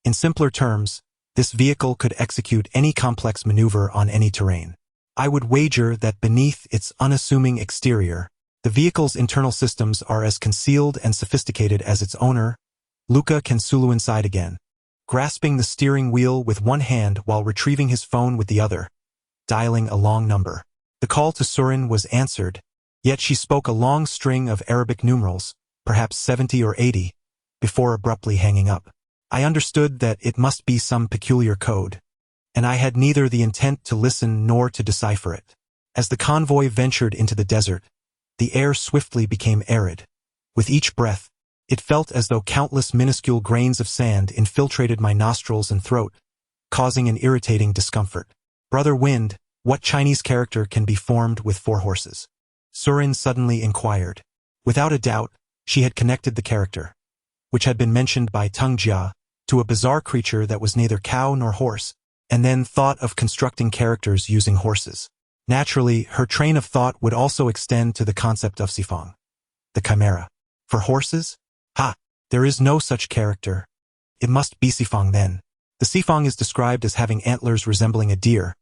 In simpler terms, this vehicle could execute any complex maneuver on any terrain. I would wager that beneath its unassuming exterior, the vehicle's internal systems are as concealed and sophisticated as its owner. Luca Can Suluan sighed again, grasping the steering wheel with one hand while retrieving his phone with the other, dialing a long number. The call to Surin was answered, yet she spoke a long string of Arabic numerals, perhaps 70 or 80, before abruptly hanging up. I understood that it must be some peculiar code, and I had neither the intent to listen nor to decipher it. As the convoy ventured into the desert, the air swiftly became arid. With each breath, it felt as though countless minuscule grains of sand infiltrated my nostrils and throat, causing an irritating discomfort. "Brother Wind, what Chinese character can be formed with 4 horses?" Surin suddenly inquired. Without a doubt, she had connected the character, which had been mentioned by Teng Jia, to a bizarre creature that was neither cow nor horse, and then thought of constructing characters using horses. Naturally, her train of thought would also extend to the concept of Sifang, the chimera. For horses? Ha! There is no such character. It must be Sifang then. The Sifang is described as having antlers resembling a deer,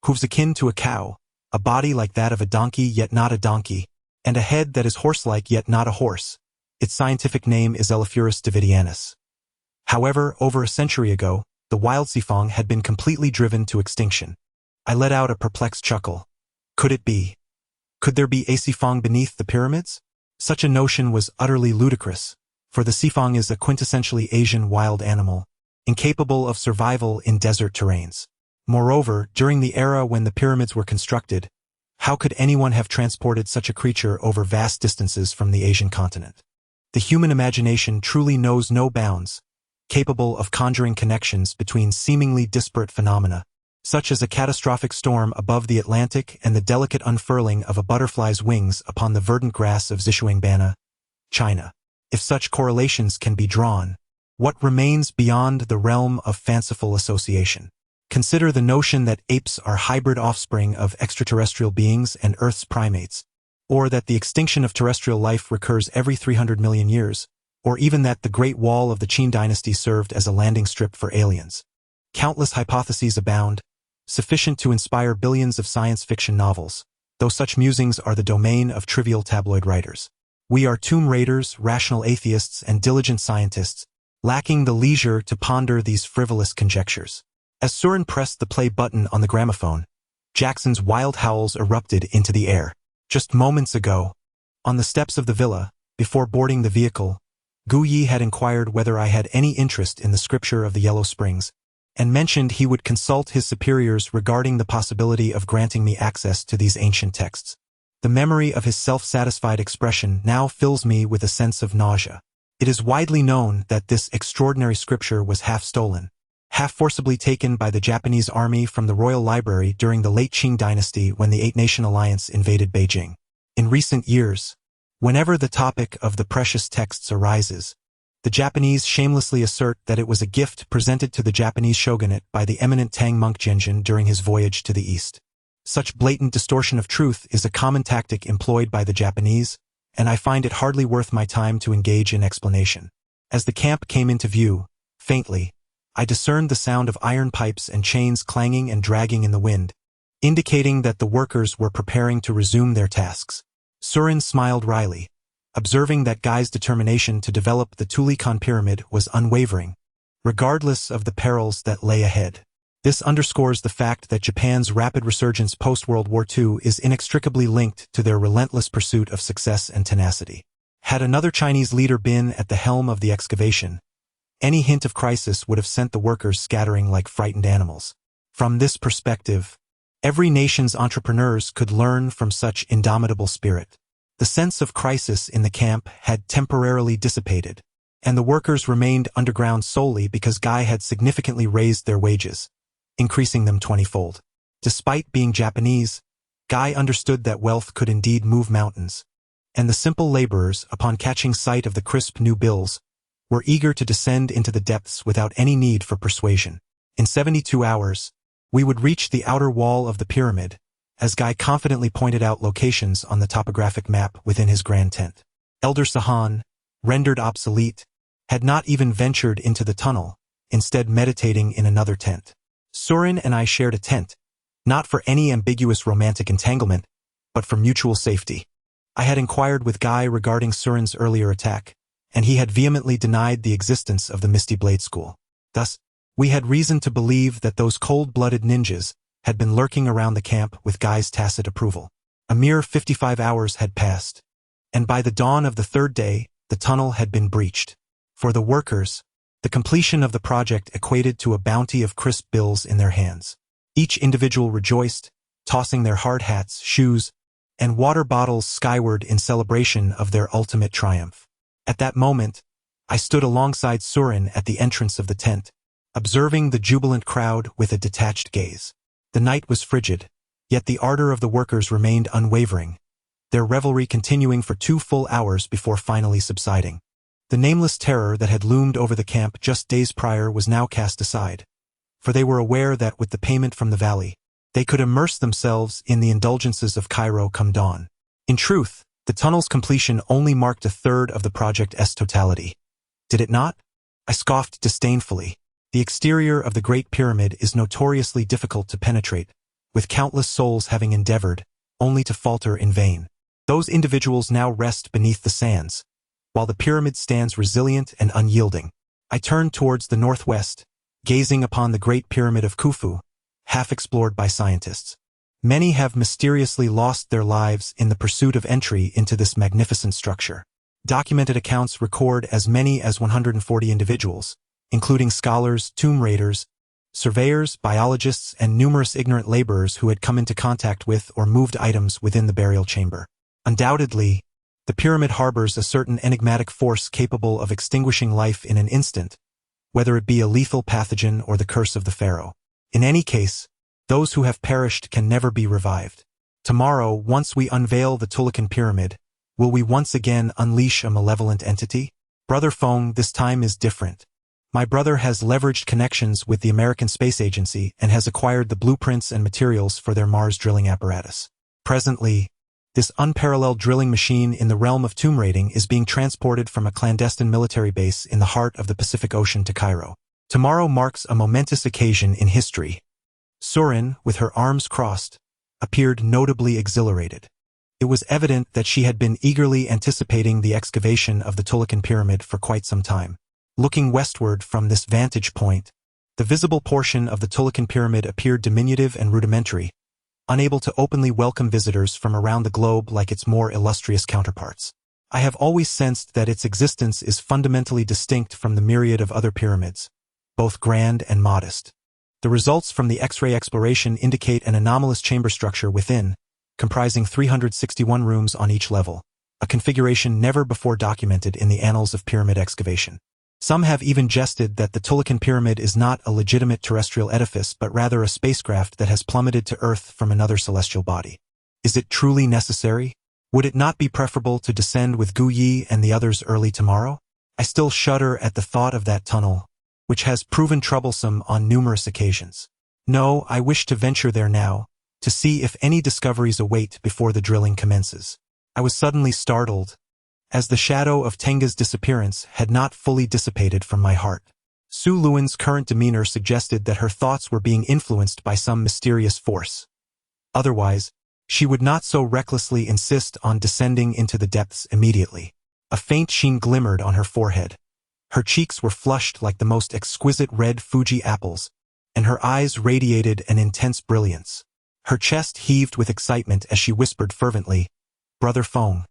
hooves akin to a cow, a body like that of a donkey yet not a donkey, and a head that is horse-like yet not a horse. Its scientific name is Elaphurus davidianus. However, over a century ago, the wild Sifang had been completely driven to extinction. I let out a perplexed chuckle. Could it be? Could there be a Sifang beneath the pyramids? Such a notion was utterly ludicrous, for the Sifang is a quintessentially Asian wild animal, incapable of survival in desert terrains. Moreover, during the era when the pyramids were constructed, how could anyone have transported such a creature over vast distances from the Asian continent? The human imagination truly knows no bounds, capable of conjuring connections between seemingly disparate phenomena, such as a catastrophic storm above the Atlantic and the delicate unfurling of a butterfly's wings upon the verdant grass of Zhishuangbana, China. If such correlations can be drawn, what remains beyond the realm of fanciful association? Consider the notion that apes are hybrid offspring of extraterrestrial beings and Earth's primates, or that the extinction of terrestrial life recurs every 300 million years, or even that the Great Wall of the Qin dynasty served as a landing strip for aliens. Countless hypotheses abound, sufficient to inspire billions of science fiction novels, though such musings are the domain of trivial tabloid writers. We are tomb raiders, rational atheists, and diligent scientists, lacking the leisure to ponder these frivolous conjectures. As Surin pressed the play button on the gramophone, Jackson's wild howls erupted into the air. Just moments ago, on the steps of the villa, before boarding the vehicle, Gu Yi had inquired whether I had any interest in the scripture of the Yellow Springs, and mentioned he would consult his superiors regarding the possibility of granting me access to these ancient texts. The memory of his self-satisfied expression now fills me with a sense of nausea. It is widely known that this extraordinary scripture was half stolen, half forcibly taken by the Japanese army from the Royal Library during the late Qing dynasty when the Eight-Nation Alliance invaded Beijing. In recent years, Whenever the topic of the precious texts arises, the Japanese shamelessly assert that it was a gift presented to the Japanese shogunate by the eminent Tang monk Genjin during his voyage to the east. Such blatant distortion of truth is a common tactic employed by the Japanese, and I find it hardly worth my time to engage in explanation. As the camp came into view, faintly, I discerned the sound of iron pipes and chains clanging and dragging in the wind, indicating that the workers were preparing to resume their tasks. Surin smiled wryly, observing that Guy's determination to develop the Tulikan Pyramid was unwavering, regardless of the perils that lay ahead. This underscores the fact that Japan's rapid resurgence post-World War II is inextricably linked to their relentless pursuit of success and tenacity. Had another Chinese leader been at the helm of the excavation, any hint of crisis would have sent the workers scattering like frightened animals. From this perspective, every nation's entrepreneurs could learn from such indomitable spirit. The sense of crisis in the camp had temporarily dissipated, and the workers remained underground solely because Guy had significantly raised their wages, increasing them 20-fold. Despite being Japanese, Guy understood that wealth could indeed move mountains, and the simple laborers, upon catching sight of the crisp new bills, were eager to descend into the depths without any need for persuasion. In 72 hours, we would reach the outer wall of the pyramid, as Guy confidently pointed out locations on the topographic map within his grand tent. Elder Sahan, rendered obsolete, had not even ventured into the tunnel, instead meditating in another tent. Surin and I shared a tent, not for any ambiguous romantic entanglement, but for mutual safety. I had inquired with Guy regarding Surin's earlier attack, and he had vehemently denied the existence of the Misty Blade School. Thus, we had reason to believe that those cold-blooded ninjas had been lurking around the camp with Guy's tacit approval. A mere 55 hours had passed, and by the dawn of the third day, the tunnel had been breached. For the workers, the completion of the project equated to a bounty of crisp bills in their hands. Each individual rejoiced, tossing their hard hats, shoes, and water bottles skyward in celebration of their ultimate triumph. At that moment, I stood alongside Surin at the entrance of the tent, observing the jubilant crowd with a detached gaze. The night was frigid, yet the ardor of the workers remained unwavering, their revelry continuing for 2 full hours before finally subsiding. The nameless terror that had loomed over the camp just days prior was now cast aside, for they were aware that with the payment from the valley, they could immerse themselves in the indulgences of Cairo come dawn. In truth, the tunnel's completion only marked a third of the project's totality. Did it not? I scoffed disdainfully. The exterior of the Great Pyramid is notoriously difficult to penetrate, with countless souls having endeavored, only to falter in vain. Those individuals now rest beneath the sands, while the pyramid stands resilient and unyielding. I turned towards the northwest, gazing upon the Great Pyramid of Khufu, half explored by scientists. Many have mysteriously lost their lives in the pursuit of entry into this magnificent structure. Documented accounts record as many as 140 individuals, including scholars, tomb raiders, surveyors, biologists, and numerous ignorant laborers who had come into contact with or moved items within the burial chamber. Undoubtedly, the pyramid harbors a certain enigmatic force capable of extinguishing life in an instant, whether it be a lethal pathogen or the curse of the pharaoh. In any case, those who have perished can never be revived. Tomorrow, once we unveil the Tulikan Pyramid, will we once again unleash a malevolent entity? Brother Feng, this time is different. My brother has leveraged connections with the American Space Agency and has acquired the blueprints and materials for their Mars drilling apparatus. Presently, this unparalleled drilling machine in the realm of tomb raiding is being transported from a clandestine military base in the heart of the Pacific Ocean to Cairo. Tomorrow marks a momentous occasion in history. Surin, with her arms crossed, appeared notably exhilarated. It was evident that she had been eagerly anticipating the excavation of the Tulikan Pyramid for quite some time. Looking westward from this vantage point, the visible portion of the Tulikan Pyramid appeared diminutive and rudimentary, unable to openly welcome visitors from around the globe like its more illustrious counterparts. I have always sensed that its existence is fundamentally distinct from the myriad of other pyramids, both grand and modest. The results from the X-ray exploration indicate an anomalous chamber structure within, comprising 361 rooms on each level, a configuration never before documented in the annals of pyramid excavation. Some have even jested that the Tulikan Pyramid is not a legitimate terrestrial edifice but rather a spacecraft that has plummeted to Earth from another celestial body. Is it truly necessary? Would it not be preferable to descend with Gu Yi and the others early tomorrow? I still shudder at the thought of that tunnel, which has proven troublesome on numerous occasions. No, I wish to venture there now, to see if any discoveries await before the drilling commences. I was suddenly startled, as the shadow of Tenga's disappearance had not fully dissipated from my heart. Su Luan's current demeanor suggested that her thoughts were being influenced by some mysterious force. Otherwise, she would not so recklessly insist on descending into the depths immediately. A faint sheen glimmered on her forehead. Her cheeks were flushed like the most exquisite red Fuji apples, and her eyes radiated an intense brilliance. Her chest heaved with excitement as she whispered fervently, "Brother Feng,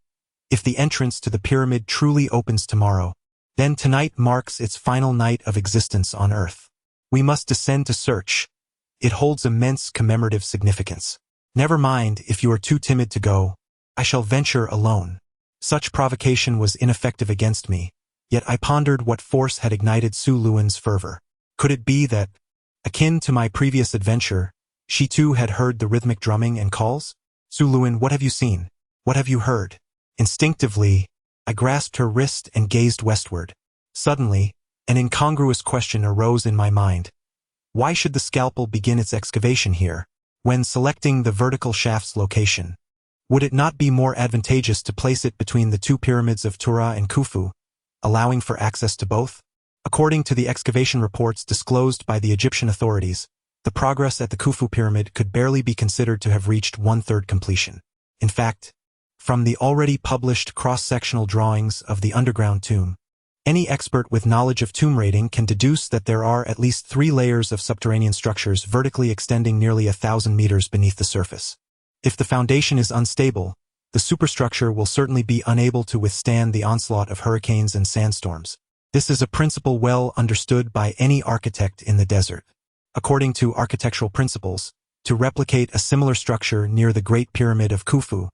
if the entrance to the pyramid truly opens tomorrow, then tonight marks its final night of existence on Earth. We must descend to search. It holds immense commemorative significance. Never mind if you are too timid to go. I shall venture alone." Such provocation was ineffective against me, yet I pondered what force had ignited Su Luan's fervor. Could it be that, akin to my previous adventure, she too had heard the rhythmic drumming and calls? "Su Luan, what have you seen? What have you heard?" Instinctively, I grasped her wrist and gazed westward. Suddenly, an incongruous question arose in my mind. Why should the scalpel begin its excavation here, when selecting the vertical shaft's location? Would it not be more advantageous to place it between the two pyramids of Tura and Khufu, allowing for access to both? According to the excavation reports disclosed by the Egyptian authorities, the progress at the Khufu pyramid could barely be considered to have reached one-third completion. In fact, from the already published cross-sectional drawings of the underground tomb, any expert with knowledge of tomb raiding can deduce that there are at least 3 layers of subterranean structures vertically extending nearly 1,000 meters beneath the surface. If the foundation is unstable, the superstructure will certainly be unable to withstand the onslaught of hurricanes and sandstorms. This is a principle well understood by any architect in the desert. According to architectural principles, to replicate a similar structure near the Great Pyramid of Khufu,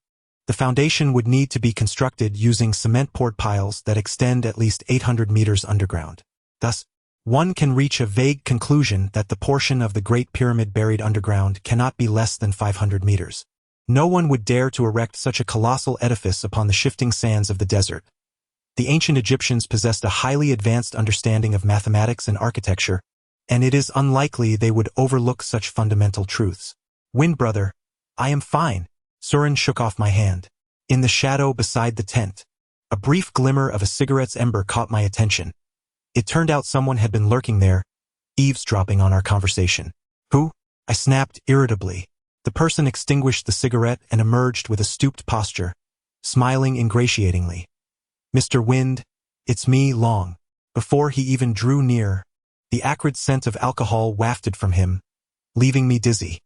the foundation would need to be constructed using cement-poured piles that extend at least 800 meters underground. Thus, one can reach a vague conclusion that the portion of the Great Pyramid buried underground cannot be less than 500 meters. No one would dare to erect such a colossal edifice upon the shifting sands of the desert. The ancient Egyptians possessed a highly advanced understanding of mathematics and architecture, and it is unlikely they would overlook such fundamental truths. "Wind brother, I am fine." Surin shook off my hand. In the shadow beside the tent, a brief glimmer of a cigarette's ember caught my attention. It turned out someone had been lurking there, eavesdropping on our conversation. "Who?" I snapped irritably. The person extinguished the cigarette and emerged with a stooped posture, smiling ingratiatingly. "Mr. Wind, it's me, Long." Before he even drew near, the acrid scent of alcohol wafted from him, leaving me dizzy.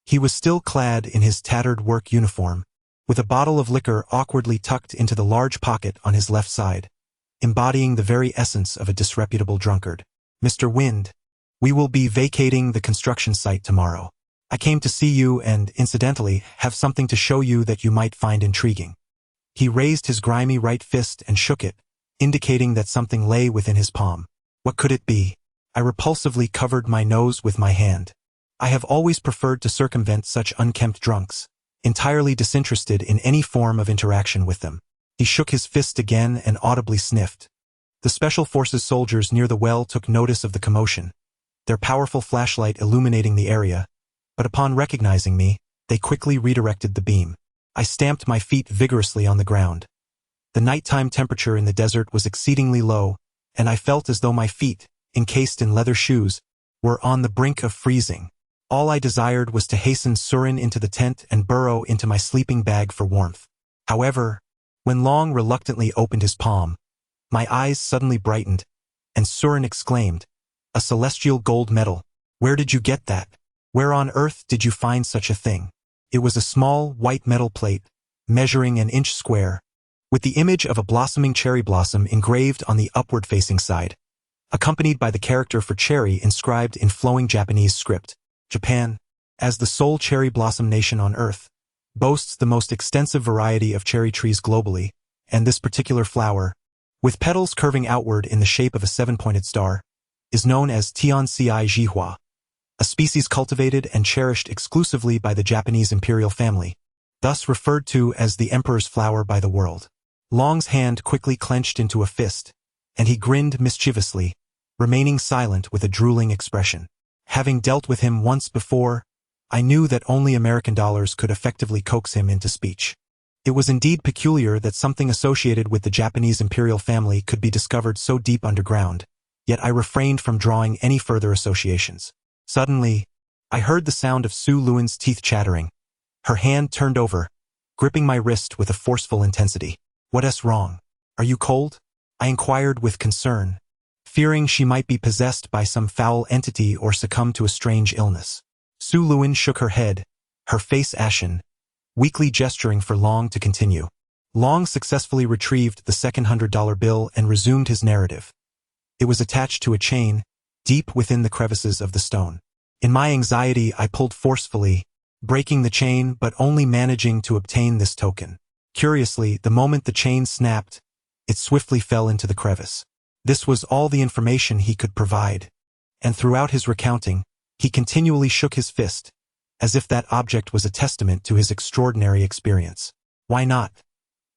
He was still clad in his tattered work uniform, with a bottle of liquor awkwardly tucked into the large pocket on his left side, embodying the very essence of a disreputable drunkard. "Mr. Wind, we will be vacating the construction site tomorrow. I came to see you and, incidentally, have something to show you that you might find intriguing." He raised his grimy right fist and shook it, indicating that something lay within his palm. What could it be? I repulsively covered my nose with my hand. I have always preferred to circumvent such unkempt drunks, entirely disinterested in any form of interaction with them. He shook his fist again and audibly sniffed. The Special Forces soldiers near the well took notice of the commotion, their powerful flashlight illuminating the area, but upon recognizing me, they quickly redirected the beam. I stamped my feet vigorously on the ground. The nighttime temperature in the desert was exceedingly low, and I felt as though my feet, encased in leather shoes, were on the brink of freezing. All I desired was to hasten Surin into the tent and burrow into my sleeping bag for warmth. However, when Long reluctantly opened his palm, my eyes suddenly brightened, and Surin exclaimed, "A celestial gold medal. Where did you get that? Where on earth did you find such a thing?" It was a small, white metal plate, measuring an inch square, with the image of a blossoming cherry blossom engraved on the upward-facing side, accompanied by the character for cherry inscribed in flowing Japanese script. Japan, as the sole cherry blossom nation on Earth, boasts the most extensive variety of cherry trees globally, and this particular flower, with petals curving outward in the shape of a 7-pointed star, is known as Tian Jihua, a species cultivated and cherished exclusively by the Japanese imperial family. thus referred to as the Emperor's Flower by the world. Long's hand quickly clenched into a fist, and he grinned mischievously, remaining silent with a drooling expression. Having dealt with him once before, I knew that only American dollars could effectively coax him into speech. It was indeed peculiar that something associated with the Japanese imperial family could be discovered so deep underground, yet I refrained from drawing any further associations. Suddenly, I heard the sound of Su Luan's teeth chattering. Her hand turned over, gripping my wrist with a forceful intensity. "What's wrong? Are you cold?" I inquired with concern, fearing she might be possessed by some foul entity or succumb to a strange illness. Su Luan shook her head, her face ashen, weakly gesturing for Long to continue. Long successfully retrieved the second $100 bill and resumed his narrative. It was attached to a chain, deep within the crevices of the stone. In my anxiety, I pulled forcefully, breaking the chain but only managing to obtain this token. Curiously, the moment the chain snapped, it swiftly fell into the crevice. This was all the information he could provide, and throughout his recounting, he continually shook his fist, as if that object was a testament to his extraordinary experience. "Why not?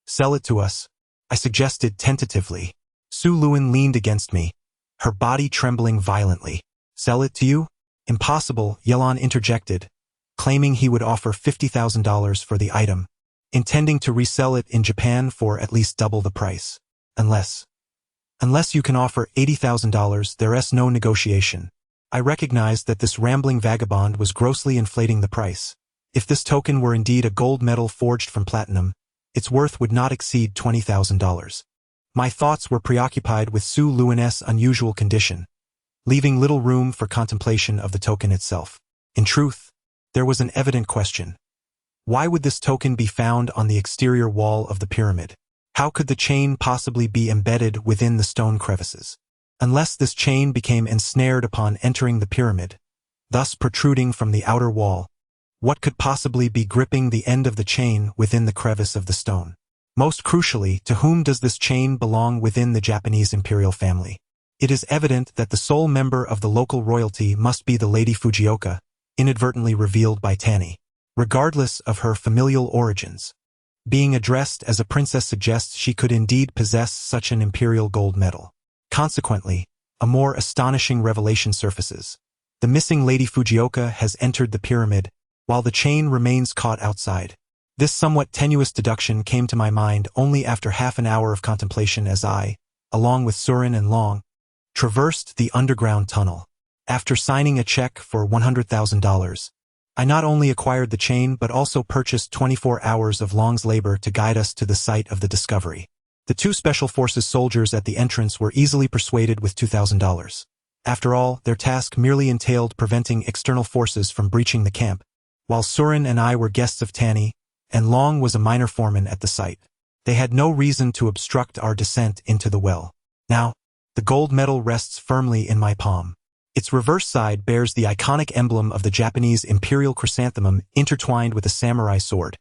Sell it to us," I suggested tentatively. Su Luan leaned against me, her body trembling violently. "Sell it to you? Impossible," Yelon interjected, claiming he would offer $50,000 for the item, intending to resell it in Japan for at least double the price. Unless you can offer $80,000, there's no negotiation." I recognized that this rambling vagabond was grossly inflating the price. If this token were indeed a gold medal forged from platinum, its worth would not exceed $20,000. My thoughts were preoccupied with Su Luan's unusual condition, leaving little room for contemplation of the token itself. In truth, there was an evident question. Why would this token be found on the exterior wall of the pyramid? How could the chain possibly be embedded within the stone crevices? Unless this chain became ensnared upon entering the pyramid, thus protruding from the outer wall, what could possibly be gripping the end of the chain within the crevice of the stone? Most crucially, to whom does this chain belong within the Japanese imperial family? It is evident that the sole member of the local royalty must be the Lady Fujioka, inadvertently revealed by Tanny. Regardless of her familial origins, being addressed as a princess suggests she could indeed possess such an imperial gold medal. Consequently, a more astonishing revelation surfaces. The missing Lady Fujioka has entered the pyramid, while the chain remains caught outside. This somewhat tenuous deduction came to my mind only after half an hour of contemplation as I, along with Surin and Long, traversed the underground tunnel. After signing a check for $100,000, I not only acquired the chain but also purchased 24 hours of Long's labor to guide us to the site of the discovery. The two Special Forces soldiers at the entrance were easily persuaded with $2,000. After all, their task merely entailed preventing external forces from breaching the camp, while Surin and I were guests of Tanny, and Long was a minor foreman at the site. They had no reason to obstruct our descent into the well. Now, the gold medal rests firmly in my palm. Its reverse side bears the iconic emblem of the Japanese imperial chrysanthemum intertwined with a samurai sword.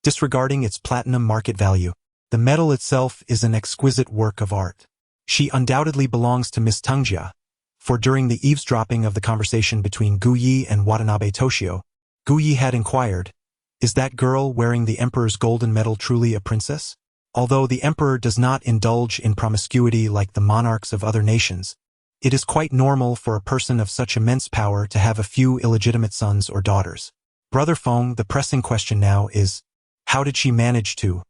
Disregarding its platinum market value, the medal itself is an exquisite work of art. She undoubtedly belongs to Miss Tungjia, for during the eavesdropping of the conversation between Guyi and Watanabe Toshio, Guyi had inquired, "Is that girl wearing the Emperor's golden medal truly a princess?" Although the Emperor does not indulge in promiscuity like the monarchs of other nations, it is quite normal for a person of such immense power to have a few illegitimate sons or daughters. Brother Feng, the pressing question now is, how did she manage to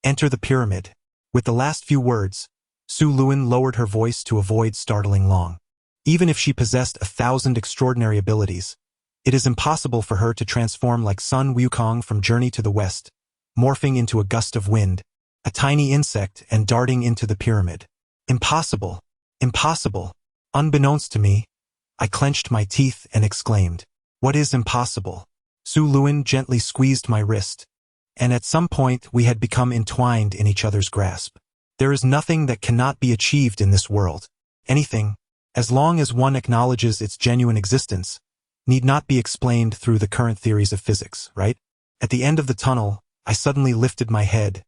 enter the pyramid? With the last few words, Su Luan lowered her voice to avoid startling Long. Even if she possessed 1,000 extraordinary abilities, it is impossible for her to transform like Sun Wukong from Journey to the West, morphing into a gust of wind, a tiny insect, and darting into the pyramid. Impossible. Impossible. Unbeknownst to me, I clenched my teeth and exclaimed, "What is impossible?" Su Luan gently squeezed my wrist, and at some point we had become entwined in each other's grasp. There is nothing that cannot be achieved in this world. Anything, as long as one acknowledges its genuine existence, need not be explained through the current theories of physics, right? At the end of the tunnel, I suddenly lifted my head,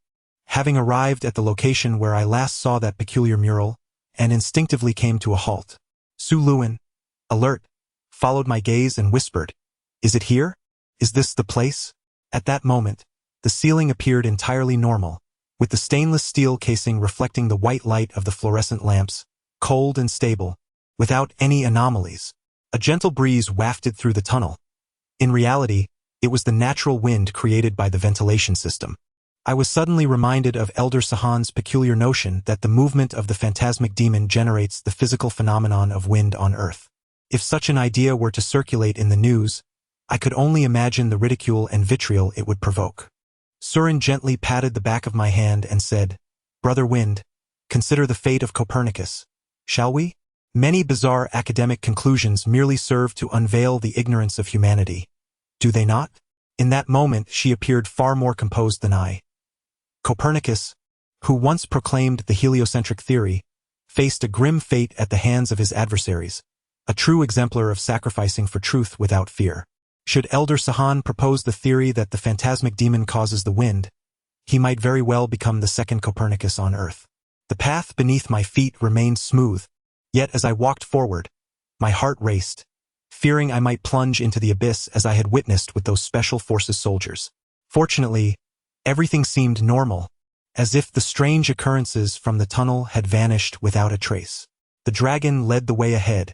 having arrived at the location where I last saw that peculiar mural, and instinctively came to a halt. Su Luan, alert, followed my gaze and whispered, "Is it here? Is this the place?" At that moment, The ceiling appeared entirely normal, with the stainless steel casing reflecting the white light of the fluorescent lamps, cold and stable, without any anomalies. A gentle breeze wafted through the tunnel. In reality, it was the natural wind created by the ventilation system. I was suddenly reminded of Elder Sahan's peculiar notion that the movement of the phantasmic demon generates the physical phenomenon of wind on Earth. If such an idea were to circulate in the news, I could only imagine the ridicule and vitriol it would provoke. Surin gently patted the back of my hand and said, "Brother Wind, consider the fate of Copernicus, shall we?" Many bizarre academic conclusions merely serve to unveil the ignorance of humanity, do they not? In that moment she appeared far more composed than I. Copernicus, who once proclaimed the heliocentric theory, faced a grim fate at the hands of his adversaries, a true exemplar of sacrificing for truth without fear. Should Elder Sahan propose the theory that the phantasmic demon causes the wind, he might very well become the second Copernicus on Earth. The path beneath my feet remained smooth, yet as I walked forward, my heart raced, fearing I might plunge into the abyss as I had witnessed with those special forces soldiers. Fortunately, everything seemed normal, as if the strange occurrences from the tunnel had vanished without a trace. The dragon led the way ahead,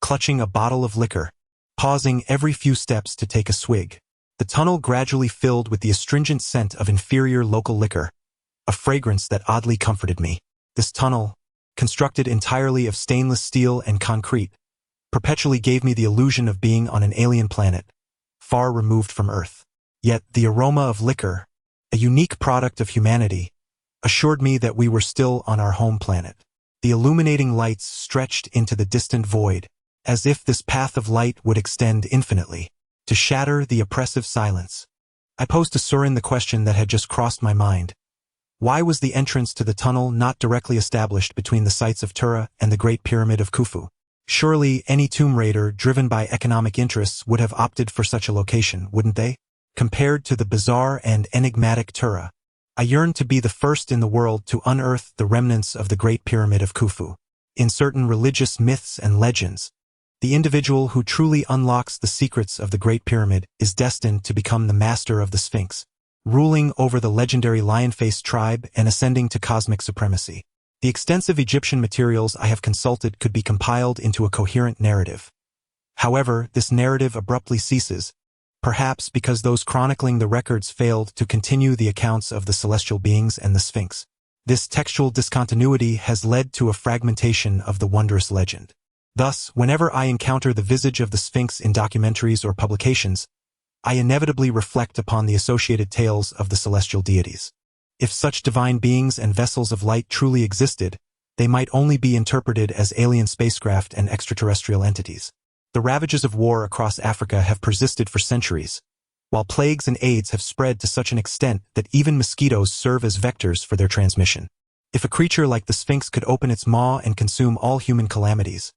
clutching a bottle of liquor, pausing every few steps to take a swig. The tunnel gradually filled with the astringent scent of inferior local liquor, a fragrance that oddly comforted me. This tunnel, constructed entirely of stainless steel and concrete, perpetually gave me the illusion of being on an alien planet, far removed from Earth. Yet the aroma of liquor, a unique product of humanity, assured me that we were still on our home planet. The illuminating lights stretched into the distant void, as if this path of light would extend infinitely, to shatter the oppressive silence. I posed to Surin the question that had just crossed my mind. Why was the entrance to the tunnel not directly established between the sites of Tura and the Great Pyramid of Khufu? Surely any tomb raider driven by economic interests would have opted for such a location, wouldn't they? Compared to the bizarre and enigmatic Tura, I yearned to be the first in the world to unearth the remnants of the Great Pyramid of Khufu. In certain religious myths and legends, the individual who truly unlocks the secrets of the Great Pyramid is destined to become the master of the Sphinx, ruling over the legendary lion-faced tribe and ascending to cosmic supremacy. The extensive Egyptian materials I have consulted could be compiled into a coherent narrative. However, this narrative abruptly ceases, perhaps because those chronicling the records failed to continue the accounts of the celestial beings and the Sphinx. This textual discontinuity has led to a fragmentation of the wondrous legend. Thus, whenever I encounter the visage of the Sphinx in documentaries or publications, I inevitably reflect upon the associated tales of the celestial deities. If such divine beings and vessels of light truly existed, they might only be interpreted as alien spacecraft and extraterrestrial entities. The ravages of war across Africa have persisted for centuries, while plagues and AIDS have spread to such an extent that even mosquitoes serve as vectors for their transmission. If a creature like the Sphinx could open its maw and consume all human calamities,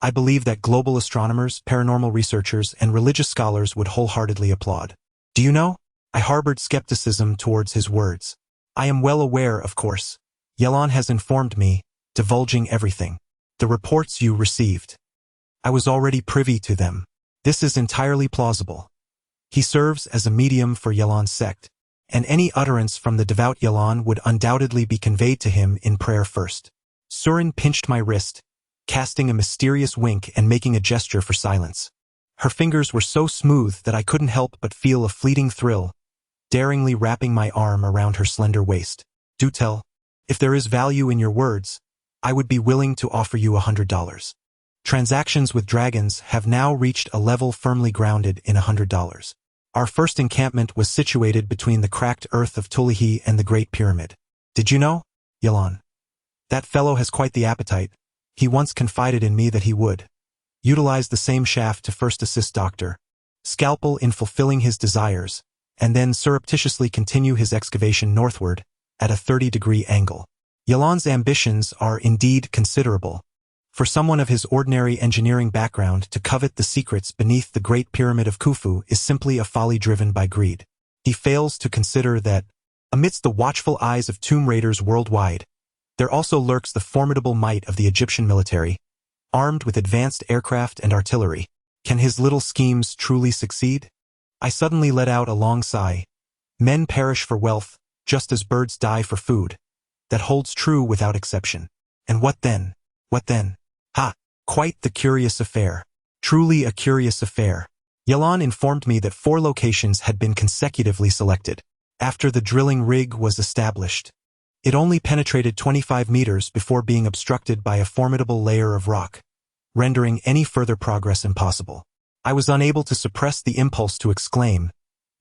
I believe that global astronomers, paranormal researchers, and religious scholars would wholeheartedly applaud. Do you know? I harbored skepticism towards his words. I am well aware, of course. Yelon has informed me, divulging everything. The reports you received. I was already privy to them. This is entirely plausible. He serves as a medium for Yelon's sect, and any utterance from the devout Yelon would undoubtedly be conveyed to him in prayer first. Surin pinched my wrist, casting a mysterious wink and making a gesture for silence. Her fingers were so smooth that I couldn't help but feel a fleeting thrill, daringly wrapping my arm around her slender waist. Do tell. If there is value in your words, I would be willing to offer you $100. Transactions with dragons have now reached a level firmly grounded in $100. Our first encampment was situated between the cracked earth of Tulihi and the Great Pyramid. Did you know, Yelon? That fellow has quite the appetite. He once confided in me that he would utilize the same shaft to first assist Dr. Scalpel in fulfilling his desires, and then surreptitiously continue his excavation northward at a 30-degree angle. Yelon's ambitions are indeed considerable. For someone of his ordinary engineering background to covet the secrets beneath the Great Pyramid of Khufu is simply a folly driven by greed. He fails to consider that, amidst the watchful eyes of tomb raiders worldwide, there also lurks the formidable might of the Egyptian military, armed with advanced aircraft and artillery. Can his little schemes truly succeed? I suddenly let out a long sigh, Men perish for wealth, just as birds die for food. That holds true without exception. And what then? What then? Ha! Quite the curious affair. Truly a curious affair. Yelan informed me that 4 locations had been consecutively selected. After the drilling rig was established, it only penetrated 25 meters before being obstructed by a formidable layer of rock, rendering any further progress impossible. I was unable to suppress the impulse to exclaim,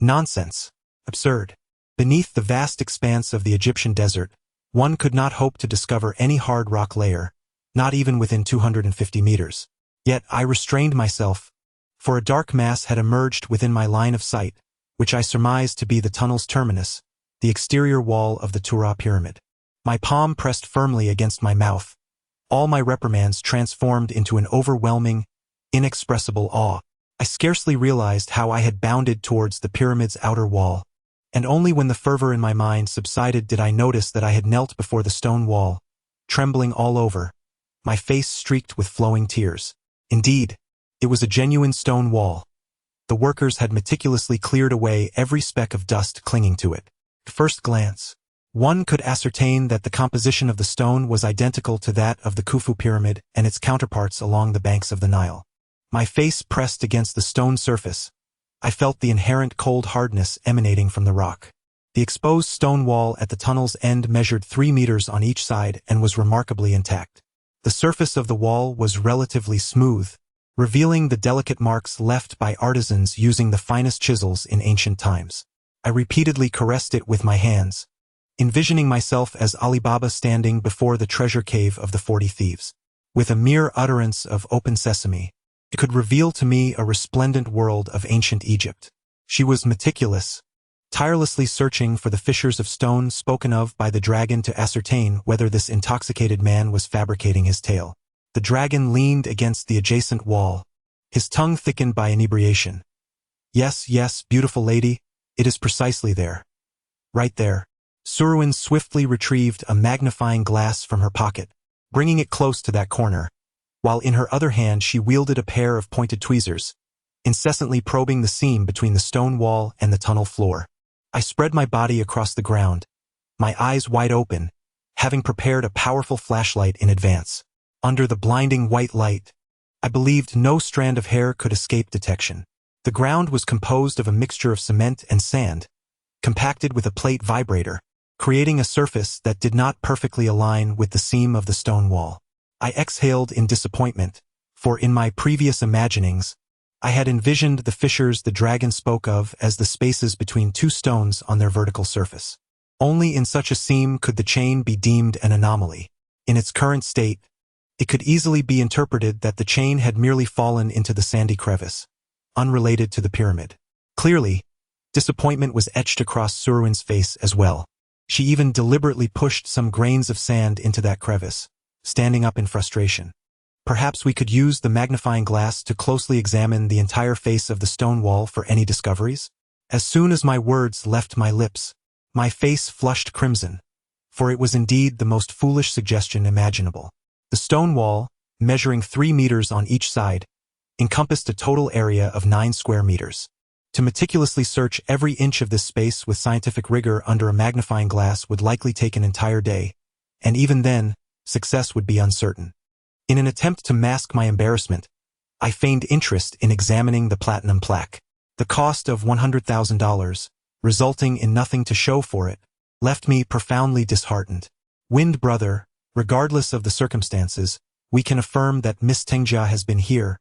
"Nonsense! Absurd!" Beneath the vast expanse of the Egyptian desert, one could not hope to discover any hard rock layer, not even within 250 meters. Yet I restrained myself, for a dark mass had emerged within my line of sight, which I surmised to be the tunnel's terminus, the exterior wall of the Tura pyramid. My palm pressed firmly against my mouth, all my reprimands transformed into an overwhelming, inexpressible awe. I scarcely realized how I had bounded towards the pyramid's outer wall, and only when the fervor in my mind subsided did I notice that I had knelt before the stone wall, trembling all over, my face streaked with flowing tears. Indeed, it was a genuine stone wall. The workers had meticulously cleared away every speck of dust clinging to it. At first glance, one could ascertain that the composition of the stone was identical to that of the Khufu pyramid and its counterparts along the banks of the Nile. My face pressed against the stone surface. I felt the inherent cold hardness emanating from the rock. The exposed stone wall at the tunnel's end measured 3 meters on each side and was remarkably intact. The surface of the wall was relatively smooth, revealing the delicate marks left by artisans using the finest chisels in ancient times. I repeatedly caressed it with my hands, envisioning myself as Ali Baba standing before the treasure cave of the 40 thieves. With a mere utterance of open sesame, it could reveal to me a resplendent world of ancient Egypt. She was meticulous, tirelessly searching for the fissures of stone spoken of by the dragon to ascertain whether this intoxicated man was fabricating his tale. The dragon leaned against the adjacent wall, his tongue thickened by inebriation. Yes, yes, beautiful lady, it is precisely there. Right there. Suruin swiftly retrieved a magnifying glass from her pocket, bringing it close to that corner, while in her other hand she wielded a pair of pointed tweezers, incessantly probing the seam between the stone wall and the tunnel floor. I spread my body across the ground, my eyes wide open, having prepared a powerful flashlight in advance. Under the blinding white light, I believed no strand of hair could escape detection. The ground was composed of a mixture of cement and sand, compacted with a plate vibrator, creating a surface that did not perfectly align with the seam of the stone wall. I exhaled in disappointment, for in my previous imaginings, I had envisioned the fissures the dragon spoke of as the spaces between 2 stones on their vertical surface. Only in such a seam could the chain be deemed an anomaly. In its current state, it could easily be interpreted that the chain had merely fallen into the sandy crevice, unrelated to the pyramid. Clearly, disappointment was etched across Suruin's face as well. She even deliberately pushed some grains of sand into that crevice, standing up in frustration. Perhaps we could use the magnifying glass to closely examine the entire face of the stone wall for any discoveries? As soon as my words left my lips, my face flushed crimson, for it was indeed the most foolish suggestion imaginable. The stone wall, measuring 3 meters on each side, encompassed a total area of 9 square meters. To meticulously search every inch of this space with scientific rigor under a magnifying glass would likely take an entire day, and even then, success would be uncertain. In an attempt to mask my embarrassment, I feigned interest in examining the platinum plaque. The cost of $100,000, resulting in nothing to show for it, left me profoundly disheartened. Wind brother, regardless of the circumstances, we can affirm that Miss Tengjia has been here,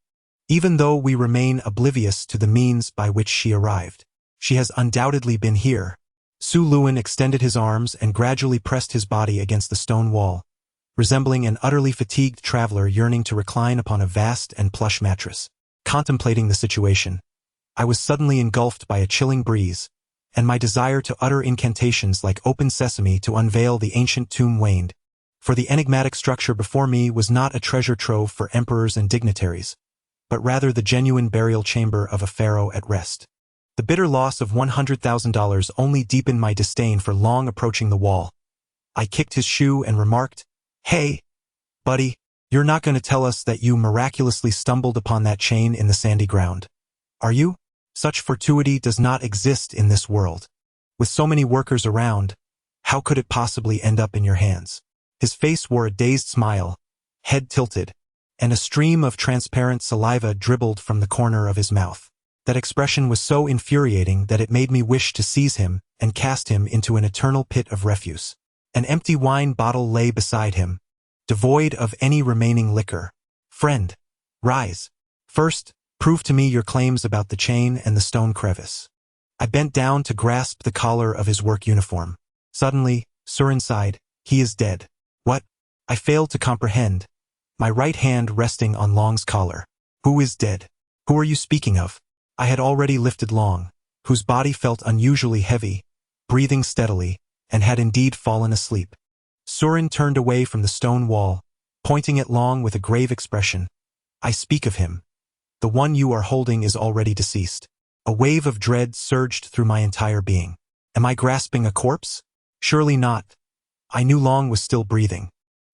even though we remain oblivious to the means by which she arrived. She has undoubtedly been here. Su Luan extended his arms and gradually pressed his body against the stone wall, resembling an utterly fatigued traveler yearning to recline upon a vast and plush mattress. Contemplating the situation, I was suddenly engulfed by a chilling breeze, and my desire to utter incantations like open sesame to unveil the ancient tomb waned, for the enigmatic structure before me was not a treasure trove for emperors and dignitaries, but rather the genuine burial chamber of a pharaoh at rest. The bitter loss of $100,000 only deepened my disdain for long approaching the wall. I kicked his shoe and remarked, "Hey, buddy, you're not going to tell us that you miraculously stumbled upon that chain in the sandy ground, are you? Such fortuity does not exist in this world." With so many workers around, how could it possibly end up in your hands? His face wore a dazed smile, head tilted, and a stream of transparent saliva dribbled from the corner of his mouth. That expression was so infuriating that it made me wish to seize him and cast him into an eternal pit of refuse. An empty wine bottle lay beside him, devoid of any remaining liquor. Friend, rise. First, prove to me your claims about the chain and the stone crevice. I bent down to grasp the collar of his work uniform. Suddenly, Surin sighed, he is dead. What? I failed to comprehend, my right hand resting on Long's collar. Who is dead? Who are you speaking of? I had already lifted Long, whose body felt unusually heavy, breathing steadily, and had indeed fallen asleep. Surin turned away from the stone wall, pointing at Long with a grave expression. I speak of him. The one you are holding is already deceased. A wave of dread surged through my entire being. Am I grasping a corpse? Surely not. I knew Long was still breathing.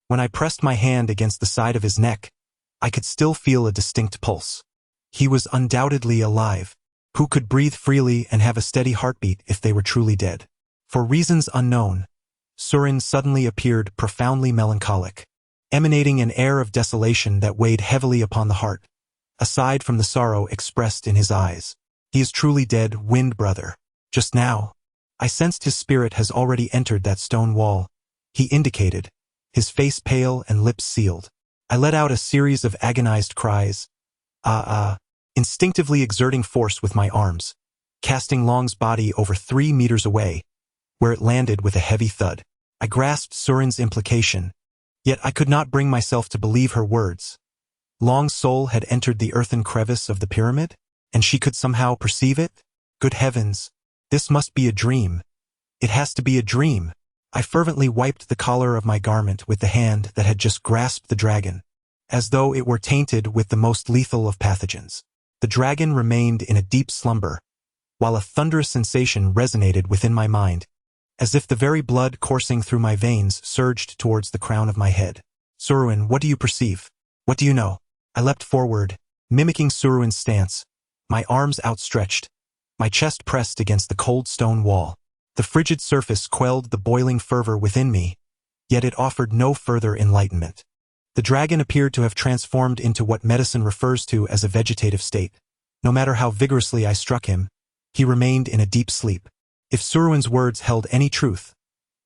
When I pressed my hand against the side of his neck, I could still feel a distinct pulse. He was undoubtedly alive. Who could breathe freely and have a steady heartbeat if they were truly dead? For reasons unknown, Surin suddenly appeared profoundly melancholic, emanating an air of desolation that weighed heavily upon the heart, aside from the sorrow expressed in his eyes. He is truly dead, Wind Brother. Just now, I sensed his spirit has already entered that stone wall. He indicated, his face pale and lips sealed. I let out a series of agonized cries. Instinctively exerting force with my arms, casting Long's body over 3 meters away, where it landed with a heavy thud. I grasped Surin's implication, yet I could not bring myself to believe her words. Long's soul had entered the earthen crevice of the pyramid, and she could somehow perceive it? Good heavens, this must be a dream. It has to be a dream. I fervently wiped the collar of my garment with the hand that had just grasped the dragon, as though it were tainted with the most lethal of pathogens. The dragon remained in a deep slumber, while a thunderous sensation resonated within my mind, as if the very blood coursing through my veins surged towards the crown of my head. Surin, what do you perceive? What do you know? I leapt forward, mimicking Surin's stance, my arms outstretched, my chest pressed against the cold stone wall. The frigid surface quelled the boiling fervor within me, yet it offered no further enlightenment. The dragon appeared to have transformed into what medicine refers to as a vegetative state. No matter how vigorously I struck him, he remained in a deep sleep. If Surin's words held any truth,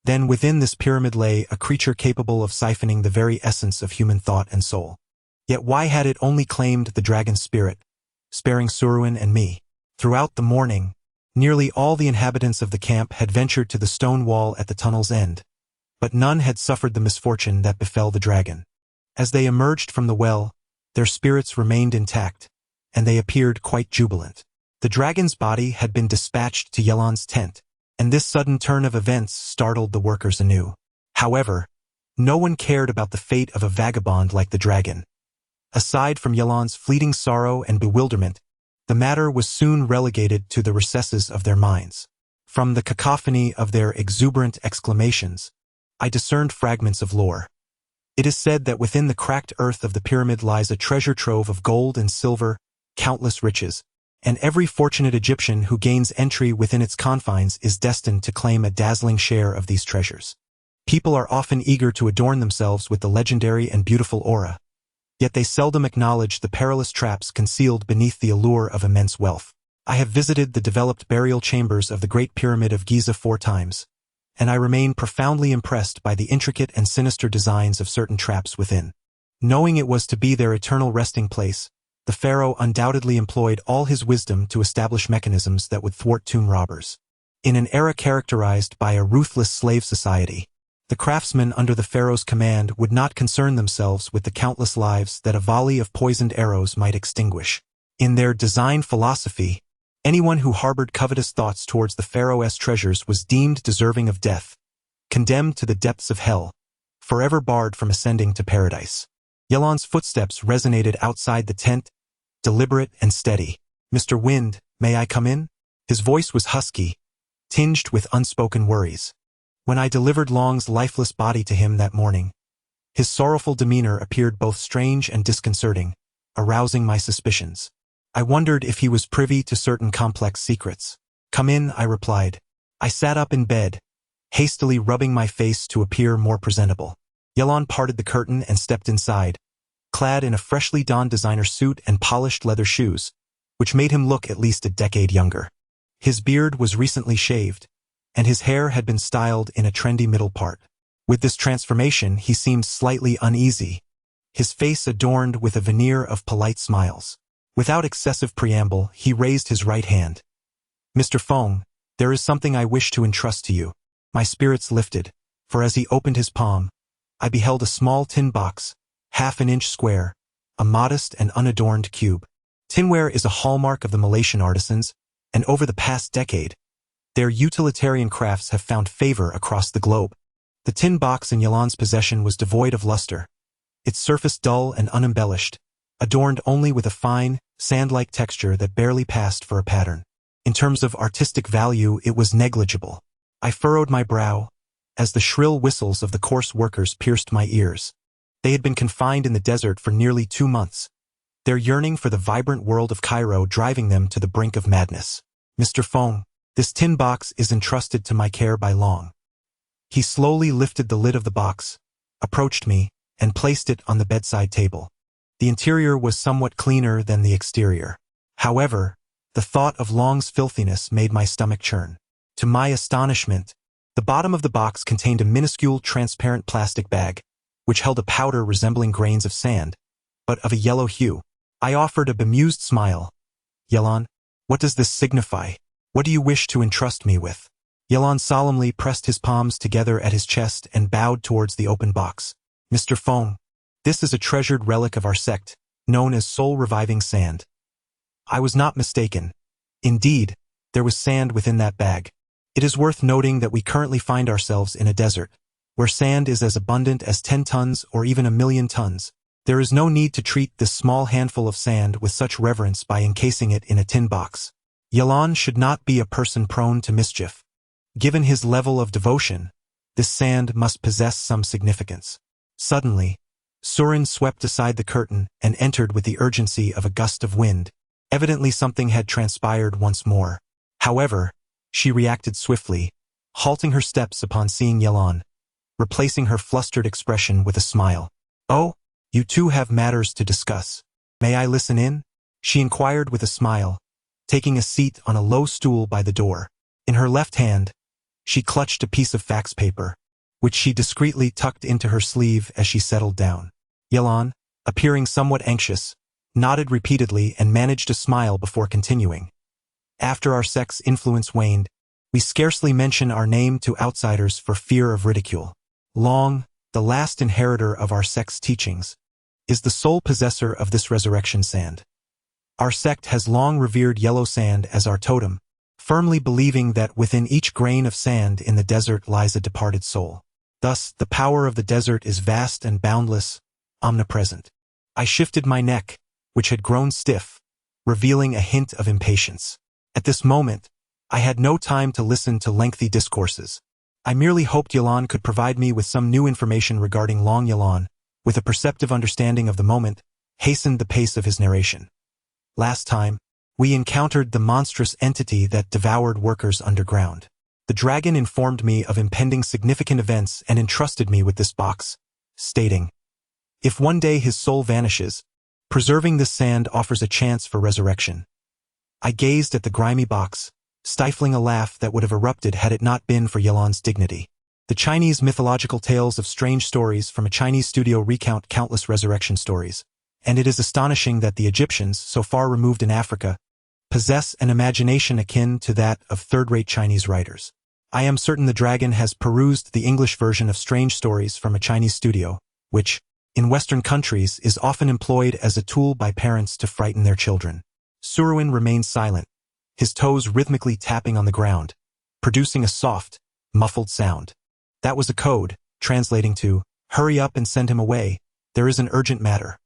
then within this pyramid lay a creature capable of siphoning the very essence of human thought and soul. Yet why had it only claimed the dragon's spirit, sparing Surin and me? Throughout the morning, nearly all the inhabitants of the camp had ventured to the stone wall at the tunnel's end, but none had suffered the misfortune that befell the dragon. As they emerged from the well, their spirits remained intact, and they appeared quite jubilant. The dragon's body had been dispatched to Yelan's tent, and this sudden turn of events startled the workers anew. However, no one cared about the fate of a vagabond like the dragon. Aside from Yelan's fleeting sorrow and bewilderment, the matter was soon relegated to the recesses of their minds. From the cacophony of their exuberant exclamations, I discerned fragments of lore. It is said that within the cracked earth of the pyramid lies a treasure trove of gold and silver, countless riches, and every fortunate Egyptian who gains entry within its confines is destined to claim a dazzling share of these treasures. People are often eager to adorn themselves with the legendary and beautiful aura, yet they seldom acknowledge the perilous traps concealed beneath the allure of immense wealth. I have visited the developed burial chambers of the Great Pyramid of Giza 4 times, and I remain profoundly impressed by the intricate and sinister designs of certain traps within. Knowing it was to be their eternal resting place, the pharaoh undoubtedly employed all his wisdom to establish mechanisms that would thwart tomb robbers. In an era characterized by a ruthless slave society, the craftsmen under the pharaoh's command would not concern themselves with the countless lives that a volley of poisoned arrows might extinguish. In their design philosophy, anyone who harbored covetous thoughts towards the pharaoh's treasures was deemed deserving of death, condemned to the depths of hell, forever barred from ascending to paradise. Yelan's footsteps resonated outside the tent, deliberate and steady. Mr. Wind, may I come in? His voice was husky, tinged with unspoken worries. When I delivered Long's lifeless body to him that morning, his sorrowful demeanor appeared both strange and disconcerting, arousing my suspicions. I wondered if he was privy to certain complex secrets. Come in, I replied. I sat up in bed, hastily rubbing my face to appear more presentable. Yelon parted the curtain and stepped inside, clad in a freshly donned designer suit and polished leather shoes, which made him look at least a decade younger. His beard was recently shaved, and his hair had been styled in a trendy middle part. With this transformation, he seemed slightly uneasy, his face adorned with a veneer of polite smiles. Without excessive preamble, he raised his right hand. "Mr. Feng, there is something I wish to entrust to you." My spirits lifted, for as he opened his palm, I beheld a small tin box, half an inch square, a modest and unadorned cube. Tinware is a hallmark of the Malaysian artisans, and over the past decade, their utilitarian crafts have found favor across the globe. The tin box in Yelon's possession was devoid of luster, its surface dull and unembellished, adorned only with a fine, sand-like texture that barely passed for a pattern. In terms of artistic value, it was negligible. I furrowed my brow, as the shrill whistles of the coarse workers pierced my ears. They had been confined in the desert for nearly 2 months, their yearning for the vibrant world of Cairo driving them to the brink of madness. "Mr. Feng, this tin box is entrusted to my care by Long." He slowly lifted the lid of the box, approached me, and placed it on the bedside table. The interior was somewhat cleaner than the exterior. However, the thought of Long's filthiness made my stomach churn. To my astonishment, the bottom of the box contained a minuscule transparent plastic bag, which held a powder resembling grains of sand, but of a yellow hue. I offered a bemused smile. "Yelon, what does this signify? What do you wish to entrust me with?" Yelon solemnly pressed his palms together at his chest and bowed towards the open box. "Mr. Feng, this is a treasured relic of our sect, known as soul-reviving sand." I was not mistaken. Indeed, there was sand within that bag. It is worth noting that we currently find ourselves in a desert, where sand is as abundant as 10 tons or even 1,000,000 tons. There is no need to treat this small handful of sand with such reverence by encasing it in a tin box. Yelon should not be a person prone to mischief. Given his level of devotion, this sand must possess some significance. Suddenly, Surin swept aside the curtain and entered with the urgency of a gust of wind. Evidently something had transpired once more. However, she reacted swiftly, halting her steps upon seeing Yelon, replacing her flustered expression with a smile. "Oh, you two have matters to discuss. May I listen in?" she inquired with a smile, taking a seat on a low stool by the door. In her left hand, she clutched a piece of fax paper, which she discreetly tucked into her sleeve as she settled down. Yelon, appearing somewhat anxious, nodded repeatedly and managed to smile before continuing. "After our sect's influence waned, we scarcely mention our name to outsiders for fear of ridicule. Long, the last inheritor of our sect's teachings, is the sole possessor of this resurrection sand. Our sect has long revered yellow sand as our totem, firmly believing that within each grain of sand in the desert lies a departed soul. Thus, the power of the desert is vast and boundless, omnipresent." I shifted my neck, which had grown stiff, revealing a hint of impatience. At this moment, I had no time to listen to lengthy discourses. I merely hoped Yelon could provide me with some new information regarding Long. Yelon, with a perceptive understanding of the moment, hastened the pace of his narration. "Last time, we encountered the monstrous entity that devoured workers underground. The dragon informed me of impending significant events and entrusted me with this box, stating, 'If one day his soul vanishes, preserving this sand offers a chance for resurrection.'" I gazed at the grimy box, stifling a laugh that would have erupted had it not been for Yelon's dignity. The Chinese mythological tales of strange stories from a Chinese studio recount countless resurrection stories, and it is astonishing that the Egyptians, so far removed in Africa, possess an imagination akin to that of third-rate Chinese writers. I am certain the dragon has perused the English version of strange stories from a Chinese studio, which, in Western countries, is often employed as a tool by parents to frighten their children. Surin remained silent, his toes rhythmically tapping on the ground, producing a soft, muffled sound. That was a code, translating to, "Hurry up and send him away, there is an urgent matter."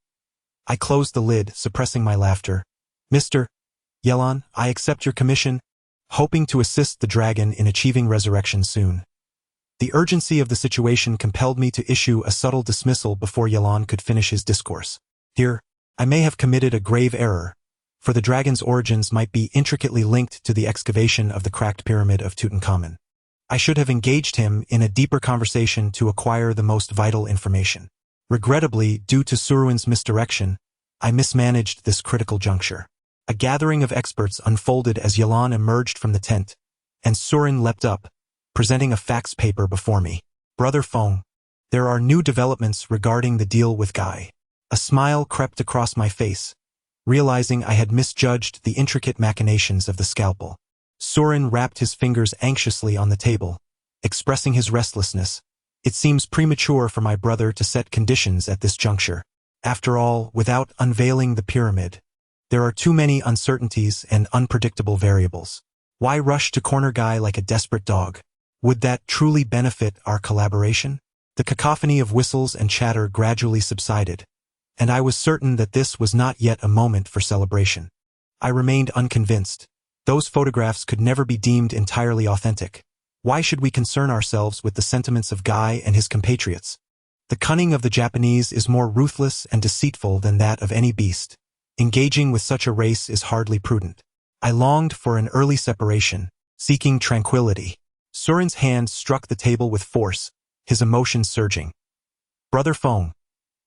I closed the lid, suppressing my laughter. "Mr. Yelon, I accept your commission, hoping to assist the dragon in achieving resurrection soon." The urgency of the situation compelled me to issue a subtle dismissal before Yelon could finish his discourse. Here, I may have committed a grave error, for the dragon's origins might be intricately linked to the excavation of the cracked pyramid of Tutankhamun. I should have engaged him in a deeper conversation to acquire the most vital information. Regrettably, due to Suruin's misdirection, I mismanaged this critical juncture. A gathering of experts unfolded as Yalan emerged from the tent, and Surin leapt up, presenting a fax paper before me. Brother Feng, there are new developments regarding the deal with Guy. A smile crept across my face, realizing I had misjudged the intricate machinations of the scalpel. Surin rapped his fingers anxiously on the table, expressing his restlessness. It seems premature for my brother to set conditions at this juncture. After all, without unveiling the pyramid, there are too many uncertainties and unpredictable variables. Why rush to corner Guy like a desperate dog? Would that truly benefit our collaboration? The cacophony of whistles and chatter gradually subsided, and I was certain that this was not yet a moment for celebration. I remained unconvinced. Those photographs could never be deemed entirely authentic. Why should we concern ourselves with the sentiments of Guy and his compatriots? The cunning of the Japanese is more ruthless and deceitful than that of any beast. Engaging with such a race is hardly prudent. I longed for an early separation, seeking tranquility. Surin's hand struck the table with force, his emotions surging. Brother Feng,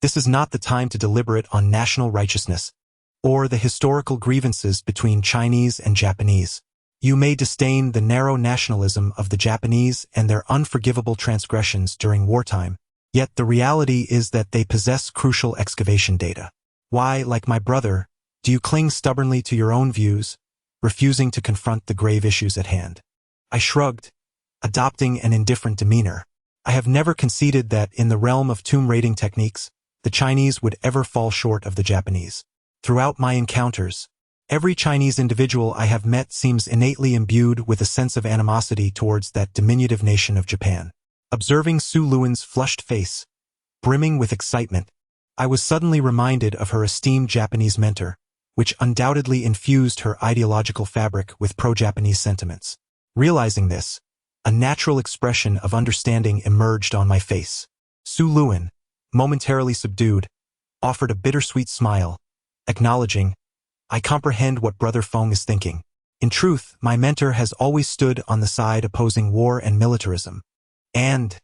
this is not the time to deliberate on national righteousness, or the historical grievances between Chinese and Japanese. You may disdain the narrow nationalism of the Japanese and their unforgivable transgressions during wartime, yet the reality is that they possess crucial excavation data. Why, like my brother, do you cling stubbornly to your own views, refusing to confront the grave issues at hand? I shrugged, adopting an indifferent demeanor. I have never conceded that in the realm of tomb raiding techniques, the Chinese would ever fall short of the Japanese. Throughout my encounters, every Chinese individual I have met seems innately imbued with a sense of animosity towards that diminutive nation of Japan. Observing Su Luan's flushed face, brimming with excitement, I was suddenly reminded of her esteemed Japanese mentor, which undoubtedly infused her ideological fabric with pro-Japanese sentiments. Realizing this, a natural expression of understanding emerged on my face. Su Luan, momentarily subdued, offered a bittersweet smile, acknowledging, I comprehend what Brother Feng is thinking. In truth, my mentor has always stood on the side opposing war and militarism. And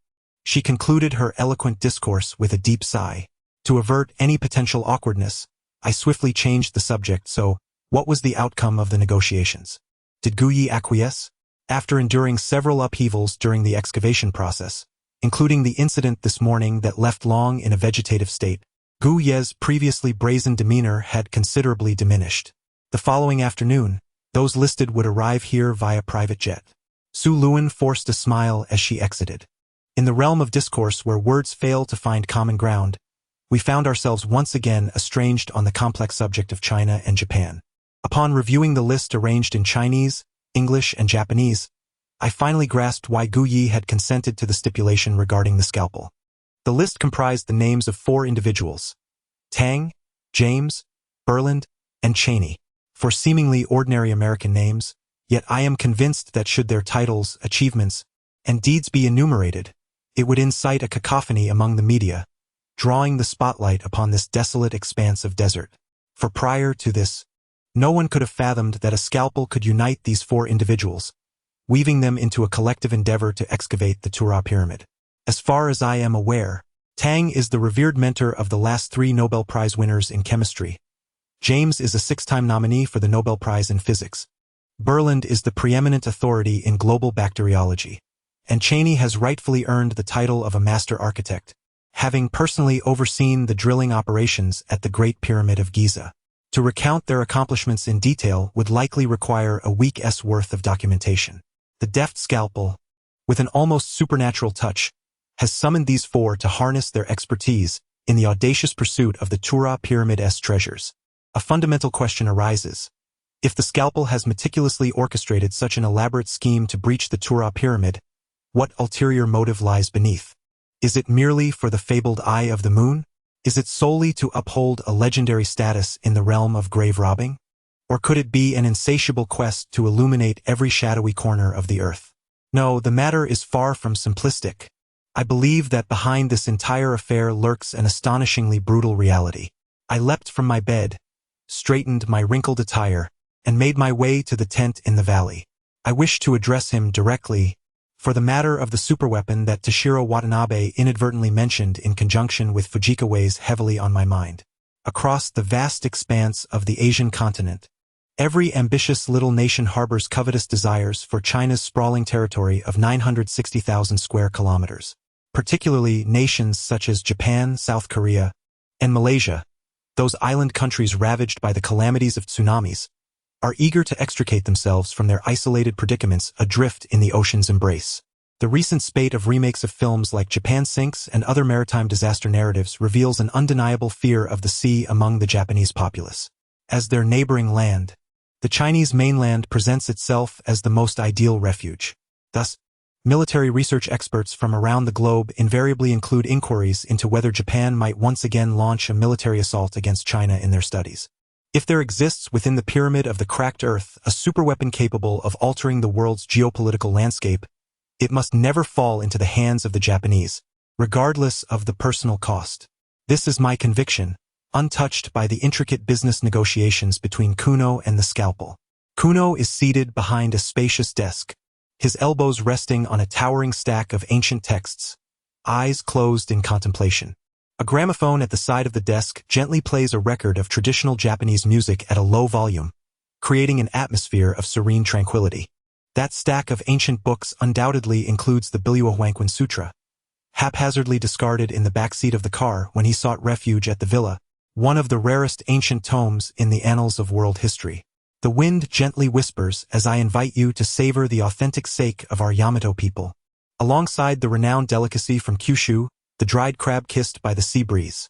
she concluded her eloquent discourse with a deep sigh. To avert any potential awkwardness, I swiftly changed the subject. So, what was the outcome of the negotiations? Did Guyi acquiesce? After enduring several upheavals during the excavation process, including the incident this morning that left Long in a vegetative state, Gu Ye's previously brazen demeanor had considerably diminished. The following afternoon, those listed would arrive here via private jet. Su Luan forced a smile as she exited. In the realm of discourse where words fail to find common ground, we found ourselves once again estranged on the complex subject of China and Japan. Upon reviewing the list arranged in Chinese, English, and Japanese, I finally grasped why Gu Yi had consented to the stipulation regarding the scalpel. The list comprised the names of 4 individuals: Tang, James, Berland, and Cheney. 4 seemingly ordinary American names, yet I am convinced that should their titles, achievements, and deeds be enumerated, it would incite a cacophony among the media, drawing the spotlight upon this desolate expanse of desert. For prior to this, no one could have fathomed that a scalpel could unite these 4 individuals, weaving them into a collective endeavor to excavate the Tura Pyramid. As far as I am aware, Tang is the revered mentor of the last 3 Nobel Prize winners in chemistry. James is a 6-time nominee for the Nobel Prize in physics. Berland is the preeminent authority in global bacteriology. And Cheney has rightfully earned the title of a master architect, having personally overseen the drilling operations at the Great Pyramid of Giza. To recount their accomplishments in detail would likely require a week's worth of documentation. The deft scalpel, with an almost supernatural touch, has summoned these 4 to harness their expertise in the audacious pursuit of the Tura Pyramid's treasures. A fundamental question arises. If the scalpel has meticulously orchestrated such an elaborate scheme to breach the Tura Pyramid, what ulterior motive lies beneath? Is it merely for the fabled Eye of the Moon? Is it solely to uphold a legendary status in the realm of grave robbing? Or could it be an insatiable quest to illuminate every shadowy corner of the earth? No, the matter is far from simplistic. I believe that behind this entire affair lurks an astonishingly brutal reality. I leapt from my bed, straightened my wrinkled attire, and made my way to the tent in the valley. I wished to address him directly, For the matter of the superweapon that Toshiro Watanabe inadvertently mentioned in conjunction with Fujika weighs heavily on my mind. Across the vast expanse of the Asian continent, every ambitious little nation harbors covetous desires for China's sprawling territory of 960,000 square kilometers. Particularly nations such as Japan, South Korea, and Malaysia, those island countries ravaged by the calamities of tsunamis, are eager to extricate themselves from their isolated predicaments adrift in the ocean's embrace. The recent spate of remakes of films like Japan Sinks and other maritime disaster narratives reveals an undeniable fear of the sea among the Japanese populace. As their neighboring land, the Chinese mainland presents itself as the most ideal refuge. Thus, military research experts from around the globe invariably include inquiries into whether Japan might once again launch a military assault against China in their studies. If there exists within the pyramid of the cracked earth a superweapon capable of altering the world's geopolitical landscape, it must never fall into the hands of the Japanese, regardless of the personal cost. This is my conviction, untouched by the intricate business negotiations between Kuno and the scalpel. Kuno is seated behind a spacious desk, his elbows resting on a towering stack of ancient texts, eyes closed in contemplation. A gramophone at the side of the desk gently plays a record of traditional Japanese music at a low volume, creating an atmosphere of serene tranquility. That stack of ancient books undoubtedly includes the Biluahuangquan Sutra, haphazardly discarded in the backseat of the car when he sought refuge at the villa, one of the rarest ancient tomes in the annals of world history. The wind gently whispers as I invite you to savor the authentic sake of our Yamato people, alongside the renowned delicacy from Kyushu, the dried crab kissed by the sea breeze.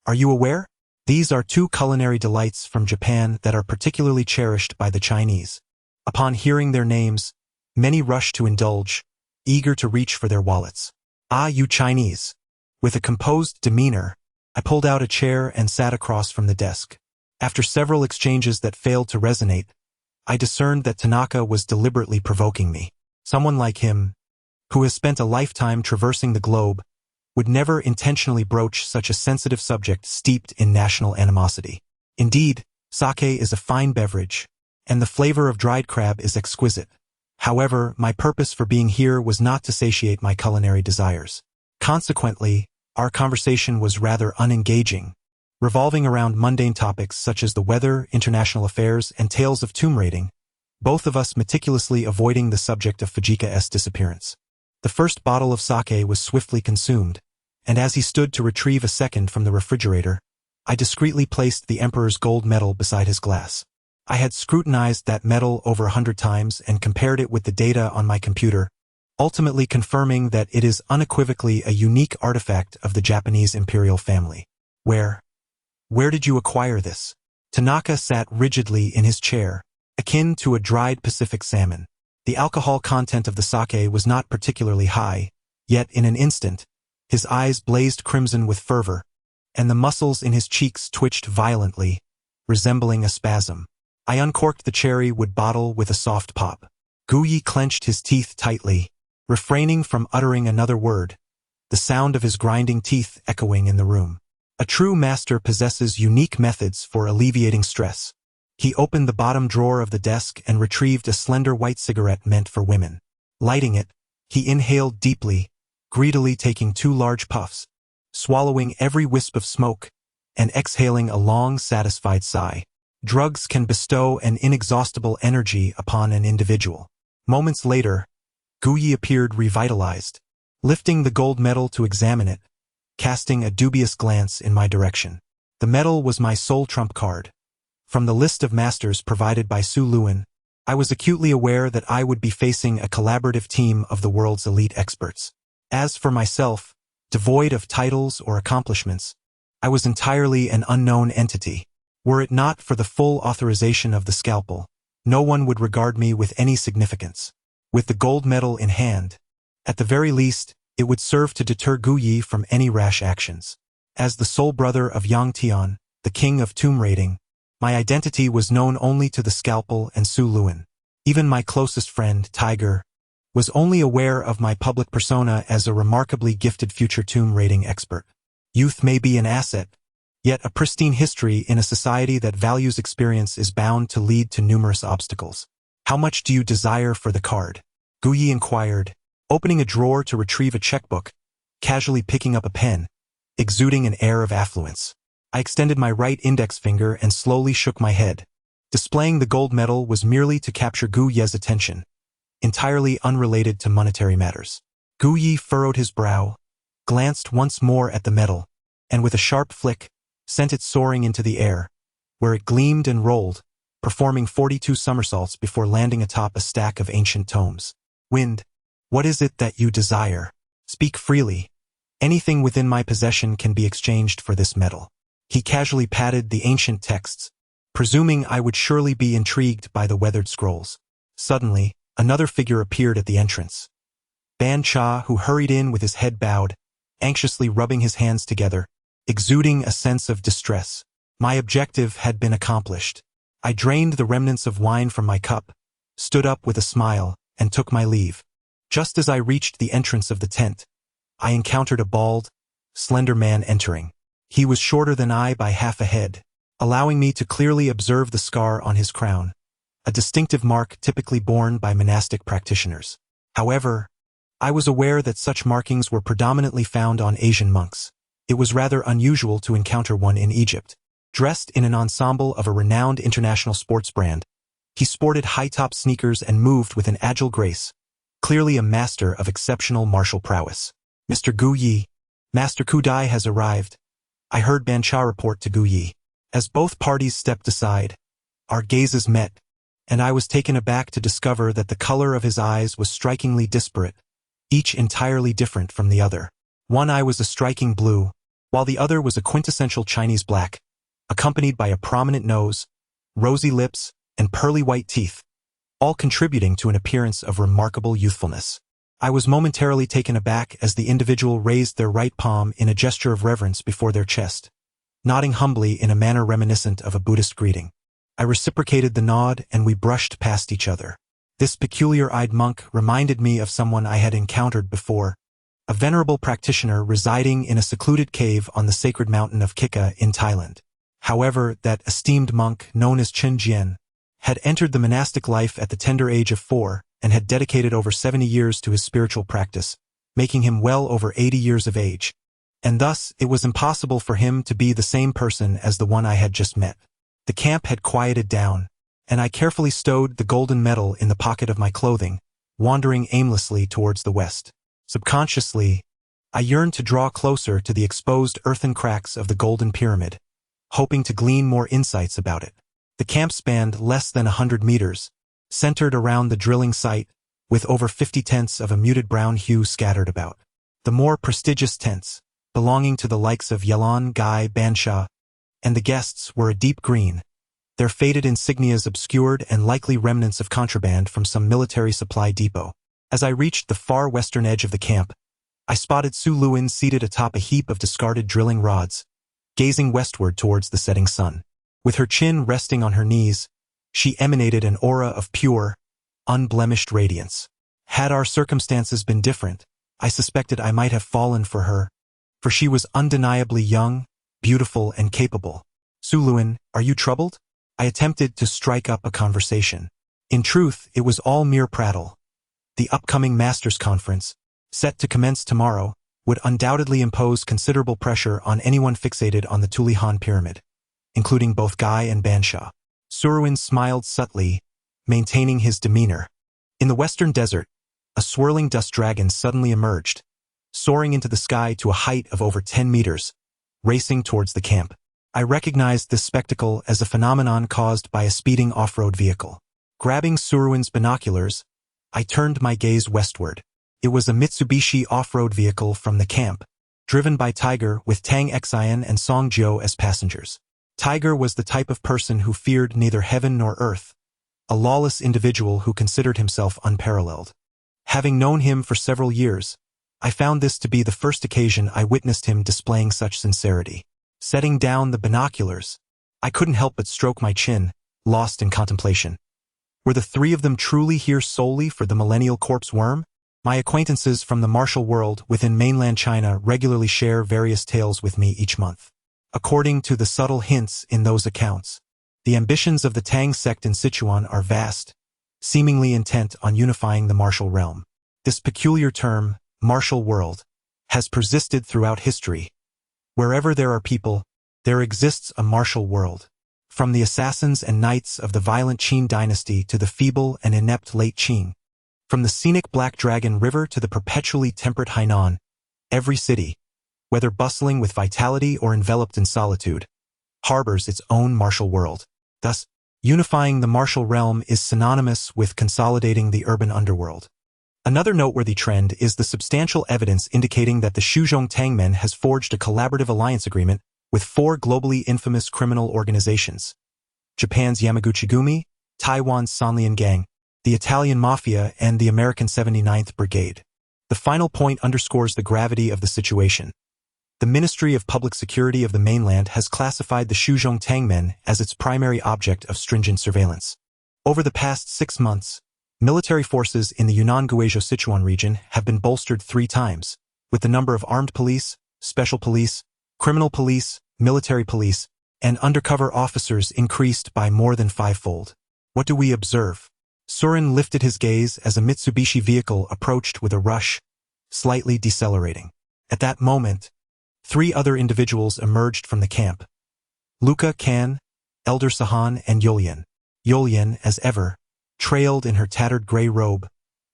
Are you aware? These are two culinary delights from Japan that are particularly cherished by the Chinese. Upon hearing their names, many rush to indulge, eager to reach for their wallets. Ah, you Chinese! With a composed demeanor, I pulled out a chair and sat across from the desk. After several exchanges that failed to resonate, I discerned that Tanaka was deliberately provoking me. Someone like him, who has spent a lifetime traversing the globe, would never intentionally broach such a sensitive subject steeped in national animosity. Indeed, sake is a fine beverage, and the flavor of dried crab is exquisite. However, my purpose for being here was not to satiate my culinary desires. Consequently, our conversation was rather unengaging, revolving around mundane topics such as the weather, international affairs, and tales of tomb raiding, both of us meticulously avoiding the subject of Fujika's disappearance. The first bottle of sake was swiftly consumed, and as he stood to retrieve a second from the refrigerator, I discreetly placed the Emperor's gold medal beside his glass. I had scrutinized that medal over 100 times and compared it with the data on my computer, ultimately confirming that it is unequivocally a unique artifact of the Japanese imperial family. Where did you acquire this? Tanaka sat rigidly in his chair, akin to a dried Pacific salmon. The alcohol content of the sake was not particularly high, yet in an instant, his eyes blazed crimson with fervor, and the muscles in his cheeks twitched violently, resembling a spasm. I uncorked the cherry-wood bottle with a soft pop. Guyi clenched his teeth tightly, refraining from uttering another word, the sound of his grinding teeth echoing in the room. A true master possesses unique methods for alleviating stress. He opened the bottom drawer of the desk and retrieved a slender white cigarette meant for women. Lighting it, he inhaled deeply, greedily taking 2 large puffs, swallowing every wisp of smoke, and exhaling a long, satisfied sigh. Drugs can bestow an inexhaustible energy upon an individual. Moments later, Guyi appeared revitalized, lifting the gold medal to examine it, casting a dubious glance in my direction. The medal was my sole trump card. From the list of masters provided by Su Luan, I was acutely aware that I would be facing a collaborative team of the world's elite experts. As for myself, devoid of titles or accomplishments, I was entirely an unknown entity. Were it not for the full authorization of the scalpel, no one would regard me with any significance. With the gold medal in hand, at the very least, it would serve to deter Guyi from any rash actions. As the sole brother of Yang Tian, the king of tomb raiding, my identity was known only to the scalpel and Su Luan. Even my closest friend, Tiger, was only aware of my public persona as a remarkably gifted future tomb raiding expert. Youth may be an asset, yet a pristine history in a society that values experience is bound to lead to numerous obstacles. How much do you desire for the card? Guyi inquired, opening a drawer to retrieve a checkbook, casually picking up a pen, exuding an air of affluence. I extended my right index finger and slowly shook my head. Displaying the gold medal was merely to capture Gu Ye's attention, entirely unrelated to monetary matters. Gu Ye furrowed his brow, glanced once more at the medal, and with a sharp flick, sent it soaring into the air, where it gleamed and rolled, performing 42 somersaults before landing atop a stack of ancient tomes. Wind, what is it that you desire? Speak freely. Anything within my possession can be exchanged for this medal. He casually patted the ancient texts, presuming I would surely be intrigued by the weathered scrolls. Suddenly, another figure appeared at the entrance. Ban Cha, who hurried in with his head bowed, anxiously rubbing his hands together, exuding a sense of distress. My objective had been accomplished. I drained the remnants of wine from my cup, stood up with a smile, and took my leave. Just as I reached the entrance of the tent, I encountered a bald, slender man entering. He was shorter than I by half a head, allowing me to clearly observe the scar on his crown, a distinctive mark typically borne by monastic practitioners. However, I was aware that such markings were predominantly found on Asian monks. It was rather unusual to encounter one in Egypt. Dressed in an ensemble of a renowned international sports brand, he sported high-top sneakers and moved with an agile grace, clearly a master of exceptional martial prowess. Mr. Gu Yi, Master Ku Dai has arrived, I heard Ban Cha report to Gu Yi. As both parties stepped aside, our gazes met, and I was taken aback to discover that the color of his eyes was strikingly disparate, each entirely different from the other. One eye was a striking blue, while the other was a quintessential Chinese black, accompanied by a prominent nose, rosy lips, and pearly white teeth, all contributing to an appearance of remarkable youthfulness. I was momentarily taken aback as the individual raised their right palm in a gesture of reverence before their chest, nodding humbly in a manner reminiscent of a Buddhist greeting. I reciprocated the nod and we brushed past each other. This peculiar-eyed monk reminded me of someone I had encountered before, a venerable practitioner residing in a secluded cave on the sacred mountain of Kika in Thailand. However, that esteemed monk, known as Chen Jian, had entered the monastic life at the tender age of 4 and had dedicated over 70 years to his spiritual practice, making him well over 80 years of age. And thus, it was impossible for him to be the same person as the one I had just met. The camp had quieted down, and I carefully stowed the golden medal in the pocket of my clothing, wandering aimlessly towards the west. Subconsciously, I yearned to draw closer to the exposed earthen cracks of the golden pyramid, hoping to glean more insights about it. The camp spanned less than 100 meters, centered around the drilling site, with over 50 tents of a muted brown hue scattered about. The more prestigious tents, belonging to the likes of Yalan, Gai, Bansha, and the guests were a deep green, their faded insignias obscured and likely remnants of contraband from some military supply depot. As I reached the far western edge of the camp, I spotted Su Luin seated atop a heap of discarded drilling rods, gazing westward towards the setting sun. With her chin resting on her knees, she emanated an aura of pure, unblemished radiance. Had our circumstances been different, I suspected I might have fallen for her, for she was undeniably young, beautiful, and capable. Su Luin, are you troubled? I attempted to strike up a conversation. In truth, it was all mere prattle. The upcoming Masters Conference, set to commence tomorrow, would undoubtedly impose considerable pressure on anyone fixated on the Tulihan Pyramid, including both Gai and Bansha. Suruin smiled subtly, maintaining his demeanor. In the western desert, a swirling dust dragon suddenly emerged, soaring into the sky to a height of over 10 meters, racing towards the camp. I recognized this spectacle as a phenomenon caused by a speeding off-road vehicle. Grabbing Suruin's binoculars, I turned my gaze westward. It was a Mitsubishi off-road vehicle from the camp, driven by Tiger with Tang Xian and Song Jiu as passengers. Tiger was the type of person who feared neither heaven nor earth, a lawless individual who considered himself unparalleled. Having known him for several years, I found this to be the first occasion I witnessed him displaying such sincerity. Setting down the binoculars, I couldn't help but stroke my chin, lost in contemplation. Were the three of them truly here solely for the millennial corpse worm? My acquaintances from the martial world within mainland China regularly share various tales with me each month. According to the subtle hints in those accounts, the ambitions of the Tang sect in Sichuan are vast, seemingly intent on unifying the martial realm. This peculiar term, martial world, has persisted throughout history. Wherever there are people, there exists a martial world. From the assassins and knights of the violent Qin dynasty to the feeble and inept late Qing. From the scenic Black Dragon River to the perpetually temperate Hainan, every city, whether bustling with vitality or enveloped in solitude, harbors its own martial world. Thus, unifying the martial realm is synonymous with consolidating the urban underworld. Another noteworthy trend is the substantial evidence indicating that the Shuzhong Tangmen has forged a collaborative alliance agreement with 4 globally infamous criminal organizations: Japan's Yamaguchi-gumi, Taiwan's Sanlian Gang, the Italian Mafia, and the American 79th Brigade. The final point underscores the gravity of the situation. The Ministry of Public Security of the mainland has classified the Shuzhong Tangmen as its primary object of stringent surveillance. Over the past 6 months, military forces in the Yunnan-Guizhou-Sichuan region have been bolstered 3 times, with the number of armed police, special police, criminal police, military police, and undercover officers increased by more than 5-fold. What do we observe? Surin lifted his gaze as a Mitsubishi vehicle approached with a rush, slightly decelerating. At that moment, 3 other individuals emerged from the camp: Luca Kan, Elder Sahan, and Yulian. Yulian, as ever, trailed in her tattered gray robe,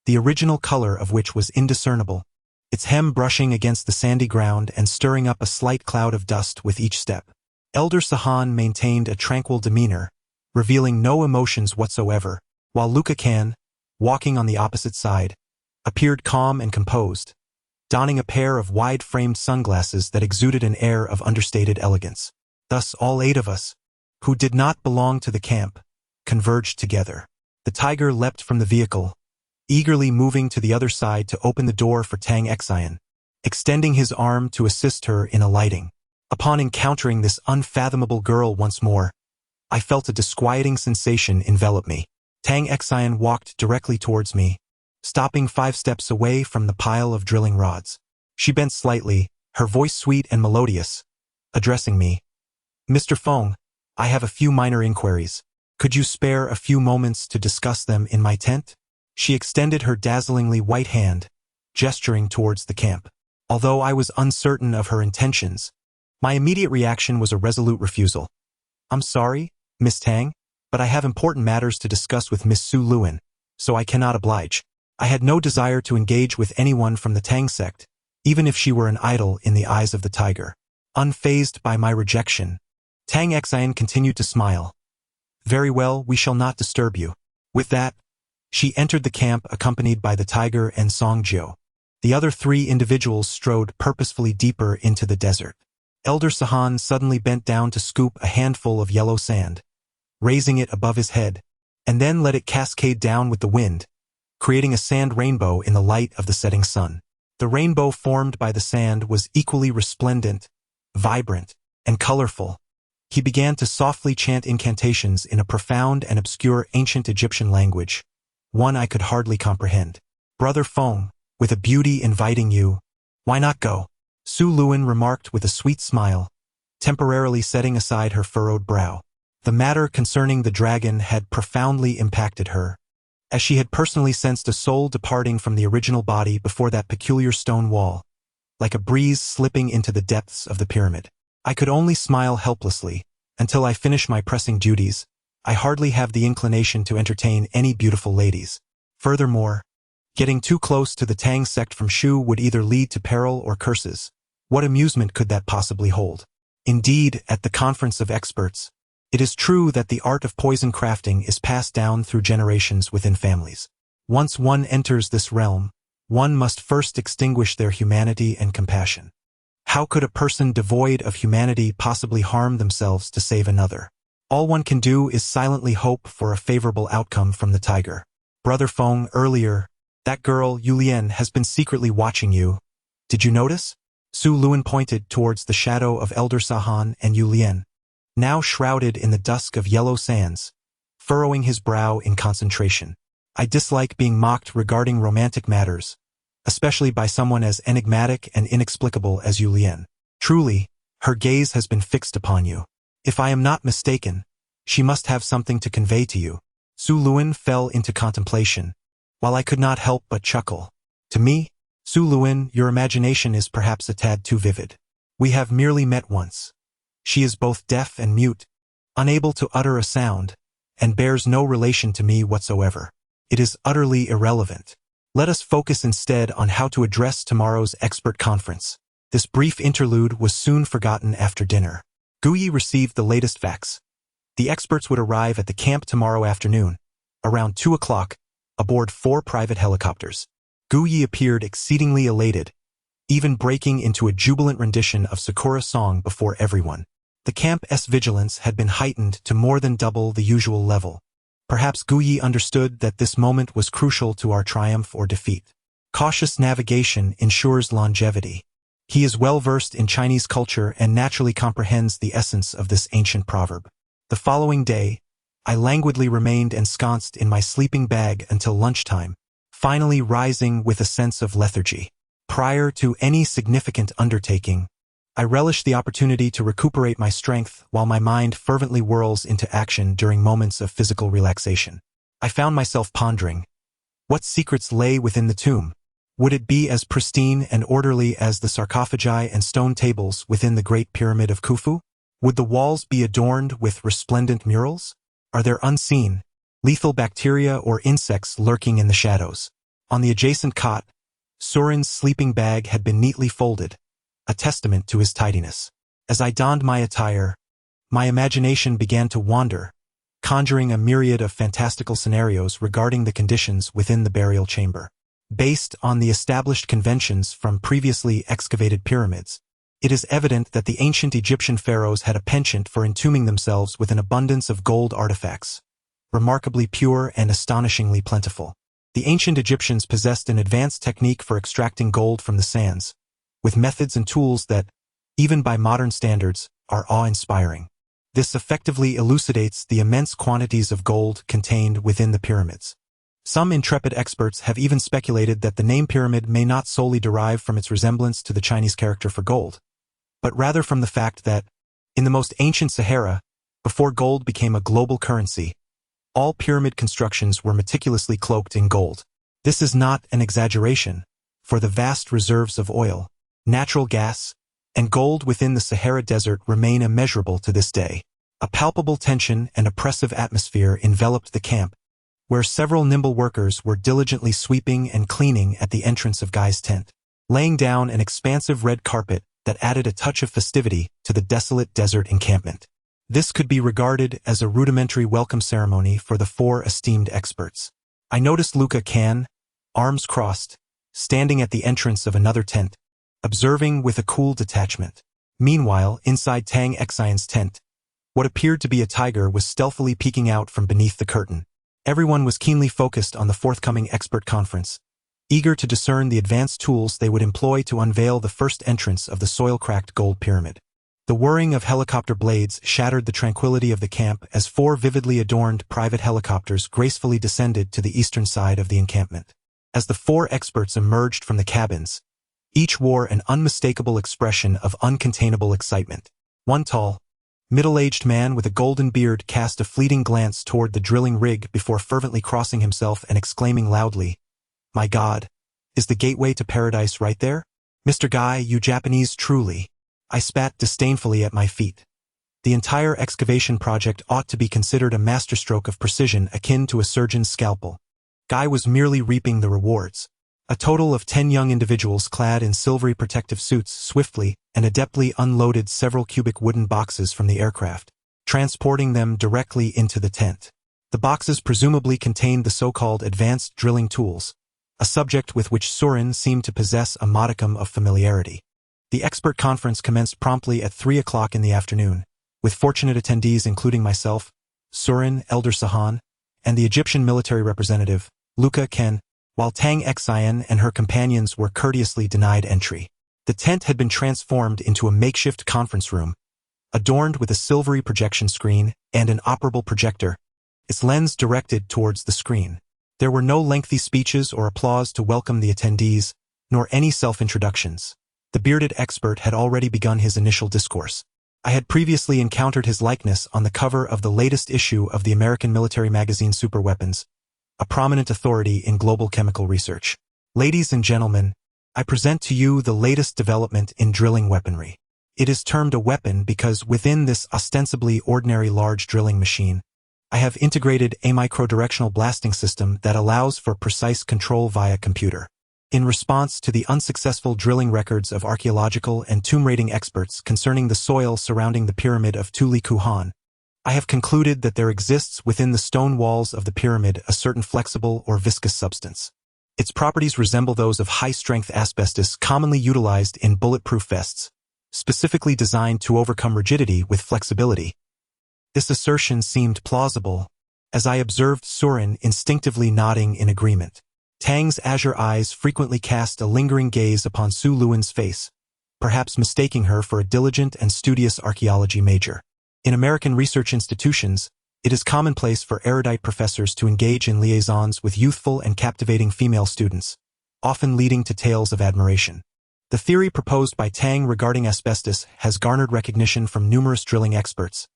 the original color of which was indiscernible, its hem brushing against the sandy ground and stirring up a slight cloud of dust with each step. Elder Sahan maintained a tranquil demeanor, revealing no emotions whatsoever, while Luca Kan, walking on the opposite side, appeared calm and composed, donning a pair of wide-framed sunglasses that exuded an air of understated elegance. Thus all 8 of us, who did not belong to the camp, converged together. The tiger leapt from the vehicle, eagerly moving to the other side to open the door for Tang Xian, extending his arm to assist her in alighting. Upon encountering this unfathomable girl once more, I felt a disquieting sensation envelop me. Tang Xian walked directly towards me, stopping 5 steps away from the pile of drilling rods. She bent slightly, her voice sweet and melodious, addressing me. "Mr. Feng, I have a few minor inquiries. Could you spare a few moments to discuss them in my tent?" She extended her dazzlingly white hand, gesturing towards the camp. Although I was uncertain of her intentions, my immediate reaction was a resolute refusal. "I'm sorry, Miss Tang, but I have important matters to discuss with Miss Su Luan, so I cannot oblige." I had no desire to engage with anyone from the Tang sect, even if she were an idol in the eyes of the tiger. Unfazed by my rejection, Tang Xian continued to smile. "Very well, we shall not disturb you." With that, she entered the camp accompanied by the tiger and Song Jiu. The other 3 individuals strode purposefully deeper into the desert. Elder Sahan suddenly bent down to scoop a handful of yellow sand, raising it above his head, and then let it cascade down with the wind, creating a sand rainbow in the light of the setting sun. The rainbow formed by the sand was equally resplendent, vibrant, and colorful. He began to softly chant incantations in a profound and obscure ancient Egyptian language, one I could hardly comprehend. "Brother Feng, with a beauty inviting you, why not go?" Su Luan remarked with a sweet smile, temporarily setting aside her furrowed brow. The matter concerning the dragon had profoundly impacted her, as she had personally sensed a soul departing from the original body before that peculiar stone wall, like a breeze slipping into the depths of the pyramid. I could only smile helplessly. Until I finish my pressing duties, I hardly have the inclination to entertain any beautiful ladies. Furthermore, getting too close to the Tang sect from Shu would either lead to peril or curses. What amusement could that possibly hold? Indeed, at the conference of experts, it is true that the art of poison crafting is passed down through generations within families. Once one enters this realm, one must first extinguish their humanity and compassion. How could a person devoid of humanity possibly harm themselves to save another? All one can do is silently hope for a favorable outcome from the tiger. "Brother Feng, earlier, that girl, Yulian, has been secretly watching you. Did you notice?" Su Luan pointed towards the shadow of Elder Sahan and Yulian, now shrouded in the dusk of yellow sands, furrowing his brow in concentration. "I dislike being mocked regarding romantic matters, especially by someone as enigmatic and inexplicable as Yulian. Truly, her gaze has been fixed upon you. If I am not mistaken, she must have something to convey to you." Su Luan fell into contemplation, while I could not help but chuckle. To me, Su Luin, your imagination is perhaps a tad too vivid. We have merely met once. She is both deaf and mute, unable to utter a sound, and bears no relation to me whatsoever. It is utterly irrelevant. Let us focus instead on how to address tomorrow's expert conference. This brief interlude was soon forgotten after dinner. Guyi received the latest facts. The experts would arrive at the camp tomorrow afternoon, around 2 o'clock, aboard 4 private helicopters. Guyi appeared exceedingly elated, even breaking into a jubilant rendition of Sakura song before everyone. The camp's vigilance had been heightened to more than double the usual level. Perhaps Guyi understood that this moment was crucial to our triumph or defeat. Cautious navigation ensures longevity. He is well versed in Chinese culture and naturally comprehends the essence of this ancient proverb. The following day, I languidly remained ensconced in my sleeping bag until lunchtime, finally rising with a sense of lethargy. Prior to any significant undertaking, I relish the opportunity to recuperate my strength while my mind fervently whirls into action during moments of physical relaxation. I found myself pondering, what secrets lay within the tomb? Would it be as pristine and orderly as the sarcophagi and stone tables within the Great Pyramid of Khufu? Would the walls be adorned with resplendent murals? Are there unseen, lethal bacteria or insects lurking in the shadows? On the adjacent cot, Surin's sleeping bag had been neatly folded, a testament to his tidiness. As I donned my attire, my imagination began to wander, conjuring a myriad of fantastical scenarios regarding the conditions within the burial chamber. Based on the established conventions from previously excavated pyramids, it is evident that the ancient Egyptian pharaohs had a penchant for entombing themselves with an abundance of gold artifacts, remarkably pure and astonishingly plentiful. The ancient Egyptians possessed an advanced technique for extracting gold from the sands, with methods and tools that, even by modern standards, are awe-inspiring. This effectively elucidates the immense quantities of gold contained within the pyramids. Some intrepid experts have even speculated that the name pyramid may not solely derive from its resemblance to the Chinese character for gold, but rather from the fact that, in the most ancient Sahara, before gold became a global currency, all pyramid constructions were meticulously cloaked in gold. This is not an exaggeration, for the vast reserves of oil, natural gas, and gold within the Sahara Desert remain immeasurable to this day. A palpable tension and oppressive atmosphere enveloped the camp, where several nimble workers were diligently sweeping and cleaning at the entrance of Guy's tent, laying down an expansive red carpet that added a touch of festivity to the desolate desert encampment. This could be regarded as a rudimentary welcome ceremony for the 4 esteemed experts. I noticed Luca Can, arms crossed, standing at the entrance of another tent, observing with a cool detachment. Meanwhile, inside Tang Xian's tent, what appeared to be a tiger was stealthily peeking out from beneath the curtain. Everyone was keenly focused on the forthcoming expert conference, eager to discern the advanced tools they would employ to unveil the first entrance of the soil-cracked gold pyramid. The whirring of helicopter blades shattered the tranquility of the camp as 4 vividly adorned private helicopters gracefully descended to the eastern side of the encampment. As the 4 experts emerged from the cabins, each wore an unmistakable expression of uncontainable excitement. One tall, middle-aged man with a golden beard cast a fleeting glance toward the drilling rig before fervently crossing himself and exclaiming loudly, "My God, is the gateway to paradise right there? Mr. Guy, you Japanese truly." I spat disdainfully at my feet. The entire excavation project ought to be considered a masterstroke of precision akin to a surgeon's scalpel. Guy was merely reaping the rewards. A total of 10 young individuals clad in silvery protective suits swiftly and adeptly unloaded several cubic wooden boxes from the aircraft, transporting them directly into the tent. The boxes presumably contained the so-called advanced drilling tools, a subject with which Surin seemed to possess a modicum of familiarity. The expert conference commenced promptly at 3 o'clock in the afternoon, with fortunate attendees including myself, Surin, Elder Sahan, and the Egyptian military representative, Luca Ken, while Tang Xian and her companions were courteously denied entry. The tent had been transformed into a makeshift conference room, adorned with a silvery projection screen and an operable projector, its lens directed towards the screen. There were no lengthy speeches or applause to welcome the attendees, nor any self-introductions. The bearded expert had already begun his initial discourse. I had previously encountered his likeness on the cover of the latest issue of the American military magazine Superweapons, a prominent authority in global chemical research. Ladies and gentlemen, I present to you the latest development in drilling weaponry. It is termed a weapon because within this ostensibly ordinary large drilling machine, I have integrated a micro-directional blasting system that allows for precise control via computer. In response to the unsuccessful drilling records of archaeological and tomb raiding experts concerning the soil surrounding the Pyramid of Khufu, I have concluded that there exists within the stone walls of the pyramid a certain flexible or viscous substance. Its properties resemble those of high-strength asbestos commonly utilized in bulletproof vests, specifically designed to overcome rigidity with flexibility. This assertion seemed plausible, as I observed Surin instinctively nodding in agreement. Tang's azure eyes frequently cast a lingering gaze upon Su Luan's face, perhaps mistaking her for a diligent and studious archaeology major. In American research institutions, it is commonplace for erudite professors to engage in liaisons with youthful and captivating female students, often leading to tales of admiration. The theory proposed by Tang regarding asbestos has garnered recognition from numerous drilling experts,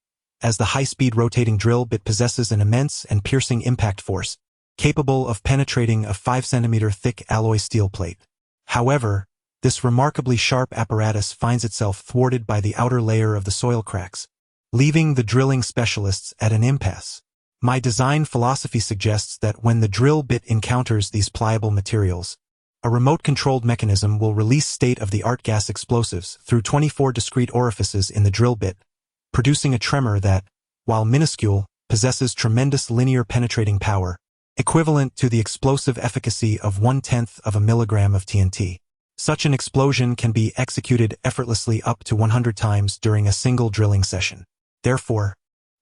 as the high-speed rotating drill bit possesses an immense and piercing impact force, capable of penetrating a 5-centimeter thick alloy steel plate. However, this remarkably sharp apparatus finds itself thwarted by the outer layer of the soil cracks, leaving the drilling specialists at an impasse. My design philosophy suggests that when the drill bit encounters these pliable materials, a remote-controlled mechanism will release state-of-the-art gas explosives through 24 discrete orifices in the drill bit, producing a tremor that, while minuscule, possesses tremendous linear penetrating power, equivalent to the explosive efficacy of 1/10 of a milligram of TNT. Such an explosion can be executed effortlessly up to 100 times during a single drilling session. Therefore,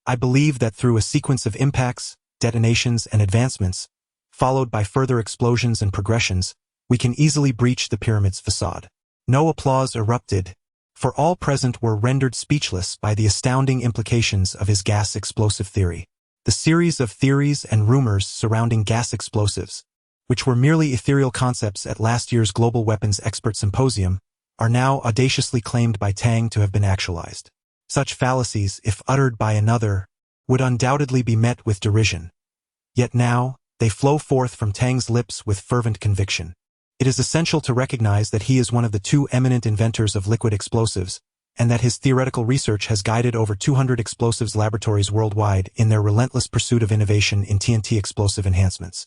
I believe that through a sequence of impacts, detonations, and advancements, followed by further explosions and progressions, we can easily breach the pyramid's facade. No applause erupted, for all present were rendered speechless by the astounding implications of his gas explosive theory. The series of theories and rumors surrounding gas explosives, which were merely ethereal concepts at last year's Global Weapons Expert Symposium, are now audaciously claimed by Tang to have been actualized. Such fallacies, if uttered by another, would undoubtedly be met with derision. Yet now, they flow forth from Tang's lips with fervent conviction. It is essential to recognize that he is one of the two eminent inventors of liquid explosives, and that his theoretical research has guided over 200 explosives laboratories worldwide in their relentless pursuit of innovation in TNT explosive enhancements.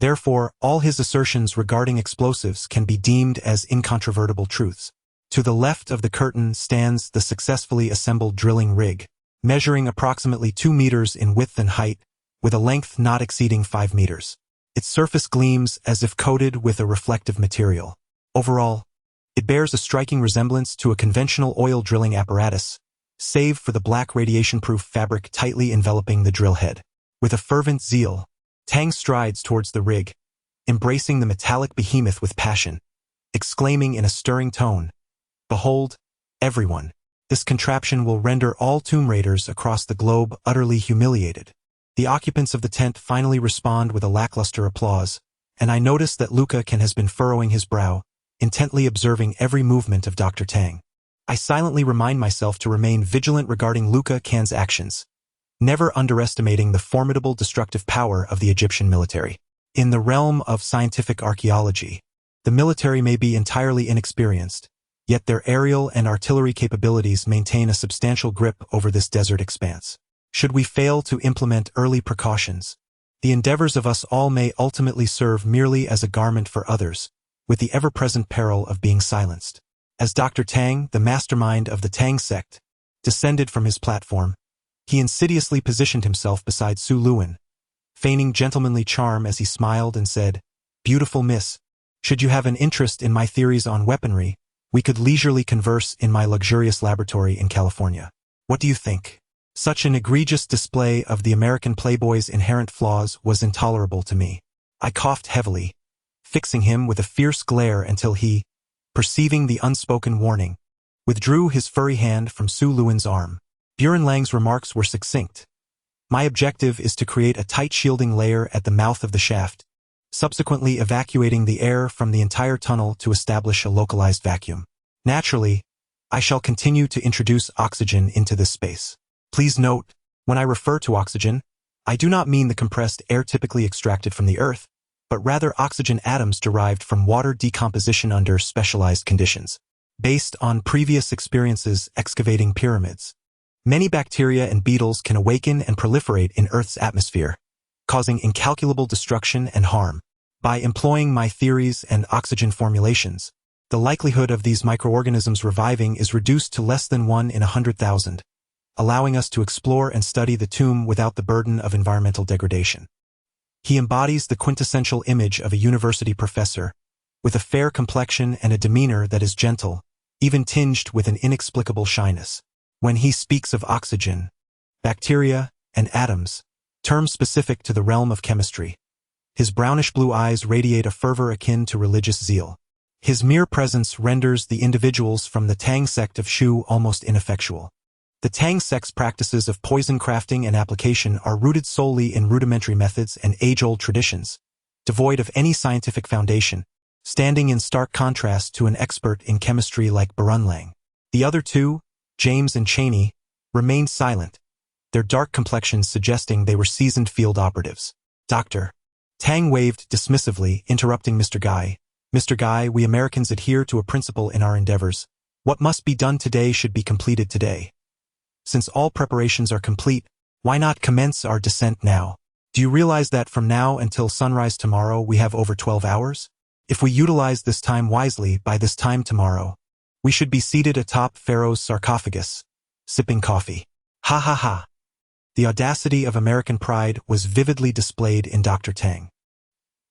Therefore, all his assertions regarding explosives can be deemed as incontrovertible truths. To the left of the curtain stands the successfully assembled drilling rig, measuring approximately 2 meters in width and height, with a length not exceeding 5 meters. Its surface gleams as if coated with a reflective material. Overall, it bears a striking resemblance to a conventional oil drilling apparatus, save for the black radiation-proof fabric tightly enveloping the drill head. With a fervent zeal, Tang strides towards the rig, embracing the metallic behemoth with passion, exclaiming in a stirring tone, "Behold, everyone, this contraption will render all tomb raiders across the globe utterly humiliated." The occupants of the tent finally respond with a lackluster applause, and I notice that Luca Can has been furrowing his brow, intently observing every movement of Dr. Tang. I silently remind myself to remain vigilant regarding Luca Can's actions, never underestimating the formidable destructive power of the Egyptian military. In the realm of scientific archaeology, the military may be entirely inexperienced, yet their aerial and artillery capabilities maintain a substantial grip over this desert expanse. Should we fail to implement early precautions, the endeavors of us all may ultimately serve merely as a garment for others, with the ever-present peril of being silenced. As Dr. Tang, the mastermind of the Tang sect, descended from his platform, he insidiously positioned himself beside Su Luan, feigning gentlemanly charm as he smiled and said, "Beautiful miss, should you have an interest in my theories on weaponry, we could leisurely converse in my luxurious laboratory in California. What do you think?" Such an egregious display of the American playboy's inherent flaws was intolerable to me. I coughed heavily, fixing him with a fierce glare until he, perceiving the unspoken warning, withdrew his furry hand from Su Luan's arm. Buren Lang's remarks were succinct. My objective is to create a tight shielding layer at the mouth of the shaft, subsequently evacuating the air from the entire tunnel to establish a localized vacuum. Naturally, I shall continue to introduce oxygen into this space. Please note, when I refer to oxygen, I do not mean the compressed air typically extracted from the earth, but rather oxygen atoms derived from water decomposition under specialized conditions. Based on previous experiences excavating pyramids, many bacteria and beetles can awaken and proliferate in Earth's atmosphere, causing incalculable destruction and harm. By employing my theories and oxygen formulations, the likelihood of these microorganisms reviving is reduced to less than 1 in 100,000, allowing us to explore and study the tomb without the burden of environmental degradation. He embodies the quintessential image of a university professor, with a fair complexion and a demeanor that is gentle, even tinged with an inexplicable shyness. When he speaks of oxygen, bacteria, and atoms, terms specific to the realm of chemistry, his brownish-blue eyes radiate a fervor akin to religious zeal. His mere presence renders the individuals from the Tang sect of Shu almost ineffectual. The Tang sect's practices of poison crafting and application are rooted solely in rudimentary methods and age-old traditions, devoid of any scientific foundation, standing in stark contrast to an expert in chemistry like Barunlang. The other two, James and Cheney, remained silent, their dark complexions suggesting they were seasoned field operatives. Doctor. Tang waved dismissively, interrupting Mr. Guy. Mr. Guy, we Americans adhere to a principle in our endeavors. What must be done today should be completed today. Since all preparations are complete, why not commence our descent now? Do you realize that from now until sunrise tomorrow we have over 12 hours? If we utilize this time wisely, by this time tomorrow, we should be seated atop Pharaoh's sarcophagus, sipping coffee. Ha ha ha. The audacity of American pride was vividly displayed in Dr. Tang.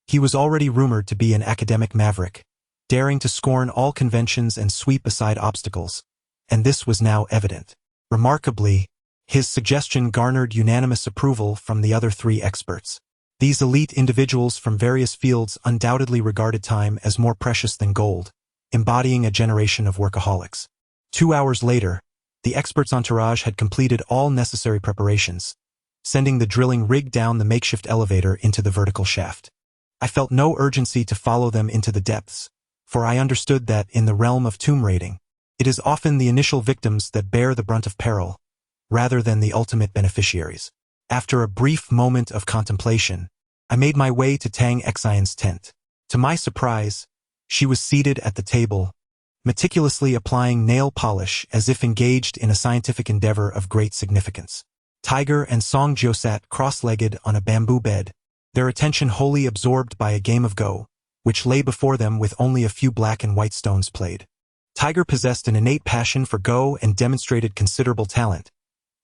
He was already rumored to be an academic maverick, daring to scorn all conventions and sweep aside obstacles, and this was now evident. Remarkably, his suggestion garnered unanimous approval from the other three experts. These elite individuals from various fields undoubtedly regarded time as more precious than gold, embodying a generation of workaholics. 2 hours later, the expert's entourage had completed all necessary preparations, sending the drilling rig down the makeshift elevator into the vertical shaft. I felt no urgency to follow them into the depths, for I understood that in the realm of tomb raiding, it is often the initial victims that bear the brunt of peril, rather than the ultimate beneficiaries. After a brief moment of contemplation, I made my way to Tang Xian's tent. To my surprise, she was seated at the table, meticulously applying nail polish as if engaged in a scientific endeavor of great significance. Tiger and Song Jiu sat cross-legged on a bamboo bed, their attention wholly absorbed by a game of Go, which lay before them with only a few black and white stones played. Tiger possessed an innate passion for Go and demonstrated considerable talent.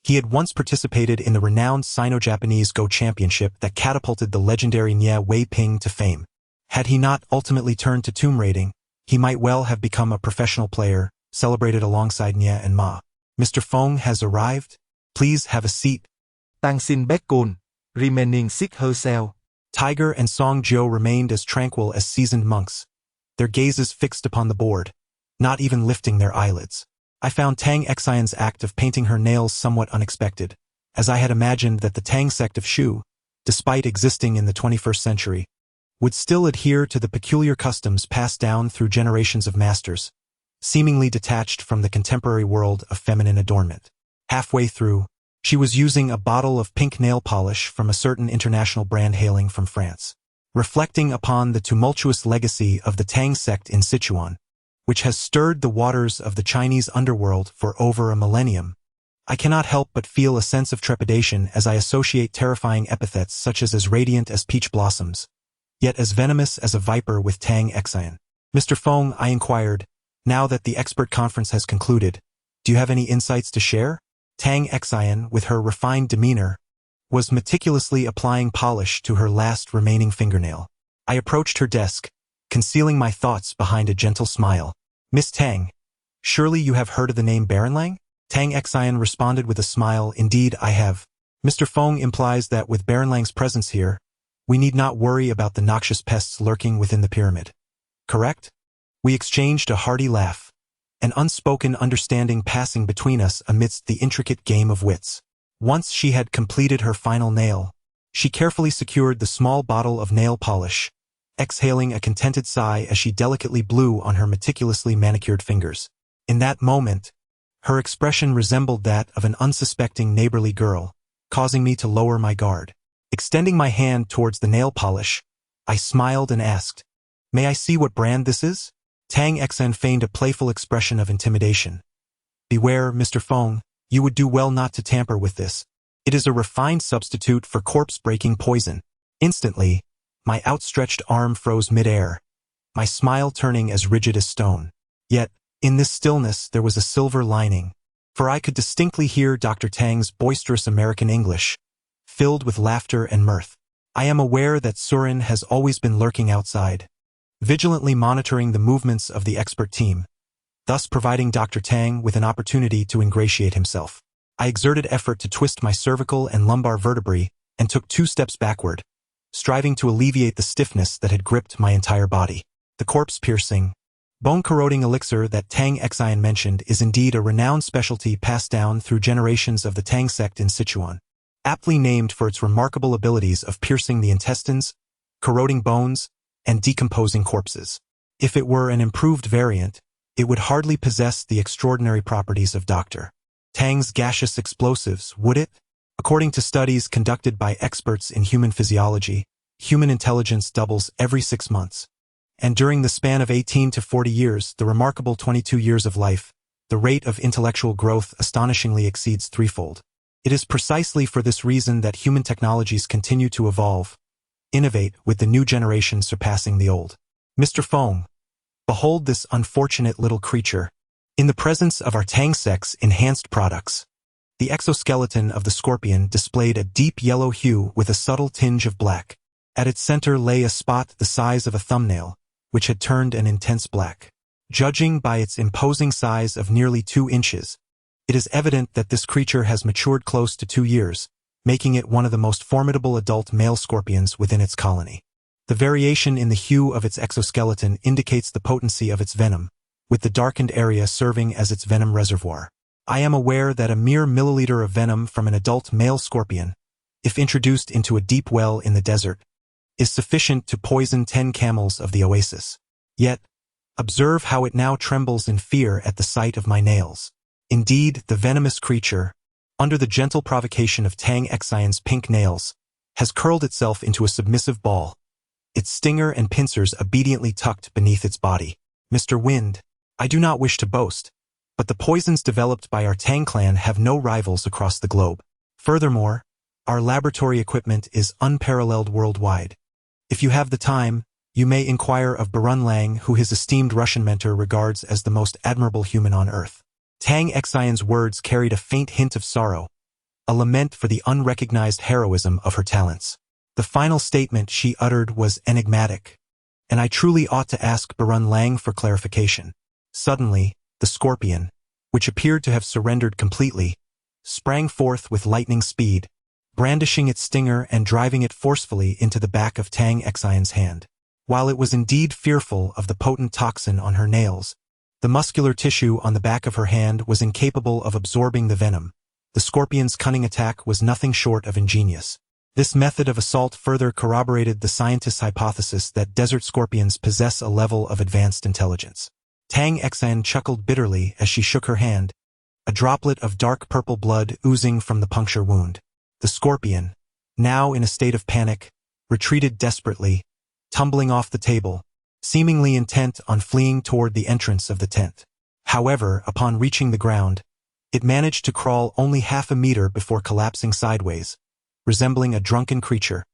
He had once participated in the renowned Sino-Japanese Go championship that catapulted the legendary Nie Wei Ping to fame. Had he not ultimately turned to tomb raiding, he might well have become a professional player, celebrated alongside Nie and Ma. Mr. Feng has arrived. Please have a seat. Tang xin bác cồn, remaining sick herself. Tiger and Song Jiu remained as tranquil as seasoned monks, their gazes fixed upon the board, not even lifting their eyelids. I found Tang Xian's act of painting her nails somewhat unexpected, as I had imagined that the Tang sect of Shu, despite existing in the 21st century, would still adhere to the peculiar customs passed down through generations of masters, seemingly detached from the contemporary world of feminine adornment. Halfway through, she was using a bottle of pink nail polish from a certain international brand hailing from France. Reflecting upon the tumultuous legacy of the Tang sect in Sichuan, which has stirred the waters of the Chinese underworld for over a millennium, I cannot help but feel a sense of trepidation as I associate terrifying epithets such as radiant as peach blossoms, yet as venomous as a viper with Tang Xian. Mr. Feng, I inquired, now that the expert conference has concluded, do you have any insights to share? Tang Xian, with her refined demeanor, was meticulously applying polish to her last remaining fingernail. I approached her desk, concealing my thoughts behind a gentle smile. Miss Tang, surely you have heard of the name Baronlang? Tang Xian responded with a smile. Indeed, I have. Mr. Feng implies that with Baronlang's presence here, we need not worry about the noxious pests lurking within the pyramid. Correct? We exchanged a hearty laugh, an unspoken understanding passing between us amidst the intricate game of wits. Once she had completed her final nail, she carefully secured the small bottle of nail polish, exhaling a contented sigh as she delicately blew on her meticulously manicured fingers. In that moment, her expression resembled that of an unsuspecting neighborly girl, causing me to lower my guard. Extending my hand towards the nail polish, I smiled and asked, "May I see what brand this is?" Tang Xan feigned a playful expression of intimidation. "Beware, Mr. Feng, you would do well not to tamper with this. It is a refined substitute for corpse-breaking poison." Instantly, my outstretched arm froze mid-air, my smile turning as rigid as stone. Yet, in this stillness there was a silver lining, for I could distinctly hear Dr. Tang's boisterous American English, filled with laughter and mirth. I am aware that Surin has always been lurking outside, vigilantly monitoring the movements of the expert team, thus providing Dr. Tang with an opportunity to ingratiate himself. I exerted effort to twist my cervical and lumbar vertebrae and took 2 steps backward, striving to alleviate the stiffness that had gripped my entire body. The corpse-piercing, bone-corroding elixir that Tang Xian mentioned is indeed a renowned specialty passed down through generations of the Tang sect in Sichuan, aptly named for its remarkable abilities of piercing the intestines, corroding bones, and decomposing corpses. If it were an improved variant, it would hardly possess the extraordinary properties of Dr. Tang's gaseous explosives, would it? According to studies conducted by experts in human physiology, human intelligence doubles every 6 months. And during the span of 18 to 40 years, the remarkable 22 years of life, the rate of intellectual growth astonishingly exceeds threefold. It is precisely for this reason that human technologies continue to evolve, innovate with the new generation surpassing the old. Mr. Feng, behold this unfortunate little creature. In the presence of our Tang sect's enhanced products, the exoskeleton of the scorpion displayed a deep yellow hue with a subtle tinge of black. At its center lay a spot the size of a thumbnail, which had turned an intense black. Judging by its imposing size of nearly 2 inches, it is evident that this creature has matured close to 2 years, making it one of the most formidable adult male scorpions within its colony. The variation in the hue of its exoskeleton indicates the potency of its venom, with the darkened area serving as its venom reservoir. I am aware that a mere milliliter of venom from an adult male scorpion, if introduced into a deep well in the desert, is sufficient to poison 10 camels of the oasis. Yet, observe how it now trembles in fear at the sight of my nails. Indeed, the venomous creature, under the gentle provocation of Tang Xian's pink nails, has curled itself into a submissive ball, its stinger and pincers obediently tucked beneath its body. Mr. Wind, I do not wish to boast, but the poisons developed by our Tang clan have no rivals across the globe. Furthermore, our laboratory equipment is unparalleled worldwide. If you have the time, you may inquire of Barun Lang, who his esteemed Russian mentor regards as the most admirable human on earth. Tang Xian's words carried a faint hint of sorrow, a lament for the unrecognized heroism of her talents. The final statement she uttered was enigmatic, and I truly ought to ask Barun Lang for clarification. Suddenly, the scorpion, which appeared to have surrendered completely, sprang forth with lightning speed, brandishing its stinger and driving it forcefully into the back of Tang Xian's hand. While it was indeed fearful of the potent toxin on her nails, the muscular tissue on the back of her hand was incapable of absorbing the venom. The scorpion's cunning attack was nothing short of ingenious. This method of assault further corroborated the scientist's hypothesis that desert scorpions possess a level of advanced intelligence. Tang Xian chuckled bitterly as she shook her hand, a droplet of dark purple blood oozing from the puncture wound. The scorpion, now in a state of panic, retreated desperately, tumbling off the table, seemingly intent on fleeing toward the entrance of the tent. However, upon reaching the ground, it managed to crawl only half a meter before collapsing sideways, resembling a drunken creature,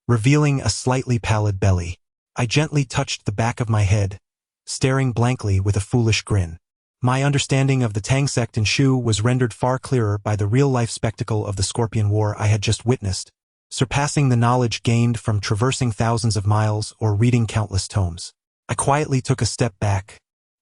revealing a slightly pallid belly. I gently touched the back of my head, staring blankly with a foolish grin. My understanding of the Tang sect in Shu was rendered far clearer by the real-life spectacle of the Scorpion War I had just witnessed, surpassing the knowledge gained from traversing thousands of miles or reading countless tomes. I quietly took a step back,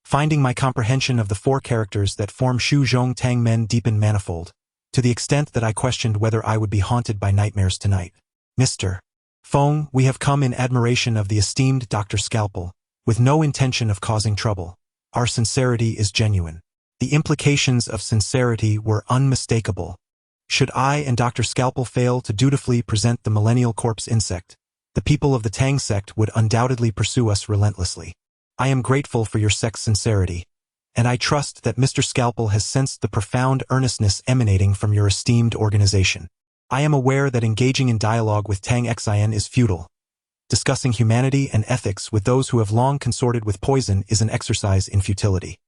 finding my comprehension of the 4 characters that form Shu Zhong Tang Men deepen manifold, to the extent that I questioned whether I would be haunted by nightmares tonight. Mr. Feng, we have come in admiration of the esteemed Dr. Scalpel, with no intention of causing trouble. Our sincerity is genuine. The implications of sincerity were unmistakable. Should I and Dr. Scalpel fail to dutifully present the millennial corpse insect, the people of the Tang sect would undoubtedly pursue us relentlessly. I am grateful for your sect's sincerity, and I trust that Mr. Scalpel has sensed the profound earnestness emanating from your esteemed organization. I am aware that engaging in dialogue with Tang Xian is futile, Discussing humanity and ethics with those who have long consorted with poison is an exercise in futility.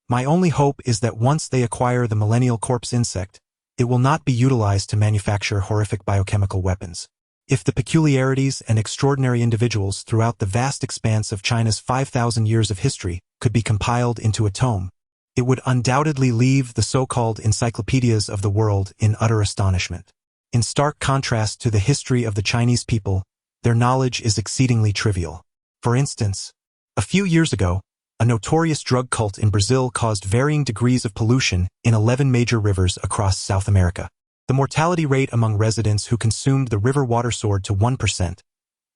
My only hope is that once they acquire the millennial corpse insect, it will not be utilized to manufacture horrific biochemical weapons. If the peculiarities and extraordinary individuals throughout the vast expanse of China's 5,000 years of history could be compiled into a tome, it would undoubtedly leave the so-called encyclopedias of the world in utter astonishment. In stark contrast to the history of the Chinese people, their knowledge is exceedingly trivial. For instance, a few years ago, a notorious drug cult in Brazil caused varying degrees of pollution in 11 major rivers across South America. The mortality rate among residents who consumed the river water soared to 1%,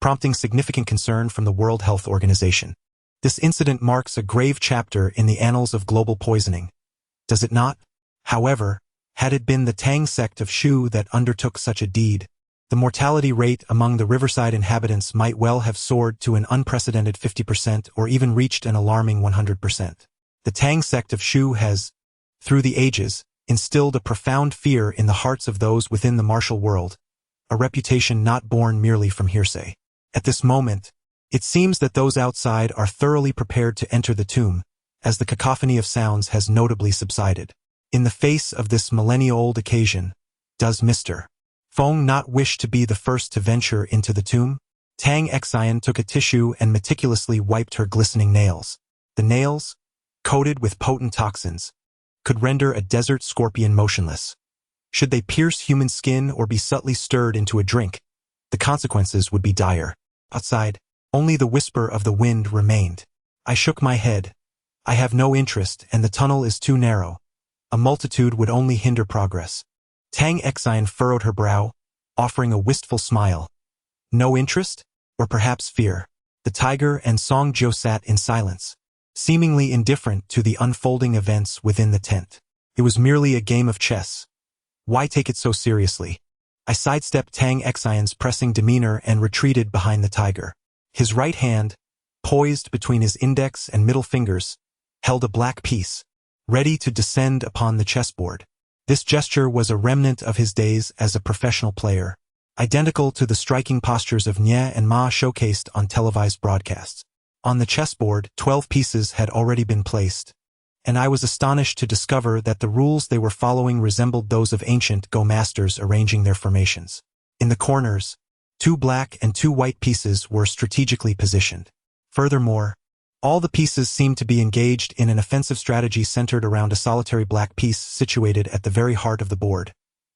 prompting significant concern from the World Health Organization. This incident marks a grave chapter in the annals of global poisoning, does it not? However, had it been the Tang sect of Shu that undertook such a deed, the mortality rate among the riverside inhabitants might well have soared to an unprecedented 50% or even reached an alarming 100%. The Tang sect of Shu has, through the ages, instilled a profound fear in the hearts of those within the martial world, a reputation not born merely from hearsay. At this moment, it seems that those outside are thoroughly prepared to enter the tomb, as the cacophony of sounds has notably subsided. In the face of this millennia-old occasion, does Mr. Feng not wish to be the first to venture into the tomb? Tang Xian took a tissue and meticulously wiped her glistening nails. The nails, coated with potent toxins, could render a desert scorpion motionless. Should they pierce human skin or be subtly stirred into a drink, the consequences would be dire. Outside, only the whisper of the wind remained. I shook my head. I have no interest, and the tunnel is too narrow. A multitude would only hinder progress. Tang Xian furrowed her brow, offering a wistful smile. No interest? Or perhaps fear? The tiger and Song Jiu sat in silence, seemingly indifferent to the unfolding events within the tent. It was merely a game of chess. Why take it so seriously? I sidestepped Tang Xian's pressing demeanor and retreated behind the tiger. His right hand, poised between his index and middle fingers, held a black piece, ready to descend upon the chessboard. This gesture was a remnant of his days as a professional player, identical to the striking postures of Nye and Ma showcased on televised broadcasts. On the chessboard, 12 pieces had already been placed, and I was astonished to discover that the rules they were following resembled those of ancient Go masters arranging their formations. In the corners, 2 black and 2 white pieces were strategically positioned. Furthermore, all the pieces seemed to be engaged in an offensive strategy centered around a solitary black piece situated at the very heart of the board,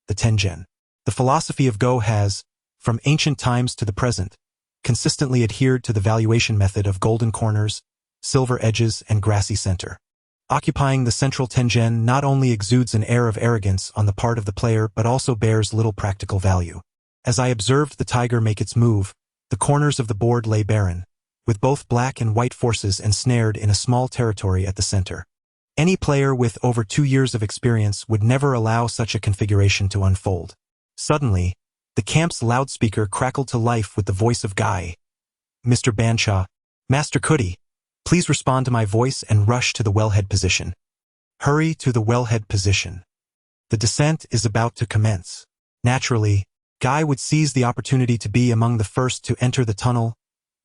the Tengen. The philosophy of Go has, from ancient times to the present, consistently adhered to the valuation method of golden corners, silver edges, and grassy center. Occupying the central Tengen not only exudes an air of arrogance on the part of the player but also bears little practical value. As I observed the tiger make its move, the corners of the board lay barren, with both black and white forces ensnared in a small territory at the center. Any player with over 2 years of experience would never allow such a configuration to unfold. Suddenly, the camp's loudspeaker crackled to life with the voice of Guy. Mr. Bansha, Master Cudi, please respond to my voice and rush to the wellhead position. Hurry to the wellhead position. The descent is about to commence. Naturally, Guy would seize the opportunity to be among the first to enter the tunnel,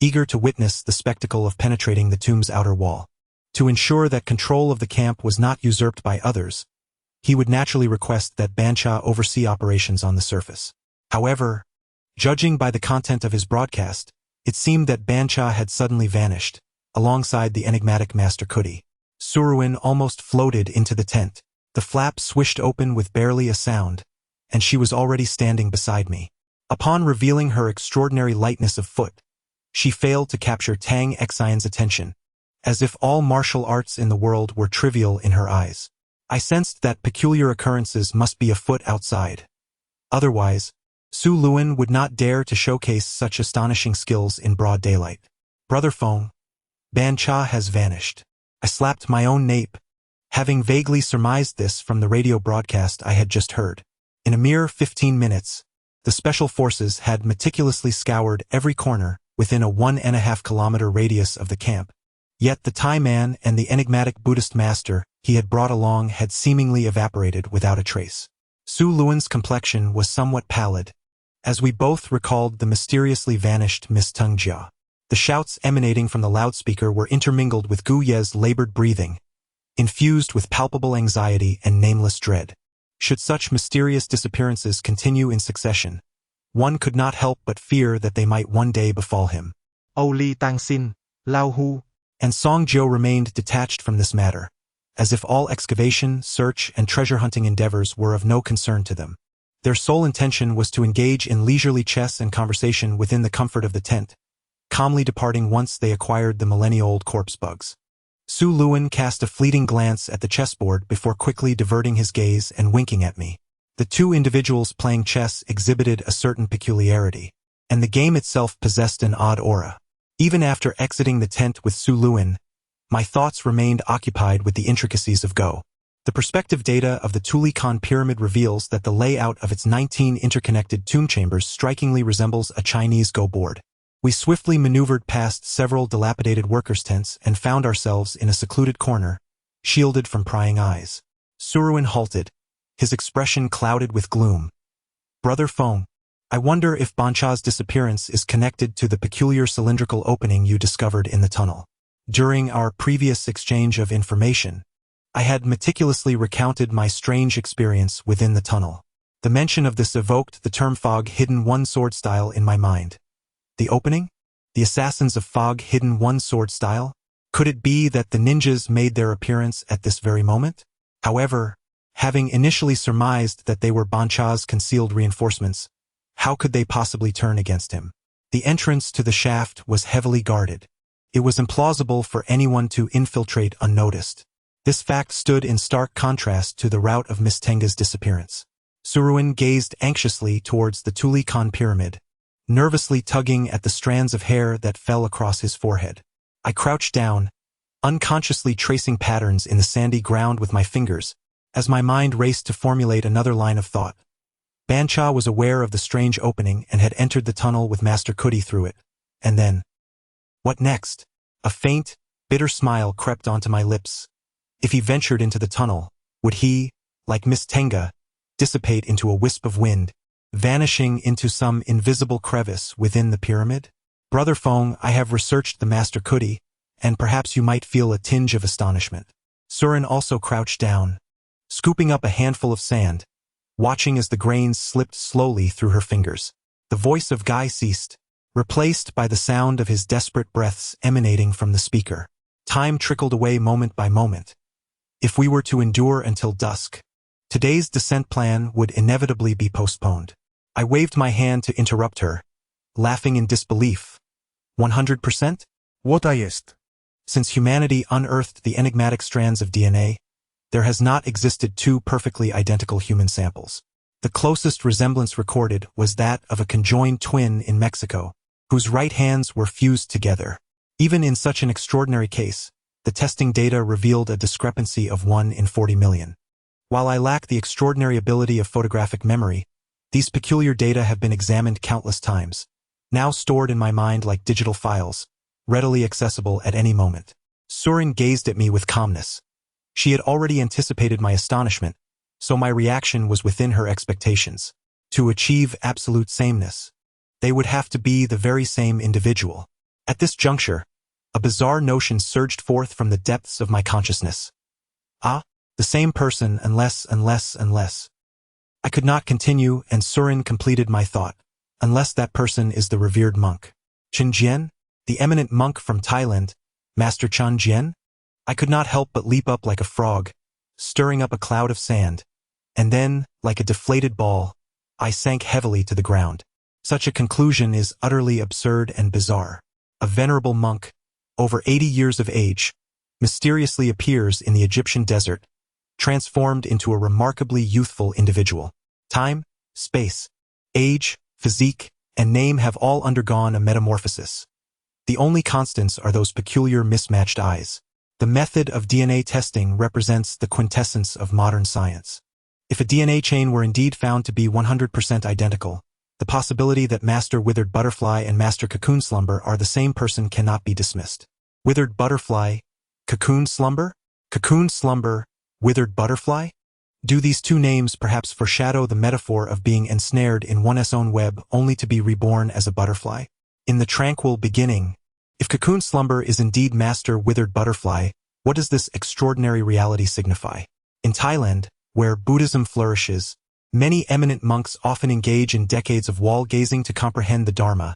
eager to witness the spectacle of penetrating the tomb's outer wall. To ensure that control of the camp was not usurped by others, he would naturally request that Bansha oversee operations on the surface. However, judging by the content of his broadcast, it seemed that Bansha had suddenly vanished, alongside the enigmatic Master Cudi. Suruin almost floated into the tent. The flap swished open with barely a sound, and she was already standing beside me. Upon revealing her extraordinary lightness of foot, she failed to capture Tang Xian's attention, as if all martial arts in the world were trivial in her eyes. I sensed that peculiar occurrences must be afoot outside. Otherwise, Su Luan would not dare to showcase such astonishing skills in broad daylight. Brother Feng, Ban Cha has vanished. I slapped my own nape, having vaguely surmised this from the radio broadcast I had just heard. In a mere 15 minutes, the special forces had meticulously scoured every corner within a 1.5-kilometer radius of the camp. Yet the Thai man and the enigmatic Buddhist master he had brought along had seemingly evaporated without a trace. Su Luan's complexion was somewhat pallid, as we both recalled the mysteriously vanished Miss Tung Jia. The shouts emanating from the loudspeaker were intermingled with Gu Ye's labored breathing, infused with palpable anxiety and nameless dread. Should such mysterious disappearances continue in succession, one could not help but fear that they might one day befall him. Oli Tang Sin, Lao Hu. And Song Jiu remained detached from this matter, as if all excavation, search, and treasure-hunting endeavors were of no concern to them. Their sole intention was to engage in leisurely chess and conversation within the comfort of the tent, calmly departing once they acquired the millennia-old corpse bugs. Su Luan cast a fleeting glance at the chessboard before quickly diverting his gaze and winking at me. The two individuals playing chess exhibited a certain peculiarity, and the game itself possessed an odd aura. Even after exiting the tent with Su Luan, my thoughts remained occupied with the intricacies of Go. The perspective data of the Tulikan Pyramid reveals that the layout of its 19 interconnected tomb chambers strikingly resembles a Chinese Go board. We swiftly maneuvered past several dilapidated workers' tents and found ourselves in a secluded corner, shielded from prying eyes. Suruin halted, his expression clouded with gloom. "Brother Feng, I wonder if Bancha's disappearance is connected to the peculiar cylindrical opening you discovered in the tunnel. During our previous exchange of information, I had meticulously recounted my strange experience within the tunnel. The mention of this evoked the term Fog Hidden One Sword Style in my mind. The opening? The assassins of Fog Hidden One Sword Style? Could it be that the ninjas made their appearance at this very moment? However, having initially surmised that they were Bancha's concealed reinforcements, how could they possibly turn against him? The entrance to the shaft was heavily guarded. It was implausible for anyone to infiltrate unnoticed. This fact stood in stark contrast to the route of Miss Tenga's disappearance. Suruin gazed anxiously towards the Tulikan Pyramid, nervously tugging at the strands of hair that fell across his forehead. I crouched down, unconsciously tracing patterns in the sandy ground with my fingers, as my mind raced to formulate another line of thought. Bancha was aware of the strange opening and had entered the tunnel with Master Kuti through it. And then, what next? A faint, bitter smile crept onto my lips. If he ventured into the tunnel, would he, like Miss Tenga, dissipate into a wisp of wind, vanishing into some invisible crevice within the pyramid? Brother Feng, I have researched the Master Kuti, and perhaps you might feel a tinge of astonishment. Surin also crouched down, scooping up a handful of sand, watching as the grains slipped slowly through her fingers. The voice of Guy ceased, replaced by the sound of his desperate breaths emanating from the speaker. Time trickled away moment by moment. If we were to endure until dusk, today's descent plan would inevitably be postponed. I waved my hand to interrupt her, laughing in disbelief. 100%? What ist? Since humanity unearthed the enigmatic strands of DNA, there has not existed two perfectly identical human samples. The closest resemblance recorded was that of a conjoined twin in Mexico, whose right hands were fused together. Even in such an extraordinary case, the testing data revealed a discrepancy of 1 in 40 million. While I lack the extraordinary ability of photographic memory, these peculiar data have been examined countless times, now stored in my mind like digital files, readily accessible at any moment. Surin gazed at me with calmness. She had already anticipated my astonishment, so my reaction was within her expectations. To achieve absolute sameness, they would have to be the very same individual. At this juncture, a bizarre notion surged forth from the depths of my consciousness. The same person unless. I could not continue, and Surin completed my thought. Unless that person is the revered monk. Chen Jian, the eminent monk from Thailand, Master Chen Jian? I could not help but leap up like a frog, stirring up a cloud of sand, and then, like a deflated ball, I sank heavily to the ground. Such a conclusion is utterly absurd and bizarre. A venerable monk, over 80 years of age, mysteriously appears in the Egyptian desert, transformed into a remarkably youthful individual. Time, space, age, physique, and name have all undergone a metamorphosis. The only constants are those peculiar mismatched eyes. The method of DNA testing represents the quintessence of modern science. If a DNA chain were indeed found to be 100% identical, the possibility that Master Withered Butterfly and Master Cocoon Slumber are the same person cannot be dismissed. Withered Butterfly, Cocoon Slumber? Cocoon Slumber, Withered Butterfly? Do these two names perhaps foreshadow the metaphor of being ensnared in one's own web only to be reborn as a butterfly? In the tranquil beginning, if cocoon slumber is indeed master withered butterfly, what does this extraordinary reality signify? In Thailand, where Buddhism flourishes, many eminent monks often engage in decades of wall-gazing to comprehend the Dharma,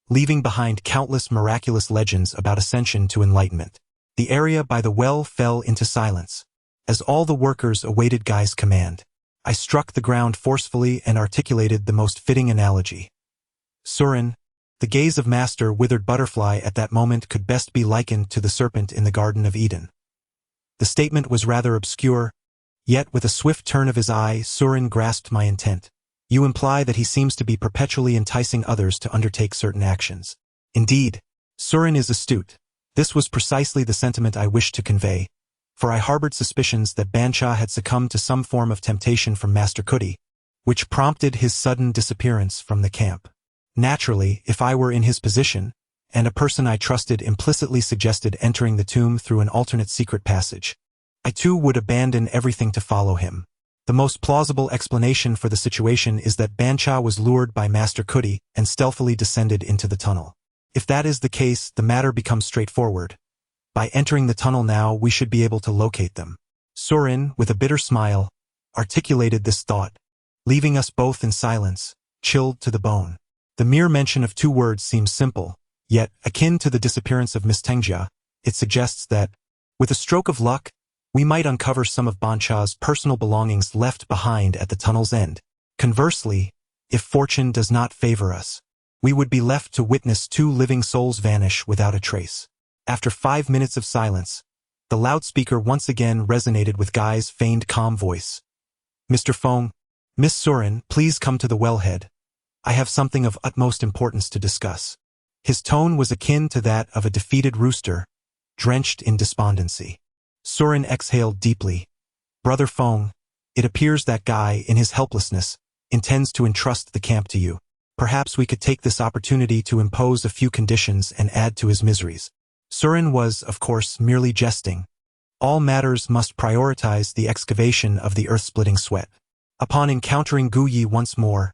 leaving behind countless miraculous legends about ascension to enlightenment. The area by the well fell into silence. As all the workers awaited Guy's command, I struck the ground forcefully and articulated the most fitting analogy. Surin, the gaze of master withered butterfly at that moment could best be likened to the serpent in the Garden of Eden. The statement was rather obscure, yet with a swift turn of his eye, Surin grasped my intent. You imply that he seems to be perpetually enticing others to undertake certain actions. Indeed, Surin is astute. This was precisely the sentiment I wished to convey, for I harbored suspicions that Bancha had succumbed to some form of temptation from Master Kuti, which prompted his sudden disappearance from the camp. Naturally, if I were in his position, and a person I trusted implicitly suggested entering the tomb through an alternate secret passage, I too would abandon everything to follow him. The most plausible explanation for the situation is that Bancha was lured by Master Kuti and stealthily descended into the tunnel. If that is the case, the matter becomes straightforward. By entering the tunnel now, we should be able to locate them. Surin, with a bitter smile, articulated this thought, leaving us both in silence, chilled to the bone. The mere mention of two words seems simple, yet, akin to the disappearance of Miss Tengjia, it suggests that, with a stroke of luck, we might uncover some of Bancha's personal belongings left behind at the tunnel's end. Conversely, if fortune does not favor us, we would be left to witness two living souls vanish without a trace. After 5 minutes of silence, the loudspeaker once again resonated with Guy's feigned calm voice. Mr. Feng, Miss Surin, please come to the wellhead. I have something of utmost importance to discuss. His tone was akin to that of a defeated rooster, drenched in despondency. Surin exhaled deeply. Brother Feng, it appears that Guy, in his helplessness, intends to entrust the camp to you. Perhaps we could take this opportunity to impose a few conditions and add to his miseries. Surin was, of course, merely jesting. All matters must prioritize the excavation of the earth-splitting sweat. Upon encountering Gu Yi once more,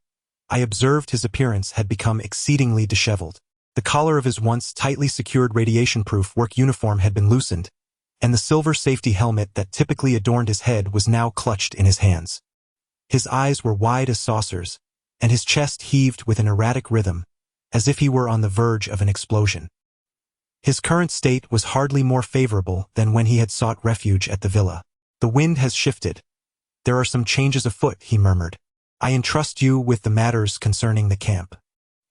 I observed his appearance had become exceedingly disheveled. The collar of his once tightly secured radiation-proof work uniform had been loosened, and the silver safety helmet that typically adorned his head was now clutched in his hands. His eyes were wide as saucers, and his chest heaved with an erratic rhythm, as if he were on the verge of an explosion. His current state was hardly more favorable than when he had sought refuge at the villa. The wind has shifted. There are some changes afoot, he murmured. I entrust you with the matters concerning the camp.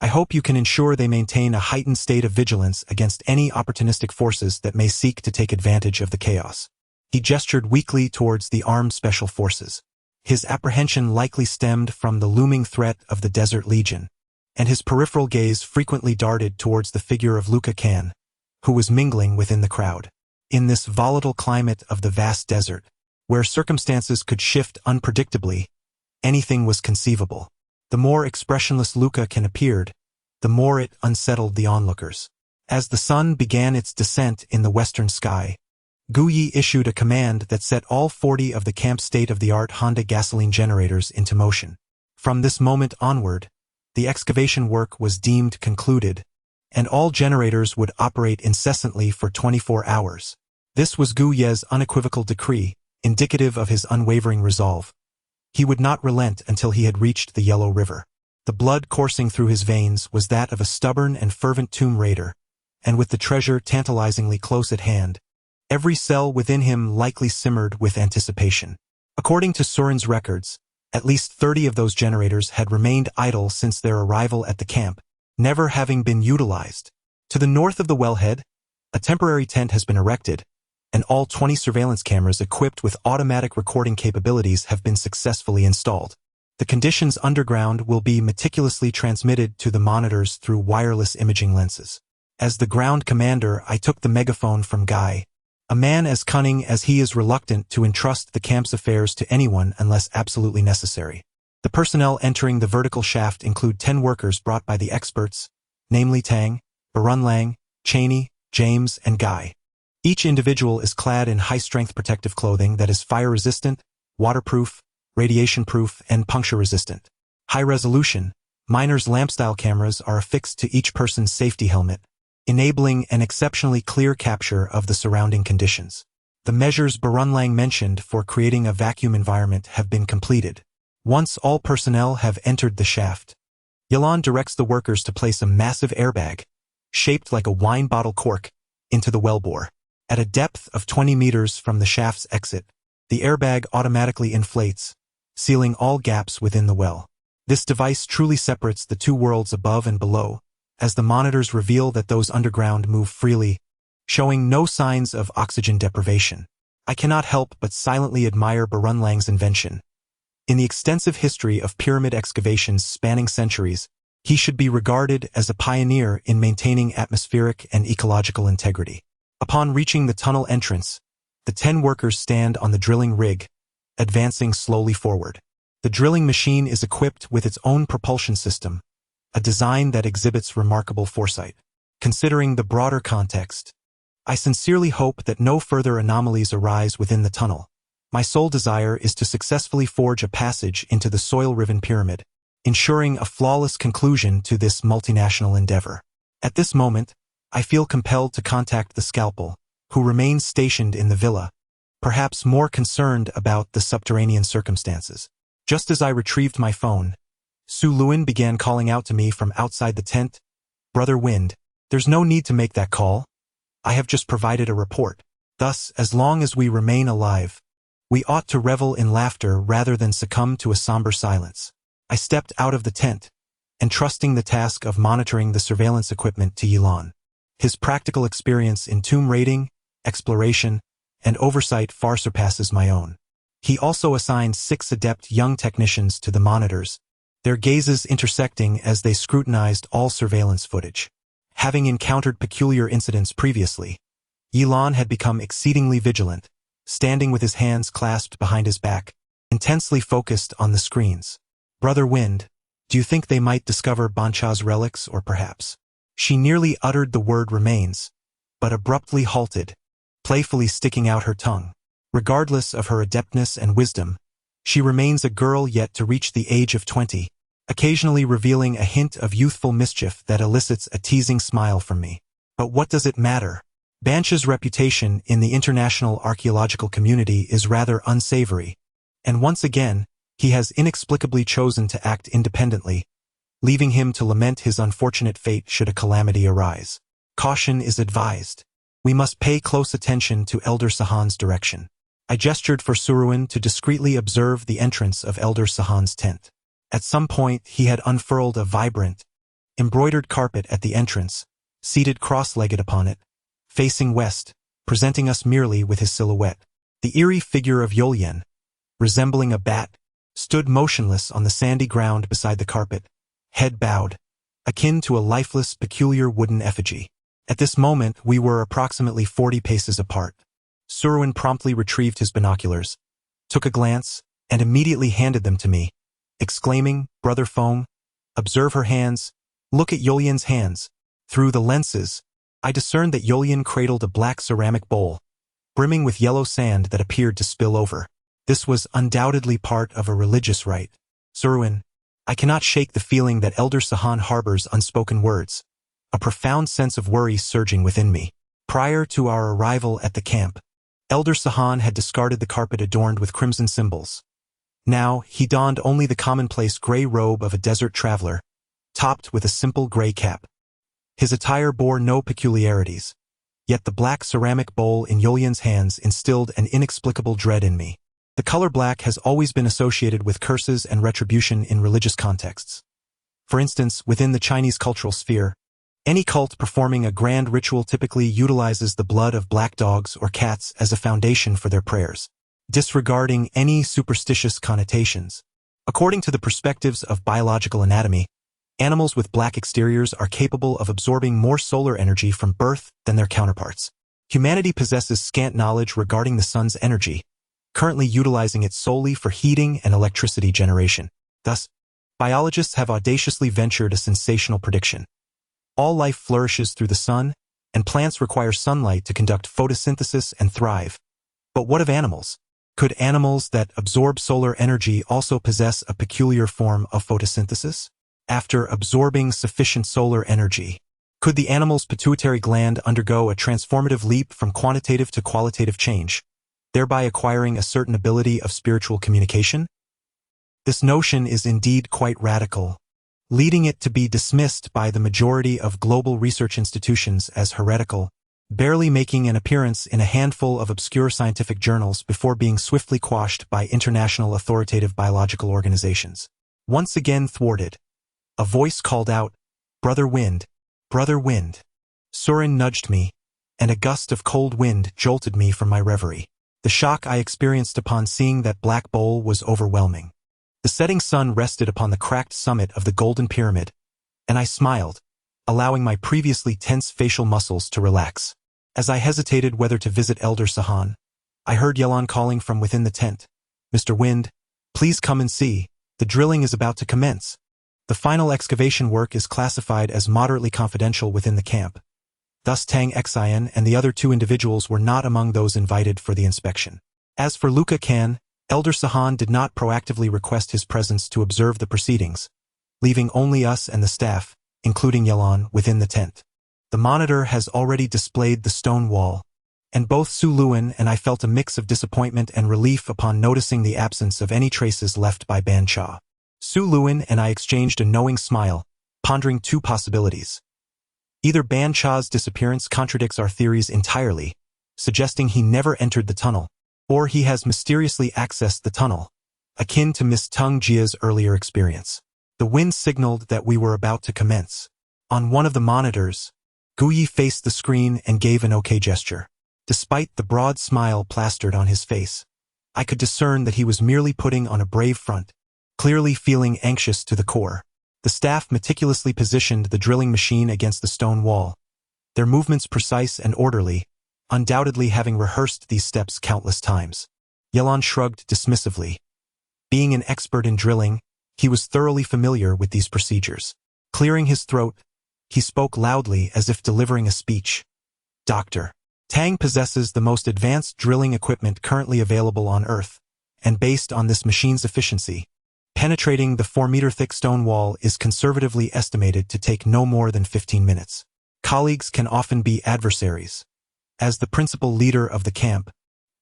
I hope you can ensure they maintain a heightened state of vigilance against any opportunistic forces that may seek to take advantage of the chaos. He gestured weakly towards the armed special forces. His apprehension likely stemmed from the looming threat of the Desert Legion, and his peripheral gaze frequently darted towards the figure of Luca Can, who was mingling within the crowd. In this volatile climate of the vast desert, where circumstances could shift unpredictably, anything was conceivable. The more expressionless Luca Can appeared, the more it unsettled the onlookers. As the sun began its descent in the western sky, Gu Yi issued a command that set all 40 of the camp's state-of-the-art Honda gasoline generators into motion. From this moment onward, the excavation work was deemed concluded, and all generators would operate incessantly for 24 hours. This was Gu Ye's unequivocal decree, indicative of his unwavering resolve. He would not relent until he had reached the Yellow River. The blood coursing through his veins was that of a stubborn and fervent tomb raider, and with the treasure tantalizingly close at hand, every cell within him likely simmered with anticipation. According to Surin's records, at least 30 of those generators had remained idle since their arrival at the camp, never having been utilized. To the north of the wellhead, a temporary tent has been erected, and all 20 surveillance cameras equipped with automatic recording capabilities have been successfully installed. The conditions underground will be meticulously transmitted to the monitors through wireless imaging lenses. As the ground commander, I took the megaphone from Guy. A man as cunning as he is reluctant to entrust the camp's affairs to anyone unless absolutely necessary. The personnel entering the vertical shaft include 10 workers brought by the experts, namely Tang, Barunlang, Cheney, James, and Guy. Each individual is clad in high-strength protective clothing that is fire-resistant, waterproof, radiation-proof, and puncture-resistant. High-resolution, miners' lamp-style cameras are affixed to each person's safety helmet, enabling an exceptionally clear capture of the surrounding conditions. The measures Barunlang mentioned for creating a vacuum environment have been completed. Once all personnel have entered the shaft, Yilan directs the workers to place a massive airbag, shaped like a wine bottle cork, into the wellbore. At a depth of 20 meters from the shaft's exit, the airbag automatically inflates, sealing all gaps within the well. This device truly separates the two worlds above and below, as the monitors reveal that those underground move freely, showing no signs of oxygen deprivation. I cannot help but silently admire Barunlang's invention. In the extensive history of pyramid excavations spanning centuries, he should be regarded as a pioneer in maintaining atmospheric and ecological integrity. Upon reaching the tunnel entrance, the 10 workers stand on the drilling rig, advancing slowly forward. The drilling machine is equipped with its own propulsion system, a design that exhibits remarkable foresight. Considering the broader context, I sincerely hope that no further anomalies arise within the tunnel. My sole desire is to successfully forge a passage into the soil-riven pyramid, ensuring a flawless conclusion to this multinational endeavor. At this moment, I feel compelled to contact the Scalpel, who remains stationed in the villa, perhaps more concerned about the subterranean circumstances. Just as I retrieved my phone, Su Luin began calling out to me from outside the tent. "Brother Wind, there's no need to make that call. I have just provided a report. Thus, as long as we remain alive, we ought to revel in laughter rather than succumb to a somber silence." I stepped out of the tent, entrusting the task of monitoring the surveillance equipment to Yilan. His practical experience in tomb raiding, exploration, and oversight far surpasses my own. He also assigned 6 adept young technicians to the monitors, their gazes intersecting as they scrutinized all surveillance footage. Having encountered peculiar incidents previously, Yilan had become exceedingly vigilant, standing with his hands clasped behind his back, intensely focused on the screens. "Brother Wind, do you think they might discover Bancha's relics, or perhaps?" She nearly uttered the word remains, but abruptly halted, playfully sticking out her tongue. Regardless of her adeptness and wisdom, she remains a girl yet to reach the age of 20, occasionally revealing a hint of youthful mischief that elicits a teasing smile from me. But what does it matter? Bancha's reputation in the international archaeological community is rather unsavory, and once again, he has inexplicably chosen to act independently, leaving him to lament his unfortunate fate should a calamity arise. Caution is advised. We must pay close attention to Elder Sahan's direction. I gestured for Suruin to discreetly observe the entrance of Elder Sahan's tent. At some point, he had unfurled a vibrant, embroidered carpet at the entrance, seated cross-legged upon it, facing west, presenting us merely with his silhouette. The eerie figure of Yolien, resembling a bat, stood motionless on the sandy ground beside the carpet, head bowed, akin to a lifeless, peculiar wooden effigy. At this moment, we were approximately 40 paces apart. Suruin promptly retrieved his binoculars, took a glance, and immediately handed them to me, exclaiming, "Brother Feng, observe her hands, look at Yolian's hands." Through the lenses, I discerned that Yolian cradled a black ceramic bowl, brimming with yellow sand that appeared to spill over. This was undoubtedly part of a religious rite. "Suruin, I cannot shake the feeling that Elder Sahan harbors unspoken words, a profound sense of worry surging within me. Prior to our arrival at the camp, Elder Sahan had discarded the carpet adorned with crimson symbols. Now, he donned only the commonplace gray robe of a desert traveler, topped with a simple gray cap. His attire bore no peculiarities, yet the black ceramic bowl in Yolian's hands instilled an inexplicable dread in me. The color black has always been associated with curses and retribution in religious contexts. For instance, within the Chinese cultural sphere, any cult performing a grand ritual typically utilizes the blood of black dogs or cats as a foundation for their prayers, disregarding any superstitious connotations. According to the perspectives of biological anatomy, animals with black exteriors are capable of absorbing more solar energy from birth than their counterparts. Humanity possesses scant knowledge regarding the sun's energy, currently utilizing it solely for heating and electricity generation. Thus, biologists have audaciously ventured a sensational prediction. All life flourishes through the sun, and plants require sunlight to conduct photosynthesis and thrive. But what of animals? Could animals that absorb solar energy also possess a peculiar form of photosynthesis? After absorbing sufficient solar energy, could the animal's pituitary gland undergo a transformative leap from quantitative to qualitative change, thereby acquiring a certain ability of spiritual communication? This notion is indeed quite radical, leading it to be dismissed by the majority of global research institutions as heretical, barely making an appearance in a handful of obscure scientific journals before being swiftly quashed by international authoritative biological organizations. Once again thwarted, a voice called out, "Brother Wind, Brother Wind." Surin nudged me, and a gust of cold wind jolted me from my reverie. The shock I experienced upon seeing that black bowl was overwhelming. The setting sun rested upon the cracked summit of the Golden Pyramid, and I smiled, allowing my previously tense facial muscles to relax. As I hesitated whether to visit Elder Sahan, I heard Yelan calling from within the tent, "Mr. Wind, please come and see. The drilling is about to commence." The final excavation work is classified as moderately confidential within the camp. Thus Tang Xian and the other two individuals were not among those invited for the inspection. As for Luca Can, Elder Sahan did not proactively request his presence to observe the proceedings, leaving only us and the staff, including Yelan, within the tent. The monitor has already displayed the stone wall, and both Su Luan and I felt a mix of disappointment and relief upon noticing the absence of any traces left by Ban Cha. Su Luan and I exchanged a knowing smile, pondering two possibilities. Either Ban Cha's disappearance contradicts our theories entirely, suggesting he never entered the tunnel, or he has mysteriously accessed the tunnel, akin to Miss Tung Jia's earlier experience. The wind signaled that we were about to commence. On one of the monitors, Guyi faced the screen and gave an okay gesture. Despite the broad smile plastered on his face, I could discern that he was merely putting on a brave front, clearly feeling anxious to the core. The staff meticulously positioned the drilling machine against the stone wall, their movements precise and orderly, undoubtedly having rehearsed these steps countless times. Yelan shrugged dismissively. Being an expert in drilling, he was thoroughly familiar with these procedures. Clearing his throat, he spoke loudly as if delivering a speech. "Doctor, Tang possesses the most advanced drilling equipment currently available on Earth, and based on this machine's efficiency, penetrating the 4-meter-thick stone wall is conservatively estimated to take no more than 15 minutes. Colleagues can often be adversaries. As the principal leader of the camp,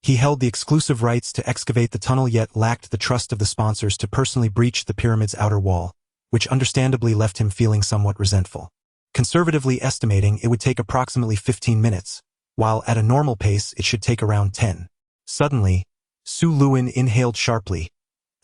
he held the exclusive rights to excavate the tunnel yet lacked the trust of the sponsors to personally breach the pyramid's outer wall, which understandably left him feeling somewhat resentful. Conservatively estimating it would take approximately 15 minutes, while at a normal pace it should take around 10. Suddenly, Su Luan inhaled sharply,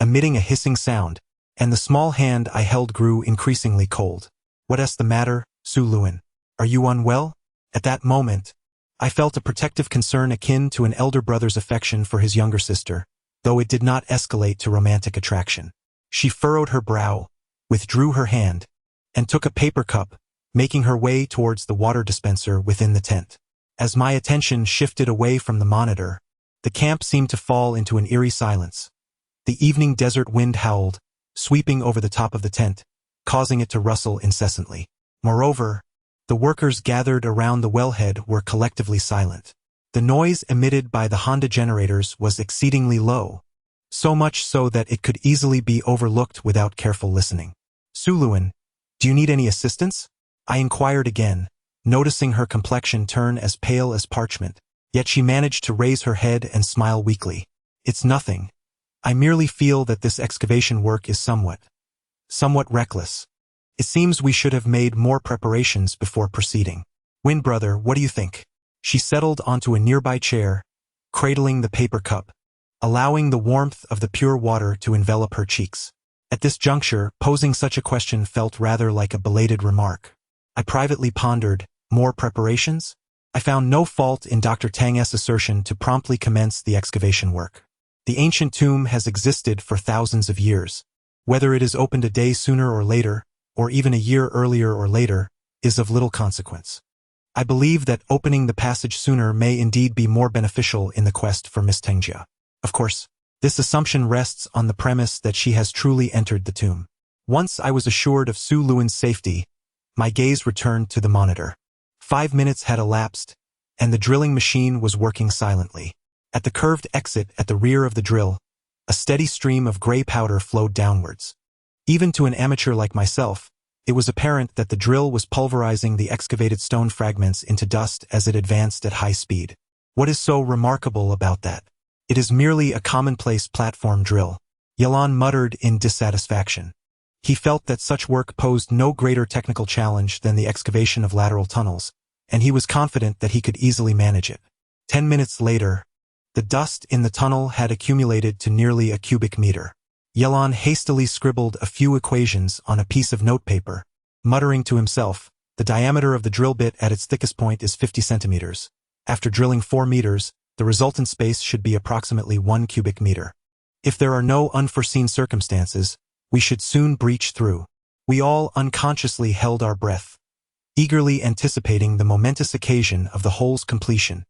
emitting a hissing sound, and the small hand I held grew increasingly cold. "What's the matter, Su Luan? Are you unwell?" At that moment, I felt a protective concern akin to an elder brother's affection for his younger sister, though it did not escalate to romantic attraction. She furrowed her brow, withdrew her hand, and took a paper cup, making her way towards the water dispenser within the tent. As my attention shifted away from the monitor, the camp seemed to fall into an eerie silence. The evening desert wind howled, sweeping over the top of the tent, causing it to rustle incessantly. Moreover, the workers gathered around the wellhead were collectively silent. The noise emitted by the Honda generators was exceedingly low, so much so that it could easily be overlooked without careful listening. "Su Luan, do you need any assistance?" I inquired again, noticing her complexion turn as pale as parchment, yet she managed to raise her head and smile weakly. "It's nothing. I merely feel that this excavation work is somewhat reckless. It seems we should have made more preparations before proceeding. Wind brother, what do you think?" She settled onto a nearby chair, cradling the paper cup, allowing the warmth of the pure water to envelop her cheeks. At this juncture, posing such a question felt rather like a belated remark. I privately pondered, more preparations? I found no fault in Dr. Tang's assertion to promptly commence the excavation work. The ancient tomb has existed for thousands of years. Whether it is opened a day sooner or later, or even a year earlier or later, is of little consequence. I believe that opening the passage sooner may indeed be more beneficial in the quest for Miss Tengjia. Of course, this assumption rests on the premise that she has truly entered the tomb. Once I was assured of Su Luan's safety, my gaze returned to the monitor. 5 minutes had elapsed, and the drilling machine was working silently. At the curved exit at the rear of the drill, a steady stream of gray powder flowed downwards. Even to an amateur like myself, it was apparent that the drill was pulverizing the excavated stone fragments into dust as it advanced at high speed. What is so remarkable about that? It is merely a commonplace platform drill. Yelan muttered in dissatisfaction. He felt that such work posed no greater technical challenge than the excavation of lateral tunnels, and he was confident that he could easily manage it. 10 minutes later, the dust in the tunnel had accumulated to nearly a cubic meter. Yelan hastily scribbled a few equations on a piece of notepaper, muttering to himself, the diameter of the drill bit at its thickest point is 50 centimeters. After drilling 4 meters, the resultant space should be approximately 1 cubic meter. If there are no unforeseen circumstances, we should soon breach through. We all unconsciously held our breath, eagerly anticipating the momentous occasion of the hole's completion,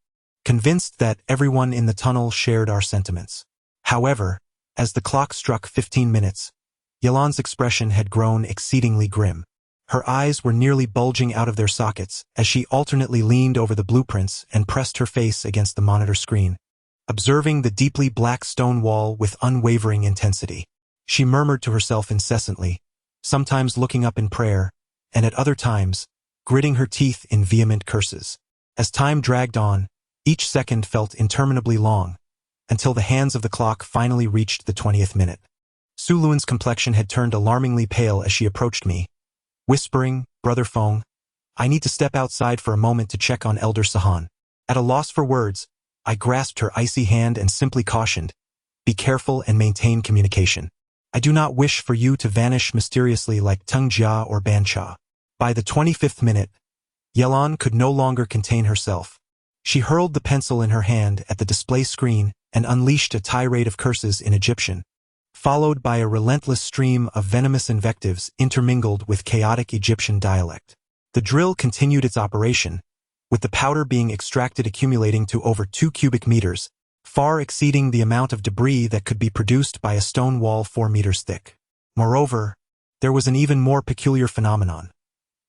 convinced that everyone in the tunnel shared our sentiments. However, as the clock struck 15 minutes, Yelan's expression had grown exceedingly grim. Her eyes were nearly bulging out of their sockets as she alternately leaned over the blueprints and pressed her face against the monitor screen, observing the deeply black stone wall with unwavering intensity. She murmured to herself incessantly, sometimes looking up in prayer, and at other times, gritting her teeth in vehement curses. As time dragged on, each second felt interminably long, until the hands of the clock finally reached the 20th minute. Suluan's complexion had turned alarmingly pale as she approached me, whispering, "Brother Feng, I need to step outside for a moment to check on Elder Sahan." At a loss for words, I grasped her icy hand and simply cautioned, "Be careful and maintain communication. I do not wish for you to vanish mysteriously like Tung Jia or Ban Cha." By the 25th minute, Yelan could no longer contain herself. She hurled the pencil in her hand at the display screen and unleashed a tirade of curses in Egyptian, followed by a relentless stream of venomous invectives intermingled with chaotic Egyptian dialect. The drill continued its operation, with the powder being extracted accumulating to over 2 cubic meters, far exceeding the amount of debris that could be produced by a stone wall 4 meters thick. Moreover, there was an even more peculiar phenomenon.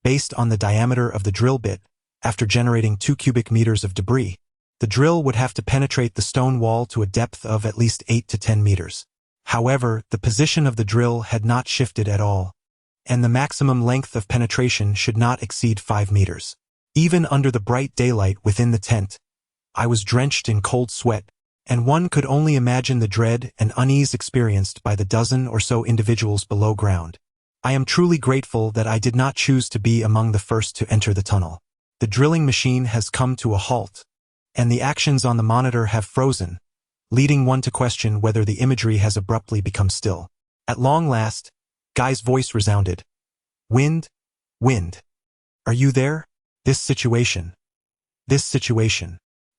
Based on the diameter of the drill bit, after generating 2 cubic meters of debris, the drill would have to penetrate the stone wall to a depth of at least 8 to 10 meters. However, the position of the drill had not shifted at all, and the maximum length of penetration should not exceed 5 meters. Even under the bright daylight within the tent, I was drenched in cold sweat, and one could only imagine the dread and unease experienced by the dozen or so individuals below ground. I am truly grateful that I did not choose to be among the first to enter the tunnel. The drilling machine has come to a halt, and the actions on the monitor have frozen, leading one to question whether the imagery has abruptly become still. At long last, Guy's voice resounded. "Wind? Wind? Are you there? This situation. The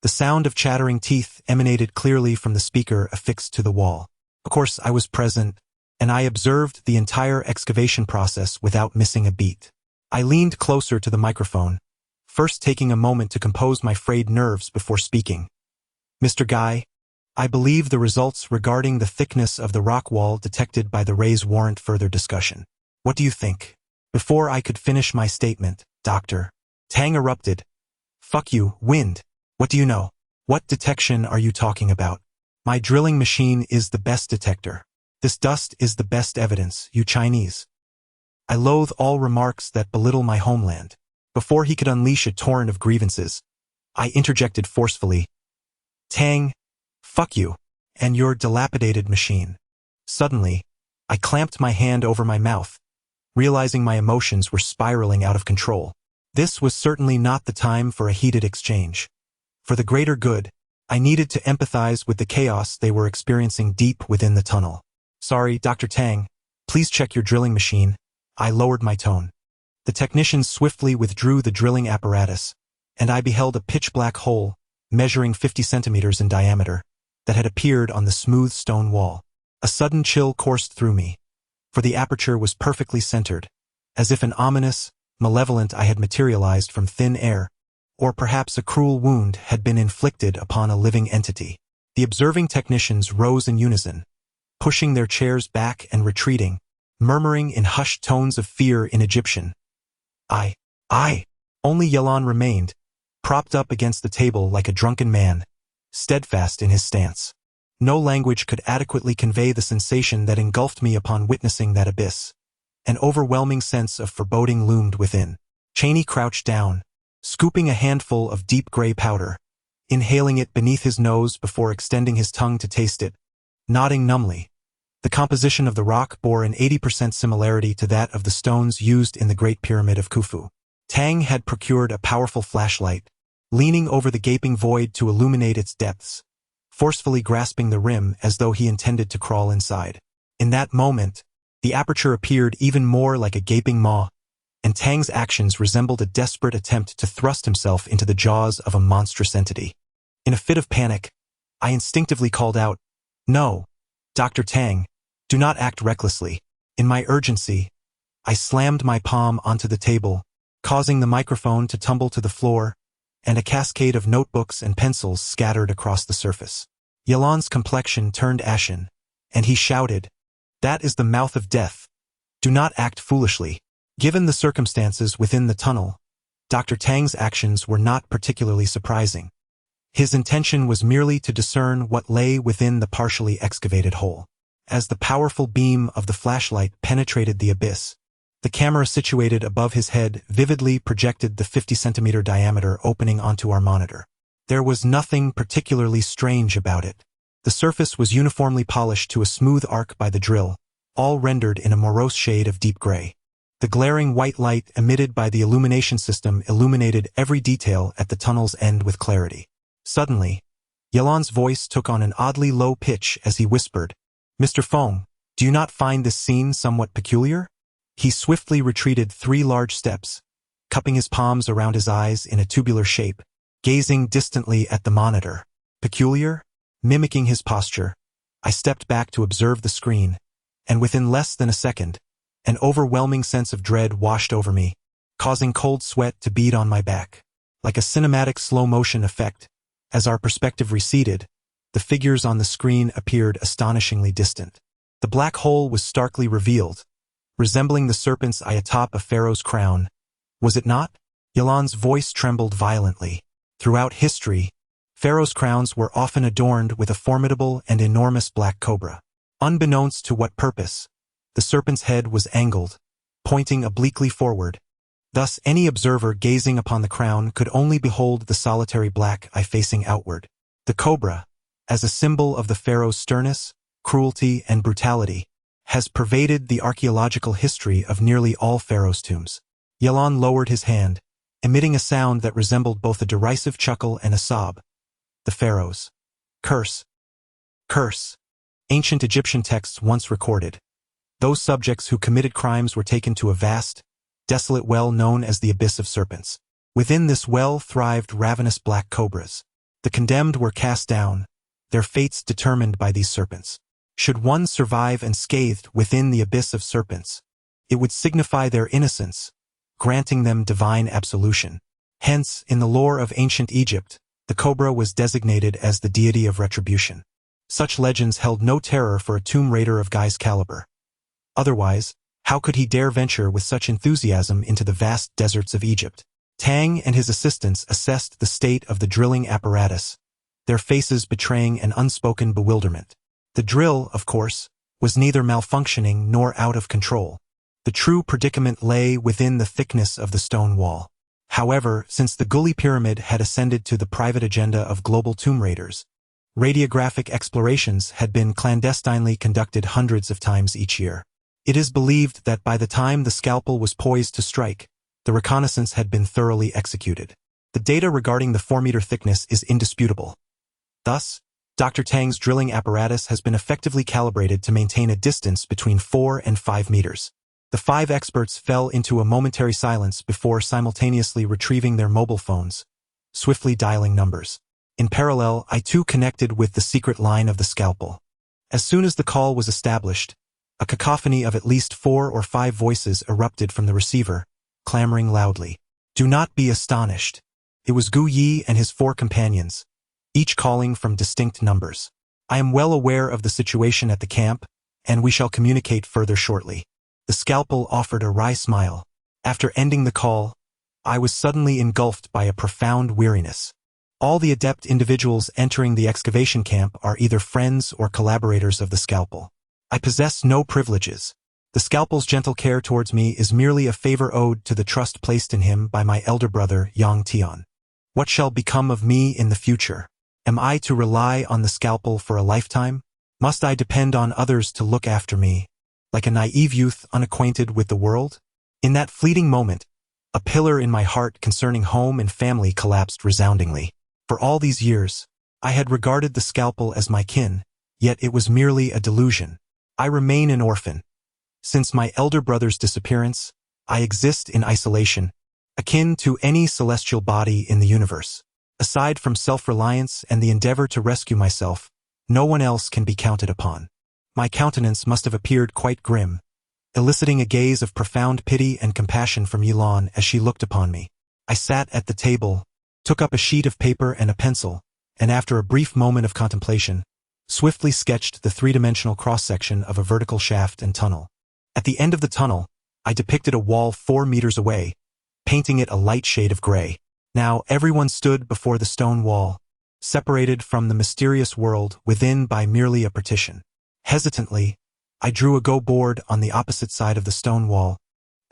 sound of chattering teeth emanated clearly from the speaker affixed to the wall. Of course, I was present, and I observed the entire excavation process without missing a beat. I leaned closer to the microphone, first taking a moment to compose my frayed nerves before speaking. "Mr. Guy, I believe the results regarding the thickness of the rock wall detected by the rays warrant further discussion. What do you think?" Before I could finish my statement, Dr. Tang erupted. "Fuck you, Wind. What do you know? What detection are you talking about? My drilling machine is the best detector. This dust is the best evidence, you Chinese." I loathe all remarks that belittle my homeland. Before he could unleash a torrent of grievances, I interjected forcefully, "Tang, fuck you, and your dilapidated machine." Suddenly, I clamped my hand over my mouth, realizing my emotions were spiraling out of control. This was certainly not the time for a heated exchange. For the greater good, I needed to empathize with the chaos they were experiencing deep within the tunnel. "Sorry, Dr. Tang, please check your drilling machine." I lowered my tone. The technicians swiftly withdrew the drilling apparatus, and I beheld a pitch-black hole, measuring 50 centimeters in diameter, that had appeared on the smooth stone wall. A sudden chill coursed through me, for the aperture was perfectly centered, as if an ominous, malevolent eye had materialized from thin air, or perhaps a cruel wound had been inflicted upon a living entity. The observing technicians rose in unison, pushing their chairs back and retreating, murmuring in hushed tones of fear in Egyptian. I. Only Yelan remained, propped up against the table like a drunken man, steadfast in his stance. No language could adequately convey the sensation that engulfed me upon witnessing that abyss. An overwhelming sense of foreboding loomed within. Cheney crouched down, scooping a handful of deep gray powder, inhaling it beneath his nose before extending his tongue to taste it, nodding numbly. The composition of the rock bore an 80% similarity to that of the stones used in the Great Pyramid of Khufu. Tang had procured a powerful flashlight, leaning over the gaping void to illuminate its depths, forcefully grasping the rim as though he intended to crawl inside. In that moment, the aperture appeared even more like a gaping maw, and Tang's actions resembled a desperate attempt to thrust himself into the jaws of a monstrous entity. In a fit of panic, I instinctively called out, "No, Dr. Tang, do not act recklessly." In my urgency, I slammed my palm onto the table, causing the microphone to tumble to the floor, and a cascade of notebooks and pencils scattered across the surface. Yalan's complexion turned ashen, and he shouted, "That is the mouth of death. Do not act foolishly." Given the circumstances within the tunnel, Dr. Tang's actions were not particularly surprising. His intention was merely to discern what lay within the partially excavated hole. As the powerful beam of the flashlight penetrated the abyss, the camera situated above his head vividly projected the 50-centimeter diameter opening onto our monitor. There was nothing particularly strange about it. The surface was uniformly polished to a smooth arc by the drill, all rendered in a morose shade of deep gray. The glaring white light emitted by the illumination system illuminated every detail at the tunnel's end with clarity. Suddenly, Yalan's voice took on an oddly low pitch as he whispered, "Mr. Feng, do you not find this scene somewhat peculiar?" He swiftly retreated 3 large steps, cupping his palms around his eyes in a tubular shape, gazing distantly at the monitor. Peculiar? Mimicking his posture, I stepped back to observe the screen, and within less than a second, an overwhelming sense of dread washed over me, causing cold sweat to bead on my back. Like a cinematic slow-motion effect, as our perspective receded, the figures on the screen appeared astonishingly distant. The black hole was starkly revealed, resembling the serpent's eye atop a pharaoh's crown. Was it not? Yalan's voice trembled violently. Throughout history, pharaohs' crowns were often adorned with a formidable and enormous black cobra. Unbeknownst to what purpose, the serpent's head was angled, pointing obliquely forward. Thus any observer gazing upon the crown could only behold the solitary black eye facing outward. The cobra, as a symbol of the pharaoh's sternness, cruelty, and brutality, has pervaded the archaeological history of nearly all pharaohs' tombs. Yalan lowered his hand, emitting a sound that resembled both a derisive chuckle and a sob. The pharaohs. Curse. Curse. Ancient Egyptian texts once recorded. Those subjects who committed crimes were taken to a vast, desolate well known as the Abyss of Serpents. Within this well thrived ravenous black cobras. The condemned were cast down, their fates determined by these serpents. Should one survive unscathed within the Abyss of Serpents, it would signify their innocence, granting them divine absolution. Hence, in the lore of ancient Egypt, the cobra was designated as the deity of retribution. Such legends held no terror for a tomb raider of Guy's caliber. Otherwise, how could he dare venture with such enthusiasm into the vast deserts of Egypt? Tang and his assistants assessed the state of the drilling apparatus, their faces betraying an unspoken bewilderment. The drill, of course, was neither malfunctioning nor out of control. The true predicament lay within the thickness of the stone wall. However, since the Gully Pyramid had ascended to the private agenda of global tomb raiders, radiographic explorations had been clandestinely conducted hundreds of times each year. It is believed that by the time the scalpel was poised to strike, the reconnaissance had been thoroughly executed. The data regarding the 4-meter thickness is indisputable. Thus, Dr. Tang's drilling apparatus has been effectively calibrated to maintain a distance between 4 and 5 meters. The 5 experts fell into a momentary silence before simultaneously retrieving their mobile phones, swiftly dialing numbers. In parallel, I too connected with the secret line of the scalpel. As soon as the call was established, a cacophony of at least 4 or 5 voices erupted from the receiver, clamoring loudly. Do not be astonished. It was Gu Yi and his 4 companions, each calling from distinct numbers. I am well aware of the situation at the camp, and we shall communicate further shortly. The scalpel offered a wry smile. After ending the call, I was suddenly engulfed by a profound weariness. All the adept individuals entering the excavation camp are either friends or collaborators of the scalpel. I possess no privileges. The scalpel's gentle care towards me is merely a favor owed to the trust placed in him by my elder brother, Yang Tian. What shall become of me in the future? Am I to rely on the scalpel for a lifetime? Must I depend on others to look after me, like a naive youth unacquainted with the world? In that fleeting moment, a pillar in my heart concerning home and family collapsed resoundingly. For all these years, I had regarded the scalpel as my kin, yet it was merely a delusion. I remain an orphan. Since my elder brother's disappearance, I exist in isolation, akin to any celestial body in the universe. Aside from self-reliance and the endeavor to rescue myself, no one else can be counted upon. My countenance must have appeared quite grim, eliciting a gaze of profound pity and compassion from Yilan as she looked upon me. I sat at the table, took up a sheet of paper and a pencil, and after a brief moment of contemplation, swiftly sketched the three-dimensional cross-section of a vertical shaft and tunnel. At the end of the tunnel, I depicted a wall 4 meters away, painting it a light shade of gray. Now everyone stood before the stone wall, separated from the mysterious world within by merely a partition. Hesitantly, I drew a go board on the opposite side of the stone wall,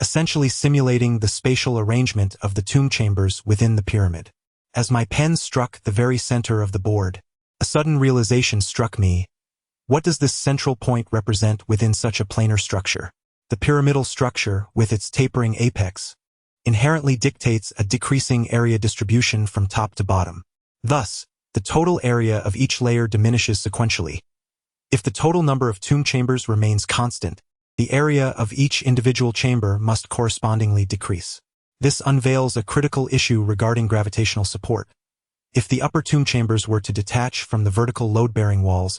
essentially simulating the spatial arrangement of the tomb chambers within the pyramid. As my pen struck the very center of the board, a sudden realization struck me. What does this central point represent within such a planar structure? The pyramidal structure, with its tapering apex, inherently dictates a decreasing area distribution from top to bottom. Thus, the total area of each layer diminishes sequentially. If the total number of tomb chambers remains constant, the area of each individual chamber must correspondingly decrease. This unveils a critical issue regarding gravitational support. If the upper tomb chambers were to detach from the vertical load-bearing walls,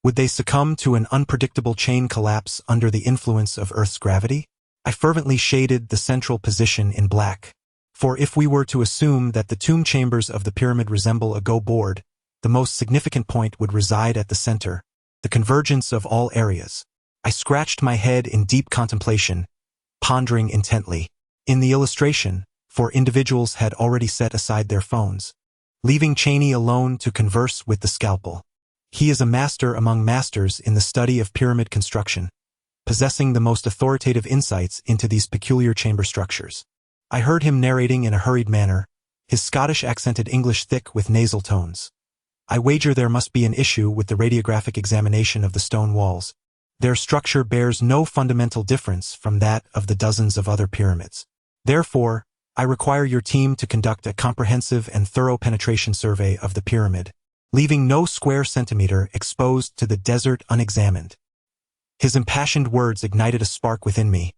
would they succumb to an unpredictable chain collapse under the influence of Earth's gravity? I fervently shaded the central position in black. For if we were to assume that the tomb chambers of the pyramid resemble a go board, the most significant point would reside at the center, the convergence of all areas. I scratched my head in deep contemplation, pondering intently. In the illustration, 4 individuals had already set aside their phones, leaving Cheney alone to converse with the scalpel. He is a master among masters in the study of pyramid construction, possessing the most authoritative insights into these peculiar chamber structures. I heard him narrating in a hurried manner, his Scottish accented English thick with nasal tones. I wager there must be an issue with the radiographic examination of the stone walls. Their structure bears no fundamental difference from that of the dozens of other pyramids. Therefore, I require your team to conduct a comprehensive and thorough penetration survey of the pyramid, leaving no square centimeter exposed to the desert unexamined. His impassioned words ignited a spark within me,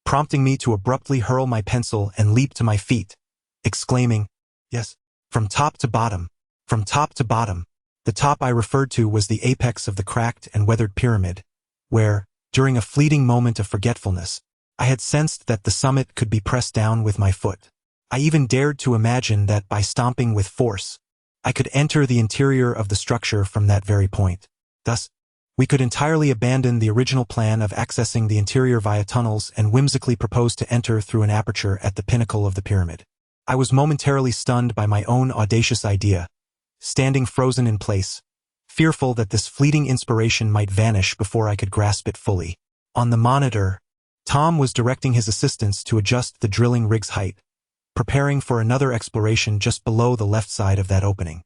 prompting me to abruptly hurl my pencil and leap to my feet, exclaiming, "Yes, from top to bottom, from top to bottom." The top I referred to was the apex of the cracked and weathered pyramid, where, during a fleeting moment of forgetfulness, I had sensed that the summit could be pressed down with my foot. I even dared to imagine that by stomping with force, I could enter the interior of the structure from that very point. Thus, we could entirely abandon the original plan of accessing the interior via tunnels and whimsically propose to enter through an aperture at the pinnacle of the pyramid. I was momentarily stunned by my own audacious idea, standing frozen in place, fearful that this fleeting inspiration might vanish before I could grasp it fully. On the monitor, Tom was directing his assistants to adjust the drilling rig's height, preparing for another exploration just below the left side of that opening.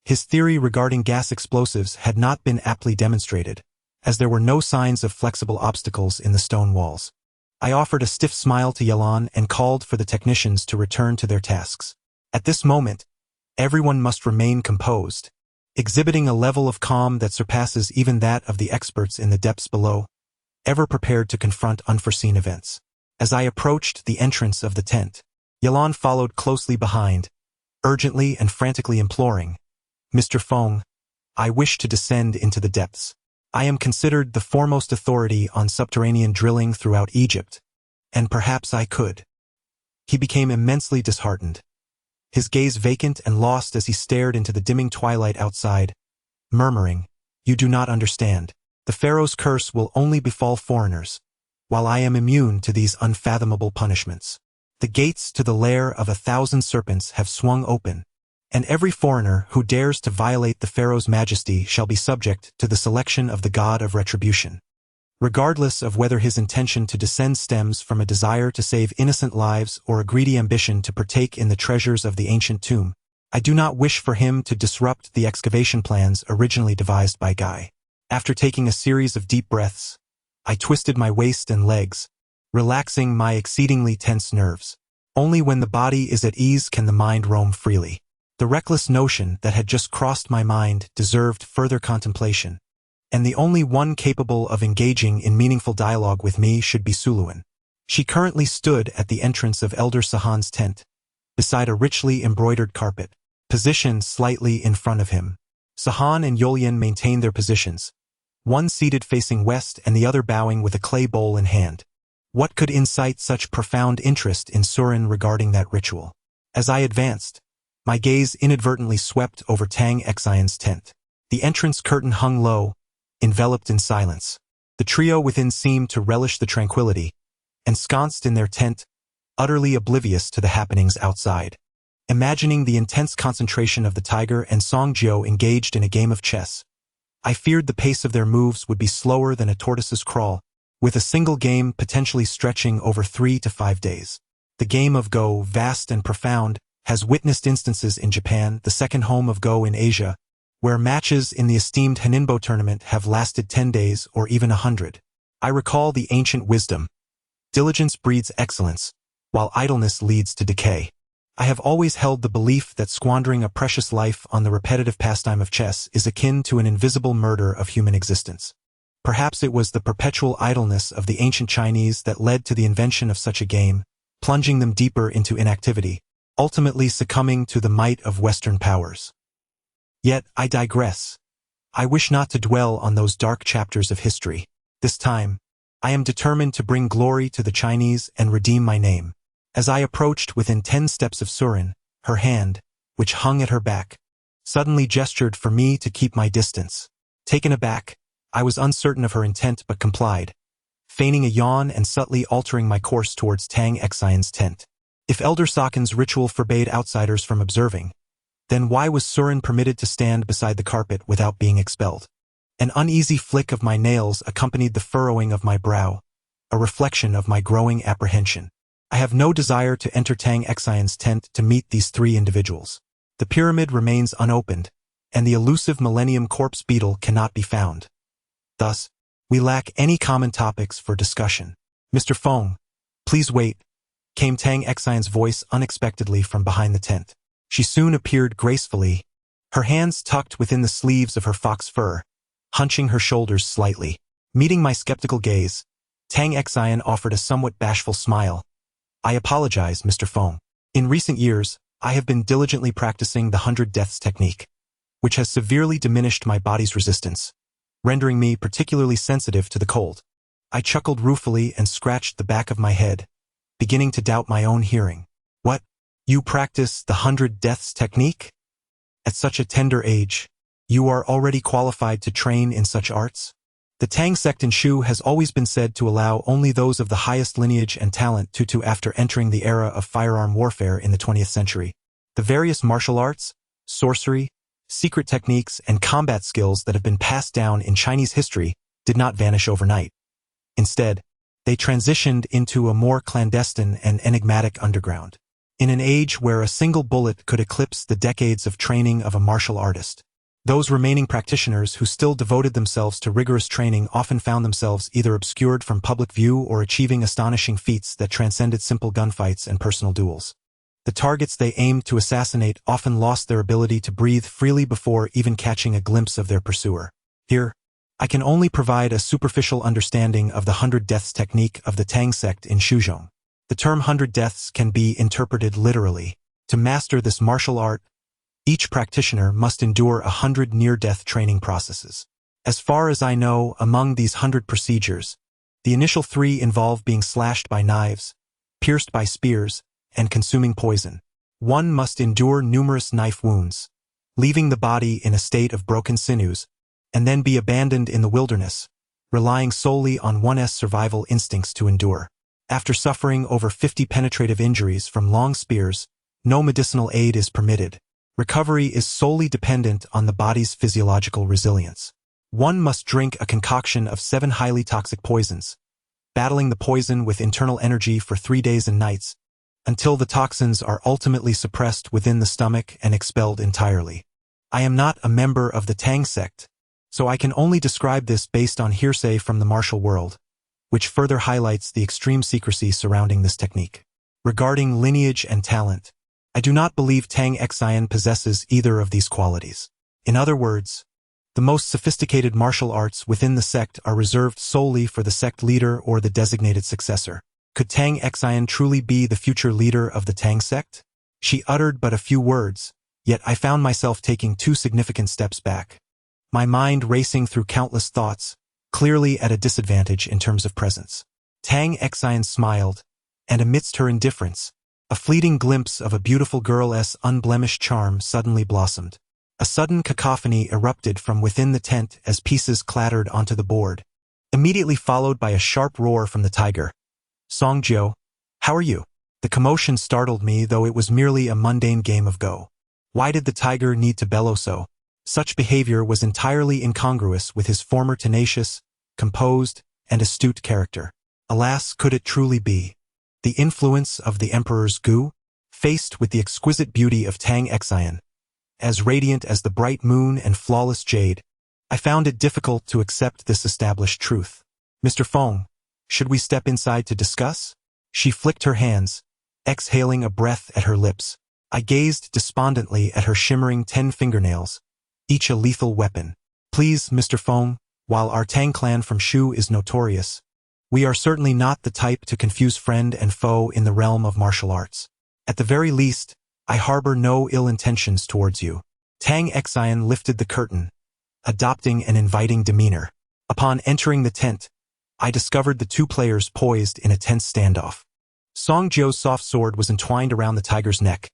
His theory regarding gas explosives had not been aptly demonstrated, as there were no signs of flexible obstacles in the stone walls. I offered a stiff smile to Yilan and called for the technicians to return to their tasks. At this moment, everyone must remain composed, exhibiting a level of calm that surpasses even that of the experts in the depths below, ever prepared to confront unforeseen events. As I approached the entrance of the tent, Yilan followed closely behind, urgently and frantically imploring, "Mr. Feng, I wish to descend into the depths. I am considered the foremost authority on subterranean drilling throughout Egypt, and perhaps I could." He became immensely disheartened, his gaze vacant and lost as he stared into the dimming twilight outside, murmuring, "You do not understand. The Pharaoh's curse will only befall foreigners, while I am immune to these unfathomable punishments. The gates to the lair of 1,000 serpents have swung open, and every foreigner who dares to violate the pharaoh's majesty shall be subject to the selection of the god of retribution. Regardless of whether his intention to descend stems from a desire to save innocent lives or a greedy ambition to partake in the treasures of the ancient tomb, I do not wish for him to disrupt the excavation plans originally devised by Guy. After taking a series of deep breaths, I twisted my waist and legs, relaxing my exceedingly tense nerves. Only when the body is at ease can the mind roam freely. The reckless notion that had just crossed my mind deserved further contemplation, and the only one capable of engaging in meaningful dialogue with me should be Suluan. She currently stood at the entrance of Elder Sahan's tent, beside a richly embroidered carpet, positioned slightly in front of him. Sahan and Yolian maintained their positions, one seated facing west and the other bowing with a clay bowl in hand. What could incite such profound interest in Surin regarding that ritual? As I advanced, my gaze inadvertently swept over Tang Xian's tent. The entrance curtain hung low, enveloped in silence. The trio within seemed to relish the tranquility, ensconced in their tent, utterly oblivious to the happenings outside. Imagining the intense concentration of the tiger and Song Jiao engaged in a game of chess, I feared the pace of their moves would be slower than a tortoise's crawl, with a single game potentially stretching over 3 to 5 days. The game of Go, vast and profound, has witnessed instances in Japan, the second home of Go in Asia, where matches in the esteemed Haninbo tournament have lasted 10 days or even 100. I recall the ancient wisdom: diligence breeds excellence, while idleness leads to decay. I have always held the belief that squandering a precious life on the repetitive pastime of chess is akin to an invisible murder of human existence. Perhaps it was the perpetual idleness of the ancient Chinese that led to the invention of such a game, plunging them deeper into inactivity, ultimately succumbing to the might of Western powers. Yet, I digress. I wish not to dwell on those dark chapters of history. This time, I am determined to bring glory to the Chinese and redeem my name. As I approached within 10 steps of Surin, her hand, which hung at her back, suddenly gestured for me to keep my distance. Taken aback, I was uncertain of her intent but complied, feigning a yawn and subtly altering my course towards Tang Xian's tent. If Elder Sakin's ritual forbade outsiders from observing, then why was Surin permitted to stand beside the carpet without being expelled? An uneasy flick of my nails accompanied the furrowing of my brow, a reflection of my growing apprehension. I have no desire to enter Tang Xian's tent to meet these 3 individuals. The pyramid remains unopened, and the elusive Millennium Corpse beetle cannot be found. Thus, we lack any common topics for discussion. Mr. Feng, please wait, came Tang Xian's voice unexpectedly from behind the tent. She soon appeared gracefully, her hands tucked within the sleeves of her fox fur, hunching her shoulders slightly. Meeting my skeptical gaze, Tang Xian offered a somewhat bashful smile. I apologize, Mr. Feng. In recent years, I have been diligently practicing the 100 Deaths technique, which has severely diminished my body's resistance, rendering me particularly sensitive to the cold. I chuckled ruefully and scratched the back of my head, beginning to doubt my own hearing. What? You practice the 100 Deaths technique? At such a tender age, you are already qualified to train in such arts? The Tang sect in Shu has always been said to allow only those of the highest lineage and talent to after entering the era of firearm warfare in the 20th century. The various martial arts, sorcery, secret techniques, and combat skills that have been passed down in Chinese history did not vanish overnight. Instead, they transitioned into a more clandestine and enigmatic underground. In an age where a single bullet could eclipse the decades of training of a martial artist, those remaining practitioners who still devoted themselves to rigorous training often found themselves either obscured from public view or achieving astonishing feats that transcended simple gunfights and personal duels. The targets they aimed to assassinate often lost their ability to breathe freely before even catching a glimpse of their pursuer. Here, I can only provide a superficial understanding of the 100 Deaths technique of the Tang sect in Shuzhong. The term 100 Deaths can be interpreted literally. To master this martial art, each practitioner must endure 100 near-death training processes. As far as I know, among these 100 procedures, the initial 3 involve being slashed by knives, pierced by spears, and consuming poison. One must endure numerous knife wounds, leaving the body in a state of broken sinews, and then be abandoned in the wilderness, relying solely on one's survival instincts to endure. After suffering over 50 penetrative injuries from long spears, no medicinal aid is permitted. Recovery is solely dependent on the body's physiological resilience. One must drink a concoction of 7 highly toxic poisons, battling the poison with internal energy for 3 days and nights, until the toxins are ultimately suppressed within the stomach and expelled entirely. I am not a member of the Tang sect, so I can only describe this based on hearsay from the martial world, which further highlights the extreme secrecy surrounding this technique. Regarding lineage and talent, I do not believe Tang Xian possesses either of these qualities. In other words, the most sophisticated martial arts within the sect are reserved solely for the sect leader or the designated successor. Could Tang Xian truly be the future leader of the Tang sect? She uttered but a few words, yet I found myself taking 2 significant steps back. My mind racing through countless thoughts, clearly at a disadvantage in terms of presence. Tang Xian smiled, and amidst her indifference, a fleeting glimpse of a beautiful girl's unblemished charm suddenly blossomed. A sudden cacophony erupted from within the tent as pieces clattered onto the board, immediately followed by a sharp roar from the tiger. "Song Jiu, how are you?" The commotion startled me, though it was merely a mundane game of Go. Why did the tiger need to bellow so? Such behavior was entirely incongruous with his former tenacious, composed, and astute character. Alas, could it truly be the influence of the Emperor's Gu? Faced with the exquisite beauty of Tang Xian, as radiant as the bright moon and flawless jade, I found it difficult to accept this established truth. "Mr. Feng, should we step inside to discuss?" She flicked her hands, exhaling a breath at her lips. I gazed despondently at her shimmering 10 fingernails, each a lethal weapon. "Please, Mr. Feng, while our Tang clan from Shu is notorious, we are certainly not the type to confuse friend and foe in the realm of martial arts. At the very least, I harbor no ill intentions towards you." Tang Xian lifted the curtain, adopting an inviting demeanor. Upon entering the tent, I discovered the 2 players poised in a tense standoff. Song Jiu's soft sword was entwined around the tiger's neck,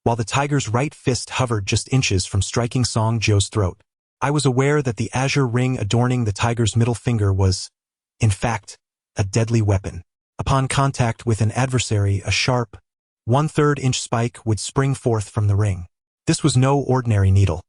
while the tiger's right fist hovered just inches from striking Song Jiu's throat. I was aware that the azure ring adorning the tiger's middle finger was, in fact, a deadly weapon. Upon contact with an adversary, a sharp, 1/3 inch spike would spring forth from the ring. This was no ordinary needle.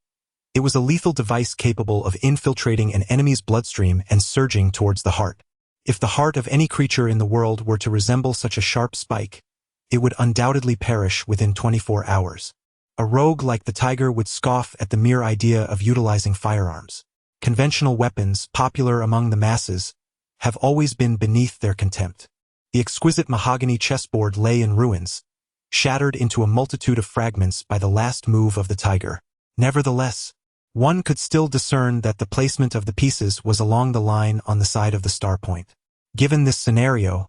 It was a lethal device capable of infiltrating an enemy's bloodstream and surging towards the heart. If the heart of any creature in the world were to resemble such a sharp spike, it would undoubtedly perish within 24 hours. A rogue like the tiger would scoff at the mere idea of utilizing firearms. Conventional weapons, popular among the masses, have always been beneath their contempt. The exquisite mahogany chessboard lay in ruins, shattered into a multitude of fragments by the last move of the tiger. Nevertheless, one could still discern that the placement of the pieces was along the line on the side of the star point. Given this scenario,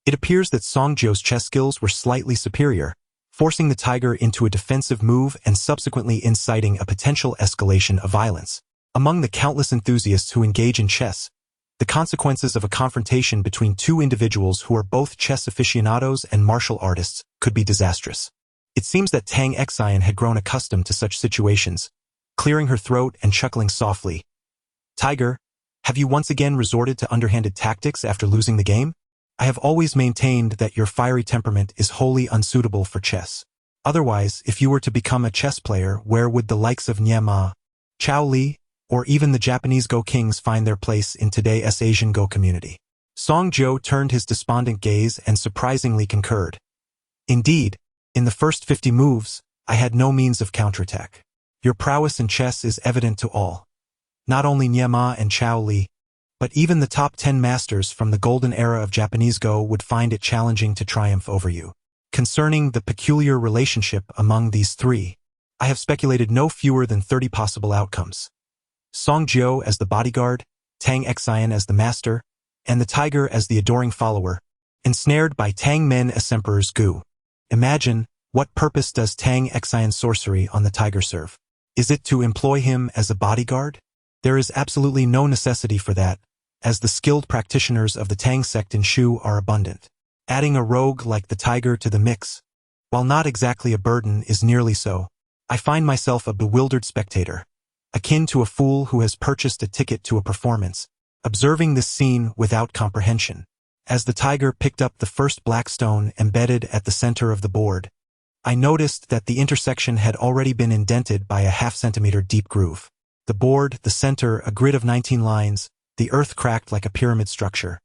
it appears that Song Jiu's chess skills were slightly superior, forcing the tiger into a defensive move and subsequently inciting a potential escalation of violence. Among the countless enthusiasts who engage in chess, the consequences of a confrontation between 2 individuals who are both chess aficionados and martial artists could be disastrous. It seems that Tang Xian had grown accustomed to such situations, clearing her throat and chuckling softly. "Tiger, have you once again resorted to underhanded tactics after losing the game? I have always maintained that your fiery temperament is wholly unsuitable for chess. Otherwise, if you were to become a chess player, where would the likes of Ma, Chao Li, or even the Japanese Go kings find their place in today's Asian Go community?" Song Jiu turned his despondent gaze and surprisingly concurred. "Indeed, in the first 50 moves, I had no means of counterattack. Your prowess in chess is evident to all. Not only Ma and Chao Li, but even the top 10 masters from the golden era of Japanese Go would find it challenging to triumph over you. Concerning the peculiar relationship among these 3, I have speculated no fewer than 30 possible outcomes. Song Jiu as the bodyguard, Tang Xian as the master, and the tiger as the adoring follower, ensnared by Tang Emperor's Gu. Imagine, what purpose does Tang Xian's sorcery on the tiger serve? Is it to employ him as a bodyguard? There is absolutely no necessity for that, as the skilled practitioners of the Tang sect in Shu are abundant. Adding a rogue like the tiger to the mix, while not exactly a burden, is nearly so. I find myself a bewildered spectator, akin to a fool who has purchased a ticket to a performance, observing this scene without comprehension. As the tiger picked up the first black stone embedded at the center of the board, I noticed that the intersection had already been indented by a half-centimeter deep groove. The board, the center, a grid of 19 lines, the earth cracked like a pyramid structure.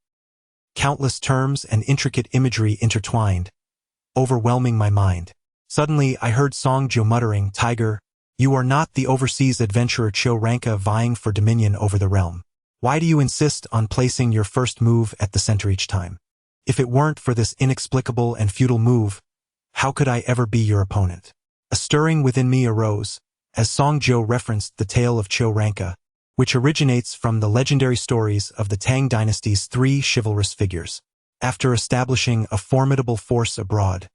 Countless terms and intricate imagery intertwined, overwhelming my mind. Suddenly, I heard Song Jiu muttering, "Tiger, you are not the overseas adventurer Cho Ranka vying for dominion over the realm. Why do you insist on placing your first move at the center each time? If it weren't for this inexplicable and futile move, how could I ever be your opponent?" A stirring within me arose, as Song Jiu referenced the tale of Cho Ranka, which originates from the legendary stories of the Tang dynasty's 3 chivalrous figures. After establishing a formidable force abroad,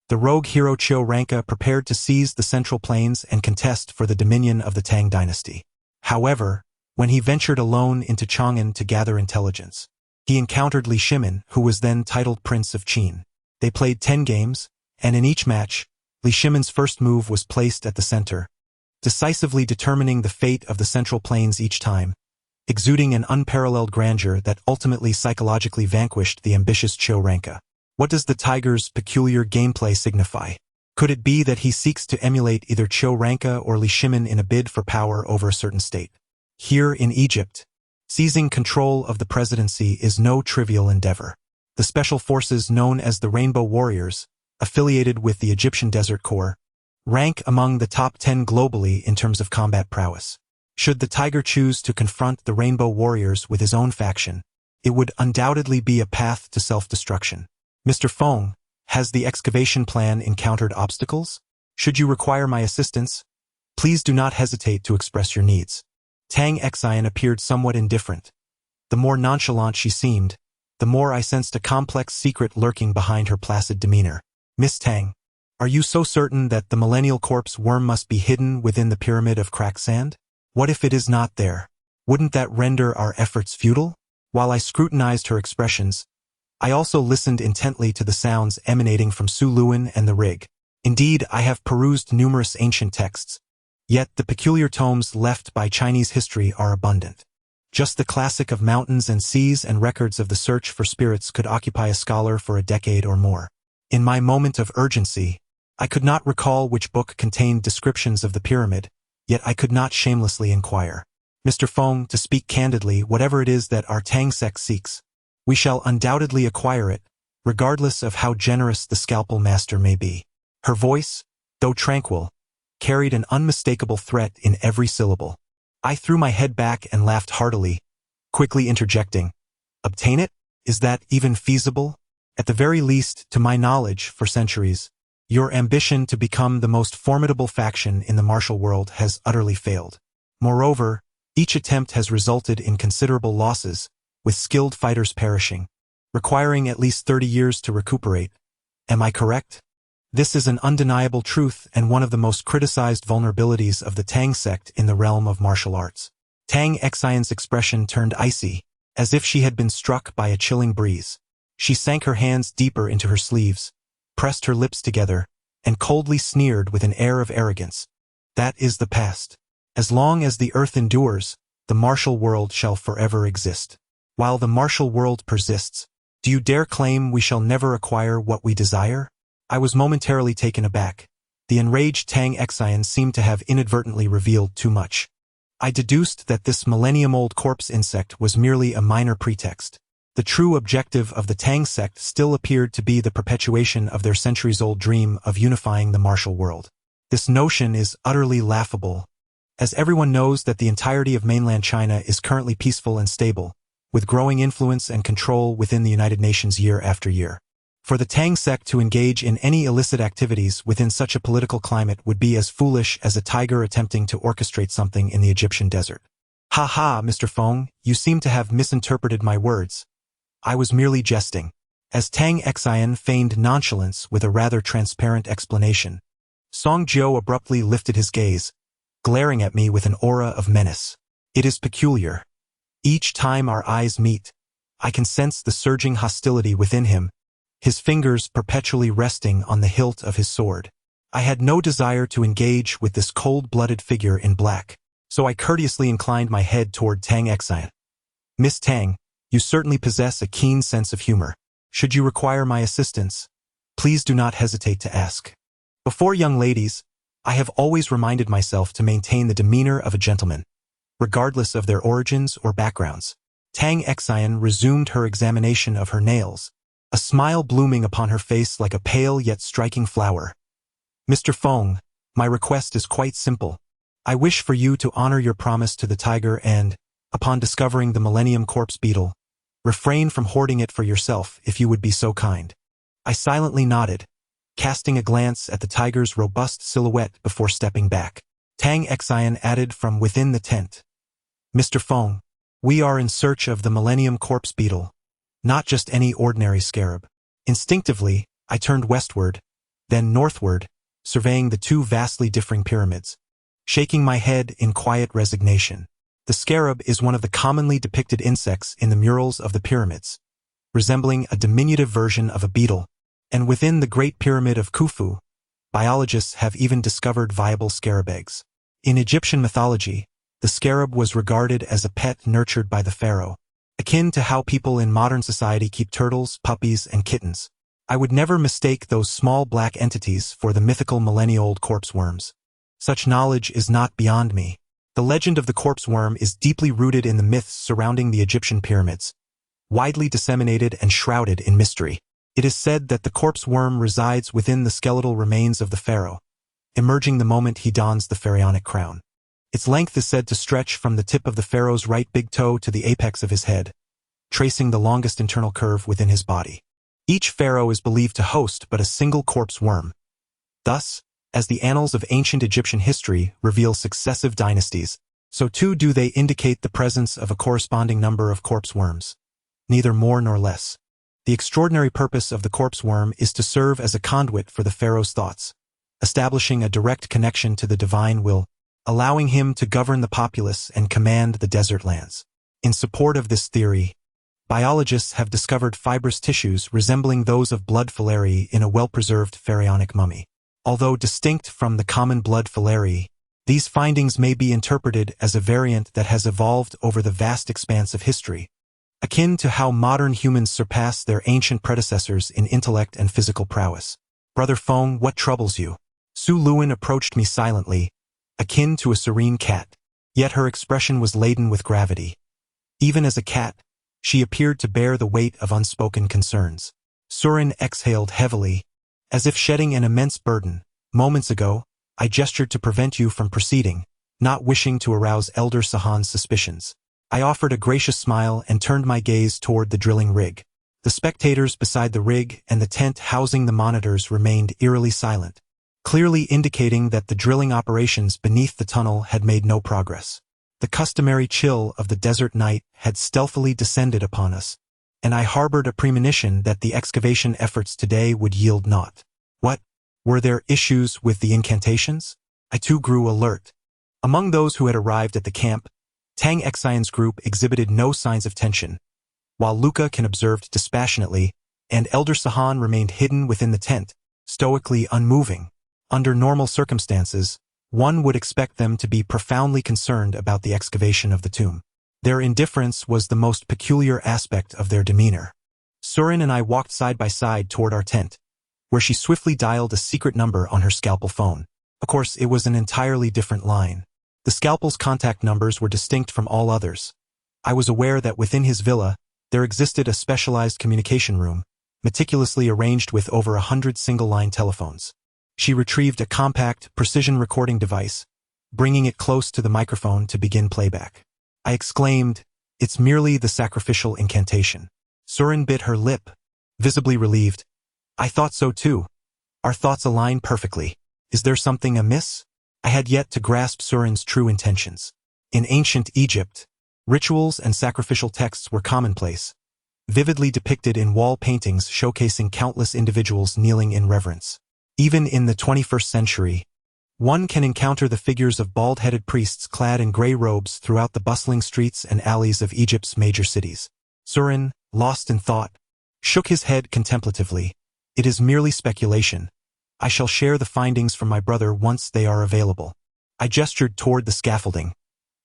the rogue hero Cho Ranka prepared to seize the Central Plains and contest for the dominion of the Tang dynasty. However, when he ventured alone into Chang'an to gather intelligence, he encountered Li Shimin, who was then titled Prince of Qin. They played 10 games, and in each match, Li Shimin's first move was placed at the center, decisively determining the fate of the Central Plains each time, exuding an unparalleled grandeur that ultimately psychologically vanquished the ambitious Cho Ranka. What does the tiger's peculiar gameplay signify? Could it be that he seeks to emulate either Cho Ranka or Li Shimin in a bid for power over a certain state? Here in Egypt, seizing control of the presidency is no trivial endeavor. The special forces known as the Rainbow Warriors, affiliated with the Egyptian Desert Corps, rank among the top 10 globally in terms of combat prowess. Should the tiger choose to confront the Rainbow Warriors with his own faction, it would undoubtedly be a path to self-destruction. Mr. Feng, has the excavation plan encountered obstacles? Should you require my assistance, please do not hesitate to express your needs. Tang Xian appeared somewhat indifferent. The more nonchalant she seemed, the more I sensed a complex secret lurking behind her placid demeanor. Miss Tang, are you so certain that the millennial corpse worm must be hidden within the pyramid of cracked sand? What if it is not there? Wouldn't that render our efforts futile? While I scrutinized her expressions, I also listened intently to the sounds emanating from Su Luan and the rig. Indeed, I have perused numerous ancient texts, yet the peculiar tomes left by Chinese history are abundant. Just the classic of mountains and seas and records of the search for spirits could occupy a scholar for a decade or more. In my moment of urgency, I could not recall which book contained descriptions of the pyramid, yet I could not shamelessly inquire. Mr. Feng, to speak candidly, whatever it is that our Tang sect seeks, we shall undoubtedly acquire it, regardless of how generous the scalpel master may be. Her voice, though tranquil, carried an unmistakable threat in every syllable. I threw my head back and laughed heartily, quickly interjecting, "Obtain it? Is that even feasible? At the very least, to my knowledge, for centuries, your ambition to become the most formidable faction in the martial world has utterly failed. Moreover, each attempt has resulted in considerable losses, with skilled fighters perishing, requiring at least 30 years to recuperate. Am I correct? This is an undeniable truth and one of the most criticized vulnerabilities of the Tang sect in the realm of martial arts." Tang Xian's expression turned icy, as if she had been struck by a chilling breeze. She sank her hands deeper into her sleeves, pressed her lips together, and coldly sneered with an air of arrogance. "That is the past. As long as the earth endures, the martial world shall forever exist. While the martial world persists, do you dare claim we shall never acquire what we desire?" I was momentarily taken aback. The enraged Tang Xian seemed to have inadvertently revealed too much. I deduced that this millennium-old corpse insect was merely a minor pretext. The true objective of the Tang sect still appeared to be the perpetuation of their centuries-old dream of unifying the martial world. This notion is utterly laughable, as everyone knows that the entirety of mainland China is currently peaceful and stable, with growing influence and control within the United Nations year after year. For the Tang sect to engage in any illicit activities within such a political climate would be as foolish as a tiger attempting to orchestrate something in the Egyptian desert. "Ha ha, Mr. Feng, you seem to have misinterpreted my words. I was merely jesting." As Tang Xian feigned nonchalance with a rather transparent explanation, Song Jiu abruptly lifted his gaze, glaring at me with an aura of menace. It is peculiar. Each time our eyes meet, I can sense the surging hostility within him, his fingers perpetually resting on the hilt of his sword. I had no desire to engage with this cold-blooded figure in black, so I courteously inclined my head toward Tang Xian. "Miss Tang, you certainly possess a keen sense of humor. Should you require my assistance, please do not hesitate to ask." Before young ladies, I have always reminded myself to maintain the demeanor of a gentleman, regardless of their origins or backgrounds. Tang Xian resumed her examination of her nails, a smile blooming upon her face like a pale yet striking flower. Mr. Feng, my request is quite simple. I wish for you to honor your promise to the tiger and, upon discovering the Millennium Corpse Beetle, refrain from hoarding it for yourself if you would be so kind. I silently nodded, casting a glance at the tiger's robust silhouette before stepping back. Tang Xian added from within the tent, Mr. Feng, we are in search of the Millennium Corpse Beetle, not just any ordinary scarab. Instinctively, I turned westward, then northward, surveying the two vastly differing pyramids, shaking my head in quiet resignation. The scarab is one of the commonly depicted insects in the murals of the pyramids, resembling a diminutive version of a beetle, and within the Great Pyramid of Khufu, biologists have even discovered viable scarab eggs. In Egyptian mythology, the scarab was regarded as a pet nurtured by the pharaoh, akin to how people in modern society keep turtles, puppies, and kittens. I would never mistake those small black entities for the mythical millennia-old corpse worms. Such knowledge is not beyond me. The legend of the corpse worm is deeply rooted in the myths surrounding the Egyptian pyramids, widely disseminated and shrouded in mystery. It is said that the corpse worm resides within the skeletal remains of the pharaoh, emerging the moment he dons the pharaonic crown. Its length is said to stretch from the tip of the pharaoh's right big toe to the apex of his head, tracing the longest internal curve within his body. Each pharaoh is believed to host but a single corpse worm. Thus, as the annals of ancient Egyptian history reveal successive dynasties, so too do they indicate the presence of a corresponding number of corpse worms, neither more nor less. The extraordinary purpose of the corpse worm is to serve as a conduit for the pharaoh's thoughts, establishing a direct connection to the divine will, allowing him to govern the populace and command the desert lands. In support of this theory, biologists have discovered fibrous tissues resembling those of blood filari in a well-preserved pharaonic mummy. Although distinct from the common blood filari, these findings may be interpreted as a variant that has evolved over the vast expanse of history, akin to how modern humans surpass their ancient predecessors in intellect and physical prowess. Brother Feng, what troubles you? Su Luan approached me silently, akin to a serene cat, yet her expression was laden with gravity. Even as a cat, she appeared to bear the weight of unspoken concerns. Surin exhaled heavily, as if shedding an immense burden. Moments ago, I gestured to prevent you from proceeding, not wishing to arouse Elder Sahan's suspicions. I offered a gracious smile and turned my gaze toward the drilling rig. The spectators beside the rig and the tent housing the monitors remained eerily silent, clearly indicating that the drilling operations beneath the tunnel had made no progress. The customary chill of the desert night had stealthily descended upon us, and I harbored a premonition that the excavation efforts today would yield naught. What? Were there issues with the incantations? I too grew alert. Among those who had arrived at the camp, Tang Xian's group exhibited no signs of tension, while Luca can observed dispassionately, and Elder Sahan remained hidden within the tent, stoically unmoving. Under normal circumstances, one would expect them to be profoundly concerned about the excavation of the tomb. Their indifference was the most peculiar aspect of their demeanor. Surin and I walked side by side toward our tent, where she swiftly dialed a secret number on her scalpel phone. Of course, it was an entirely different line. The scalpel's contact numbers were distinct from all others. I was aware that within his villa, there existed a specialized communication room, meticulously arranged with over 100 single-line telephones. She retrieved a compact, precision recording device, bringing it close to the microphone to begin playback. I exclaimed, "It's merely the sacrificial incantation." Surin bit her lip, visibly relieved. I thought so too. Our thoughts align perfectly. Is there something amiss? I had yet to grasp Surin's true intentions. In ancient Egypt, rituals and sacrificial texts were commonplace, vividly depicted in wall paintings showcasing countless individuals kneeling in reverence. Even in the 21st century, one can encounter the figures of bald-headed priests clad in gray robes throughout the bustling streets and alleys of Egypt's major cities. Surin, lost in thought, shook his head contemplatively. It is merely speculation. I shall share the findings from my brother once they are available. I gestured toward the scaffolding.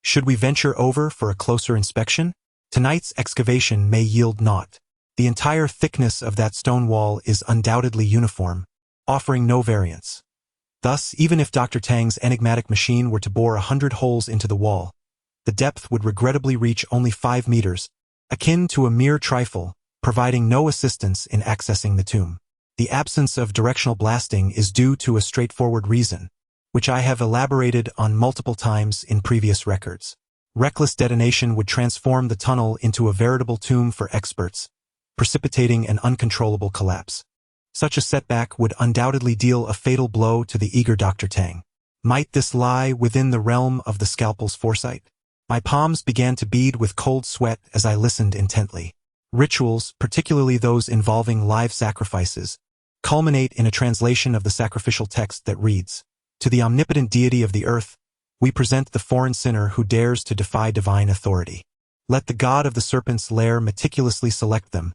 Should we venture over for a closer inspection? Tonight's excavation may yield naught. The entire thickness of that stone wall is undoubtedly uniform, offering no variance. Thus, even if Dr. Tang's enigmatic machine were to bore 100 holes into the wall, the depth would regrettably reach only 5 meters, akin to a mere trifle, providing no assistance in accessing the tomb. The absence of directional blasting is due to a straightforward reason, which I have elaborated on multiple times in previous records. Reckless detonation would transform the tunnel into a veritable tomb for experts, precipitating an uncontrollable collapse. Such a setback would undoubtedly deal a fatal blow to the eager Dr. Tang. Might this lie within the realm of the scalpel's foresight? My palms began to bead with cold sweat as I listened intently. Rituals, particularly those involving live sacrifices, culminate in a translation of the sacrificial text that reads, "To the omnipotent deity of the earth, we present the foreign sinner who dares to defy divine authority. Let the god of the serpent's lair meticulously select them,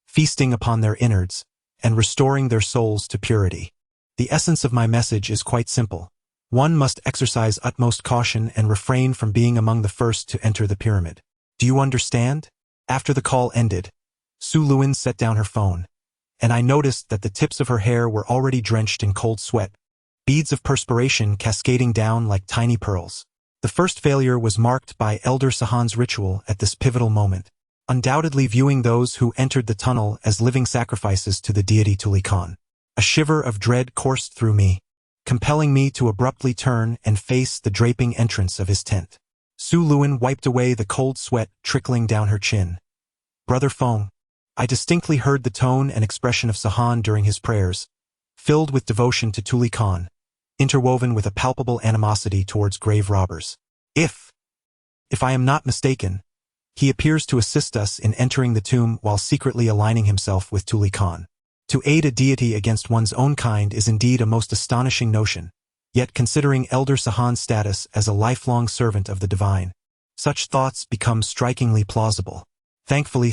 feasting upon their innards, and restoring their souls to purity." The essence of my message is quite simple. One must exercise utmost caution and refrain from being among the first to enter the pyramid. Do you understand? After the call ended, Su Luin set down her phone, and I noticed that the tips of her hair were already drenched in cold sweat, beads of perspiration cascading down like tiny pearls. The first failure was marked by Elder Sahan's ritual at this pivotal moment, undoubtedly viewing those who entered the tunnel as living sacrifices to the deity Tuli Khan. A shiver of dread coursed through me, compelling me to abruptly turn and face the draping entrance of his tent. Su Luin wiped away the cold sweat trickling down her chin. "Brother Feng," I distinctly heard the tone and expression of Sahan during his prayers, filled with devotion to Tuli Khan, interwoven with a palpable animosity towards grave robbers. If I am not mistaken, he appears to assist us in entering the tomb while secretly aligning himself with Tuli Khan. To aid a deity against one's own kind is indeed a most astonishing notion, yet considering Elder Sahan's status as a lifelong servant of the divine, such thoughts become strikingly plausible. Thankfully,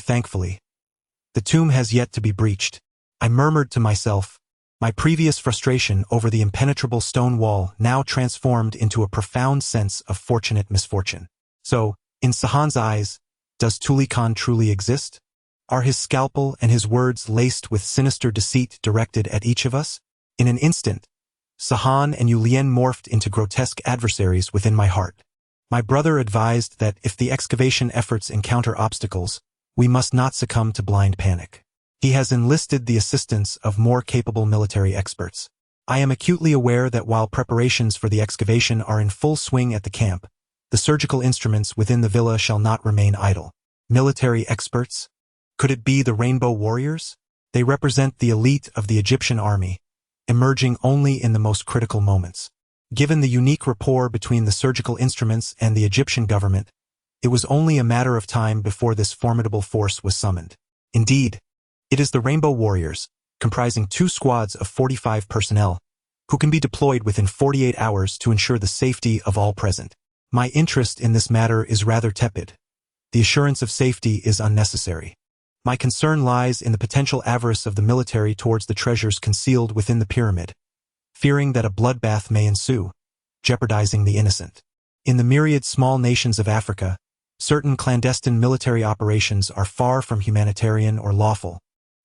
the tomb has yet to be breached. I murmured to myself, my previous frustration over the impenetrable stone wall now transformed into a profound sense of fortunate misfortune. So, in Sahan's eyes, does Tuli Khan truly exist? Are his scalpel and his words laced with sinister deceit directed at each of us? In an instant, Sahan and Yulien morphed into grotesque adversaries within my heart. My brother advised that if the excavation efforts encounter obstacles, we must not succumb to blind panic. He has enlisted the assistance of more capable military experts. I am acutely aware that while preparations for the excavation are in full swing at the camp, the surgical instruments within the villa shall not remain idle. Military experts? Could it be the Rainbow Warriors? They represent the elite of the Egyptian army, emerging only in the most critical moments. Given the unique rapport between the surgical instruments and the Egyptian government, it was only a matter of time before this formidable force was summoned. Indeed, it is the Rainbow Warriors, comprising 2 squads of 45 personnel, who can be deployed within 48 hours to ensure the safety of all present. My interest in this matter is rather tepid. The assurance of safety is unnecessary. My concern lies in the potential avarice of the military towards the treasures concealed within the pyramid, fearing that a bloodbath may ensue, jeopardizing the innocent. In the myriad small nations of Africa, certain clandestine military operations are far from humanitarian or lawful.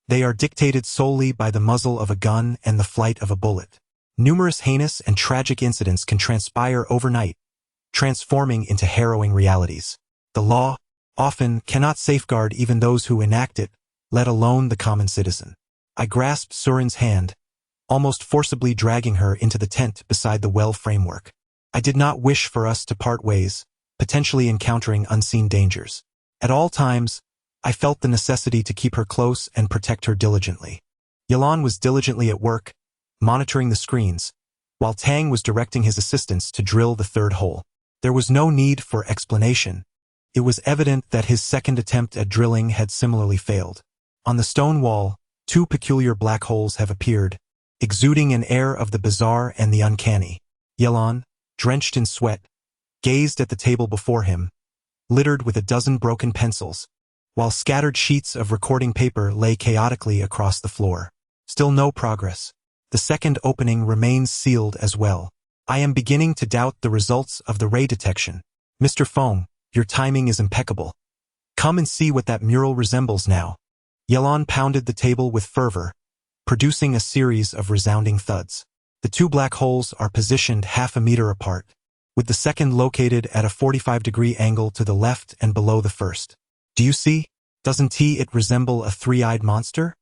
They are dictated solely by the muzzle of a gun and the flight of a bullet. Numerous heinous and tragic incidents can transpire overnight, transforming into harrowing realities. The law often cannot safeguard even those who enact it, let alone the common citizen. I grasped Surin's hand, almost forcibly dragging her into the tent beside the well framework. I did not wish for us to part ways, potentially encountering unseen dangers. At all times, I felt the necessity to keep her close and protect her diligently. Yalan was diligently at work, monitoring the screens, while Tang was directing his assistants to drill the 3rd hole. There was no need for explanation. It was evident that his second attempt at drilling had similarly failed. On the stone wall, 2 peculiar black holes have appeared, exuding an air of the bizarre and the uncanny. Yalan, drenched in sweat, gazed at the table before him, littered with a dozen broken pencils, while scattered sheets of recording paper lay chaotically across the floor. Still no progress. The second opening remains sealed as well. I am beginning to doubt the results of the ray detection. Mr. Feng, your timing is impeccable. Come and see what that mural resembles now. Yalan pounded the table with fervor, producing a series of resounding thuds. The two black holes are positioned half a meter apart, with the second located at a 45-degree angle to the left and below the first. Do you see? Doesn't it resemble a three-eyed monster?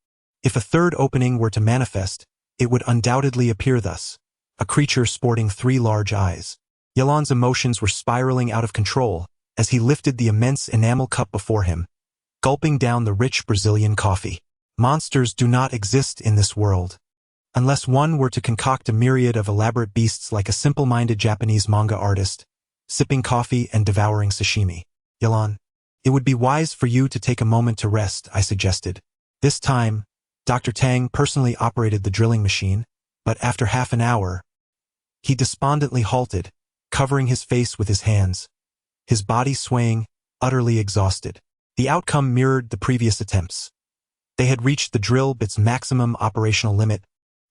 If a third opening were to manifest, it would undoubtedly appear thus, a creature sporting three large eyes. Yalan's emotions were spiraling out of control as he lifted the immense enamel cup before him, gulping down the rich Brazilian coffee. Monsters do not exist in this world. Unless one were to concoct a myriad of elaborate beasts like a simple-minded Japanese manga artist, sipping coffee and devouring sashimi. Yalan, it would be wise for you to take a moment to rest, I suggested. This time, Dr. Tang personally operated the drilling machine, but after half an hour, he despondently halted, covering his face with his hands, his body swaying, utterly exhausted. The outcome mirrored the previous attempts. They had reached the drill bit's maximum operational limit,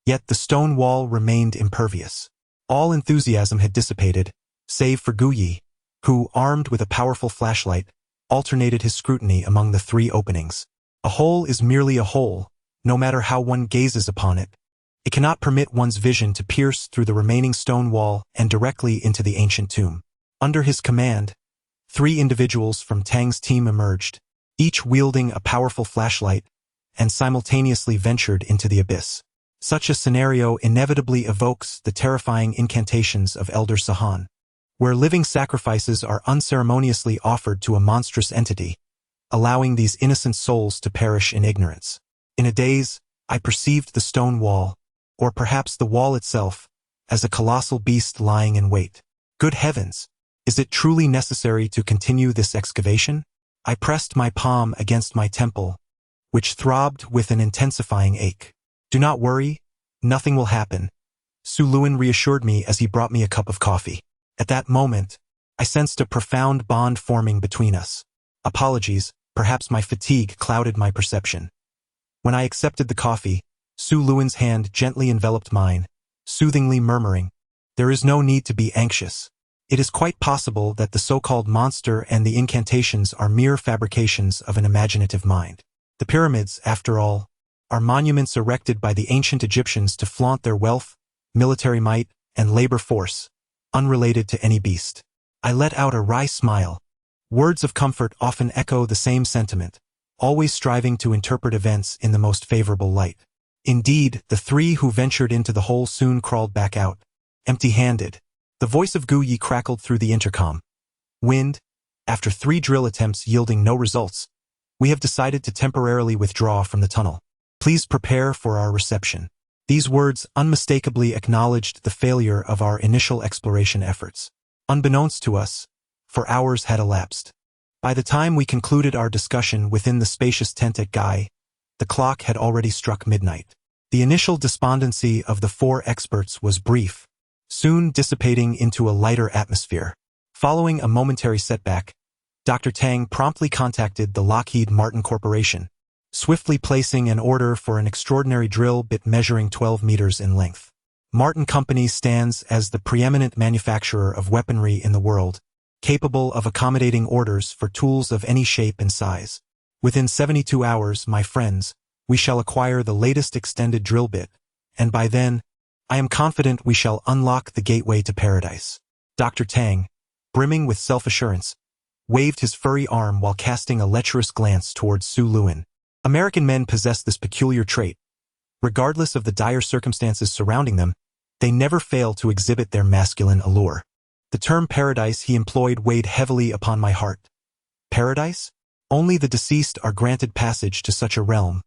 yet the stone wall remained impervious. All enthusiasm had dissipated, save for Gu Yi, who, armed with a powerful flashlight, alternated his scrutiny among the three openings. A hole is merely a hole, no matter how one gazes upon it. It cannot permit one's vision to pierce through the remaining stone wall and directly into the ancient tomb. Under his command, 3 individuals from Tang's team emerged, each wielding a powerful flashlight, and simultaneously ventured into the abyss. Such a scenario inevitably evokes the terrifying incantations of Elder Sahan, where living sacrifices are unceremoniously offered to a monstrous entity, allowing these innocent souls to perish in ignorance. In a daze, I perceived the stone wall, or perhaps the wall itself, as a colossal beast lying in wait. Good heavens! Is it truly necessary to continue this excavation? I pressed my palm against my temple, which throbbed with an intensifying ache. Do not worry, nothing will happen, Su Luan reassured me as he brought me a cup of coffee. At that moment, I sensed a profound bond forming between us. Apologies, perhaps my fatigue clouded my perception. When I accepted the coffee, Su Luan's hand gently enveloped mine, soothingly murmuring, "There is no need to be anxious. It is quite possible that the so-called monster and the incantations are mere fabrications of an imaginative mind. The pyramids, after all, are monuments erected by the ancient Egyptians to flaunt their wealth, military might, and labor force, unrelated to any beast." I let out a wry smile. Words of comfort often echo the same sentiment, always striving to interpret events in the most favorable light. Indeed, the 3 who ventured into the hole soon crawled back out, empty-handed. The voice of Gu Yi crackled through the intercom. "Wind, after 3 drill attempts yielding no results, we have decided to temporarily withdraw from the tunnel. Please prepare for our reception." These words unmistakably acknowledged the failure of our initial exploration efforts. Unbeknownst to us, for hours had elapsed. By the time we concluded our discussion within the spacious tent at Gai, the clock had already struck midnight. The initial despondency of the 4 experts was brief, soon dissipating into a lighter atmosphere. Following a momentary setback, Dr. Tang promptly contacted the Lockheed Martin Corporation, swiftly placing an order for an extraordinary drill bit measuring 12 meters in length. Martin Company stands as the preeminent manufacturer of weaponry in the world, capable of accommodating orders for tools of any shape and size. Within 72 hours, my friends, we shall acquire the latest extended drill bit, and by then, I am confident we shall unlock the gateway to paradise. Dr. Tang, brimming with self-assurance, waved his furry arm while casting a lecherous glance towards Su Luan. American men possess this peculiar trait. Regardless of the dire circumstances surrounding them, they never fail to exhibit their masculine allure. The term paradise he employed weighed heavily upon my heart. Paradise? Only the deceased are granted passage to such a realm,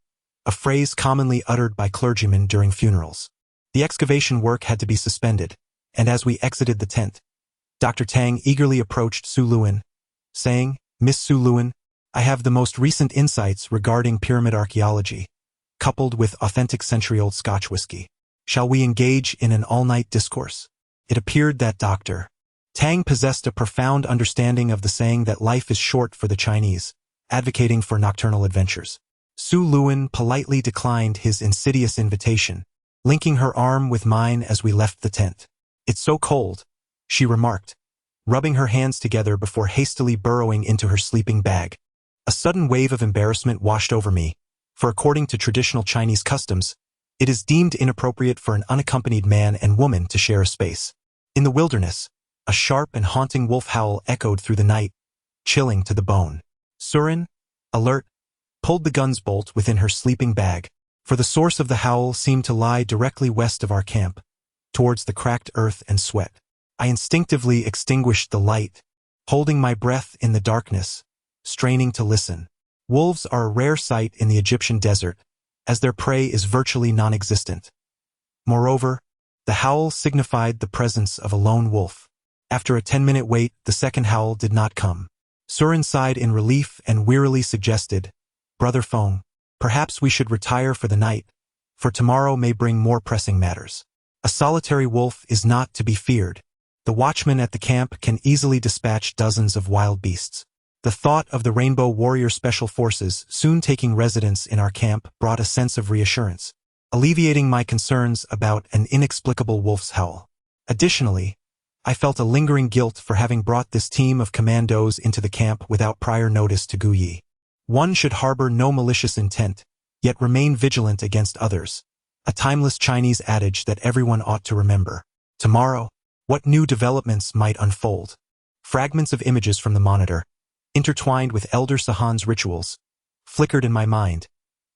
a phrase commonly uttered by clergymen during funerals. The excavation work had to be suspended, and as we exited the tent, Dr. Tang eagerly approached Su Luan, saying, "Miss Su Luan, I have the most recent insights regarding pyramid archaeology, coupled with authentic century-old Scotch whiskey. Shall we engage in an all-night discourse?" It appeared that Dr. Tang possessed a profound understanding of the saying that life is short for the Chinese, advocating for nocturnal adventures. Su Luan politely declined his insidious invitation, linking her arm with mine as we left the tent. "It's so cold," she remarked, rubbing her hands together before hastily burrowing into her sleeping bag. A sudden wave of embarrassment washed over me, for according to traditional Chinese customs, It is deemed inappropriate for an unaccompanied man and woman to share a space. In the wilderness, a sharp and haunting wolf howl echoed through the night, chilling to the bone. Surin, alert, pulled the gun's bolt within her sleeping bag, for the source of the howl seemed to lie directly west of our camp, towards the cracked earth and sweat. I instinctively extinguished the light, holding my breath in the darkness, straining to listen. Wolves are a rare sight in the Egyptian desert, as their prey is virtually non-existent. Moreover, the howl signified the presence of a lone wolf. After a 10-minute wait, the second howl did not come. Surin sighed in relief and wearily suggested, "Brother Feng, perhaps we should retire for the night, for tomorrow may bring more pressing matters. A solitary wolf is not to be feared. The watchman at the camp can easily dispatch dozens of wild beasts." The thought of the Rainbow Warrior Special Forces soon taking residence in our camp brought a sense of reassurance, alleviating my concerns about an inexplicable wolf's howl. Additionally, I felt a lingering guilt for having brought this team of commandos into the camp without prior notice to Gu Yi. One should harbor no malicious intent, yet remain vigilant against others, a timeless Chinese adage that everyone ought to remember. Tomorrow, what new developments might unfold? Fragments of images from the monitor, intertwined with Elder Sahan's rituals, flickered in my mind,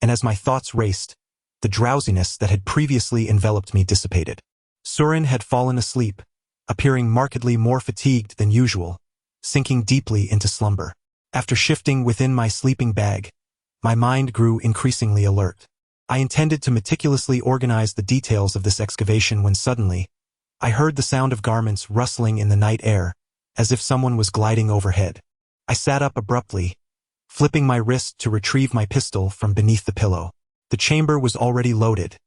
and as my thoughts raced, the drowsiness that had previously enveloped me dissipated. Surin had fallen asleep, appearing markedly more fatigued than usual, sinking deeply into slumber. After shifting within my sleeping bag, my mind grew increasingly alert. I intended to meticulously organize the details of this excavation when suddenly, I heard the sound of garments rustling in the night air, as if someone was gliding overhead. I sat up abruptly, flipping my wrist to retrieve my pistol from beneath the pillow. The chamber was already loaded.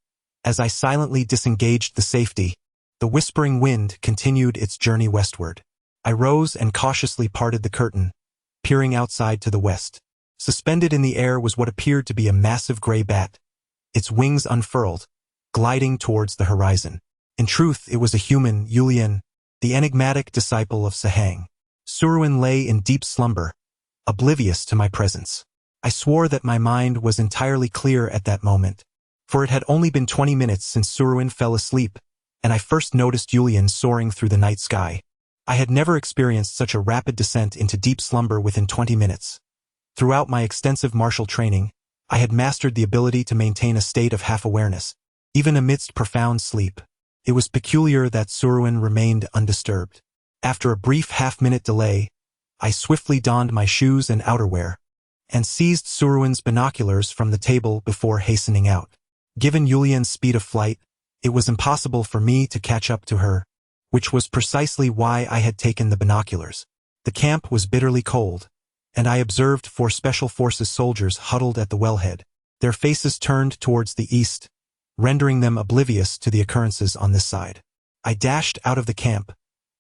As I silently disengaged the safety, the whispering wind continued its journey westward. I rose and cautiously parted the curtain, peering outside to the west. Suspended in the air was what appeared to be a massive gray bat, its wings unfurled, gliding towards the horizon. In truth, it was a human, Yulian, the enigmatic disciple of Sahang. Surin lay in deep slumber, oblivious to my presence. I swore that my mind was entirely clear at that moment, for it had only been 20 minutes since Surin fell asleep, and I first noticed Yulian soaring through the night sky. I had never experienced such a rapid descent into deep slumber within 20 minutes. Throughout my extensive martial training, I had mastered the ability to maintain a state of half-awareness, even amidst profound sleep. It was peculiar that Surin remained undisturbed. After a brief half-minute delay, I swiftly donned my shoes and outerwear, and seized Surin's binoculars from the table before hastening out. Given Yulian's speed of flight, it was impossible for me to catch up to her, which was precisely why I had taken the binoculars. The camp was bitterly cold, and I observed 4 Special Forces soldiers huddled at the wellhead, their faces turned towards the east, rendering them oblivious to the occurrences on this side. I dashed out of the camp,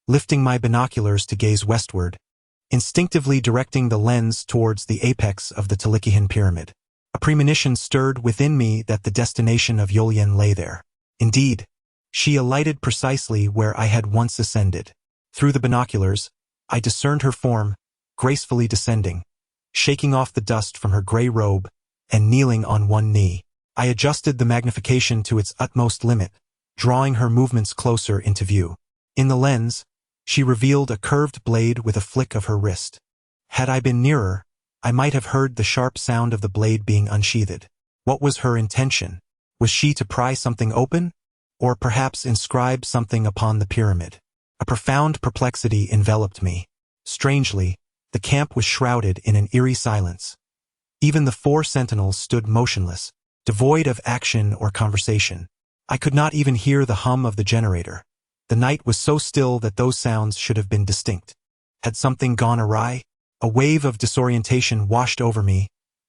lifting my binoculars to gaze westward, instinctively directing the lens towards the apex of the Talikihan Pyramid. A premonition stirred within me that the destination of Yulian lay there. Indeed, she alighted precisely where I had once ascended. Through the binoculars, I discerned her form, gracefully descending, shaking off the dust from her gray robe and kneeling on one knee. I adjusted the magnification to its utmost limit, drawing her movements closer into view. In the lens, she revealed a curved blade with a flick of her wrist. Had I been nearer, I might have heard the sharp sound of the blade being unsheathed. What was her intention? Was she to pry something open? Or perhaps inscribe something upon the pyramid? A profound perplexity enveloped me. Strangely, the camp was shrouded in an eerie silence. Even the 4 sentinels stood motionless, devoid of action or conversation. I could not even hear the hum of the generator. The night was so still that those sounds should have been distinct. Had something gone awry? A wave of disorientation washed over me,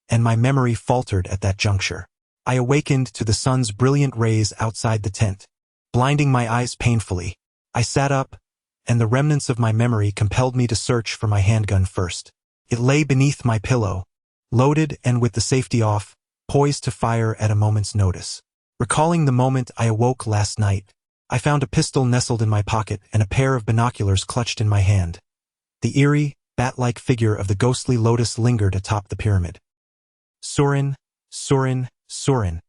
and my memory faltered at that juncture. I awakened to the sun's brilliant rays outside the tent, blinding my eyes painfully. I sat up, and the remnants of my memory compelled me to search for my handgun first. It lay beneath my pillow, loaded and with the safety off, poised to fire at a moment's notice. Recalling the moment I awoke last night, I found a pistol nestled in my pocket and a pair of binoculars clutched in my hand. The eerie, bat-like figure of the ghostly lotus lingered atop the pyramid. Surin, Surin, Surin.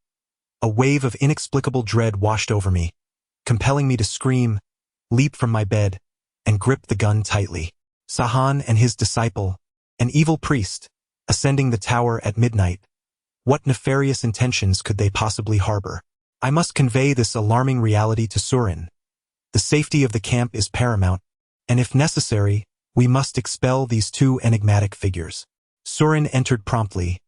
A wave of inexplicable dread washed over me, compelling me to scream, leap from my bed, and grip the gun tightly. Sahan and his disciple, an evil priest, ascending the tower at midnight. What nefarious intentions could they possibly harbor? I must convey this alarming reality to Surin. The safety of the camp is paramount, and if necessary, we must expel these two enigmatic figures. Surin entered promptly,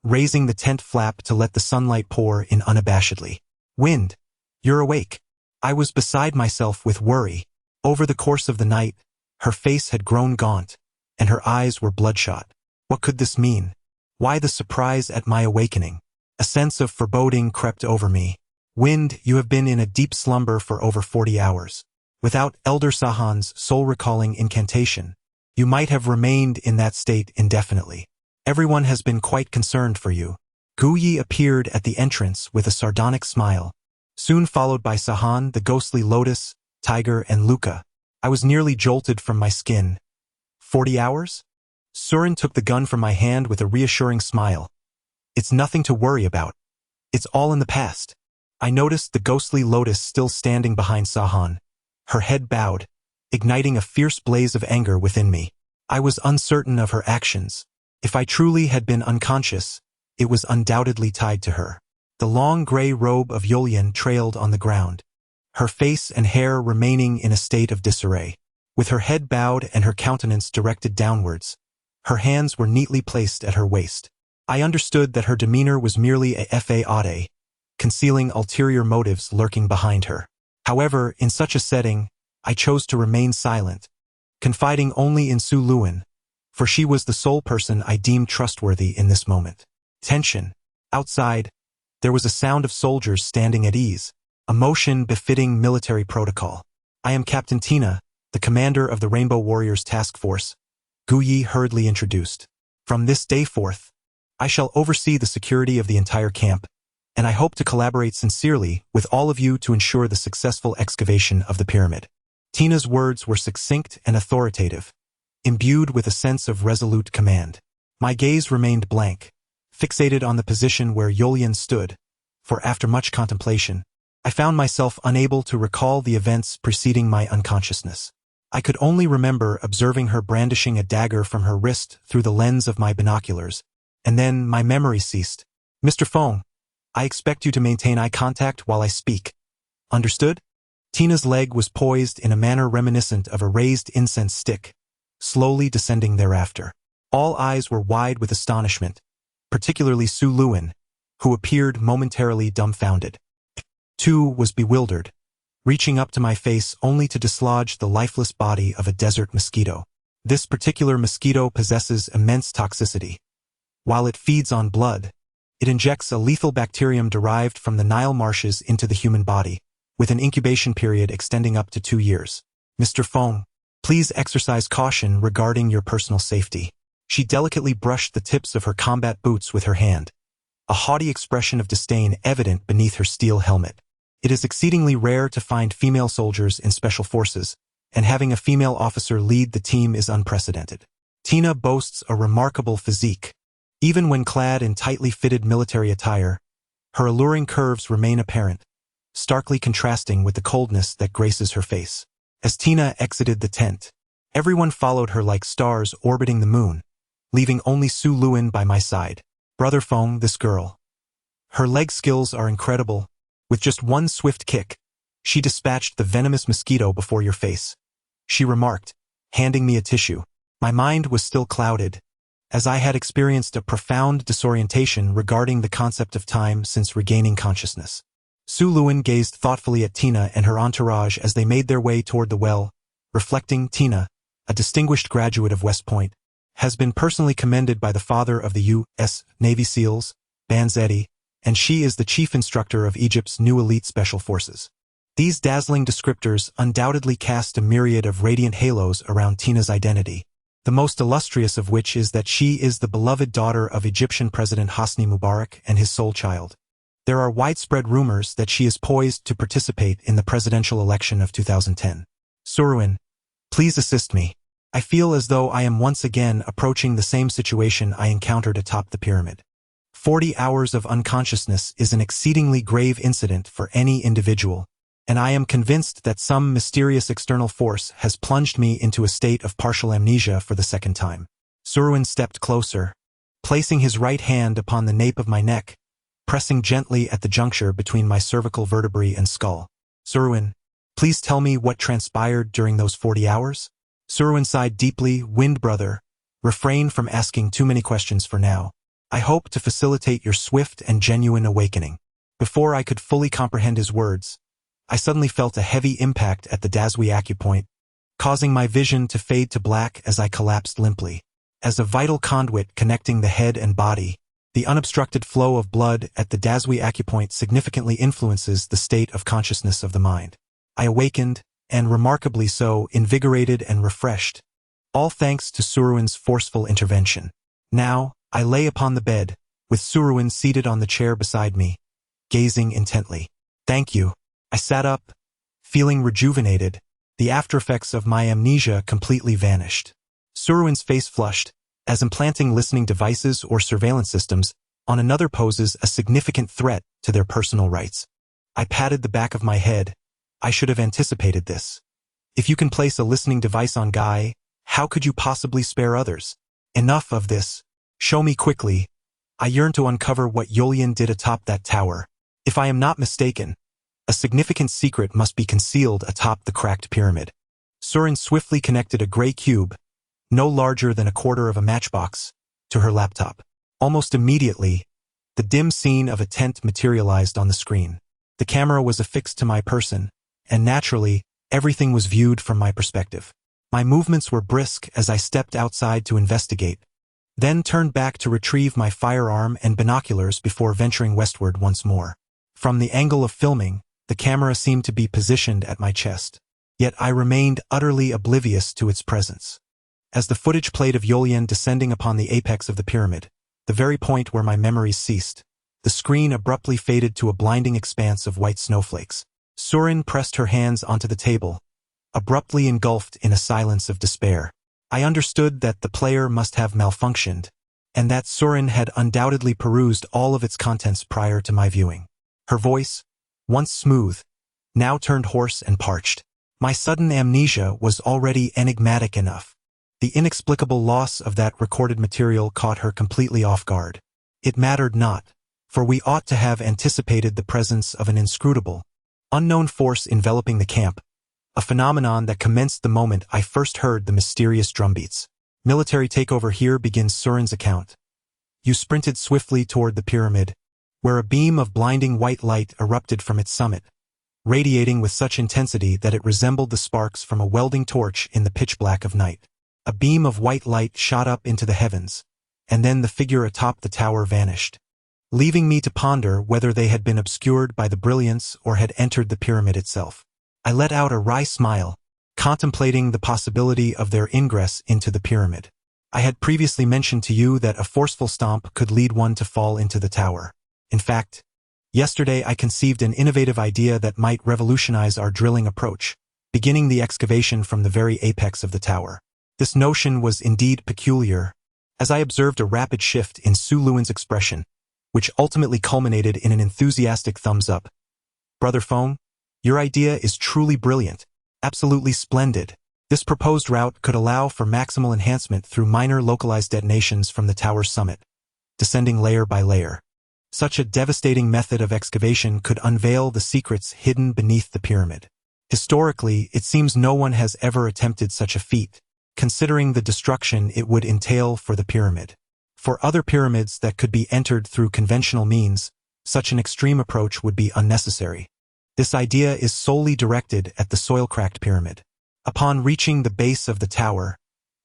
raising the tent flap to let the sunlight pour in unabashedly. Wind, you're awake. I was beside myself with worry. Over the course of the night, her face had grown gaunt, and her eyes were bloodshot. What could this mean? Why the surprise at my awakening? A sense of foreboding crept over me. Wind, you have been in a deep slumber for over 40 hours. Without Elder Sahan's soul-recalling incantation, you might have remained in that state indefinitely. Everyone has been quite concerned for you. Gu Yi appeared at the entrance with a sardonic smile, soon followed by Sahan, the ghostly Lotus, Tiger, and Luca. I was nearly jolted from my skin. 40 hours? Surin took the gun from my hand with a reassuring smile. It's nothing to worry about. It's all in the past. I noticed the ghostly Lotus still standing behind Sahan, her head bowed, igniting a fierce blaze of anger within me. I was uncertain of her actions. If I truly had been unconscious, it was undoubtedly tied to her. The long gray robe of Yolian trailed on the ground, her face and hair remaining in a state of disarray. With her head bowed and her countenance directed downwards, her hands were neatly placed at her waist. I understood that her demeanor was merely a fade, concealing ulterior motives lurking behind her. However, in such a setting, I chose to remain silent, confiding only in Su Luan, for she was the sole person I deemed trustworthy in this moment. Tension. Outside, there was a sound of soldiers standing at ease, a motion befitting military protocol. I am Captain Tina, the commander of the Rainbow Warriors Task Force, Gu Yi hurriedly introduced. From this day forth, I shall oversee the security of the entire camp, and I hope to collaborate sincerely with all of you to ensure the successful excavation of the pyramid. Tina's words were succinct and authoritative, imbued with a sense of resolute command. My gaze remained blank, fixated on the position where Yolian stood, for after much contemplation, I found myself unable to recall the events preceding my unconsciousness. I could only remember observing her brandishing a dagger from her wrist through the lens of my binoculars, and then my memory ceased. Mr. Feng, I expect you to maintain eye contact while I speak. Understood? Tina's leg was poised in a manner reminiscent of a raised incense stick, slowly descending thereafter. All eyes were wide with astonishment, particularly Su Luan, who appeared momentarily dumbfounded. Tu was bewildered, reaching up to my face only to dislodge the lifeless body of a desert mosquito. This particular mosquito possesses immense toxicity. While it feeds on blood, it injects a lethal bacterium derived from the Nile marshes into the human body, with an incubation period extending up to 2 years. Mr. Feng, please exercise caution regarding your personal safety. She delicately brushed the tips of her combat boots with her hand, a haughty expression of disdain evident beneath her steel helmet. It is exceedingly rare to find female soldiers in special forces, and having a female officer lead the team is unprecedented. Tina boasts a remarkable physique. Even when clad in tightly fitted military attire, her alluring curves remain apparent, starkly contrasting with the coldness that graces her face. As Tina exited the tent, everyone followed her like stars orbiting the moon, leaving only Su Luan by my side. Brother Feng, this girl. Her leg skills are incredible. With just one swift kick, she dispatched the venomous mosquito before your face. She remarked, handing me a tissue. My mind was still clouded, as I had experienced a profound disorientation regarding the concept of time since regaining consciousness. Su Luan gazed thoughtfully at Tina and her entourage as they made their way toward the well, reflecting. Tina, a distinguished graduate of West Point, has been personally commended by the father of the U.S. Navy SEALs, Banzetti, and she is the chief instructor of Egypt's new elite special forces. These dazzling descriptors undoubtedly cast a myriad of radiant halos around Tina's identity, the most illustrious of which is that she is the beloved daughter of Egyptian President Hosni Mubarak and his sole child. There are widespread rumors that she is poised to participate in the presidential election of 2010. Surin, please assist me. I feel as though I am once again approaching the same situation I encountered atop the pyramid. 40 hours of unconsciousness is an exceedingly grave incident for any individual, and I am convinced that some mysterious external force has plunged me into a state of partial amnesia for the second time. Suruin stepped closer, placing his right hand upon the nape of my neck, pressing gently at the juncture between my cervical vertebrae and skull. Suruin, please tell me what transpired during those 40 hours? Suruin sighed deeply. Wind brother, refrain from asking too many questions for now. I hope to facilitate your swift and genuine awakening. Before I could fully comprehend his words, I suddenly felt a heavy impact at the Dasui acupoint, causing my vision to fade to black as I collapsed limply. As a vital conduit connecting the head and body, the unobstructed flow of blood at the Dasui acupoint significantly influences the state of consciousness of the mind. I awakened, and remarkably so, invigorated and refreshed, all thanks to Suruin's forceful intervention. Now, I lay upon the bed, with Suruin seated on the chair beside me, gazing intently. Thank you. I sat up, feeling rejuvenated. The aftereffects of my amnesia completely vanished. Suruin's face flushed, as implanting listening devices or surveillance systems on another poses a significant threat to their personal rights. I patted the back of my head. I should have anticipated this. If you can place a listening device on Guy, how could you possibly spare others? Enough of this. Show me quickly. I yearn to uncover what Yolian did atop that tower. If I am not mistaken, a significant secret must be concealed atop the cracked pyramid. Suruin swiftly connected a gray cube, no larger than a quarter of a matchbox, to her laptop. Almost immediately, the dim scene of a tent materialized on the screen. The camera was affixed to my person, and naturally, everything was viewed from my perspective. My movements were brisk as I stepped outside to investigate, then turned back to retrieve my firearm and binoculars before venturing westward once more. From the angle of filming, the camera seemed to be positioned at my chest, yet I remained utterly oblivious to its presence. As the footage played of Yolian descending upon the apex of the pyramid, the very point where my memories ceased, the screen abruptly faded to a blinding expanse of white snowflakes. Suruin pressed her hands onto the table, abruptly engulfed in a silence of despair. I understood that the player must have malfunctioned, and that Suruin had undoubtedly perused all of its contents prior to my viewing. Her voice, once smooth, now turned hoarse and parched. My sudden amnesia was already enigmatic enough. The inexplicable loss of that recorded material caught her completely off guard. It mattered not, for we ought to have anticipated the presence of an inscrutable, unknown force enveloping the camp, a phenomenon that commenced the moment I first heard the mysterious drumbeats. Military takeover. Here begins Surin's account. You sprinted swiftly toward the pyramid, where a beam of blinding white light erupted from its summit, radiating with such intensity that it resembled the sparks from a welding torch in the pitch black of night. A beam of white light shot up into the heavens, and then the figure atop the tower vanished, leaving me to ponder whether they had been obscured by the brilliance or had entered the pyramid itself. I let out a wry smile, contemplating the possibility of their ingress into the pyramid. I had previously mentioned to you that a forceful stomp could lead one to fall into the tower. In fact, yesterday I conceived an innovative idea that might revolutionize our drilling approach, beginning the excavation from the very apex of the tower. This notion was indeed peculiar, as I observed a rapid shift in Su Luan's expression, which ultimately culminated in an enthusiastic thumbs up. Brother Feng, your idea is truly brilliant, absolutely splendid. This proposed route could allow for maximal enhancement through minor localized detonations from the tower's summit, descending layer by layer. Such a devastating method of excavation could unveil the secrets hidden beneath the pyramid. Historically, it seems no one has ever attempted such a feat, considering the destruction it would entail for the pyramid. For other pyramids that could be entered through conventional means, such an extreme approach would be unnecessary. This idea is solely directed at the soil-cracked pyramid. Upon reaching the base of the tower,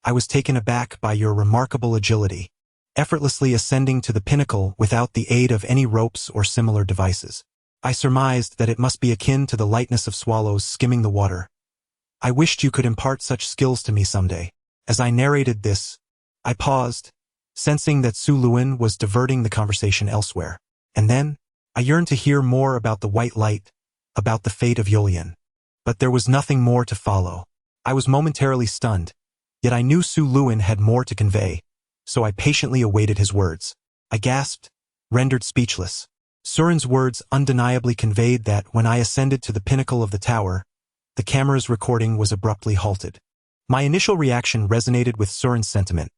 I was taken aback by your remarkable agility, effortlessly ascending to the pinnacle without the aid of any ropes or similar devices. I surmised that it must be akin to the lightness of swallows skimming the water. I wished you could impart such skills to me someday. As I narrated this, I paused, sensing that Su Luan was diverting the conversation elsewhere. And then, I yearned to hear more about the white light, about the fate of Yolian. But there was nothing more to follow. I was momentarily stunned, yet I knew Su Luan had more to convey, so I patiently awaited his words. I gasped, rendered speechless. Surin's words undeniably conveyed that when I ascended to the pinnacle of the tower, the camera's recording was abruptly halted. My initial reaction resonated with Surin's sentiment.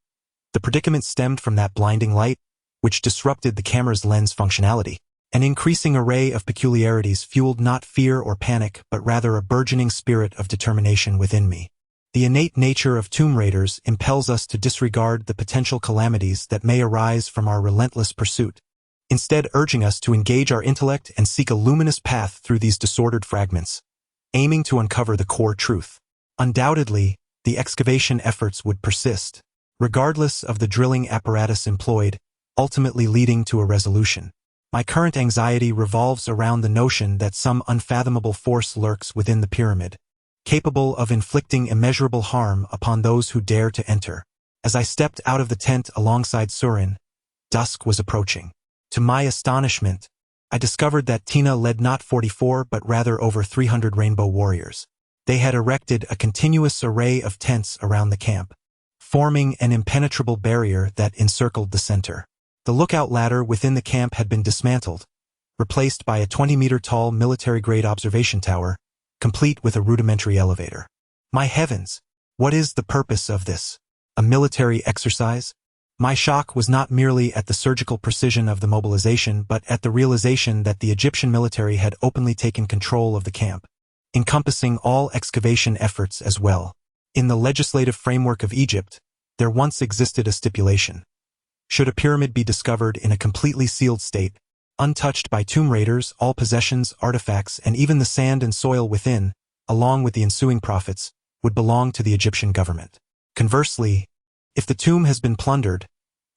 The predicament stemmed from that blinding light, which disrupted the camera's lens functionality. An increasing array of peculiarities fueled not fear or panic, but rather a burgeoning spirit of determination within me. The innate nature of tomb raiders impels us to disregard the potential calamities that may arise from our relentless pursuit, instead urging us to engage our intellect and seek a luminous path through these disordered fragments, aiming to uncover the core truth. Undoubtedly, the excavation efforts would persist, regardless of the drilling apparatus employed, ultimately leading to a resolution. My current anxiety revolves around the notion that some unfathomable force lurks within the pyramid, capable of inflicting immeasurable harm upon those who dare to enter. As I stepped out of the tent alongside Surin, dusk was approaching. To my astonishment, I discovered that Tina led not 44 but rather over 300 rainbow warriors. They had erected a continuous array of tents around the camp, forming an impenetrable barrier that encircled the center. The lookout ladder within the camp had been dismantled, replaced by a 20-meter-tall military-grade observation tower, complete with a rudimentary elevator. My heavens, what is the purpose of this? A military exercise? My shock was not merely at the surgical precision of the mobilization, but at the realization that the Egyptian military had openly taken control of the camp, encompassing all excavation efforts as well. In the legislative framework of Egypt, there once existed a stipulation. Should a pyramid be discovered in a completely sealed state, untouched by tomb raiders, all possessions, artifacts, and even the sand and soil within, along with the ensuing profits, would belong to the Egyptian government. Conversely, if the tomb has been plundered,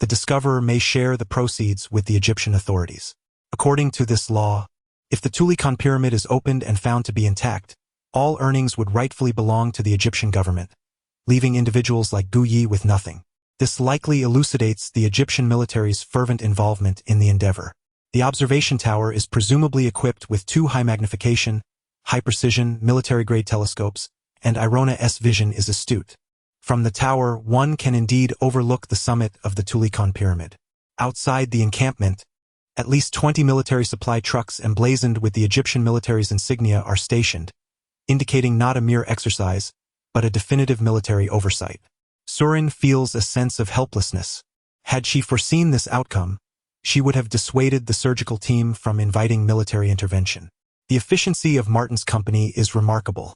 the discoverer may share the proceeds with the Egyptian authorities. According to this law, if the Tulikhan pyramid is opened and found to be intact, all earnings would rightfully belong to the Egyptian government, leaving individuals like Guyi with nothing. This likely elucidates the Egyptian military's fervent involvement in the endeavor. The observation tower is presumably equipped with 2 high-magnification, high-precision, military-grade telescopes, and Irona-S vision is astute. From the tower, one can indeed overlook the summit of the Tulikhan pyramid. Outside the encampment, at least 20 military supply trucks emblazoned with the Egyptian military's insignia are stationed, indicating not a mere exercise, but a definitive military oversight. Surin feels a sense of helplessness. Had she foreseen this outcome, she would have dissuaded the surgical team from inviting military intervention. The efficiency of Martin's company is remarkable.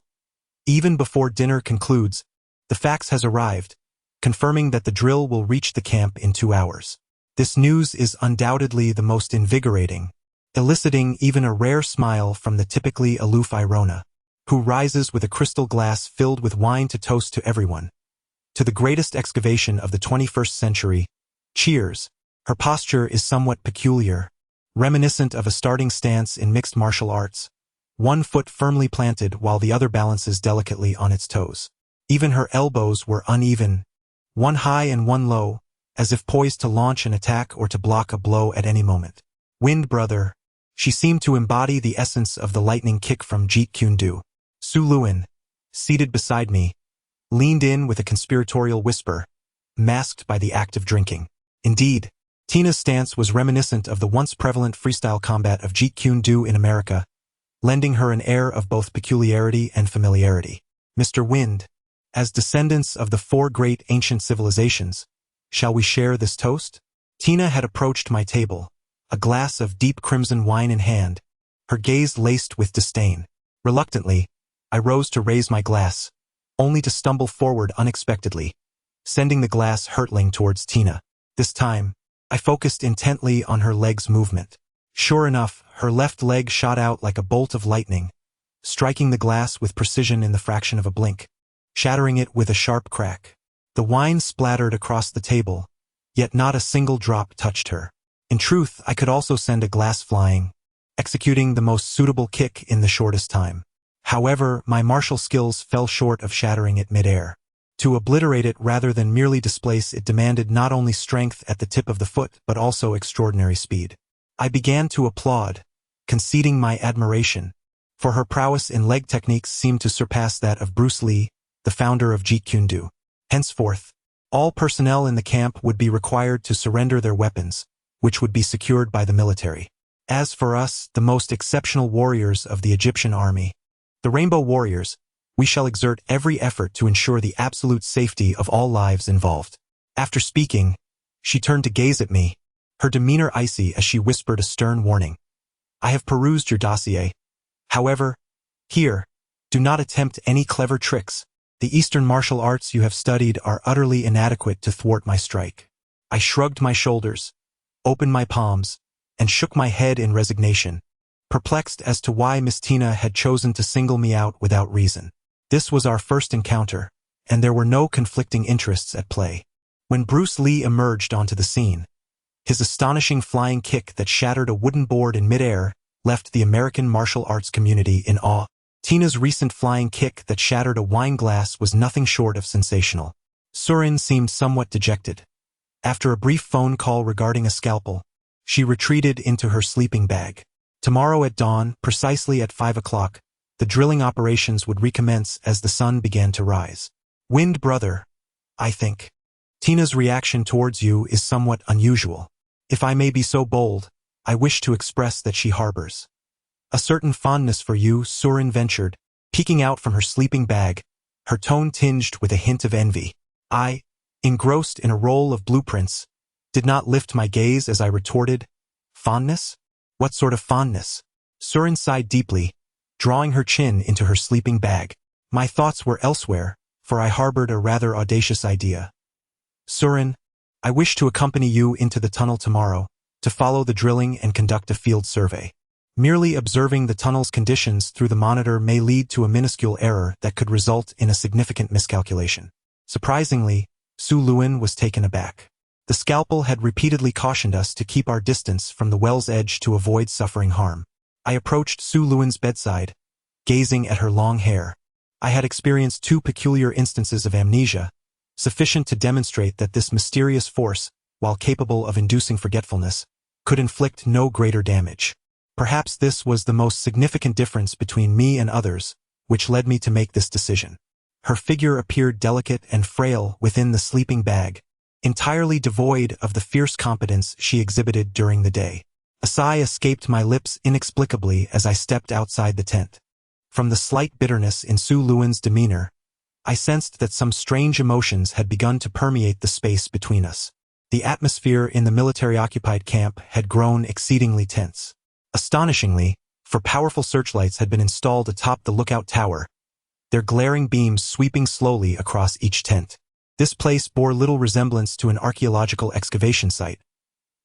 Even before dinner concludes, the fax has arrived, confirming that the drill will reach the camp in 2 hours. This news is undoubtedly the most invigorating, eliciting even a rare smile from the typically aloof Irona, who rises with a crystal glass filled with wine to toast to everyone. To the greatest excavation of the 21st century, cheers. Her posture is somewhat peculiar, reminiscent of a starting stance in mixed martial arts, one foot firmly planted while the other balances delicately on its toes. Even her elbows were uneven, one high and one low, as if poised to launch an attack or to block a blow at any moment. Wind brother, she seemed to embody the essence of the lightning kick from Jeet Kune Do. Su Luin, seated beside me, leaned in with a conspiratorial whisper, masked by the act of drinking. Indeed, Tina's stance was reminiscent of the once prevalent freestyle combat of Jeet Kune Do in America, lending her an air of both peculiarity and familiarity. Mr. Wind, as descendants of the 4 great ancient civilizations, shall we share this toast? Tina had approached my table, a glass of deep crimson wine in hand, her gaze laced with disdain. Reluctantly, I rose to raise my glass, only to stumble forward unexpectedly, sending the glass hurtling towards Tina. This time, I focused intently on her leg's movement. Sure enough, her left leg shot out like a bolt of lightning, striking the glass with precision in the fraction of a blink, shattering it with a sharp crack. The wine splattered across the table, yet not a single drop touched her. In truth, I could also send a glass flying, executing the most suitable kick in the shortest time. However, my martial skills fell short of shattering it mid-air. To obliterate it rather than merely displace it demanded not only strength at the tip of the foot, but also extraordinary speed. I began to applaud, conceding my admiration, for her prowess in leg techniques seemed to surpass that of Bruce Lee, the founder of Jeet Kune Do. Henceforth, all personnel in the camp would be required to surrender their weapons, which would be secured by the military. As for us, the most exceptional warriors of the Egyptian army, the Rainbow Warriors, we shall exert every effort to ensure the absolute safety of all lives involved. After speaking, she turned to gaze at me, her demeanor icy as she whispered a stern warning. I have perused your dossier. However, here, do not attempt any clever tricks. The Eastern martial arts you have studied are utterly inadequate to thwart my strike. I shrugged my shoulders, opened my palms, and shook my head in resignation, perplexed as to why Miss Tina had chosen to single me out without reason. This was our first encounter, and there were no conflicting interests at play. When Bruce Lee emerged onto the scene, his astonishing flying kick that shattered a wooden board in midair left the American martial arts community in awe. Tina's recent flying kick that shattered a wine glass was nothing short of sensational. Surin seemed somewhat dejected. After a brief phone call regarding a scalpel, she retreated into her sleeping bag. Tomorrow at dawn, precisely at 5 o'clock, the drilling operations would recommence as the sun began to rise. Wind brother, I think. Tina's reaction towards you is somewhat unusual. If I may be so bold, I wish to express that she harbors a certain fondness for you, Surin ventured, peeking out from her sleeping bag, her tone tinged with a hint of envy. I, engrossed in a roll of blueprints, did not lift my gaze as I retorted, fondness? What sort of fondness? Surin sighed deeply, drawing her chin into her sleeping bag. My thoughts were elsewhere, for I harbored a rather audacious idea. Surin, I wish to accompany you into the tunnel tomorrow, to follow the drilling and conduct a field survey. Merely observing the tunnel's conditions through the monitor may lead to a minuscule error that could result in a significant miscalculation. Surprisingly, Su Luin was taken aback. The scalpel had repeatedly cautioned us to keep our distance from the well's edge to avoid suffering harm. I approached Su Luin's bedside, gazing at her long hair. I had experienced 2 peculiar instances of amnesia, sufficient to demonstrate that this mysterious force, while capable of inducing forgetfulness, could inflict no greater damage. Perhaps this was the most significant difference between me and others, which led me to make this decision. Her figure appeared delicate and frail within the sleeping bag, entirely devoid of the fierce competence she exhibited during the day. A sigh escaped my lips inexplicably as I stepped outside the tent. From the slight bitterness in Su Luin's demeanor, I sensed that some strange emotions had begun to permeate the space between us. The atmosphere in the military-occupied camp had grown exceedingly tense. Astonishingly, for powerful searchlights had been installed atop the lookout tower, their glaring beams sweeping slowly across each tent. This place bore little resemblance to an archaeological excavation site.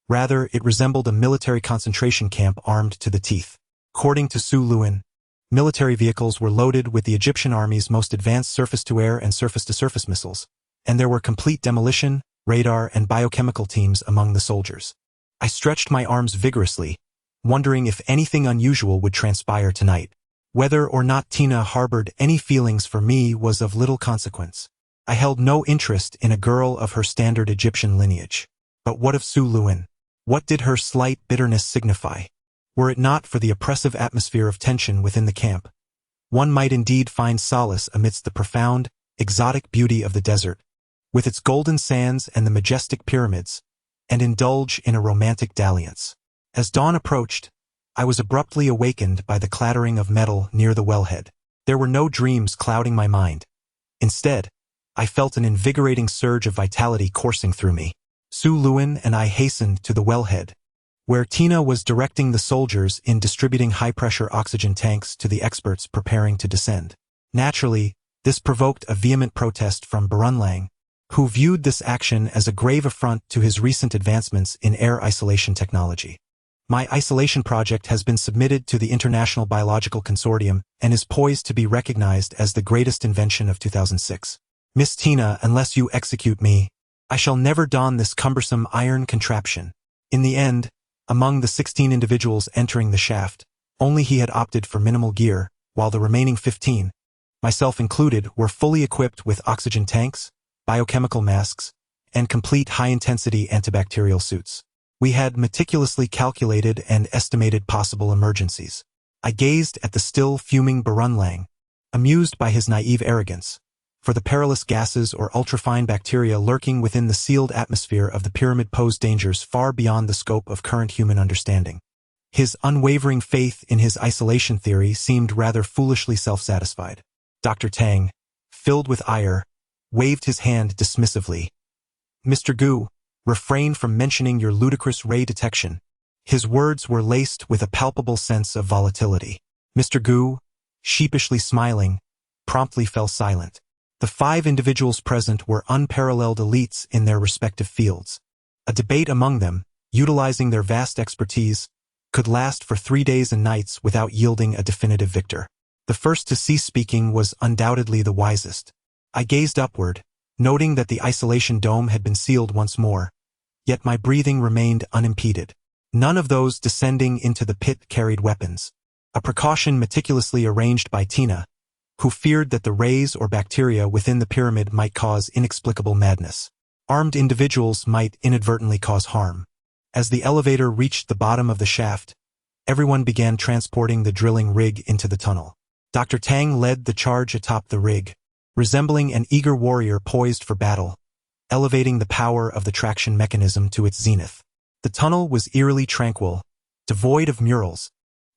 Rather, it resembled a military concentration camp armed to the teeth. According to Su Luin, military vehicles were loaded with the Egyptian army's most advanced surface-to-air and surface-to-surface missiles, and there were complete demolition, radar, and biochemical teams among the soldiers. I stretched my arms vigorously, wondering if anything unusual would transpire tonight. Whether or not Tina harbored any feelings for me was of little consequence. I held no interest in a girl of her standard Egyptian lineage. But what of Su Luin? What did her slight bitterness signify? Were it not for the oppressive atmosphere of tension within the camp, one might indeed find solace amidst the profound, exotic beauty of the desert, with its golden sands and the majestic pyramids, and indulge in a romantic dalliance. As dawn approached, I was abruptly awakened by the clattering of metal near the wellhead. There were no dreams clouding my mind. Instead, I felt an invigorating surge of vitality coursing through me. Su Luin and I hastened to the wellhead, where Tina was directing the soldiers in distributing high-pressure oxygen tanks to the experts preparing to descend. Naturally, this provoked a vehement protest from Barunlang, who viewed this action as a grave affront to his recent advancements in air isolation technology. My isolation project has been submitted to the International Biological Consortium and is poised to be recognized as the greatest invention of 2006. Miss Tina, unless you execute me, I shall never don this cumbersome iron contraption. In the end, among the 16 individuals entering the shaft, only he had opted for minimal gear, while the remaining 15, myself included, were fully equipped with oxygen tanks, biochemical masks, and complete high-intensity antibacterial suits. We had meticulously calculated and estimated possible emergencies. I gazed at the still fuming Barunlang, amused by his naive arrogance, for the perilous gases or ultrafine bacteria lurking within the sealed atmosphere of the pyramid posed dangers far beyond the scope of current human understanding. His unwavering faith in his isolation theory seemed rather foolishly self-satisfied. Dr. Tang, filled with ire, waved his hand dismissively. "Mr. Gu, refrain from mentioning your ludicrous ray detection." His words were laced with a palpable sense of volatility. Mr. Gu, sheepishly smiling, promptly fell silent. The 5 individuals present were unparalleled elites in their respective fields. A debate among them, utilizing their vast expertise, could last for 3 days and nights without yielding a definitive victor. The first to cease speaking was undoubtedly the wisest. I gazed upward, noting that the isolation dome had been sealed once more, yet my breathing remained unimpeded. None of those descending into the pit carried weapons, a precaution meticulously arranged by Tina, who feared that the rays or bacteria within the pyramid might cause inexplicable madness. Armed individuals might inadvertently cause harm. As the elevator reached the bottom of the shaft, everyone began transporting the drilling rig into the tunnel. Dr. Tang led the charge atop the rig, resembling an eager warrior poised for battle, elevating the power of the traction mechanism to its zenith. The tunnel was eerily tranquil, devoid of murals,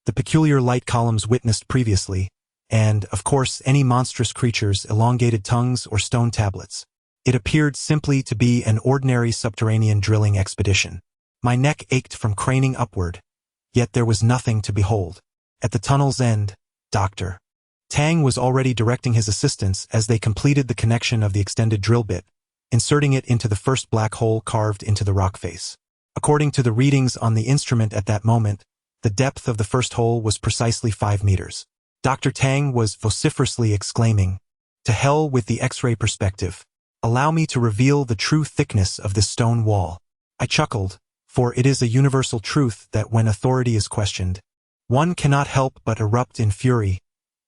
the peculiar light columns witnessed previously, and, of course, any monstrous creatures, elongated tongues, or stone tablets. It appeared simply to be an ordinary subterranean drilling expedition. My neck ached from craning upward, yet there was nothing to behold. At the tunnel's end, Dr. Tang was already directing his assistants as they completed the connection of the extended drill bit, inserting it into the first black hole carved into the rock face. According to the readings on the instrument at that moment, the depth of the first hole was precisely 5 meters. Dr. Tang was vociferously exclaiming, "To hell with the X-ray perspective. Allow me to reveal the true thickness of this stone wall." I chuckled, for it is a universal truth that when authority is questioned, one cannot help but erupt in fury,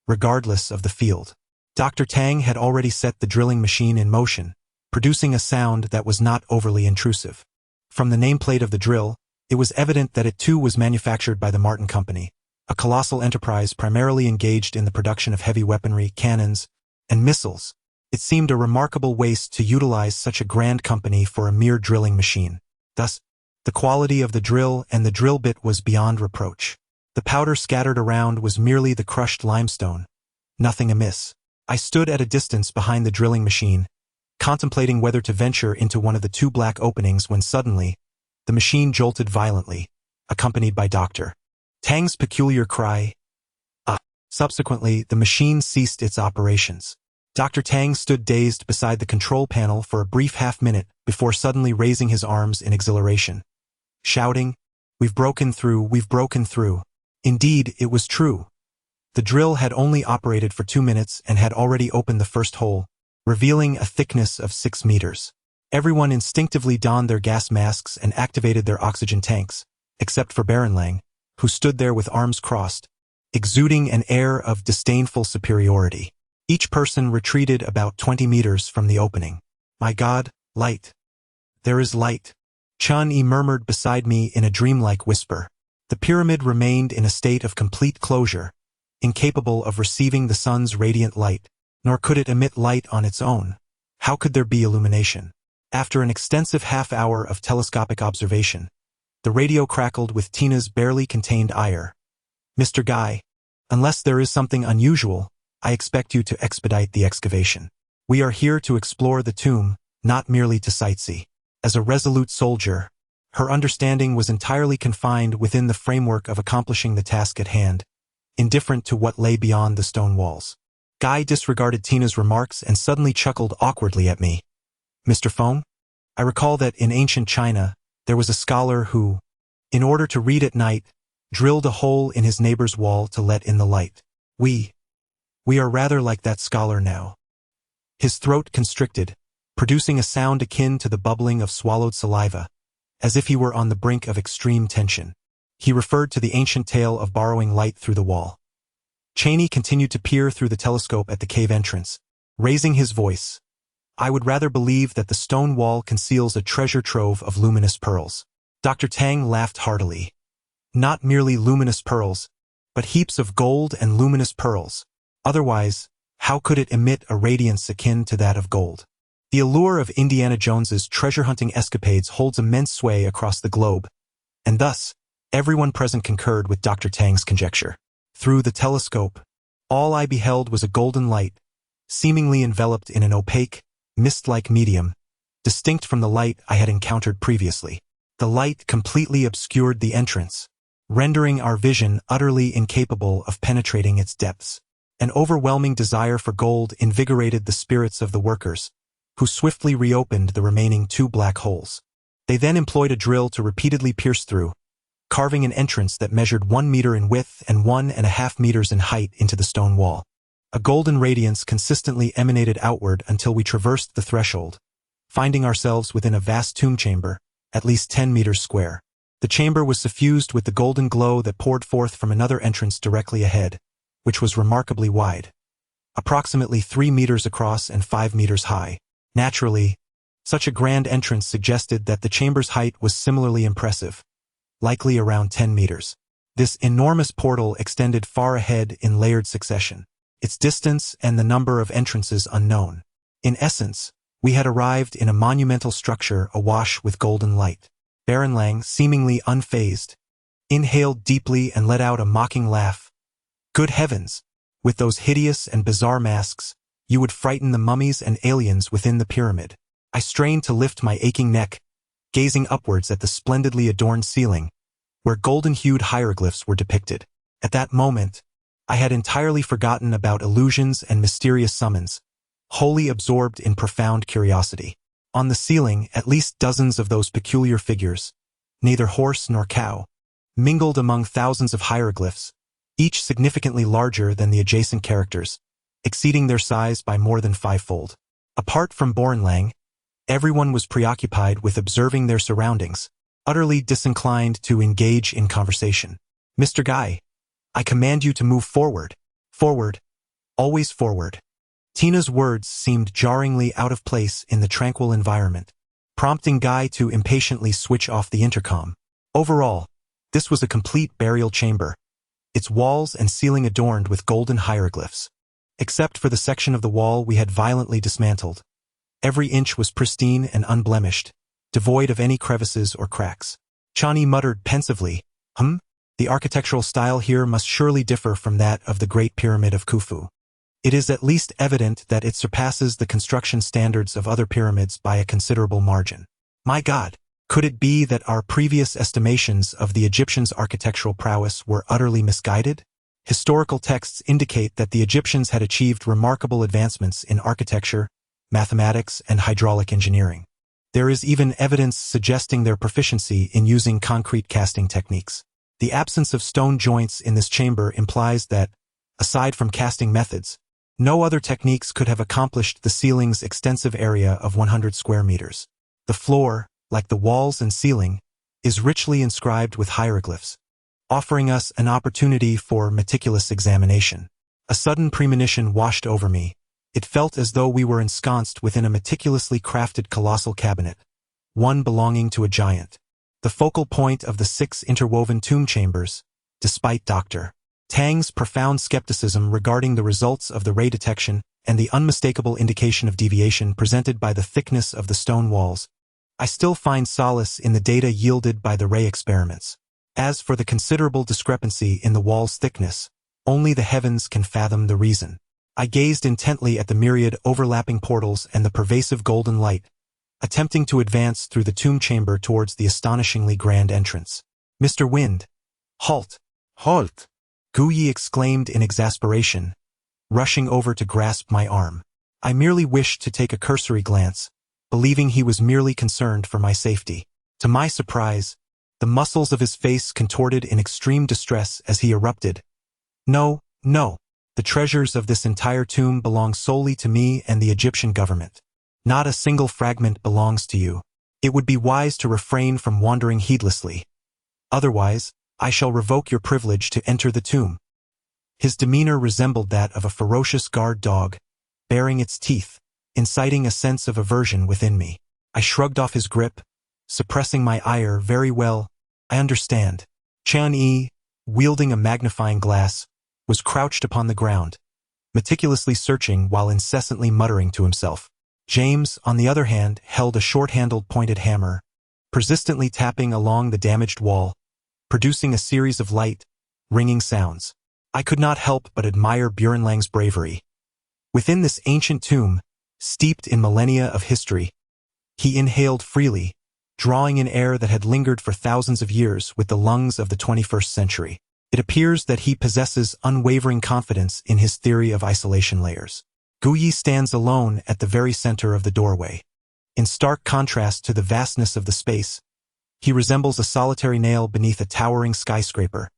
regardless of the field. Dr. Tang had already set the drilling machine in motion, producing a sound that was not overly intrusive. From the nameplate of the drill, it was evident that it too was manufactured by the Martin Company, a colossal enterprise primarily engaged in the production of heavy weaponry, cannons, and missiles. It seemed a remarkable waste to utilize such a grand company for a mere drilling machine. Thus, the quality of the drill and the drill bit was beyond reproach. The powder scattered around was merely the crushed limestone. Nothing amiss. I stood at a distance behind the drilling machine, contemplating whether to venture into one of the 2 black openings when suddenly, the machine jolted violently, accompanied by Dr. Tang's peculiar cry, "Ah!" Subsequently, the machine ceased its operations. Dr. Tang stood dazed beside the control panel for a brief half-minute before suddenly raising his arms in exhilaration, shouting, "We've broken through, we've broken through." Indeed, it was true. The drill had only operated for 2 minutes and had already opened the first hole, revealing a thickness of 6 meters. Everyone instinctively donned their gas masks and activated their oxygen tanks, except for Baron Lang, who stood there with arms crossed, exuding an air of disdainful superiority. Each person retreated about 20 meters from the opening. "My God, light. There is light," Chun-Yi murmured beside me in a dreamlike whisper. The pyramid remained in a state of complete closure, incapable of receiving the sun's radiant light, nor could it emit light on its own. How could there be illumination? After an extensive half-hour of telescopic observation, the radio crackled with Tina's barely contained ire. "Mr. Guy, unless there is something unusual, I expect you to expedite the excavation. We are here to explore the tomb, not merely to sightsee." As a resolute soldier, her understanding was entirely confined within the framework of accomplishing the task at hand, indifferent to what lay beyond the stone walls. Guy disregarded Tina's remarks and suddenly chuckled awkwardly at me. "Mr. Feng? I recall that in ancient China, there was a scholar who, in order to read at night, drilled a hole in his neighbor's wall to let in the light. We are rather like that scholar now." His throat constricted, producing a sound akin to the bubbling of swallowed saliva, as if he were on the brink of extreme tension. He referred to the ancient tale of borrowing light through the wall. Cheney continued to peer through the telescope at the cave entrance, raising his voice. "I would rather believe that the stone wall conceals a treasure trove of luminous pearls." Dr. Tang laughed heartily. "Not merely luminous pearls, but heaps of gold and luminous pearls. Otherwise, How could it emit a radiance akin to that of gold? The allure of Indiana Jones's treasure-hunting escapades holds immense sway across the globe, and thus, everyone present concurred with Dr. Tang's conjecture. Through the telescope, all I beheld was a golden light, seemingly enveloped in an opaque, mist-like medium, distinct from the light I had encountered previously. The light completely obscured the entrance, rendering our vision utterly incapable of penetrating its depths. An overwhelming desire for gold invigorated the spirits of the workers, who swiftly reopened the remaining 2 black holes. They then employed a drill to repeatedly pierce through, carving an entrance that measured 1 meter in width and 1.5 meters in height into the stone wall. A golden radiance consistently emanated outward until we traversed the threshold, finding ourselves within a vast tomb chamber, at least 10 meters square. The chamber was suffused with the golden glow that poured forth from another entrance directly ahead, which was remarkably wide, approximately 3 meters across and 5 meters high. Naturally, such a grand entrance suggested that the chamber's height was similarly impressive, likely around 10 meters. This enormous portal extended far ahead in layered succession, its distance and the number of entrances unknown. In essence, we had arrived in a monumental structure awash with golden light. Baron Lang, seemingly unfazed, inhaled deeply and let out a mocking laugh. Good heavens! With those hideous and bizarre masks, you would frighten the mummies and aliens within the pyramid. I strained to lift my aching neck, gazing upwards at the splendidly adorned ceiling, where golden-hued hieroglyphs were depicted. At that moment, I had entirely forgotten about illusions and mysterious summons, wholly absorbed in profound curiosity. On the ceiling, at least dozens of those peculiar figures, neither horse nor cow, mingled among thousands of hieroglyphs, each significantly larger than the adjacent characters, exceeding their size by more than 5-fold. Apart from Lang, everyone was preoccupied with observing their surroundings, utterly disinclined to engage in conversation. Mr. Guy, I command you to move forward. Forward. Always forward. Tina's words seemed jarringly out of place in the tranquil environment, prompting Guy to impatiently switch off the intercom. Overall, this was a complete burial chamber, its walls and ceiling adorned with golden hieroglyphs. Except for the section of the wall we had violently dismantled, every inch was pristine and unblemished, devoid of any crevices or cracks. Chani muttered pensively, The architectural style here must surely differ from that of the Great Pyramid of Khufu. It is at least evident that it surpasses the construction standards of other pyramids by a considerable margin. My God, could it be that our previous estimations of the Egyptians' architectural prowess were utterly misguided? Historical texts indicate that the Egyptians had achieved remarkable advancements in architecture, mathematics, and hydraulic engineering. There is even evidence suggesting their proficiency in using concrete casting techniques. The absence of stone joints in this chamber implies that, aside from casting methods, no other techniques could have accomplished the ceiling's extensive area of 100 square meters. The floor, like the walls and ceiling, is richly inscribed with hieroglyphs, offering us an opportunity for meticulous examination. A sudden premonition washed over me. It felt as though we were ensconced within a meticulously crafted colossal cabinet, one belonging to a giant, the focal point of the 6 interwoven tomb chambers. Despite Dr. Tang's profound skepticism regarding the results of the ray detection and the unmistakable indication of deviation presented by the thickness of the stone walls, I still find solace in the data yielded by the ray experiments. As for the considerable discrepancy in the wall's thickness, only the heavens can fathom the reason. I gazed intently at the myriad overlapping portals and the pervasive golden light, attempting to advance through the tomb chamber towards the astonishingly grand entrance. Mr. Wind, halt! Halt! Guyi exclaimed in exasperation, rushing over to grasp my arm. I merely wished to take a cursory glance, believing he was merely concerned for my safety. To my surprise, the muscles of his face contorted in extreme distress as he erupted. No, no. The treasures of this entire tomb belong solely to me and the Egyptian government. Not a single fragment belongs to you. It would be wise to refrain from wandering heedlessly. Otherwise, I shall revoke your privilege to enter the tomb. His demeanor resembled that of a ferocious guard dog, baring its teeth, inciting a sense of aversion within me. I shrugged off his grip, suppressing my ire. Very well, I understand. Tian, wielding a magnifying glass, was crouched upon the ground, meticulously searching while incessantly muttering to himself. James, on the other hand, held a short-handled pointed hammer, persistently tapping along the damaged wall, producing a series of light, ringing sounds. I could not help but admire Burenlang's bravery. Within this ancient tomb, steeped in millennia of history, he inhaled freely, drawing in air that had lingered for thousands of years with the lungs of the 21st century. It appears that he possesses unwavering confidence in his theory of isolation layers. Gu Yi stands alone at the very center of the doorway. In stark contrast to the vastness of the space, he resembles a solitary nail beneath a towering skyscraper,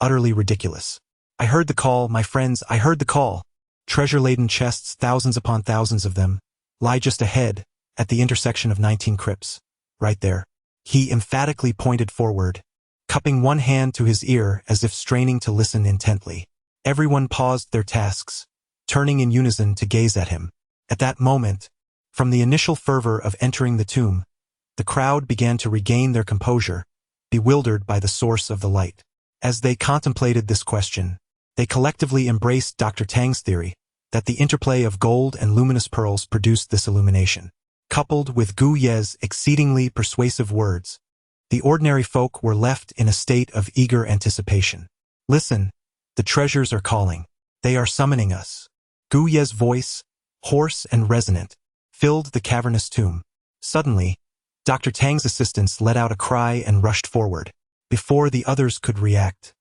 utterly ridiculous. I heard the call, my friends, I heard the call. Treasure-laden chests, thousands upon thousands of them, lie just ahead, at the intersection of 19 crypts. Right there. He emphatically pointed forward, cupping one hand to his ear as if straining to listen intently. Everyone paused their tasks, turning in unison to gaze at him. At that moment, from the initial fervor of entering the tomb, the crowd began to regain their composure, bewildered by the source of the light. As they contemplated this question, they collectively embraced Dr. Tang's theory that the interplay of gold and luminous pearls produced this illumination. Coupled with Gu Ye's exceedingly persuasive words, the ordinary folk were left in a state of eager anticipation. Listen, the treasures are calling. They are summoning us. Gu Ye's voice, hoarse and resonant, filled the cavernous tomb. Suddenly, Dr. Tang's assistants let out a cry and rushed forward. Before the others could react,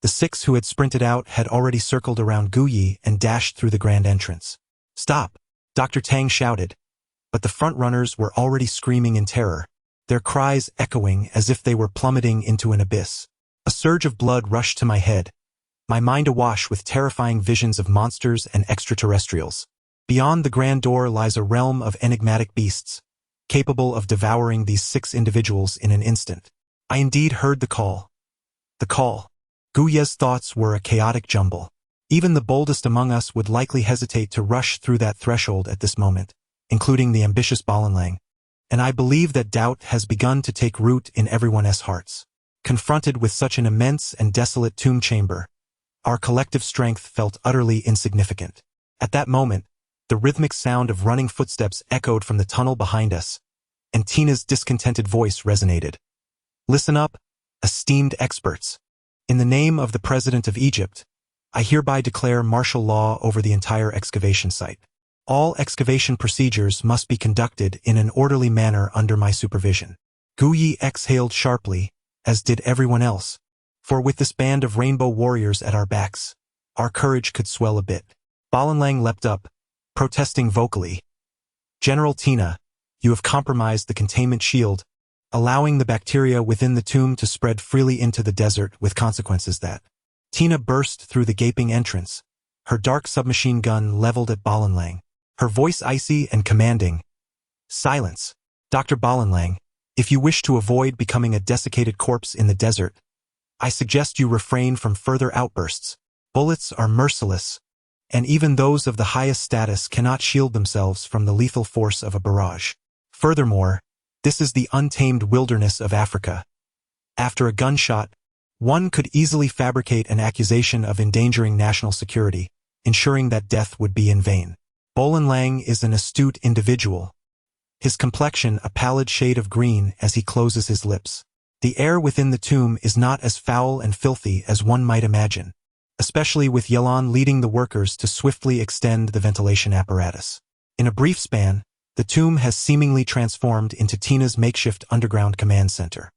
the 6 who had sprinted out had already circled around Gu Yi and dashed through the grand entrance. Stop! Dr. Tang shouted, but the front-runners were already screaming in terror, their cries echoing as if they were plummeting into an abyss. A surge of blood rushed to my head, my mind awash with terrifying visions of monsters and extraterrestrials. Beyond the grand door lies a realm of enigmatic beasts, capable of devouring these 6 individuals in an instant. I indeed heard the call. The call. Gu Ye's thoughts were a chaotic jumble. Even the boldest among us would likely hesitate to rush through that threshold at this moment, including the ambitious Balanlang, and I believe that doubt has begun to take root in everyone's hearts. Confronted with such an immense and desolate tomb chamber, our collective strength felt utterly insignificant. At that moment, the rhythmic sound of running footsteps echoed from the tunnel behind us, and Tina's discontented voice resonated. Listen up, esteemed experts. In the name of the President of Egypt, I hereby declare martial law over the entire excavation site. All excavation procedures must be conducted in an orderly manner under my supervision. Gu Yi exhaled sharply, as did everyone else, for with this band of rainbow warriors at our backs, our courage could swell a bit. Balanlang leapt up, protesting vocally. General Tina, you have compromised the containment shield, allowing the bacteria within the tomb to spread freely into the desert with consequences that. Tina burst through the gaping entrance, her dark submachine gun leveled at Balanlang, her voice icy and commanding. Silence. Dr. Balanlang, if you wish to avoid becoming a desiccated corpse in the desert, I suggest you refrain from further outbursts. Bullets are merciless, and even those of the highest status cannot shield themselves from the lethal force of a barrage. Furthermore, this is the untamed wilderness of Africa. After a gunshot, one could easily fabricate an accusation of endangering national security, ensuring that death would be in vain. Balanlang is an astute individual, his complexion a pallid shade of green as he closes his lips. The air within the tomb is not as foul and filthy as one might imagine, especially with Yelan leading the workers to swiftly extend the ventilation apparatus. In a brief span, the tomb has seemingly transformed into Tina's makeshift underground command center.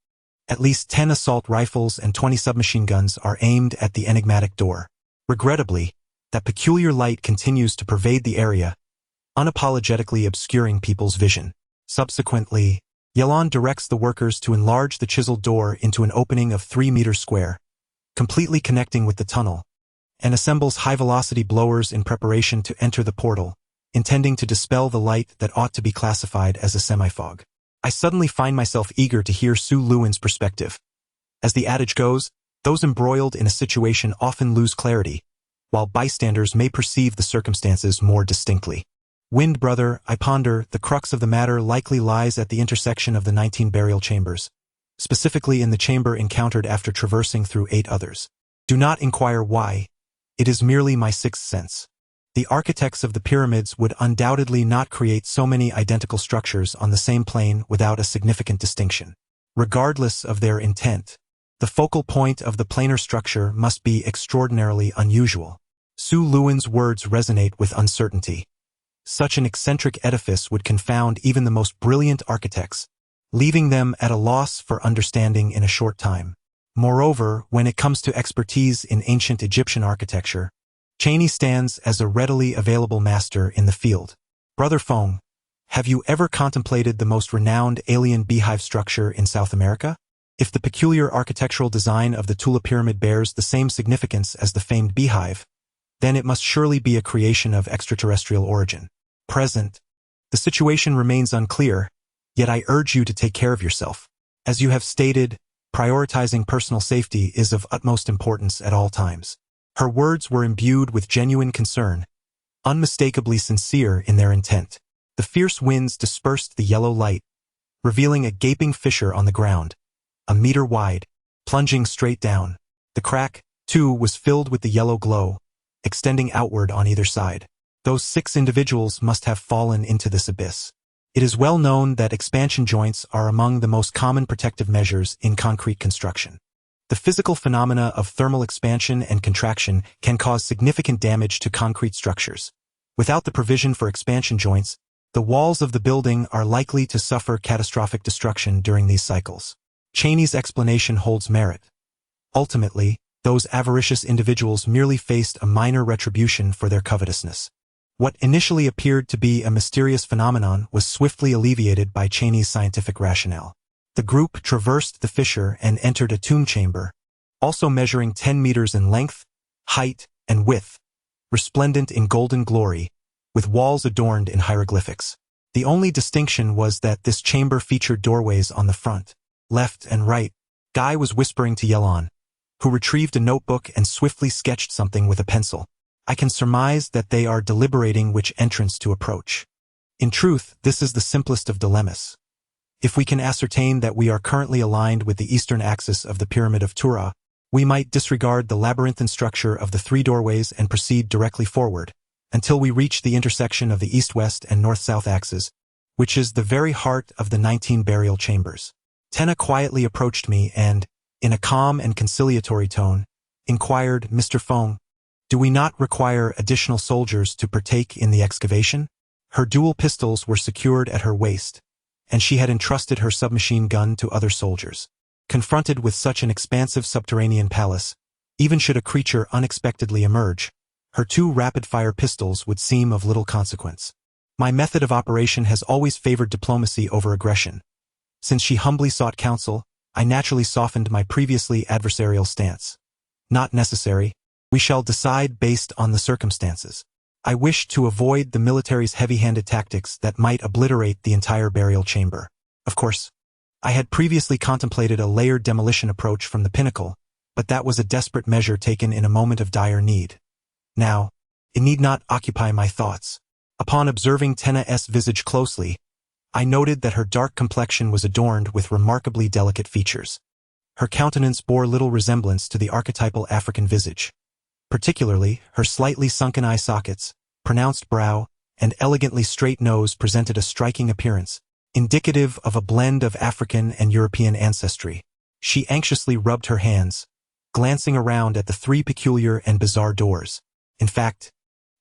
At least 10 assault rifles and 20 submachine guns are aimed at the enigmatic door. Regrettably, that peculiar light continues to pervade the area, unapologetically obscuring people's vision. Subsequently, Yelan directs the workers to enlarge the chiseled door into an opening of 3 meters square, completely connecting with the tunnel, and assembles high-velocity blowers in preparation to enter the portal, intending to dispel the light that ought to be classified as a semi-fog. I suddenly find myself eager to hear Su Luin's perspective. As the adage goes, those embroiled in a situation often lose clarity, while bystanders may perceive the circumstances more distinctly. Wind brother, I ponder, the crux of the matter likely lies at the intersection of the 19 burial chambers, specifically in the chamber encountered after traversing through 8 others. Do not inquire why. It is merely my sixth sense. The architects of the pyramids would undoubtedly not create so many identical structures on the same plane without a significant distinction. Regardless of their intent, the focal point of the planar structure must be extraordinarily unusual. Su Luan's words resonate with uncertainty. Such an eccentric edifice would confound even the most brilliant architects, leaving them at a loss for understanding in a short time. Moreover, when it comes to expertise in ancient Egyptian architecture, Cheney stands as a readily available master in the field. Brother Feng, have you ever contemplated the most renowned alien beehive structure in South America? If the peculiar architectural design of the Tula Pyramid bears the same significance as the famed beehive, then it must surely be a creation of extraterrestrial origin. Present, the situation remains unclear, yet I urge you to take care of yourself. As you have stated, prioritizing personal safety is of utmost importance at all times. Her words were imbued with genuine concern, unmistakably sincere in their intent. The fierce winds dispersed the yellow light, revealing a gaping fissure on the ground, a meter wide, plunging straight down. The crack, too, was filled with the yellow glow, extending outward on either side. Those 6 individuals must have fallen into this abyss. It is well known that expansion joints are among the most common protective measures in concrete construction. The physical phenomena of thermal expansion and contraction can cause significant damage to concrete structures. Without the provision for expansion joints, the walls of the building are likely to suffer catastrophic destruction during these cycles. Cheney's explanation holds merit. Ultimately, those avaricious individuals merely faced a minor retribution for their covetousness. What initially appeared to be a mysterious phenomenon was swiftly alleviated by Cheney's scientific rationale. The group traversed the fissure and entered a tomb chamber, also measuring 10 meters in length, height, and width, resplendent in golden glory, with walls adorned in hieroglyphics. The only distinction was that this chamber featured doorways on the front, left, and right. Guy was whispering to Yelon, who retrieved a notebook and swiftly sketched something with a pencil. I can surmise that they are deliberating which entrance to approach. In truth, this is the simplest of dilemmas. If we can ascertain that we are currently aligned with the eastern axis of the Pyramid of Tura, we might disregard the labyrinthine structure of the 3 doorways and proceed directly forward, until we reach the intersection of the east-west and north-south axes, which is the very heart of the 19 burial chambers. Tenna quietly approached me and, in a calm and conciliatory tone, inquired, Mr. Feng, do we not require additional soldiers to partake in the excavation? Her dual pistols were secured at her waist, and she had entrusted her submachine gun to other soldiers. Confronted with such an expansive subterranean palace, even should a creature unexpectedly emerge, her 2 rapid-fire pistols would seem of little consequence. My method of operation has always favored diplomacy over aggression. Since she humbly sought counsel, I naturally softened my previously adversarial stance. Not necessary. We shall decide based on the circumstances. I wished to avoid the military's heavy-handed tactics that might obliterate the entire burial chamber. Of course, I had previously contemplated a layered demolition approach from the pinnacle, but that was a desperate measure taken in a moment of dire need. Now, it need not occupy my thoughts. Upon observing Tenna's visage closely, I noted that her dark complexion was adorned with remarkably delicate features. Her countenance bore little resemblance to the archetypal African visage. Particularly, her slightly sunken eye sockets, pronounced brow, and elegantly straight nose presented a striking appearance, indicative of a blend of African and European ancestry. She anxiously rubbed her hands, glancing around at the 3 peculiar and bizarre doors. In fact,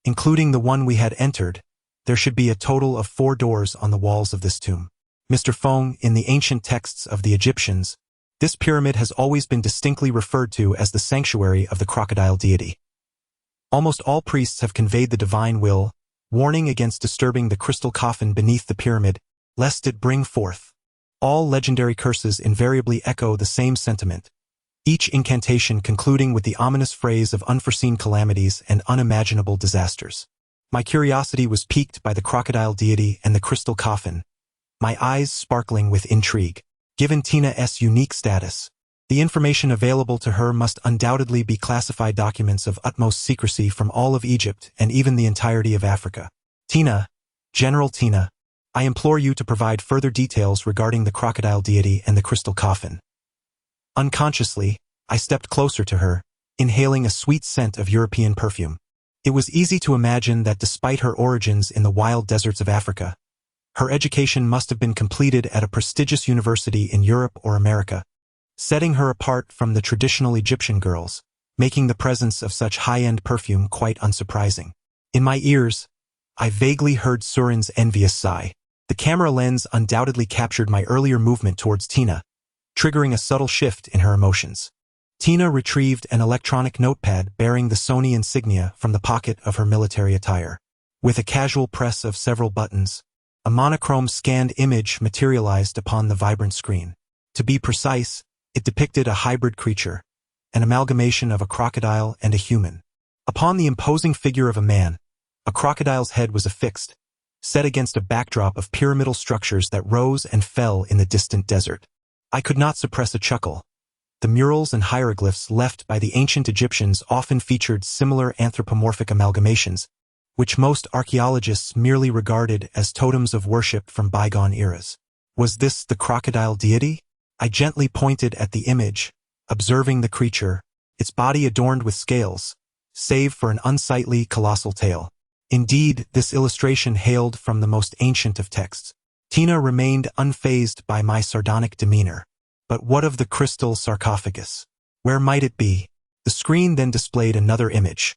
including the one we had entered, there should be a total of 4 doors on the walls of this tomb. Mr. Feng, in the ancient texts of the Egyptians, this pyramid has always been distinctly referred to as the sanctuary of the crocodile deity. Almost all priests have conveyed the divine will, warning against disturbing the crystal coffin beneath the pyramid, lest it bring forth. All legendary curses invariably echo the same sentiment, each incantation concluding with the ominous phrase of unforeseen calamities and unimaginable disasters. My curiosity was piqued by the crocodile deity and the crystal coffin, my eyes sparkling with intrigue. Given Tina's unique status, the information available to her must undoubtedly be classified documents of utmost secrecy from all of Egypt and even the entirety of Africa. Tina, General Tina, I implore you to provide further details regarding the crocodile deity and the crystal coffin. Unconsciously, I stepped closer to her, inhaling a sweet scent of European perfume. It was easy to imagine that despite her origins in the wild deserts of Africa, her education must have been completed at a prestigious university in Europe or America, setting her apart from the traditional Egyptian girls, making the presence of such high-end perfume quite unsurprising. In my ears, I vaguely heard Surin's envious sigh. The camera lens undoubtedly captured my earlier movement towards Tina, triggering a subtle shift in her emotions. Tina retrieved an electronic notepad bearing the Sony insignia from the pocket of her military attire. With a casual press of several buttons, a monochrome scanned image materialized upon the vibrant screen. To be precise, it depicted a hybrid creature, an amalgamation of a crocodile and a human. Upon the imposing figure of a man, a crocodile's head was affixed, set against a backdrop of pyramidal structures that rose and fell in the distant desert. I could not suppress a chuckle. The murals and hieroglyphs left by the ancient Egyptians often featured similar anthropomorphic amalgamations, which most archaeologists merely regarded as totems of worship from bygone eras. Was this the crocodile deity? I gently pointed at the image, observing the creature, its body adorned with scales, save for an unsightly colossal tail. Indeed, this illustration hailed from the most ancient of texts. Tina remained unfazed by my sardonic demeanor. But what of the crystal sarcophagus? Where might it be? The screen then displayed another image.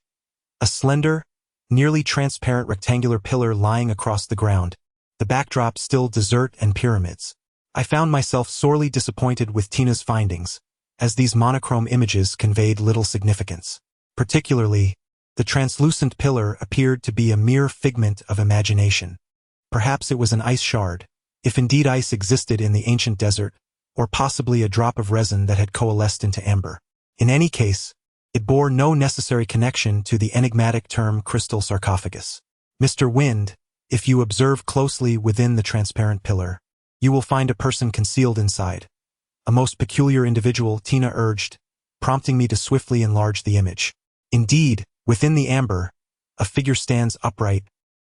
A slender, nearly transparent rectangular pillar lying across the ground, the backdrop still desert and pyramids. I found myself sorely disappointed with Tina's findings, as these monochrome images conveyed little significance. Particularly, the translucent pillar appeared to be a mere figment of imagination. Perhaps it was an ice shard, if indeed ice existed in the ancient desert, or possibly a drop of resin that had coalesced into amber. In any case, it bore no necessary connection to the enigmatic term crystal sarcophagus. Mr. Wind, if you observe closely within the transparent pillar, you will find a person concealed inside. A most peculiar individual, Tina urged, prompting me to swiftly enlarge the image. Indeed, within the amber, a figure stands upright,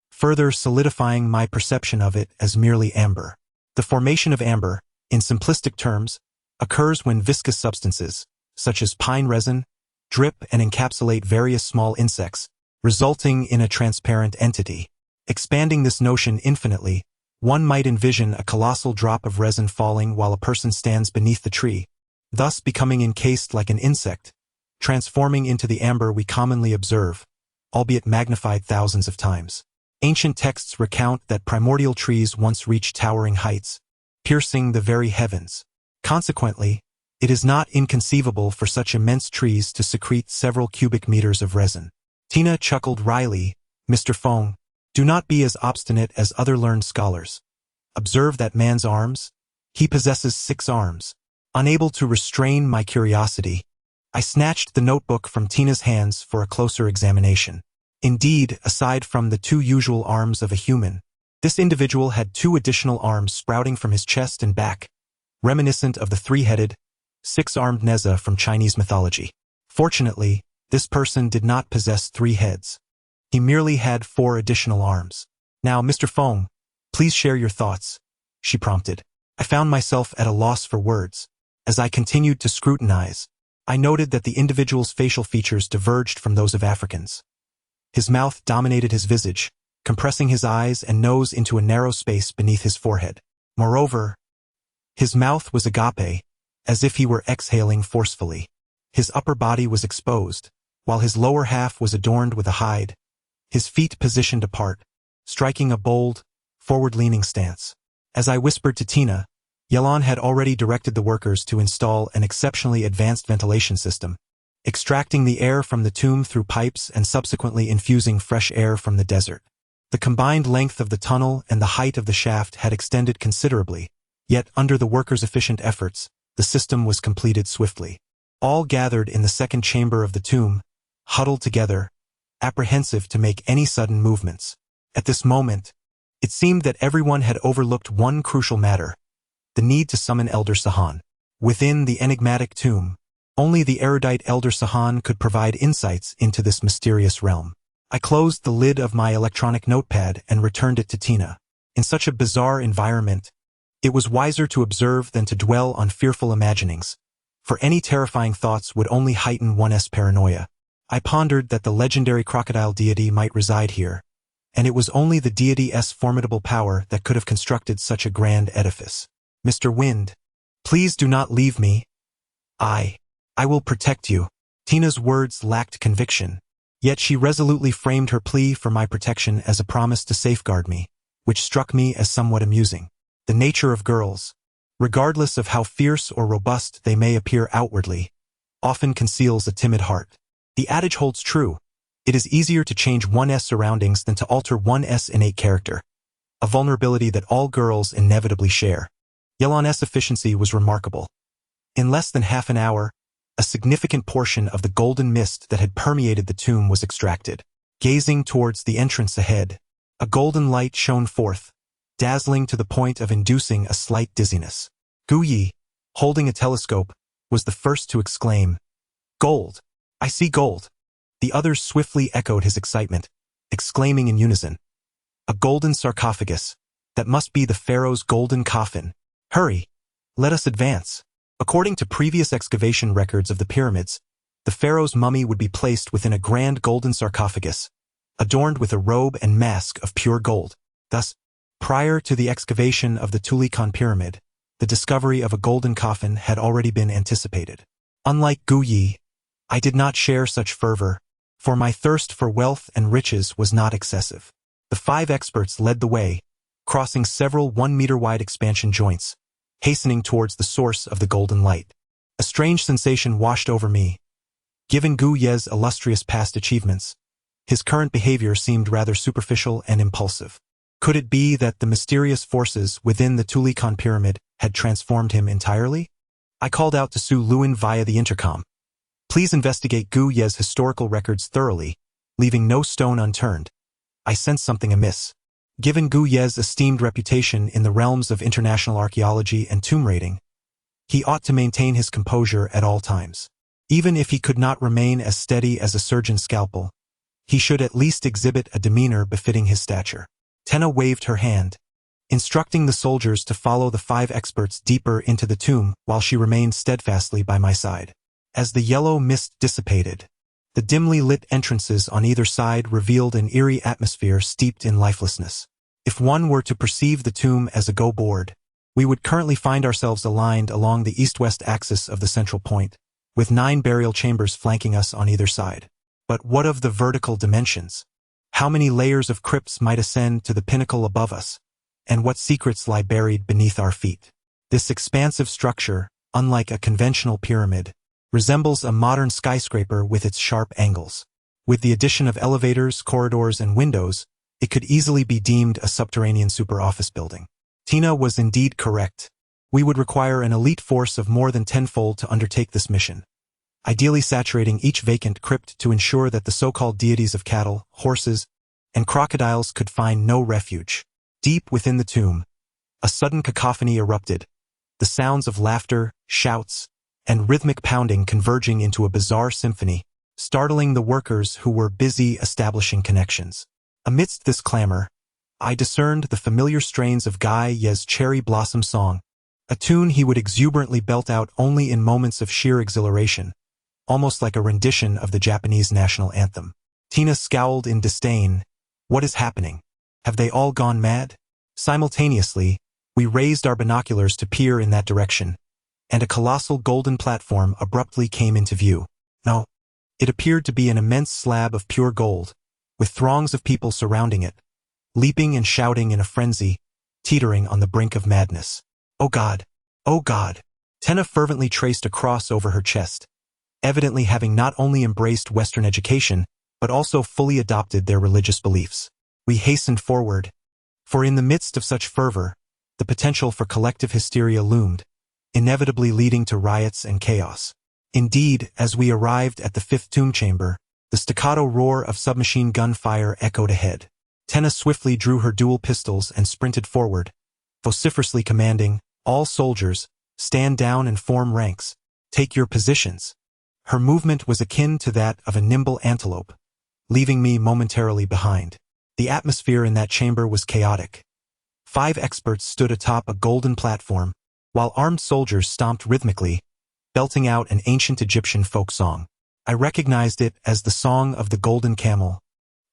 further solidifying my perception of it as merely amber. The formation of amber, in simplistic terms, occurs when viscous substances, such as pine resin, drip and encapsulate various small insects, resulting in a transparent entity. Expanding this notion infinitely, one might envision a colossal drop of resin falling while a person stands beneath the tree, thus becoming encased like an insect, transforming into the amber we commonly observe, albeit magnified thousands of times. Ancient texts recount that primordial trees once reached towering heights, piercing the very heavens. Consequently, it is not inconceivable for such immense trees to secrete several cubic meters of resin. Tina chuckled wryly. Mr. Feng, do not be as obstinate as other learned scholars. Observe that man's arms. He possesses 6 arms. Unable to restrain my curiosity, I snatched the notebook from Tina's hands for a closer examination. Indeed, aside from the 2 usual arms of a human, this individual had 2 additional arms sprouting from his chest and back, reminiscent of the 3-headed, 6-armed Neza from Chinese mythology. Fortunately, this person did not possess 3 heads. He merely had 4 additional arms. Now, Mr. Feng, please share your thoughts, she prompted. I found myself at a loss for words. As I continued to scrutinize, I noted that the individual's facial features diverged from those of Africans. His mouth dominated his visage, compressing his eyes and nose into a narrow space beneath his forehead. Moreover, his mouth was agape, as if he were exhaling forcefully. His upper body was exposed, while his lower half was adorned with a hide, his feet positioned apart, striking a bold, forward-leaning stance. As I whispered to Tina, Yelan had already directed the workers to install an exceptionally advanced ventilation system, extracting the air from the tomb through pipes and subsequently infusing fresh air from the desert. The combined length of the tunnel and the height of the shaft had extended considerably, yet under the workers' efficient efforts, the system was completed swiftly. All gathered in the second chamber of the tomb, huddled together, apprehensive to make any sudden movements. At this moment, it seemed that everyone had overlooked one crucial matter, the need to summon Elder Sahan. Within the enigmatic tomb, only the erudite Elder Sahan could provide insights into this mysterious realm. I closed the lid of my electronic notepad and returned it to Tina. In such a bizarre environment, it was wiser to observe than to dwell on fearful imaginings, for any terrifying thoughts would only heighten one's paranoia. I pondered that the legendary crocodile deity might reside here, and it was only the deity's formidable power that could have constructed such a grand edifice. Mr. Wind, please do not leave me. I will protect you. Tina's words lacked conviction, yet she resolutely framed her plea for my protection as a promise to safeguard me, which struck me as somewhat amusing. The nature of girls, regardless of how fierce or robust they may appear outwardly, often conceals a timid heart. The adage holds true. It is easier to change one's surroundings than to alter one's innate character, a vulnerability that all girls inevitably share. Yelan's efficiency was remarkable. In less than half an hour, a significant portion of the golden mist that had permeated the tomb was extracted. Gazing towards the entrance ahead, a golden light shone forth, dazzling to the point of inducing a slight dizziness. Gu Yi, holding a telescope, was the first to exclaim, "Gold! I see gold!" The others swiftly echoed his excitement, exclaiming in unison, "A golden sarcophagus! That must be the pharaoh's golden coffin! Hurry! Let us advance!" According to previous excavation records of the pyramids, the pharaoh's mummy would be placed within a grand golden sarcophagus, adorned with a robe and mask of pure gold. Thus, prior to the excavation of the Tulikan pyramid, the discovery of a golden coffin had already been anticipated. Unlike Gu Yi, I did not share such fervor, for my thirst for wealth and riches was not excessive. The 5 experts led the way, crossing several 1-meter-wide expansion joints, hastening towards the source of the golden light. A strange sensation washed over me. Given Gu Ye's illustrious past achievements, his current behavior seemed rather superficial and impulsive. Could it be that the mysterious forces within the Tulikan pyramid had transformed him entirely? I called out to Su Luin via the intercom. "Please investigate Gu Ye's historical records thoroughly, leaving no stone unturned. I sense something amiss." Given Gu Ye's esteemed reputation in the realms of international archaeology and tomb raiding, he ought to maintain his composure at all times. Even if he could not remain as steady as a surgeon's scalpel, he should at least exhibit a demeanor befitting his stature. Tenna waved her hand, instructing the soldiers to follow the 5 experts deeper into the tomb while she remained steadfastly by my side. As the yellow mist dissipated, the dimly lit entrances on either side revealed an eerie atmosphere steeped in lifelessness. If one were to perceive the tomb as a go-board, we would currently find ourselves aligned along the east-west axis of the central point, with 9 burial chambers flanking us on either side. But what of the vertical dimensions? How many layers of crypts might ascend to the pinnacle above us, and what secrets lie buried beneath our feet? This expansive structure, unlike a conventional pyramid, resembles a modern skyscraper with its sharp angles. With the addition of elevators, corridors, and windows, it could easily be deemed a subterranean super-office building. Tina was indeed correct. We would require an elite force of more than tenfold to undertake this mission, ideally saturating each vacant crypt to ensure that the so-called deities of cattle, horses, and crocodiles could find no refuge. Deep within the tomb, a sudden cacophony erupted, the sounds of laughter, shouts, and rhythmic pounding converging into a bizarre symphony, startling the workers who were busy establishing connections. Amidst this clamor, I discerned the familiar strains of Gu Ye's Cherry Blossom Song, a tune he would exuberantly belt out only in moments of sheer exhilaration, almost like a rendition of the Japanese national anthem. Tina scowled in disdain. "What is happening? Have they all gone mad?" Simultaneously, we raised our binoculars to peer in that direction, and a colossal golden platform abruptly came into view. No, it appeared to be an immense slab of pure gold, with throngs of people surrounding it, leaping and shouting in a frenzy, teetering on the brink of madness. "Oh God! Oh God!" Tenna fervently traced a cross over her chest, evidently having not only embraced Western education, but also fully adopted their religious beliefs. We hastened forward, for in the midst of such fervor, the potential for collective hysteria loomed, inevitably leading to riots and chaos. Indeed, as we arrived at the 5th tomb chamber, the staccato roar of submachine gun fire echoed ahead. Tenna swiftly drew her dual pistols and sprinted forward, vociferously commanding, "All soldiers, stand down and form ranks. Take your positions." Her movement was akin to that of a nimble antelope, leaving me momentarily behind. The atmosphere in that chamber was chaotic. 5 experts stood atop a golden platform, while armed soldiers stomped rhythmically, belting out an ancient Egyptian folk song. I recognized it as the Song of the Golden Camel,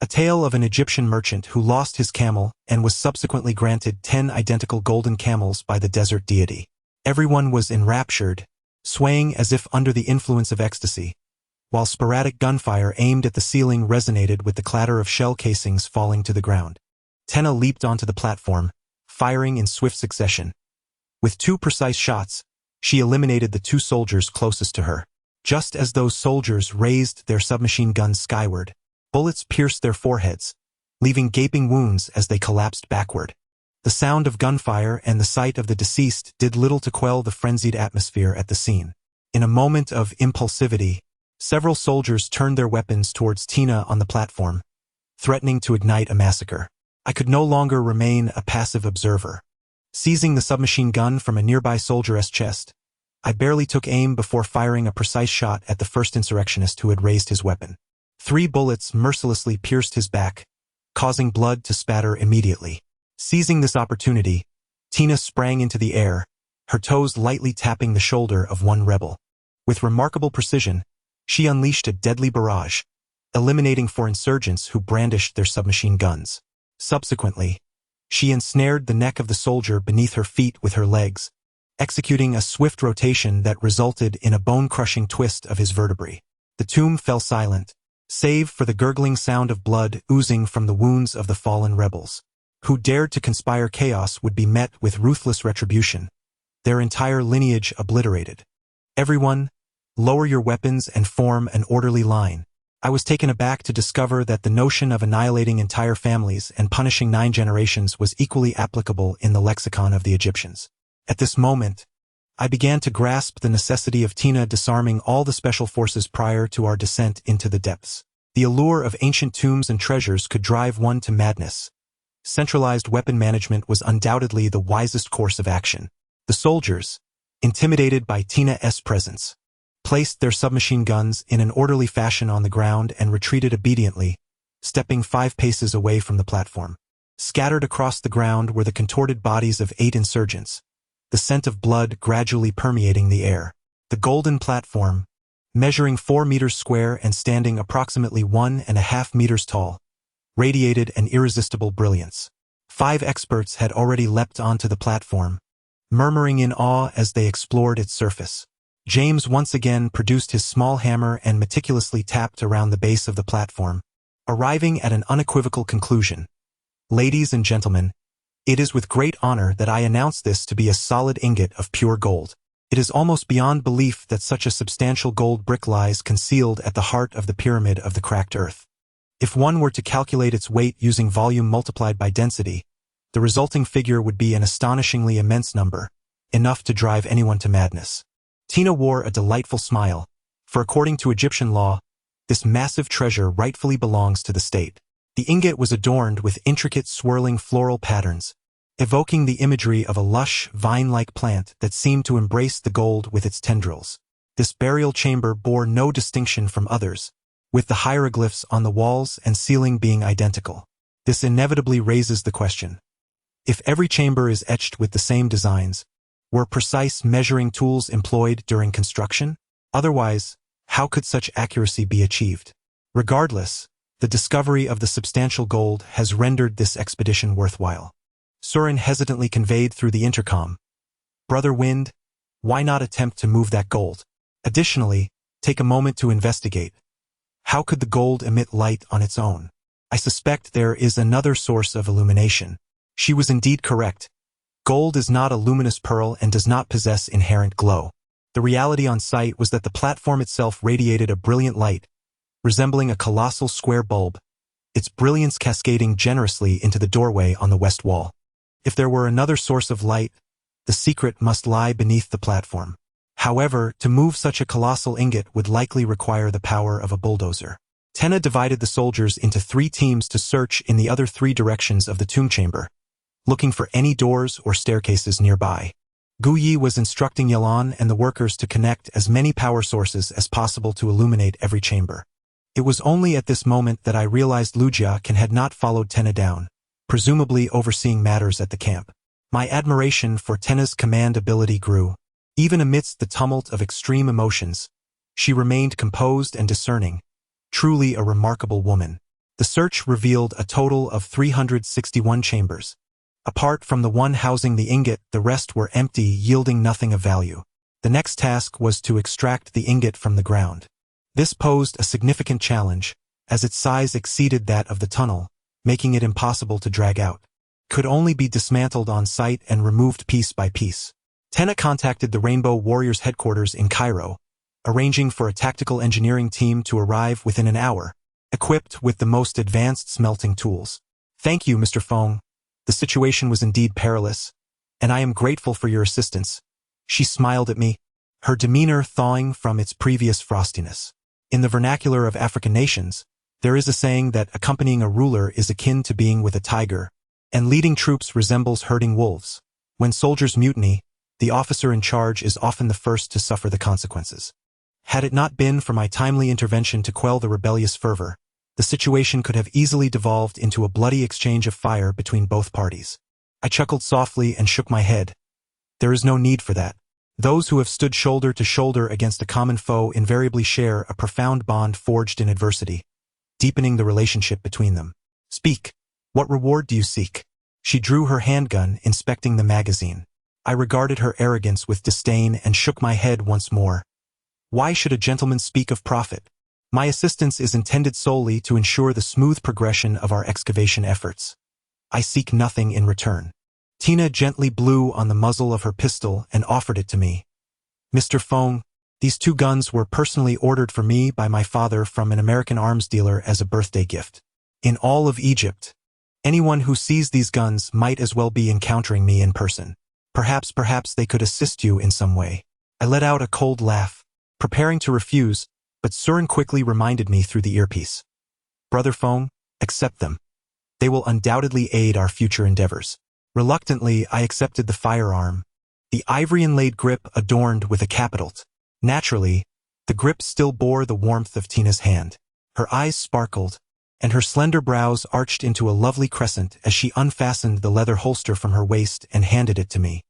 a tale of an Egyptian merchant who lost his camel and was subsequently granted 10 identical golden camels by the desert deity. Everyone was enraptured, swaying as if under the influence of ecstasy, while sporadic gunfire aimed at the ceiling resonated with the clatter of shell casings falling to the ground. Tenna leaped onto the platform, firing in swift succession. With 2 precise shots, she eliminated the 2 soldiers closest to her. Just as those soldiers raised their submachine guns skyward, bullets pierced their foreheads, leaving gaping wounds as they collapsed backward. The sound of gunfire and the sight of the deceased did little to quell the frenzied atmosphere at the scene. In a moment of impulsivity, several soldiers turned their weapons towards Tina on the platform, threatening to ignite a massacre. I could no longer remain a passive observer. Seizing the submachine gun from a nearby soldier's chest, I barely took aim before firing a precise shot at the first insurrectionist who had raised his weapon. 3 bullets mercilessly pierced his back, causing blood to spatter immediately. Seizing this opportunity, Tina sprang into the air, her toes lightly tapping the shoulder of one rebel. With remarkable precision, she unleashed a deadly barrage, eliminating 4 insurgents who brandished their submachine guns. Subsequently, she ensnared the neck of the soldier beneath her feet with her legs, executing a swift rotation that resulted in a bone-crushing twist of his vertebrae. The tomb fell silent, save for the gurgling sound of blood oozing from the wounds of the fallen rebels. Who dared to conspire chaos would be met with ruthless retribution, their entire lineage obliterated. Everyone, lower your weapons and form an orderly line. I was taken aback to discover that the notion of annihilating entire families and punishing 9 generations was equally applicable in the lexicon of the Egyptians. At this moment, I began to grasp the necessity of Tina disarming all the special forces prior to our descent into the depths. The allure of ancient tombs and treasures could drive one to madness. Centralized weapon management was undoubtedly the wisest course of action. The soldiers, intimidated by Tina's presence, placed their submachine guns in an orderly fashion on the ground and retreated obediently, stepping 5 paces away from the platform. Scattered across the ground were the contorted bodies of 8 insurgents, the scent of blood gradually permeating the air. The golden platform, measuring 4 meters square and standing approximately 1.5 meters tall, radiated an irresistible brilliance. 5 experts had already leapt onto the platform, murmuring in awe as they explored its surface. James once again produced his small hammer and meticulously tapped around the base of the platform, arriving at an unequivocal conclusion. Ladies and gentlemen, it is with great honor that I announce this to be a solid ingot of pure gold. It is almost beyond belief that such a substantial gold brick lies concealed at the heart of the pyramid of the cracked earth. If one were to calculate its weight using volume multiplied by density, the resulting figure would be an astonishingly immense number, enough to drive anyone to madness. Tina wore a delightful smile, for according to Egyptian law, this massive treasure rightfully belongs to the state. The ingot was adorned with intricate swirling floral patterns, evoking the imagery of a lush, vine-like plant that seemed to embrace the gold with its tendrils. This burial chamber bore no distinction from others, with the hieroglyphs on the walls and ceiling being identical. This inevitably raises the question: if every chamber is etched with the same designs, were precise measuring tools employed during construction? Otherwise, how could such accuracy be achieved? Regardless, the discovery of the substantial gold has rendered this expedition worthwhile. Surin hesitantly conveyed through the intercom, "Brother Wind, why not attempt to move that gold? Additionally, take a moment to investigate. How could the gold emit light on its own? I suspect there is another source of illumination." She was indeed correct. Gold is not a luminous pearl and does not possess inherent glow. The reality on site was that the platform itself radiated a brilliant light, resembling a colossal square bulb, its brilliance cascading generously into the doorway on the west wall. If there were another source of light, the secret must lie beneath the platform. However, to move such a colossal ingot would likely require the power of a bulldozer. Tenna divided the soldiers into 3 teams to search in the other 3 directions of the tomb chamber, looking for any doors or staircases nearby. Guyi was instructing Yalan and the workers to connect as many power sources as possible to illuminate every chamber. It was only at this moment that I realized Lujiakin had not followed Tenna down, presumably overseeing matters at the camp. My admiration for Tenna's command ability grew. Even amidst the tumult of extreme emotions, She remained composed and discerning, truly a remarkable woman. The search revealed a total of 361 chambers. Apart from the one housing the ingot, the rest were empty, yielding nothing of value. The next task was to extract the ingot from the ground. This posed a significant challenge, as its size exceeded that of the tunnel, making it impossible to drag out. It could only be dismantled on site and removed piece by piece. Tenna contacted the Rainbow Warriors headquarters in Cairo, arranging for a tactical engineering team to arrive within an hour, equipped with the most advanced smelting tools. Thank you, Mr. Feng. The situation was indeed perilous, and I am grateful for your assistance. She smiled at me, her demeanor thawing from its previous frostiness. In the vernacular of African nations, there is a saying that accompanying a ruler is akin to being with a tiger, and leading troops resembles herding wolves. When soldiers mutiny, the officer in charge is often the first to suffer the consequences. Had it not been for my timely intervention to quell the rebellious fervor, the situation could have easily devolved into a bloody exchange of fire between both parties. I chuckled softly and shook my head. There is no need for that. Those who have stood shoulder to shoulder against a common foe invariably share a profound bond forged in adversity, deepening the relationship between them. Speak. What reward do you seek? She drew her handgun, inspecting the magazine. I regarded her arrogance with disdain and shook my head once more. Why should a gentleman speak of profit? My assistance is intended solely to ensure the smooth progression of our excavation efforts. I seek nothing in return. Tina gently blew on the muzzle of her pistol and offered it to me. Mr. Feng, these 2 guns were personally ordered for me by my father from an American arms dealer as a birthday gift. In all of Egypt, anyone who sees these guns might as well be encountering me in person. Perhaps they could assist you in some way. I let out a cold laugh, preparing to refuse, but Surin quickly reminded me through the earpiece. Brother Feng, accept them. They will undoubtedly aid our future endeavors. Reluctantly, I accepted the firearm, the ivory-inlaid grip adorned with a capital T. Naturally, the grip still bore the warmth of Tina's hand. Her eyes sparkled, and her slender brows arched into a lovely crescent as she unfastened the leather holster from her waist and handed it to me.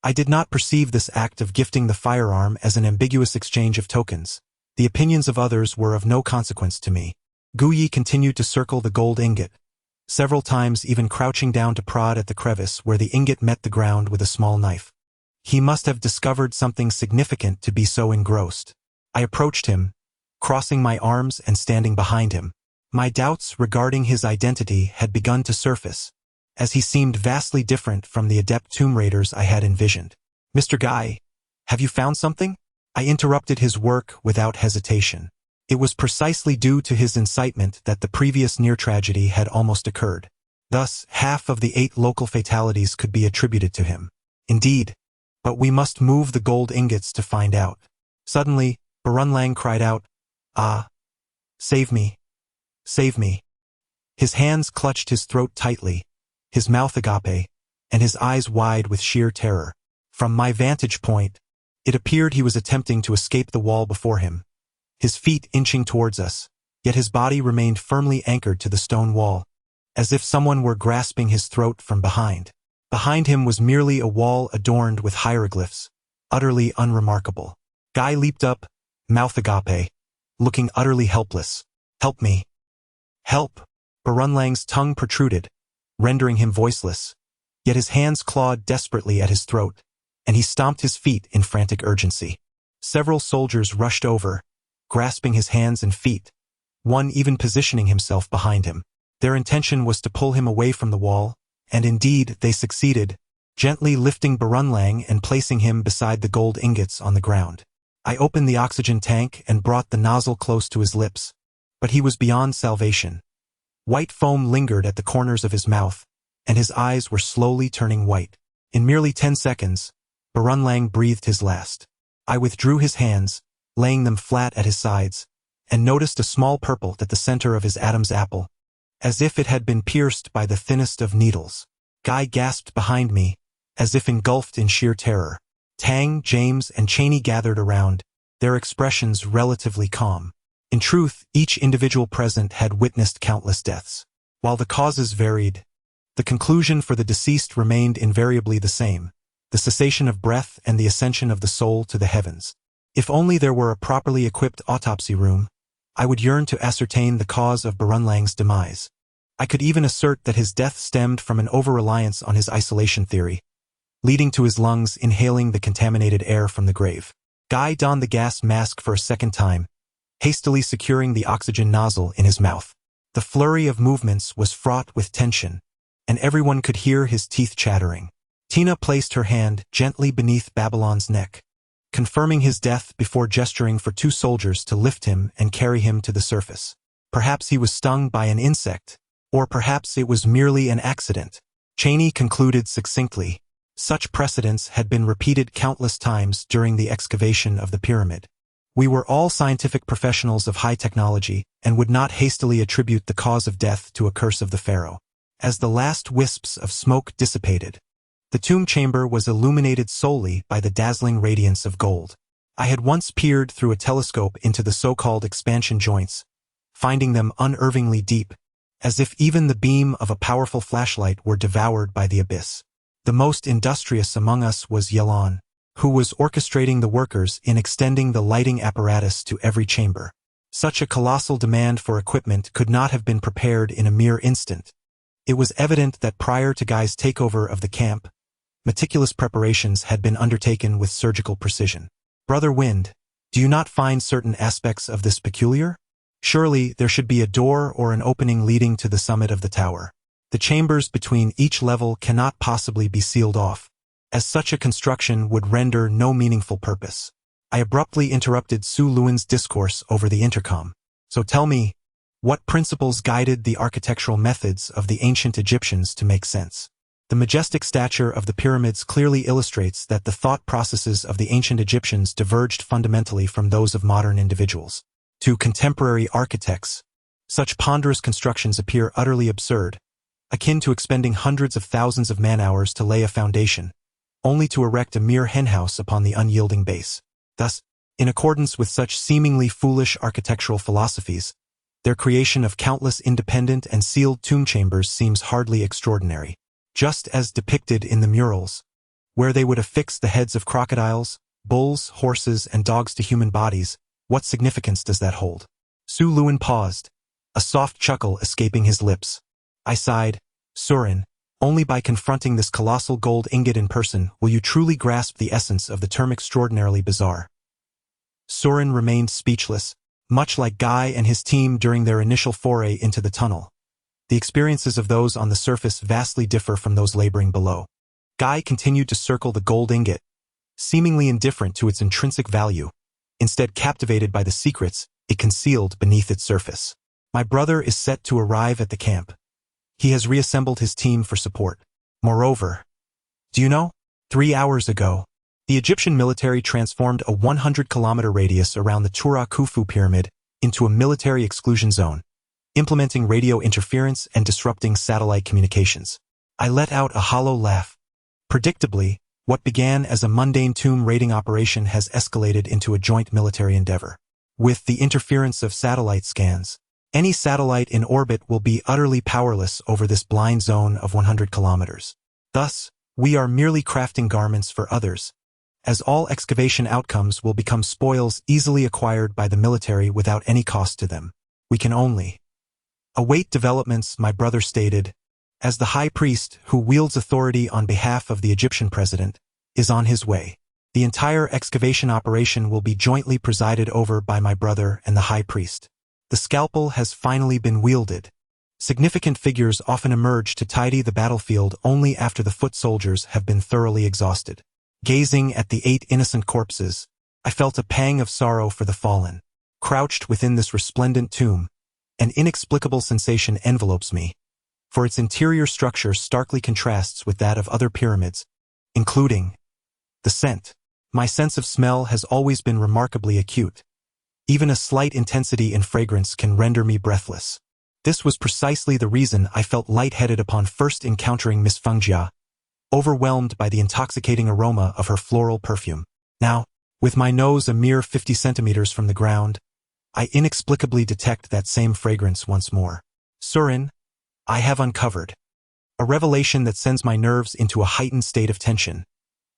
I did not perceive this act of gifting the firearm as an ambiguous exchange of tokens. The opinions of others were of no consequence to me. Guyi continued to circle the gold ingot, several times even crouching down to prod at the crevice where the ingot met the ground with a small knife. He must have discovered something significant to be so engrossed. I approached him, crossing my arms and standing behind him. My doubts regarding his identity had begun to surface, as he seemed vastly different from the adept tomb raiders I had envisioned. Mr. Guy, have you found something? I interrupted his work without hesitation. It was precisely due to his incitement that the previous near-tragedy had almost occurred. Thus, half of the 8 local fatalities could be attributed to him. Indeed, but we must move the gold ingots to find out. Suddenly, Barunlang cried out, "Ah! Save me! Save me!" His hands clutched his throat tightly, his mouth agape, and his eyes wide with sheer terror. From my vantage point, it appeared he was attempting to escape the wall before him, his feet inching towards us, yet his body remained firmly anchored to the stone wall, as if someone were grasping his throat from behind. Behind him was merely a wall adorned with hieroglyphs, utterly unremarkable. Guy leaped up, mouth agape, looking utterly helpless. "Help me! Help!" Barunlang's tongue protruded, rendering him voiceless, yet his hands clawed desperately at his throat, and he stomped his feet in frantic urgency. Several soldiers rushed over, grasping his hands and feet, one even positioning himself behind him. Their intention was to pull him away from the wall, and indeed they succeeded, gently lifting Barunlang and placing him beside the gold ingots on the ground. I opened the oxygen tank and brought the nozzle close to his lips, but he was beyond salvation. White foam lingered at the corners of his mouth, and his eyes were slowly turning white. In merely 10 seconds, Barunlang breathed his last. I withdrew his hands, laying them flat at his sides, and noticed a small purple at the center of his Adam's apple, as if it had been pierced by the thinnest of needles. Guy gasped behind me, as if engulfed in sheer terror. Tang, James, and Cheney gathered around, their expressions relatively calm. In truth, each individual present had witnessed countless deaths. While the causes varied, the conclusion for the deceased remained invariably the same: the cessation of breath and the ascension of the soul to the heavens. If only there were a properly equipped autopsy room, I would yearn to ascertain the cause of Barunlang's demise. I could even assert that his death stemmed from an over-reliance on his isolation theory, leading to his lungs inhaling the contaminated air from the grave. Guy donned the gas mask for a second time, hastily securing the oxygen nozzle in his mouth. The flurry of movements was fraught with tension, and everyone could hear his teeth chattering. Tina placed her hand gently beneath Babylon's neck, confirming his death before gesturing for 2 soldiers to lift him and carry him to the surface. Perhaps he was stung by an insect, or perhaps it was merely an accident. Cheney concluded succinctly. Such precedents had been repeated countless times during the excavation of the pyramid. We were all scientific professionals of high technology and would not hastily attribute the cause of death to a curse of the pharaoh. As the last wisps of smoke dissipated, the tomb chamber was illuminated solely by the dazzling radiance of gold. I had once peered through a telescope into the so-called expansion joints, finding them unervingly deep, as if even the beam of a powerful flashlight were devoured by the abyss. The most industrious among us was Yelan, who was orchestrating the workers in extending the lighting apparatus to every chamber. Such a colossal demand for equipment could not have been prepared in a mere instant. It was evident that prior to Guy's takeover of the camp, meticulous preparations had been undertaken with surgical precision. Brother Wind, do you not find certain aspects of this peculiar? Surely there should be a door or an opening leading to the summit of the tower. The chambers between each level cannot possibly be sealed off, as such a construction would render no meaningful purpose. I abruptly interrupted Su Luan's discourse over the intercom. So tell me, what principles guided the architectural methods of the ancient Egyptians to make sense? The majestic stature of the pyramids clearly illustrates that the thought processes of the ancient Egyptians diverged fundamentally from those of modern individuals. To contemporary architects, such ponderous constructions appear utterly absurd, akin to expending hundreds of thousands of man-hours to lay a foundation, only to erect a mere henhouse upon the unyielding base. Thus, in accordance with such seemingly foolish architectural philosophies, their creation of countless independent and sealed tomb chambers seems hardly extraordinary. Just as depicted in the murals, where they would affix the heads of crocodiles, bulls, horses, and dogs to human bodies, what significance does that hold? Su Luan paused, a soft chuckle escaping his lips. I sighed, Surin, only by confronting this colossal gold ingot in person will you truly grasp the essence of the term extraordinarily bizarre. Surin remained speechless, much like Guy and his team during their initial foray into the tunnel. The experiences of those on the surface vastly differ from those laboring below. Guy continued to circle the gold ingot, seemingly indifferent to its intrinsic value, instead captivated by the secrets it concealed beneath its surface. My brother is set to arrive at the camp. He has reassembled his team for support. Moreover, do you know? 3 hours ago, the Egyptian military transformed a 100-kilometer radius around the Khufu pyramid into a military exclusion zone, implementing radio interference and disrupting satellite communications. I let out a hollow laugh. Predictably, what began as a mundane tomb raiding operation has escalated into a joint military endeavor. With the interference of satellite scans, any satellite in orbit will be utterly powerless over this blind zone of 100 kilometers. Thus, we are merely crafting garments for others, as all excavation outcomes will become spoils easily acquired by the military without any cost to them. We can only await developments, my brother stated, as the high priest, who wields authority on behalf of the Egyptian president, is on his way. The entire excavation operation will be jointly presided over by my brother and the high priest. The scalpel has finally been wielded. Significant figures often emerge to tidy the battlefield only after the foot soldiers have been thoroughly exhausted. Gazing at the 8 innocent corpses, I felt a pang of sorrow for the fallen. Crouched within this resplendent tomb, an inexplicable sensation envelopes me, for its interior structure starkly contrasts with that of other pyramids, including the scent. My sense of smell has always been remarkably acute. Even a slight intensity in fragrance can render me breathless. This was precisely the reason I felt lightheaded upon first encountering Miss Fengjia, overwhelmed by the intoxicating aroma of her floral perfume. Now, with my nose a mere 50 centimeters from the ground, I inexplicably detect that same fragrance once more. Surin, I have uncovered a revelation that sends my nerves into a heightened state of tension.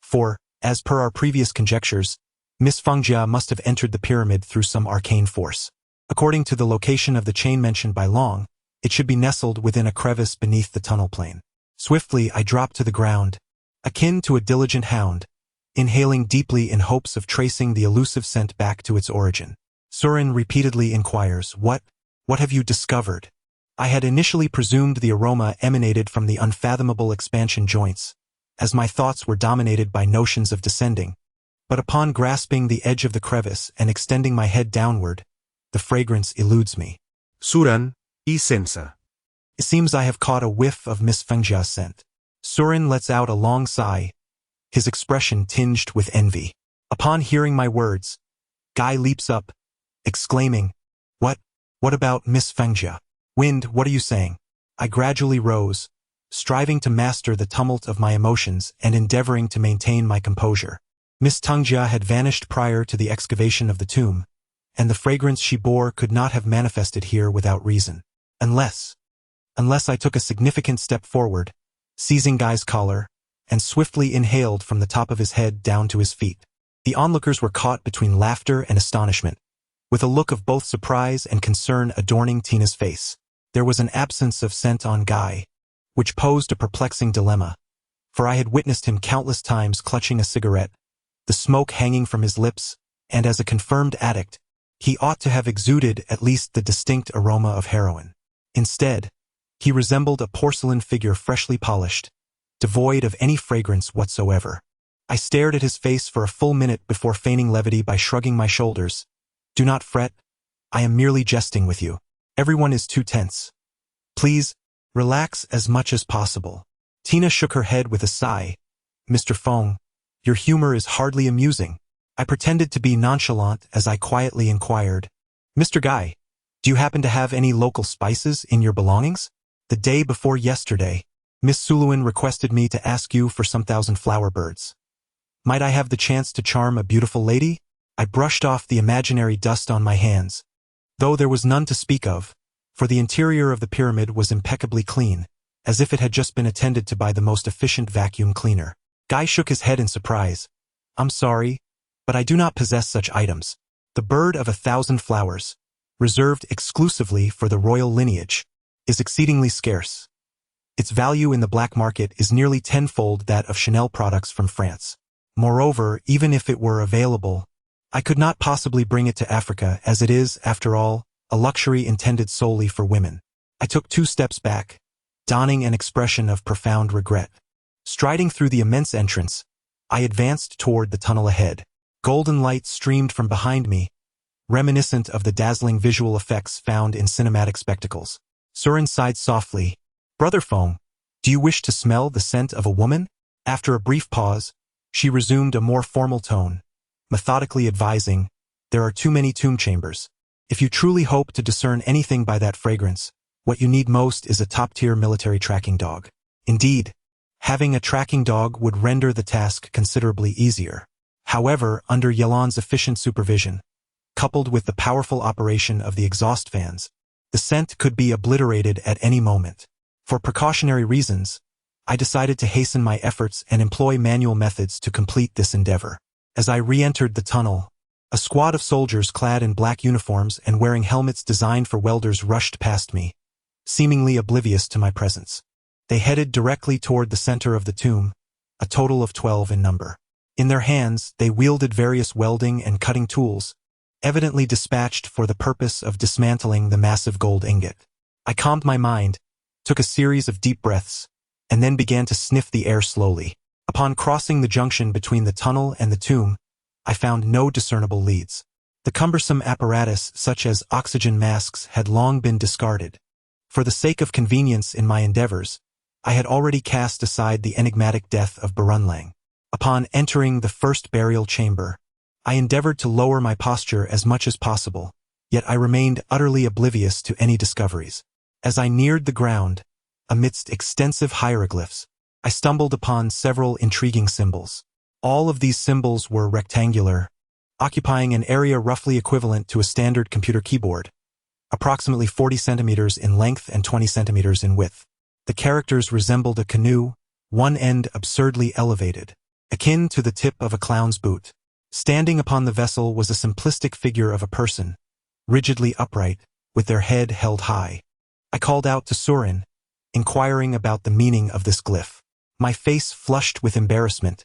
For, as per our previous conjectures, Miss Fengjia must have entered the pyramid through some arcane force. According to the location of the chain mentioned by Long, it should be nestled within a crevice beneath the tunnel plane. Swiftly, I dropped to the ground, akin to a diligent hound, inhaling deeply in hopes of tracing the elusive scent back to its origin. Surin repeatedly inquires, What have you discovered? I had initially presumed the aroma emanated from the unfathomable expansion joints, as my thoughts were dominated by notions of descending, but upon grasping the edge of the crevice and extending my head downward, the fragrance eludes me. Suran, sensa. It seems I have caught a whiff of Miss Fengjia's scent. Surin lets out a long sigh, his expression tinged with envy. Upon hearing my words, Guy leaps up, exclaiming, What about Miss Fengjia? Wind, what are you saying? I gradually rose, striving to master the tumult of my emotions and endeavoring to maintain my composure. Miss Fengjia had vanished prior to the excavation of the tomb, and the fragrance she bore could not have manifested here without reason. Unless I took a significant step forward, seizing Guy's collar, and swiftly inhaled from the top of his head down to his feet. The onlookers were caught between laughter and astonishment, with a look of both surprise and concern adorning Tina's face. There was an absence of scent on Guy, which posed a perplexing dilemma, for I had witnessed him countless times clutching a cigarette, the smoke hanging from his lips, and as a confirmed addict, he ought to have exuded at least the distinct aroma of heroin. Instead, he resembled a porcelain figure freshly polished, devoid of any fragrance whatsoever. I stared at his face for a full minute before feigning levity by shrugging my shoulders. Do not fret, I am merely jesting with you. Everyone is too tense. Please, relax as much as possible. Tina shook her head with a sigh. Mr. Feng, your humor is hardly amusing. I pretended to be nonchalant as I quietly inquired, Mr. Guy, do you happen to have any local spices in your belongings? The day before yesterday, Miss Suluin requested me to ask you for some 1,000 flower birds. Might I have the chance to charm a beautiful lady? I brushed off the imaginary dust on my hands, though there was none to speak of, for the interior of the pyramid was impeccably clean, as if it had just been attended to by the most efficient vacuum cleaner. Guy shook his head in surprise. I'm sorry, but I do not possess such items. The bird of 1,000 flowers, reserved exclusively for the royal lineage, is exceedingly scarce. Its value in the black market is nearly tenfold that of Chanel products from France. Moreover, even if it were available, I could not possibly bring it to Africa, as it is, after all, a luxury intended solely for women. I took 2 steps back, donning an expression of profound regret. Striding through the immense entrance, I advanced toward the tunnel ahead. Golden light streamed from behind me, reminiscent of the dazzling visual effects found in cinematic spectacles. Surin sighed softly. Brother Feng, do you wish to smell the scent of a woman? After a brief pause, she resumed a more formal tone, methodically advising, there are too many tomb chambers. If you truly hope to discern anything by that fragrance, what you need most is a top-tier military tracking dog. Indeed, having a tracking dog would render the task considerably easier. However, under Yelan's efficient supervision, coupled with the powerful operation of the exhaust fans, the scent could be obliterated at any moment. For precautionary reasons, I decided to hasten my efforts and employ manual methods to complete this endeavor. As I re-entered the tunnel, a squad of soldiers clad in black uniforms and wearing helmets designed for welders rushed past me, seemingly oblivious to my presence. They headed directly toward the center of the tomb, a total of 12 in number. In their hands, they wielded various welding and cutting tools, evidently dispatched for the purpose of dismantling the massive gold ingot. I calmed my mind, took a series of deep breaths, and then began to sniff the air slowly. Upon crossing the junction between the tunnel and the tomb, I found no discernible leads. The cumbersome apparatus, such as oxygen masks, had long been discarded. For the sake of convenience in my endeavors, I had already cast aside the enigmatic death of Barunlang. Upon entering the first burial chamber, I endeavored to lower my posture as much as possible, yet I remained utterly oblivious to any discoveries. As I neared the ground, amidst extensive hieroglyphs, I stumbled upon several intriguing symbols. All of these symbols were rectangular, occupying an area roughly equivalent to a standard computer keyboard, approximately 40 centimeters in length and 20 centimeters in width. The characters resembled a canoe, one end absurdly elevated, akin to the tip of a clown's boot. Standing upon the vessel was a simplistic figure of a person, rigidly upright, with their head held high. I called out to Surin, inquiring about the meaning of this glyph. My face flushed with embarrassment,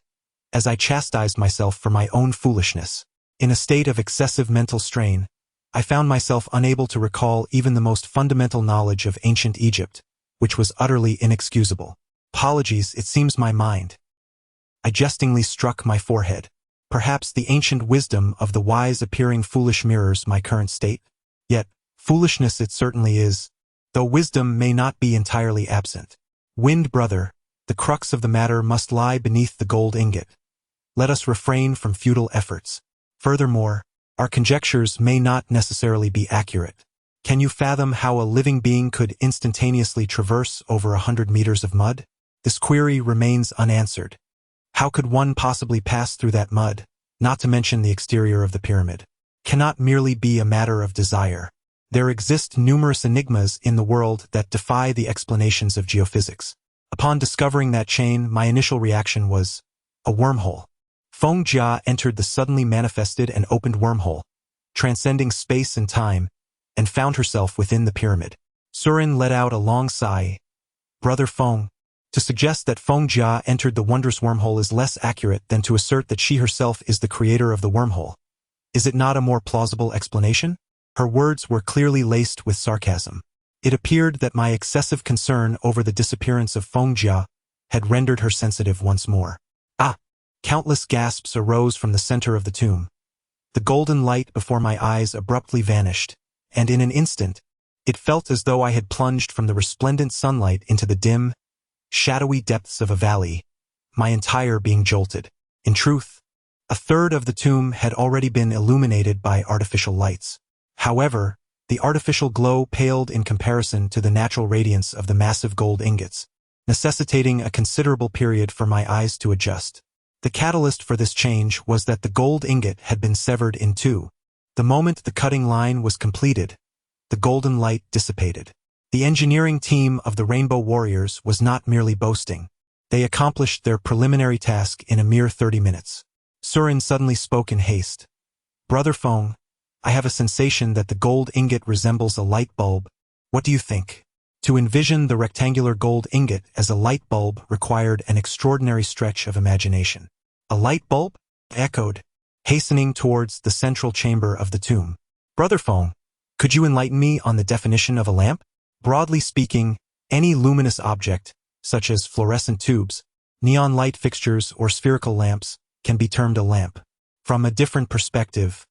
as I chastised myself for my own foolishness. In a state of excessive mental strain, I found myself unable to recall even the most fundamental knowledge of ancient Egypt, which was utterly inexcusable. Apologies, it seems my mind. I jestingly struck my forehead. Perhaps the ancient wisdom of the wise appearing foolish mirrors my current state? Yet, foolishness it certainly is, though wisdom may not be entirely absent. Wind brother, the crux of the matter must lie beneath the gold ingot. Let us refrain from futile efforts. Furthermore, our conjectures may not necessarily be accurate. Can you fathom how a living being could instantaneously traverse over 100 meters of mud? This query remains unanswered. How could one possibly pass through that mud, not to mention the exterior of the pyramid? Cannot merely be a matter of desire. There exist numerous enigmas in the world that defy the explanations of geophysics. Upon discovering that chain, my initial reaction was a wormhole. Feng Jia entered the suddenly manifested and opened wormhole, transcending space and time, and found herself within the pyramid. Surin let out a long sigh. Brother Feng, to suggest that Feng Jia entered the wondrous wormhole is less accurate than to assert that she herself is the creator of the wormhole. Is it not a more plausible explanation? Her words were clearly laced with sarcasm. It appeared that my excessive concern over the disappearance of Feng Jia had rendered her sensitive once more. Ah! Countless gasps arose from the center of the tomb. The golden light before my eyes abruptly vanished, and in an instant, it felt as though I had plunged from the resplendent sunlight into the dim, shadowy depths of a valley, my entire being jolted. In truth, a third of the tomb had already been illuminated by artificial lights. However, the artificial glow paled in comparison to the natural radiance of the massive gold ingots, necessitating a considerable period for my eyes to adjust. The catalyst for this change was that the gold ingot had been severed in two. The moment the cutting line was completed, the golden light dissipated. The engineering team of the Rainbow Warriors was not merely boasting. They accomplished their preliminary task in a mere 30 minutes. Surin suddenly spoke in haste. Brother Feng, I have a sensation that the gold ingot resembles a light bulb. What do you think? To envision the rectangular gold ingot as a light bulb required an extraordinary stretch of imagination. A light bulb? I echoed, hastening towards the central chamber of the tomb. Brother Feng, could you enlighten me on the definition of a lamp? Broadly speaking, any luminous object, such as fluorescent tubes, neon light fixtures, or spherical lamps, can be termed a lamp. From a different perspective,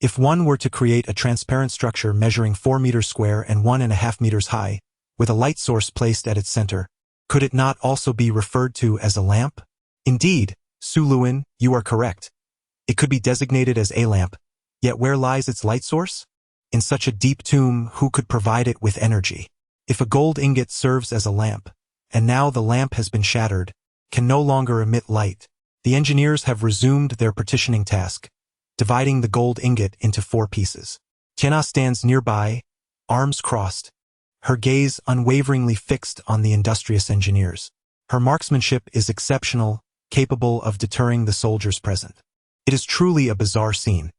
if one were to create a transparent structure measuring 4 meters square and 1.5 meters high, with a light source placed at its center, could it not also be referred to as a lamp? Indeed, Suluin, you are correct. It could be designated as a lamp, yet where lies its light source? In such a deep tomb, who could provide it with energy? If a gold ingot serves as a lamp, and now the lamp has been shattered, can no longer emit light, the engineers have resumed their partitioning task, dividing the gold ingot into 4 pieces. Tian stands nearby, arms crossed, her gaze unwaveringly fixed on the industrious engineers. Her marksmanship is exceptional, capable of deterring the soldiers present. It is truly a bizarre scene.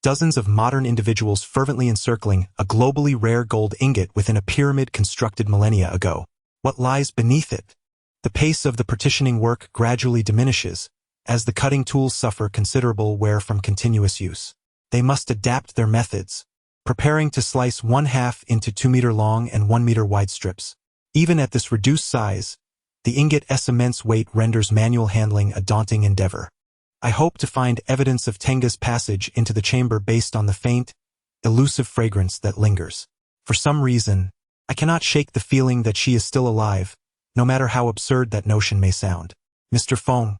Dozens of modern individuals fervently encircling a globally rare gold ingot within a pyramid constructed millennia ago. What lies beneath it? The pace of the partitioning work gradually diminishes, as the cutting tools suffer considerable wear from continuous use. They must adapt their methods, preparing to slice 1/2 into 2-meter long and 1-meter wide strips. Even at this reduced size, the ingot's immense weight renders manual handling a daunting endeavor. I hope to find evidence of Tenga's passage into the chamber based on the faint, elusive fragrance that lingers. For some reason, I cannot shake the feeling that she is still alive, no matter how absurd that notion may sound. Mr. Feng,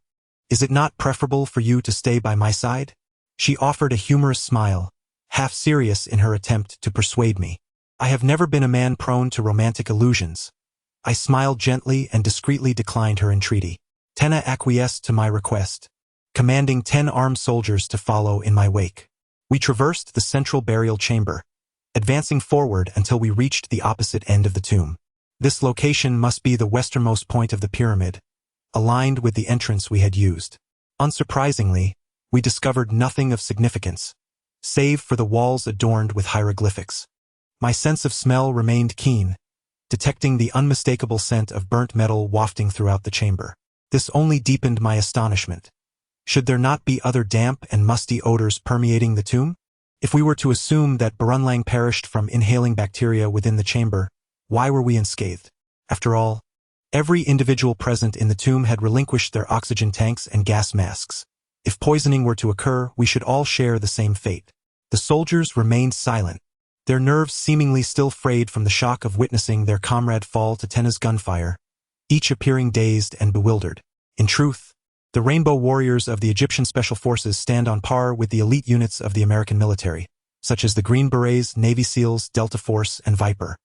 is it not preferable for you to stay by my side? She offered a humorous smile, half serious in her attempt to persuade me. I have never been a man prone to romantic illusions. I smiled gently and discreetly declined her entreaty. Tenna acquiesced to my request, commanding 10 armed soldiers to follow in my wake. We traversed the central burial chamber, advancing forward until we reached the opposite end of the tomb. This location must be the westernmost point of the pyramid, aligned with the entrance we had used. Unsurprisingly, we discovered nothing of significance, save for the walls adorned with hieroglyphics. My sense of smell remained keen, detecting the unmistakable scent of burnt metal wafting throughout the chamber. This only deepened my astonishment. Should there not be other damp and musty odors permeating the tomb? If we were to assume that Barunlang perished from inhaling bacteria within the chamber, why were we unscathed? After all, every individual present in the tomb had relinquished their oxygen tanks and gas masks. If poisoning were to occur, we should all share the same fate. The soldiers remained silent, their nerves seemingly still frayed from the shock of witnessing their comrade fall to Tenna's gunfire, each appearing dazed and bewildered. In truth, the Rainbow Warriors of the Egyptian Special Forces stand on par with the elite units of the American military, such as the Green Berets, Navy SEALs, Delta Force, and Viper.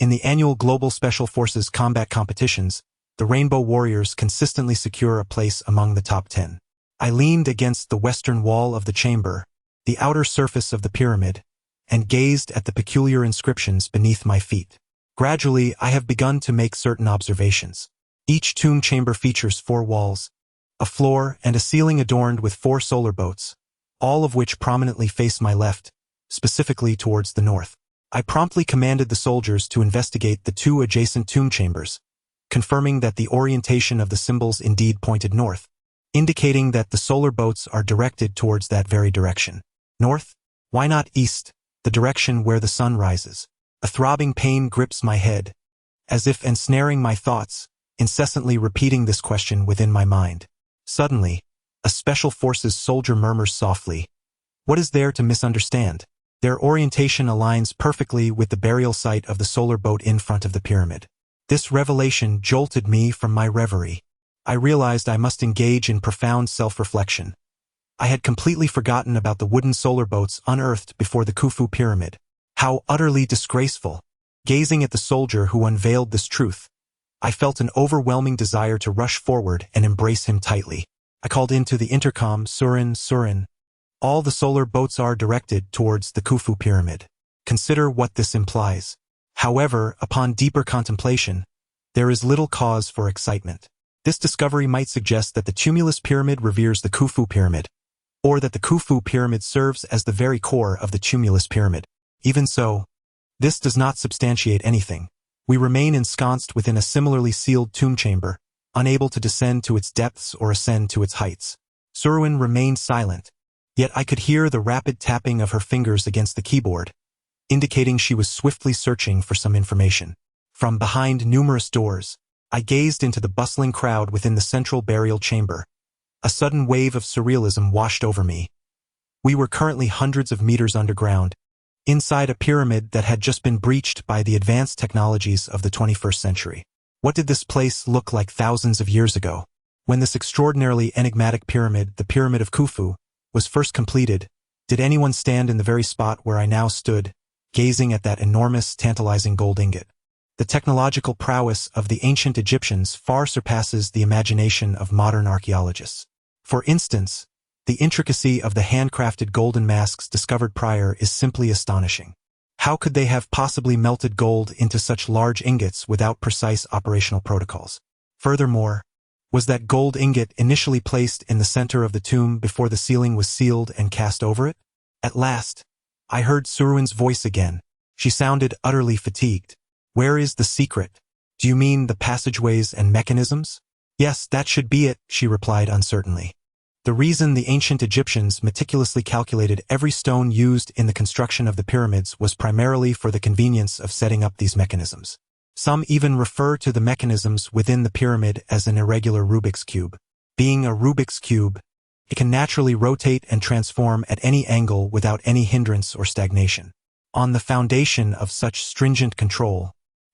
In the annual Global Special Forces combat competitions, the Rainbow Warriors consistently secure a place among the top 10. I leaned against the western wall of the chamber, the outer surface of the pyramid, and gazed at the peculiar inscriptions beneath my feet. Gradually, I have begun to make certain observations. Each tomb chamber features 4 walls, a floor, and a ceiling adorned with 4 solar boats, all of which prominently face my left, specifically towards the north. I promptly commanded the soldiers to investigate the 2 adjacent tomb chambers, confirming that the orientation of the symbols indeed pointed north, indicating that the solar boats are directed towards that very direction. North? Why not east, the direction where the sun rises? A throbbing pain grips my head, as if ensnaring my thoughts, incessantly repeating this question within my mind. Suddenly, a Special Forces soldier murmurs softly, "What is there to misunderstand?" Their orientation aligns perfectly with the burial site of the solar boat in front of the pyramid. This revelation jolted me from my reverie. I realized I must engage in profound self-reflection. I had completely forgotten about the wooden solar boats unearthed before the Khufu pyramid. How utterly disgraceful! Gazing at the soldier who unveiled this truth, I felt an overwhelming desire to rush forward and embrace him tightly. I called into the intercom, "Surin, Surin. All the solar boats are directed towards the Khufu pyramid. Consider what this implies." However, upon deeper contemplation, there is little cause for excitement. This discovery might suggest that the tumulus pyramid reveres the Khufu pyramid, or that the Khufu pyramid serves as the very core of the tumulus pyramid. Even so, this does not substantiate anything. We remain ensconced within a similarly sealed tomb chamber, unable to descend to its depths or ascend to its heights. Surin remained silent, yet I could hear the rapid tapping of her fingers against the keyboard, indicating she was swiftly searching for some information. From behind numerous doors, I gazed into the bustling crowd within the central burial chamber. A sudden wave of surrealism washed over me. We were currently hundreds of meters underground, inside a pyramid that had just been breached by the advanced technologies of the 21st century. What did this place look like thousands of years ago? When this extraordinarily enigmatic pyramid, the Pyramid of Khufu, was first completed, did anyone stand in the very spot where I now stood, gazing at that enormous, tantalizing gold ingot? The technological prowess of the ancient Egyptians far surpasses the imagination of modern archaeologists. For instance, the intricacy of the handcrafted golden masks discovered prior is simply astonishing. How could they have possibly melted gold into such large ingots without precise operational protocols? Furthermore, was that gold ingot initially placed in the center of the tomb before the ceiling was sealed and cast over it? At last, I heard Surin's voice again. She sounded utterly fatigued. "Where is the secret? Do you mean the passageways and mechanisms?" "Yes, that should be it," she replied uncertainly. The reason the ancient Egyptians meticulously calculated every stone used in the construction of the pyramids was primarily for the convenience of setting up these mechanisms. Some even refer to the mechanisms within the pyramid as an irregular Rubik's cube. Being a Rubik's cube, it can naturally rotate and transform at any angle without any hindrance or stagnation. On the foundation of such stringent control,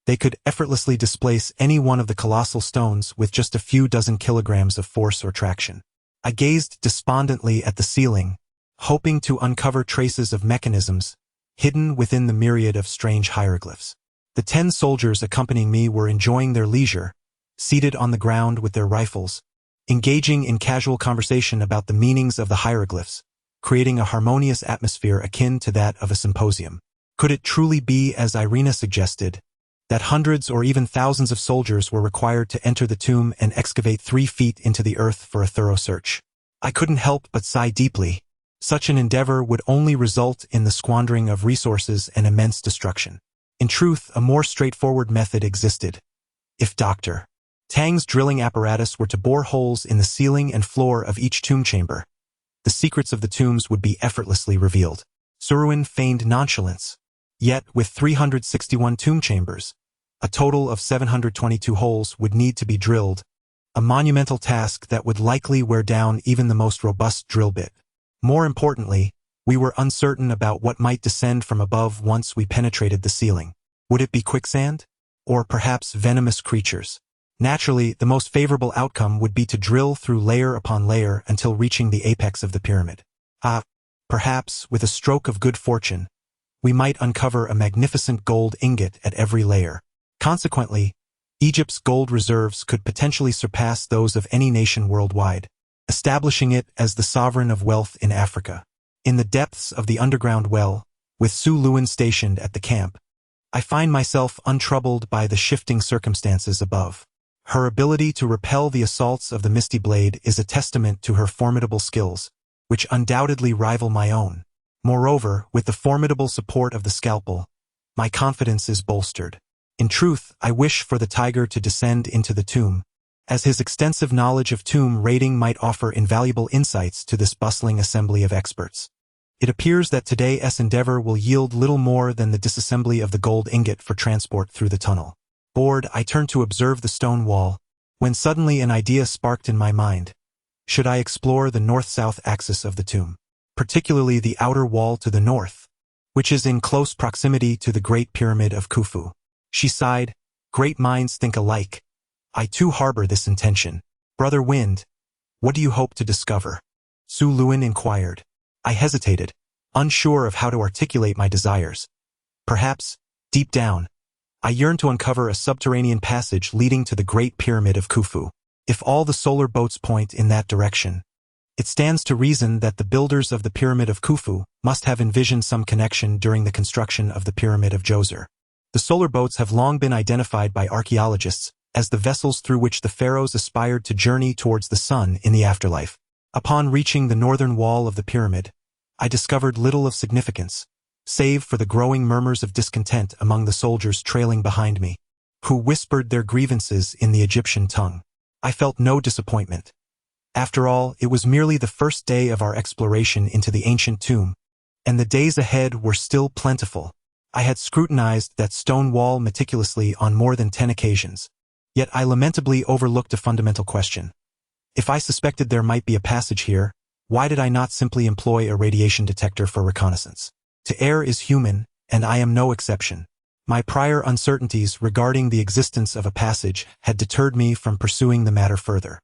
they could effortlessly displace any one of the colossal stones with just a few dozen kilograms of force or traction. I gazed despondently at the ceiling, hoping to uncover traces of mechanisms hidden within the myriad of strange hieroglyphs. The 10 soldiers accompanying me were enjoying their leisure, seated on the ground with their rifles, engaging in casual conversation about the meanings of the hieroglyphs, creating a harmonious atmosphere akin to that of a symposium. Could it truly be, as Irina suggested, that hundreds or even thousands of soldiers were required to enter the tomb and excavate 3 feet into the earth for a thorough search? I couldn't help but sigh deeply. Such an endeavor would only result in the squandering of resources and immense destruction. In truth, a more straightforward method existed. If Dr. Tang's drilling apparatus were to bore holes in the ceiling and floor of each tomb chamber, the secrets of the tombs would be effortlessly revealed. Suruin feigned nonchalance. Yet, with 361 tomb chambers, a total of 722 holes would need to be drilled, a monumental task that would likely wear down even the most robust drill bit. More importantly, we were uncertain about what might descend from above once we penetrated the ceiling. Would it be quicksand? Or perhaps venomous creatures? Naturally, the most favorable outcome would be to drill through layer upon layer until reaching the apex of the pyramid. Perhaps, with a stroke of good fortune, we might uncover a magnificent gold ingot at every layer. Consequently, Egypt's gold reserves could potentially surpass those of any nation worldwide, establishing it as the sovereign of wealth in Africa. In the depths of the underground well, with Su Luin stationed at the camp, I find myself untroubled by the shifting circumstances above. Her ability to repel the assaults of the Misty Blade is a testament to her formidable skills, which undoubtedly rival my own. Moreover, with the formidable support of the scalpel, my confidence is bolstered. In truth, I wish for the tiger to descend into the tomb, as his extensive knowledge of tomb raiding might offer invaluable insights to this bustling assembly of experts. It appears that today's endeavor will yield little more than the disassembly of the gold ingot for transport through the tunnel. Bored, I turned to observe the stone wall, when suddenly an idea sparked in my mind. Should I explore the north-south axis of the tomb, particularly the outer wall to the north, which is in close proximity to the Great Pyramid of Khufu? She sighed. Great minds think alike. I too harbor this intention. Brother Wind, what do you hope to discover? Su Luin inquired. I hesitated, unsure of how to articulate my desires. Perhaps, deep down, I yearned to uncover a subterranean passage leading to the Great Pyramid of Khufu. If all the solar boats point in that direction, it stands to reason that the builders of the Pyramid of Khufu must have envisioned some connection during the construction of the Pyramid of Djoser. The solar boats have long been identified by archaeologists as the vessels through which the pharaohs aspired to journey towards the sun in the afterlife. Upon reaching the northern wall of the pyramid, I discovered little of significance, save for the growing murmurs of discontent among the soldiers trailing behind me, who whispered their grievances in the Egyptian tongue. I felt no disappointment. After all, it was merely the first day of our exploration into the ancient tomb, and the days ahead were still plentiful. I had scrutinized that stone wall meticulously on more than 10 occasions, yet I lamentably overlooked a fundamental question. If I suspected there might be a passage here, why did I not simply employ a radiation detector for reconnaissance? To err is human, and I am no exception. My prior uncertainties regarding the existence of a passage had deterred me from pursuing the matter further.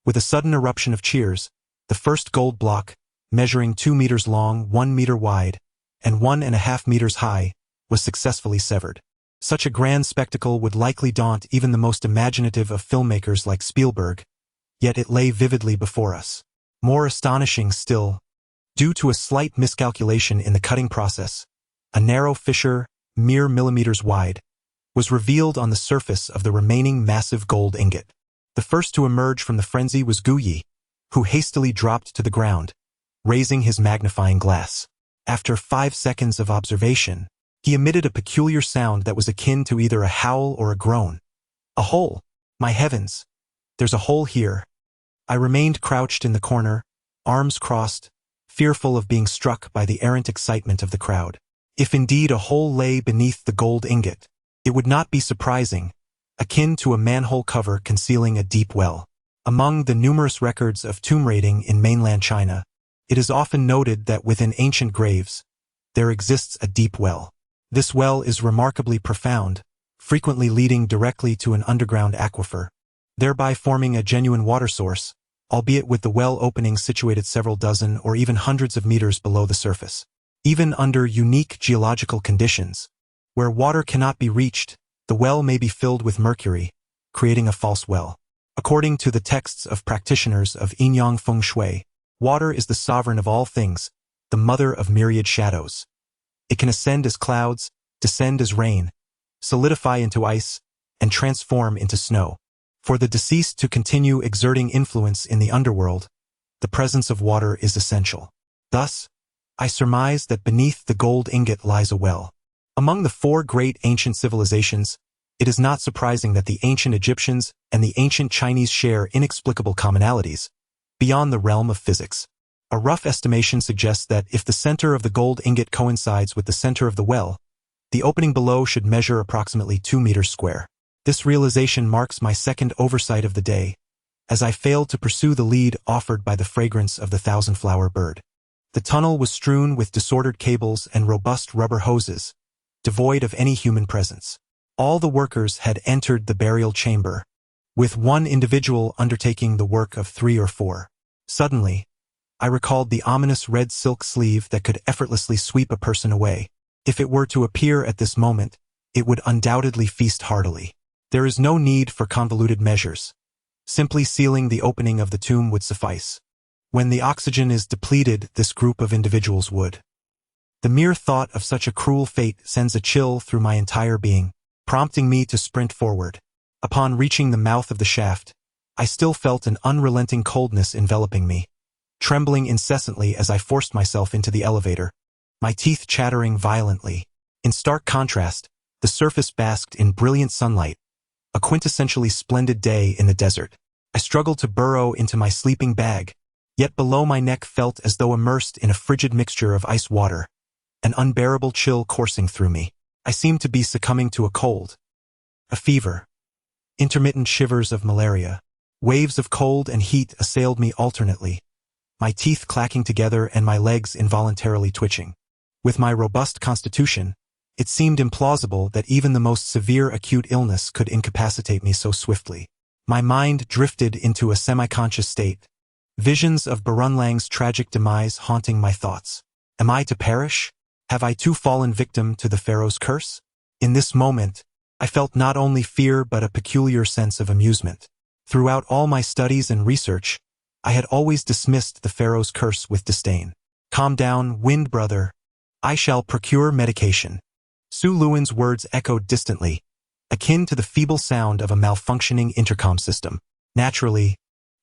With a sudden eruption of cheers, the first gold block, measuring 2 meters long, 1 meter wide, and 1.5 meters high, was successfully severed. Such a grand spectacle would likely daunt even the most imaginative of filmmakers like Spielberg, yet it lay vividly before us. More astonishing still, due to a slight miscalculation in the cutting process, a narrow fissure, mere millimeters wide, was revealed on the surface of the remaining massive gold ingot. The first to emerge from the frenzy was Guyi, who hastily dropped to the ground, raising his magnifying glass. After 5 seconds of observation, he emitted a peculiar sound that was akin to either a howl or a groan. A hole! My heavens! There's a hole here. I remained crouched in the corner, arms crossed, fearful of being struck by the errant excitement of the crowd. If indeed a hole lay beneath the gold ingot, it would not be surprising, akin to a manhole cover concealing a deep well. Among the numerous records of tomb raiding in mainland China, it is often noted that within ancient graves, there exists a deep well. This well is remarkably profound, frequently leading directly to an underground aquifer, thereby forming a genuine water source, albeit with the well opening situated several dozen or even hundreds of meters below the surface. Even under unique geological conditions, where water cannot be reached, the well may be filled with mercury, creating a false well. According to the texts of practitioners of Yin-Yang Feng Shui, water is the sovereign of all things, the mother of myriad shadows. It can ascend as clouds, descend as rain, solidify into ice, and transform into snow. For the deceased to continue exerting influence in the underworld, the presence of water is essential. Thus, I surmise that beneath the gold ingot lies a well. Among the four great ancient civilizations, it is not surprising that the ancient Egyptians and the ancient Chinese share inexplicable commonalities, beyond the realm of physics. A rough estimation suggests that if the center of the gold ingot coincides with the center of the well, the opening below should measure approximately 2 meters square. This realization marks my second oversight of the day, as I failed to pursue the lead offered by the fragrance of the thousand-flower bird. The tunnel was strewn with disordered cables and robust rubber hoses, devoid of any human presence. All the workers had entered the burial chamber, with one individual undertaking the work of 3 or 4. Suddenly, I recalled the ominous red silk sleeve that could effortlessly sweep a person away. If it were to appear at this moment, it would undoubtedly feast heartily. There is no need for convoluted measures. Simply sealing the opening of the tomb would suffice. When the oxygen is depleted, this group of individuals would. The mere thought of such a cruel fate sends a chill through my entire being, prompting me to sprint forward. Upon reaching the mouth of the shaft, I still felt an unrelenting coldness enveloping me, trembling incessantly as I forced myself into the elevator, my teeth chattering violently. In stark contrast, the surface basked in brilliant sunlight, a quintessentially splendid day in the desert. I struggled to burrow into my sleeping bag, yet below my neck felt as though immersed in a frigid mixture of ice water, an unbearable chill coursing through me. I seemed to be succumbing to a cold, a fever, intermittent shivers of malaria. Waves of cold and heat assailed me alternately, my teeth clacking together and my legs involuntarily twitching. With my robust constitution, it seemed implausible that even the most severe acute illness could incapacitate me so swiftly. My mind drifted into a semi-conscious state, visions of Barunlang's tragic demise haunting my thoughts. Am I to perish? Have I too fallen victim to the pharaoh's curse? In this moment, I felt not only fear but a peculiar sense of amusement. Throughout all my studies and research, I had always dismissed the pharaoh's curse with disdain. Calm down, wind brother. I shall procure medication. Su Luan's words echoed distantly, akin to the feeble sound of a malfunctioning intercom system. Naturally,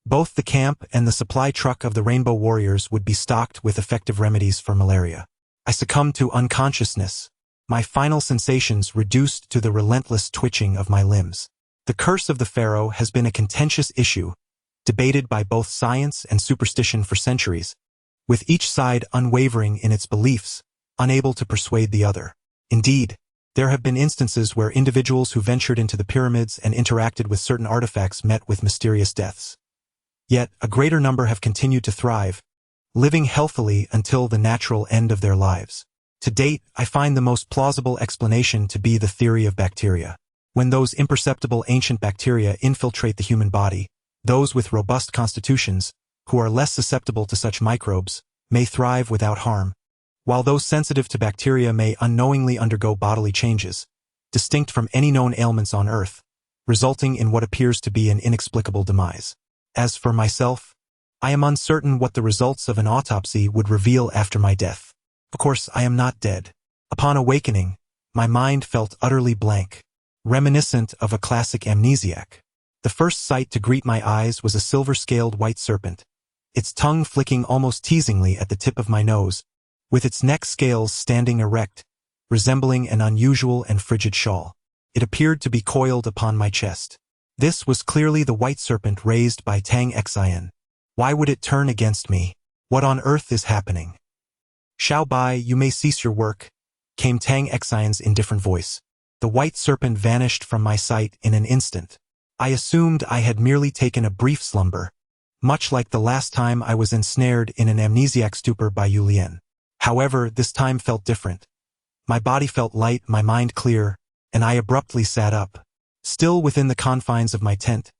both the camp and the supply truck of the Rainbow Warriors would be stocked with effective remedies for malaria. I succumbed to unconsciousness, my final sensations reduced to the relentless twitching of my limbs. The curse of the pharaoh has been a contentious issue, debated by both science and superstition for centuries, with each side unwavering in its beliefs, unable to persuade the other. Indeed, there have been instances where individuals who ventured into the pyramids and interacted with certain artifacts met with mysterious deaths. Yet, a greater number have continued to thrive, living healthily until the natural end of their lives. To date, I find the most plausible explanation to be the theory of bacteria. When those imperceptible ancient bacteria infiltrate the human body, those with robust constitutions, who are less susceptible to such microbes, may thrive without harm, while those sensitive to bacteria may unknowingly undergo bodily changes, distinct from any known ailments on Earth, resulting in what appears to be an inexplicable demise. As for myself, I am uncertain what the results of an autopsy would reveal after my death. Of course, I am not dead. Upon awakening, my mind felt utterly blank, reminiscent of a classic amnesiac. The first sight to greet my eyes was a silver-scaled white serpent, its tongue flicking almost teasingly at the tip of my nose, with its neck scales standing erect, resembling an unusual and frigid shawl. It appeared to be coiled upon my chest. This was clearly the white serpent raised by Tang Xian. Why would it turn against me? What on earth is happening? Xiao Bai, you may cease your work, came Tang Xian's indifferent voice. The white serpent vanished from my sight in an instant. I assumed I had merely taken a brief slumber, much like the last time I was ensnared in an amnesiac stupor by Yu Lian. However, this time felt different. My body felt light, my mind clear, and I abruptly sat up. Still within the confines of my tent,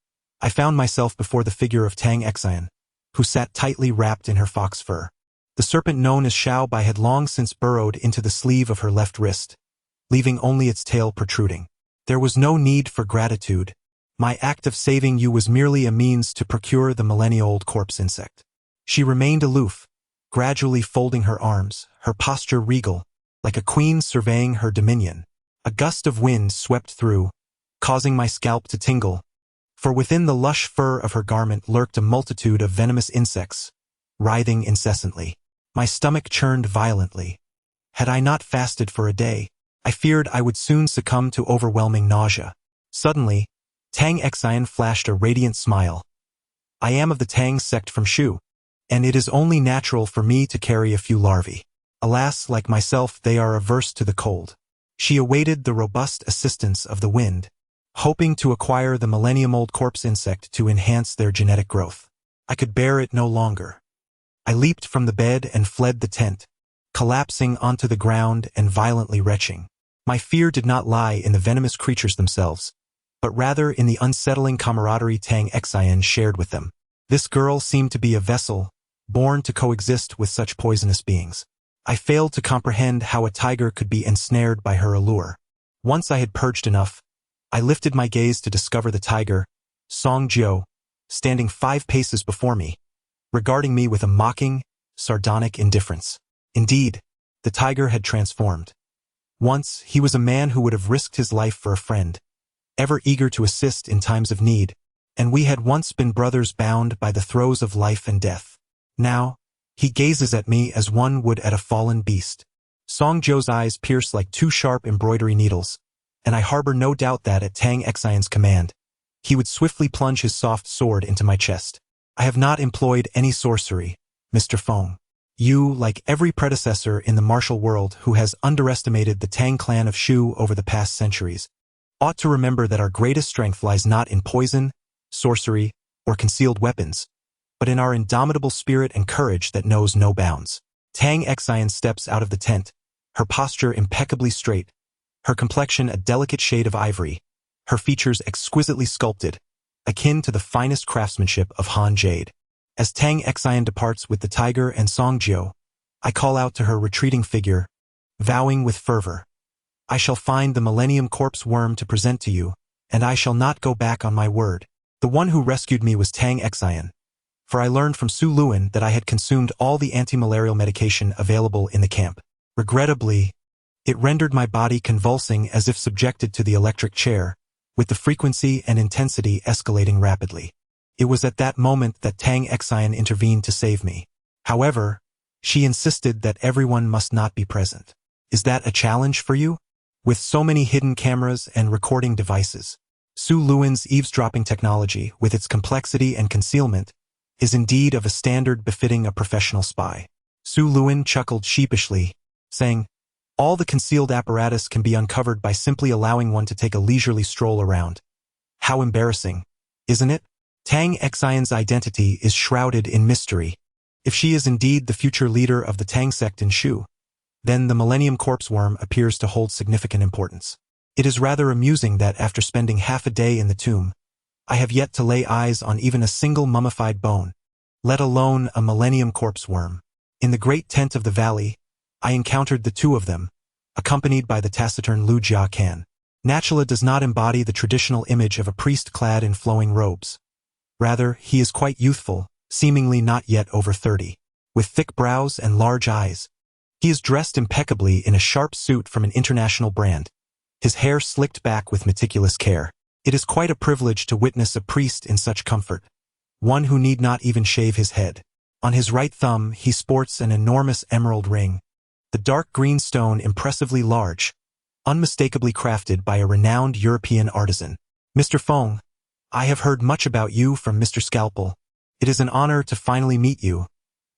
I found myself before the figure of Tang Xian, who sat tightly wrapped in her fox fur. The serpent known as Xiao Bai had long since burrowed into the sleeve of her left wrist, leaving only its tail protruding. There was no need for gratitude. My act of saving you was merely a means to procure the millennia-old corpse insect. She remained aloof, gradually folding her arms, her posture regal, like a queen surveying her dominion. A gust of wind swept through, causing my scalp to tingle, for within the lush fur of her garment lurked a multitude of venomous insects, writhing incessantly. My stomach churned violently. Had I not fasted for a day, I feared I would soon succumb to overwhelming nausea. Suddenly, Tang Xian flashed a radiant smile. I am of the Tang sect from Shu, and it is only natural for me to carry a few larvae. Alas, like myself, they are averse to the cold. She awaited the robust assistance of the wind, hoping to acquire the millennium-old corpse insect to enhance their genetic growth. I could bear it no longer. I leaped from the bed and fled the tent, collapsing onto the ground and violently retching. My fear did not lie in the venomous creatures themselves, but rather in the unsettling camaraderie Tang Xian shared with them. This girl seemed to be a vessel, born to coexist with such poisonous beings. I failed to comprehend how a tiger could be ensnared by her allure. Once I had purged enough, I lifted my gaze to discover the tiger, Song Jiu, standing 5 paces before me, regarding me with a mocking, sardonic indifference. Indeed, the tiger had transformed. Once, he was a man who would have risked his life for a friend, ever eager to assist in times of need, and we had once been brothers bound by the throes of life and death. Now, he gazes at me as one would at a fallen beast. Song Jiu's eyes pierce like 2 sharp embroidery needles, and I harbor no doubt that at Tang Xian's command, he would swiftly plunge his soft sword into my chest. I have not employed any sorcery, Mr. Feng. You, like every predecessor in the martial world who has underestimated the Tang clan of Shu over the past centuries, ought to remember that our greatest strength lies not in poison, sorcery, or concealed weapons, but in our indomitable spirit and courage that knows no bounds. Tang Xian steps out of the tent, her posture impeccably straight, her complexion a delicate shade of ivory, her features exquisitely sculpted, akin to the finest craftsmanship of Han jade. As Tang Xian departs with the tiger and Song Jiu, I call out to her retreating figure, vowing with fervor, I shall find the Millennium Corpse worm to present to you, and I shall not go back on my word. The one who rescued me was Tang Xian, for I learned from Su Luan that I had consumed all the anti-malarial medication available in the camp. Regrettably, it rendered my body convulsing as if subjected to the electric chair, with the frequency and intensity escalating rapidly. It was at that moment that Tang Xian intervened to save me. However, she insisted that everyone must not be present. Is that a challenge for you? With so many hidden cameras and recording devices, Su Luan's eavesdropping technology, with its complexity and concealment, is indeed of a standard befitting a professional spy. Su Luan chuckled sheepishly, saying, all the concealed apparatus can be uncovered by simply allowing one to take a leisurely stroll around. How embarrassing, isn't it? Tang Xian's identity is shrouded in mystery. If she is indeed the future leader of the Tang sect in Shu, then the Millennium Corpse Worm appears to hold significant importance. It is rather amusing that after spending half a day in the tomb, I have yet to lay eyes on even a single mummified bone, let alone a Millennium Corpse Worm. In the great tent of the valley, I encountered the 2 of them, accompanied by the taciturn Lu Jiakan. Natula does not embody the traditional image of a priest clad in flowing robes. Rather, he is quite youthful, seemingly not yet over 30, with thick brows and large eyes. He is dressed impeccably in a sharp suit from an international brand, his hair slicked back with meticulous care. It is quite a privilege to witness a priest in such comfort, one who need not even shave his head. On his right thumb, he sports an enormous emerald ring, the dark green stone impressively large, unmistakably crafted by a renowned European artisan. Mr. Feng, I have heard much about you from Mr. Scalpel. It is an honor to finally meet you,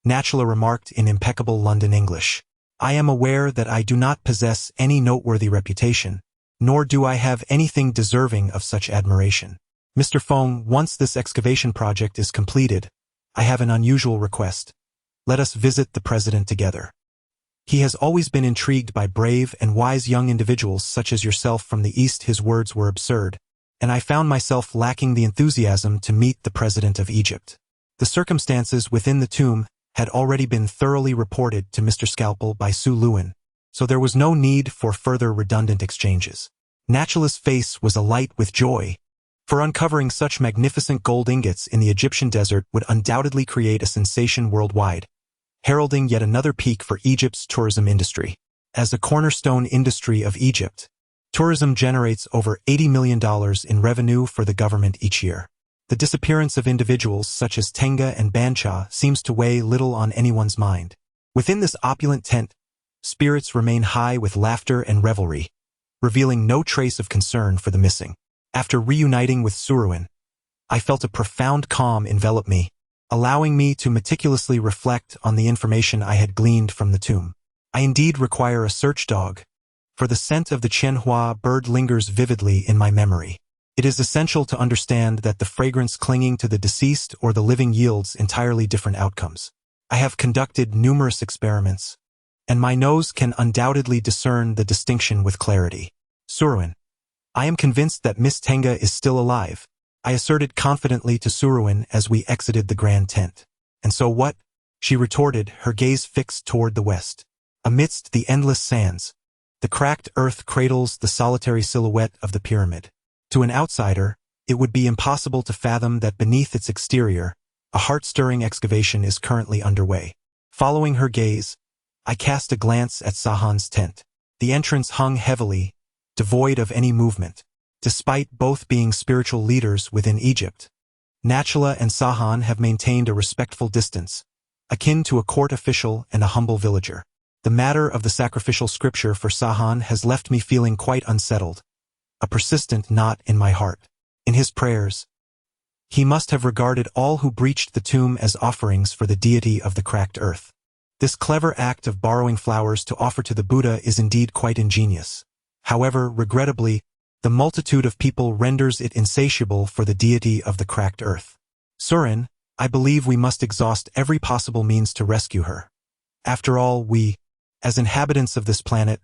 Natula remarked in impeccable London English. I am aware that I do not possess any noteworthy reputation, nor do I have anything deserving of such admiration. Mr. Feng, once this excavation project is completed, I have an unusual request. Let us visit the president together. He has always been intrigued by brave and wise young individuals such as yourself from the East. His words were absurd, and I found myself lacking the enthusiasm to meet the president of Egypt. The circumstances within the tomb had already been thoroughly reported to Mr. Scalpel by Su Luan, so there was no need for further redundant exchanges. Natula's face was alight with joy, for uncovering such magnificent gold ingots in the Egyptian desert would undoubtedly create a sensation worldwide, heralding yet another peak for Egypt's tourism industry. As a cornerstone industry of Egypt, tourism generates over $80 million in revenue for the government each year. The disappearance of individuals such as Tenga and Bancha seems to weigh little on anyone's mind. Within this opulent tent, spirits remain high with laughter and revelry, revealing no trace of concern for the missing. After reuniting with Suruin, I felt a profound calm envelop me, allowing me to meticulously reflect on the information I had gleaned from the tomb. I indeed require a search dog, for the scent of the Qianhua bird lingers vividly in my memory. It is essential to understand that the fragrance clinging to the deceased or the living yields entirely different outcomes. I have conducted numerous experiments, and my nose can undoubtedly discern the distinction with clarity. Suruin, I am convinced that Miss Tenga is still alive, I asserted confidently to Suruin as we exited the grand tent. And so what? She retorted, her gaze fixed toward the west. Amidst the endless sands, the cracked earth cradles the solitary silhouette of the pyramid. To an outsider, it would be impossible to fathom that beneath its exterior, a heart-stirring excavation is currently underway. Following her gaze, I cast a glance at Sahan's tent. The entrance hung heavily, devoid of any movement. Despite both being spiritual leaders within Egypt, Nachala and Sahan have maintained a respectful distance, akin to a court official and a humble villager. The matter of the sacrificial scripture for Sahan has left me feeling quite unsettled, a persistent knot in my heart. In his prayers, he must have regarded all who breached the tomb as offerings for the deity of the cracked earth. This clever act of borrowing flowers to offer to the Buddha is indeed quite ingenious. However, regrettably, the multitude of people renders it insatiable for the deity of the cracked earth. Surin, I believe we must exhaust every possible means to rescue her. After all, we, as inhabitants of this planet,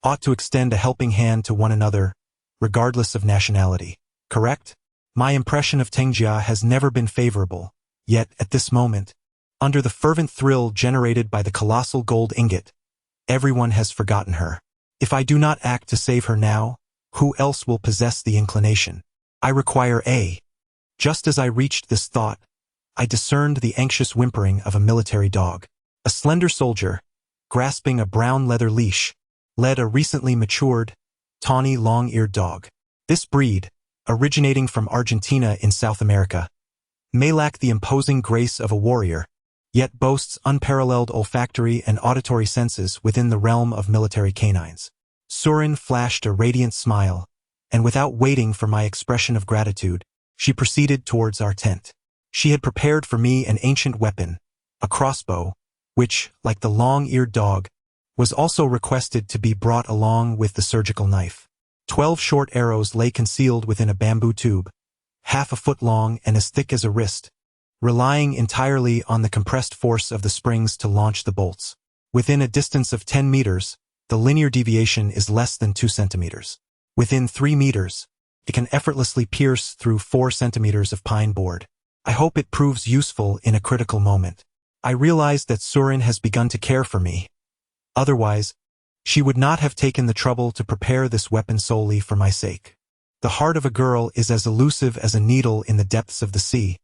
ought to extend a helping hand to one another, regardless of nationality. Correct? My impression of Tengjia has never been favorable, yet at this moment, under the fervent thrill generated by the colossal gold ingot, everyone has forgotten her. If I do not act to save her now, who else will possess the inclination? I require a. Just as I reached this thought, I discerned the anxious whimpering of a military dog. A slender soldier, grasping a brown leather leash, led a recently matured, tawny long-eared dog. This breed, originating from Argentina in South America, may lack the imposing grace of a warrior, yet boasts unparalleled olfactory and auditory senses within the realm of military canines. Surin flashed a radiant smile, and without waiting for my expression of gratitude, she proceeded towards our tent. She had prepared for me an ancient weapon, a crossbow, which, like the long-eared dog, was also requested to be brought along with the surgical knife. 12 short arrows lay concealed within a bamboo tube, half a foot long and as thick as a wrist, relying entirely on the compressed force of the springs to launch the bolts. Within a distance of 10 meters, the linear deviation is less than 2 centimeters. Within 3 meters, it can effortlessly pierce through 4 centimeters of pine board. I hope it proves useful in a critical moment. I realize that Surin has begun to care for me. Otherwise, she would not have taken the trouble to prepare this weapon solely for my sake. The heart of a girl is as elusive as a needle in the depths of the sea,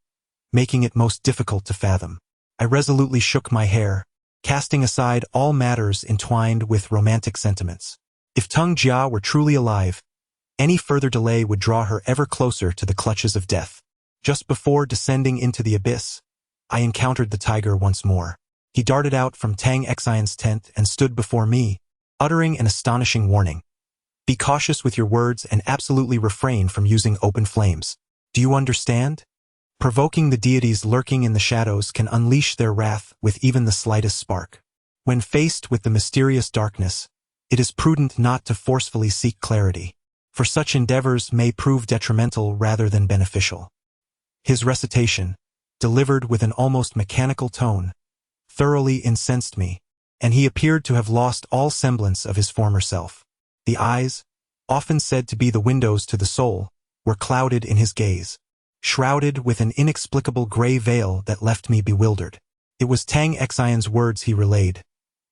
making it most difficult to fathom. I resolutely shook my hair, casting aside all matters entwined with romantic sentiments. If Teng Jia were truly alive, any further delay would draw her ever closer to the clutches of death. Just before descending into the abyss, I encountered the tiger once more. He darted out from Tang Xian's tent and stood before me, uttering an astonishing warning. Be cautious with your words and absolutely refrain from using open flames. Do you understand? Provoking the deities lurking in the shadows can unleash their wrath with even the slightest spark. When faced with the mysterious darkness, it is prudent not to forcefully seek clarity, for such endeavors may prove detrimental rather than beneficial. His recitation, delivered with an almost mechanical tone, thoroughly incensed me, and he appeared to have lost all semblance of his former self. The eyes, often said to be the windows to the soul, were clouded in his gaze, shrouded with an inexplicable gray veil that left me bewildered. It was Tang Xian's words he relayed.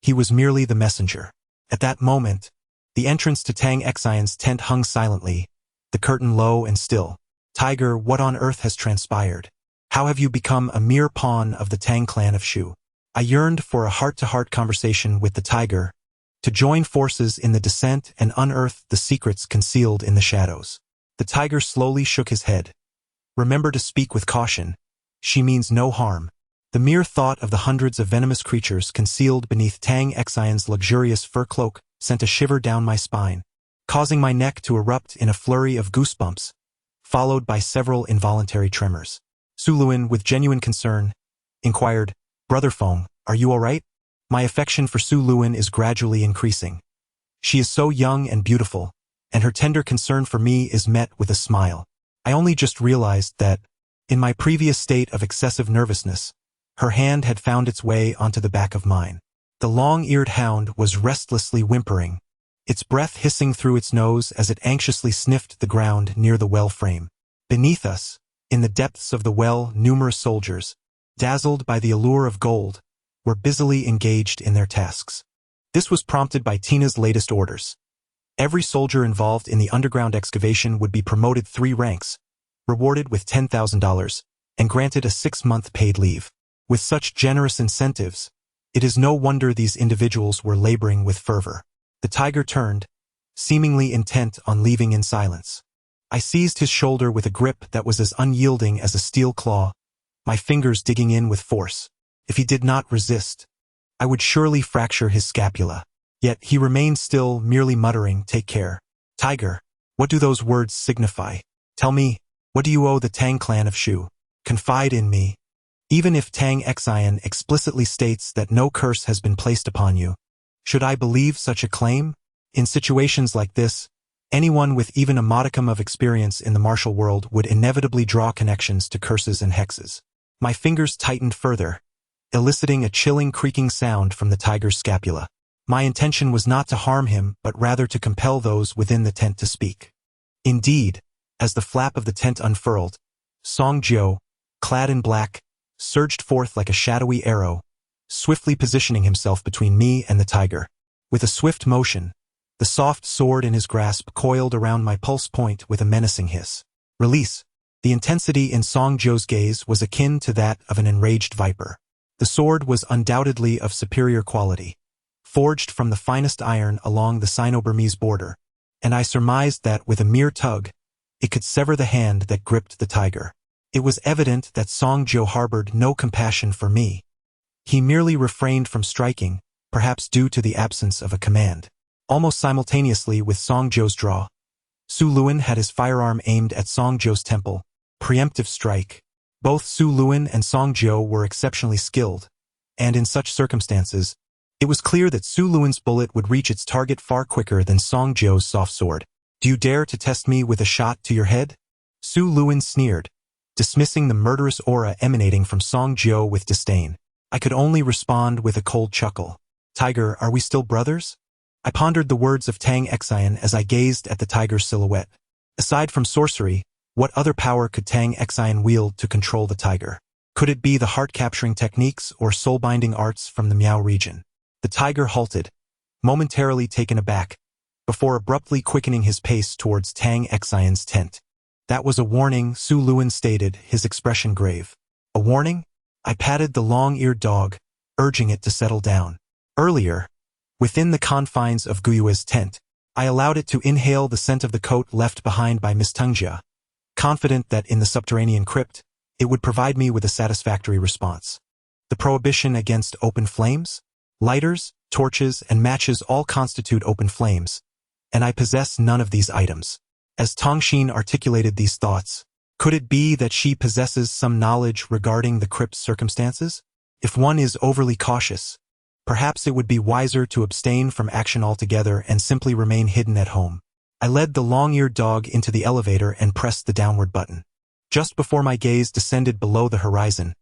He was merely the messenger. At that moment, the entrance to Tang Xian's tent hung silently, the curtain low and still. Tiger, what on earth has transpired? How have you become a mere pawn of the Tang clan of Shu? I yearned for a heart-to-heart conversation with the tiger, to join forces in the descent and unearth the secrets concealed in the shadows. The tiger slowly shook his head, Remember to speak with caution. She means no harm. The mere thought of the hundreds of venomous creatures concealed beneath Tang Xian's luxurious fur cloak sent a shiver down my spine, causing my neck to erupt in a flurry of goosebumps, followed by several involuntary tremors. Su Luin, with genuine concern, inquired, "Brother Feng, are you all right?" My affection for Su Luin is gradually increasing. She is so young and beautiful, and her tender concern for me is met with a smile. I only just realized that, in my previous state of excessive nervousness, her hand had found its way onto the back of mine. The long-eared hound was restlessly whimpering, its breath hissing through its nose as it anxiously sniffed the ground near the well frame. Beneath us, in the depths of the well, numerous soldiers, dazzled by the allure of gold, were busily engaged in their tasks. This was prompted by Tina's latest orders. Every soldier involved in the underground excavation would be promoted 3 ranks, rewarded with $10,000, and granted a 6-month paid leave. With such generous incentives, it is no wonder these individuals were laboring with fervor. The tiger turned, seemingly intent on leaving in silence. I seized his shoulder with a grip that was as unyielding as a steel claw, my fingers digging in with force. If he did not resist, I would surely fracture his scapula. Yet he remained still, merely muttering, "Take care." "Tiger, what do those words signify? Tell me, what do you owe the Tang clan of Shu? Confide in me. Even if Tang Xian explicitly states that no curse has been placed upon you, should I believe such a claim? In situations like this, anyone with even a modicum of experience in the martial world would inevitably draw connections to curses and hexes. My fingers tightened further, eliciting a chilling creaking sound from the tiger's scapula. My intention was not to harm him, but rather to compel those within the tent to speak. Indeed, as the flap of the tent unfurled, Song Jiu, clad in black, surged forth like a shadowy arrow, swiftly positioning himself between me and the tiger. With a swift motion, the soft sword in his grasp coiled around my pulse point with a menacing hiss. Release. The intensity in Song Jiu's gaze was akin to that of an enraged viper. The sword was undoubtedly of superior quality, forged from the finest iron along the Sino-Burmese border, and I surmised that with a mere tug, it could sever the hand that gripped the tiger. It was evident that Song Jiu harbored no compassion for me. He merely refrained from striking, perhaps due to the absence of a command. Almost simultaneously with Song Jiu's draw, Su Luin had his firearm aimed at Song Jiu's temple. Preemptive strike. Both Su Luin and Song Jiu were exceptionally skilled, and in such circumstances, it was clear that Su Luin's bullet would reach its target far quicker than Song Jiu's soft sword. "Do you dare to test me with a shot to your head?" Su Luin sneered, dismissing the murderous aura emanating from Song Jiu with disdain. I could only respond with a cold chuckle. "Tiger, are we still brothers?" I pondered the words of Tang Xian as I gazed at the tiger's silhouette. Aside from sorcery, what other power could Tang Xian wield to control the tiger? Could it be the heart-capturing techniques or soul-binding arts from the Miao region? The tiger halted, momentarily taken aback, before abruptly quickening his pace towards Tang Xian's tent. "That was a warning," Su Luin stated, his expression grave. "A warning?" I patted the long-eared dog, urging it to settle down. Earlier, within the confines of Guyue's tent, I allowed it to inhale the scent of the coat left behind by Miss Tengjia, confident that in the subterranean crypt, it would provide me with a satisfactory response. The prohibition against open flames? Lighters, torches, and matches all constitute open flames, and I possess none of these items. As Tongxin articulated these thoughts, could it be that she possesses some knowledge regarding the crypt's circumstances? If one is overly cautious, perhaps it would be wiser to abstain from action altogether and simply remain hidden at home. I led the long-eared dog into the elevator and pressed the downward button. Just before my gaze descended below the horizon,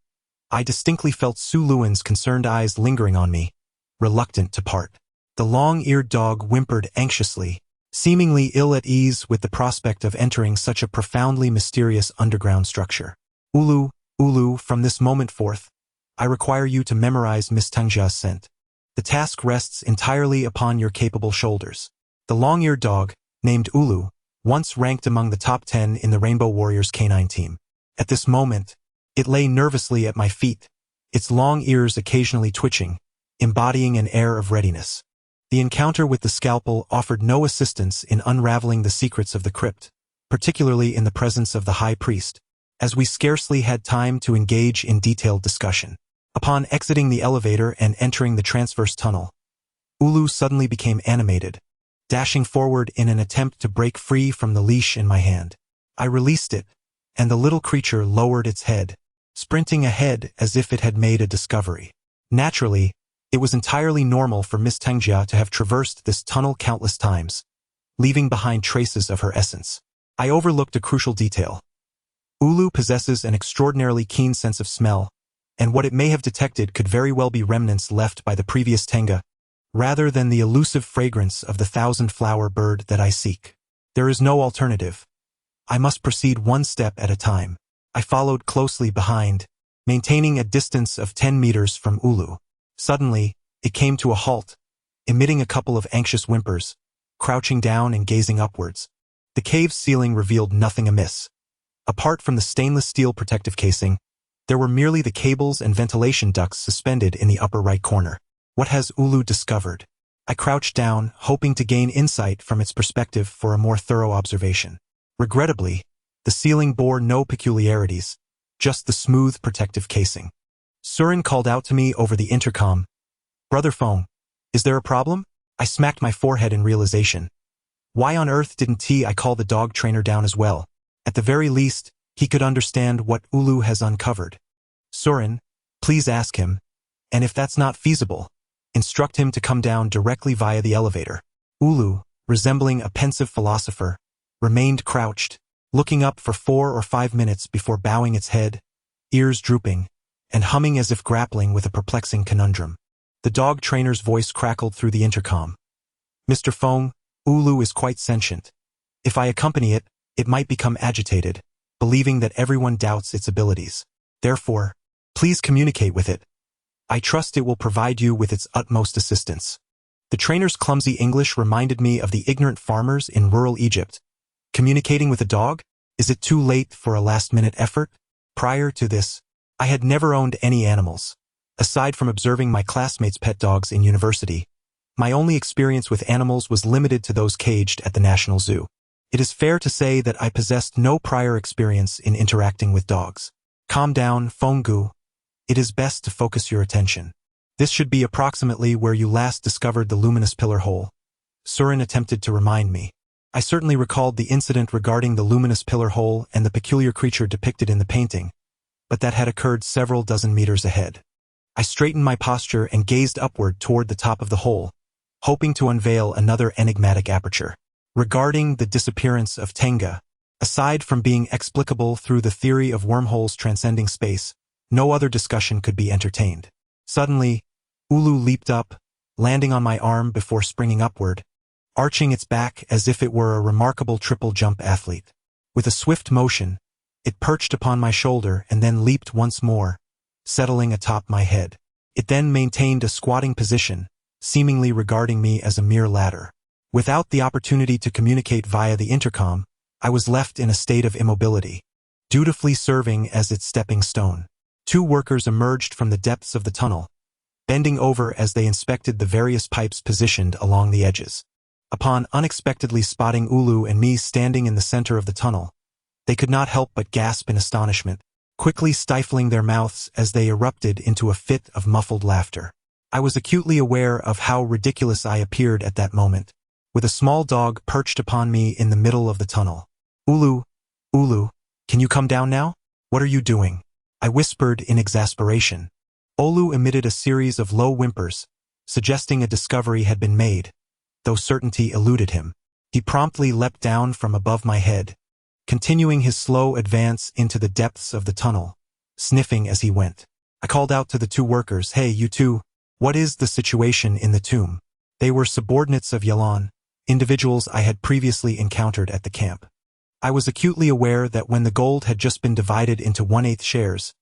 I distinctly felt Su Luin's concerned eyes lingering on me, reluctant to part. The long-eared dog whimpered anxiously, seemingly ill at ease with the prospect of entering such a profoundly mysterious underground structure. "Ulu, Ulu, from this moment forth, I require you to memorize Miss Tengjia's scent. The task rests entirely upon your capable shoulders." The long-eared dog, named Ulu, once ranked among the top 10 in the Rainbow Warriors canine team. At this moment, it lay nervously at my feet, its long ears occasionally twitching, embodying an air of readiness. The encounter with the scalpel offered no assistance in unraveling the secrets of the crypt, particularly in the presence of the high priest. as we scarcely had time to engage in detailed discussion. Upon exiting the elevator and entering the transverse tunnel, Ulu suddenly became animated, dashing forward in an attempt to break free from the leash in my hand. I released it, and the little creature lowered its head, sprinting ahead as if it had made a discovery. Naturally, it was entirely normal for Miss Tengjia to have traversed this tunnel countless times, leaving behind traces of her essence. I overlooked a crucial detail. Ulu possesses an extraordinarily keen sense of smell, and what it may have detected could very well be remnants left by the previous Tenga, rather than the elusive fragrance of the thousand-flower bird that I seek. There is no alternative. I must proceed one step at a time. I followed closely behind, maintaining a distance of 10 meters from Ulu. Suddenly, it came to a halt, emitting a couple of anxious whimpers, crouching down and gazing upwards. The cave's ceiling revealed nothing amiss. Apart from the stainless steel protective casing, there were merely the cables and ventilation ducts suspended in the upper right corner. What has Ulu discovered? I crouched down, hoping to gain insight from its perspective for a more thorough observation. Regrettably, the ceiling bore no peculiarities, just the smooth protective casing. Surin called out to me over the intercom, "Brother Feng, is there a problem?" I smacked my forehead in realization. Why on earth didn't I call the dog trainer down as well? At the very least, he could understand what Ulu has uncovered. Surin, please ask him, and if that's not feasible, instruct him to come down directly via the elevator. Ulu, resembling a pensive philosopher, remained crouched, looking up for 4 or 5 minutes before bowing its head, ears drooping, and humming as if grappling with a perplexing conundrum. The dog trainer's voice crackled through the intercom. "Mr. Feng, Ulu is quite sentient. If I accompany it, it might become agitated, believing that everyone doubts its abilities. Therefore, please communicate with it. I trust it will provide you with its utmost assistance." The trainer's clumsy English reminded me of the ignorant farmers in rural Egypt. Communicating with a dog? Is it too late for a last-minute effort? Prior to this, I had never owned any animals. Aside from observing my classmates' pet dogs in university, my only experience with animals was limited to those caged at the National Zoo. It is fair to say that I possessed no prior experience in interacting with dogs. Calm down, Fenggu. It is best to focus your attention. This should be approximately where you last discovered the luminous pillar hole. Surin attempted to remind me. I certainly recalled the incident regarding the luminous pillar hole and the peculiar creature depicted in the painting, but that had occurred several dozen meters ahead. I straightened my posture and gazed upward toward the top of the hole, hoping to unveil another enigmatic aperture. Regarding the disappearance of Tenga, aside from being explicable through the theory of wormholes transcending space, no other discussion could be entertained. Suddenly, Ulu leaped up, landing on my arm before springing upward, arching its back as if it were a remarkable triple-jump athlete. With a swift motion, it perched upon my shoulder and then leaped once more, settling atop my head. It then maintained a squatting position, seemingly regarding me as a mere ladder. Without the opportunity to communicate via the intercom, I was left in a state of immobility, dutifully serving as its stepping stone. 2 workers emerged from the depths of the tunnel, bending over as they inspected the various pipes positioned along the edges. Upon unexpectedly spotting Ulu and me standing in the center of the tunnel, they could not help but gasp in astonishment, quickly stifling their mouths as they erupted into a fit of muffled laughter. I was acutely aware of how ridiculous I appeared at that moment, with a small dog perched upon me in the middle of the tunnel. Ulu, can you come down now? What are you doing?" I whispered in exasperation. Ulu emitted a series of low whimpers, suggesting a discovery had been made, though certainty eluded him. He promptly leapt down from above my head, continuing his slow advance into the depths of the tunnel, sniffing as he went. I called out to the 2 workers, "Hey, you two, what is the situation in the tomb?" They were subordinates of Yalan, individuals I had previously encountered at the camp. I was acutely aware that when the gold had just been divided into 1/8 shares,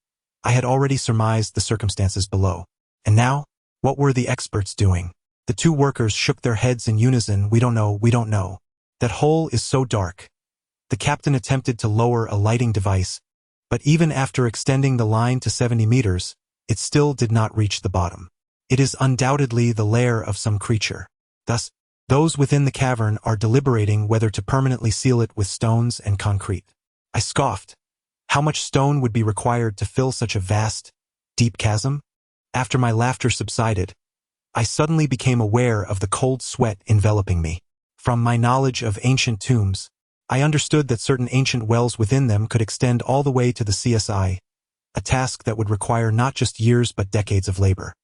I had already surmised the circumstances below. And now, what were the experts doing? The 2 workers shook their heads in unison. We don't know. That hole is so dark." The captain attempted to lower a lighting device, but even after extending the line to 70 meters, it still did not reach the bottom. It is undoubtedly the lair of some creature. Thus, those within the cavern are deliberating whether to permanently seal it with stones and concrete. I scoffed. How much stone would be required to fill such a vast, deep chasm? After my laughter subsided, I suddenly became aware of the cold sweat enveloping me. From my knowledge of ancient tombs, I understood that certain ancient wells within them could extend all the way to the CSI, a task that would require not just years but decades of labor.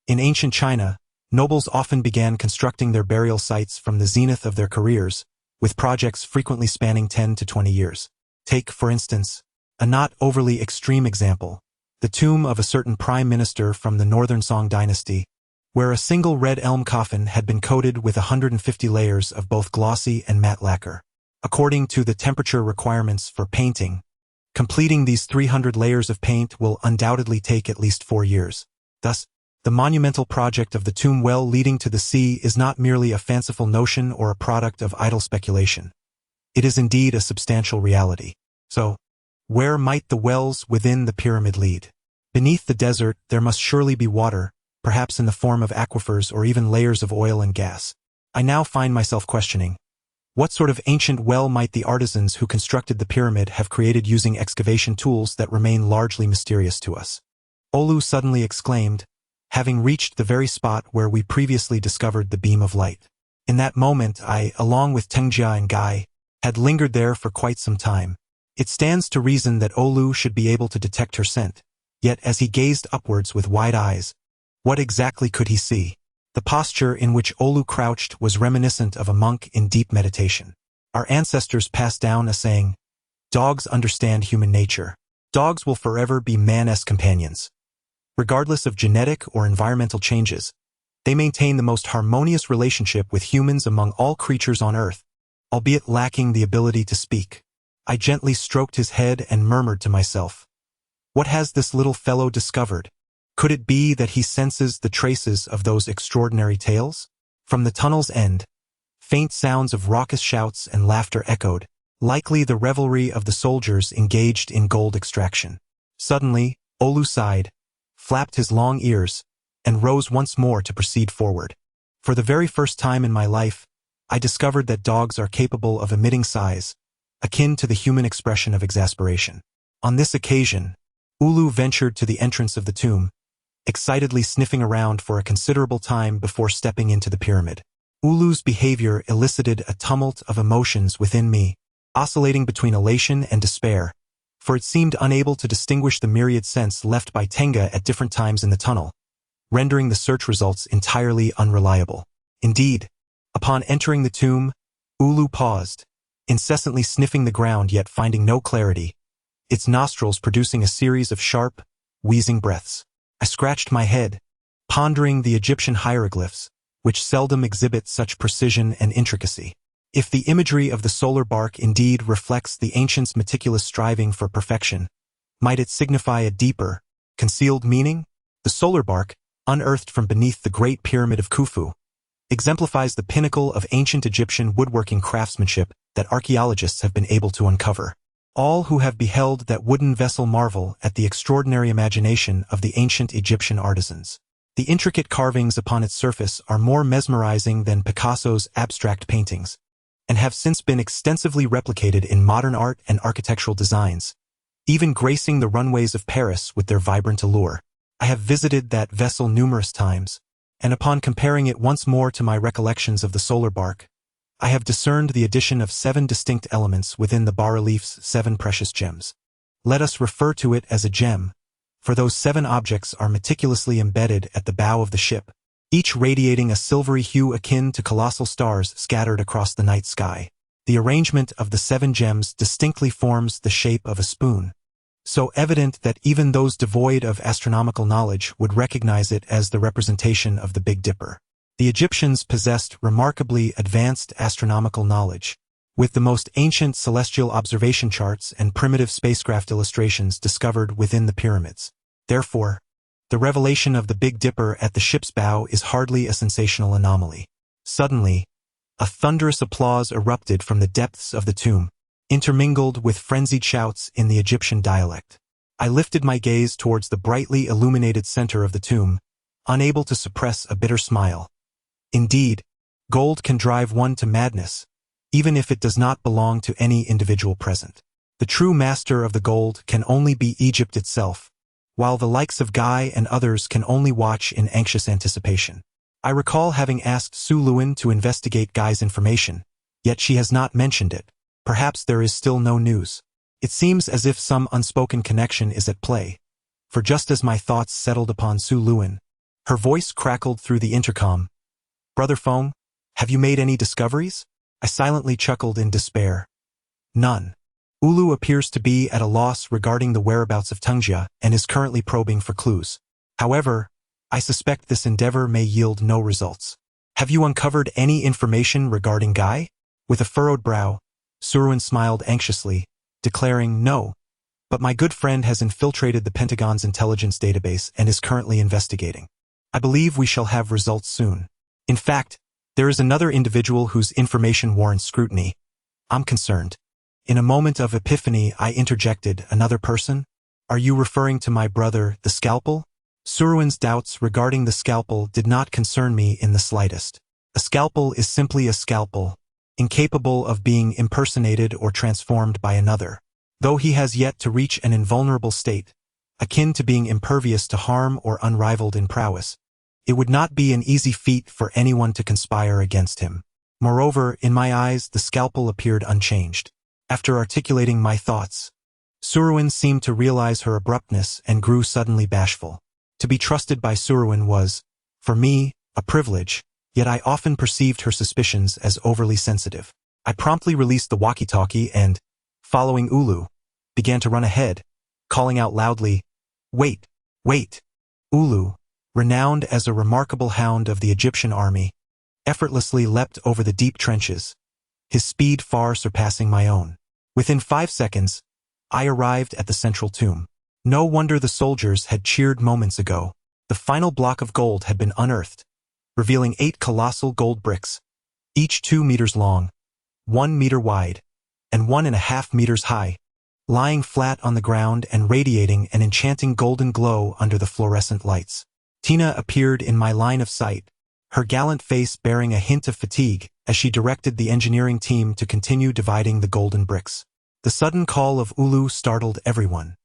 In ancient China, nobles often began constructing their burial sites from the zenith of their careers, with projects frequently spanning 10 to 20 years. Take, for instance, a not overly extreme example, the tomb of a certain prime minister from the Northern Song dynasty, where a single red elm coffin had been coated with 150 layers of both glossy and matte lacquer. According to the temperature requirements for painting, completing these 300 layers of paint will undoubtedly take at least 4 years. Thus, the monumental project of the tomb well leading to the sea is not merely a fanciful notion or a product of idle speculation. It is indeed a substantial reality. So, where might the wells within the pyramid lead? Beneath the desert, there must surely be water, perhaps in the form of aquifers or even layers of oil and gas. I now find myself questioning, what sort of ancient well might the artisans who constructed the pyramid have created using excavation tools that remain largely mysterious to us? Olu suddenly exclaimed, having reached the very spot where we previously discovered the beam of light. In that moment I, along with Tengjia and Guy, had lingered there for quite some time. It stands to reason that Olu should be able to detect her scent, yet as he gazed upwards with wide eyes, what exactly could he see? The posture in which Olu crouched was reminiscent of a monk in deep meditation. Our ancestors passed down a saying, "Dogs understand human nature. Dogs will forever be man's companions." Regardless of genetic or environmental changes, they maintain the most harmonious relationship with humans among all creatures on Earth, albeit lacking the ability to speak. I gently stroked his head and murmured to myself, "What has this little fellow discovered? Could it be that he senses the traces of those extraordinary tales?" From the tunnel's end, faint sounds of raucous shouts and laughter echoed, likely the revelry of the soldiers engaged in gold extraction. Suddenly, Olu sighed, flapped his long ears, and rose once more to proceed forward. For the very first time in my life, I discovered that dogs are capable of emitting sighs, akin to the human expression of exasperation. On this occasion, Olu ventured to the entrance of the tomb, excitedly sniffing around for a considerable time before stepping into the pyramid. Ulu's behavior elicited a tumult of emotions within me, oscillating between elation and despair, for it seemed unable to distinguish the myriad scents left by Tenga at different times in the tunnel, rendering the search results entirely unreliable. Indeed, upon entering the tomb, Ulu paused, incessantly sniffing the ground yet finding no clarity, its nostrils producing a series of sharp, wheezing breaths. I scratched my head, pondering the Egyptian hieroglyphs, which seldom exhibit such precision and intricacy. If the imagery of the solar barque indeed reflects the ancients' meticulous striving for perfection, might it signify a deeper, concealed meaning? The solar barque, unearthed from beneath the Great Pyramid of Khufu, exemplifies the pinnacle of ancient Egyptian woodworking craftsmanship that archaeologists have been able to uncover. All who have beheld that wooden vessel marvel at the extraordinary imagination of the ancient Egyptian artisans. The intricate carvings upon its surface are more mesmerizing than Picasso's abstract paintings, and have since been extensively replicated in modern art and architectural designs, even gracing the runways of Paris with their vibrant allure. I have visited that vessel numerous times, and upon comparing it once more to my recollections of the solar barque, I have discerned the addition of 7 distinct elements within the bas-relief's 7 precious gems. Let us refer to it as a gem, for those 7 objects are meticulously embedded at the bow of the ship, each radiating a silvery hue akin to colossal stars scattered across the night sky. The arrangement of the 7 gems distinctly forms the shape of a spoon, so evident that even those devoid of astronomical knowledge would recognize it as the representation of the Big Dipper. The Egyptians possessed remarkably advanced astronomical knowledge, with the most ancient celestial observation charts and primitive spacecraft illustrations discovered within the pyramids. Therefore, the revelation of the Big Dipper at the ship's bow is hardly a sensational anomaly. Suddenly, a thunderous applause erupted from the depths of the tomb, intermingled with frenzied shouts in the Egyptian dialect. I lifted my gaze towards the brightly illuminated center of the tomb, unable to suppress a bitter smile. Indeed, gold can drive one to madness, even if it does not belong to any individual present. The true master of the gold can only be Egypt itself, while the likes of Guy and others can only watch in anxious anticipation. I recall having asked Su Luin to investigate Guy's information, yet she has not mentioned it. Perhaps there is still no news. It seems as if some unspoken connection is at play, for just as my thoughts settled upon Su Luin, her voice crackled through the intercom. "Brother Feng, have you made any discoveries?" I silently chuckled in despair. "None. Ulu appears to be at a loss regarding the whereabouts of Tengjia and is currently probing for clues. However, I suspect this endeavor may yield no results. Have you uncovered any information regarding Guy?" With a furrowed brow, Suruin smiled anxiously, declaring, "No, but my good friend has infiltrated the Pentagon's intelligence database and is currently investigating. I believe we shall have results soon. In fact, there is another individual whose information warrants scrutiny. I'm concerned." In a moment of epiphany, I interjected, "Another person? Are you referring to my brother, the Scalpel?" Suruin's doubts regarding the Scalpel did not concern me in the slightest. A scalpel is simply a scalpel, incapable of being impersonated or transformed by another. Though he has yet to reach an invulnerable state, akin to being impervious to harm or unrivaled in prowess, it would not be an easy feat for anyone to conspire against him. Moreover, in my eyes, the Scalpel appeared unchanged. After articulating my thoughts, Suruin seemed to realize her abruptness and grew suddenly bashful. To be trusted by Suruin was, for me, a privilege, yet I often perceived her suspicions as overly sensitive. I promptly released the walkie-talkie and, following Ulu, began to run ahead, calling out loudly, "Wait, wait!" Ulu, renowned as a remarkable hound of the Egyptian army, effortlessly leapt over the deep trenches, his speed far surpassing my own. Within 5 seconds, I arrived at the central tomb. No wonder the soldiers had cheered moments ago. The final block of gold had been unearthed, revealing 8 colossal gold bricks, each 2 meters long, 1 meter wide, and 1.5 meters high, lying flat on the ground and radiating an enchanting golden glow under the fluorescent lights. Tina appeared in my line of sight, her gallant face bearing a hint of fatigue as she directed the engineering team to continue dividing the golden bricks. The sudden call of Ulu startled everyone.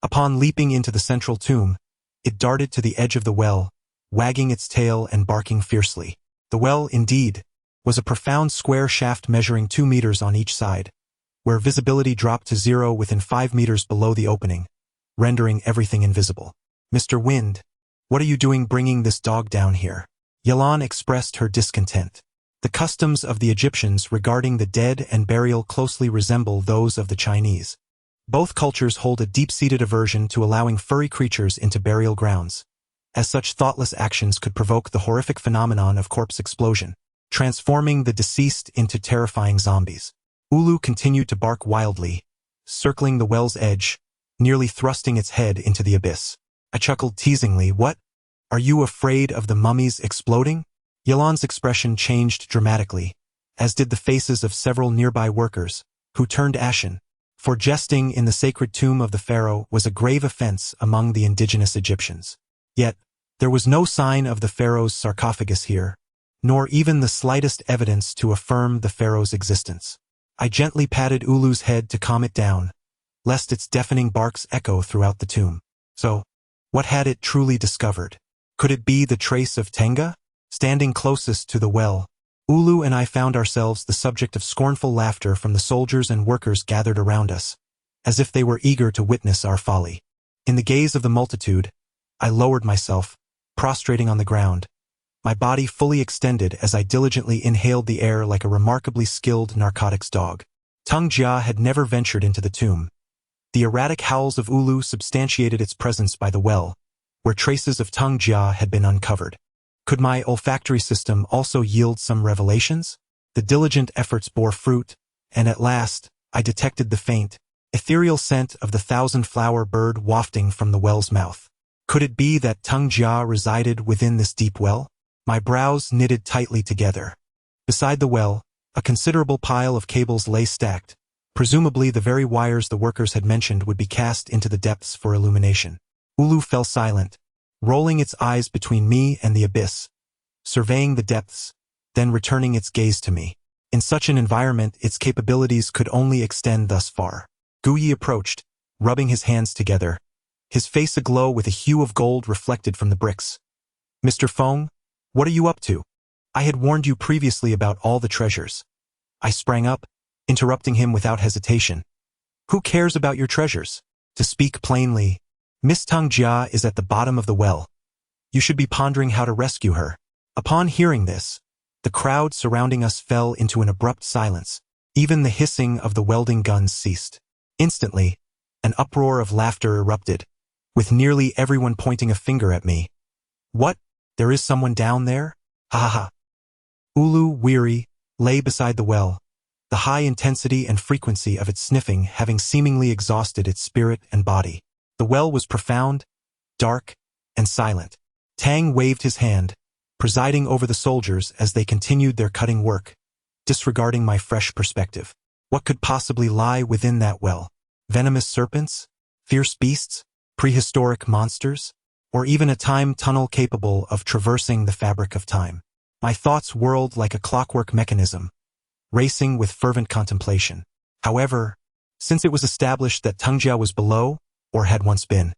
Upon leaping into the central tomb, it darted to the edge of the well, wagging its tail and barking fiercely. The well, indeed, was a profound square shaft measuring 2 meters on each side, where visibility dropped to 0 within 5 meters below the opening, rendering everything invisible. "Mr. Wind, what are you doing bringing this dog down here?" Yelan expressed her discontent. The customs of the Egyptians regarding the dead and burial closely resemble those of the Chinese. Both cultures hold a deep-seated aversion to allowing furry creatures into burial grounds, as such thoughtless actions could provoke the horrific phenomenon of corpse explosion, transforming the deceased into terrifying zombies. Ulu continued to bark wildly, circling the well's edge, nearly thrusting its head into the abyss. I chuckled teasingly, "What? Are you afraid of the mummies exploding?" Yelan's expression changed dramatically, as did the faces of several nearby workers, who turned ashen, for jesting in the sacred tomb of the pharaoh was a grave offense among the indigenous Egyptians. Yet, there was no sign of the pharaoh's sarcophagus here, nor even the slightest evidence to affirm the pharaoh's existence. I gently patted Ulu's head to calm it down, lest its deafening barks echo throughout the tomb. So, what had it truly discovered? Could it be the trace of Tenga? Standing closest to the well, Ulu and I found ourselves the subject of scornful laughter from the soldiers and workers gathered around us, as if they were eager to witness our folly. In the gaze of the multitude, I lowered myself, prostrating on the ground, my body fully extended as I diligently inhaled the air like a remarkably skilled narcotics dog. Tung Jia had never ventured into the tomb. The erratic howls of Ulu substantiated its presence by the well, where traces of Tung Jia had been uncovered. Could my olfactory system also yield some revelations? The diligent efforts bore fruit, and at last, I detected the faint, ethereal scent of the 1,000-flower bird wafting from the well's mouth. Could it be that Tung Jia resided within this deep well? My brows knitted tightly together. Beside the well, a considerable pile of cables lay stacked, presumably the very wires the workers had mentioned would be cast into the depths for illumination. Ulu fell silent, rolling its eyes between me and the abyss, surveying the depths, then returning its gaze to me. In such an environment, its capabilities could only extend thus far. Guyi approached, rubbing his hands together, his face aglow with a hue of gold reflected from the bricks. Mr. Feng, what are you up to? I had warned you previously about all the treasures. I sprang up, interrupting him without hesitation. Who cares about your treasures? To speak plainly, Miss Tang Jia is at the bottom of the well. You should be pondering how to rescue her. Upon hearing this, the crowd surrounding us fell into an abrupt silence. Even the hissing of the welding guns ceased. Instantly, an uproar of laughter erupted, with nearly everyone pointing a finger at me. What? There is someone down there? Ha ha ha. Ulu, weary, lay beside the well, the high intensity and frequency of its sniffing having seemingly exhausted its spirit and body. The well was profound, dark, and silent. Tang waved his hand, presiding over the soldiers as they continued their cutting work, disregarding my fresh perspective. What could possibly lie within that well? Venomous serpents? Fierce beasts? Prehistoric monsters? Or even a time tunnel capable of traversing the fabric of time? My thoughts whirled like a clockwork mechanism, racing with fervent contemplation. However, since it was established that Tangjia was below, or had once been,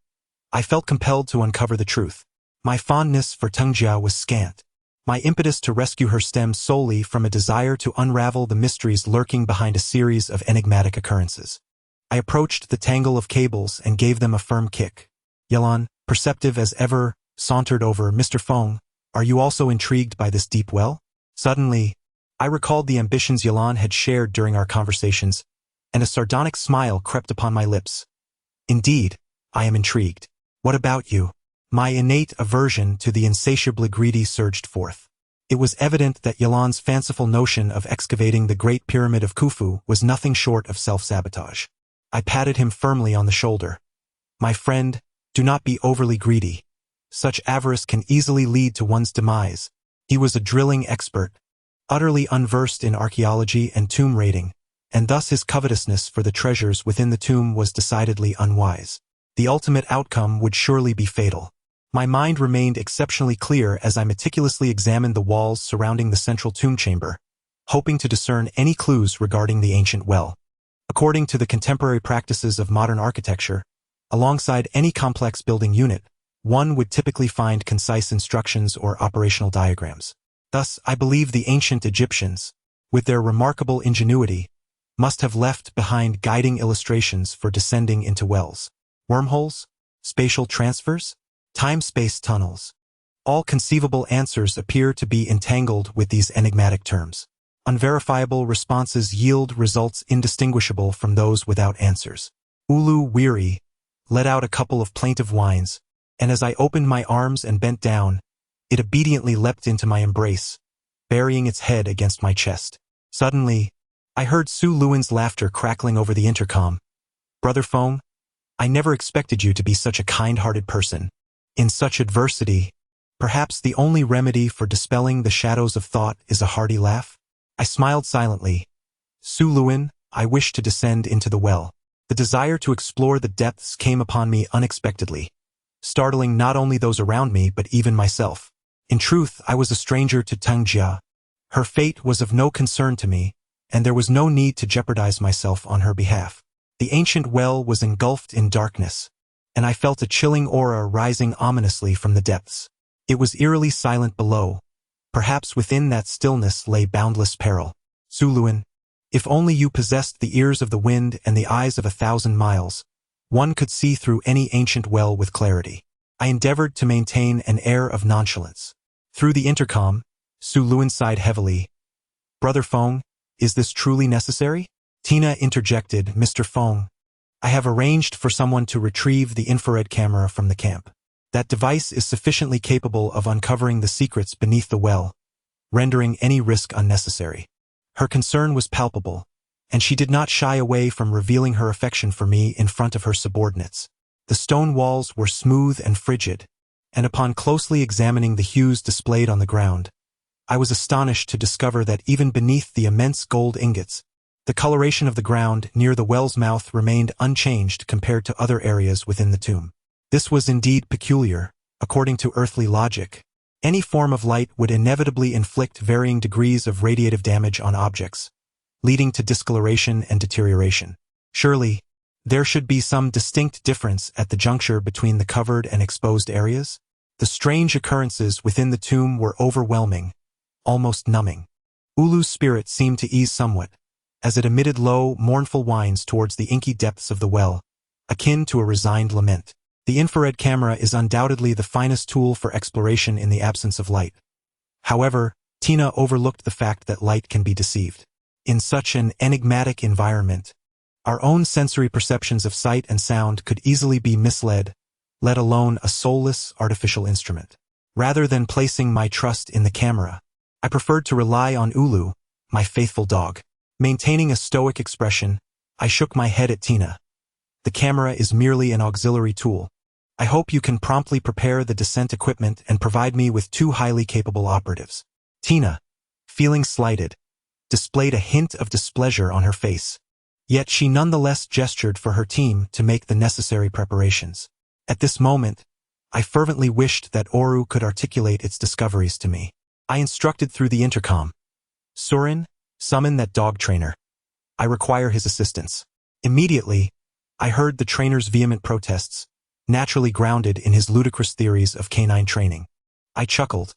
I felt compelled to uncover the truth. My fondness for Tangjia was scant. My impetus to rescue her stemmed solely from a desire to unravel the mysteries lurking behind a series of enigmatic occurrences. I approached the tangle of cables and gave them a firm kick. Yelan, perceptive as ever, sauntered over. Mr. Feng, are you also intrigued by this deep well? Suddenly, I recalled the ambitions Yelan had shared during our conversations, and a sardonic smile crept upon my lips. Indeed, I am intrigued. What about you? My innate aversion to the insatiably greedy surged forth. It was evident that Yelan's fanciful notion of excavating the Great Pyramid of Khufu was nothing short of self-sabotage. I patted him firmly on the shoulder. My friend, do not be overly greedy. Such avarice can easily lead to one's demise. He was a drilling expert, utterly unversed in archaeology and tomb raiding, and thus his covetousness for the treasures within the tomb was decidedly unwise. The ultimate outcome would surely be fatal. My mind remained exceptionally clear as I meticulously examined the walls surrounding the central tomb chamber, hoping to discern any clues regarding the ancient well. According to the contemporary practices of modern architecture, alongside any complex building unit, one would typically find concise instructions or operational diagrams. Thus, I believe the ancient Egyptians, with their remarkable ingenuity, must have left behind guiding illustrations for descending into wells. Wormholes? Spatial transfers? Time-space tunnels. All conceivable answers appear to be entangled with these enigmatic terms. Unverifiable responses yield results indistinguishable from those without answers. Ulu, weary, let out a couple of plaintive whines, and as I opened my arms and bent down, it obediently leapt into my embrace, burying its head against my chest. Suddenly, I heard Su Luan's laughter crackling over the intercom. Brother Feng, I never expected you to be such a kind-hearted person. In such adversity, perhaps the only remedy for dispelling the shadows of thought is a hearty laugh? I smiled silently. Su Luan, I wish to descend into the well. The desire to explore the depths came upon me unexpectedly, startling not only those around me but even myself. In truth, I was a stranger to Tangjia. Her fate was of no concern to me, and there was no need to jeopardize myself on her behalf. The ancient well was engulfed in darkness, and I felt a chilling aura rising ominously from the depths. It was eerily silent below. Perhaps within that stillness lay boundless peril. Su Luan, if only you possessed the ears of the wind and the eyes of 1,000 miles, one could see through any ancient well with clarity. I endeavored to maintain an air of nonchalance. Through the intercom, Su Luan sighed heavily. Brother Feng, is this truly necessary? Tina interjected. Mr. Feng, I have arranged for someone to retrieve the infrared camera from the camp. That device is sufficiently capable of uncovering the secrets beneath the well, rendering any risk unnecessary. Her concern was palpable, and she did not shy away from revealing her affection for me in front of her subordinates. The stone walls were smooth and frigid, and upon closely examining the hues displayed on the ground, I was astonished to discover that even beneath the immense gold ingots, the coloration of the ground near the well's mouth remained unchanged compared to other areas within the tomb. This was indeed peculiar. According to earthly logic, any form of light would inevitably inflict varying degrees of radiative damage on objects, leading to discoloration and deterioration. Surely, there should be some distinct difference at the juncture between the covered and exposed areas? The strange occurrences within the tomb were overwhelming, almost numbing. Ulu's spirit seemed to ease somewhat, as it emitted low, mournful whines towards the inky depths of the well, akin to a resigned lament. The infrared camera is undoubtedly the finest tool for exploration in the absence of light. However, Tina overlooked the fact that light can be deceived. In such an enigmatic environment, our own sensory perceptions of sight and sound could easily be misled, let alone a soulless artificial instrument. Rather than placing my trust in the camera, I preferred to rely on Ulu, my faithful dog. Maintaining a stoic expression, I shook my head at Tina. The camera is merely an auxiliary tool. I hope you can promptly prepare the descent equipment and provide me with 2 highly capable operatives. Tina, feeling slighted, displayed a hint of displeasure on her face. Yet she nonetheless gestured for her team to make the necessary preparations. At this moment, I fervently wished that Oru could articulate its discoveries to me. I instructed through the intercom. Surin, summon that dog trainer. I require his assistance. Immediately, I heard the trainer's vehement protests, naturally grounded in his ludicrous theories of canine training. I chuckled,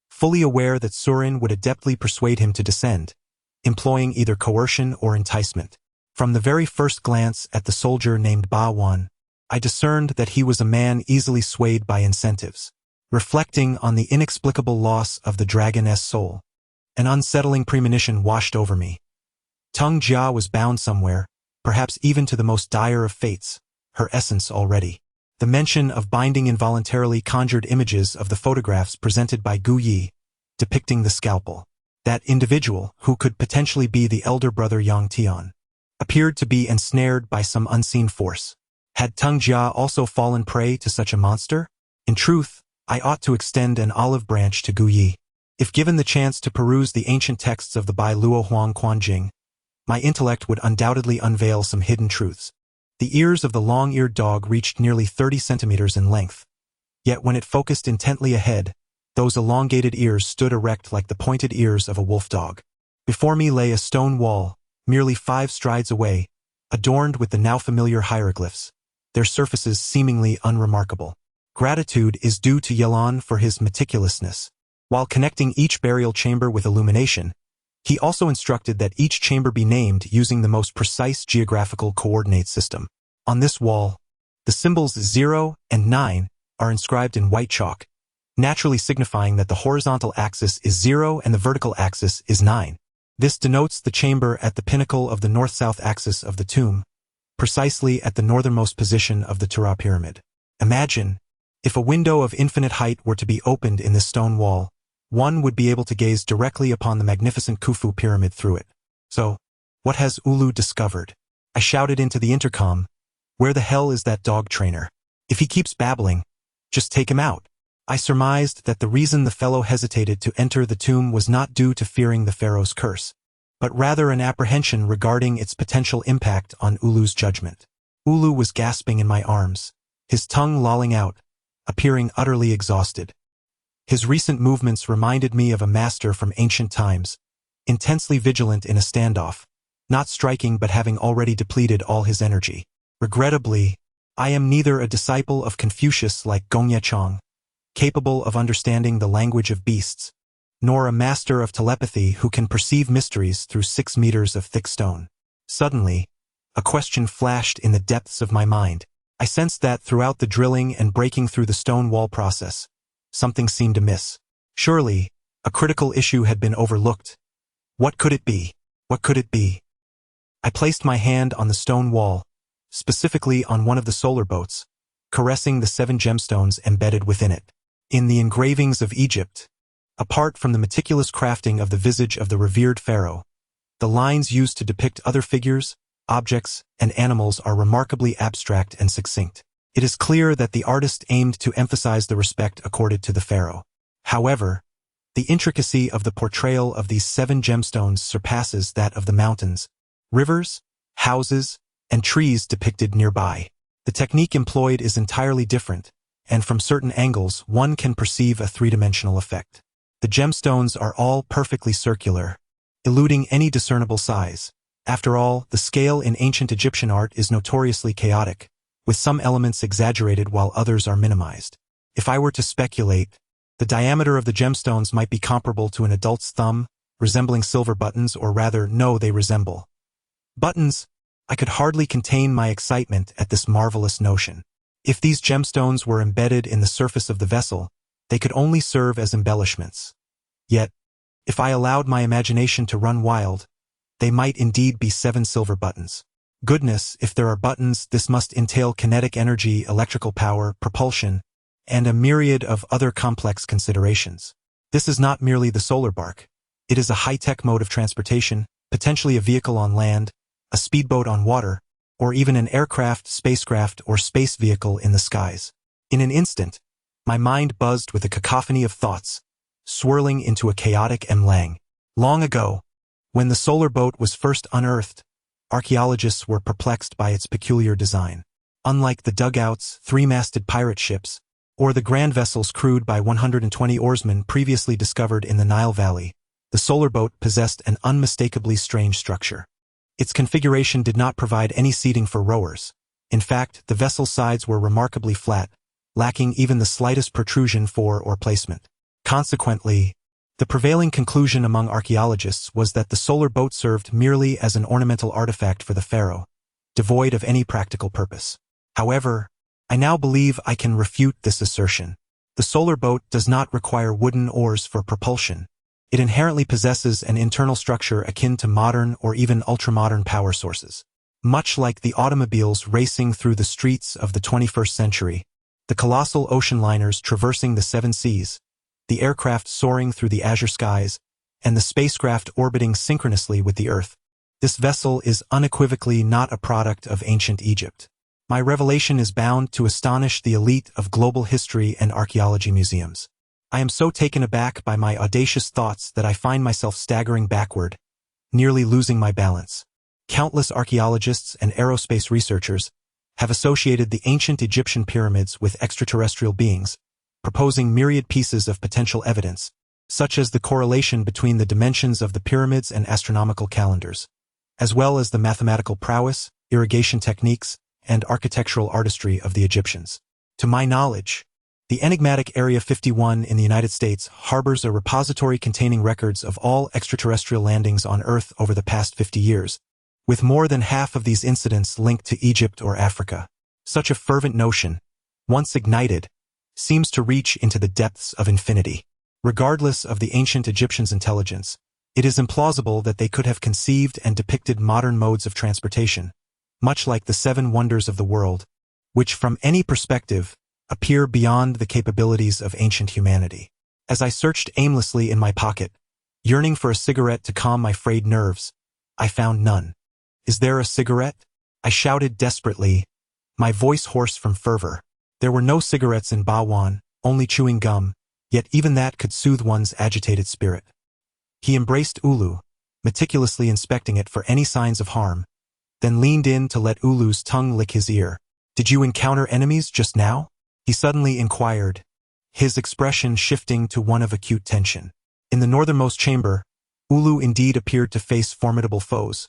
fully aware that Surin would adeptly persuade him to descend, employing either coercion or enticement. From the very first glance at the soldier named Ba Wan, I discerned that he was a man easily swayed by incentives. Reflecting on the inexplicable loss of the dragoness soul, an unsettling premonition washed over me. Tung Jia was bound somewhere, perhaps even to the most dire of fates, her essence already. The mention of binding involuntarily conjured images of the photographs presented by Gu Yi, depicting the scalpel. That individual, who could potentially be the elder brother Yang Tian, appeared to be ensnared by some unseen force. Had Tung Jia also fallen prey to such a monster? In truth, I ought to extend an olive branch to Gu Yi. If given the chance to peruse the ancient texts of the Bai Luo Huang Quanjing, my intellect would undoubtedly unveil some hidden truths. The ears of the long-eared dog reached nearly 30 centimeters in length. Yet when it focused intently ahead, those elongated ears stood erect like the pointed ears of a wolf dog. Before me lay a stone wall, merely 5 strides away, adorned with the now familiar hieroglyphs, their surfaces seemingly unremarkable. Gratitude is due to Yelan for his meticulousness. While connecting each burial chamber with illumination, he also instructed that each chamber be named using the most precise geographical coordinate system. On this wall, the symbols 0 and 9 are inscribed in white chalk, naturally signifying that the horizontal axis is 0 and the vertical axis is 9. This denotes the chamber at the pinnacle of the north-south axis of the tomb, precisely at the northernmost position of the Tura pyramid. Imagine, if a window of infinite height were to be opened in this stone wall, one would be able to gaze directly upon the magnificent Khufu pyramid through it. So, what has Ulu discovered? I shouted into the intercom, where the hell is that dog trainer? If he keeps babbling, just take him out. I surmised that the reason the fellow hesitated to enter the tomb was not due to fearing the pharaoh's curse, but rather an apprehension regarding its potential impact on Ulu's judgment. Ulu was gasping in my arms, his tongue lolling out, appearing utterly exhausted. His recent movements reminded me of a master from ancient times, intensely vigilant in a standoff, not striking but having already depleted all his energy. Regrettably, I am neither a disciple of Confucius like Gongye Chang, capable of understanding the language of beasts, nor a master of telepathy who can perceive mysteries through 6 meters of thick stone. Suddenly, a question flashed in the depths of my mind. I sensed that throughout the drilling and breaking through the stone wall process, something seemed amiss. Surely, a critical issue had been overlooked. What could it be? What could it be? I placed my hand on the stone wall, specifically on one of the solar boats, caressing the 7 gemstones embedded within it. In the engravings of Egypt, apart from the meticulous crafting of the visage of the revered pharaoh, the lines used to depict other figures, objects, and animals are remarkably abstract and succinct. It is clear that the artist aimed to emphasize the respect accorded to the pharaoh. However, the intricacy of the portrayal of these 7 gemstones surpasses that of the mountains, rivers, houses, and trees depicted nearby. The technique employed is entirely different, and from certain angles one can perceive a 3-dimensional effect. The gemstones are all perfectly circular, eluding any discernible size, After all, the scale in ancient Egyptian art is notoriously chaotic, with some elements exaggerated while others are minimized. If I were to speculate, the diameter of the gemstones might be comparable to an adult's thumb, resembling silver buttons, or rather, no, they resemble buttons. I could hardly contain my excitement at this marvelous notion. If these gemstones were embedded in the surface of the vessel, they could only serve as embellishments. Yet, if I allowed my imagination to run wild, they might indeed be 7 silver buttons. Goodness, if there are buttons, this must entail kinetic energy, electrical power, propulsion, and a myriad of other complex considerations. This is not merely the solar barque. It is a high-tech mode of transportation, potentially a vehicle on land, a speedboat on water, or even an aircraft, spacecraft, or space vehicle in the skies. In an instant, my mind buzzed with a cacophony of thoughts, swirling into a chaotic melange. Long ago, when the solar boat was first unearthed, archaeologists were perplexed by its peculiar design. Unlike the dugouts, 3-masted pirate ships, or the grand vessels crewed by 120 oarsmen previously discovered in the Nile Valley, the solar boat possessed an unmistakably strange structure. Its configuration did not provide any seating for rowers. In fact, the vessel's sides were remarkably flat, lacking even the slightest protrusion for or placement. Consequently, the prevailing conclusion among archaeologists was that the solar boat served merely as an ornamental artifact for the pharaoh, devoid of any practical purpose. However, I now believe I can refute this assertion. The solar boat does not require wooden oars for propulsion. It inherently possesses an internal structure akin to modern or even ultramodern power sources. Much like the automobiles racing through the streets of the 21st century, the colossal ocean liners traversing the 7 seas, the aircraft soaring through the azure skies, and the spacecraft orbiting synchronously with the Earth, this vessel is unequivocally not a product of ancient Egypt. My revelation is bound to astonish the elite of global history and archaeology museums. I am so taken aback by my audacious thoughts that I find myself staggering backward, nearly losing my balance. Countless archaeologists and aerospace researchers have associated the ancient Egyptian pyramids with extraterrestrial beings, proposing myriad pieces of potential evidence, such as the correlation between the dimensions of the pyramids and astronomical calendars, as well as the mathematical prowess, irrigation techniques, and architectural artistry of the Egyptians. To my knowledge, the enigmatic Area 51 in the United States harbors a repository containing records of all extraterrestrial landings on Earth over the past 50 years, with more than half of these incidents linked to Egypt or Africa. Such a fervent notion, once ignited, seems to reach into the depths of infinity. Regardless of the ancient Egyptians' intelligence, it is implausible that they could have conceived and depicted modern modes of transportation, much like the 7 wonders of the world, which from any perspective appear beyond the capabilities of ancient humanity. As I searched aimlessly in my pocket, yearning for a cigarette to calm my frayed nerves, I found none. "Is there a cigarette?" I shouted desperately, my voice hoarse from fervor. There were no cigarettes in Bawan, only chewing gum, yet even that could soothe one's agitated spirit. He embraced Ulu, meticulously inspecting it for any signs of harm, then leaned in to let Ulu's tongue lick his ear. "Did you encounter enemies just now?" he suddenly inquired, his expression shifting to one of acute tension. In the northernmost chamber, Ulu indeed appeared to face formidable foes.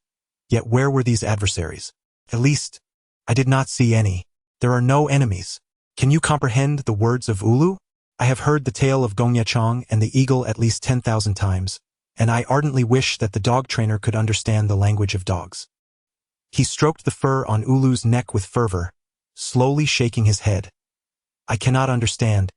Yet where were these adversaries? At least, I did not see any. There are no enemies. Can you comprehend the words of Ulu? I have heard the tale of Gonyechong and the eagle at least 10,000 times, and I ardently wish that the dog trainer could understand the language of dogs. He stroked the fur on Ulu's neck with fervor, slowly shaking his head. "I cannot understand,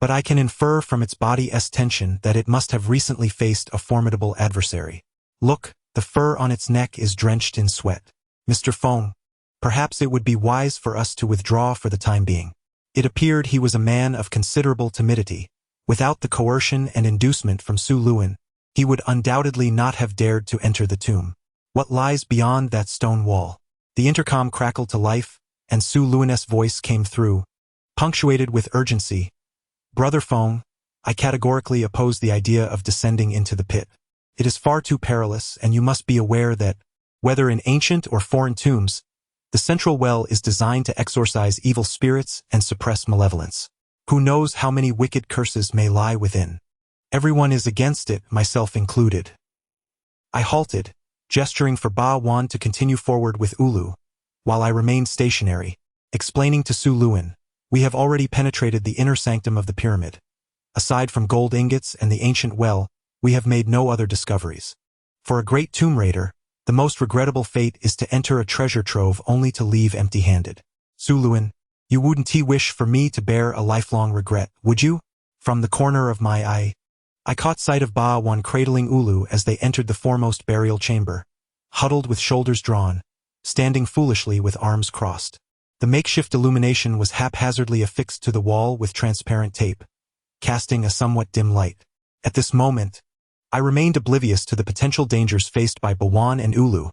but I can infer from its body's tension that it must have recently faced a formidable adversary. Look, the fur on its neck is drenched in sweat. Mr. Feng, perhaps it would be wise for us to withdraw for the time being." It appeared he was a man of considerable timidity. Without the coercion and inducement from Su Luan, he would undoubtedly not have dared to enter the tomb. What lies beyond that stone wall? The intercom crackled to life, and Su Luan's voice came through, punctuated with urgency. "Brother Feng, I categorically oppose the idea of descending into the pit. It is far too perilous, and you must be aware that, whether in ancient or foreign tombs, the central well is designed to exorcise evil spirits and suppress malevolence. Who knows how many wicked curses may lie within? Everyone is against it, myself included." I halted, gesturing for Ba Wan to continue forward with Ulu, while I remained stationary, explaining to Su Luan, "We have already penetrated the inner sanctum of the pyramid. Aside from gold ingots and the ancient well, we have made no other discoveries. For a great tomb raider, the most regrettable fate is to enter a treasure trove only to leave empty-handed. Su Luan, you wouldn't wish for me to bear a lifelong regret, would you?" From the corner of my eye, I caught sight of Ba Wan cradling Ulu as they entered the foremost burial chamber, huddled with shoulders drawn, standing foolishly with arms crossed. The makeshift illumination was haphazardly affixed to the wall with transparent tape, casting a somewhat dim light. At this moment, I remained oblivious to the potential dangers faced by Ba Wan and Ulu,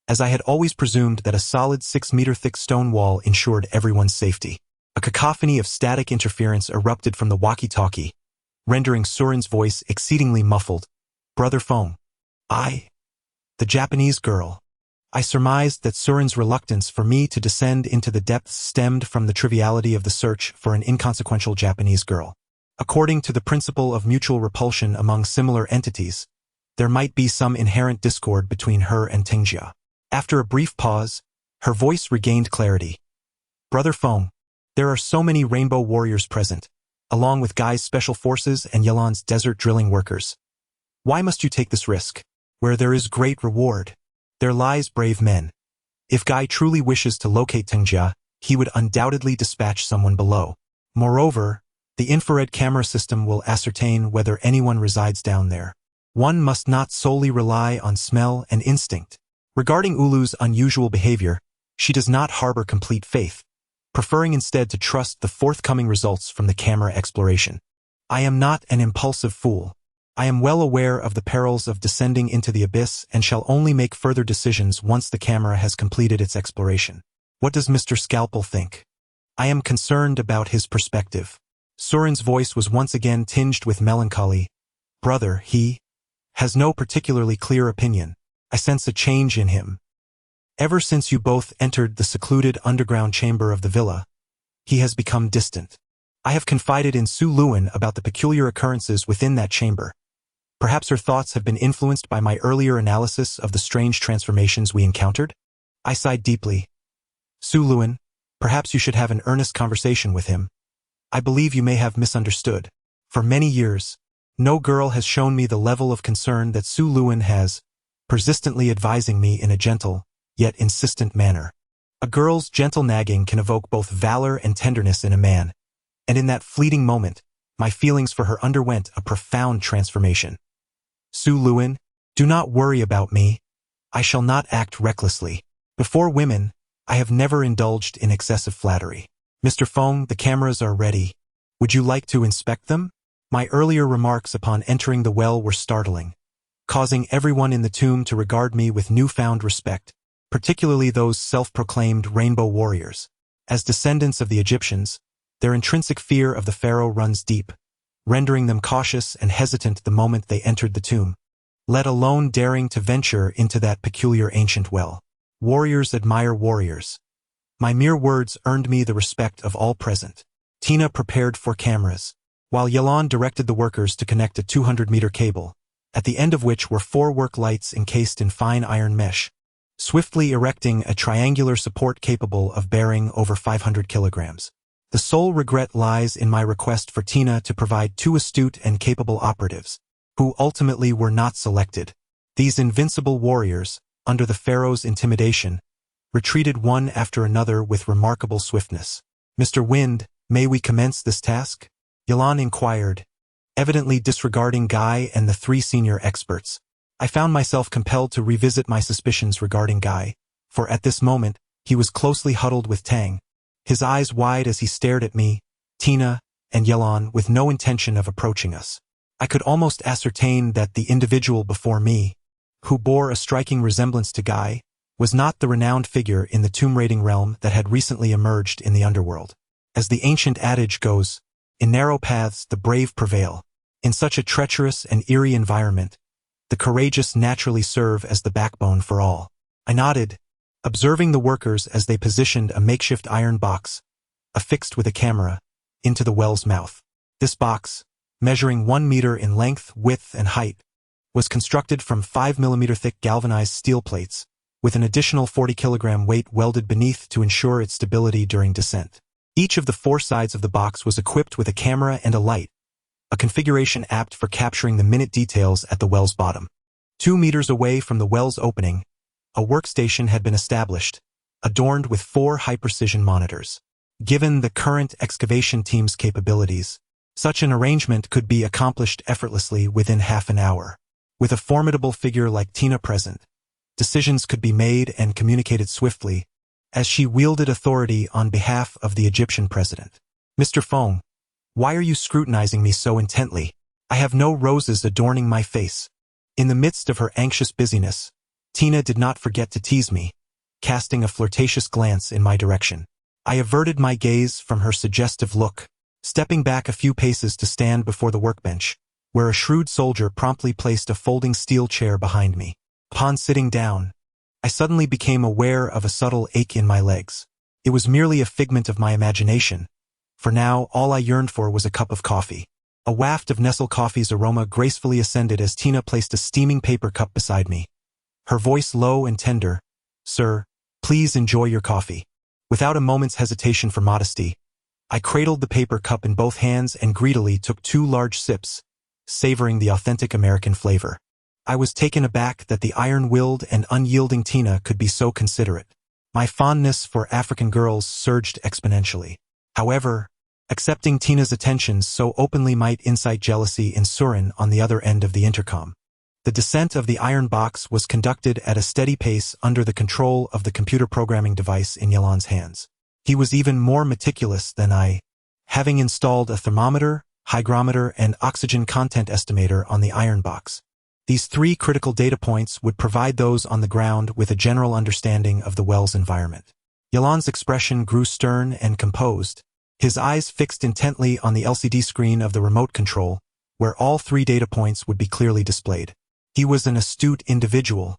as I had always presumed that a solid 6-meter-thick stone wall ensured everyone's safety. A cacophony of static interference erupted from the walkie-talkie, rendering Surin's voice exceedingly muffled. "Brother Feng. The Japanese girl." I surmised that Surin's reluctance for me to descend into the depths stemmed from the triviality of the search for an inconsequential Japanese girl. According to the principle of mutual repulsion among similar entities, there might be some inherent discord between her and Tingjia. After a brief pause, her voice regained clarity. "Brother Feng, there are so many rainbow warriors present, along with Guy's special forces and Yelan's desert drilling workers. Why must you take this risk? Where there is great reward, there lies brave men. If Guy truly wishes to locate Tingjia, he would undoubtedly dispatch someone below. Moreover, the infrared camera system will ascertain whether anyone resides down there. One must not solely rely on smell and instinct." Regarding Ulu's unusual behavior, she does not harbor complete faith, preferring instead to trust the forthcoming results from the camera exploration. I am not an impulsive fool. I am well aware of the perils of descending into the abyss and shall only make further decisions once the camera has completed its exploration. What does Mr. Scalpel think? I am concerned about his perspective. Surin's voice was once again tinged with melancholy. "Brother, he has no particularly clear opinion. I sense a change in him. Ever since you both entered the secluded underground chamber of the villa, he has become distant. I have confided in Su Luan about the peculiar occurrences within that chamber. Perhaps her thoughts have been influenced by my earlier analysis of the strange transformations we encountered." I sighed deeply. "Su Luan, perhaps you should have an earnest conversation with him. I believe you may have misunderstood. For many years, no girl has shown me the level of concern that Su Luan has, persistently advising me in a gentle, yet insistent manner. A girl's gentle nagging can evoke both valor and tenderness in a man, and in that fleeting moment, my feelings for her underwent a profound transformation. Su Luan, do not worry about me. I shall not act recklessly. Before women, I have never indulged in excessive flattery. Mr. Feng, the cameras are ready. Would you like to inspect them?" My earlier remarks upon entering the well were startling, causing everyone in the tomb to regard me with newfound respect, particularly those self-proclaimed rainbow warriors. As descendants of the Egyptians, their intrinsic fear of the pharaoh runs deep, rendering them cautious and hesitant the moment they entered the tomb, let alone daring to venture into that peculiar ancient well. Warriors admire warriors. My mere words earned me the respect of all present. Tina prepared for cameras, while Yelan directed the workers to connect a 200-meter cable, at the end of which were 4 work lights encased in fine iron mesh, swiftly erecting a triangular support capable of bearing over 500 kilograms. The sole regret lies in my request for Tina to provide 2 astute and capable operatives, who ultimately were not selected. These invincible warriors, under the pharaoh's intimidation, retreated one after another with remarkable swiftness. "Mr. Wind, may we commence this task?" Yelan inquired, evidently disregarding Guy and the 3 senior experts. I found myself compelled to revisit my suspicions regarding Guy, for at this moment, he was closely huddled with Tang, his eyes wide as he stared at me, Tina, and Yelan with no intention of approaching us. I could almost ascertain that the individual before me, who bore a striking resemblance to Guy, was not the renowned figure in the tomb-raiding realm that had recently emerged in the underworld. As the ancient adage goes, in narrow paths the brave prevail. In such a treacherous and eerie environment, the courageous naturally serve as the backbone for all. I nodded, observing the workers as they positioned a makeshift iron box, affixed with a camera, into the well's mouth. This box, measuring 1 meter in length, width, and height, was constructed from 5 mm thick galvanized steel plates, with an additional 40 kg weight welded beneath to ensure its stability during descent. Each of the 4 sides of the box was equipped with a camera and a light, a configuration apt for capturing the minute details at the well's bottom. 2 meters away from the well's opening, a workstation had been established, adorned with 4 high-precision monitors. Given the current excavation team's capabilities, such an arrangement could be accomplished effortlessly within half an hour. With a formidable figure like Tina present, decisions could be made and communicated swiftly, as she wielded authority on behalf of the Egyptian president. "Mr. Feng, why are you scrutinizing me so intently? I have no roses adorning my face." In the midst of her anxious busyness, Tina did not forget to tease me, casting a flirtatious glance in my direction. I averted my gaze from her suggestive look, stepping back a few paces to stand before the workbench, where a shrewd soldier promptly placed a folding steel chair behind me. Upon sitting down, I suddenly became aware of a subtle ache in my legs. It was merely a figment of my imagination, for now all I yearned for was a cup of coffee. A waft of Nestle coffee's aroma gracefully ascended as Tina placed a steaming paper cup beside me. Her voice low and tender, "Sir, please enjoy your coffee." Without a moment's hesitation for modesty, I cradled the paper cup in both hands and greedily took 2 large sips, savoring the authentic American flavor. I was taken aback that the iron-willed and unyielding Tina could be so considerate. My fondness for African girls surged exponentially. However, accepting Tina's attentions so openly might incite jealousy in Surin on the other end of the intercom. The descent of the iron box was conducted at a steady pace under the control of the computer programming device in Yalan's hands. He was even more meticulous than I, having installed a thermometer, hygrometer, and oxygen content estimator on the iron box. These 3 critical data points would provide those on the ground with a general understanding of the well's environment. Yalan's expression grew stern and composed, his eyes fixed intently on the LCD screen of the remote control, where all 3 data points would be clearly displayed. He was an astute individual,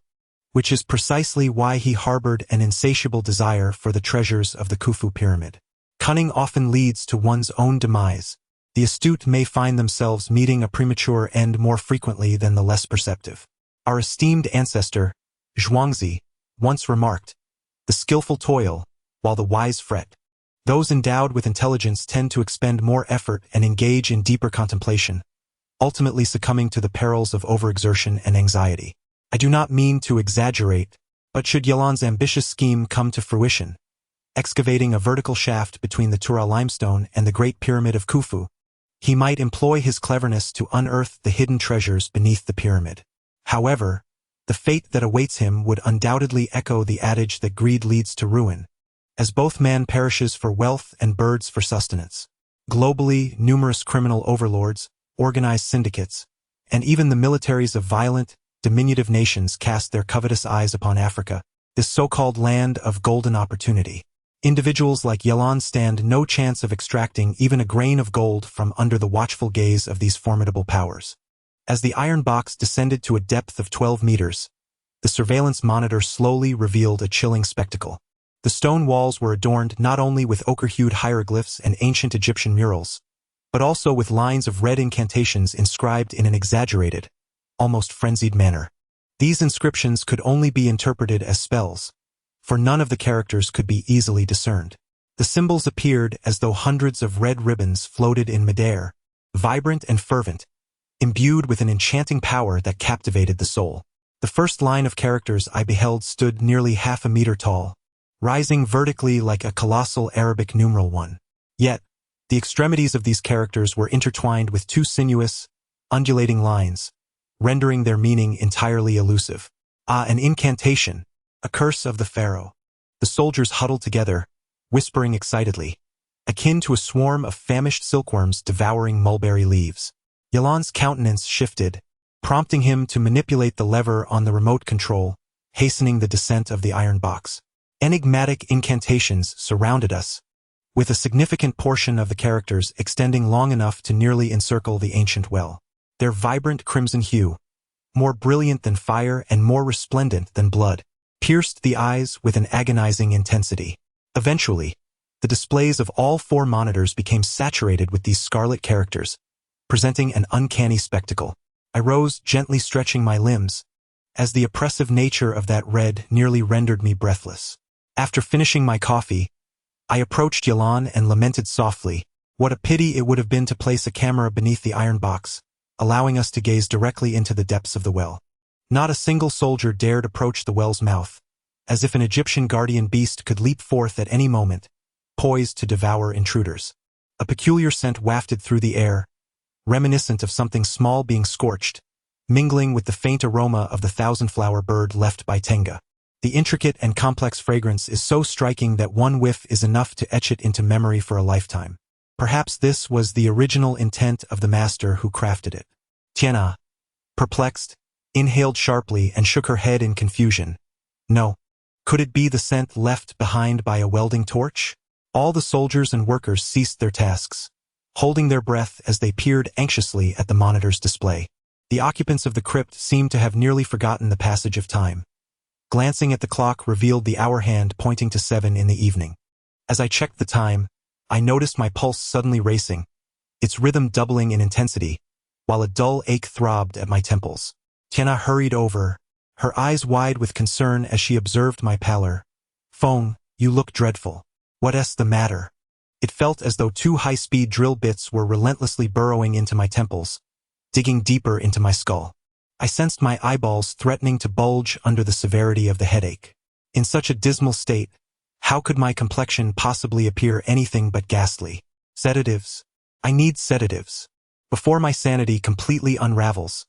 which is precisely why he harbored an insatiable desire for the treasures of the Khufu pyramid. Cunning often leads to one's own demise. The astute may find themselves meeting a premature end more frequently than the less perceptive. Our esteemed ancestor, Zhuangzi, once remarked, "The skillful toil, while the wise fret." Those endowed with intelligence tend to expend more effort and engage in deeper contemplation, ultimately succumbing to the perils of overexertion and anxiety. I do not mean to exaggerate, but should Yalan's ambitious scheme come to fruition, excavating a vertical shaft between the Tura limestone and the Great Pyramid of Khufu, he might employ his cleverness to unearth the hidden treasures beneath the pyramid. However, the fate that awaits him would undoubtedly echo the adage that greed leads to ruin, as both man perishes for wealth and birds for sustenance. Globally, numerous criminal overlords, organized syndicates, and even the militaries of violent, diminutive nations cast their covetous eyes upon Africa, this so-called land of golden opportunity. Individuals like Yalan stand no chance of extracting even a grain of gold from under the watchful gaze of these formidable powers. As the iron box descended to a depth of 12 meters, the surveillance monitor slowly revealed a chilling spectacle. The stone walls were adorned not only with ochre-hued hieroglyphs and ancient Egyptian murals, but also with lines of red incantations inscribed in an exaggerated, almost frenzied manner. These inscriptions could only be interpreted as spells, for none of the characters could be easily discerned. The symbols appeared as though hundreds of red ribbons floated in midair, vibrant and fervent, imbued with an enchanting power that captivated the soul. The first line of characters I beheld stood nearly half a meter tall, rising vertically like a colossal Arabic numeral 1. Yet, the extremities of these characters were intertwined with 2 sinuous, undulating lines, rendering their meaning entirely elusive. An incantation, a curse of the pharaoh. The soldiers huddled together, whispering excitedly, akin to a swarm of famished silkworms devouring mulberry leaves. Yalan's countenance shifted, prompting him to manipulate the lever on the remote control, hastening the descent of the iron box. Enigmatic incantations surrounded us, with a significant portion of the characters extending long enough to nearly encircle the ancient well. Their vibrant crimson hue, more brilliant than fire and more resplendent than blood, pierced the eyes with an agonizing intensity. Eventually, the displays of all 4 monitors became saturated with these scarlet characters, presenting an uncanny spectacle. I rose, gently stretching my limbs, as the oppressive nature of that red nearly rendered me breathless. After finishing my coffee, I approached Yalan and lamented softly, what a pity it would have been to place a camera beneath the iron box, allowing us to gaze directly into the depths of the well. Not a single soldier dared approach the well's mouth, as if an Egyptian guardian beast could leap forth at any moment, poised to devour intruders. A peculiar scent wafted through the air, reminiscent of something small being scorched, mingling with the faint aroma of the thousand-flower bird left by Tenga. The intricate and complex fragrance is so striking that one whiff is enough to etch it into memory for a lifetime. Perhaps this was the original intent of the master who crafted it. Tian, perplexed, inhaled sharply and shook her head in confusion. No. Could it be the scent left behind by a welding torch? All the soldiers and workers ceased their tasks, holding their breath as they peered anxiously at the monitor's display. The occupants of the crypt seemed to have nearly forgotten the passage of time. Glancing at the clock revealed the hour hand pointing to 7 in the evening. As I checked the time, I noticed my pulse suddenly racing, its rhythm doubling in intensity, while a dull ache throbbed at my temples. Tian hurried over, her eyes wide with concern as she observed my pallor. Feng, you look dreadful. What's the matter? It felt as though 2 high-speed drill bits were relentlessly burrowing into my temples, digging deeper into my skull. I sensed my eyeballs threatening to bulge under the severity of the headache. In such a dismal state, how could my complexion possibly appear anything but ghastly? Sedatives. I need sedatives. Before my sanity completely unravels,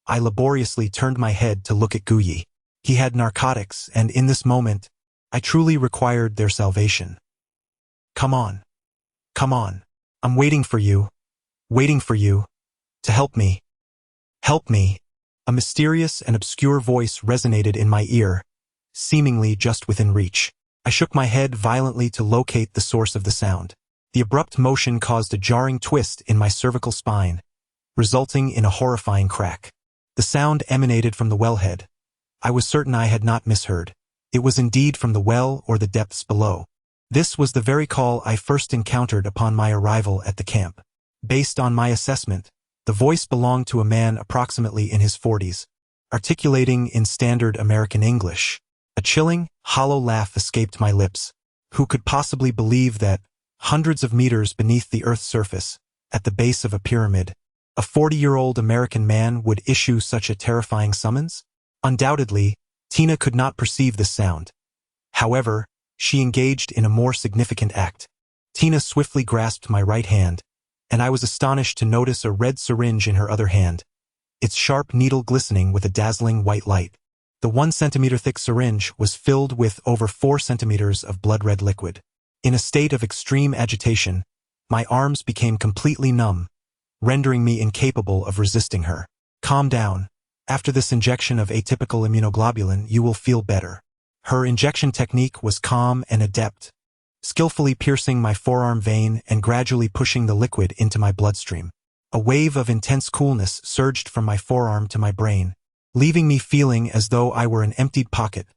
I laboriously turned my head to look at Guyi. He had narcotics, and in this moment, I truly required their salvation. Come on. Come on. I'm waiting for you. Waiting for you. To help me. Help me. A mysterious and obscure voice resonated in my ear, seemingly just within reach. I shook my head violently to locate the source of the sound. The abrupt motion caused a jarring twist in my cervical spine, resulting in a horrifying crack. The sound emanated from the wellhead. I was certain I had not misheard. It was indeed from the well or the depths below. This was the very call I first encountered upon my arrival at the camp. Based on my assessment, the voice belonged to a man approximately in his 40s, articulating in standard American English. A chilling, hollow laugh escaped my lips. Who could possibly believe that, hundreds of meters beneath the Earth's surface, at the base of a pyramid, a 40-year-old American man would issue such a terrifying summons? Undoubtedly, Tina could not perceive this sound. However, she engaged in a more significant act. Tina swiftly grasped my right hand, and I was astonished to notice a red syringe in her other hand, its sharp needle glistening with a dazzling white light. The 1-centimeter-thick syringe was filled with over 4 centimeters of blood-red liquid. In a state of extreme agitation, my arms became completely numb, rendering me incapable of resisting her. Calm down. After this injection of atypical immunoglobulin, you will feel better. Her injection technique was calm and adept, skillfully piercing my forearm vein and gradually pushing the liquid into my bloodstream. A wave of intense coolness surged from my forearm to my brain, leaving me feeling as though I were an emptied pocket,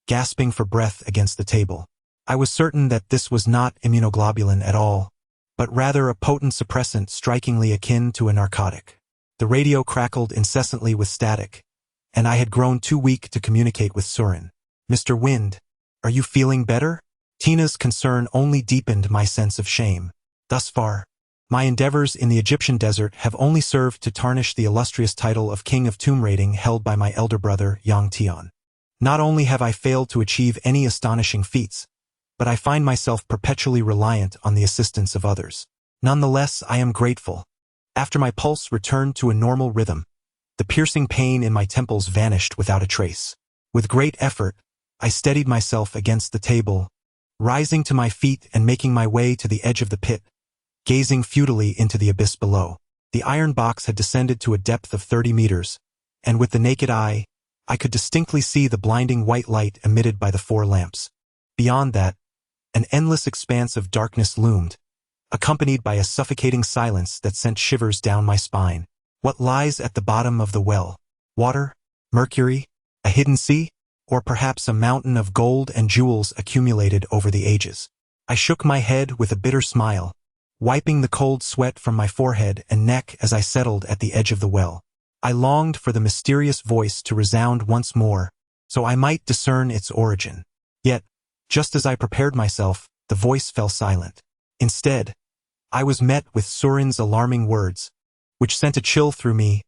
gasping for breath against the table. I was certain that this was not immunoglobulin at all, but rather a potent suppressant strikingly akin to a narcotic. The radio crackled incessantly with static, and I had grown too weak to communicate with Surin. Mr. Wind, are you feeling better? Tina's concern only deepened my sense of shame. Thus far, my endeavors in the Egyptian desert have only served to tarnish the illustrious title of King of Tomb Raiding held by my elder brother, Yang Tian. Not only have I failed to achieve any astonishing feats, but I find myself perpetually reliant on the assistance of others. Nonetheless, I am grateful. After my pulse returned to a normal rhythm, the piercing pain in my temples vanished without a trace. With great effort, I steadied myself against the table, rising to my feet and making my way to the edge of the pit, gazing futilely into the abyss below. The iron box had descended to a depth of 30 meters, and with the naked eye, I could distinctly see the blinding white light emitted by the 4 lamps. Beyond that, an endless expanse of darkness loomed, accompanied by a suffocating silence that sent shivers down my spine. What lies at the bottom of the well? Water? Mercury? A hidden sea? Or perhaps a mountain of gold and jewels accumulated over the ages? I shook my head with a bitter smile, wiping the cold sweat from my forehead and neck as I settled at the edge of the well. I longed for the mysterious voice to resound once more, so I might discern its origin. Yet, just as I prepared myself, the voice fell silent. Instead, I was met with Surin's alarming words, which sent a chill through me.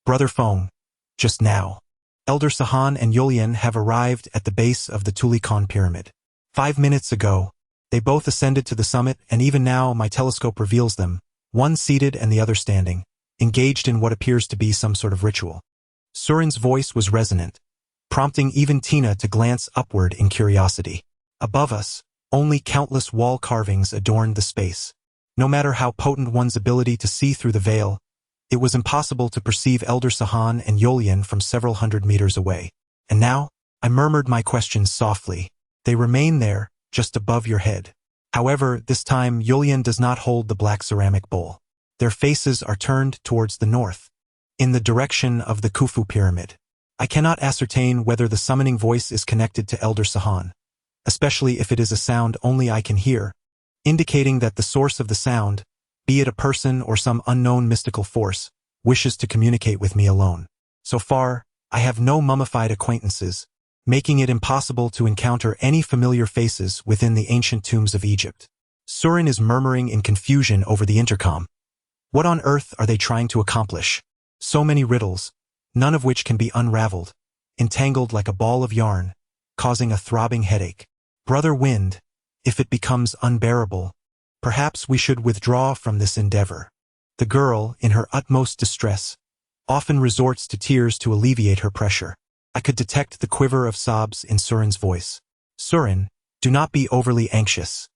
Brother Feng, just now, Elder Sahan and Yulian have arrived at the base of the Tulikan Pyramid. 5 minutes ago, they both ascended to the summit, and even now my telescope reveals them, one seated and the other standing, engaged in what appears to be some sort of ritual. Surin's voice was resonant, prompting even Tina to glance upward in curiosity. Above us, only countless wall carvings adorned the space. No matter how potent one's ability to see through the veil, it was impossible to perceive Elder Sahan and Yulian from several hundred meters away. And now, I murmured my questions softly. They remain there, just above your head. However, this time Yulian does not hold the black ceramic bowl. Their faces are turned towards the north, in the direction of the Khufu Pyramid. I cannot ascertain whether the summoning voice is connected to Elder Sahan, especially if it is a sound only I can hear, indicating that the source of the sound, be it a person or some unknown mystical force, wishes to communicate with me alone. So far, I have no mummified acquaintances, making it impossible to encounter any familiar faces within the ancient tombs of Egypt. Surin is murmuring in confusion over the intercom. What on earth are they trying to accomplish? So many riddles, none of which can be unraveled, entangled like a ball of yarn, causing a throbbing headache. Brother Wind, if it becomes unbearable, perhaps we should withdraw from this endeavor. The girl, in her utmost distress, often resorts to tears to alleviate her pressure. I could detect the quiver of sobs in Surin's voice. Surin, do not be overly anxious.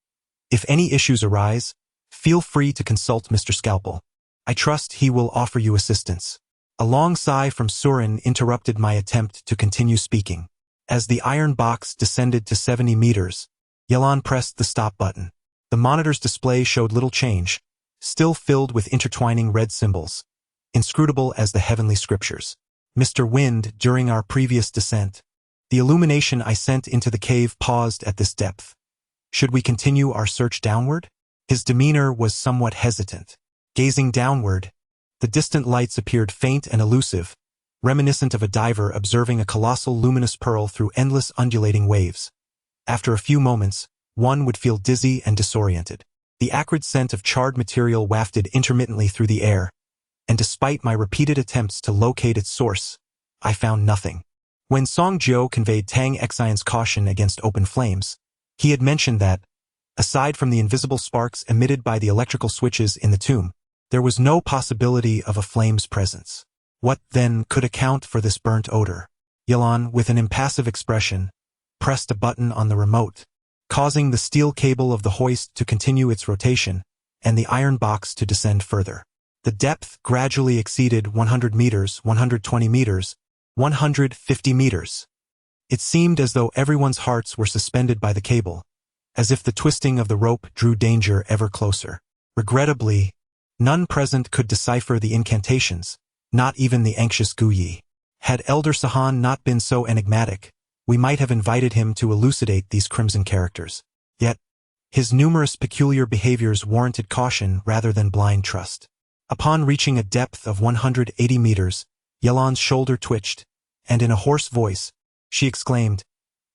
If any issues arise, feel free to consult Mr. Scalpel. I trust he will offer you assistance. A long sigh from Surin interrupted my attempt to continue speaking. As the iron box descended to 70 meters, Yelan pressed the stop button. The monitor's display showed little change, still filled with intertwining red symbols, inscrutable as the heavenly scriptures. Mr. Wind, during our previous descent, the illumination I sent into the cave paused at this depth. Should we continue our search downward? His demeanor was somewhat hesitant. Gazing downward, the distant lights appeared faint and elusive, reminiscent of a diver observing a colossal luminous pearl through endless undulating waves. After a few moments, one would feel dizzy and disoriented. The acrid scent of charred material wafted intermittently through the air, and despite my repeated attempts to locate its source, I found nothing. When Song Jiao conveyed Tang Xian's caution against open flames, he had mentioned that, aside from the invisible sparks emitted by the electrical switches in the tomb, there was no possibility of a flame's presence. What, then, could account for this burnt odor? Yelan, with an impassive expression, pressed a button on the remote, causing the steel cable of the hoist to continue its rotation and the iron box to descend further. The depth gradually exceeded 100 meters, 120 meters, 150 meters. It seemed as though everyone's hearts were suspended by the cable, as if the twisting of the rope drew danger ever closer. Regrettably, none present could decipher the incantations, not even the anxious Guyi. Had Elder Sahan not been so enigmatic, we might have invited him to elucidate these crimson characters. Yet, his numerous peculiar behaviors warranted caution rather than blind trust. Upon reaching a depth of 180 meters, Yelan's shoulder twitched, and in a hoarse voice, she exclaimed,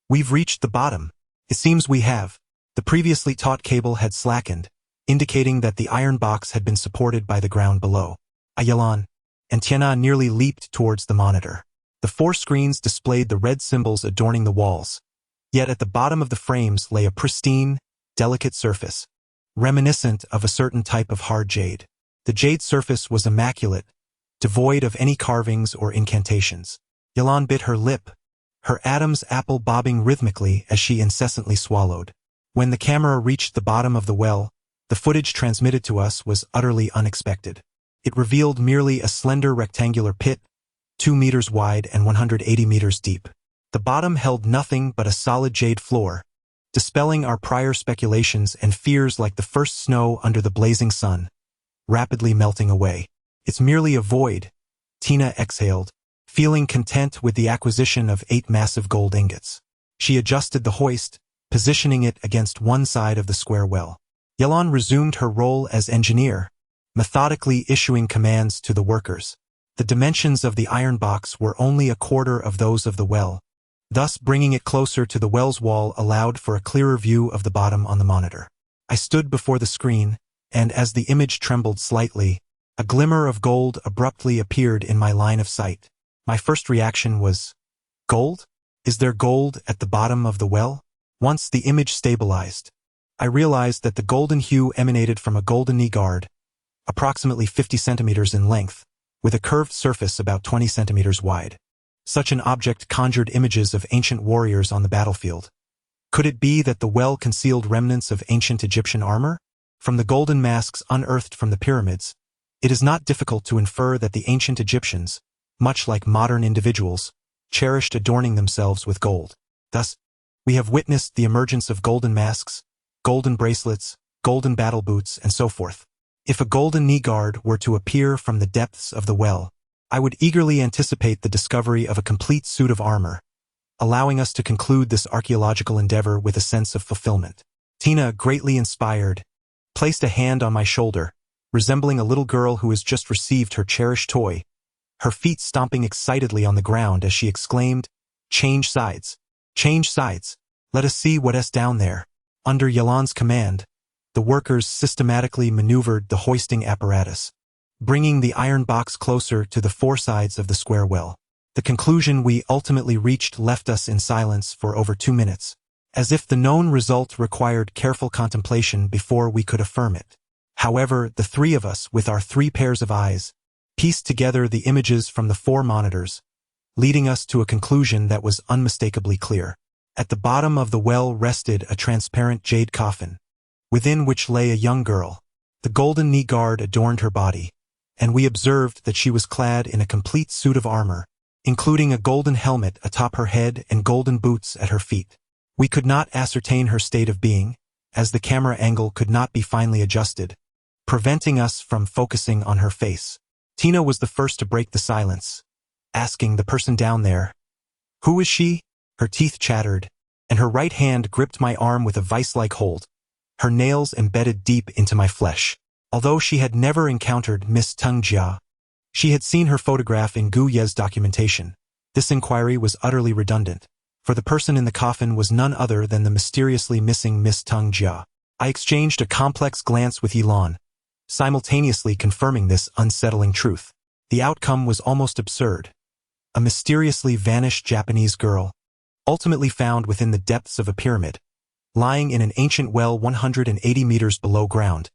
"We've reached the bottom. It seems we have." The previously taut cable had slackened, indicating that the iron box had been supported by the ground below. Yelan and Tian nearly leaped towards the monitor. The 4 screens displayed the red symbols adorning the walls, yet at the bottom of the frames lay a pristine, delicate surface, reminiscent of a certain type of hard jade. The jade surface was immaculate, devoid of any carvings or incantations. Yelan bit her lip, her Adam's apple bobbing rhythmically as she incessantly swallowed. When the camera reached the bottom of the well, the footage transmitted to us was utterly unexpected. It revealed merely a slender rectangular pit, 2 meters wide and 180 meters deep. The bottom held nothing but a solid jade floor, dispelling our prior speculations and fears like the first snow under the blazing sun, rapidly melting away. "It's merely a void," Tina exhaled, feeling content with the acquisition of 8 massive gold ingots. She adjusted the hoist, positioning it against one side of the square well. Yelan resumed her role as engineer, methodically issuing commands to the workers. The dimensions of the iron box were only a quarter of those of the well. Thus, bringing it closer to the well's wall allowed for a clearer view of the bottom on the monitor. I stood before the screen, and as the image trembled slightly, a glimmer of gold abruptly appeared in my line of sight. My first reaction was, gold? Is there gold at the bottom of the well? Once the image stabilized, I realized that the golden hue emanated from a golden knee guard, approximately 50 centimeters in length, with a curved surface about 20 centimeters wide. Such an object conjured images of ancient warriors on the battlefield. Could it be that the well concealed remnants of ancient Egyptian armor? From the golden masks unearthed from the pyramids, it is not difficult to infer that the ancient Egyptians, much like modern individuals, cherished adorning themselves with gold. Thus, we have witnessed the emergence of golden masks, golden bracelets, golden battle boots, and so forth. If a golden knee guard were to appear from the depths of the well, I would eagerly anticipate the discovery of a complete suit of armor, allowing us to conclude this archaeological endeavor with a sense of fulfillment. Tina, greatly inspired, placed a hand on my shoulder, resembling a little girl who has just received her cherished toy, her feet stomping excitedly on the ground as she exclaimed, "Change sides! Change sides! Let us see what's down there." Under Yalan's command, the workers systematically maneuvered the hoisting apparatus, bringing the iron box closer to the four sides of the square well. The conclusion we ultimately reached left us in silence for over 2 minutes, as if the known result required careful contemplation before we could affirm it. However, the three of us, with our 3 pairs of eyes, pieced together the images from the 4 monitors, leading us to a conclusion that was unmistakably clear. At the bottom of the well rested a transparent jade coffin, within which lay a young girl. The golden knee guard adorned her body, and we observed that she was clad in a complete suit of armor, including a golden helmet atop her head and golden boots at her feet. We could not ascertain her state of being, as the camera angle could not be finely adjusted, preventing us from focusing on her face. Tina was the first to break the silence, asking the person down there, "Who is she?" Her teeth chattered, and her right hand gripped my arm with a vice-like hold, her nails embedded deep into my flesh. Although she had never encountered Miss Teng Jia, she had seen her photograph in Gu Ye's documentation. This inquiry was utterly redundant, for the person in the coffin was none other than the mysteriously missing Miss Teng Jia. I exchanged a complex glance with Yilan, simultaneously confirming this unsettling truth. The outcome was almost absurd. A mysteriously vanished Japanese girl, ultimately found within the depths of a pyramid, lying in an ancient well 180 meters below ground,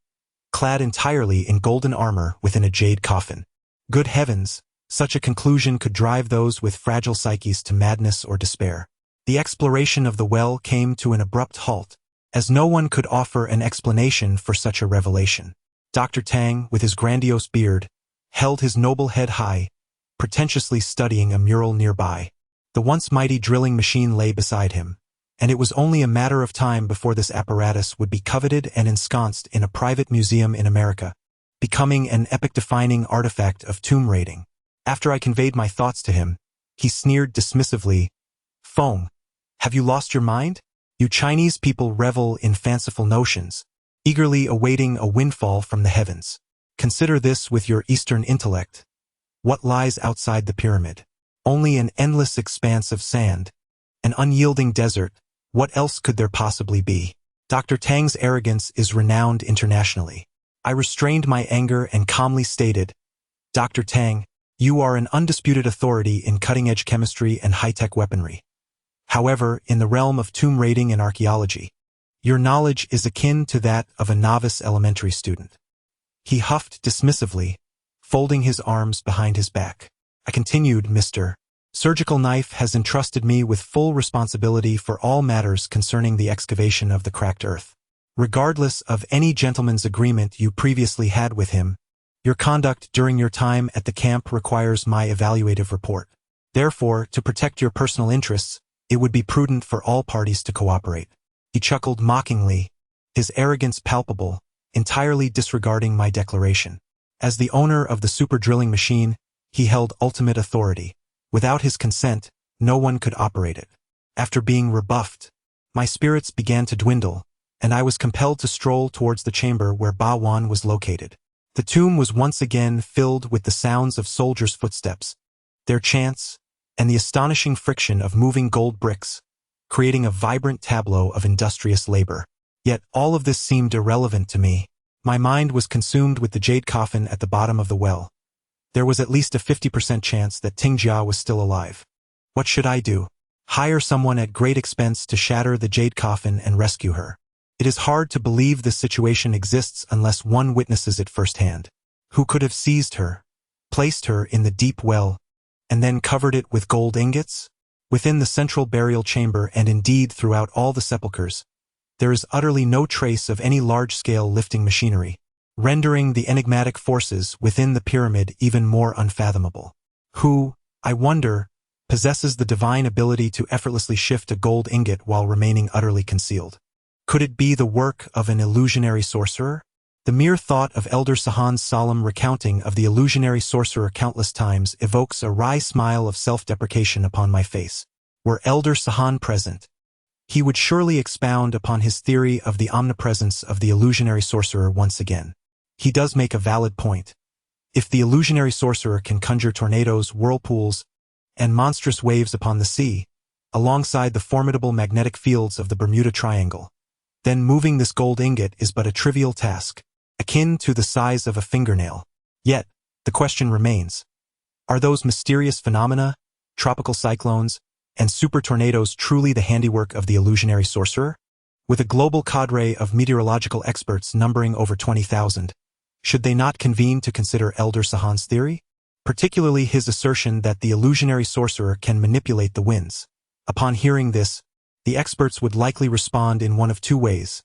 clad entirely in golden armor within a jade coffin. Good heavens, such a conclusion could drive those with fragile psyches to madness or despair. The exploration of the well came to an abrupt halt, as no one could offer an explanation for such a revelation. Dr. Tang, with his grandiose beard, held his noble head high, pretentiously studying a mural nearby. The once mighty drilling machine lay beside him, and it was only a matter of time before this apparatus would be coveted and ensconced in a private museum in America, becoming an epoch-defining artifact of tomb raiding. After I conveyed my thoughts to him, he sneered dismissively, "Feng, have you lost your mind? You Chinese people revel in fanciful notions, eagerly awaiting a windfall from the heavens. Consider this with your Eastern intellect. What lies outside the pyramid? Only an endless expanse of sand, an unyielding desert. What else could there possibly be?" Dr. Tang's arrogance is renowned internationally. I restrained my anger and calmly stated, "Dr. Tang, you are an undisputed authority in cutting-edge chemistry and high-tech weaponry. However, in the realm of tomb raiding and archaeology, your knowledge is akin to that of a novice elementary student." He huffed dismissively, folding his arms behind his back. I continued, "Mr. Surgical Knife has entrusted me with full responsibility for all matters concerning the excavation of the cracked earth. Regardless of any gentleman's agreement you previously had with him, your conduct during your time at the camp requires my evaluative report. Therefore, to protect your personal interests, it would be prudent for all parties to cooperate." He chuckled mockingly, his arrogance palpable, entirely disregarding my declaration. As the owner of the super drilling machine, he held ultimate authority. Without his consent, no one could operate it. After being rebuffed, my spirits began to dwindle, and I was compelled to stroll towards the chamber where Ba Wan was located. The tomb was once again filled with the sounds of soldiers' footsteps, their chants, and the astonishing friction of moving gold bricks, creating a vibrant tableau of industrious labor. Yet all of this seemed irrelevant to me. My mind was consumed with the jade coffin at the bottom of the well. There was at least a 50% chance that Tingjia was still alive. What should I do? Hire someone at great expense to shatter the jade coffin and rescue her. It is hard to believe this situation exists unless one witnesses it firsthand. Who could have seized her, placed her in the deep well, and then covered it with gold ingots? Within the central burial chamber and indeed throughout all the sepulchres, there is utterly no trace of any large-scale lifting machinery, rendering the enigmatic forces within the pyramid even more unfathomable. Who, I wonder, possesses the divine ability to effortlessly shift a gold ingot while remaining utterly concealed? Could it be the work of an illusionary sorcerer? The mere thought of Elder Sahan's solemn recounting of the illusionary sorcerer countless times evokes a wry smile of self-deprecation upon my face. Were Elder Sahan present, he would surely expound upon his theory of the omnipresence of the illusionary sorcerer once again. He does make a valid point. If the illusionary sorcerer can conjure tornadoes, whirlpools, and monstrous waves upon the sea, alongside the formidable magnetic fields of the Bermuda Triangle, then moving this gold ingot is but a trivial task, akin to the size of a fingernail. Yet, the question remains, are those mysterious phenomena, tropical cyclones, and super tornadoes truly the handiwork of the illusionary sorcerer? With a global cadre of meteorological experts numbering over 20,000, should they not convene to consider Elder Sahan's theory? Particularly his assertion that the illusionary sorcerer can manipulate the winds. Upon hearing this, the experts would likely respond in one of two ways,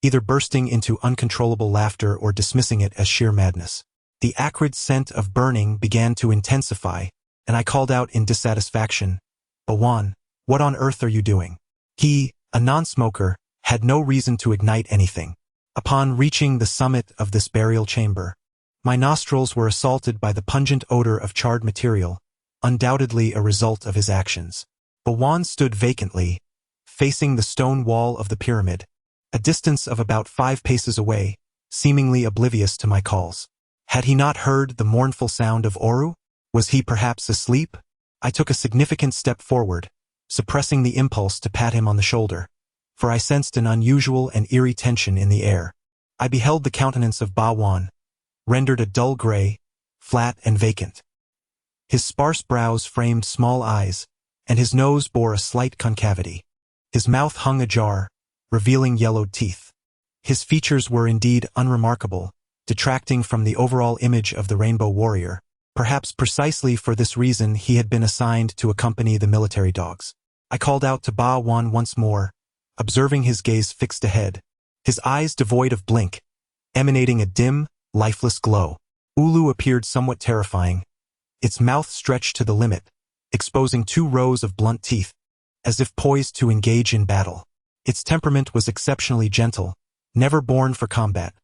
either bursting into uncontrollable laughter or dismissing it as sheer madness. The acrid scent of burning began to intensify, and I called out in dissatisfaction, "Bawan, what on earth are you doing?" He, a non-smoker, had no reason to ignite anything. Upon reaching the summit of this burial chamber, my nostrils were assaulted by the pungent odor of charred material, undoubtedly a result of his actions. Bawan stood vacantly, facing the stone wall of the pyramid, a distance of about 5 paces away, seemingly oblivious to my calls. Had he not heard the mournful sound of Oru? Was he perhaps asleep? I took a significant step forward, suppressing the impulse to pat him on the shoulder, for I sensed an unusual and eerie tension in the air. I beheld the countenance of Bawan, rendered a dull gray, flat and vacant. His sparse brows framed small eyes, and his nose bore a slight concavity. His mouth hung ajar, revealing yellowed teeth. His features were indeed unremarkable, detracting from the overall image of the Rainbow Warrior. Perhaps precisely for this reason he had been assigned to accompany the military dogs. I called out to Bawan once more, observing his gaze fixed ahead, his eyes devoid of blink, emanating a dim, lifeless glow. Ulu appeared somewhat terrifying, its mouth stretched to the limit, exposing 2 rows of blunt teeth, as if poised to engage in battle. Its temperament was exceptionally gentle, never born for combat,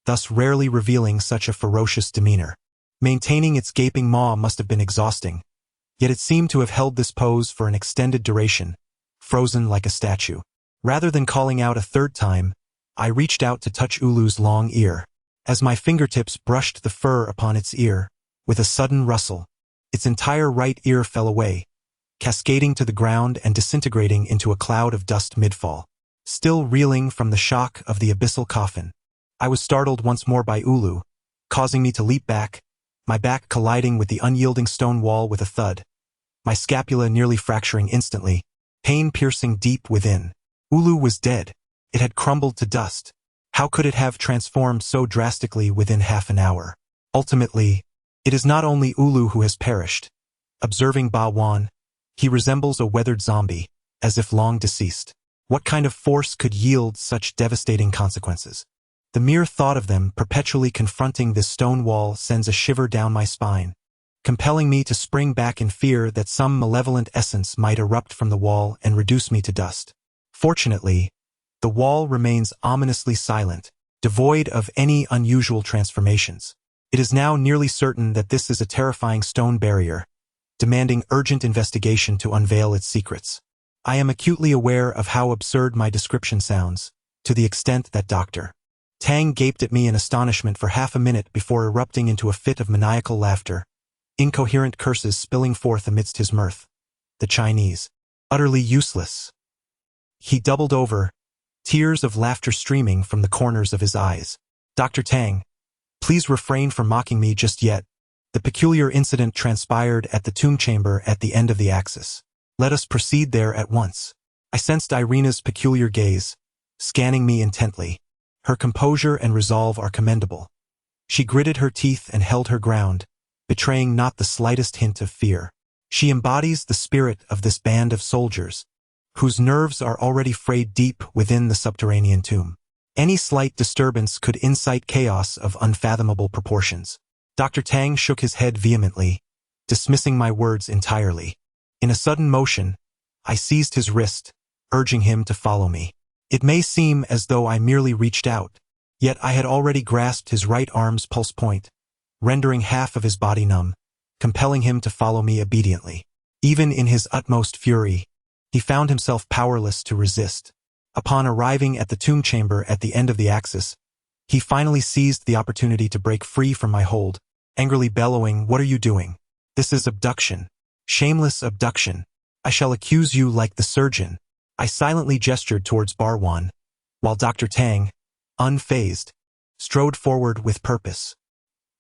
thus rarely revealing such a ferocious demeanor. Maintaining its gaping maw must have been exhausting, yet it seemed to have held this pose for an extended duration, frozen like a statue. Rather than calling out a third time, I reached out to touch Ulu's long ear. As my fingertips brushed the fur upon its ear, with a sudden rustle, its entire right ear fell away, cascading to the ground and disintegrating into a cloud of dust mid-fall. Still reeling from the shock of the abyssal coffin, I was startled once more by Ulu, causing me to leap back, my back colliding with the unyielding stone wall with a thud, my scapula nearly fracturing instantly, pain piercing deep within. Ulu was dead. It had crumbled to dust. How could it have transformed so drastically within half an hour? Ultimately, it is not only Ulu who has perished. Observing Bawan, he resembles a weathered zombie, as if long deceased. What kind of force could yield such devastating consequences? The mere thought of them perpetually confronting this stone wall sends a shiver down my spine, compelling me to spring back in fear that some malevolent essence might erupt from the wall and reduce me to dust. Fortunately, the wall remains ominously silent, devoid of any unusual transformations. It is now nearly certain that this is a terrifying stone barrier, demanding urgent investigation to unveil its secrets. I am acutely aware of how absurd my description sounds, to the extent that Dr. Tang gaped at me in astonishment for half a minute before erupting into a fit of maniacal laughter, incoherent curses spilling forth amidst his mirth. The Chinese. Utterly useless. He doubled over, tears of laughter streaming from the corners of his eyes. Dr. Tang, please refrain from mocking me just yet. The peculiar incident transpired at the tomb chamber at the end of the axis. Let us proceed there at once. I sensed Irina's peculiar gaze, scanning me intently. Her composure and resolve are commendable. She gritted her teeth and held her ground, betraying not the slightest hint of fear. She embodies the spirit of this band of soldiers, whose nerves are already frayed deep within the subterranean tomb. Any slight disturbance could incite chaos of unfathomable proportions. Dr. Tang shook his head vehemently, dismissing my words entirely. In a sudden motion, I seized his wrist, urging him to follow me. It may seem as though I merely reached out, yet I had already grasped his right arm's pulse point, rendering half of his body numb, compelling him to follow me obediently. Even in his utmost fury, he found himself powerless to resist. Upon arriving at the tomb chamber at the end of the axis, he finally seized the opportunity to break free from my hold, angrily bellowing, "What are you doing? This is abduction. Shameless abduction. I shall accuse you like the surgeon." I silently gestured towards Barwan, while Dr. Tang, unfazed, strode forward with purpose.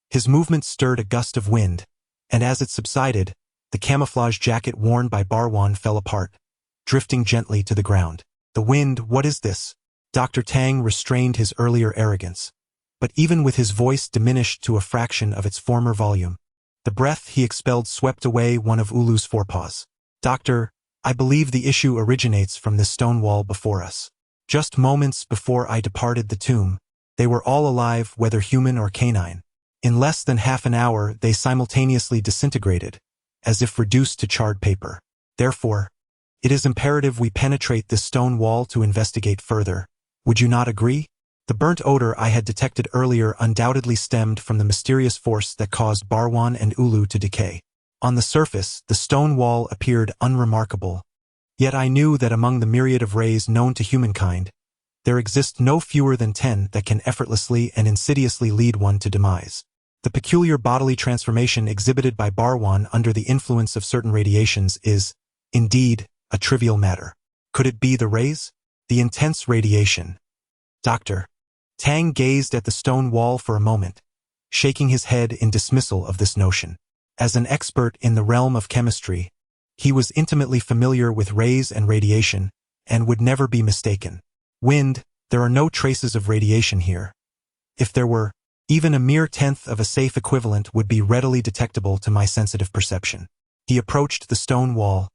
His movement stirred a gust of wind, and as it subsided, the camouflage jacket worn by Barwan fell apart, drifting gently to the ground. The wind, what is this? Dr. Tang restrained his earlier arrogance, but even with his voice diminished to a fraction of its former volume, the breath he expelled swept away one of Ulu's forepaws. "Doctor, I believe the issue originates from this stone wall before us. Just moments before I departed the tomb, they were all alive, whether human or canine. In less than half an hour, they simultaneously disintegrated, as if reduced to charred paper. Therefore, it is imperative we penetrate this stone wall to investigate further. Would you not agree?" The burnt odor I had detected earlier undoubtedly stemmed from the mysterious force that caused Barwan and Ulu to decay. On the surface, the stone wall appeared unremarkable, yet I knew that among the myriad of rays known to humankind, there exist no fewer than 10 that can effortlessly and insidiously lead one to demise. The peculiar bodily transformation exhibited by Barwan under the influence of certain radiations is, indeed, a trivial matter. Could it be the rays? The intense radiation. Dr. Tang gazed at the stone wall for a moment, shaking his head in dismissal of this notion. As an expert in the realm of chemistry, he was intimately familiar with rays and radiation, and would never be mistaken. Wind, there are no traces of radiation here. If there were, even a mere tenth of a safe equivalent would be readily detectable to my sensitive perception. He approached the stone wall,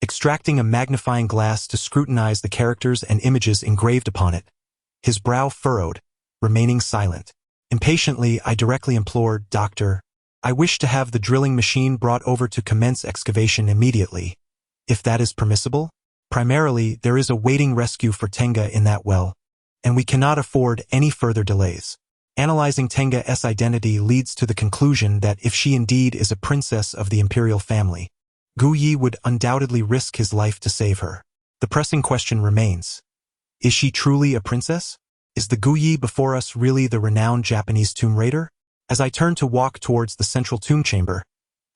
extracting a magnifying glass to scrutinize the characters and images engraved upon it, his brow furrowed, remaining silent. Impatiently, I directly implored, "Doctor, I wish to have the drilling machine brought over to commence excavation immediately, if that is permissible. Primarily, there is a waiting rescue for Tenga in that well, and we cannot afford any further delays." Analyzing Tenga's identity leads to the conclusion that if she indeed is a princess of the imperial family, Gu Yi would undoubtedly risk his life to save her. The pressing question remains, is she truly a princess? Is the Gu Yi before us really the renowned Japanese tomb raider? As I turned to walk towards the central tomb chamber,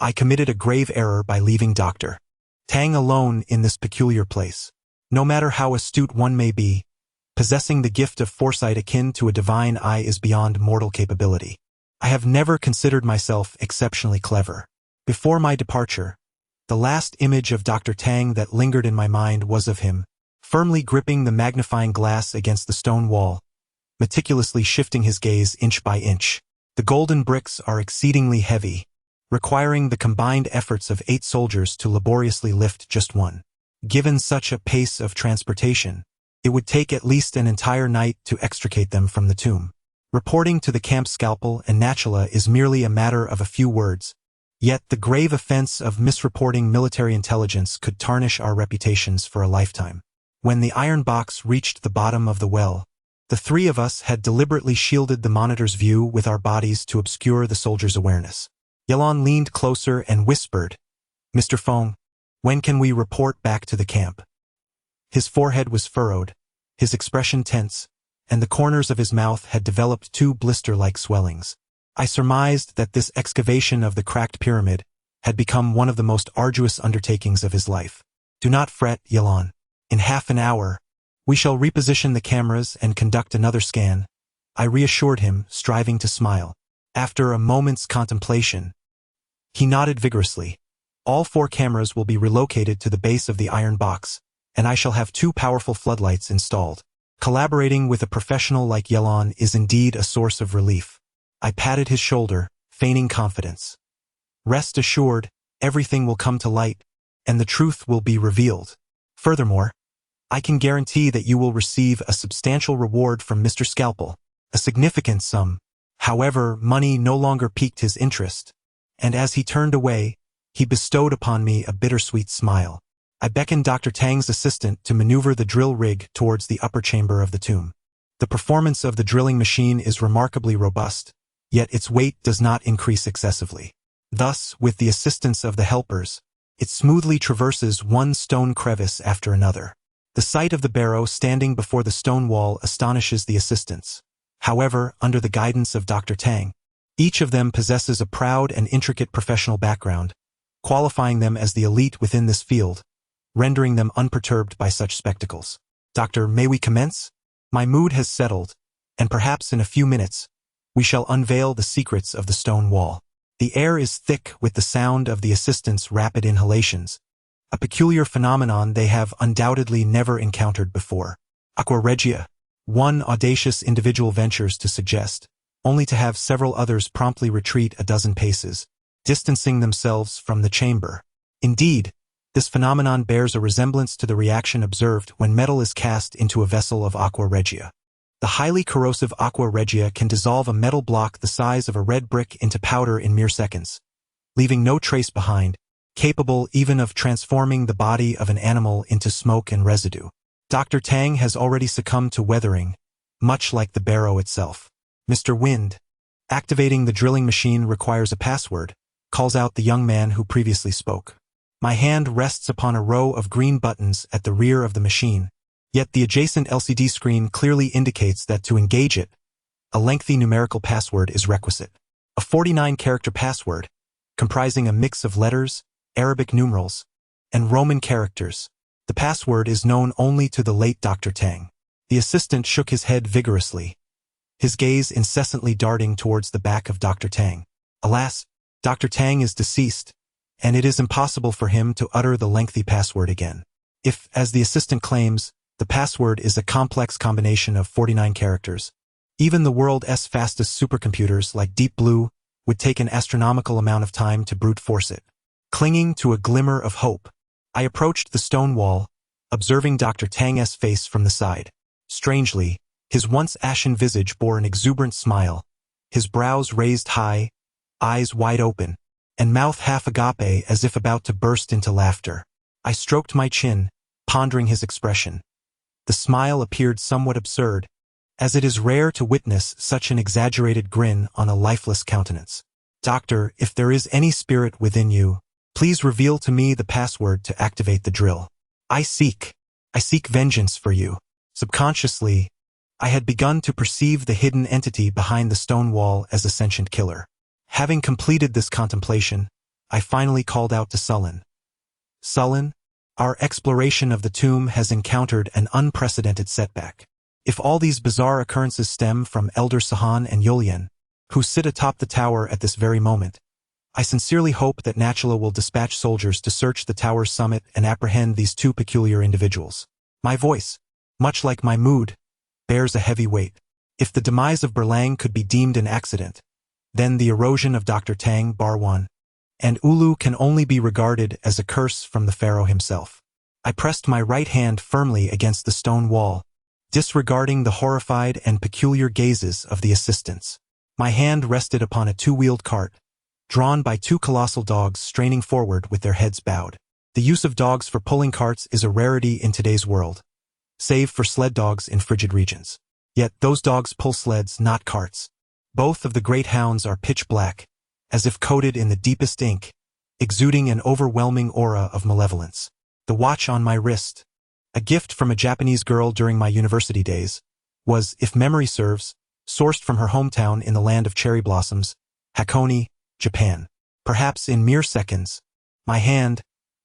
I committed a grave error by leaving Dr. Tang alone in this peculiar place. No matter how astute one may be, possessing the gift of foresight akin to a divine eye is beyond mortal capability. I have never considered myself exceptionally clever. Before my departure, the last image of Dr. Tang that lingered in my mind was of him, firmly gripping the magnifying glass against the stone wall, meticulously shifting his gaze inch by inch. The golden bricks are exceedingly heavy, requiring the combined efforts of 8 soldiers to laboriously lift just one. Given such a pace of transportation, it would take at least an entire night to extricate them from the tomb. Reporting to the camp scalpel and Natula is merely a matter of a few words, yet the grave offense of misreporting military intelligence could tarnish our reputations for a lifetime. When the iron box reached the bottom of the well, the 3 of us had deliberately shielded the monitor's view with our bodies to obscure the soldier's awareness. Yelon leaned closer and whispered, "Mr. Feng, when can we report back to the camp?" His forehead was furrowed, his expression tense, and the corners of his mouth had developed two blister-like swellings. I surmised that this excavation of the cracked pyramid had become one of the most arduous undertakings of his life. "Do not fret, Yelon. In half an hour, we shall reposition the cameras and conduct another scan," I reassured him, striving to smile. After a moment's contemplation, he nodded vigorously. "All 4 cameras will be relocated to the base of the iron box, and I shall have 2 powerful floodlights installed. Collaborating with a professional like Yelon is indeed a source of relief." I patted his shoulder, feigning confidence. "Rest assured, everything will come to light, and the truth will be revealed. Furthermore, I can guarantee that you will receive a substantial reward from Mr. Scalpel, a significant sum." However, money no longer piqued his interest, and as he turned away, he bestowed upon me a bittersweet smile. I beckoned Dr. Tang's assistant to maneuver the drill rig towards the upper chamber of the tomb. The performance of the drilling machine is remarkably robust, yet its weight does not increase excessively. Thus, with the assistance of the helpers, it smoothly traverses one stone crevice after another. The sight of the barrow standing before the stone wall astonishes the assistants. However, under the guidance of Dr. Tang, each of them possesses a proud and intricate professional background, qualifying them as the elite within this field, rendering them unperturbed by such spectacles. "Doctor, may we commence? My mood has settled, and perhaps in a few minutes, we shall unveil the secrets of the stone wall." The air is thick with the sound of the assistants' rapid inhalations, a peculiar phenomenon they have undoubtedly never encountered before. "Aqua Regia," one audacious individual ventures to suggest, only to have several others promptly retreat a dozen paces, distancing themselves from the chamber. Indeed, this phenomenon bears a resemblance to the reaction observed when metal is cast into a vessel of aqua regia. The highly corrosive aqua regia can dissolve a metal block the size of a red brick into powder in mere seconds, leaving no trace behind, capable even of transforming the body of an animal into smoke and residue. Dr. Tang has already succumbed to weathering, much like the barrow itself. "Mr. Wind, activating the drilling machine requires a password," calls out the young man who previously spoke. My hand rests upon a row of green buttons at the rear of the machine, yet the adjacent LCD screen clearly indicates that to engage it, a lengthy numerical password is requisite. A 49-character password, comprising a mix of letters, Arabic numerals, and Roman characters. The password is known only to the late Dr. Tang. The assistant shook his head vigorously, his gaze incessantly darting towards the back of Dr. Tang. Alas, Dr. Tang is deceased, and it is impossible for him to utter the lengthy password again. If, as the assistant claims, the password is a complex combination of 49 characters, even the world's fastest supercomputers like Deep Blue would take an astronomical amount of time to brute force it. Clinging to a glimmer of hope, I approached the stone wall, observing Dr. Tang's face from the side. Strangely, his once ashen visage bore an exuberant smile, his brows raised high, eyes wide open, and mouth half agape as if about to burst into laughter. I stroked my chin, pondering his expression. The smile appeared somewhat absurd, as it is rare to witness such an exaggerated grin on a lifeless countenance. "Doctor, if there is any spirit within you, please reveal to me the password to activate the drill. I seek vengeance for you." Subconsciously, I had begun to perceive the hidden entity behind the stone wall as a sentient killer. Having completed this contemplation, I finally called out to Sullen. "Sullen, our exploration of the tomb has encountered an unprecedented setback. If all these bizarre occurrences stem from Elder Sahan and Yulian, who sit atop the tower at this very moment, I sincerely hope that Natula will dispatch soldiers to search the tower's summit and apprehend these 2 peculiar individuals." My voice, much like my mood, bears a heavy weight. If the demise of Berlang could be deemed an accident, then the erosion of Dr. Tang, Barwan, and Ulu can only be regarded as a curse from the pharaoh himself. I pressed my right hand firmly against the stone wall, disregarding the horrified and peculiar gazes of the assistants. My hand rested upon a 2-wheeled cart, drawn by 2 colossal dogs straining forward with their heads bowed. The use of dogs for pulling carts is a rarity in today's world, save for sled dogs in frigid regions. Yet those dogs pull sleds, not carts. Both of the great hounds are pitch black, as if coated in the deepest ink, exuding an overwhelming aura of malevolence. The watch on my wrist, a gift from a Japanese girl during my university days, was, if memory serves, sourced from her hometown in the land of cherry blossoms, Hakone, Japan. Perhaps in mere seconds, my hand,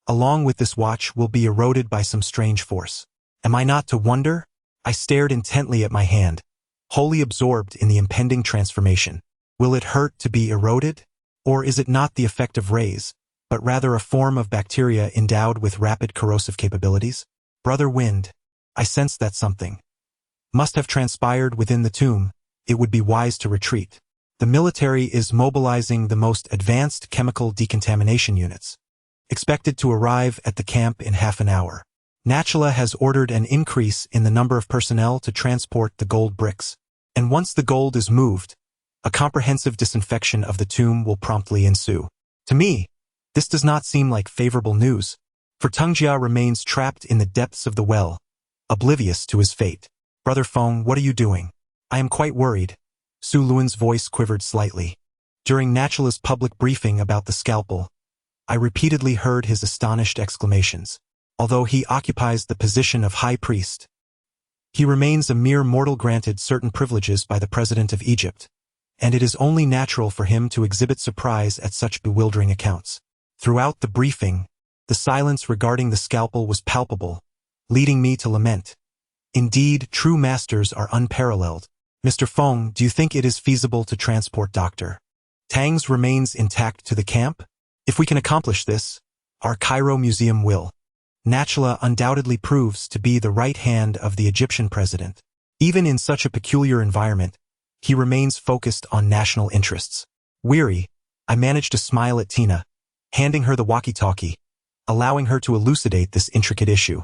along with this watch, will be eroded by some strange force. Am I not to wonder? I stared intently at my hand, wholly absorbed in the impending transformation. Will it hurt to be eroded? Or is it not the effect of rays, but rather a form of bacteria endowed with rapid corrosive capabilities? Brother Wind, I sense that something must have transpired within the tomb. It would be wise to retreat. The military is mobilizing the most advanced chemical decontamination units, expected to arrive at the camp in half an hour. Nachala has ordered an increase in the number of personnel to transport the gold bricks, and once the gold is moved, a comprehensive disinfection of the tomb will promptly ensue. To me, this does not seem like favorable news, for Tungjia remains trapped in the depths of the well, oblivious to his fate. Brother Feng, what are you doing? I am quite worried. Su Luan's voice quivered slightly. During Nachala's public briefing about the scalpel, I repeatedly heard his astonished exclamations. Although he occupies the position of high priest, he remains a mere mortal granted certain privileges by the President of Egypt, and it is only natural for him to exhibit surprise at such bewildering accounts. Throughout the briefing, the silence regarding the scalpel was palpable, leading me to lament. Indeed, true masters are unparalleled. Mr. Feng, do you think it is feasible to transport Dr. Tang's remains intact to the camp? If we can accomplish this, our Cairo museum will. Nachala undoubtedly proves to be the right hand of the Egyptian president. Even in such a peculiar environment, he remains focused on national interests. Weary, I managed to smile at Tina, handing her the walkie-talkie, allowing her to elucidate this intricate issue.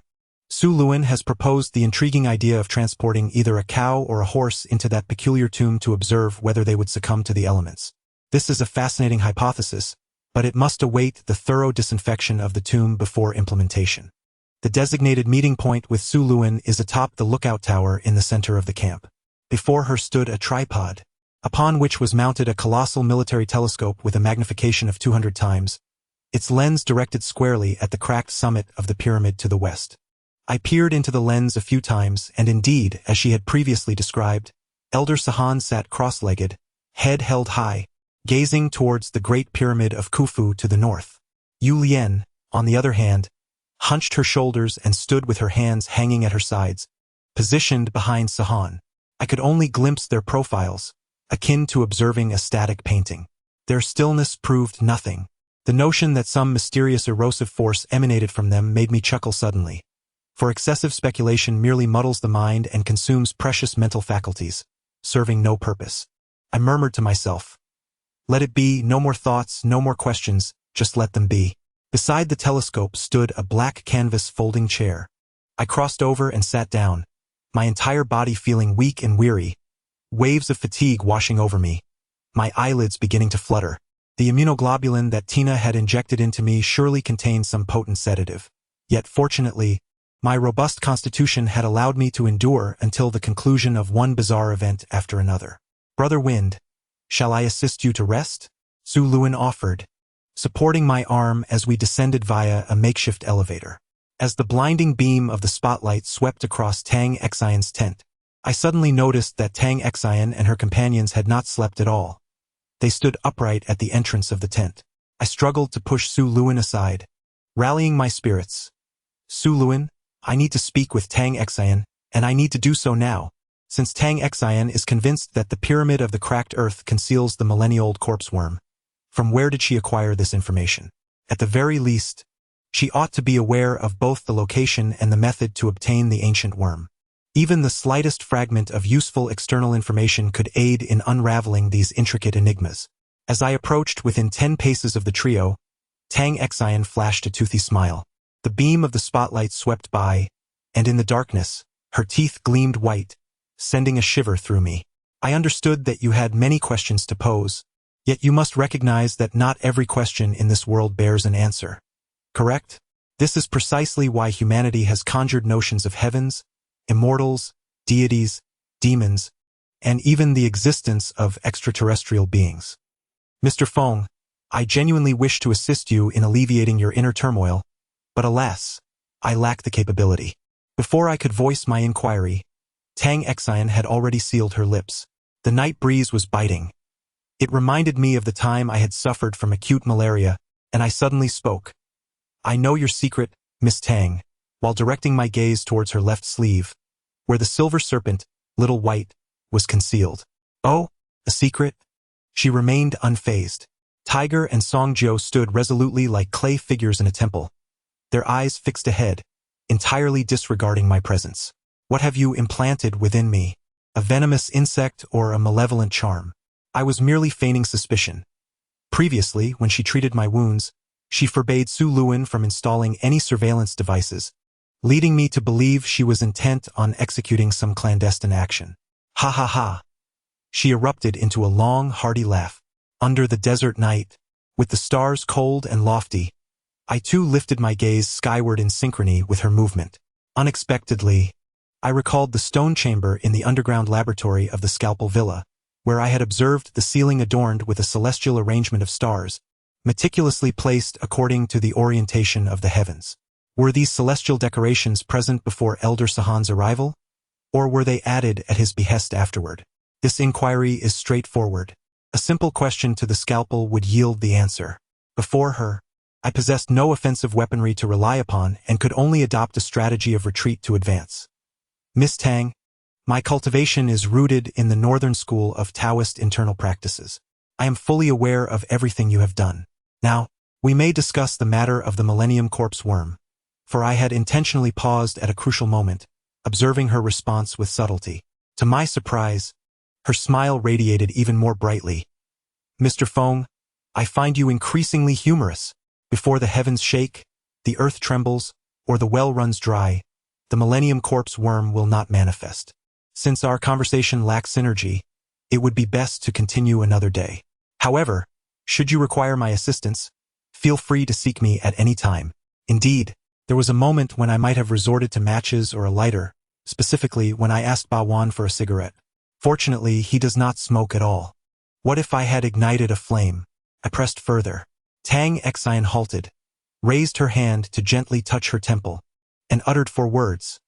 Su Luan has proposed the intriguing idea of transporting either a cow or a horse into that peculiar tomb to observe whether they would succumb to the elements. This is a fascinating hypothesis, but it must await the thorough disinfection of the tomb before implementation. The designated meeting point with Su Luan is atop the lookout tower in the center of the camp. Before her stood a tripod, upon which was mounted a colossal military telescope with a magnification of 200 times, its lens directed squarely at the cracked summit of the pyramid to the west. I peered into the lens a few times, and indeed, as she had previously described, Elder Sahan sat cross-legged, head held high, gazing towards the Great Pyramid of Khufu to the north. Yu Lian, on the other hand, hunched her shoulders and stood with her hands hanging at her sides, positioned behind Sahan. I could only glimpse their profiles, akin to observing a static painting. Their stillness proved nothing. The notion that some mysterious erosive force emanated from them made me chuckle suddenly, for excessive speculation merely muddles the mind and consumes precious mental faculties, serving no purpose. I murmured to myself, let it be, no more thoughts, no more questions, just let them be. Beside the telescope stood a black canvas folding chair. I crossed over and sat down, my entire body feeling weak and weary, waves of fatigue washing over me, my eyelids beginning to flutter. The immunoglobulin that Tina had injected into me surely contained some potent sedative. Yet fortunately, my robust constitution had allowed me to endure until the conclusion of one bizarre event after another. Brother Wind, shall I assist you to rest? Su Luan offered, supporting my arm as we descended via a makeshift elevator. As the blinding beam of the spotlight swept across Tang Xian's tent, I suddenly noticed that Tang Xian and her companions had not slept at all. They stood upright at the entrance of the tent. I struggled to push Su Luan aside, rallying my spirits. Su Luan, I need to speak with Tang Xian, and I need to do so now, since Tang Xian is convinced that the pyramid of the cracked earth conceals the millennia-old corpse worm. From where did she acquire this information? At the very least, she ought to be aware of both the location and the method to obtain the ancient worm. Even the slightest fragment of useful external information could aid in unraveling these intricate enigmas. As I approached within 10 paces of the trio, Tang Xian flashed a toothy smile. The beam of the spotlight swept by, and in the darkness, her teeth gleamed white, sending a shiver through me. I understood that you had many questions to pose, yet you must recognize that not every question in this world bears an answer. Correct? This is precisely why humanity has conjured notions of heavens, immortals, deities, demons, and even the existence of extraterrestrial beings. Mr. Feng, I genuinely wish to assist you in alleviating your inner turmoil, but alas, I lack the capability. Before I could voice my inquiry, Tang Xian had already sealed her lips. The night breeze was biting. It reminded me of the time I had suffered from acute malaria, and I suddenly spoke. I know your secret, Miss Tang, while directing my gaze towards her left sleeve, where the silver serpent, Little White, was concealed. Oh, a secret? She remained unfazed. Tiger and Songjiu stood resolutely like clay figures in a temple, their eyes fixed ahead, entirely disregarding my presence. What have you implanted within me? A venomous insect or a malevolent charm? I was merely feigning suspicion. Previously, when she treated my wounds, she forbade Su Luan from installing any surveillance devices, leading me to believe she was intent on executing some clandestine action. Ha ha ha. She erupted into a long, hearty laugh. Under the desert night, with the stars cold and lofty, I too lifted my gaze skyward in synchrony with her movement. Unexpectedly, I recalled the stone chamber in the underground laboratory of the Scalpel Villa, where I had observed the ceiling adorned with a celestial arrangement of stars, meticulously placed according to the orientation of the heavens. Were these celestial decorations present before Elder Sahan's arrival, or were they added at his behest afterward? This inquiry is straightforward. A simple question to the scalpel would yield the answer. Before her, I possessed no offensive weaponry to rely upon and could only adopt a strategy of retreat to advance. Miss Tang, my cultivation is rooted in the northern school of Taoist internal practices. I am fully aware of everything you have done. Now, we may discuss the matter of the Millennium Corpse worm, for I had intentionally paused at a crucial moment, observing her response with subtlety. To my surprise, her smile radiated even more brightly. Mr. Feng, I find you increasingly humorous. Before the heavens shake, the earth trembles, or the well runs dry, the Millennium Corpse worm will not manifest. Since our conversation lacks synergy, it would be best to continue another day. However, should you require my assistance, feel free to seek me at any time. Indeed, there was a moment when I might have resorted to matches or a lighter, specifically when I asked Ba Wan for a cigarette. Fortunately, he does not smoke at all. What if I had ignited a flame? I pressed further. Tang Xian halted, raised her hand to gently touch her temple, and uttered 4 words.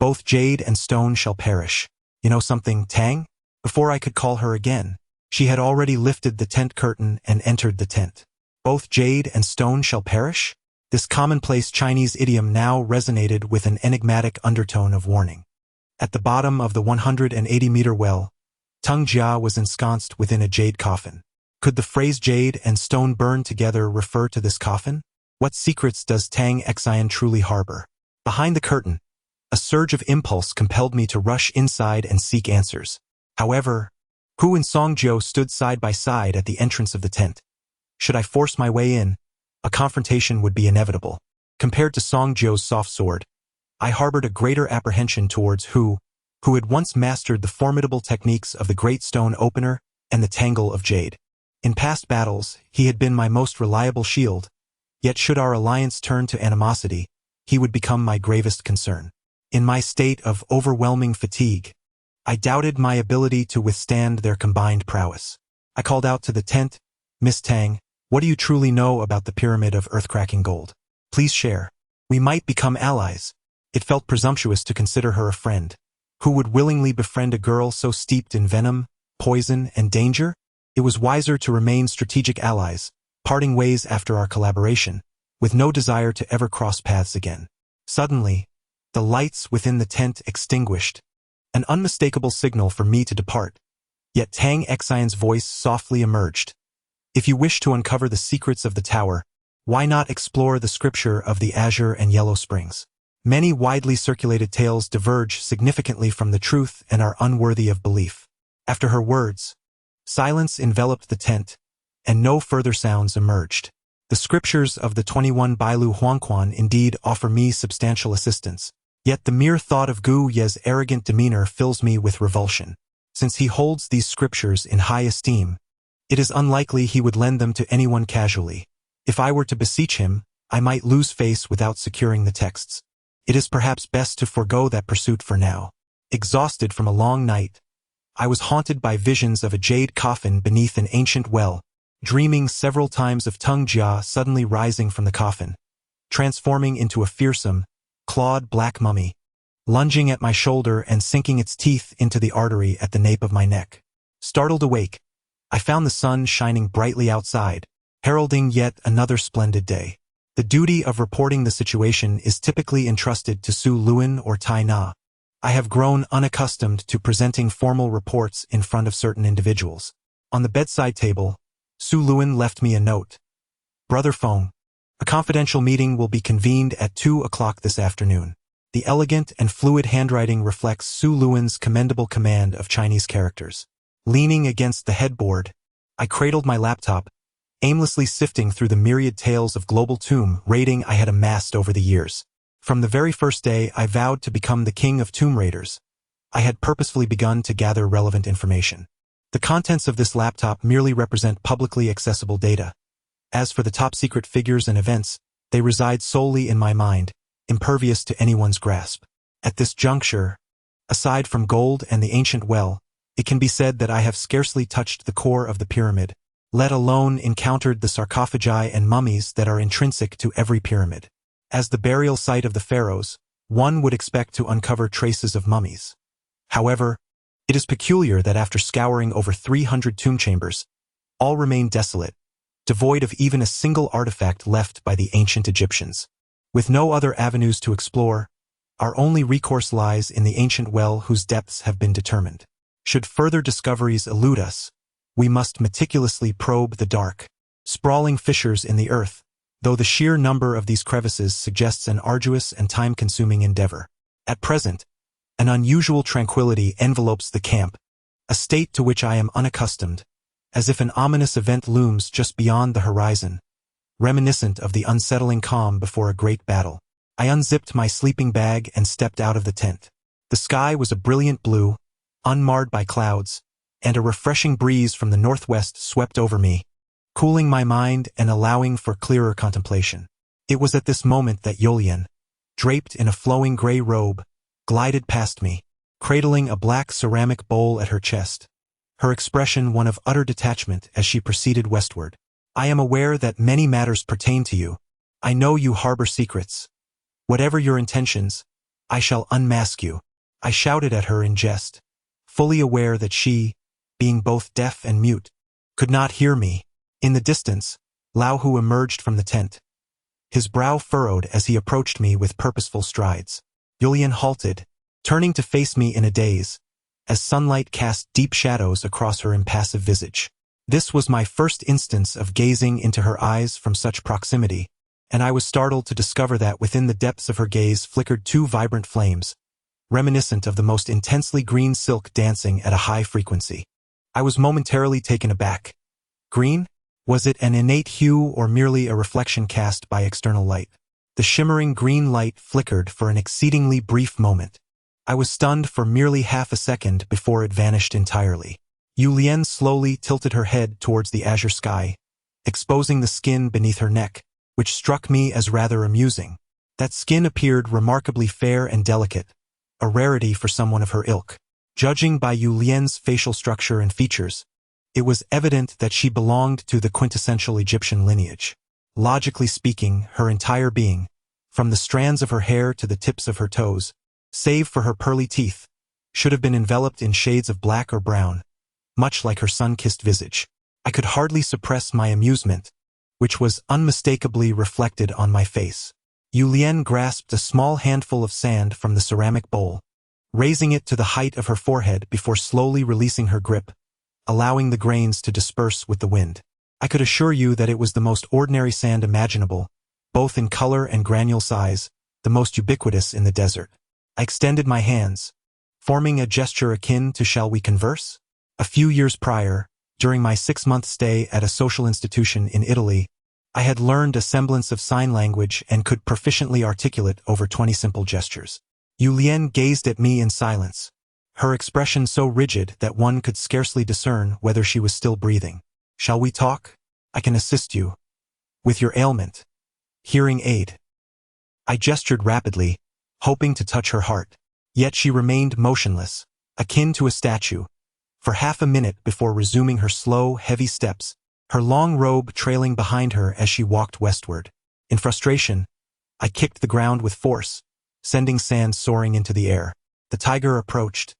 Both jade and stone shall perish. You know something, Tang? Before I could call her again, she had already lifted the tent curtain and entered the tent. Both jade and stone shall perish? This commonplace Chinese idiom now resonated with an enigmatic undertone of warning. At the bottom of the 180-meter well, Tung Jia was ensconced within a jade coffin. Could the phrase jade and stone burn together refer to this coffin? What secrets does Tang Xian truly harbor? Behind the curtain, a surge of impulse compelled me to rush inside and seek answers. However, Hu and Songjiu stood side by side at the entrance of the tent. Should I force my way in, a confrontation would be inevitable. Compared to Songjiu's soft sword, I harbored a greater apprehension towards Hu, who had once mastered the formidable techniques of the Great Stone Opener and the Tangle of Jade. In past battles, he had been my most reliable shield, yet should our alliance turn to animosity, he would become my gravest concern. In my state of overwhelming fatigue, I doubted my ability to withstand their combined prowess. I called out to the tent, Miss Tang, what do you truly know about the Pyramid of Earth-cracking Gold? Please share. We might become allies. It felt presumptuous to consider her a friend. Who would willingly befriend a girl so steeped in venom, poison, and danger? It was wiser to remain strategic allies, parting ways after our collaboration, with no desire to ever cross paths again. Suddenly, the lights within the tent extinguished, an unmistakable signal for me to depart. Yet Tang Xian's voice softly emerged. If you wish to uncover the secrets of the tower, why not explore the scripture of the Azure and Yellow Springs? Many widely circulated tales diverge significantly from the truth and are unworthy of belief. After her words, silence enveloped the tent, and no further sounds emerged. The scriptures of the 21 Bailu Huangquan indeed offer me substantial assistance, yet the mere thought of Gu Ye's arrogant demeanor fills me with revulsion. Since he holds these scriptures in high esteem, it is unlikely he would lend them to anyone casually. If I were to beseech him, I might lose face without securing the texts. It is perhaps best to forego that pursuit for now. Exhausted from a long night, I was haunted by visions of a jade coffin beneath an ancient well, dreaming several times of Tung Jia suddenly rising from the coffin, transforming into a fearsome, clawed black mummy. lunging at my shoulder and sinking its teeth into the artery at the nape of my neck. Startled awake, I found the sun shining brightly outside, heralding yet another splendid day. The duty of reporting the situation is typically entrusted to Su Luan or Tai Na. I have grown unaccustomed to presenting formal reports in front of certain individuals. On the bedside table, Su Luan left me a note. Brother Feng, a confidential meeting will be convened at 2 o'clock this afternoon. The elegant and fluid handwriting reflects Su Luan's commendable command of Chinese characters. Leaning against the headboard, I cradled my laptop, aimlessly sifting through the myriad tales of global tomb raiding I had amassed over the years. From the very first day I vowed to become the king of tomb raiders, I had purposefully begun to gather relevant information. The contents of this laptop merely represent publicly accessible data. As for the top-secret figures and events, they reside solely in my mind, impervious to anyone's grasp. At this juncture, aside from gold and the ancient well, it can be said that I have scarcely touched the core of the pyramid, let alone encountered the sarcophagi and mummies that are intrinsic to every pyramid. As the burial site of the pharaohs, one would expect to uncover traces of mummies. However, it is peculiar that after scouring over 300 tomb chambers, all remain desolate, devoid of even a single artifact left by the ancient Egyptians. With no other avenues to explore, our only recourse lies in the ancient well whose depths have been determined. Should further discoveries elude us, we must meticulously probe the dark, sprawling fissures in the earth, though the sheer number of these crevices suggests an arduous and time-consuming endeavor. At present, an unusual tranquility envelopes the camp, a state to which I am unaccustomed, as if an ominous event looms just beyond the horizon, reminiscent of the unsettling calm before a great battle. I unzipped my sleeping bag and stepped out of the tent. The sky was a brilliant blue, unmarred by clouds, and a refreshing breeze from the northwest swept over me, cooling my mind and allowing for clearer contemplation. It was at this moment that Yulian, draped in a flowing gray robe, glided past me, cradling a black ceramic bowl at her chest, her expression one of utter detachment as she proceeded westward. I am aware that many matters pertain to you. I know you harbor secrets. Whatever your intentions, I shall unmask you. I shouted at her in jest, fully aware that she, being both deaf and mute, could not hear me. In the distance, Lao Hu emerged from the tent, his brow furrowed as he approached me with purposeful strides. Yulian halted, turning to face me in a daze, as sunlight cast deep shadows across her impassive visage. This was my first instance of gazing into her eyes from such proximity, and I was startled to discover that within the depths of her gaze flickered two vibrant flames, reminiscent of the most intensely green silk dancing at a high frequency. I was momentarily taken aback. Green? Was it an innate hue or merely a reflection cast by external light? The shimmering green light flickered for an exceedingly brief moment. I was stunned for merely half a second before it vanished entirely. Yulian slowly tilted her head towards the azure sky, exposing the skin beneath her neck, which struck me as rather amusing. That skin appeared remarkably fair and delicate, a rarity for someone of her ilk. Judging by Yulian's facial structure and features, it was evident that she belonged to the quintessential Egyptian lineage. Logically speaking, her entire being, from the strands of her hair to the tips of her toes, save for her pearly teeth, should have been enveloped in shades of black or brown, much like her sun-kissed visage. I could hardly suppress my amusement, which was unmistakably reflected on my face. Yulian grasped a small handful of sand from the ceramic bowl, raising it to the height of her forehead before slowly releasing her grip, allowing the grains to disperse with the wind. I could assure you that it was the most ordinary sand imaginable, both in color and granule size, the most ubiquitous in the desert. I extended my hands, forming a gesture akin to "shall we converse?" A few years prior, during my 6-month stay at a social institution in Italy, I had learned a semblance of sign language and could proficiently articulate over 20 simple gestures. Yulian gazed at me in silence, her expression so rigid that one could scarcely discern whether she was still breathing. "Shall we talk? I can assist you. With your ailment. Hearing aid." I gestured rapidly, hoping to touch her heart. Yet she remained motionless, akin to a statue, for half a minute before resuming her slow, heavy steps, her long robe trailing behind her as she walked westward. In frustration, I kicked the ground with force, sending sand soaring into the air. The tiger approached,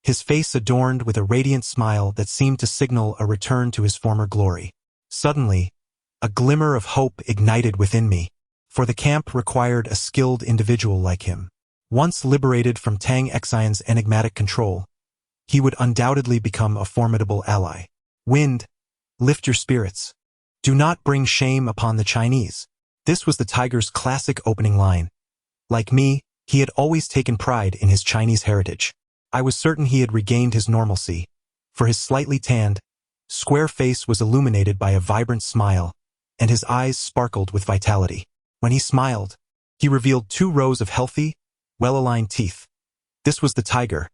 his face adorned with a radiant smile that seemed to signal a return to his former glory. Suddenly, a glimmer of hope ignited within me, for the camp required a skilled individual like him. Once liberated from Tang Xian's enigmatic control, he would undoubtedly become a formidable ally. Wind, lift your spirits. Do not bring shame upon the Chinese. This was the tiger's classic opening line. Like me, he had always taken pride in his Chinese heritage. I was certain he had regained his normalcy, for his slightly tanned, square face was illuminated by a vibrant smile, and his eyes sparkled with vitality. When he smiled, he revealed 2 rows of healthy, well-aligned teeth. This was the tiger,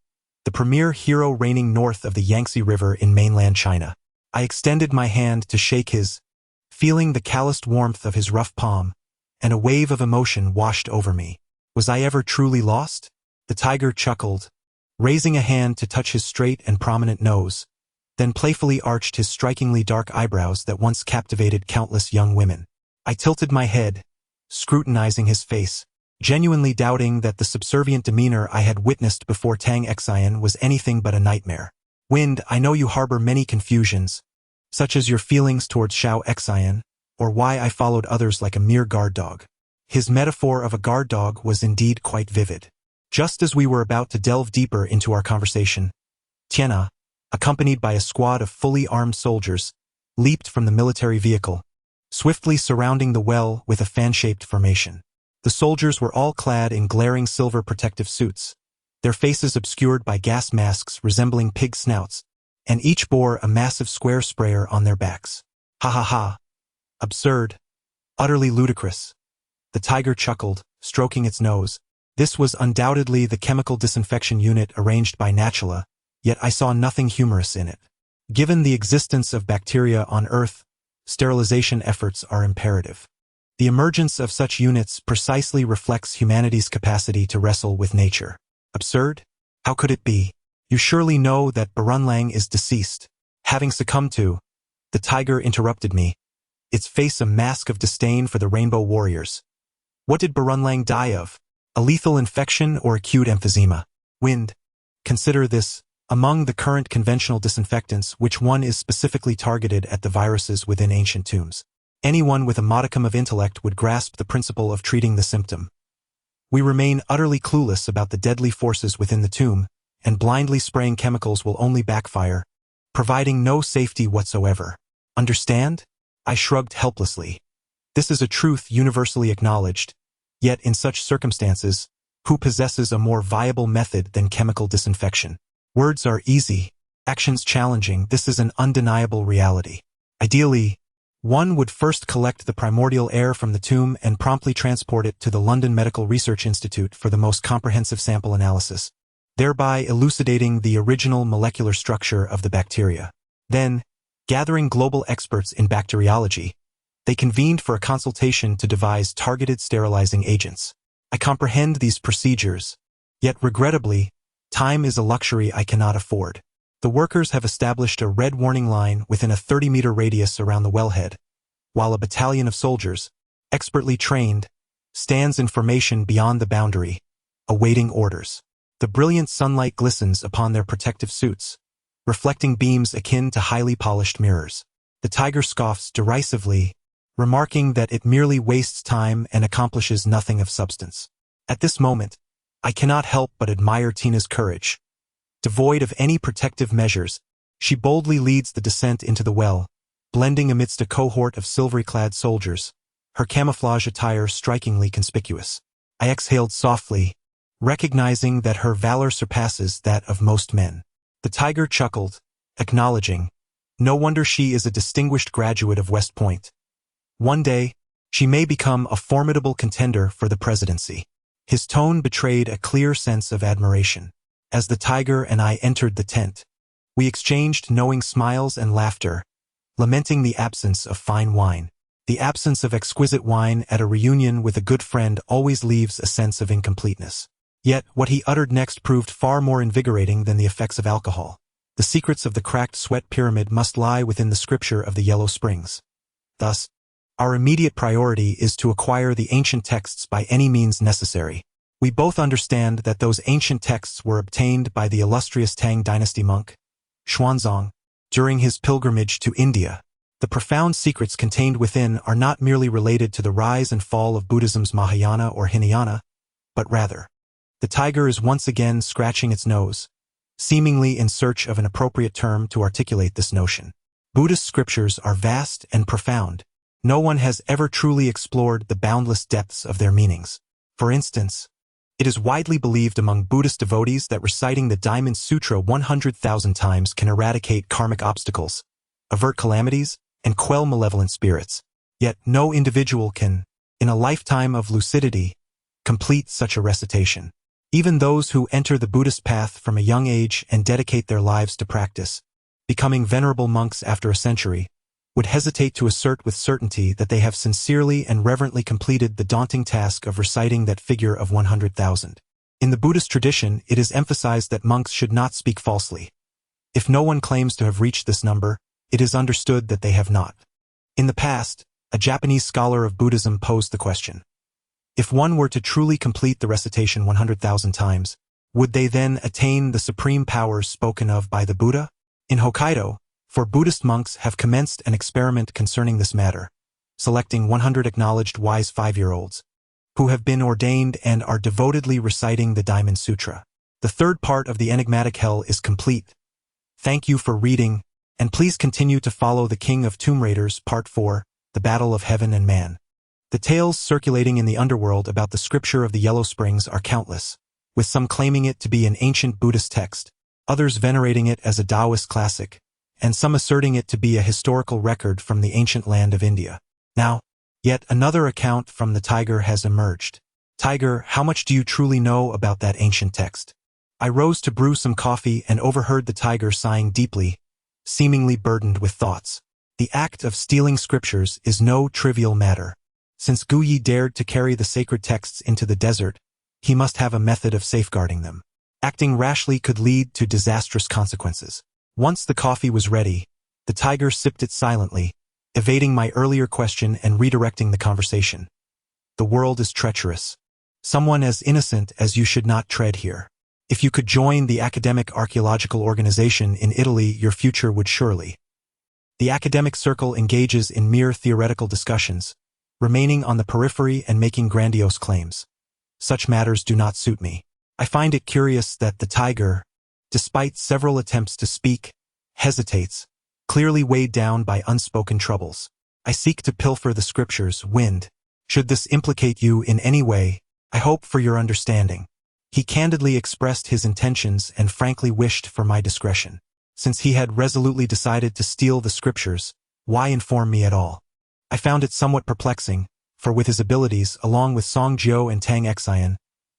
the premier hero reigning north of the Yangtze River in mainland China. I extended my hand to shake his, feeling the calloused warmth of his rough palm, and a wave of emotion washed over me. Was I ever truly lost? The tiger chuckled, raising a hand to touch his straight and prominent nose, then playfully arched his strikingly dark eyebrows that once captivated countless young women. I tilted my head, scrutinizing his face, genuinely doubting that the subservient demeanor I had witnessed before Tang Xian was anything but a nightmare. Wind, I know you harbor many confusions, such as your feelings towards Xiao Xian, or why I followed others like a mere guard dog. His metaphor of a guard dog was indeed quite vivid. Just as we were about to delve deeper into our conversation, Tian, accompanied by a squad of fully armed soldiers, leaped from the military vehicle, swiftly surrounding the well with a fan-shaped formation. The soldiers were all clad in glaring silver protective suits, their faces obscured by gas masks resembling pig snouts, and each bore a massive square sprayer on their backs. Ha ha ha. Absurd. Utterly ludicrous. The tiger chuckled, stroking its nose. This was undoubtedly the chemical disinfection unit arranged by Natula, yet I saw nothing humorous in it. Given the existence of bacteria on Earth, sterilization efforts are imperative. The emergence of such units precisely reflects humanity's capacity to wrestle with nature. Absurd? How could it be? You surely know that Barunlang is deceased. Having succumbed to, the tiger interrupted me, its face a mask of disdain for the Rainbow Warriors. What did Barunlang die of? A lethal infection or acute emphysema? Wind. Consider this, among the current conventional disinfectants, which one is specifically targeted at the viruses within ancient tombs? Anyone with a modicum of intellect would grasp the principle of treating the symptom. We remain utterly clueless about the deadly forces within the tomb, and blindly spraying chemicals will only backfire, providing no safety whatsoever. Understand? I shrugged helplessly. This is a truth universally acknowledged, yet in such circumstances, who possesses a more viable method than chemical disinfection? Words are easy, actions challenging. This is an undeniable reality. Ideally, one would first collect the primordial air from the tomb and promptly transport it to the London Medical Research Institute for the most comprehensive sample analysis, thereby elucidating the original molecular structure of the bacteria. Then, gathering global experts in bacteriology, they convened for a consultation to devise targeted sterilizing agents. I comprehend these procedures, yet regrettably, time is a luxury I cannot afford. The workers have established a red warning line within a 30-meter radius around the wellhead, while a battalion of soldiers, expertly trained, stands in formation beyond the boundary, awaiting orders. The brilliant sunlight glistens upon their protective suits, reflecting beams akin to highly polished mirrors. The tiger scoffs derisively, remarking that it merely wastes time and accomplishes nothing of substance. At this moment, I cannot help but admire Tina's courage. Devoid of any protective measures, she boldly leads the descent into the well, blending amidst a cohort of silvery-clad soldiers, her camouflage attire strikingly conspicuous. I exhaled softly, recognizing that her valor surpasses that of most men. The tiger chuckled, acknowledging, no wonder she is a distinguished graduate of West Point. One day, she may become a formidable contender for the presidency. His tone betrayed a clear sense of admiration. As the tiger and I entered the tent, we exchanged knowing smiles and laughter, lamenting the absence of fine wine. The absence of exquisite wine at a reunion with a good friend always leaves a sense of incompleteness. Yet, what he uttered next proved far more invigorating than the effects of alcohol. The secrets of the cracked sweat pyramid must lie within the scripture of the Yellow Springs. Thus, our immediate priority is to acquire the ancient texts by any means necessary. We both understand that those ancient texts were obtained by the illustrious Tang dynasty monk, Xuanzang, during his pilgrimage to India. The profound secrets contained within are not merely related to the rise and fall of Buddhism's Mahayana or Hinayana, but rather, the tiger is once again scratching its nose, seemingly in search of an appropriate term to articulate this notion. Buddhist scriptures are vast and profound. No one has ever truly explored the boundless depths of their meanings. For instance, it is widely believed among Buddhist devotees that reciting the Diamond Sutra 100,000 times can eradicate karmic obstacles, avert calamities, and quell malevolent spirits. Yet no individual can, in a lifetime of lucidity, complete such a recitation. Even those who enter the Buddhist path from a young age and dedicate their lives to practice, becoming venerable monks after a century, would hesitate to assert with certainty that they have sincerely and reverently completed the daunting task of reciting that figure of 100,000. In the Buddhist tradition, it is emphasized that monks should not speak falsely. If no one claims to have reached this number, it is understood that they have not. In the past, a Japanese scholar of Buddhism posed the question: if one were to truly complete the recitation 100,000 times, would they then attain the supreme powers spoken of by the Buddha? In Hokkaido, Buddhist monks have commenced an experiment concerning this matter, selecting 100 acknowledged wise 5-year-olds, who have been ordained and are devotedly reciting the Diamond Sutra. The third part of the enigmatic hell is complete. Thank you for reading, and please continue to follow The King of Tomb Raiders Part 4, The Battle of Heaven and Man. The tales circulating in the underworld about the scripture of the Yellow Springs are countless, with some claiming it to be an ancient Buddhist text, others venerating it as a Taoist classic, and some asserting it to be a historical record from the ancient land of India. Now, yet another account from the tiger has emerged. Tiger, how much do you truly know about that ancient text? I rose to brew some coffee and overheard the tiger sighing deeply, seemingly burdened with thoughts. The act of stealing scriptures is no trivial matter. Since Guyi dared to carry the sacred texts into the desert, he must have a method of safeguarding them. Acting rashly could lead to disastrous consequences. Once the coffee was ready, the tiger sipped it silently, evading my earlier question and redirecting the conversation. The world is treacherous. Someone as innocent as you should not tread here. If you could join the academic archaeological organization in Italy, your future would surely. The academic circle engages in mere theoretical discussions, remaining on the periphery and making grandiose claims. Such matters do not suit me. I find it curious that the tiger, despite several attempts to speak, hesitates, clearly weighed down by unspoken troubles. I seek to pilfer the scriptures, Wind. Should this implicate you in any way, I hope for your understanding. He candidly expressed his intentions and frankly wished for my discretion. Since he had resolutely decided to steal the scriptures, why inform me at all? I found it somewhat perplexing, for with his abilities, along with Song Jiao and Tang Xian,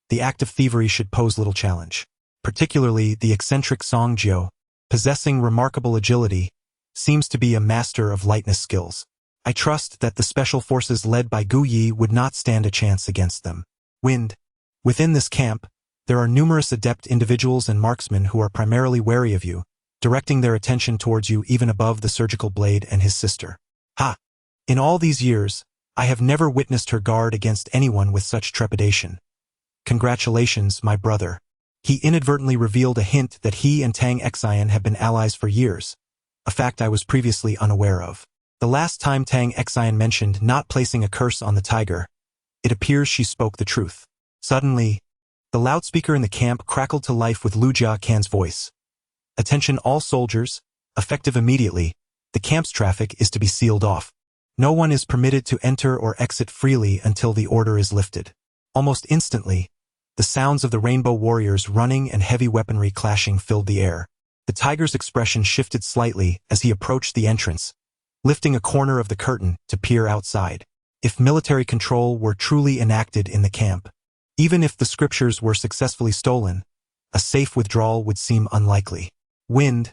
the act of thievery should pose little challenge. Particularly the eccentric Song Jiao, possessing remarkable agility, seems to be a master of lightness skills. I trust that the special forces led by Gu Yi would not stand a chance against them. Wind. Within this camp, there are numerous adept individuals and marksmen who are primarily wary of you, directing their attention towards you even above the surgical blade and his sister. Ha! In all these years, I have never witnessed her guard against anyone with such trepidation. Congratulations, my brother. He inadvertently revealed a hint that he and Tang Xian have been allies for years, a fact I was previously unaware of. The last time Tang Xian mentioned not placing a curse on the tiger, it appears she spoke the truth. Suddenly, the loudspeaker in the camp crackled to life with Lu Jiaquan's voice. Attention all soldiers, effective immediately, the camp's traffic is to be sealed off. No one is permitted to enter or exit freely until the order is lifted. Almost instantly, the sounds of the rainbow warriors running and heavy weaponry clashing filled the air. The tiger's expression shifted slightly as he approached the entrance, lifting a corner of the curtain to peer outside. If military control were truly enacted in the camp, even if the scriptures were successfully stolen, a safe withdrawal would seem unlikely. Wind.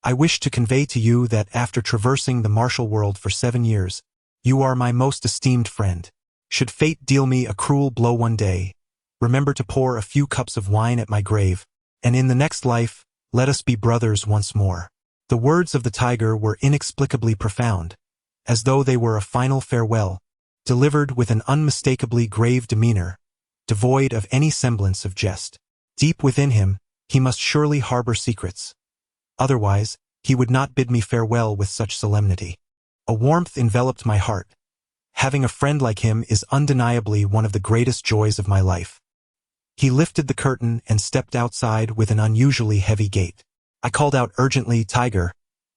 I wish to convey to you that after traversing the martial world for 7 years, you are my most esteemed friend. Should fate deal me a cruel blow one day, remember to pour a few cups of wine at my grave, and in the next life, let us be brothers once more. The words of the tiger were inexplicably profound, as though they were a final farewell, delivered with an unmistakably grave demeanor, devoid of any semblance of jest. Deep within him, he must surely harbor secrets. Otherwise, he would not bid me farewell with such solemnity. A warmth enveloped my heart. Having a friend like him is undeniably one of the greatest joys of my life. He lifted the curtain and stepped outside with an unusually heavy gait. I called out urgently, "Tiger,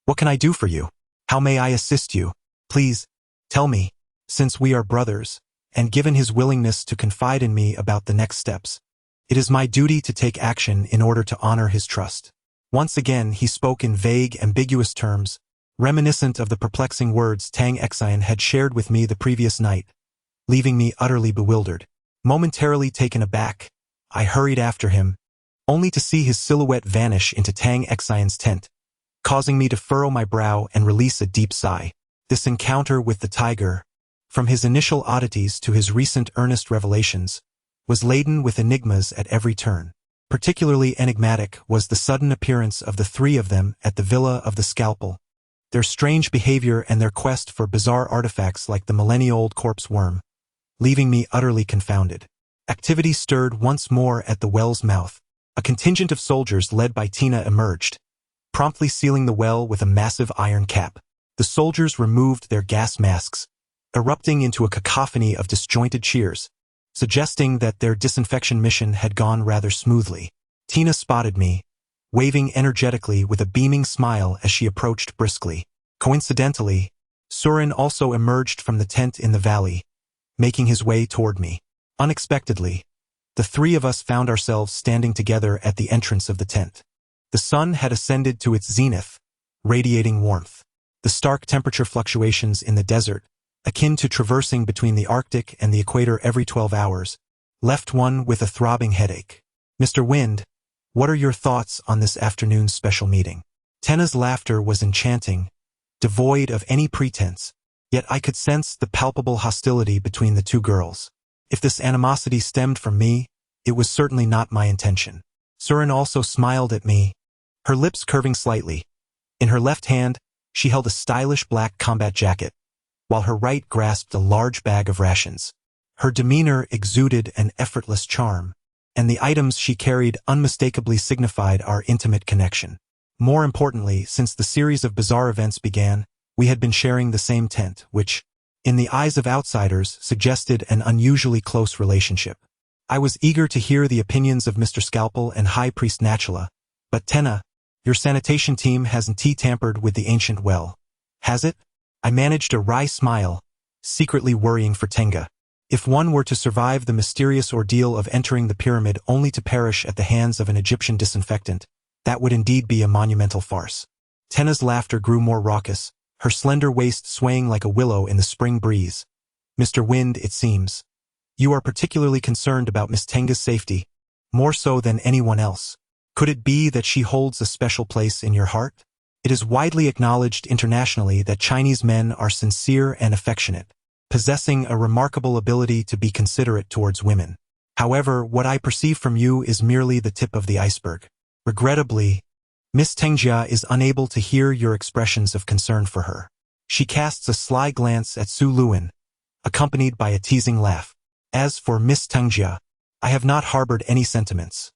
what can I do for you? How may I assist you? Please, tell me," since we are brothers, and given his willingness to confide in me about the next steps. It is my duty to take action in order to honor his trust. Once again he spoke in vague, ambiguous terms, reminiscent of the perplexing words Tang Xian had shared with me the previous night, leaving me utterly bewildered. Momentarily taken aback, I hurried after him, only to see his silhouette vanish into Tang Xian's tent, causing me to furrow my brow and release a deep sigh. This encounter with the tiger, from his initial oddities to his recent earnest revelations, was laden with enigmas at every turn. Particularly enigmatic was the sudden appearance of the three of them at the Villa of the Scalpel, their strange behavior and their quest for bizarre artifacts like the millennia-old corpse worm, leaving me utterly confounded. Activity stirred once more at the well's mouth. A contingent of soldiers led by Tina emerged, promptly sealing the well with a massive iron cap. The soldiers removed their gas masks, erupting into a cacophony of disjointed cheers, suggesting that their disinfection mission had gone rather smoothly. Tina spotted me, waving energetically with a beaming smile as she approached briskly. Coincidentally, Surin also emerged from the tent in the valley, making his way toward me. Unexpectedly, the three of us found ourselves standing together at the entrance of the tent. The sun had ascended to its zenith, radiating warmth. The stark temperature fluctuations in the desert, akin to traversing between the Arctic and the equator every 12 hours, left one with a throbbing headache. "Mr. Wind, what are your thoughts on this afternoon's special meeting?" Tenna's laughter was enchanting, devoid of any pretense, yet I could sense the palpable hostility between the two girls. If this animosity stemmed from me, it was certainly not my intention. Surin also smiled at me, her lips curving slightly. In her left hand, she held a stylish black combat jacket, while her right grasped a large bag of rations. Her demeanor exuded an effortless charm, and the items she carried unmistakably signified our intimate connection. More importantly, since the series of bizarre events began, we had been sharing the same tent, which, in the eyes of outsiders, suggested an unusually close relationship. I was eager to hear the opinions of Mr. Scalpel and High Priest Nachula, but Tenna, your sanitation team hasn't tampered with the ancient well, has it? I managed a wry smile, secretly worrying for Tenga. If one were to survive the mysterious ordeal of entering the pyramid only to perish at the hands of an Egyptian disinfectant, that would indeed be a monumental farce. Tenna's laughter grew more raucous, her slender waist swaying like a willow in the spring breeze. "Mr. Wind, it seems, you are particularly concerned about Miss Tenga's safety, more so than anyone else. Could it be that she holds a special place in your heart? It is widely acknowledged internationally that Chinese men are sincere and affectionate, possessing a remarkable ability to be considerate towards women. However, what I perceive from you is merely the tip of the iceberg. Regrettably, Miss Tengjia is unable to hear your expressions of concern for her." She casts a sly glance at Su Luin, accompanied by a teasing laugh. "As for Miss Tengjia, I have not harbored any sentiments.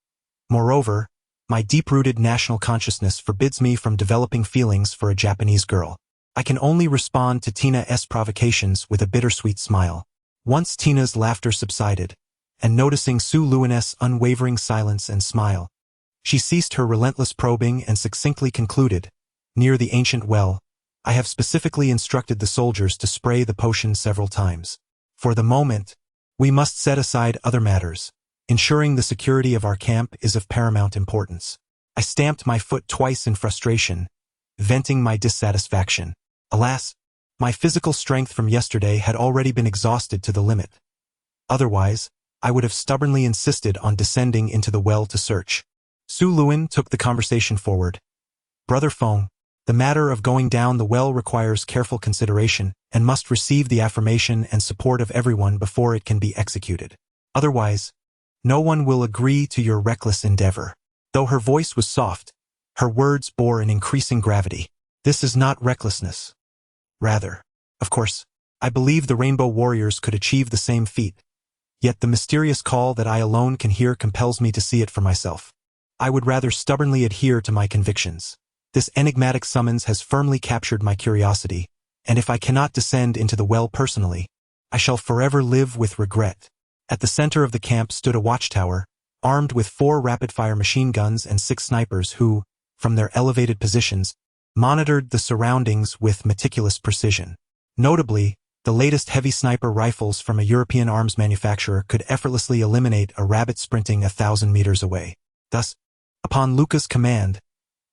Moreover, my deep-rooted national consciousness forbids me from developing feelings for a Japanese girl. I can only respond to Tina's provocations with a bittersweet smile." Once Tina's laughter subsided, and noticing Su Luin's unwavering silence and smile, she ceased her relentless probing and succinctly concluded, "Near the ancient well, I have specifically instructed the soldiers to spray the potion several times. For the moment, we must set aside other matters. Ensuring the security of our camp is of paramount importance." I stamped my foot twice in frustration, venting my dissatisfaction. Alas, my physical strength from yesterday had already been exhausted to the limit. Otherwise, I would have stubbornly insisted on descending into the well to search. Su Luin took the conversation forward. "Brother Feng, the matter of going down the well requires careful consideration and must receive the affirmation and support of everyone before it can be executed. Otherwise, no one will agree to your reckless endeavor." Though her voice was soft, her words bore an increasing gravity. "This is not recklessness. Rather, of course, I believe the Rainbow Warriors could achieve the same feat. Yet the mysterious call that I alone can hear compels me to see it for myself. I would rather stubbornly adhere to my convictions. This enigmatic summons has firmly captured my curiosity, and if I cannot descend into the well personally, I shall forever live with regret. At the center of the camp stood a watchtower, armed with 4 rapid-fire machine guns and 6 snipers who, from their elevated positions, monitored the surroundings with meticulous precision. Notably, the latest heavy sniper rifles from a European arms manufacturer could effortlessly eliminate a rabbit sprinting 1,000 meters away. Thus, upon Luca's command,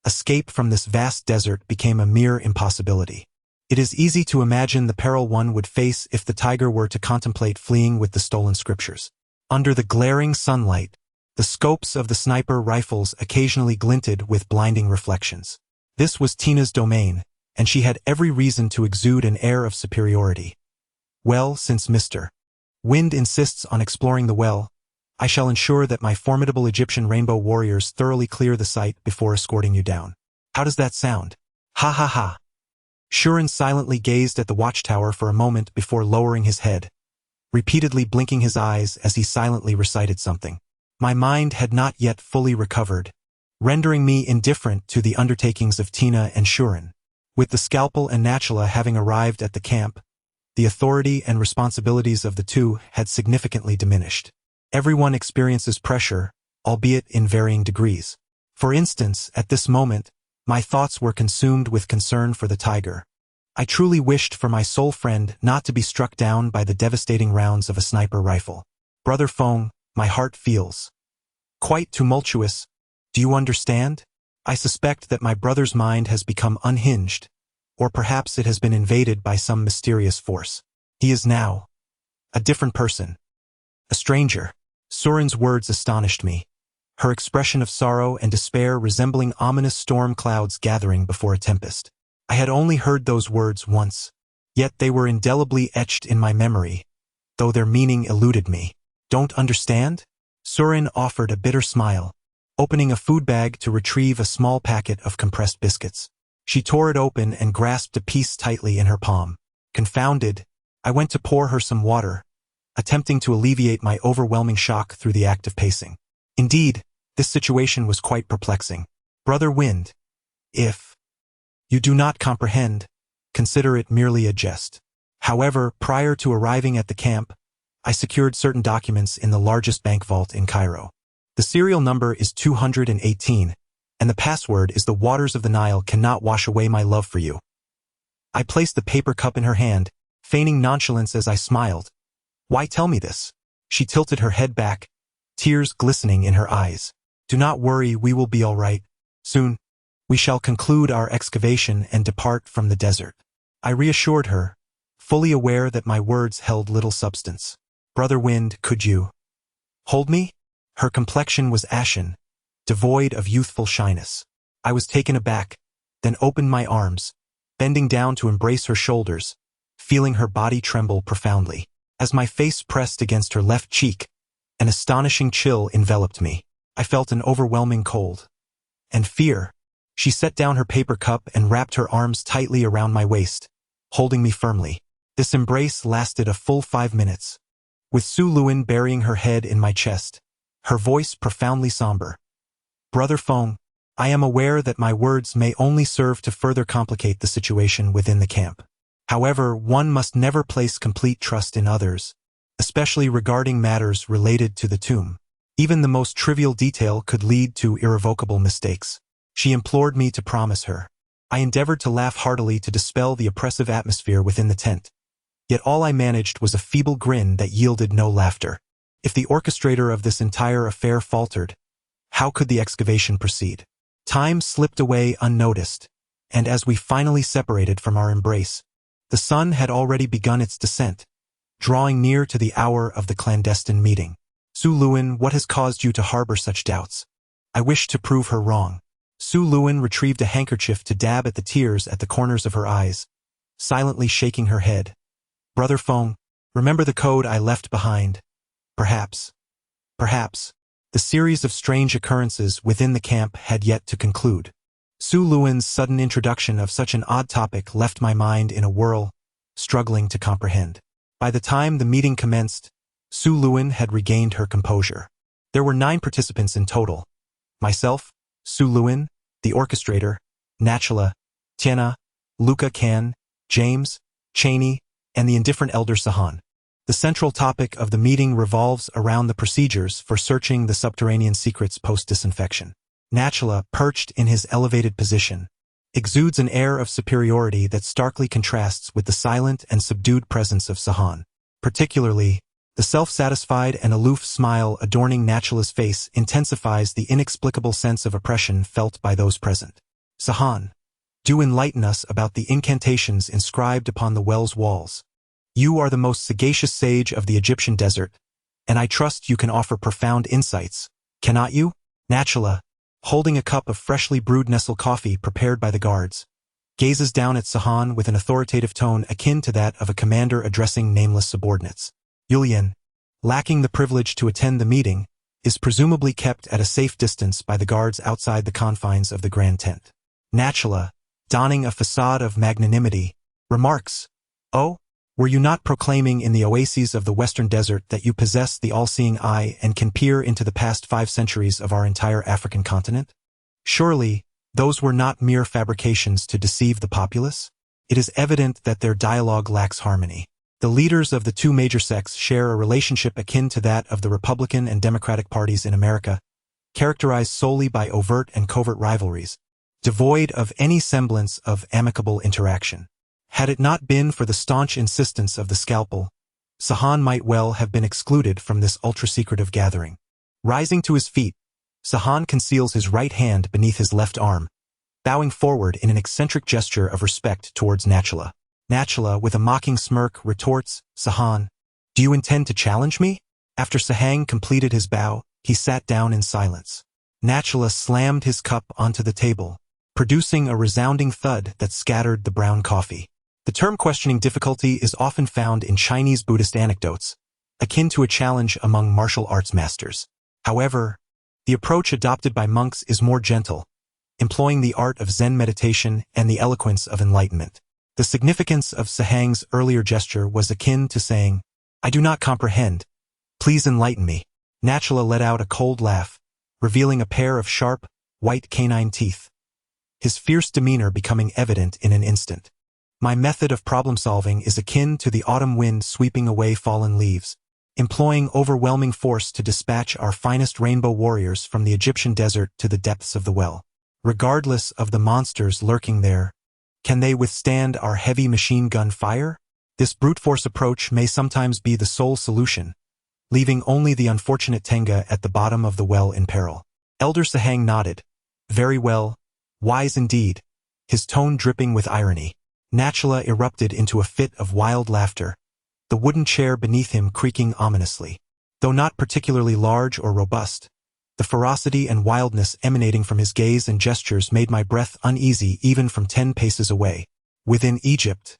escape from this vast desert became a mere impossibility. It is easy to imagine the peril one would face if the tiger were to contemplate fleeing with the stolen scriptures. Under the glaring sunlight, the scopes of the sniper rifles occasionally glinted with blinding reflections. This was Tina's domain, and she had every reason to exude an air of superiority. Well, since Mr. Wind insists on exploring the well, I shall ensure that my formidable Egyptian rainbow warriors thoroughly clear the site before escorting you down. How does that sound? Ha ha ha. Shuren silently gazed at the watchtower for a moment before lowering his head, repeatedly blinking his eyes as he silently recited something. My mind had not yet fully recovered, rendering me indifferent to the undertakings of Tina and Shuren. With the scalpel and Natula having arrived at the camp, the authority and responsibilities of the two had significantly diminished. Everyone experiences pressure, albeit in varying degrees. For instance, at this moment, my thoughts were consumed with concern for the tiger. I truly wished for my soul friend not to be struck down by the devastating rounds of a sniper rifle. Brother Feng, my heart feels quite tumultuous. Do you understand? I suspect that my brother's mind has become unhinged, or perhaps it has been invaded by some mysterious force. He is now a different person, a stranger. Surin's words astonished me, her expression of sorrow and despair resembling ominous storm clouds gathering before a tempest. I had only heard those words once, yet they were indelibly etched in my memory, though their meaning eluded me. Don't understand? Surin offered a bitter smile, opening a food bag to retrieve a small packet of compressed biscuits. She tore it open and grasped a piece tightly in her palm. Confounded, I went to pour her some water, attempting to alleviate my overwhelming shock through the act of pacing. Indeed, this situation was quite perplexing. Brother Wind, if you do not comprehend, consider it merely a jest. However, prior to arriving at the camp, I secured certain documents in the largest bank vault in Cairo. The serial number is 218, and the password is "The waters of the Nile cannot wash away my love for you." I placed the paper cup in her hand, feigning nonchalance as I smiled. Why tell me this? She tilted her head back, tears glistening in her eyes. Do not worry, we will be all right. Soon, we shall conclude our excavation and depart from the desert. I reassured her, fully aware that my words held little substance. Brother Wind, could you hold me? Her complexion was ashen, devoid of youthful shyness. I was taken aback, then opened my arms, bending down to embrace her shoulders, feeling her body tremble profoundly. As my face pressed against her left cheek, an astonishing chill enveloped me. I felt an overwhelming cold and fear. She set down her paper cup and wrapped her arms tightly around my waist, holding me firmly. This embrace lasted a full 5 minutes, with Su Luin burying her head in my chest, her voice profoundly somber. Brother Feng, I am aware that my words may only serve to further complicate the situation within the camp. However, one must never place complete trust in others, especially regarding matters related to the tomb. Even the most trivial detail could lead to irrevocable mistakes. She implored me to promise her. I endeavored to laugh heartily to dispel the oppressive atmosphere within the tent. Yet all I managed was a feeble grin that yielded no laughter. If the orchestrator of this entire affair faltered, how could the excavation proceed? Time slipped away unnoticed, and as we finally separated from our embrace, the sun had already begun its descent, drawing near to the hour of the clandestine meeting. Su Luin, what has caused you to harbor such doubts? I wish to prove her wrong. Su Luin retrieved a handkerchief to dab at the tears at the corners of her eyes, silently shaking her head. Brother Feng, remember the code I left behind. Perhaps. The series of strange occurrences within the camp had yet to conclude. Su Luin's sudden introduction of such an odd topic left my mind in a whirl, struggling to comprehend. By the time the meeting commenced, Su Luin had regained her composure. There were 9 participants in total. Myself, Su Luin, the orchestrator, Nachala, Tian, Luca Can, James, Cheney, and the indifferent elder Sahan. The central topic of the meeting revolves around the procedures for searching the subterranean secrets post-disinfection. Nachala, perched in his elevated position, exudes an air of superiority that starkly contrasts with the silent and subdued presence of Sahan. Particularly, the self-satisfied and aloof smile adorning Nachala's face intensifies the inexplicable sense of oppression felt by those present. Sahan, do enlighten us about the incantations inscribed upon the well's walls. You are the most sagacious sage of the Egyptian desert, and I trust you can offer profound insights, cannot you? Nachala, holding a cup of freshly brewed Nestle coffee prepared by the guards, gazes down at Sahan with an authoritative tone akin to that of a commander addressing nameless subordinates. Yulian, lacking the privilege to attend the meeting, is presumably kept at a safe distance by the guards outside the confines of the grand tent. Nachala, donning a facade of magnanimity, remarks, "Oh, were you not proclaiming in the oases of the western desert that you possess the all-seeing eye and can peer into the past 5 centuries of our entire African continent? Surely, those were not mere fabrications to deceive the populace? It is evident that their dialogue lacks harmony. The leaders of the 2 major sects share a relationship akin to that of the Republican and Democratic parties in America, characterized solely by overt and covert rivalries, devoid of any semblance of amicable interaction. Had it not been for the staunch insistence of the scalpel, Sahan might well have been excluded from this ultra-secretive gathering." Rising to his feet, Sahan conceals his right hand beneath his left arm, bowing forward in an eccentric gesture of respect towards Nachala. Nachala, with a mocking smirk, retorts, "Sahan, do you intend to challenge me?" After Sahang completed his bow, he sat down in silence. Nachala slammed his cup onto the table, producing a resounding thud that scattered the brown coffee. The term questioning difficulty is often found in Chinese Buddhist anecdotes, akin to a challenge among martial arts masters. However, the approach adopted by monks is more gentle, employing the art of Zen meditation and the eloquence of enlightenment. The significance of Sahang's earlier gesture was akin to saying, "I do not comprehend. Please enlighten me." Nachala let out a cold laugh, revealing a pair of sharp, white canine teeth, his fierce demeanor becoming evident in an instant. "My method of problem-solving is akin to the autumn wind sweeping away fallen leaves, employing overwhelming force to dispatch our finest rainbow warriors from the Egyptian desert to the depths of the well. Regardless of the monsters lurking there, can they withstand our heavy machine gun fire? This brute force approach may sometimes be the sole solution, leaving only the unfortunate Tenga at the bottom of the well in peril." Elder Sahang nodded. "Very well, wise indeed," his tone dripping with irony. Nachala erupted into a fit of wild laughter, the wooden chair beneath him creaking ominously. Though not particularly large or robust, the ferocity and wildness emanating from his gaze and gestures made my breath uneasy even from 10 paces away. Within Egypt,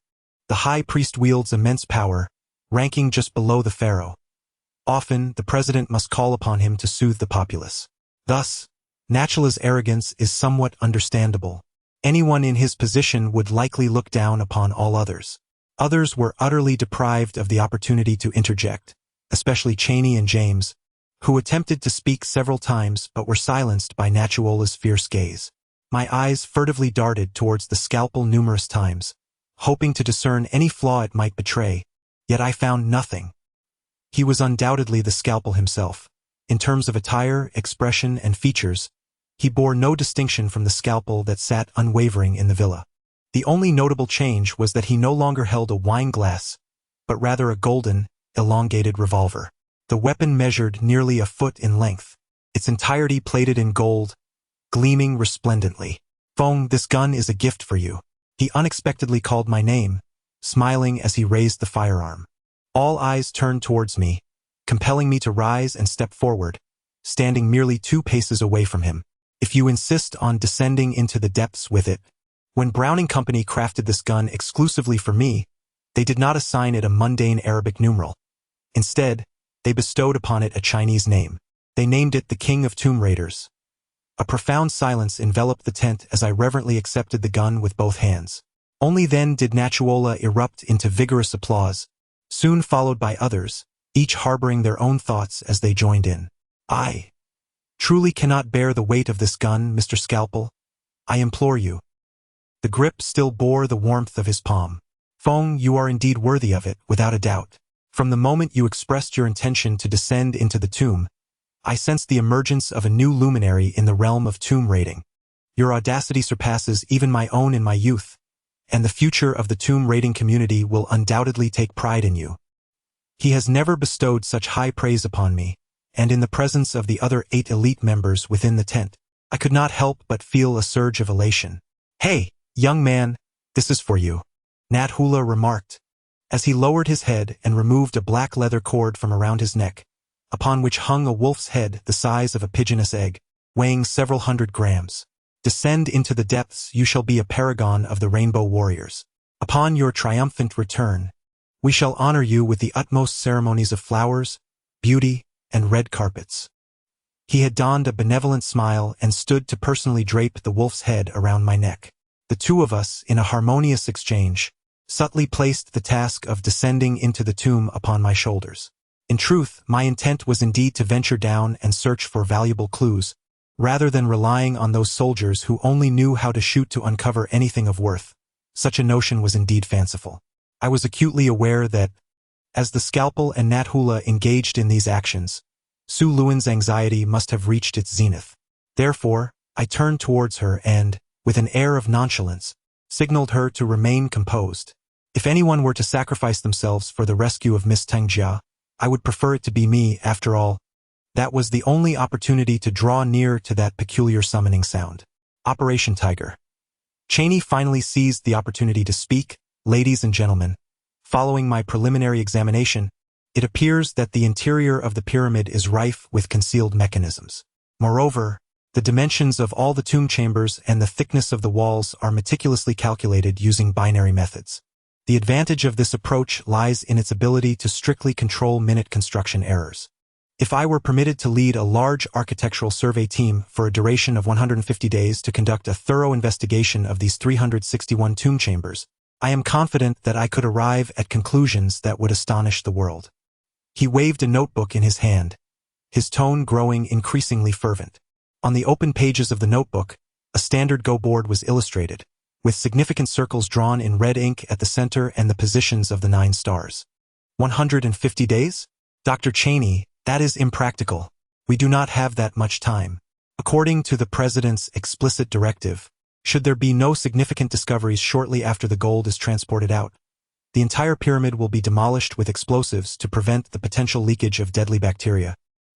the high priest wields immense power, ranking just below the pharaoh. Often, the president must call upon him to soothe the populace. Thus, Nachala's arrogance is somewhat understandable. Anyone in his position would likely look down upon all others. Others were utterly deprived of the opportunity to interject, especially Cheney and James, who attempted to speak several times but were silenced by Nachala's fierce gaze. My eyes furtively darted towards the scalpel numerous times, hoping to discern any flaw it might betray, yet I found nothing. He was undoubtedly the scalpel himself. In terms of attire, expression, and features, he bore no distinction from the scalpel that sat unwavering in the villa. The only notable change was that he no longer held a wine glass, but rather a golden, elongated revolver. The weapon measured nearly a foot in length, its entirety plated in gold, gleaming resplendently. "Feng, this gun is a gift for you." He unexpectedly called my name, smiling as he raised the firearm. All eyes turned towards me, compelling me to rise and step forward, standing merely 2 paces away from him. "If you insist on descending into the depths with it." When Browning Company crafted this gun exclusively for me, they did not assign it a mundane Arabic numeral. Instead, they bestowed upon it a Chinese name. They named it the King of Tomb Raiders. A profound silence enveloped the tent as I reverently accepted the gun with both hands. Only then did Nachala erupt into vigorous applause, soon followed by others, each harboring their own thoughts as they joined in. I truly cannot bear the weight of this gun, Mr. Scalpel. I implore you. The grip still bore the warmth of his palm. Feng, you are indeed worthy of it, without a doubt. From the moment you expressed your intention to descend into the tomb, I sensed the emergence of a new luminary in the realm of tomb raiding. Your audacity surpasses even my own in my youth, and the future of the tomb raiding community will undoubtedly take pride in you. He has never bestowed such high praise upon me, and in the presence of the other 8 elite members within the tent, I could not help but feel a surge of elation. Hey, young man, this is for you, Nat Hula remarked, as he lowered his head and removed a black leather cord from around his neck, upon which hung a wolf's head the size of a pigeon's egg, weighing several hundred grams. Descend into the depths, you shall be a paragon of the Rainbow Warriors. Upon your triumphant return, we shall honor you with the utmost ceremonies of flowers, beauty, and red carpets. He had donned a benevolent smile and stood to personally drape the wolf's head around my neck. The two of us, in a harmonious exchange, subtly placed the task of descending into the tomb upon my shoulders. In truth, my intent was indeed to venture down and search for valuable clues, rather than relying on those soldiers who only knew how to shoot to uncover anything of worth. Such a notion was indeed fanciful. I was acutely aware that, as the Scalpel and Nat Hula engaged in these actions, Su Luan's anxiety must have reached its zenith. Therefore, I turned towards her and, with an air of nonchalance, signaled her to remain composed. If anyone were to sacrifice themselves for the rescue of Miss Tengjia, I would prefer it to be me. After all, that was the only opportunity to draw near to that peculiar summoning sound. Operation Tiger. Cheney finally seized the opportunity to speak. Ladies and gentlemen, following my preliminary examination, it appears that the interior of the pyramid is rife with concealed mechanisms. Moreover, the dimensions of all the tomb chambers and the thickness of the walls are meticulously calculated using binary methods. The advantage of this approach lies in its ability to strictly control minute construction errors. If I were permitted to lead a large architectural survey team for a duration of 150 days to conduct a thorough investigation of these 361 tomb chambers, I am confident that I could arrive at conclusions that would astonish the world. He waved a notebook in his hand, his tone growing increasingly fervent. On the open pages of the notebook, a standard go board was illustrated, with significant circles drawn in red ink at the center and the positions of the 9 stars. 150 days? Dr. Cheney, that is impractical. We do not have that much time. According to the President's explicit directive, should there be no significant discoveries shortly after the gold is transported out, the entire pyramid will be demolished with explosives to prevent the potential leakage of deadly bacteria,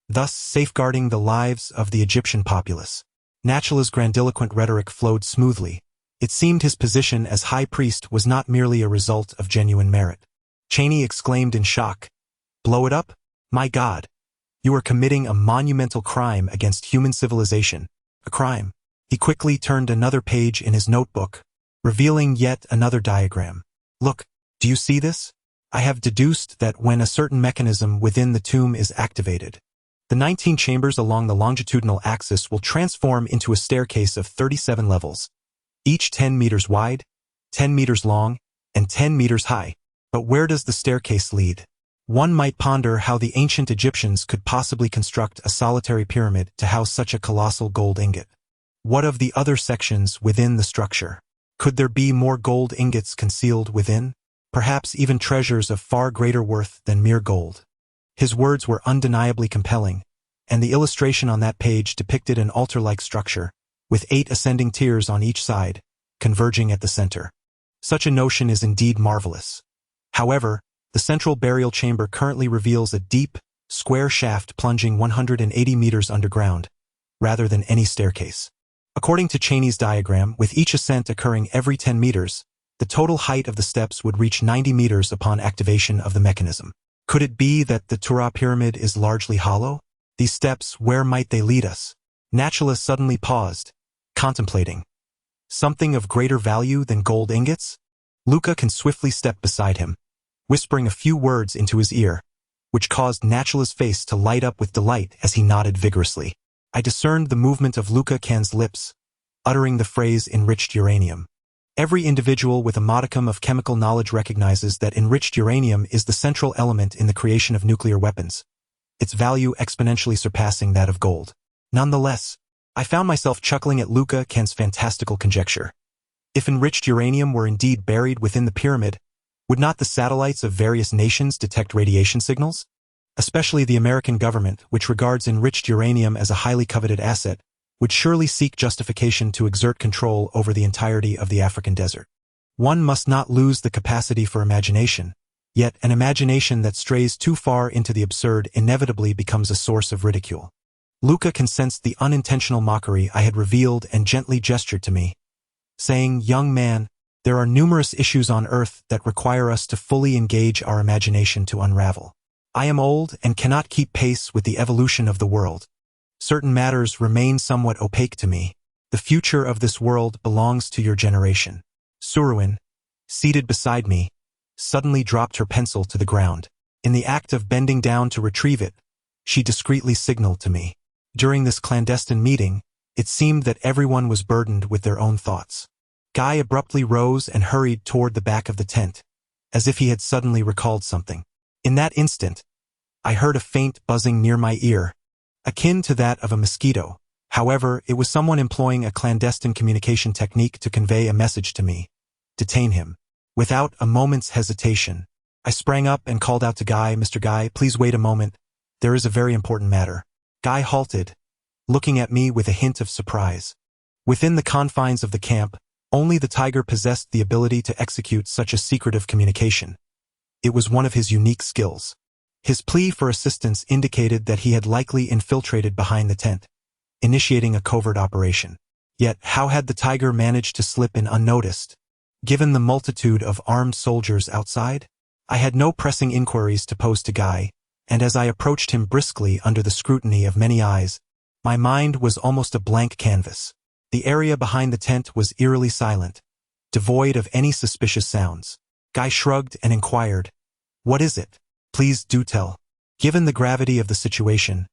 thus safeguarding the lives of the Egyptian populace. Natula's grandiloquent rhetoric flowed smoothly. It seemed his position as high priest was not merely a result of genuine merit. Cheney exclaimed in shock, "Blow it up? My God! You are committing a monumental crime against human civilization. A crime." He quickly turned another page in his notebook, revealing yet another diagram. "Look, do you see this? I have deduced that when a certain mechanism within the tomb is activated, the 19 chambers along the longitudinal axis will transform into a staircase of 37 levels, each 10 meters wide, 10 meters long, and 10 meters high. But where does the staircase lead? One might ponder how the ancient Egyptians could possibly construct a solitary pyramid to house such a colossal gold ingot. What of the other sections within the structure? Could there be more gold ingots concealed within? Perhaps even treasures of far greater worth than mere gold. His words were undeniably compelling, and the illustration on that page depicted an altar-like structure, with 8 ascending tiers on each side, converging at the center. Such a notion is indeed marvelous. However, the central burial chamber currently reveals a deep, square shaft plunging 180 meters underground, rather than any staircase. According to Cheney's diagram, with each ascent occurring every 10 meters, the total height of the steps would reach 90 meters upon activation of the mechanism. Could it be that the Tura pyramid is largely hollow? These steps, where might they lead us? Natula suddenly paused, contemplating. Something of greater value than gold ingots? Luca can swiftly step beside him, whispering a few words into his ear, which caused Natula's face to light up with delight as he nodded vigorously. I discerned the movement of Luca Can's lips, uttering the phrase enriched uranium. Every individual with a modicum of chemical knowledge recognizes that enriched uranium is the central element in the creation of nuclear weapons, its value exponentially surpassing that of gold. Nonetheless, I found myself chuckling at Luca Ken's fantastical conjecture. If enriched uranium were indeed buried within the pyramid, would not the satellites of various nations detect radiation signals? Especially the American government, which regards enriched uranium as a highly coveted asset, would surely seek justification to exert control over the entirety of the African desert. One must not lose the capacity for imagination, yet an imagination that strays too far into the absurd inevitably becomes a source of ridicule. Luca sensed the unintentional mockery I had revealed and gently gestured to me, saying, "Young man, there are numerous issues on Earth that require us to fully engage our imagination to unravel. I am old and cannot keep pace with the evolution of the world. Certain matters remain somewhat opaque to me. The future of this world belongs to your generation." Suruin, seated beside me, suddenly dropped her pencil to the ground. In the act of bending down to retrieve it, she discreetly signaled to me. During this clandestine meeting, it seemed that everyone was burdened with their own thoughts. Guy abruptly rose and hurried toward the back of the tent, as if he had suddenly recalled something. In that instant, I heard a faint buzzing near my ear, akin to that of a mosquito. However, it was someone employing a clandestine communication technique to convey a message to me. Detain him. Without a moment's hesitation, I sprang up and called out to Guy, "Mr. Guy, please wait a moment. There is a very important matter." Guy halted, looking at me with a hint of surprise. Within the confines of the camp, only the tiger possessed the ability to execute such a secretive communication. It was one of his unique skills. His plea for assistance indicated that he had likely infiltrated behind the tent, initiating a covert operation. Yet, how had the tiger managed to slip in unnoticed? Given the multitude of armed soldiers outside, I had no pressing inquiries to pose to Guy, and as I approached him briskly under the scrutiny of many eyes, my mind was almost a blank canvas. The area behind the tent was eerily silent, devoid of any suspicious sounds. Guy shrugged and inquired, "What is it? Please do tell." Given the gravity of the situation,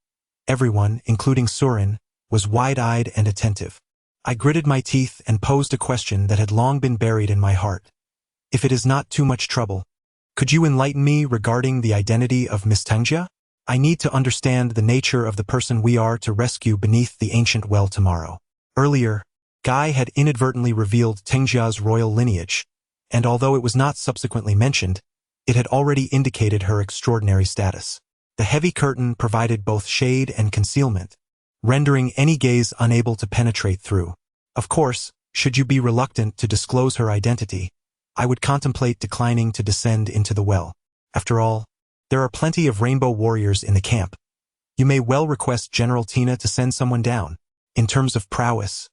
everyone, including Surin, was wide-eyed and attentive. I gritted my teeth and posed a question that had long been buried in my heart. "If it is not too much trouble, could you enlighten me regarding the identity of Miss Tengjia? I need to understand the nature of the person we are to rescue beneath the ancient well tomorrow." Earlier, Guy had inadvertently revealed Tengjia's royal lineage, and although it was not subsequently mentioned, it had already indicated her extraordinary status. The heavy curtain provided both shade and concealment, rendering any gaze unable to penetrate through. Of course, should you be reluctant to disclose her identity, I would contemplate declining to descend into the well. After all, there are plenty of rainbow warriors in the camp. You may well request General Tina to send someone down. In terms of prowess,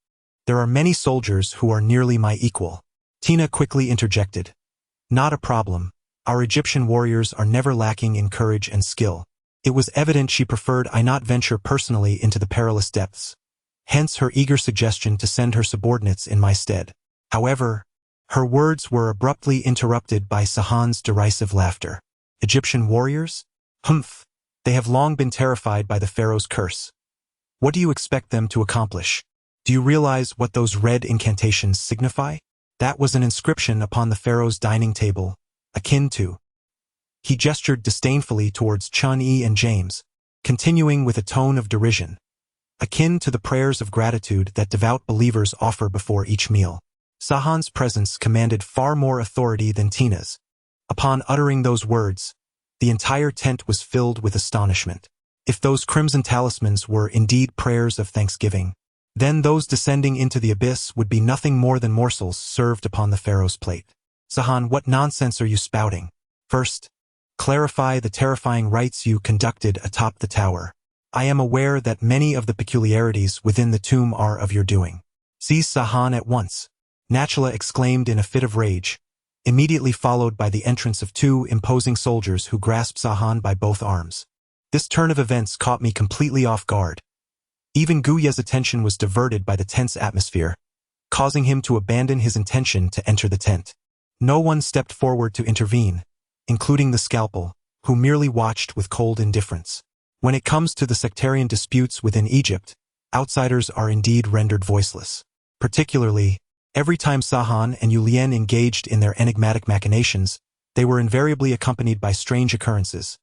there are many soldiers who are nearly my equal. Tina quickly interjected, "Not a problem. Our Egyptian warriors are never lacking in courage and skill." It was evident she preferred I not venture personally into the perilous depths, hence her eager suggestion to send her subordinates in my stead. However, her words were abruptly interrupted by Sahan's derisive laughter. "Egyptian warriors? Humph! They have long been terrified by the pharaoh's curse. What do you expect them to accomplish? Do you realize what those red incantations signify? That was an inscription upon the pharaoh's dining table, akin to..." He gestured disdainfully towards Chun-Yi and James, continuing with a tone of derision, "Akin to the prayers of gratitude that devout believers offer before each meal." Sahan's presence commanded far more authority than Tina's. Upon uttering those words, the entire tent was filled with astonishment. If those crimson talismans were indeed prayers of thanksgiving, then those descending into the abyss would be nothing more than morsels served upon the pharaoh's plate. "Sahan, what nonsense are you spouting? First, clarify the terrifying rites you conducted atop the tower. I am aware that many of the peculiarities within the tomb are of your doing." "Seize Sahan at once," Nachala exclaimed in a fit of rage, immediately followed by the entrance of two imposing soldiers who grasped Sahan by both arms. This turn of events caught me completely off guard. Even Guya's attention was diverted by the tense atmosphere, causing him to abandon his intention to enter the tent. No one stepped forward to intervene, including the scalpel, who merely watched with cold indifference. When it comes to the sectarian disputes within Egypt, outsiders are indeed rendered voiceless. Particularly, Every time Sahan and Yulian engaged in their enigmatic machinations, they were invariably accompanied by strange occurrences,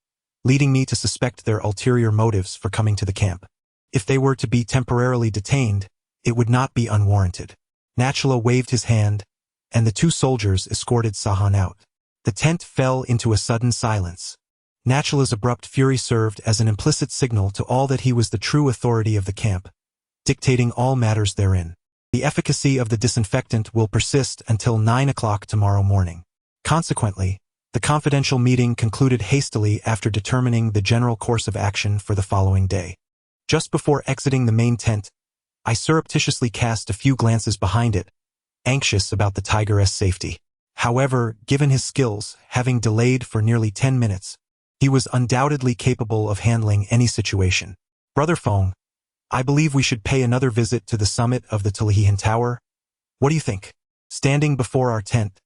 leading me to suspect their ulterior motives for coming to the camp. If they were to be temporarily detained, it would not be unwarranted. Nachula waved his hand, and the two soldiers escorted Sahan out. The tent fell into a sudden silence. Nachula's abrupt fury served as an implicit signal to all that he was the true authority of the camp, dictating all matters therein. The efficacy of the disinfectant will persist until 9 o'clock tomorrow morning. Consequently, the confidential meeting concluded hastily after determining the general course of action for the following day. Just before exiting the main tent, I surreptitiously cast a few glances behind it, anxious about the tiger's safety. However, given his skills, having delayed for nearly 10 minutes, he was undoubtedly capable of handling any situation. Brother Feng, I believe we should pay another visit to the summit of the Talihian Tower. What do you think? Standing before our tent,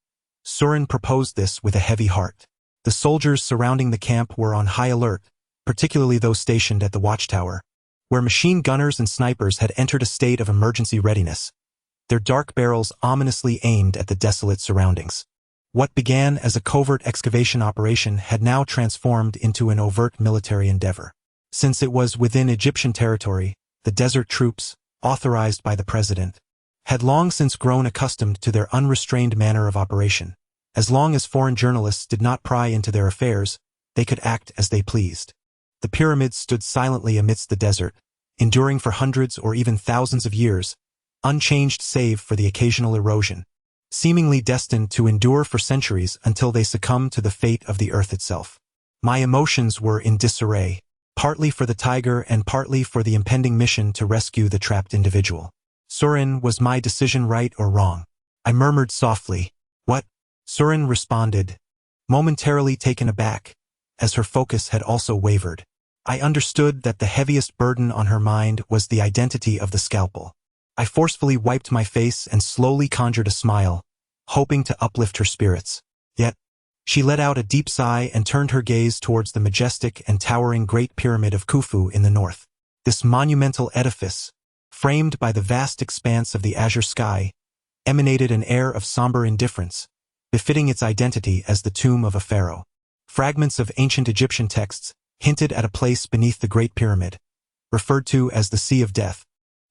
Surin proposed this with a heavy heart. The soldiers surrounding the camp were on high alert, particularly those stationed at the watchtower, where machine gunners and snipers had entered a state of emergency readiness, their dark barrels ominously aimed at the desolate surroundings. What began as a covert excavation operation had now transformed into an overt military endeavor. Since it was within Egyptian territory, the desert troops, authorized by the president, had long since grown accustomed to their unrestrained manner of operation. As long as foreign journalists did not pry into their affairs, they could act as they pleased. The pyramids stood silently amidst the desert, enduring for hundreds or even thousands of years, unchanged save for the occasional erosion, seemingly destined to endure for centuries until they succumbed to the fate of the earth itself. My emotions were in disarray, partly for the tiger and partly for the impending mission to rescue the trapped individual. Surin, was my decision right or wrong? I murmured softly. What? Surin responded, momentarily taken aback, as her focus had also wavered. I understood that the heaviest burden on her mind was the identity of the scalpel. I forcefully wiped my face and slowly conjured a smile, hoping to uplift her spirits. Yet, she let out a deep sigh and turned her gaze towards the majestic and towering Great Pyramid of Khufu in the north. This monumental edifice, framed by the vast expanse of the azure sky, emanated an air of somber indifference, befitting its identity as the tomb of a pharaoh. Fragments of ancient Egyptian texts hinted at a place beneath the Great Pyramid, referred to as the Sea of Death,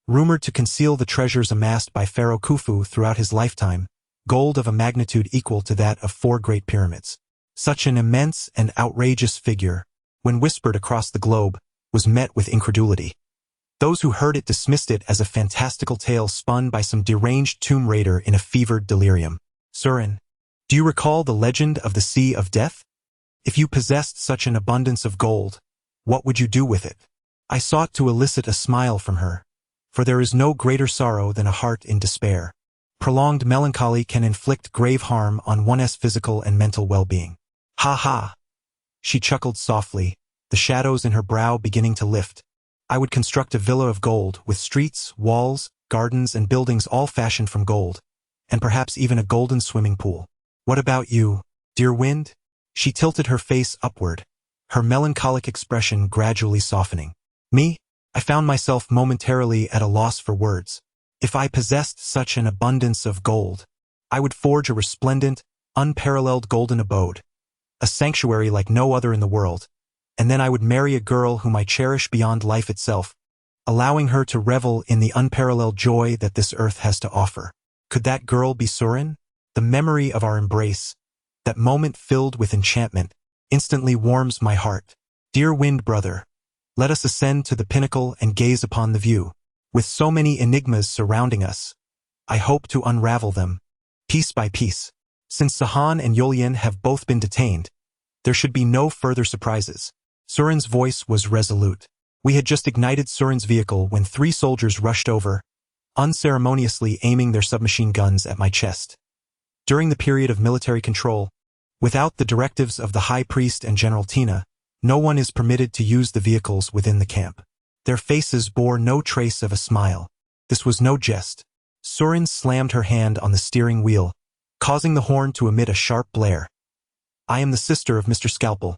rumored to conceal the treasures amassed by Pharaoh Khufu throughout his lifetime, gold of a magnitude equal to that of 4 Great Pyramids. Such an immense and outrageous figure, when whispered across the globe, was met with incredulity. Those who heard it dismissed it as a fantastical tale spun by some deranged tomb raider in a fevered delirium. Surin, do you recall the legend of the Sea of Death? If you possessed such an abundance of gold, what would you do with it? I sought to elicit a smile from her, for there is no greater sorrow than a heart in despair. Prolonged melancholy can inflict grave harm on one's physical and mental well-being. Ha ha! She chuckled softly, the shadows in her brow beginning to lift. I would construct a villa of gold, with streets, walls, gardens, and buildings all fashioned from gold, and perhaps even a golden swimming pool. What about you, dear wind? She tilted her face upward, her melancholic expression gradually softening. Me? I found myself momentarily at a loss for words. If I possessed such an abundance of gold, I would forge a resplendent, unparalleled golden abode, a sanctuary like no other in the world, and then I would marry a girl whom I cherish beyond life itself, allowing her to revel in the unparalleled joy that this earth has to offer. Could that girl be Surin? The memory of our embrace, that moment filled with enchantment, instantly warms my heart. Dear wind brother, let us ascend to the pinnacle and gaze upon the view. With so many enigmas surrounding us, I hope to unravel them, piece by piece. Since Sahan and Yulian have both been detained, there should be no further surprises. Surin's voice was resolute. We had just ignited Surin's vehicle when 3 soldiers rushed over, unceremoniously aiming their submachine guns at my chest. During the period of military control, without the directives of the High Priest and General Tina, no one is permitted to use the vehicles within the camp. Their faces bore no trace of a smile. This was no jest. Surin slammed her hand on the steering wheel, causing the horn to emit a sharp blare. I am the sister of Mr. Scalpel,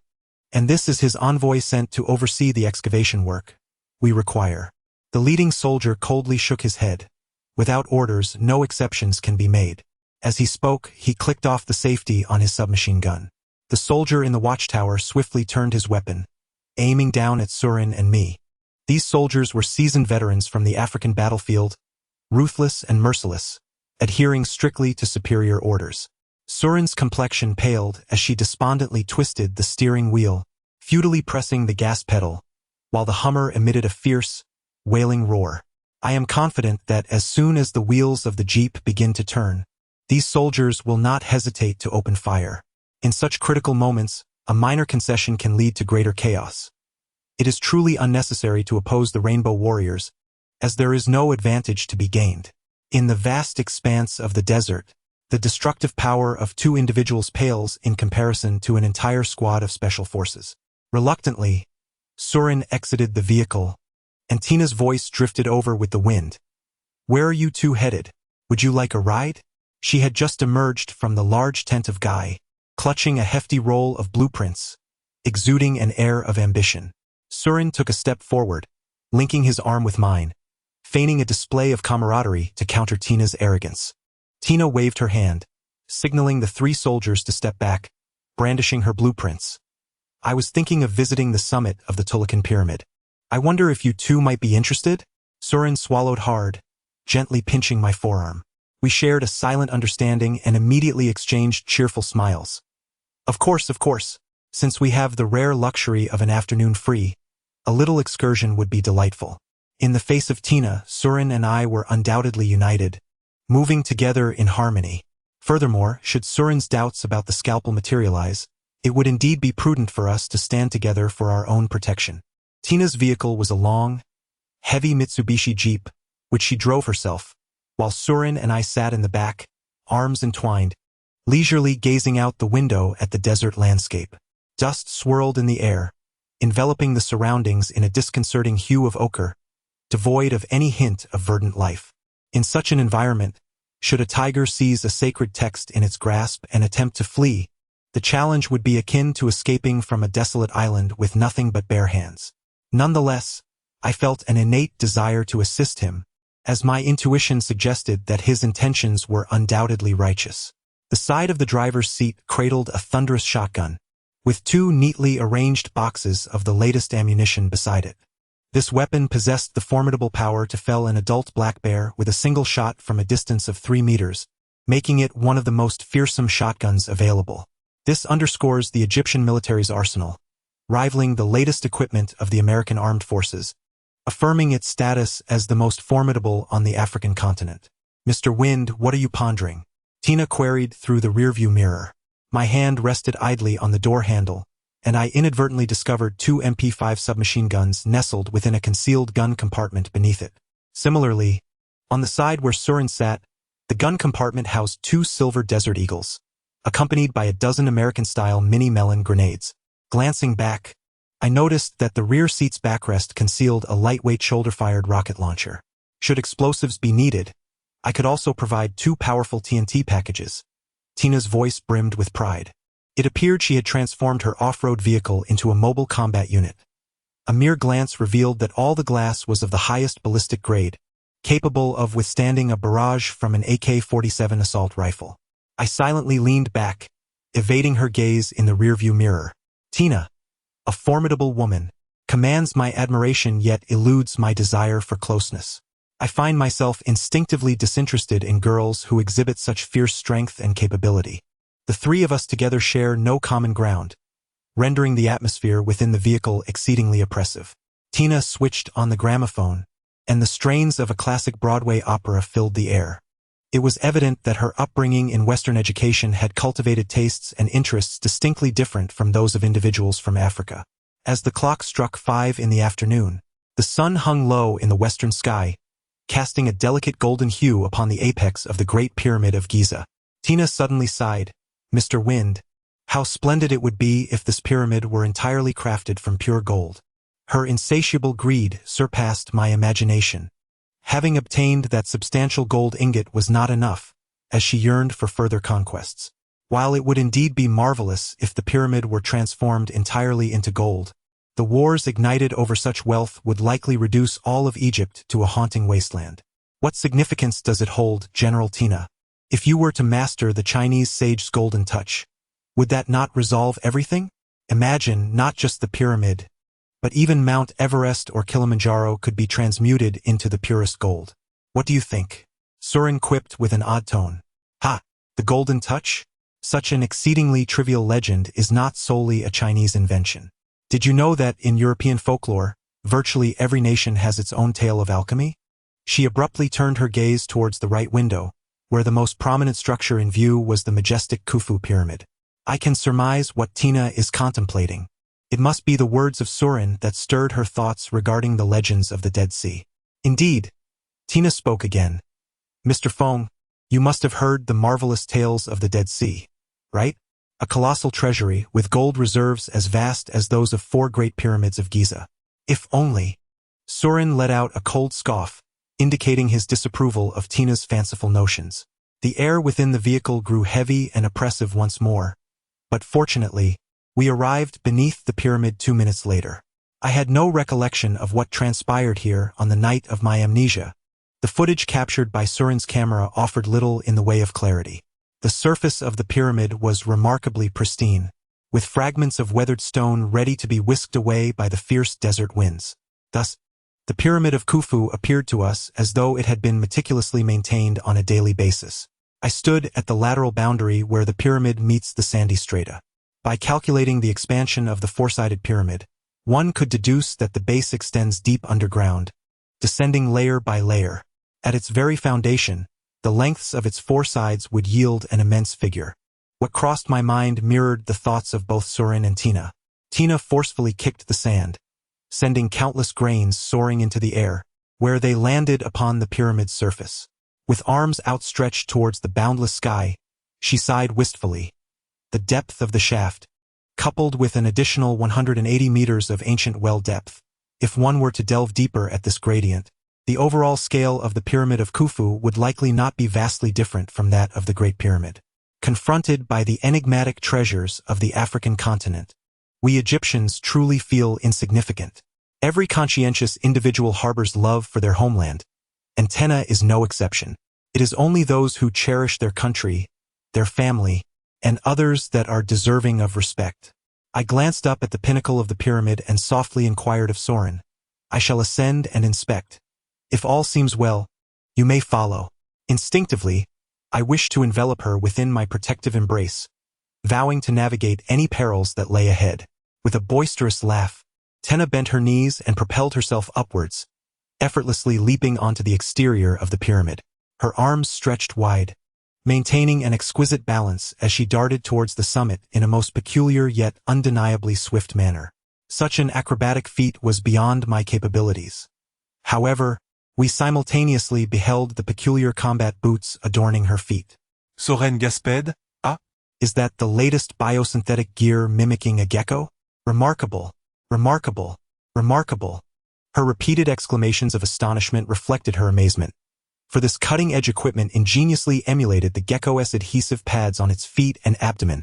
and this is his envoy sent to oversee the excavation work we require. The leading soldier coldly shook his head, Without orders, no exceptions can be made. As he spoke, he clicked off the safety on his submachine gun. The soldier in the watchtower swiftly turned his weapon, aiming down at Surin and me. These soldiers were seasoned veterans from the African battlefield, ruthless and merciless, adhering strictly to superior orders. Surin's complexion paled as she despondently twisted the steering wheel, futilely pressing the gas pedal, while the Hummer emitted a fierce, wailing roar. I am confident that as soon as the wheels of the Jeep begin to turn, these soldiers will not hesitate to open fire. In such critical moments, a minor concession can lead to greater chaos. It is truly unnecessary to oppose the Rainbow Warriors, as there is no advantage to be gained. In the vast expanse of the desert, the destructive power of two individuals pales in comparison to an entire squad of special forces. Reluctantly, Surin exited the vehicle, and Tina's voice drifted over with the wind. "Where are you two headed? Would you like a ride?" She had just emerged from the large tent of Guy, clutching a hefty roll of blueprints, exuding an air of ambition. Surin took a step forward, linking his arm with mine, feigning a display of camaraderie to counter Tina's arrogance. Tina waved her hand, signaling the three soldiers to step back, brandishing her blueprints. "I was thinking of visiting the summit of the Tulakan Pyramid. I wonder if you two might be interested?" Surin swallowed hard, gently pinching my forearm. We shared a silent understanding and immediately exchanged cheerful smiles. Of course. Since we have the rare luxury of an afternoon free, a little excursion would be delightful." In the face of Tina, Surin and I were undoubtedly united, moving together in harmony. Furthermore, should Surin's doubts about the scalpel materialize, it would indeed be prudent for us to stand together for our own protection. Tina's vehicle was a long, heavy Mitsubishi Jeep, which she drove herself, while Surin and I sat in the back, arms entwined, leisurely gazing out the window at the desert landscape. Dust swirled in the air, enveloping the surroundings in a disconcerting hue of ochre, devoid of any hint of verdant life. In such an environment, should a tiger seize a sacred text in its grasp and attempt to flee, the challenge would be akin to escaping from a desolate island with nothing but bare hands. Nonetheless, I felt an innate desire to assist him, as my intuition suggested that his intentions were undoubtedly righteous. The side of the driver's seat cradled a thunderous shotgun, with two neatly arranged boxes of the latest ammunition beside it. This weapon possessed the formidable power to fell an adult black bear with a single shot from a distance of 3 meters, making it one of the most fearsome shotguns available. This underscores the Egyptian military's arsenal, rivaling the latest equipment of the American armed forces, affirming its status as the most formidable on the African continent. "Mr. Wind, what are you pondering?" Tina queried through the rearview mirror. My hand rested idly on the door handle, and I inadvertently discovered 2 MP5 submachine guns nestled within a concealed gun compartment beneath it. Similarly, on the side where Surin sat, the gun compartment housed 2 silver Desert Eagles, accompanied by a dozen American-style mini-melon grenades. Glancing back, I noticed that the rear seat's backrest concealed a lightweight shoulder-fired rocket launcher. Should explosives be needed, I could also provide 2 powerful TNT packages. Tina's voice brimmed with pride. It appeared she had transformed her off-road vehicle into a mobile combat unit. A mere glance revealed that all the glass was of the highest ballistic grade, capable of withstanding a barrage from an AK-47 assault rifle. I silently leaned back, evading her gaze in the rearview mirror. Tina, a formidable woman, commands my admiration yet eludes my desire for closeness. I find myself instinctively disinterested in girls who exhibit such fierce strength and capability. The 3 of us together share no common ground, rendering the atmosphere within the vehicle exceedingly oppressive. Tina switched on the gramophone, and the strains of a classic Broadway opera filled the air. It was evident that her upbringing in Western education had cultivated tastes and interests distinctly different from those of individuals from Africa. As the clock struck 5 in the afternoon, the sun hung low in the western sky, casting a delicate golden hue upon the apex of the Great Pyramid of Giza. Tina suddenly sighed. "Mr. Wind, how splendid it would be if this pyramid were entirely crafted from pure gold." Her insatiable greed surpassed my imagination. Having obtained that substantial gold ingot was not enough, as she yearned for further conquests. While it would indeed be marvelous if the pyramid were transformed entirely into gold, the wars ignited over such wealth would likely reduce all of Egypt to a haunting wasteland. What significance does it hold, General Tina? If you were to master the Chinese sage's golden touch, would that not resolve everything? Imagine not just the pyramid, but even Mount Everest or Kilimanjaro could be transmuted into the purest gold. What do you think? Soren quipped with an odd tone. Ha! The golden touch? Such an exceedingly trivial legend is not solely a Chinese invention. Did you know that in European folklore, virtually every nation has its own tale of alchemy? She abruptly turned her gaze towards the right window, where the most prominent structure in view was the majestic Khufu pyramid. I can surmise what Tina is contemplating. It must be the words of Soren that stirred her thoughts regarding the legends of the Dead Sea. Indeed, Tina spoke again. Mr. Feng, you must have heard the marvelous tales of the Dead Sea, right? A colossal treasury with gold reserves as vast as those of 4 Great Pyramids of Giza. If only. Soren let out a cold scoff, indicating his disapproval of Tina's fanciful notions. The air within the vehicle grew heavy and oppressive once more, but fortunately, we arrived beneath the pyramid 2 minutes later. I had no recollection of what transpired here on the night of my amnesia. The footage captured by Soren's camera offered little in the way of clarity. The surface of the pyramid was remarkably pristine, with fragments of weathered stone ready to be whisked away by the fierce desert winds. Thus, the Pyramid of Khufu appeared to us as though it had been meticulously maintained on a daily basis. I stood at the lateral boundary where the pyramid meets the sandy strata. By calculating the expansion of the four-sided pyramid, one could deduce that the base extends deep underground, descending layer by layer. At its very foundation, the lengths of its 4 sides would yield an immense figure. What crossed my mind mirrored the thoughts of both Soren and Tina. Tina forcefully kicked the sand, sending countless grains soaring into the air, where they landed upon the pyramid's surface. With arms outstretched towards the boundless sky, she sighed wistfully. The depth of the shaft, coupled with an additional 180 meters of ancient well depth, if one were to delve deeper at this gradient, the overall scale of the Pyramid of Khufu would likely not be vastly different from that of the Great Pyramid. Confronted by the enigmatic treasures of the African continent, we Egyptians truly feel insignificant. Every conscientious individual harbors love for their homeland, and Tena is no exception. It is only those who cherish their country, their family, and others that are deserving of respect. I glanced up at the pinnacle of the pyramid and softly inquired of Soren. I shall ascend and inspect. If all seems well, you may follow. Instinctively, I wished to envelop her within my protective embrace, vowing to navigate any perils that lay ahead. With a boisterous laugh, Tena bent her knees and propelled herself upwards, effortlessly leaping onto the exterior of the pyramid. Her arms stretched wide, maintaining an exquisite balance as she darted towards the summit in a most peculiar yet undeniably swift manner. Such an acrobatic feat was beyond my capabilities. However, we simultaneously beheld the peculiar combat boots adorning her feet. Soren gasped. Ah, Is that the latest biosynthetic gear mimicking a gecko? Remarkable, remarkable, remarkable. Her repeated exclamations of astonishment reflected her amazement, for this cutting-edge equipment ingeniously emulated the gecko-esque adhesive pads on its feet and abdomen,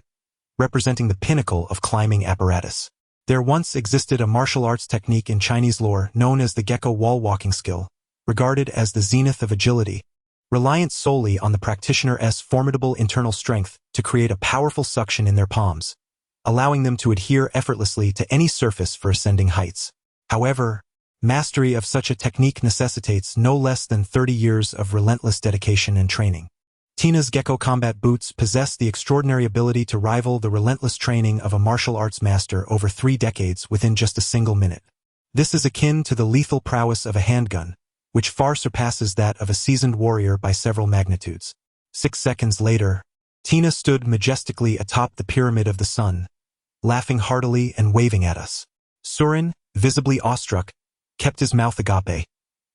representing the pinnacle of climbing apparatus. There once existed a martial arts technique in Chinese lore known as the gecko wall walking skill, regarded as the zenith of agility, reliant solely on the practitioner's formidable internal strength to create a powerful suction in their palms, allowing them to adhere effortlessly to any surface for ascending heights. However, mastery of such a technique necessitates no less than 30 years of relentless dedication and training. Tina's gecko combat boots possess the extraordinary ability to rival the relentless training of a martial arts master over 3 decades within just a single minute. This is akin to the lethal prowess of a handgun, which far surpasses that of a seasoned warrior by several magnitudes. 6 seconds later, Tina stood majestically atop the Pyramid of the Sun, laughing heartily and waving at us. Soren, visibly awestruck, kept his mouth agape,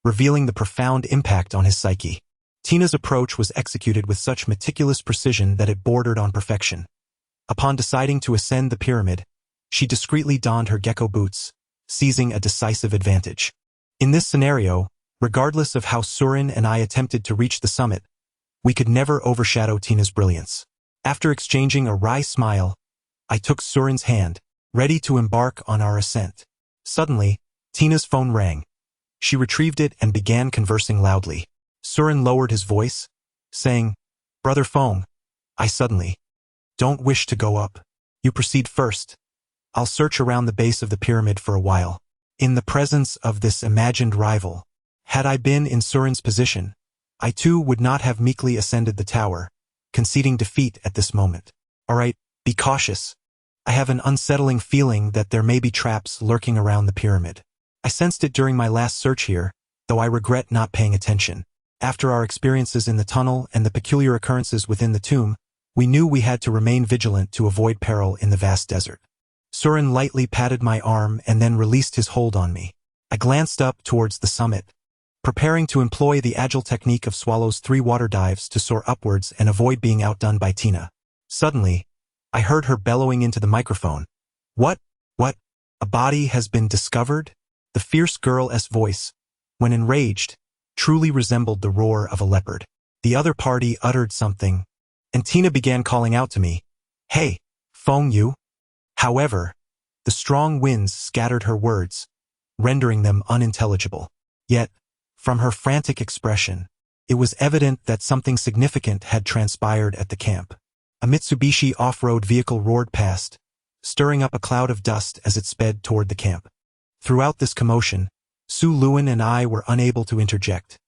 revealing the profound impact on his psyche. Tina's approach was executed with such meticulous precision that it bordered on perfection. Upon deciding to ascend the pyramid, she discreetly donned her gecko boots, seizing a decisive advantage. In this scenario, regardless of how Soren and I attempted to reach the summit, we could never overshadow Tina's brilliance. After exchanging a wry smile, I took Soren's hand, ready to embark on our ascent. Suddenly, Tina's phone rang. She retrieved it and began conversing loudly. Surin lowered his voice, saying, Brother Feng, I suddenly don't wish to go up. You proceed first. I'll search around the base of the pyramid for a while. In the presence of this imagined rival, had I been in Surin's position, I too would not have meekly ascended the tower, conceding defeat at this moment. All right, be cautious. I have an unsettling feeling that there may be traps lurking around the pyramid. I sensed it during my last search here, though I regret not paying attention. After our experiences in the tunnel and the peculiar occurrences within the tomb, we knew we had to remain vigilant to avoid peril in the vast desert. Surin lightly patted my arm and then released his hold on me. I glanced up towards the summit, preparing to employ the agile technique of Swallow's 3 water dives to soar upwards and avoid being outdone by Tina. Suddenly, I heard her bellowing into the microphone. What? A body has been discovered? The fierce girl's voice, when enraged, truly resembled the roar of a leopard. The other party uttered something, and Tina began calling out to me, Hey, Feng you? However, the strong winds scattered her words, rendering them unintelligible. Yet, from her frantic expression, it was evident that something significant had transpired at the camp. A Mitsubishi off-road vehicle roared past, stirring up a cloud of dust as it sped toward the camp. Throughout this commotion, Su Luan and I were unable to interject.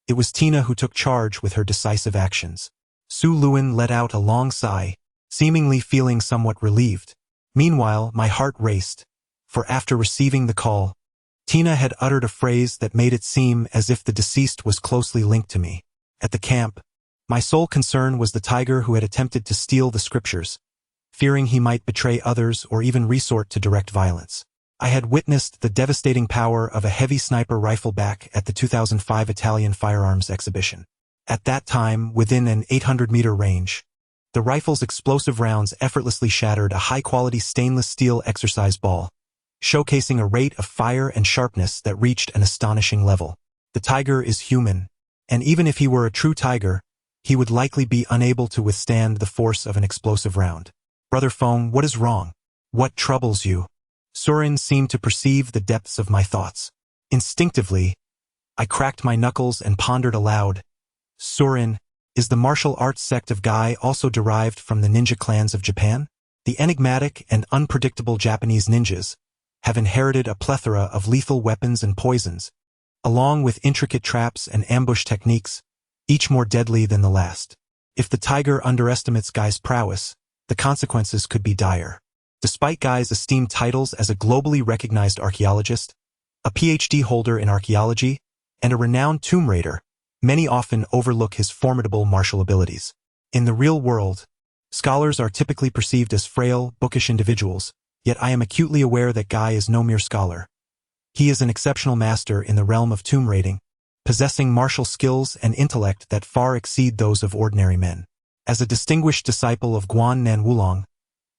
It was Tina who took charge with her decisive actions. Su Luan let out a long sigh, seemingly feeling somewhat relieved. Meanwhile, my heart raced, for after receiving the call, Tina had uttered a phrase that made it seem as if the deceased was closely linked to me. At the camp, my sole concern was the tiger who had attempted to steal the scriptures, fearing he might betray others or even resort to direct violence. I had witnessed the devastating power of a heavy sniper rifle back at the 2005 Italian firearms exhibition. At that time, within an 800-meter range, the rifle's explosive rounds effortlessly shattered a high-quality stainless steel exercise ball, showcasing a rate of fire and sharpness that reached an astonishing level. The tiger is human, and even if he were a true tiger, he would likely be unable to withstand the force of an explosive round. Brother Feng, what is wrong? What troubles you? Surin seemed to perceive the depths of my thoughts. Instinctively, I cracked my knuckles and pondered aloud. Surin, is the martial arts sect of Gai also derived from the ninja clans of Japan? The enigmatic and unpredictable Japanese ninjas have inherited a plethora of lethal weapons and poisons, along with intricate traps and ambush techniques, each more deadly than the last. If the tiger underestimates Gai's prowess, the consequences could be dire. Despite Gai's esteemed titles as a globally recognized archaeologist, a PhD holder in archaeology, and a renowned tomb raider, many often overlook his formidable martial abilities. In the real world, scholars are typically perceived as frail, bookish individuals, yet I am acutely aware that Gai is no mere scholar. He is an exceptional master in the realm of tomb raiding, possessing martial skills and intellect that far exceed those of ordinary men. As a distinguished disciple of Guan Nan Wulong,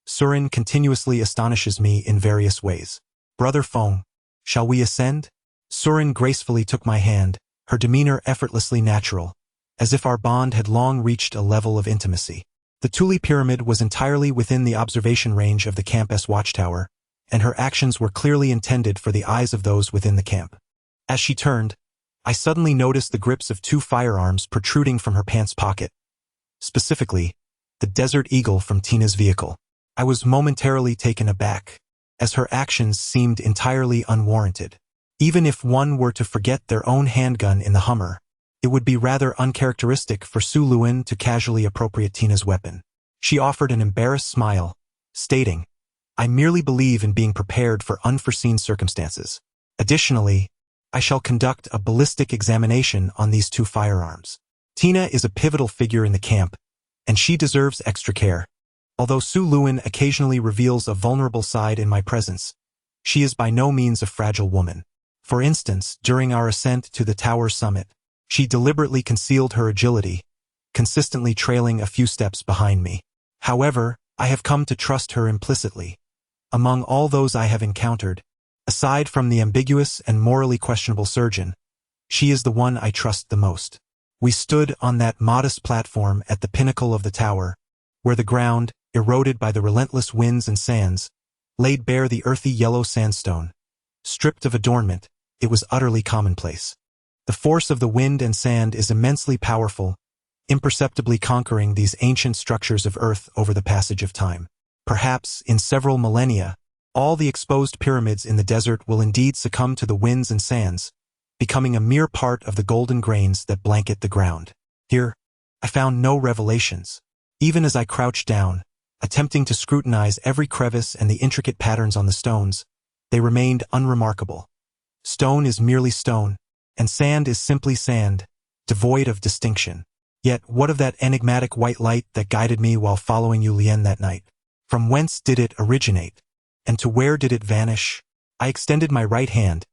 Surin continuously astonishes me in various ways. Brother Feng, shall we ascend? Surin gracefully took my hand, her demeanor effortlessly natural, as if our bond had long reached a level of intimacy. The Tuli Pyramid was entirely within the observation range of the camp's watchtower, and her actions were clearly intended for the eyes of those within the camp. As she turned, I suddenly noticed the grips of 2 firearms protruding from her pants pocket. Specifically, the Desert Eagle from Tina's vehicle. I was momentarily taken aback, as her actions seemed entirely unwarranted. Even if one were to forget their own handgun in the Hummer, it would be rather uncharacteristic for Su Luan to casually appropriate Tina's weapon. She offered an embarrassed smile, stating, I merely believe in being prepared for unforeseen circumstances. Additionally, I shall conduct a ballistic examination on these 2 firearms. Tina is a pivotal figure in the camp, and she deserves extra care. Although Su Luan occasionally reveals a vulnerable side in my presence, she is by no means a fragile woman. For instance, during our ascent to the tower summit, she deliberately concealed her agility, consistently trailing a few steps behind me. However, I have come to trust her implicitly. Among all those I have encountered, aside from the ambiguous and morally questionable surgeon, she is the one I trust the most. We stood on that modest platform at the pinnacle of the tower, where the ground, eroded by the relentless winds and sands, laid bare the earthy yellow sandstone. Stripped of adornment, it was utterly commonplace. The force of the wind and sand is immensely powerful, imperceptibly conquering these ancient structures of Earth over the passage of time. Perhaps, in several millennia, all the exposed pyramids in the desert will indeed succumb to the winds and sands, becoming a mere part of the golden grains that blanket the ground. Here, I found no revelations. Even as I crouched down, attempting to scrutinize every crevice and the intricate patterns on the stones, they remained unremarkable. Stone is merely stone, and sand is simply sand, devoid of distinction. Yet what of that enigmatic white light that guided me while following you Lien that night? From whence did it originate? And to where did it vanish? I extended my right hand,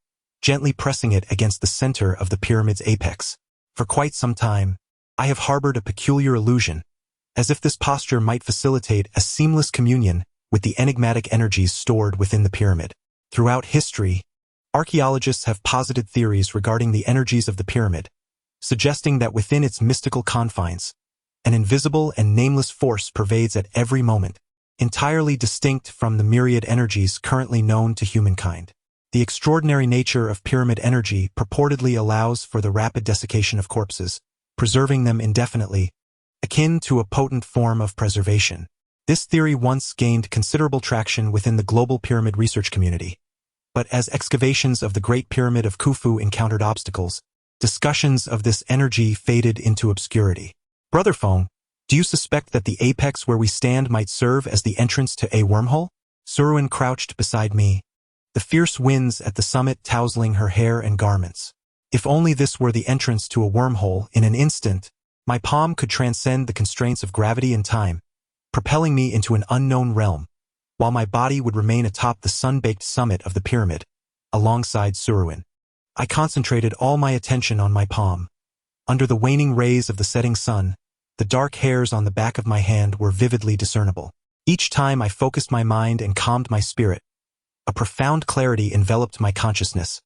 gently pressing it against the center of the pyramid's apex. For quite some time, I have harbored a peculiar illusion, as if this posture might facilitate a seamless communion with the enigmatic energies stored within the pyramid. Throughout history, archaeologists have posited theories regarding the energies of the pyramid, suggesting that within its mystical confines, an invisible and nameless force pervades at every moment, entirely distinct from the myriad energies currently known to humankind. The extraordinary nature of pyramid energy purportedly allows for the rapid desiccation of corpses, preserving them indefinitely, akin to a potent form of preservation. This theory once gained considerable traction within the global pyramid research community, but as excavations of the Great Pyramid of Khufu encountered obstacles, discussions of this energy faded into obscurity. Brother Feng, do you suspect that the apex where we stand might serve as the entrance to a wormhole? Suruin crouched beside me, the fierce winds at the summit tousling her hair and garments. If only this were the entrance to a wormhole, in an instant, my palm could transcend the constraints of gravity and time, propelling me into an unknown realm, while my body would remain atop the sun-baked summit of the pyramid, alongside Suruin. I concentrated all my attention on my palm. Under the waning rays of the setting sun, the dark hairs on the back of my hand were vividly discernible. Each time I focused my mind and calmed my spirit, a profound clarity enveloped my consciousness,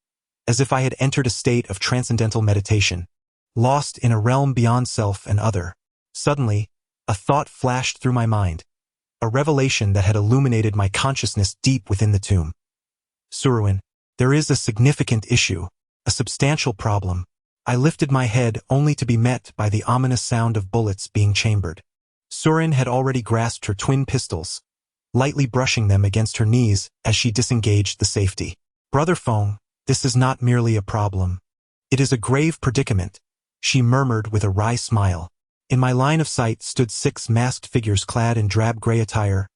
as if I had entered a state of transcendental meditation, lost in a realm beyond self and other. Suddenly, a thought flashed through my mind, a revelation that had illuminated my consciousness deep within the tomb. Suruin, there is a significant issue, a substantial problem. I lifted my head only to be met by the ominous sound of bullets being chambered. Surin had already grasped her twin pistols, lightly brushing them against her knees as she disengaged the safety. Brother Feng, this is not merely a problem. It is a grave predicament, she murmured with a wry smile. In my line of sight stood 6 masked figures clad in drab gray attire,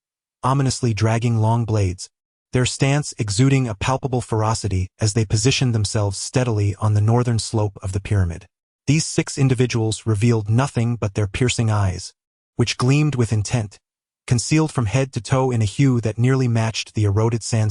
ominously dragging long blades, their stance exuding a palpable ferocity as they positioned themselves steadily on the northern slope of the pyramid. These 6 individuals revealed nothing but their piercing eyes, which gleamed with intent, concealed from head to toe in a hue that nearly matched the eroded sandstone.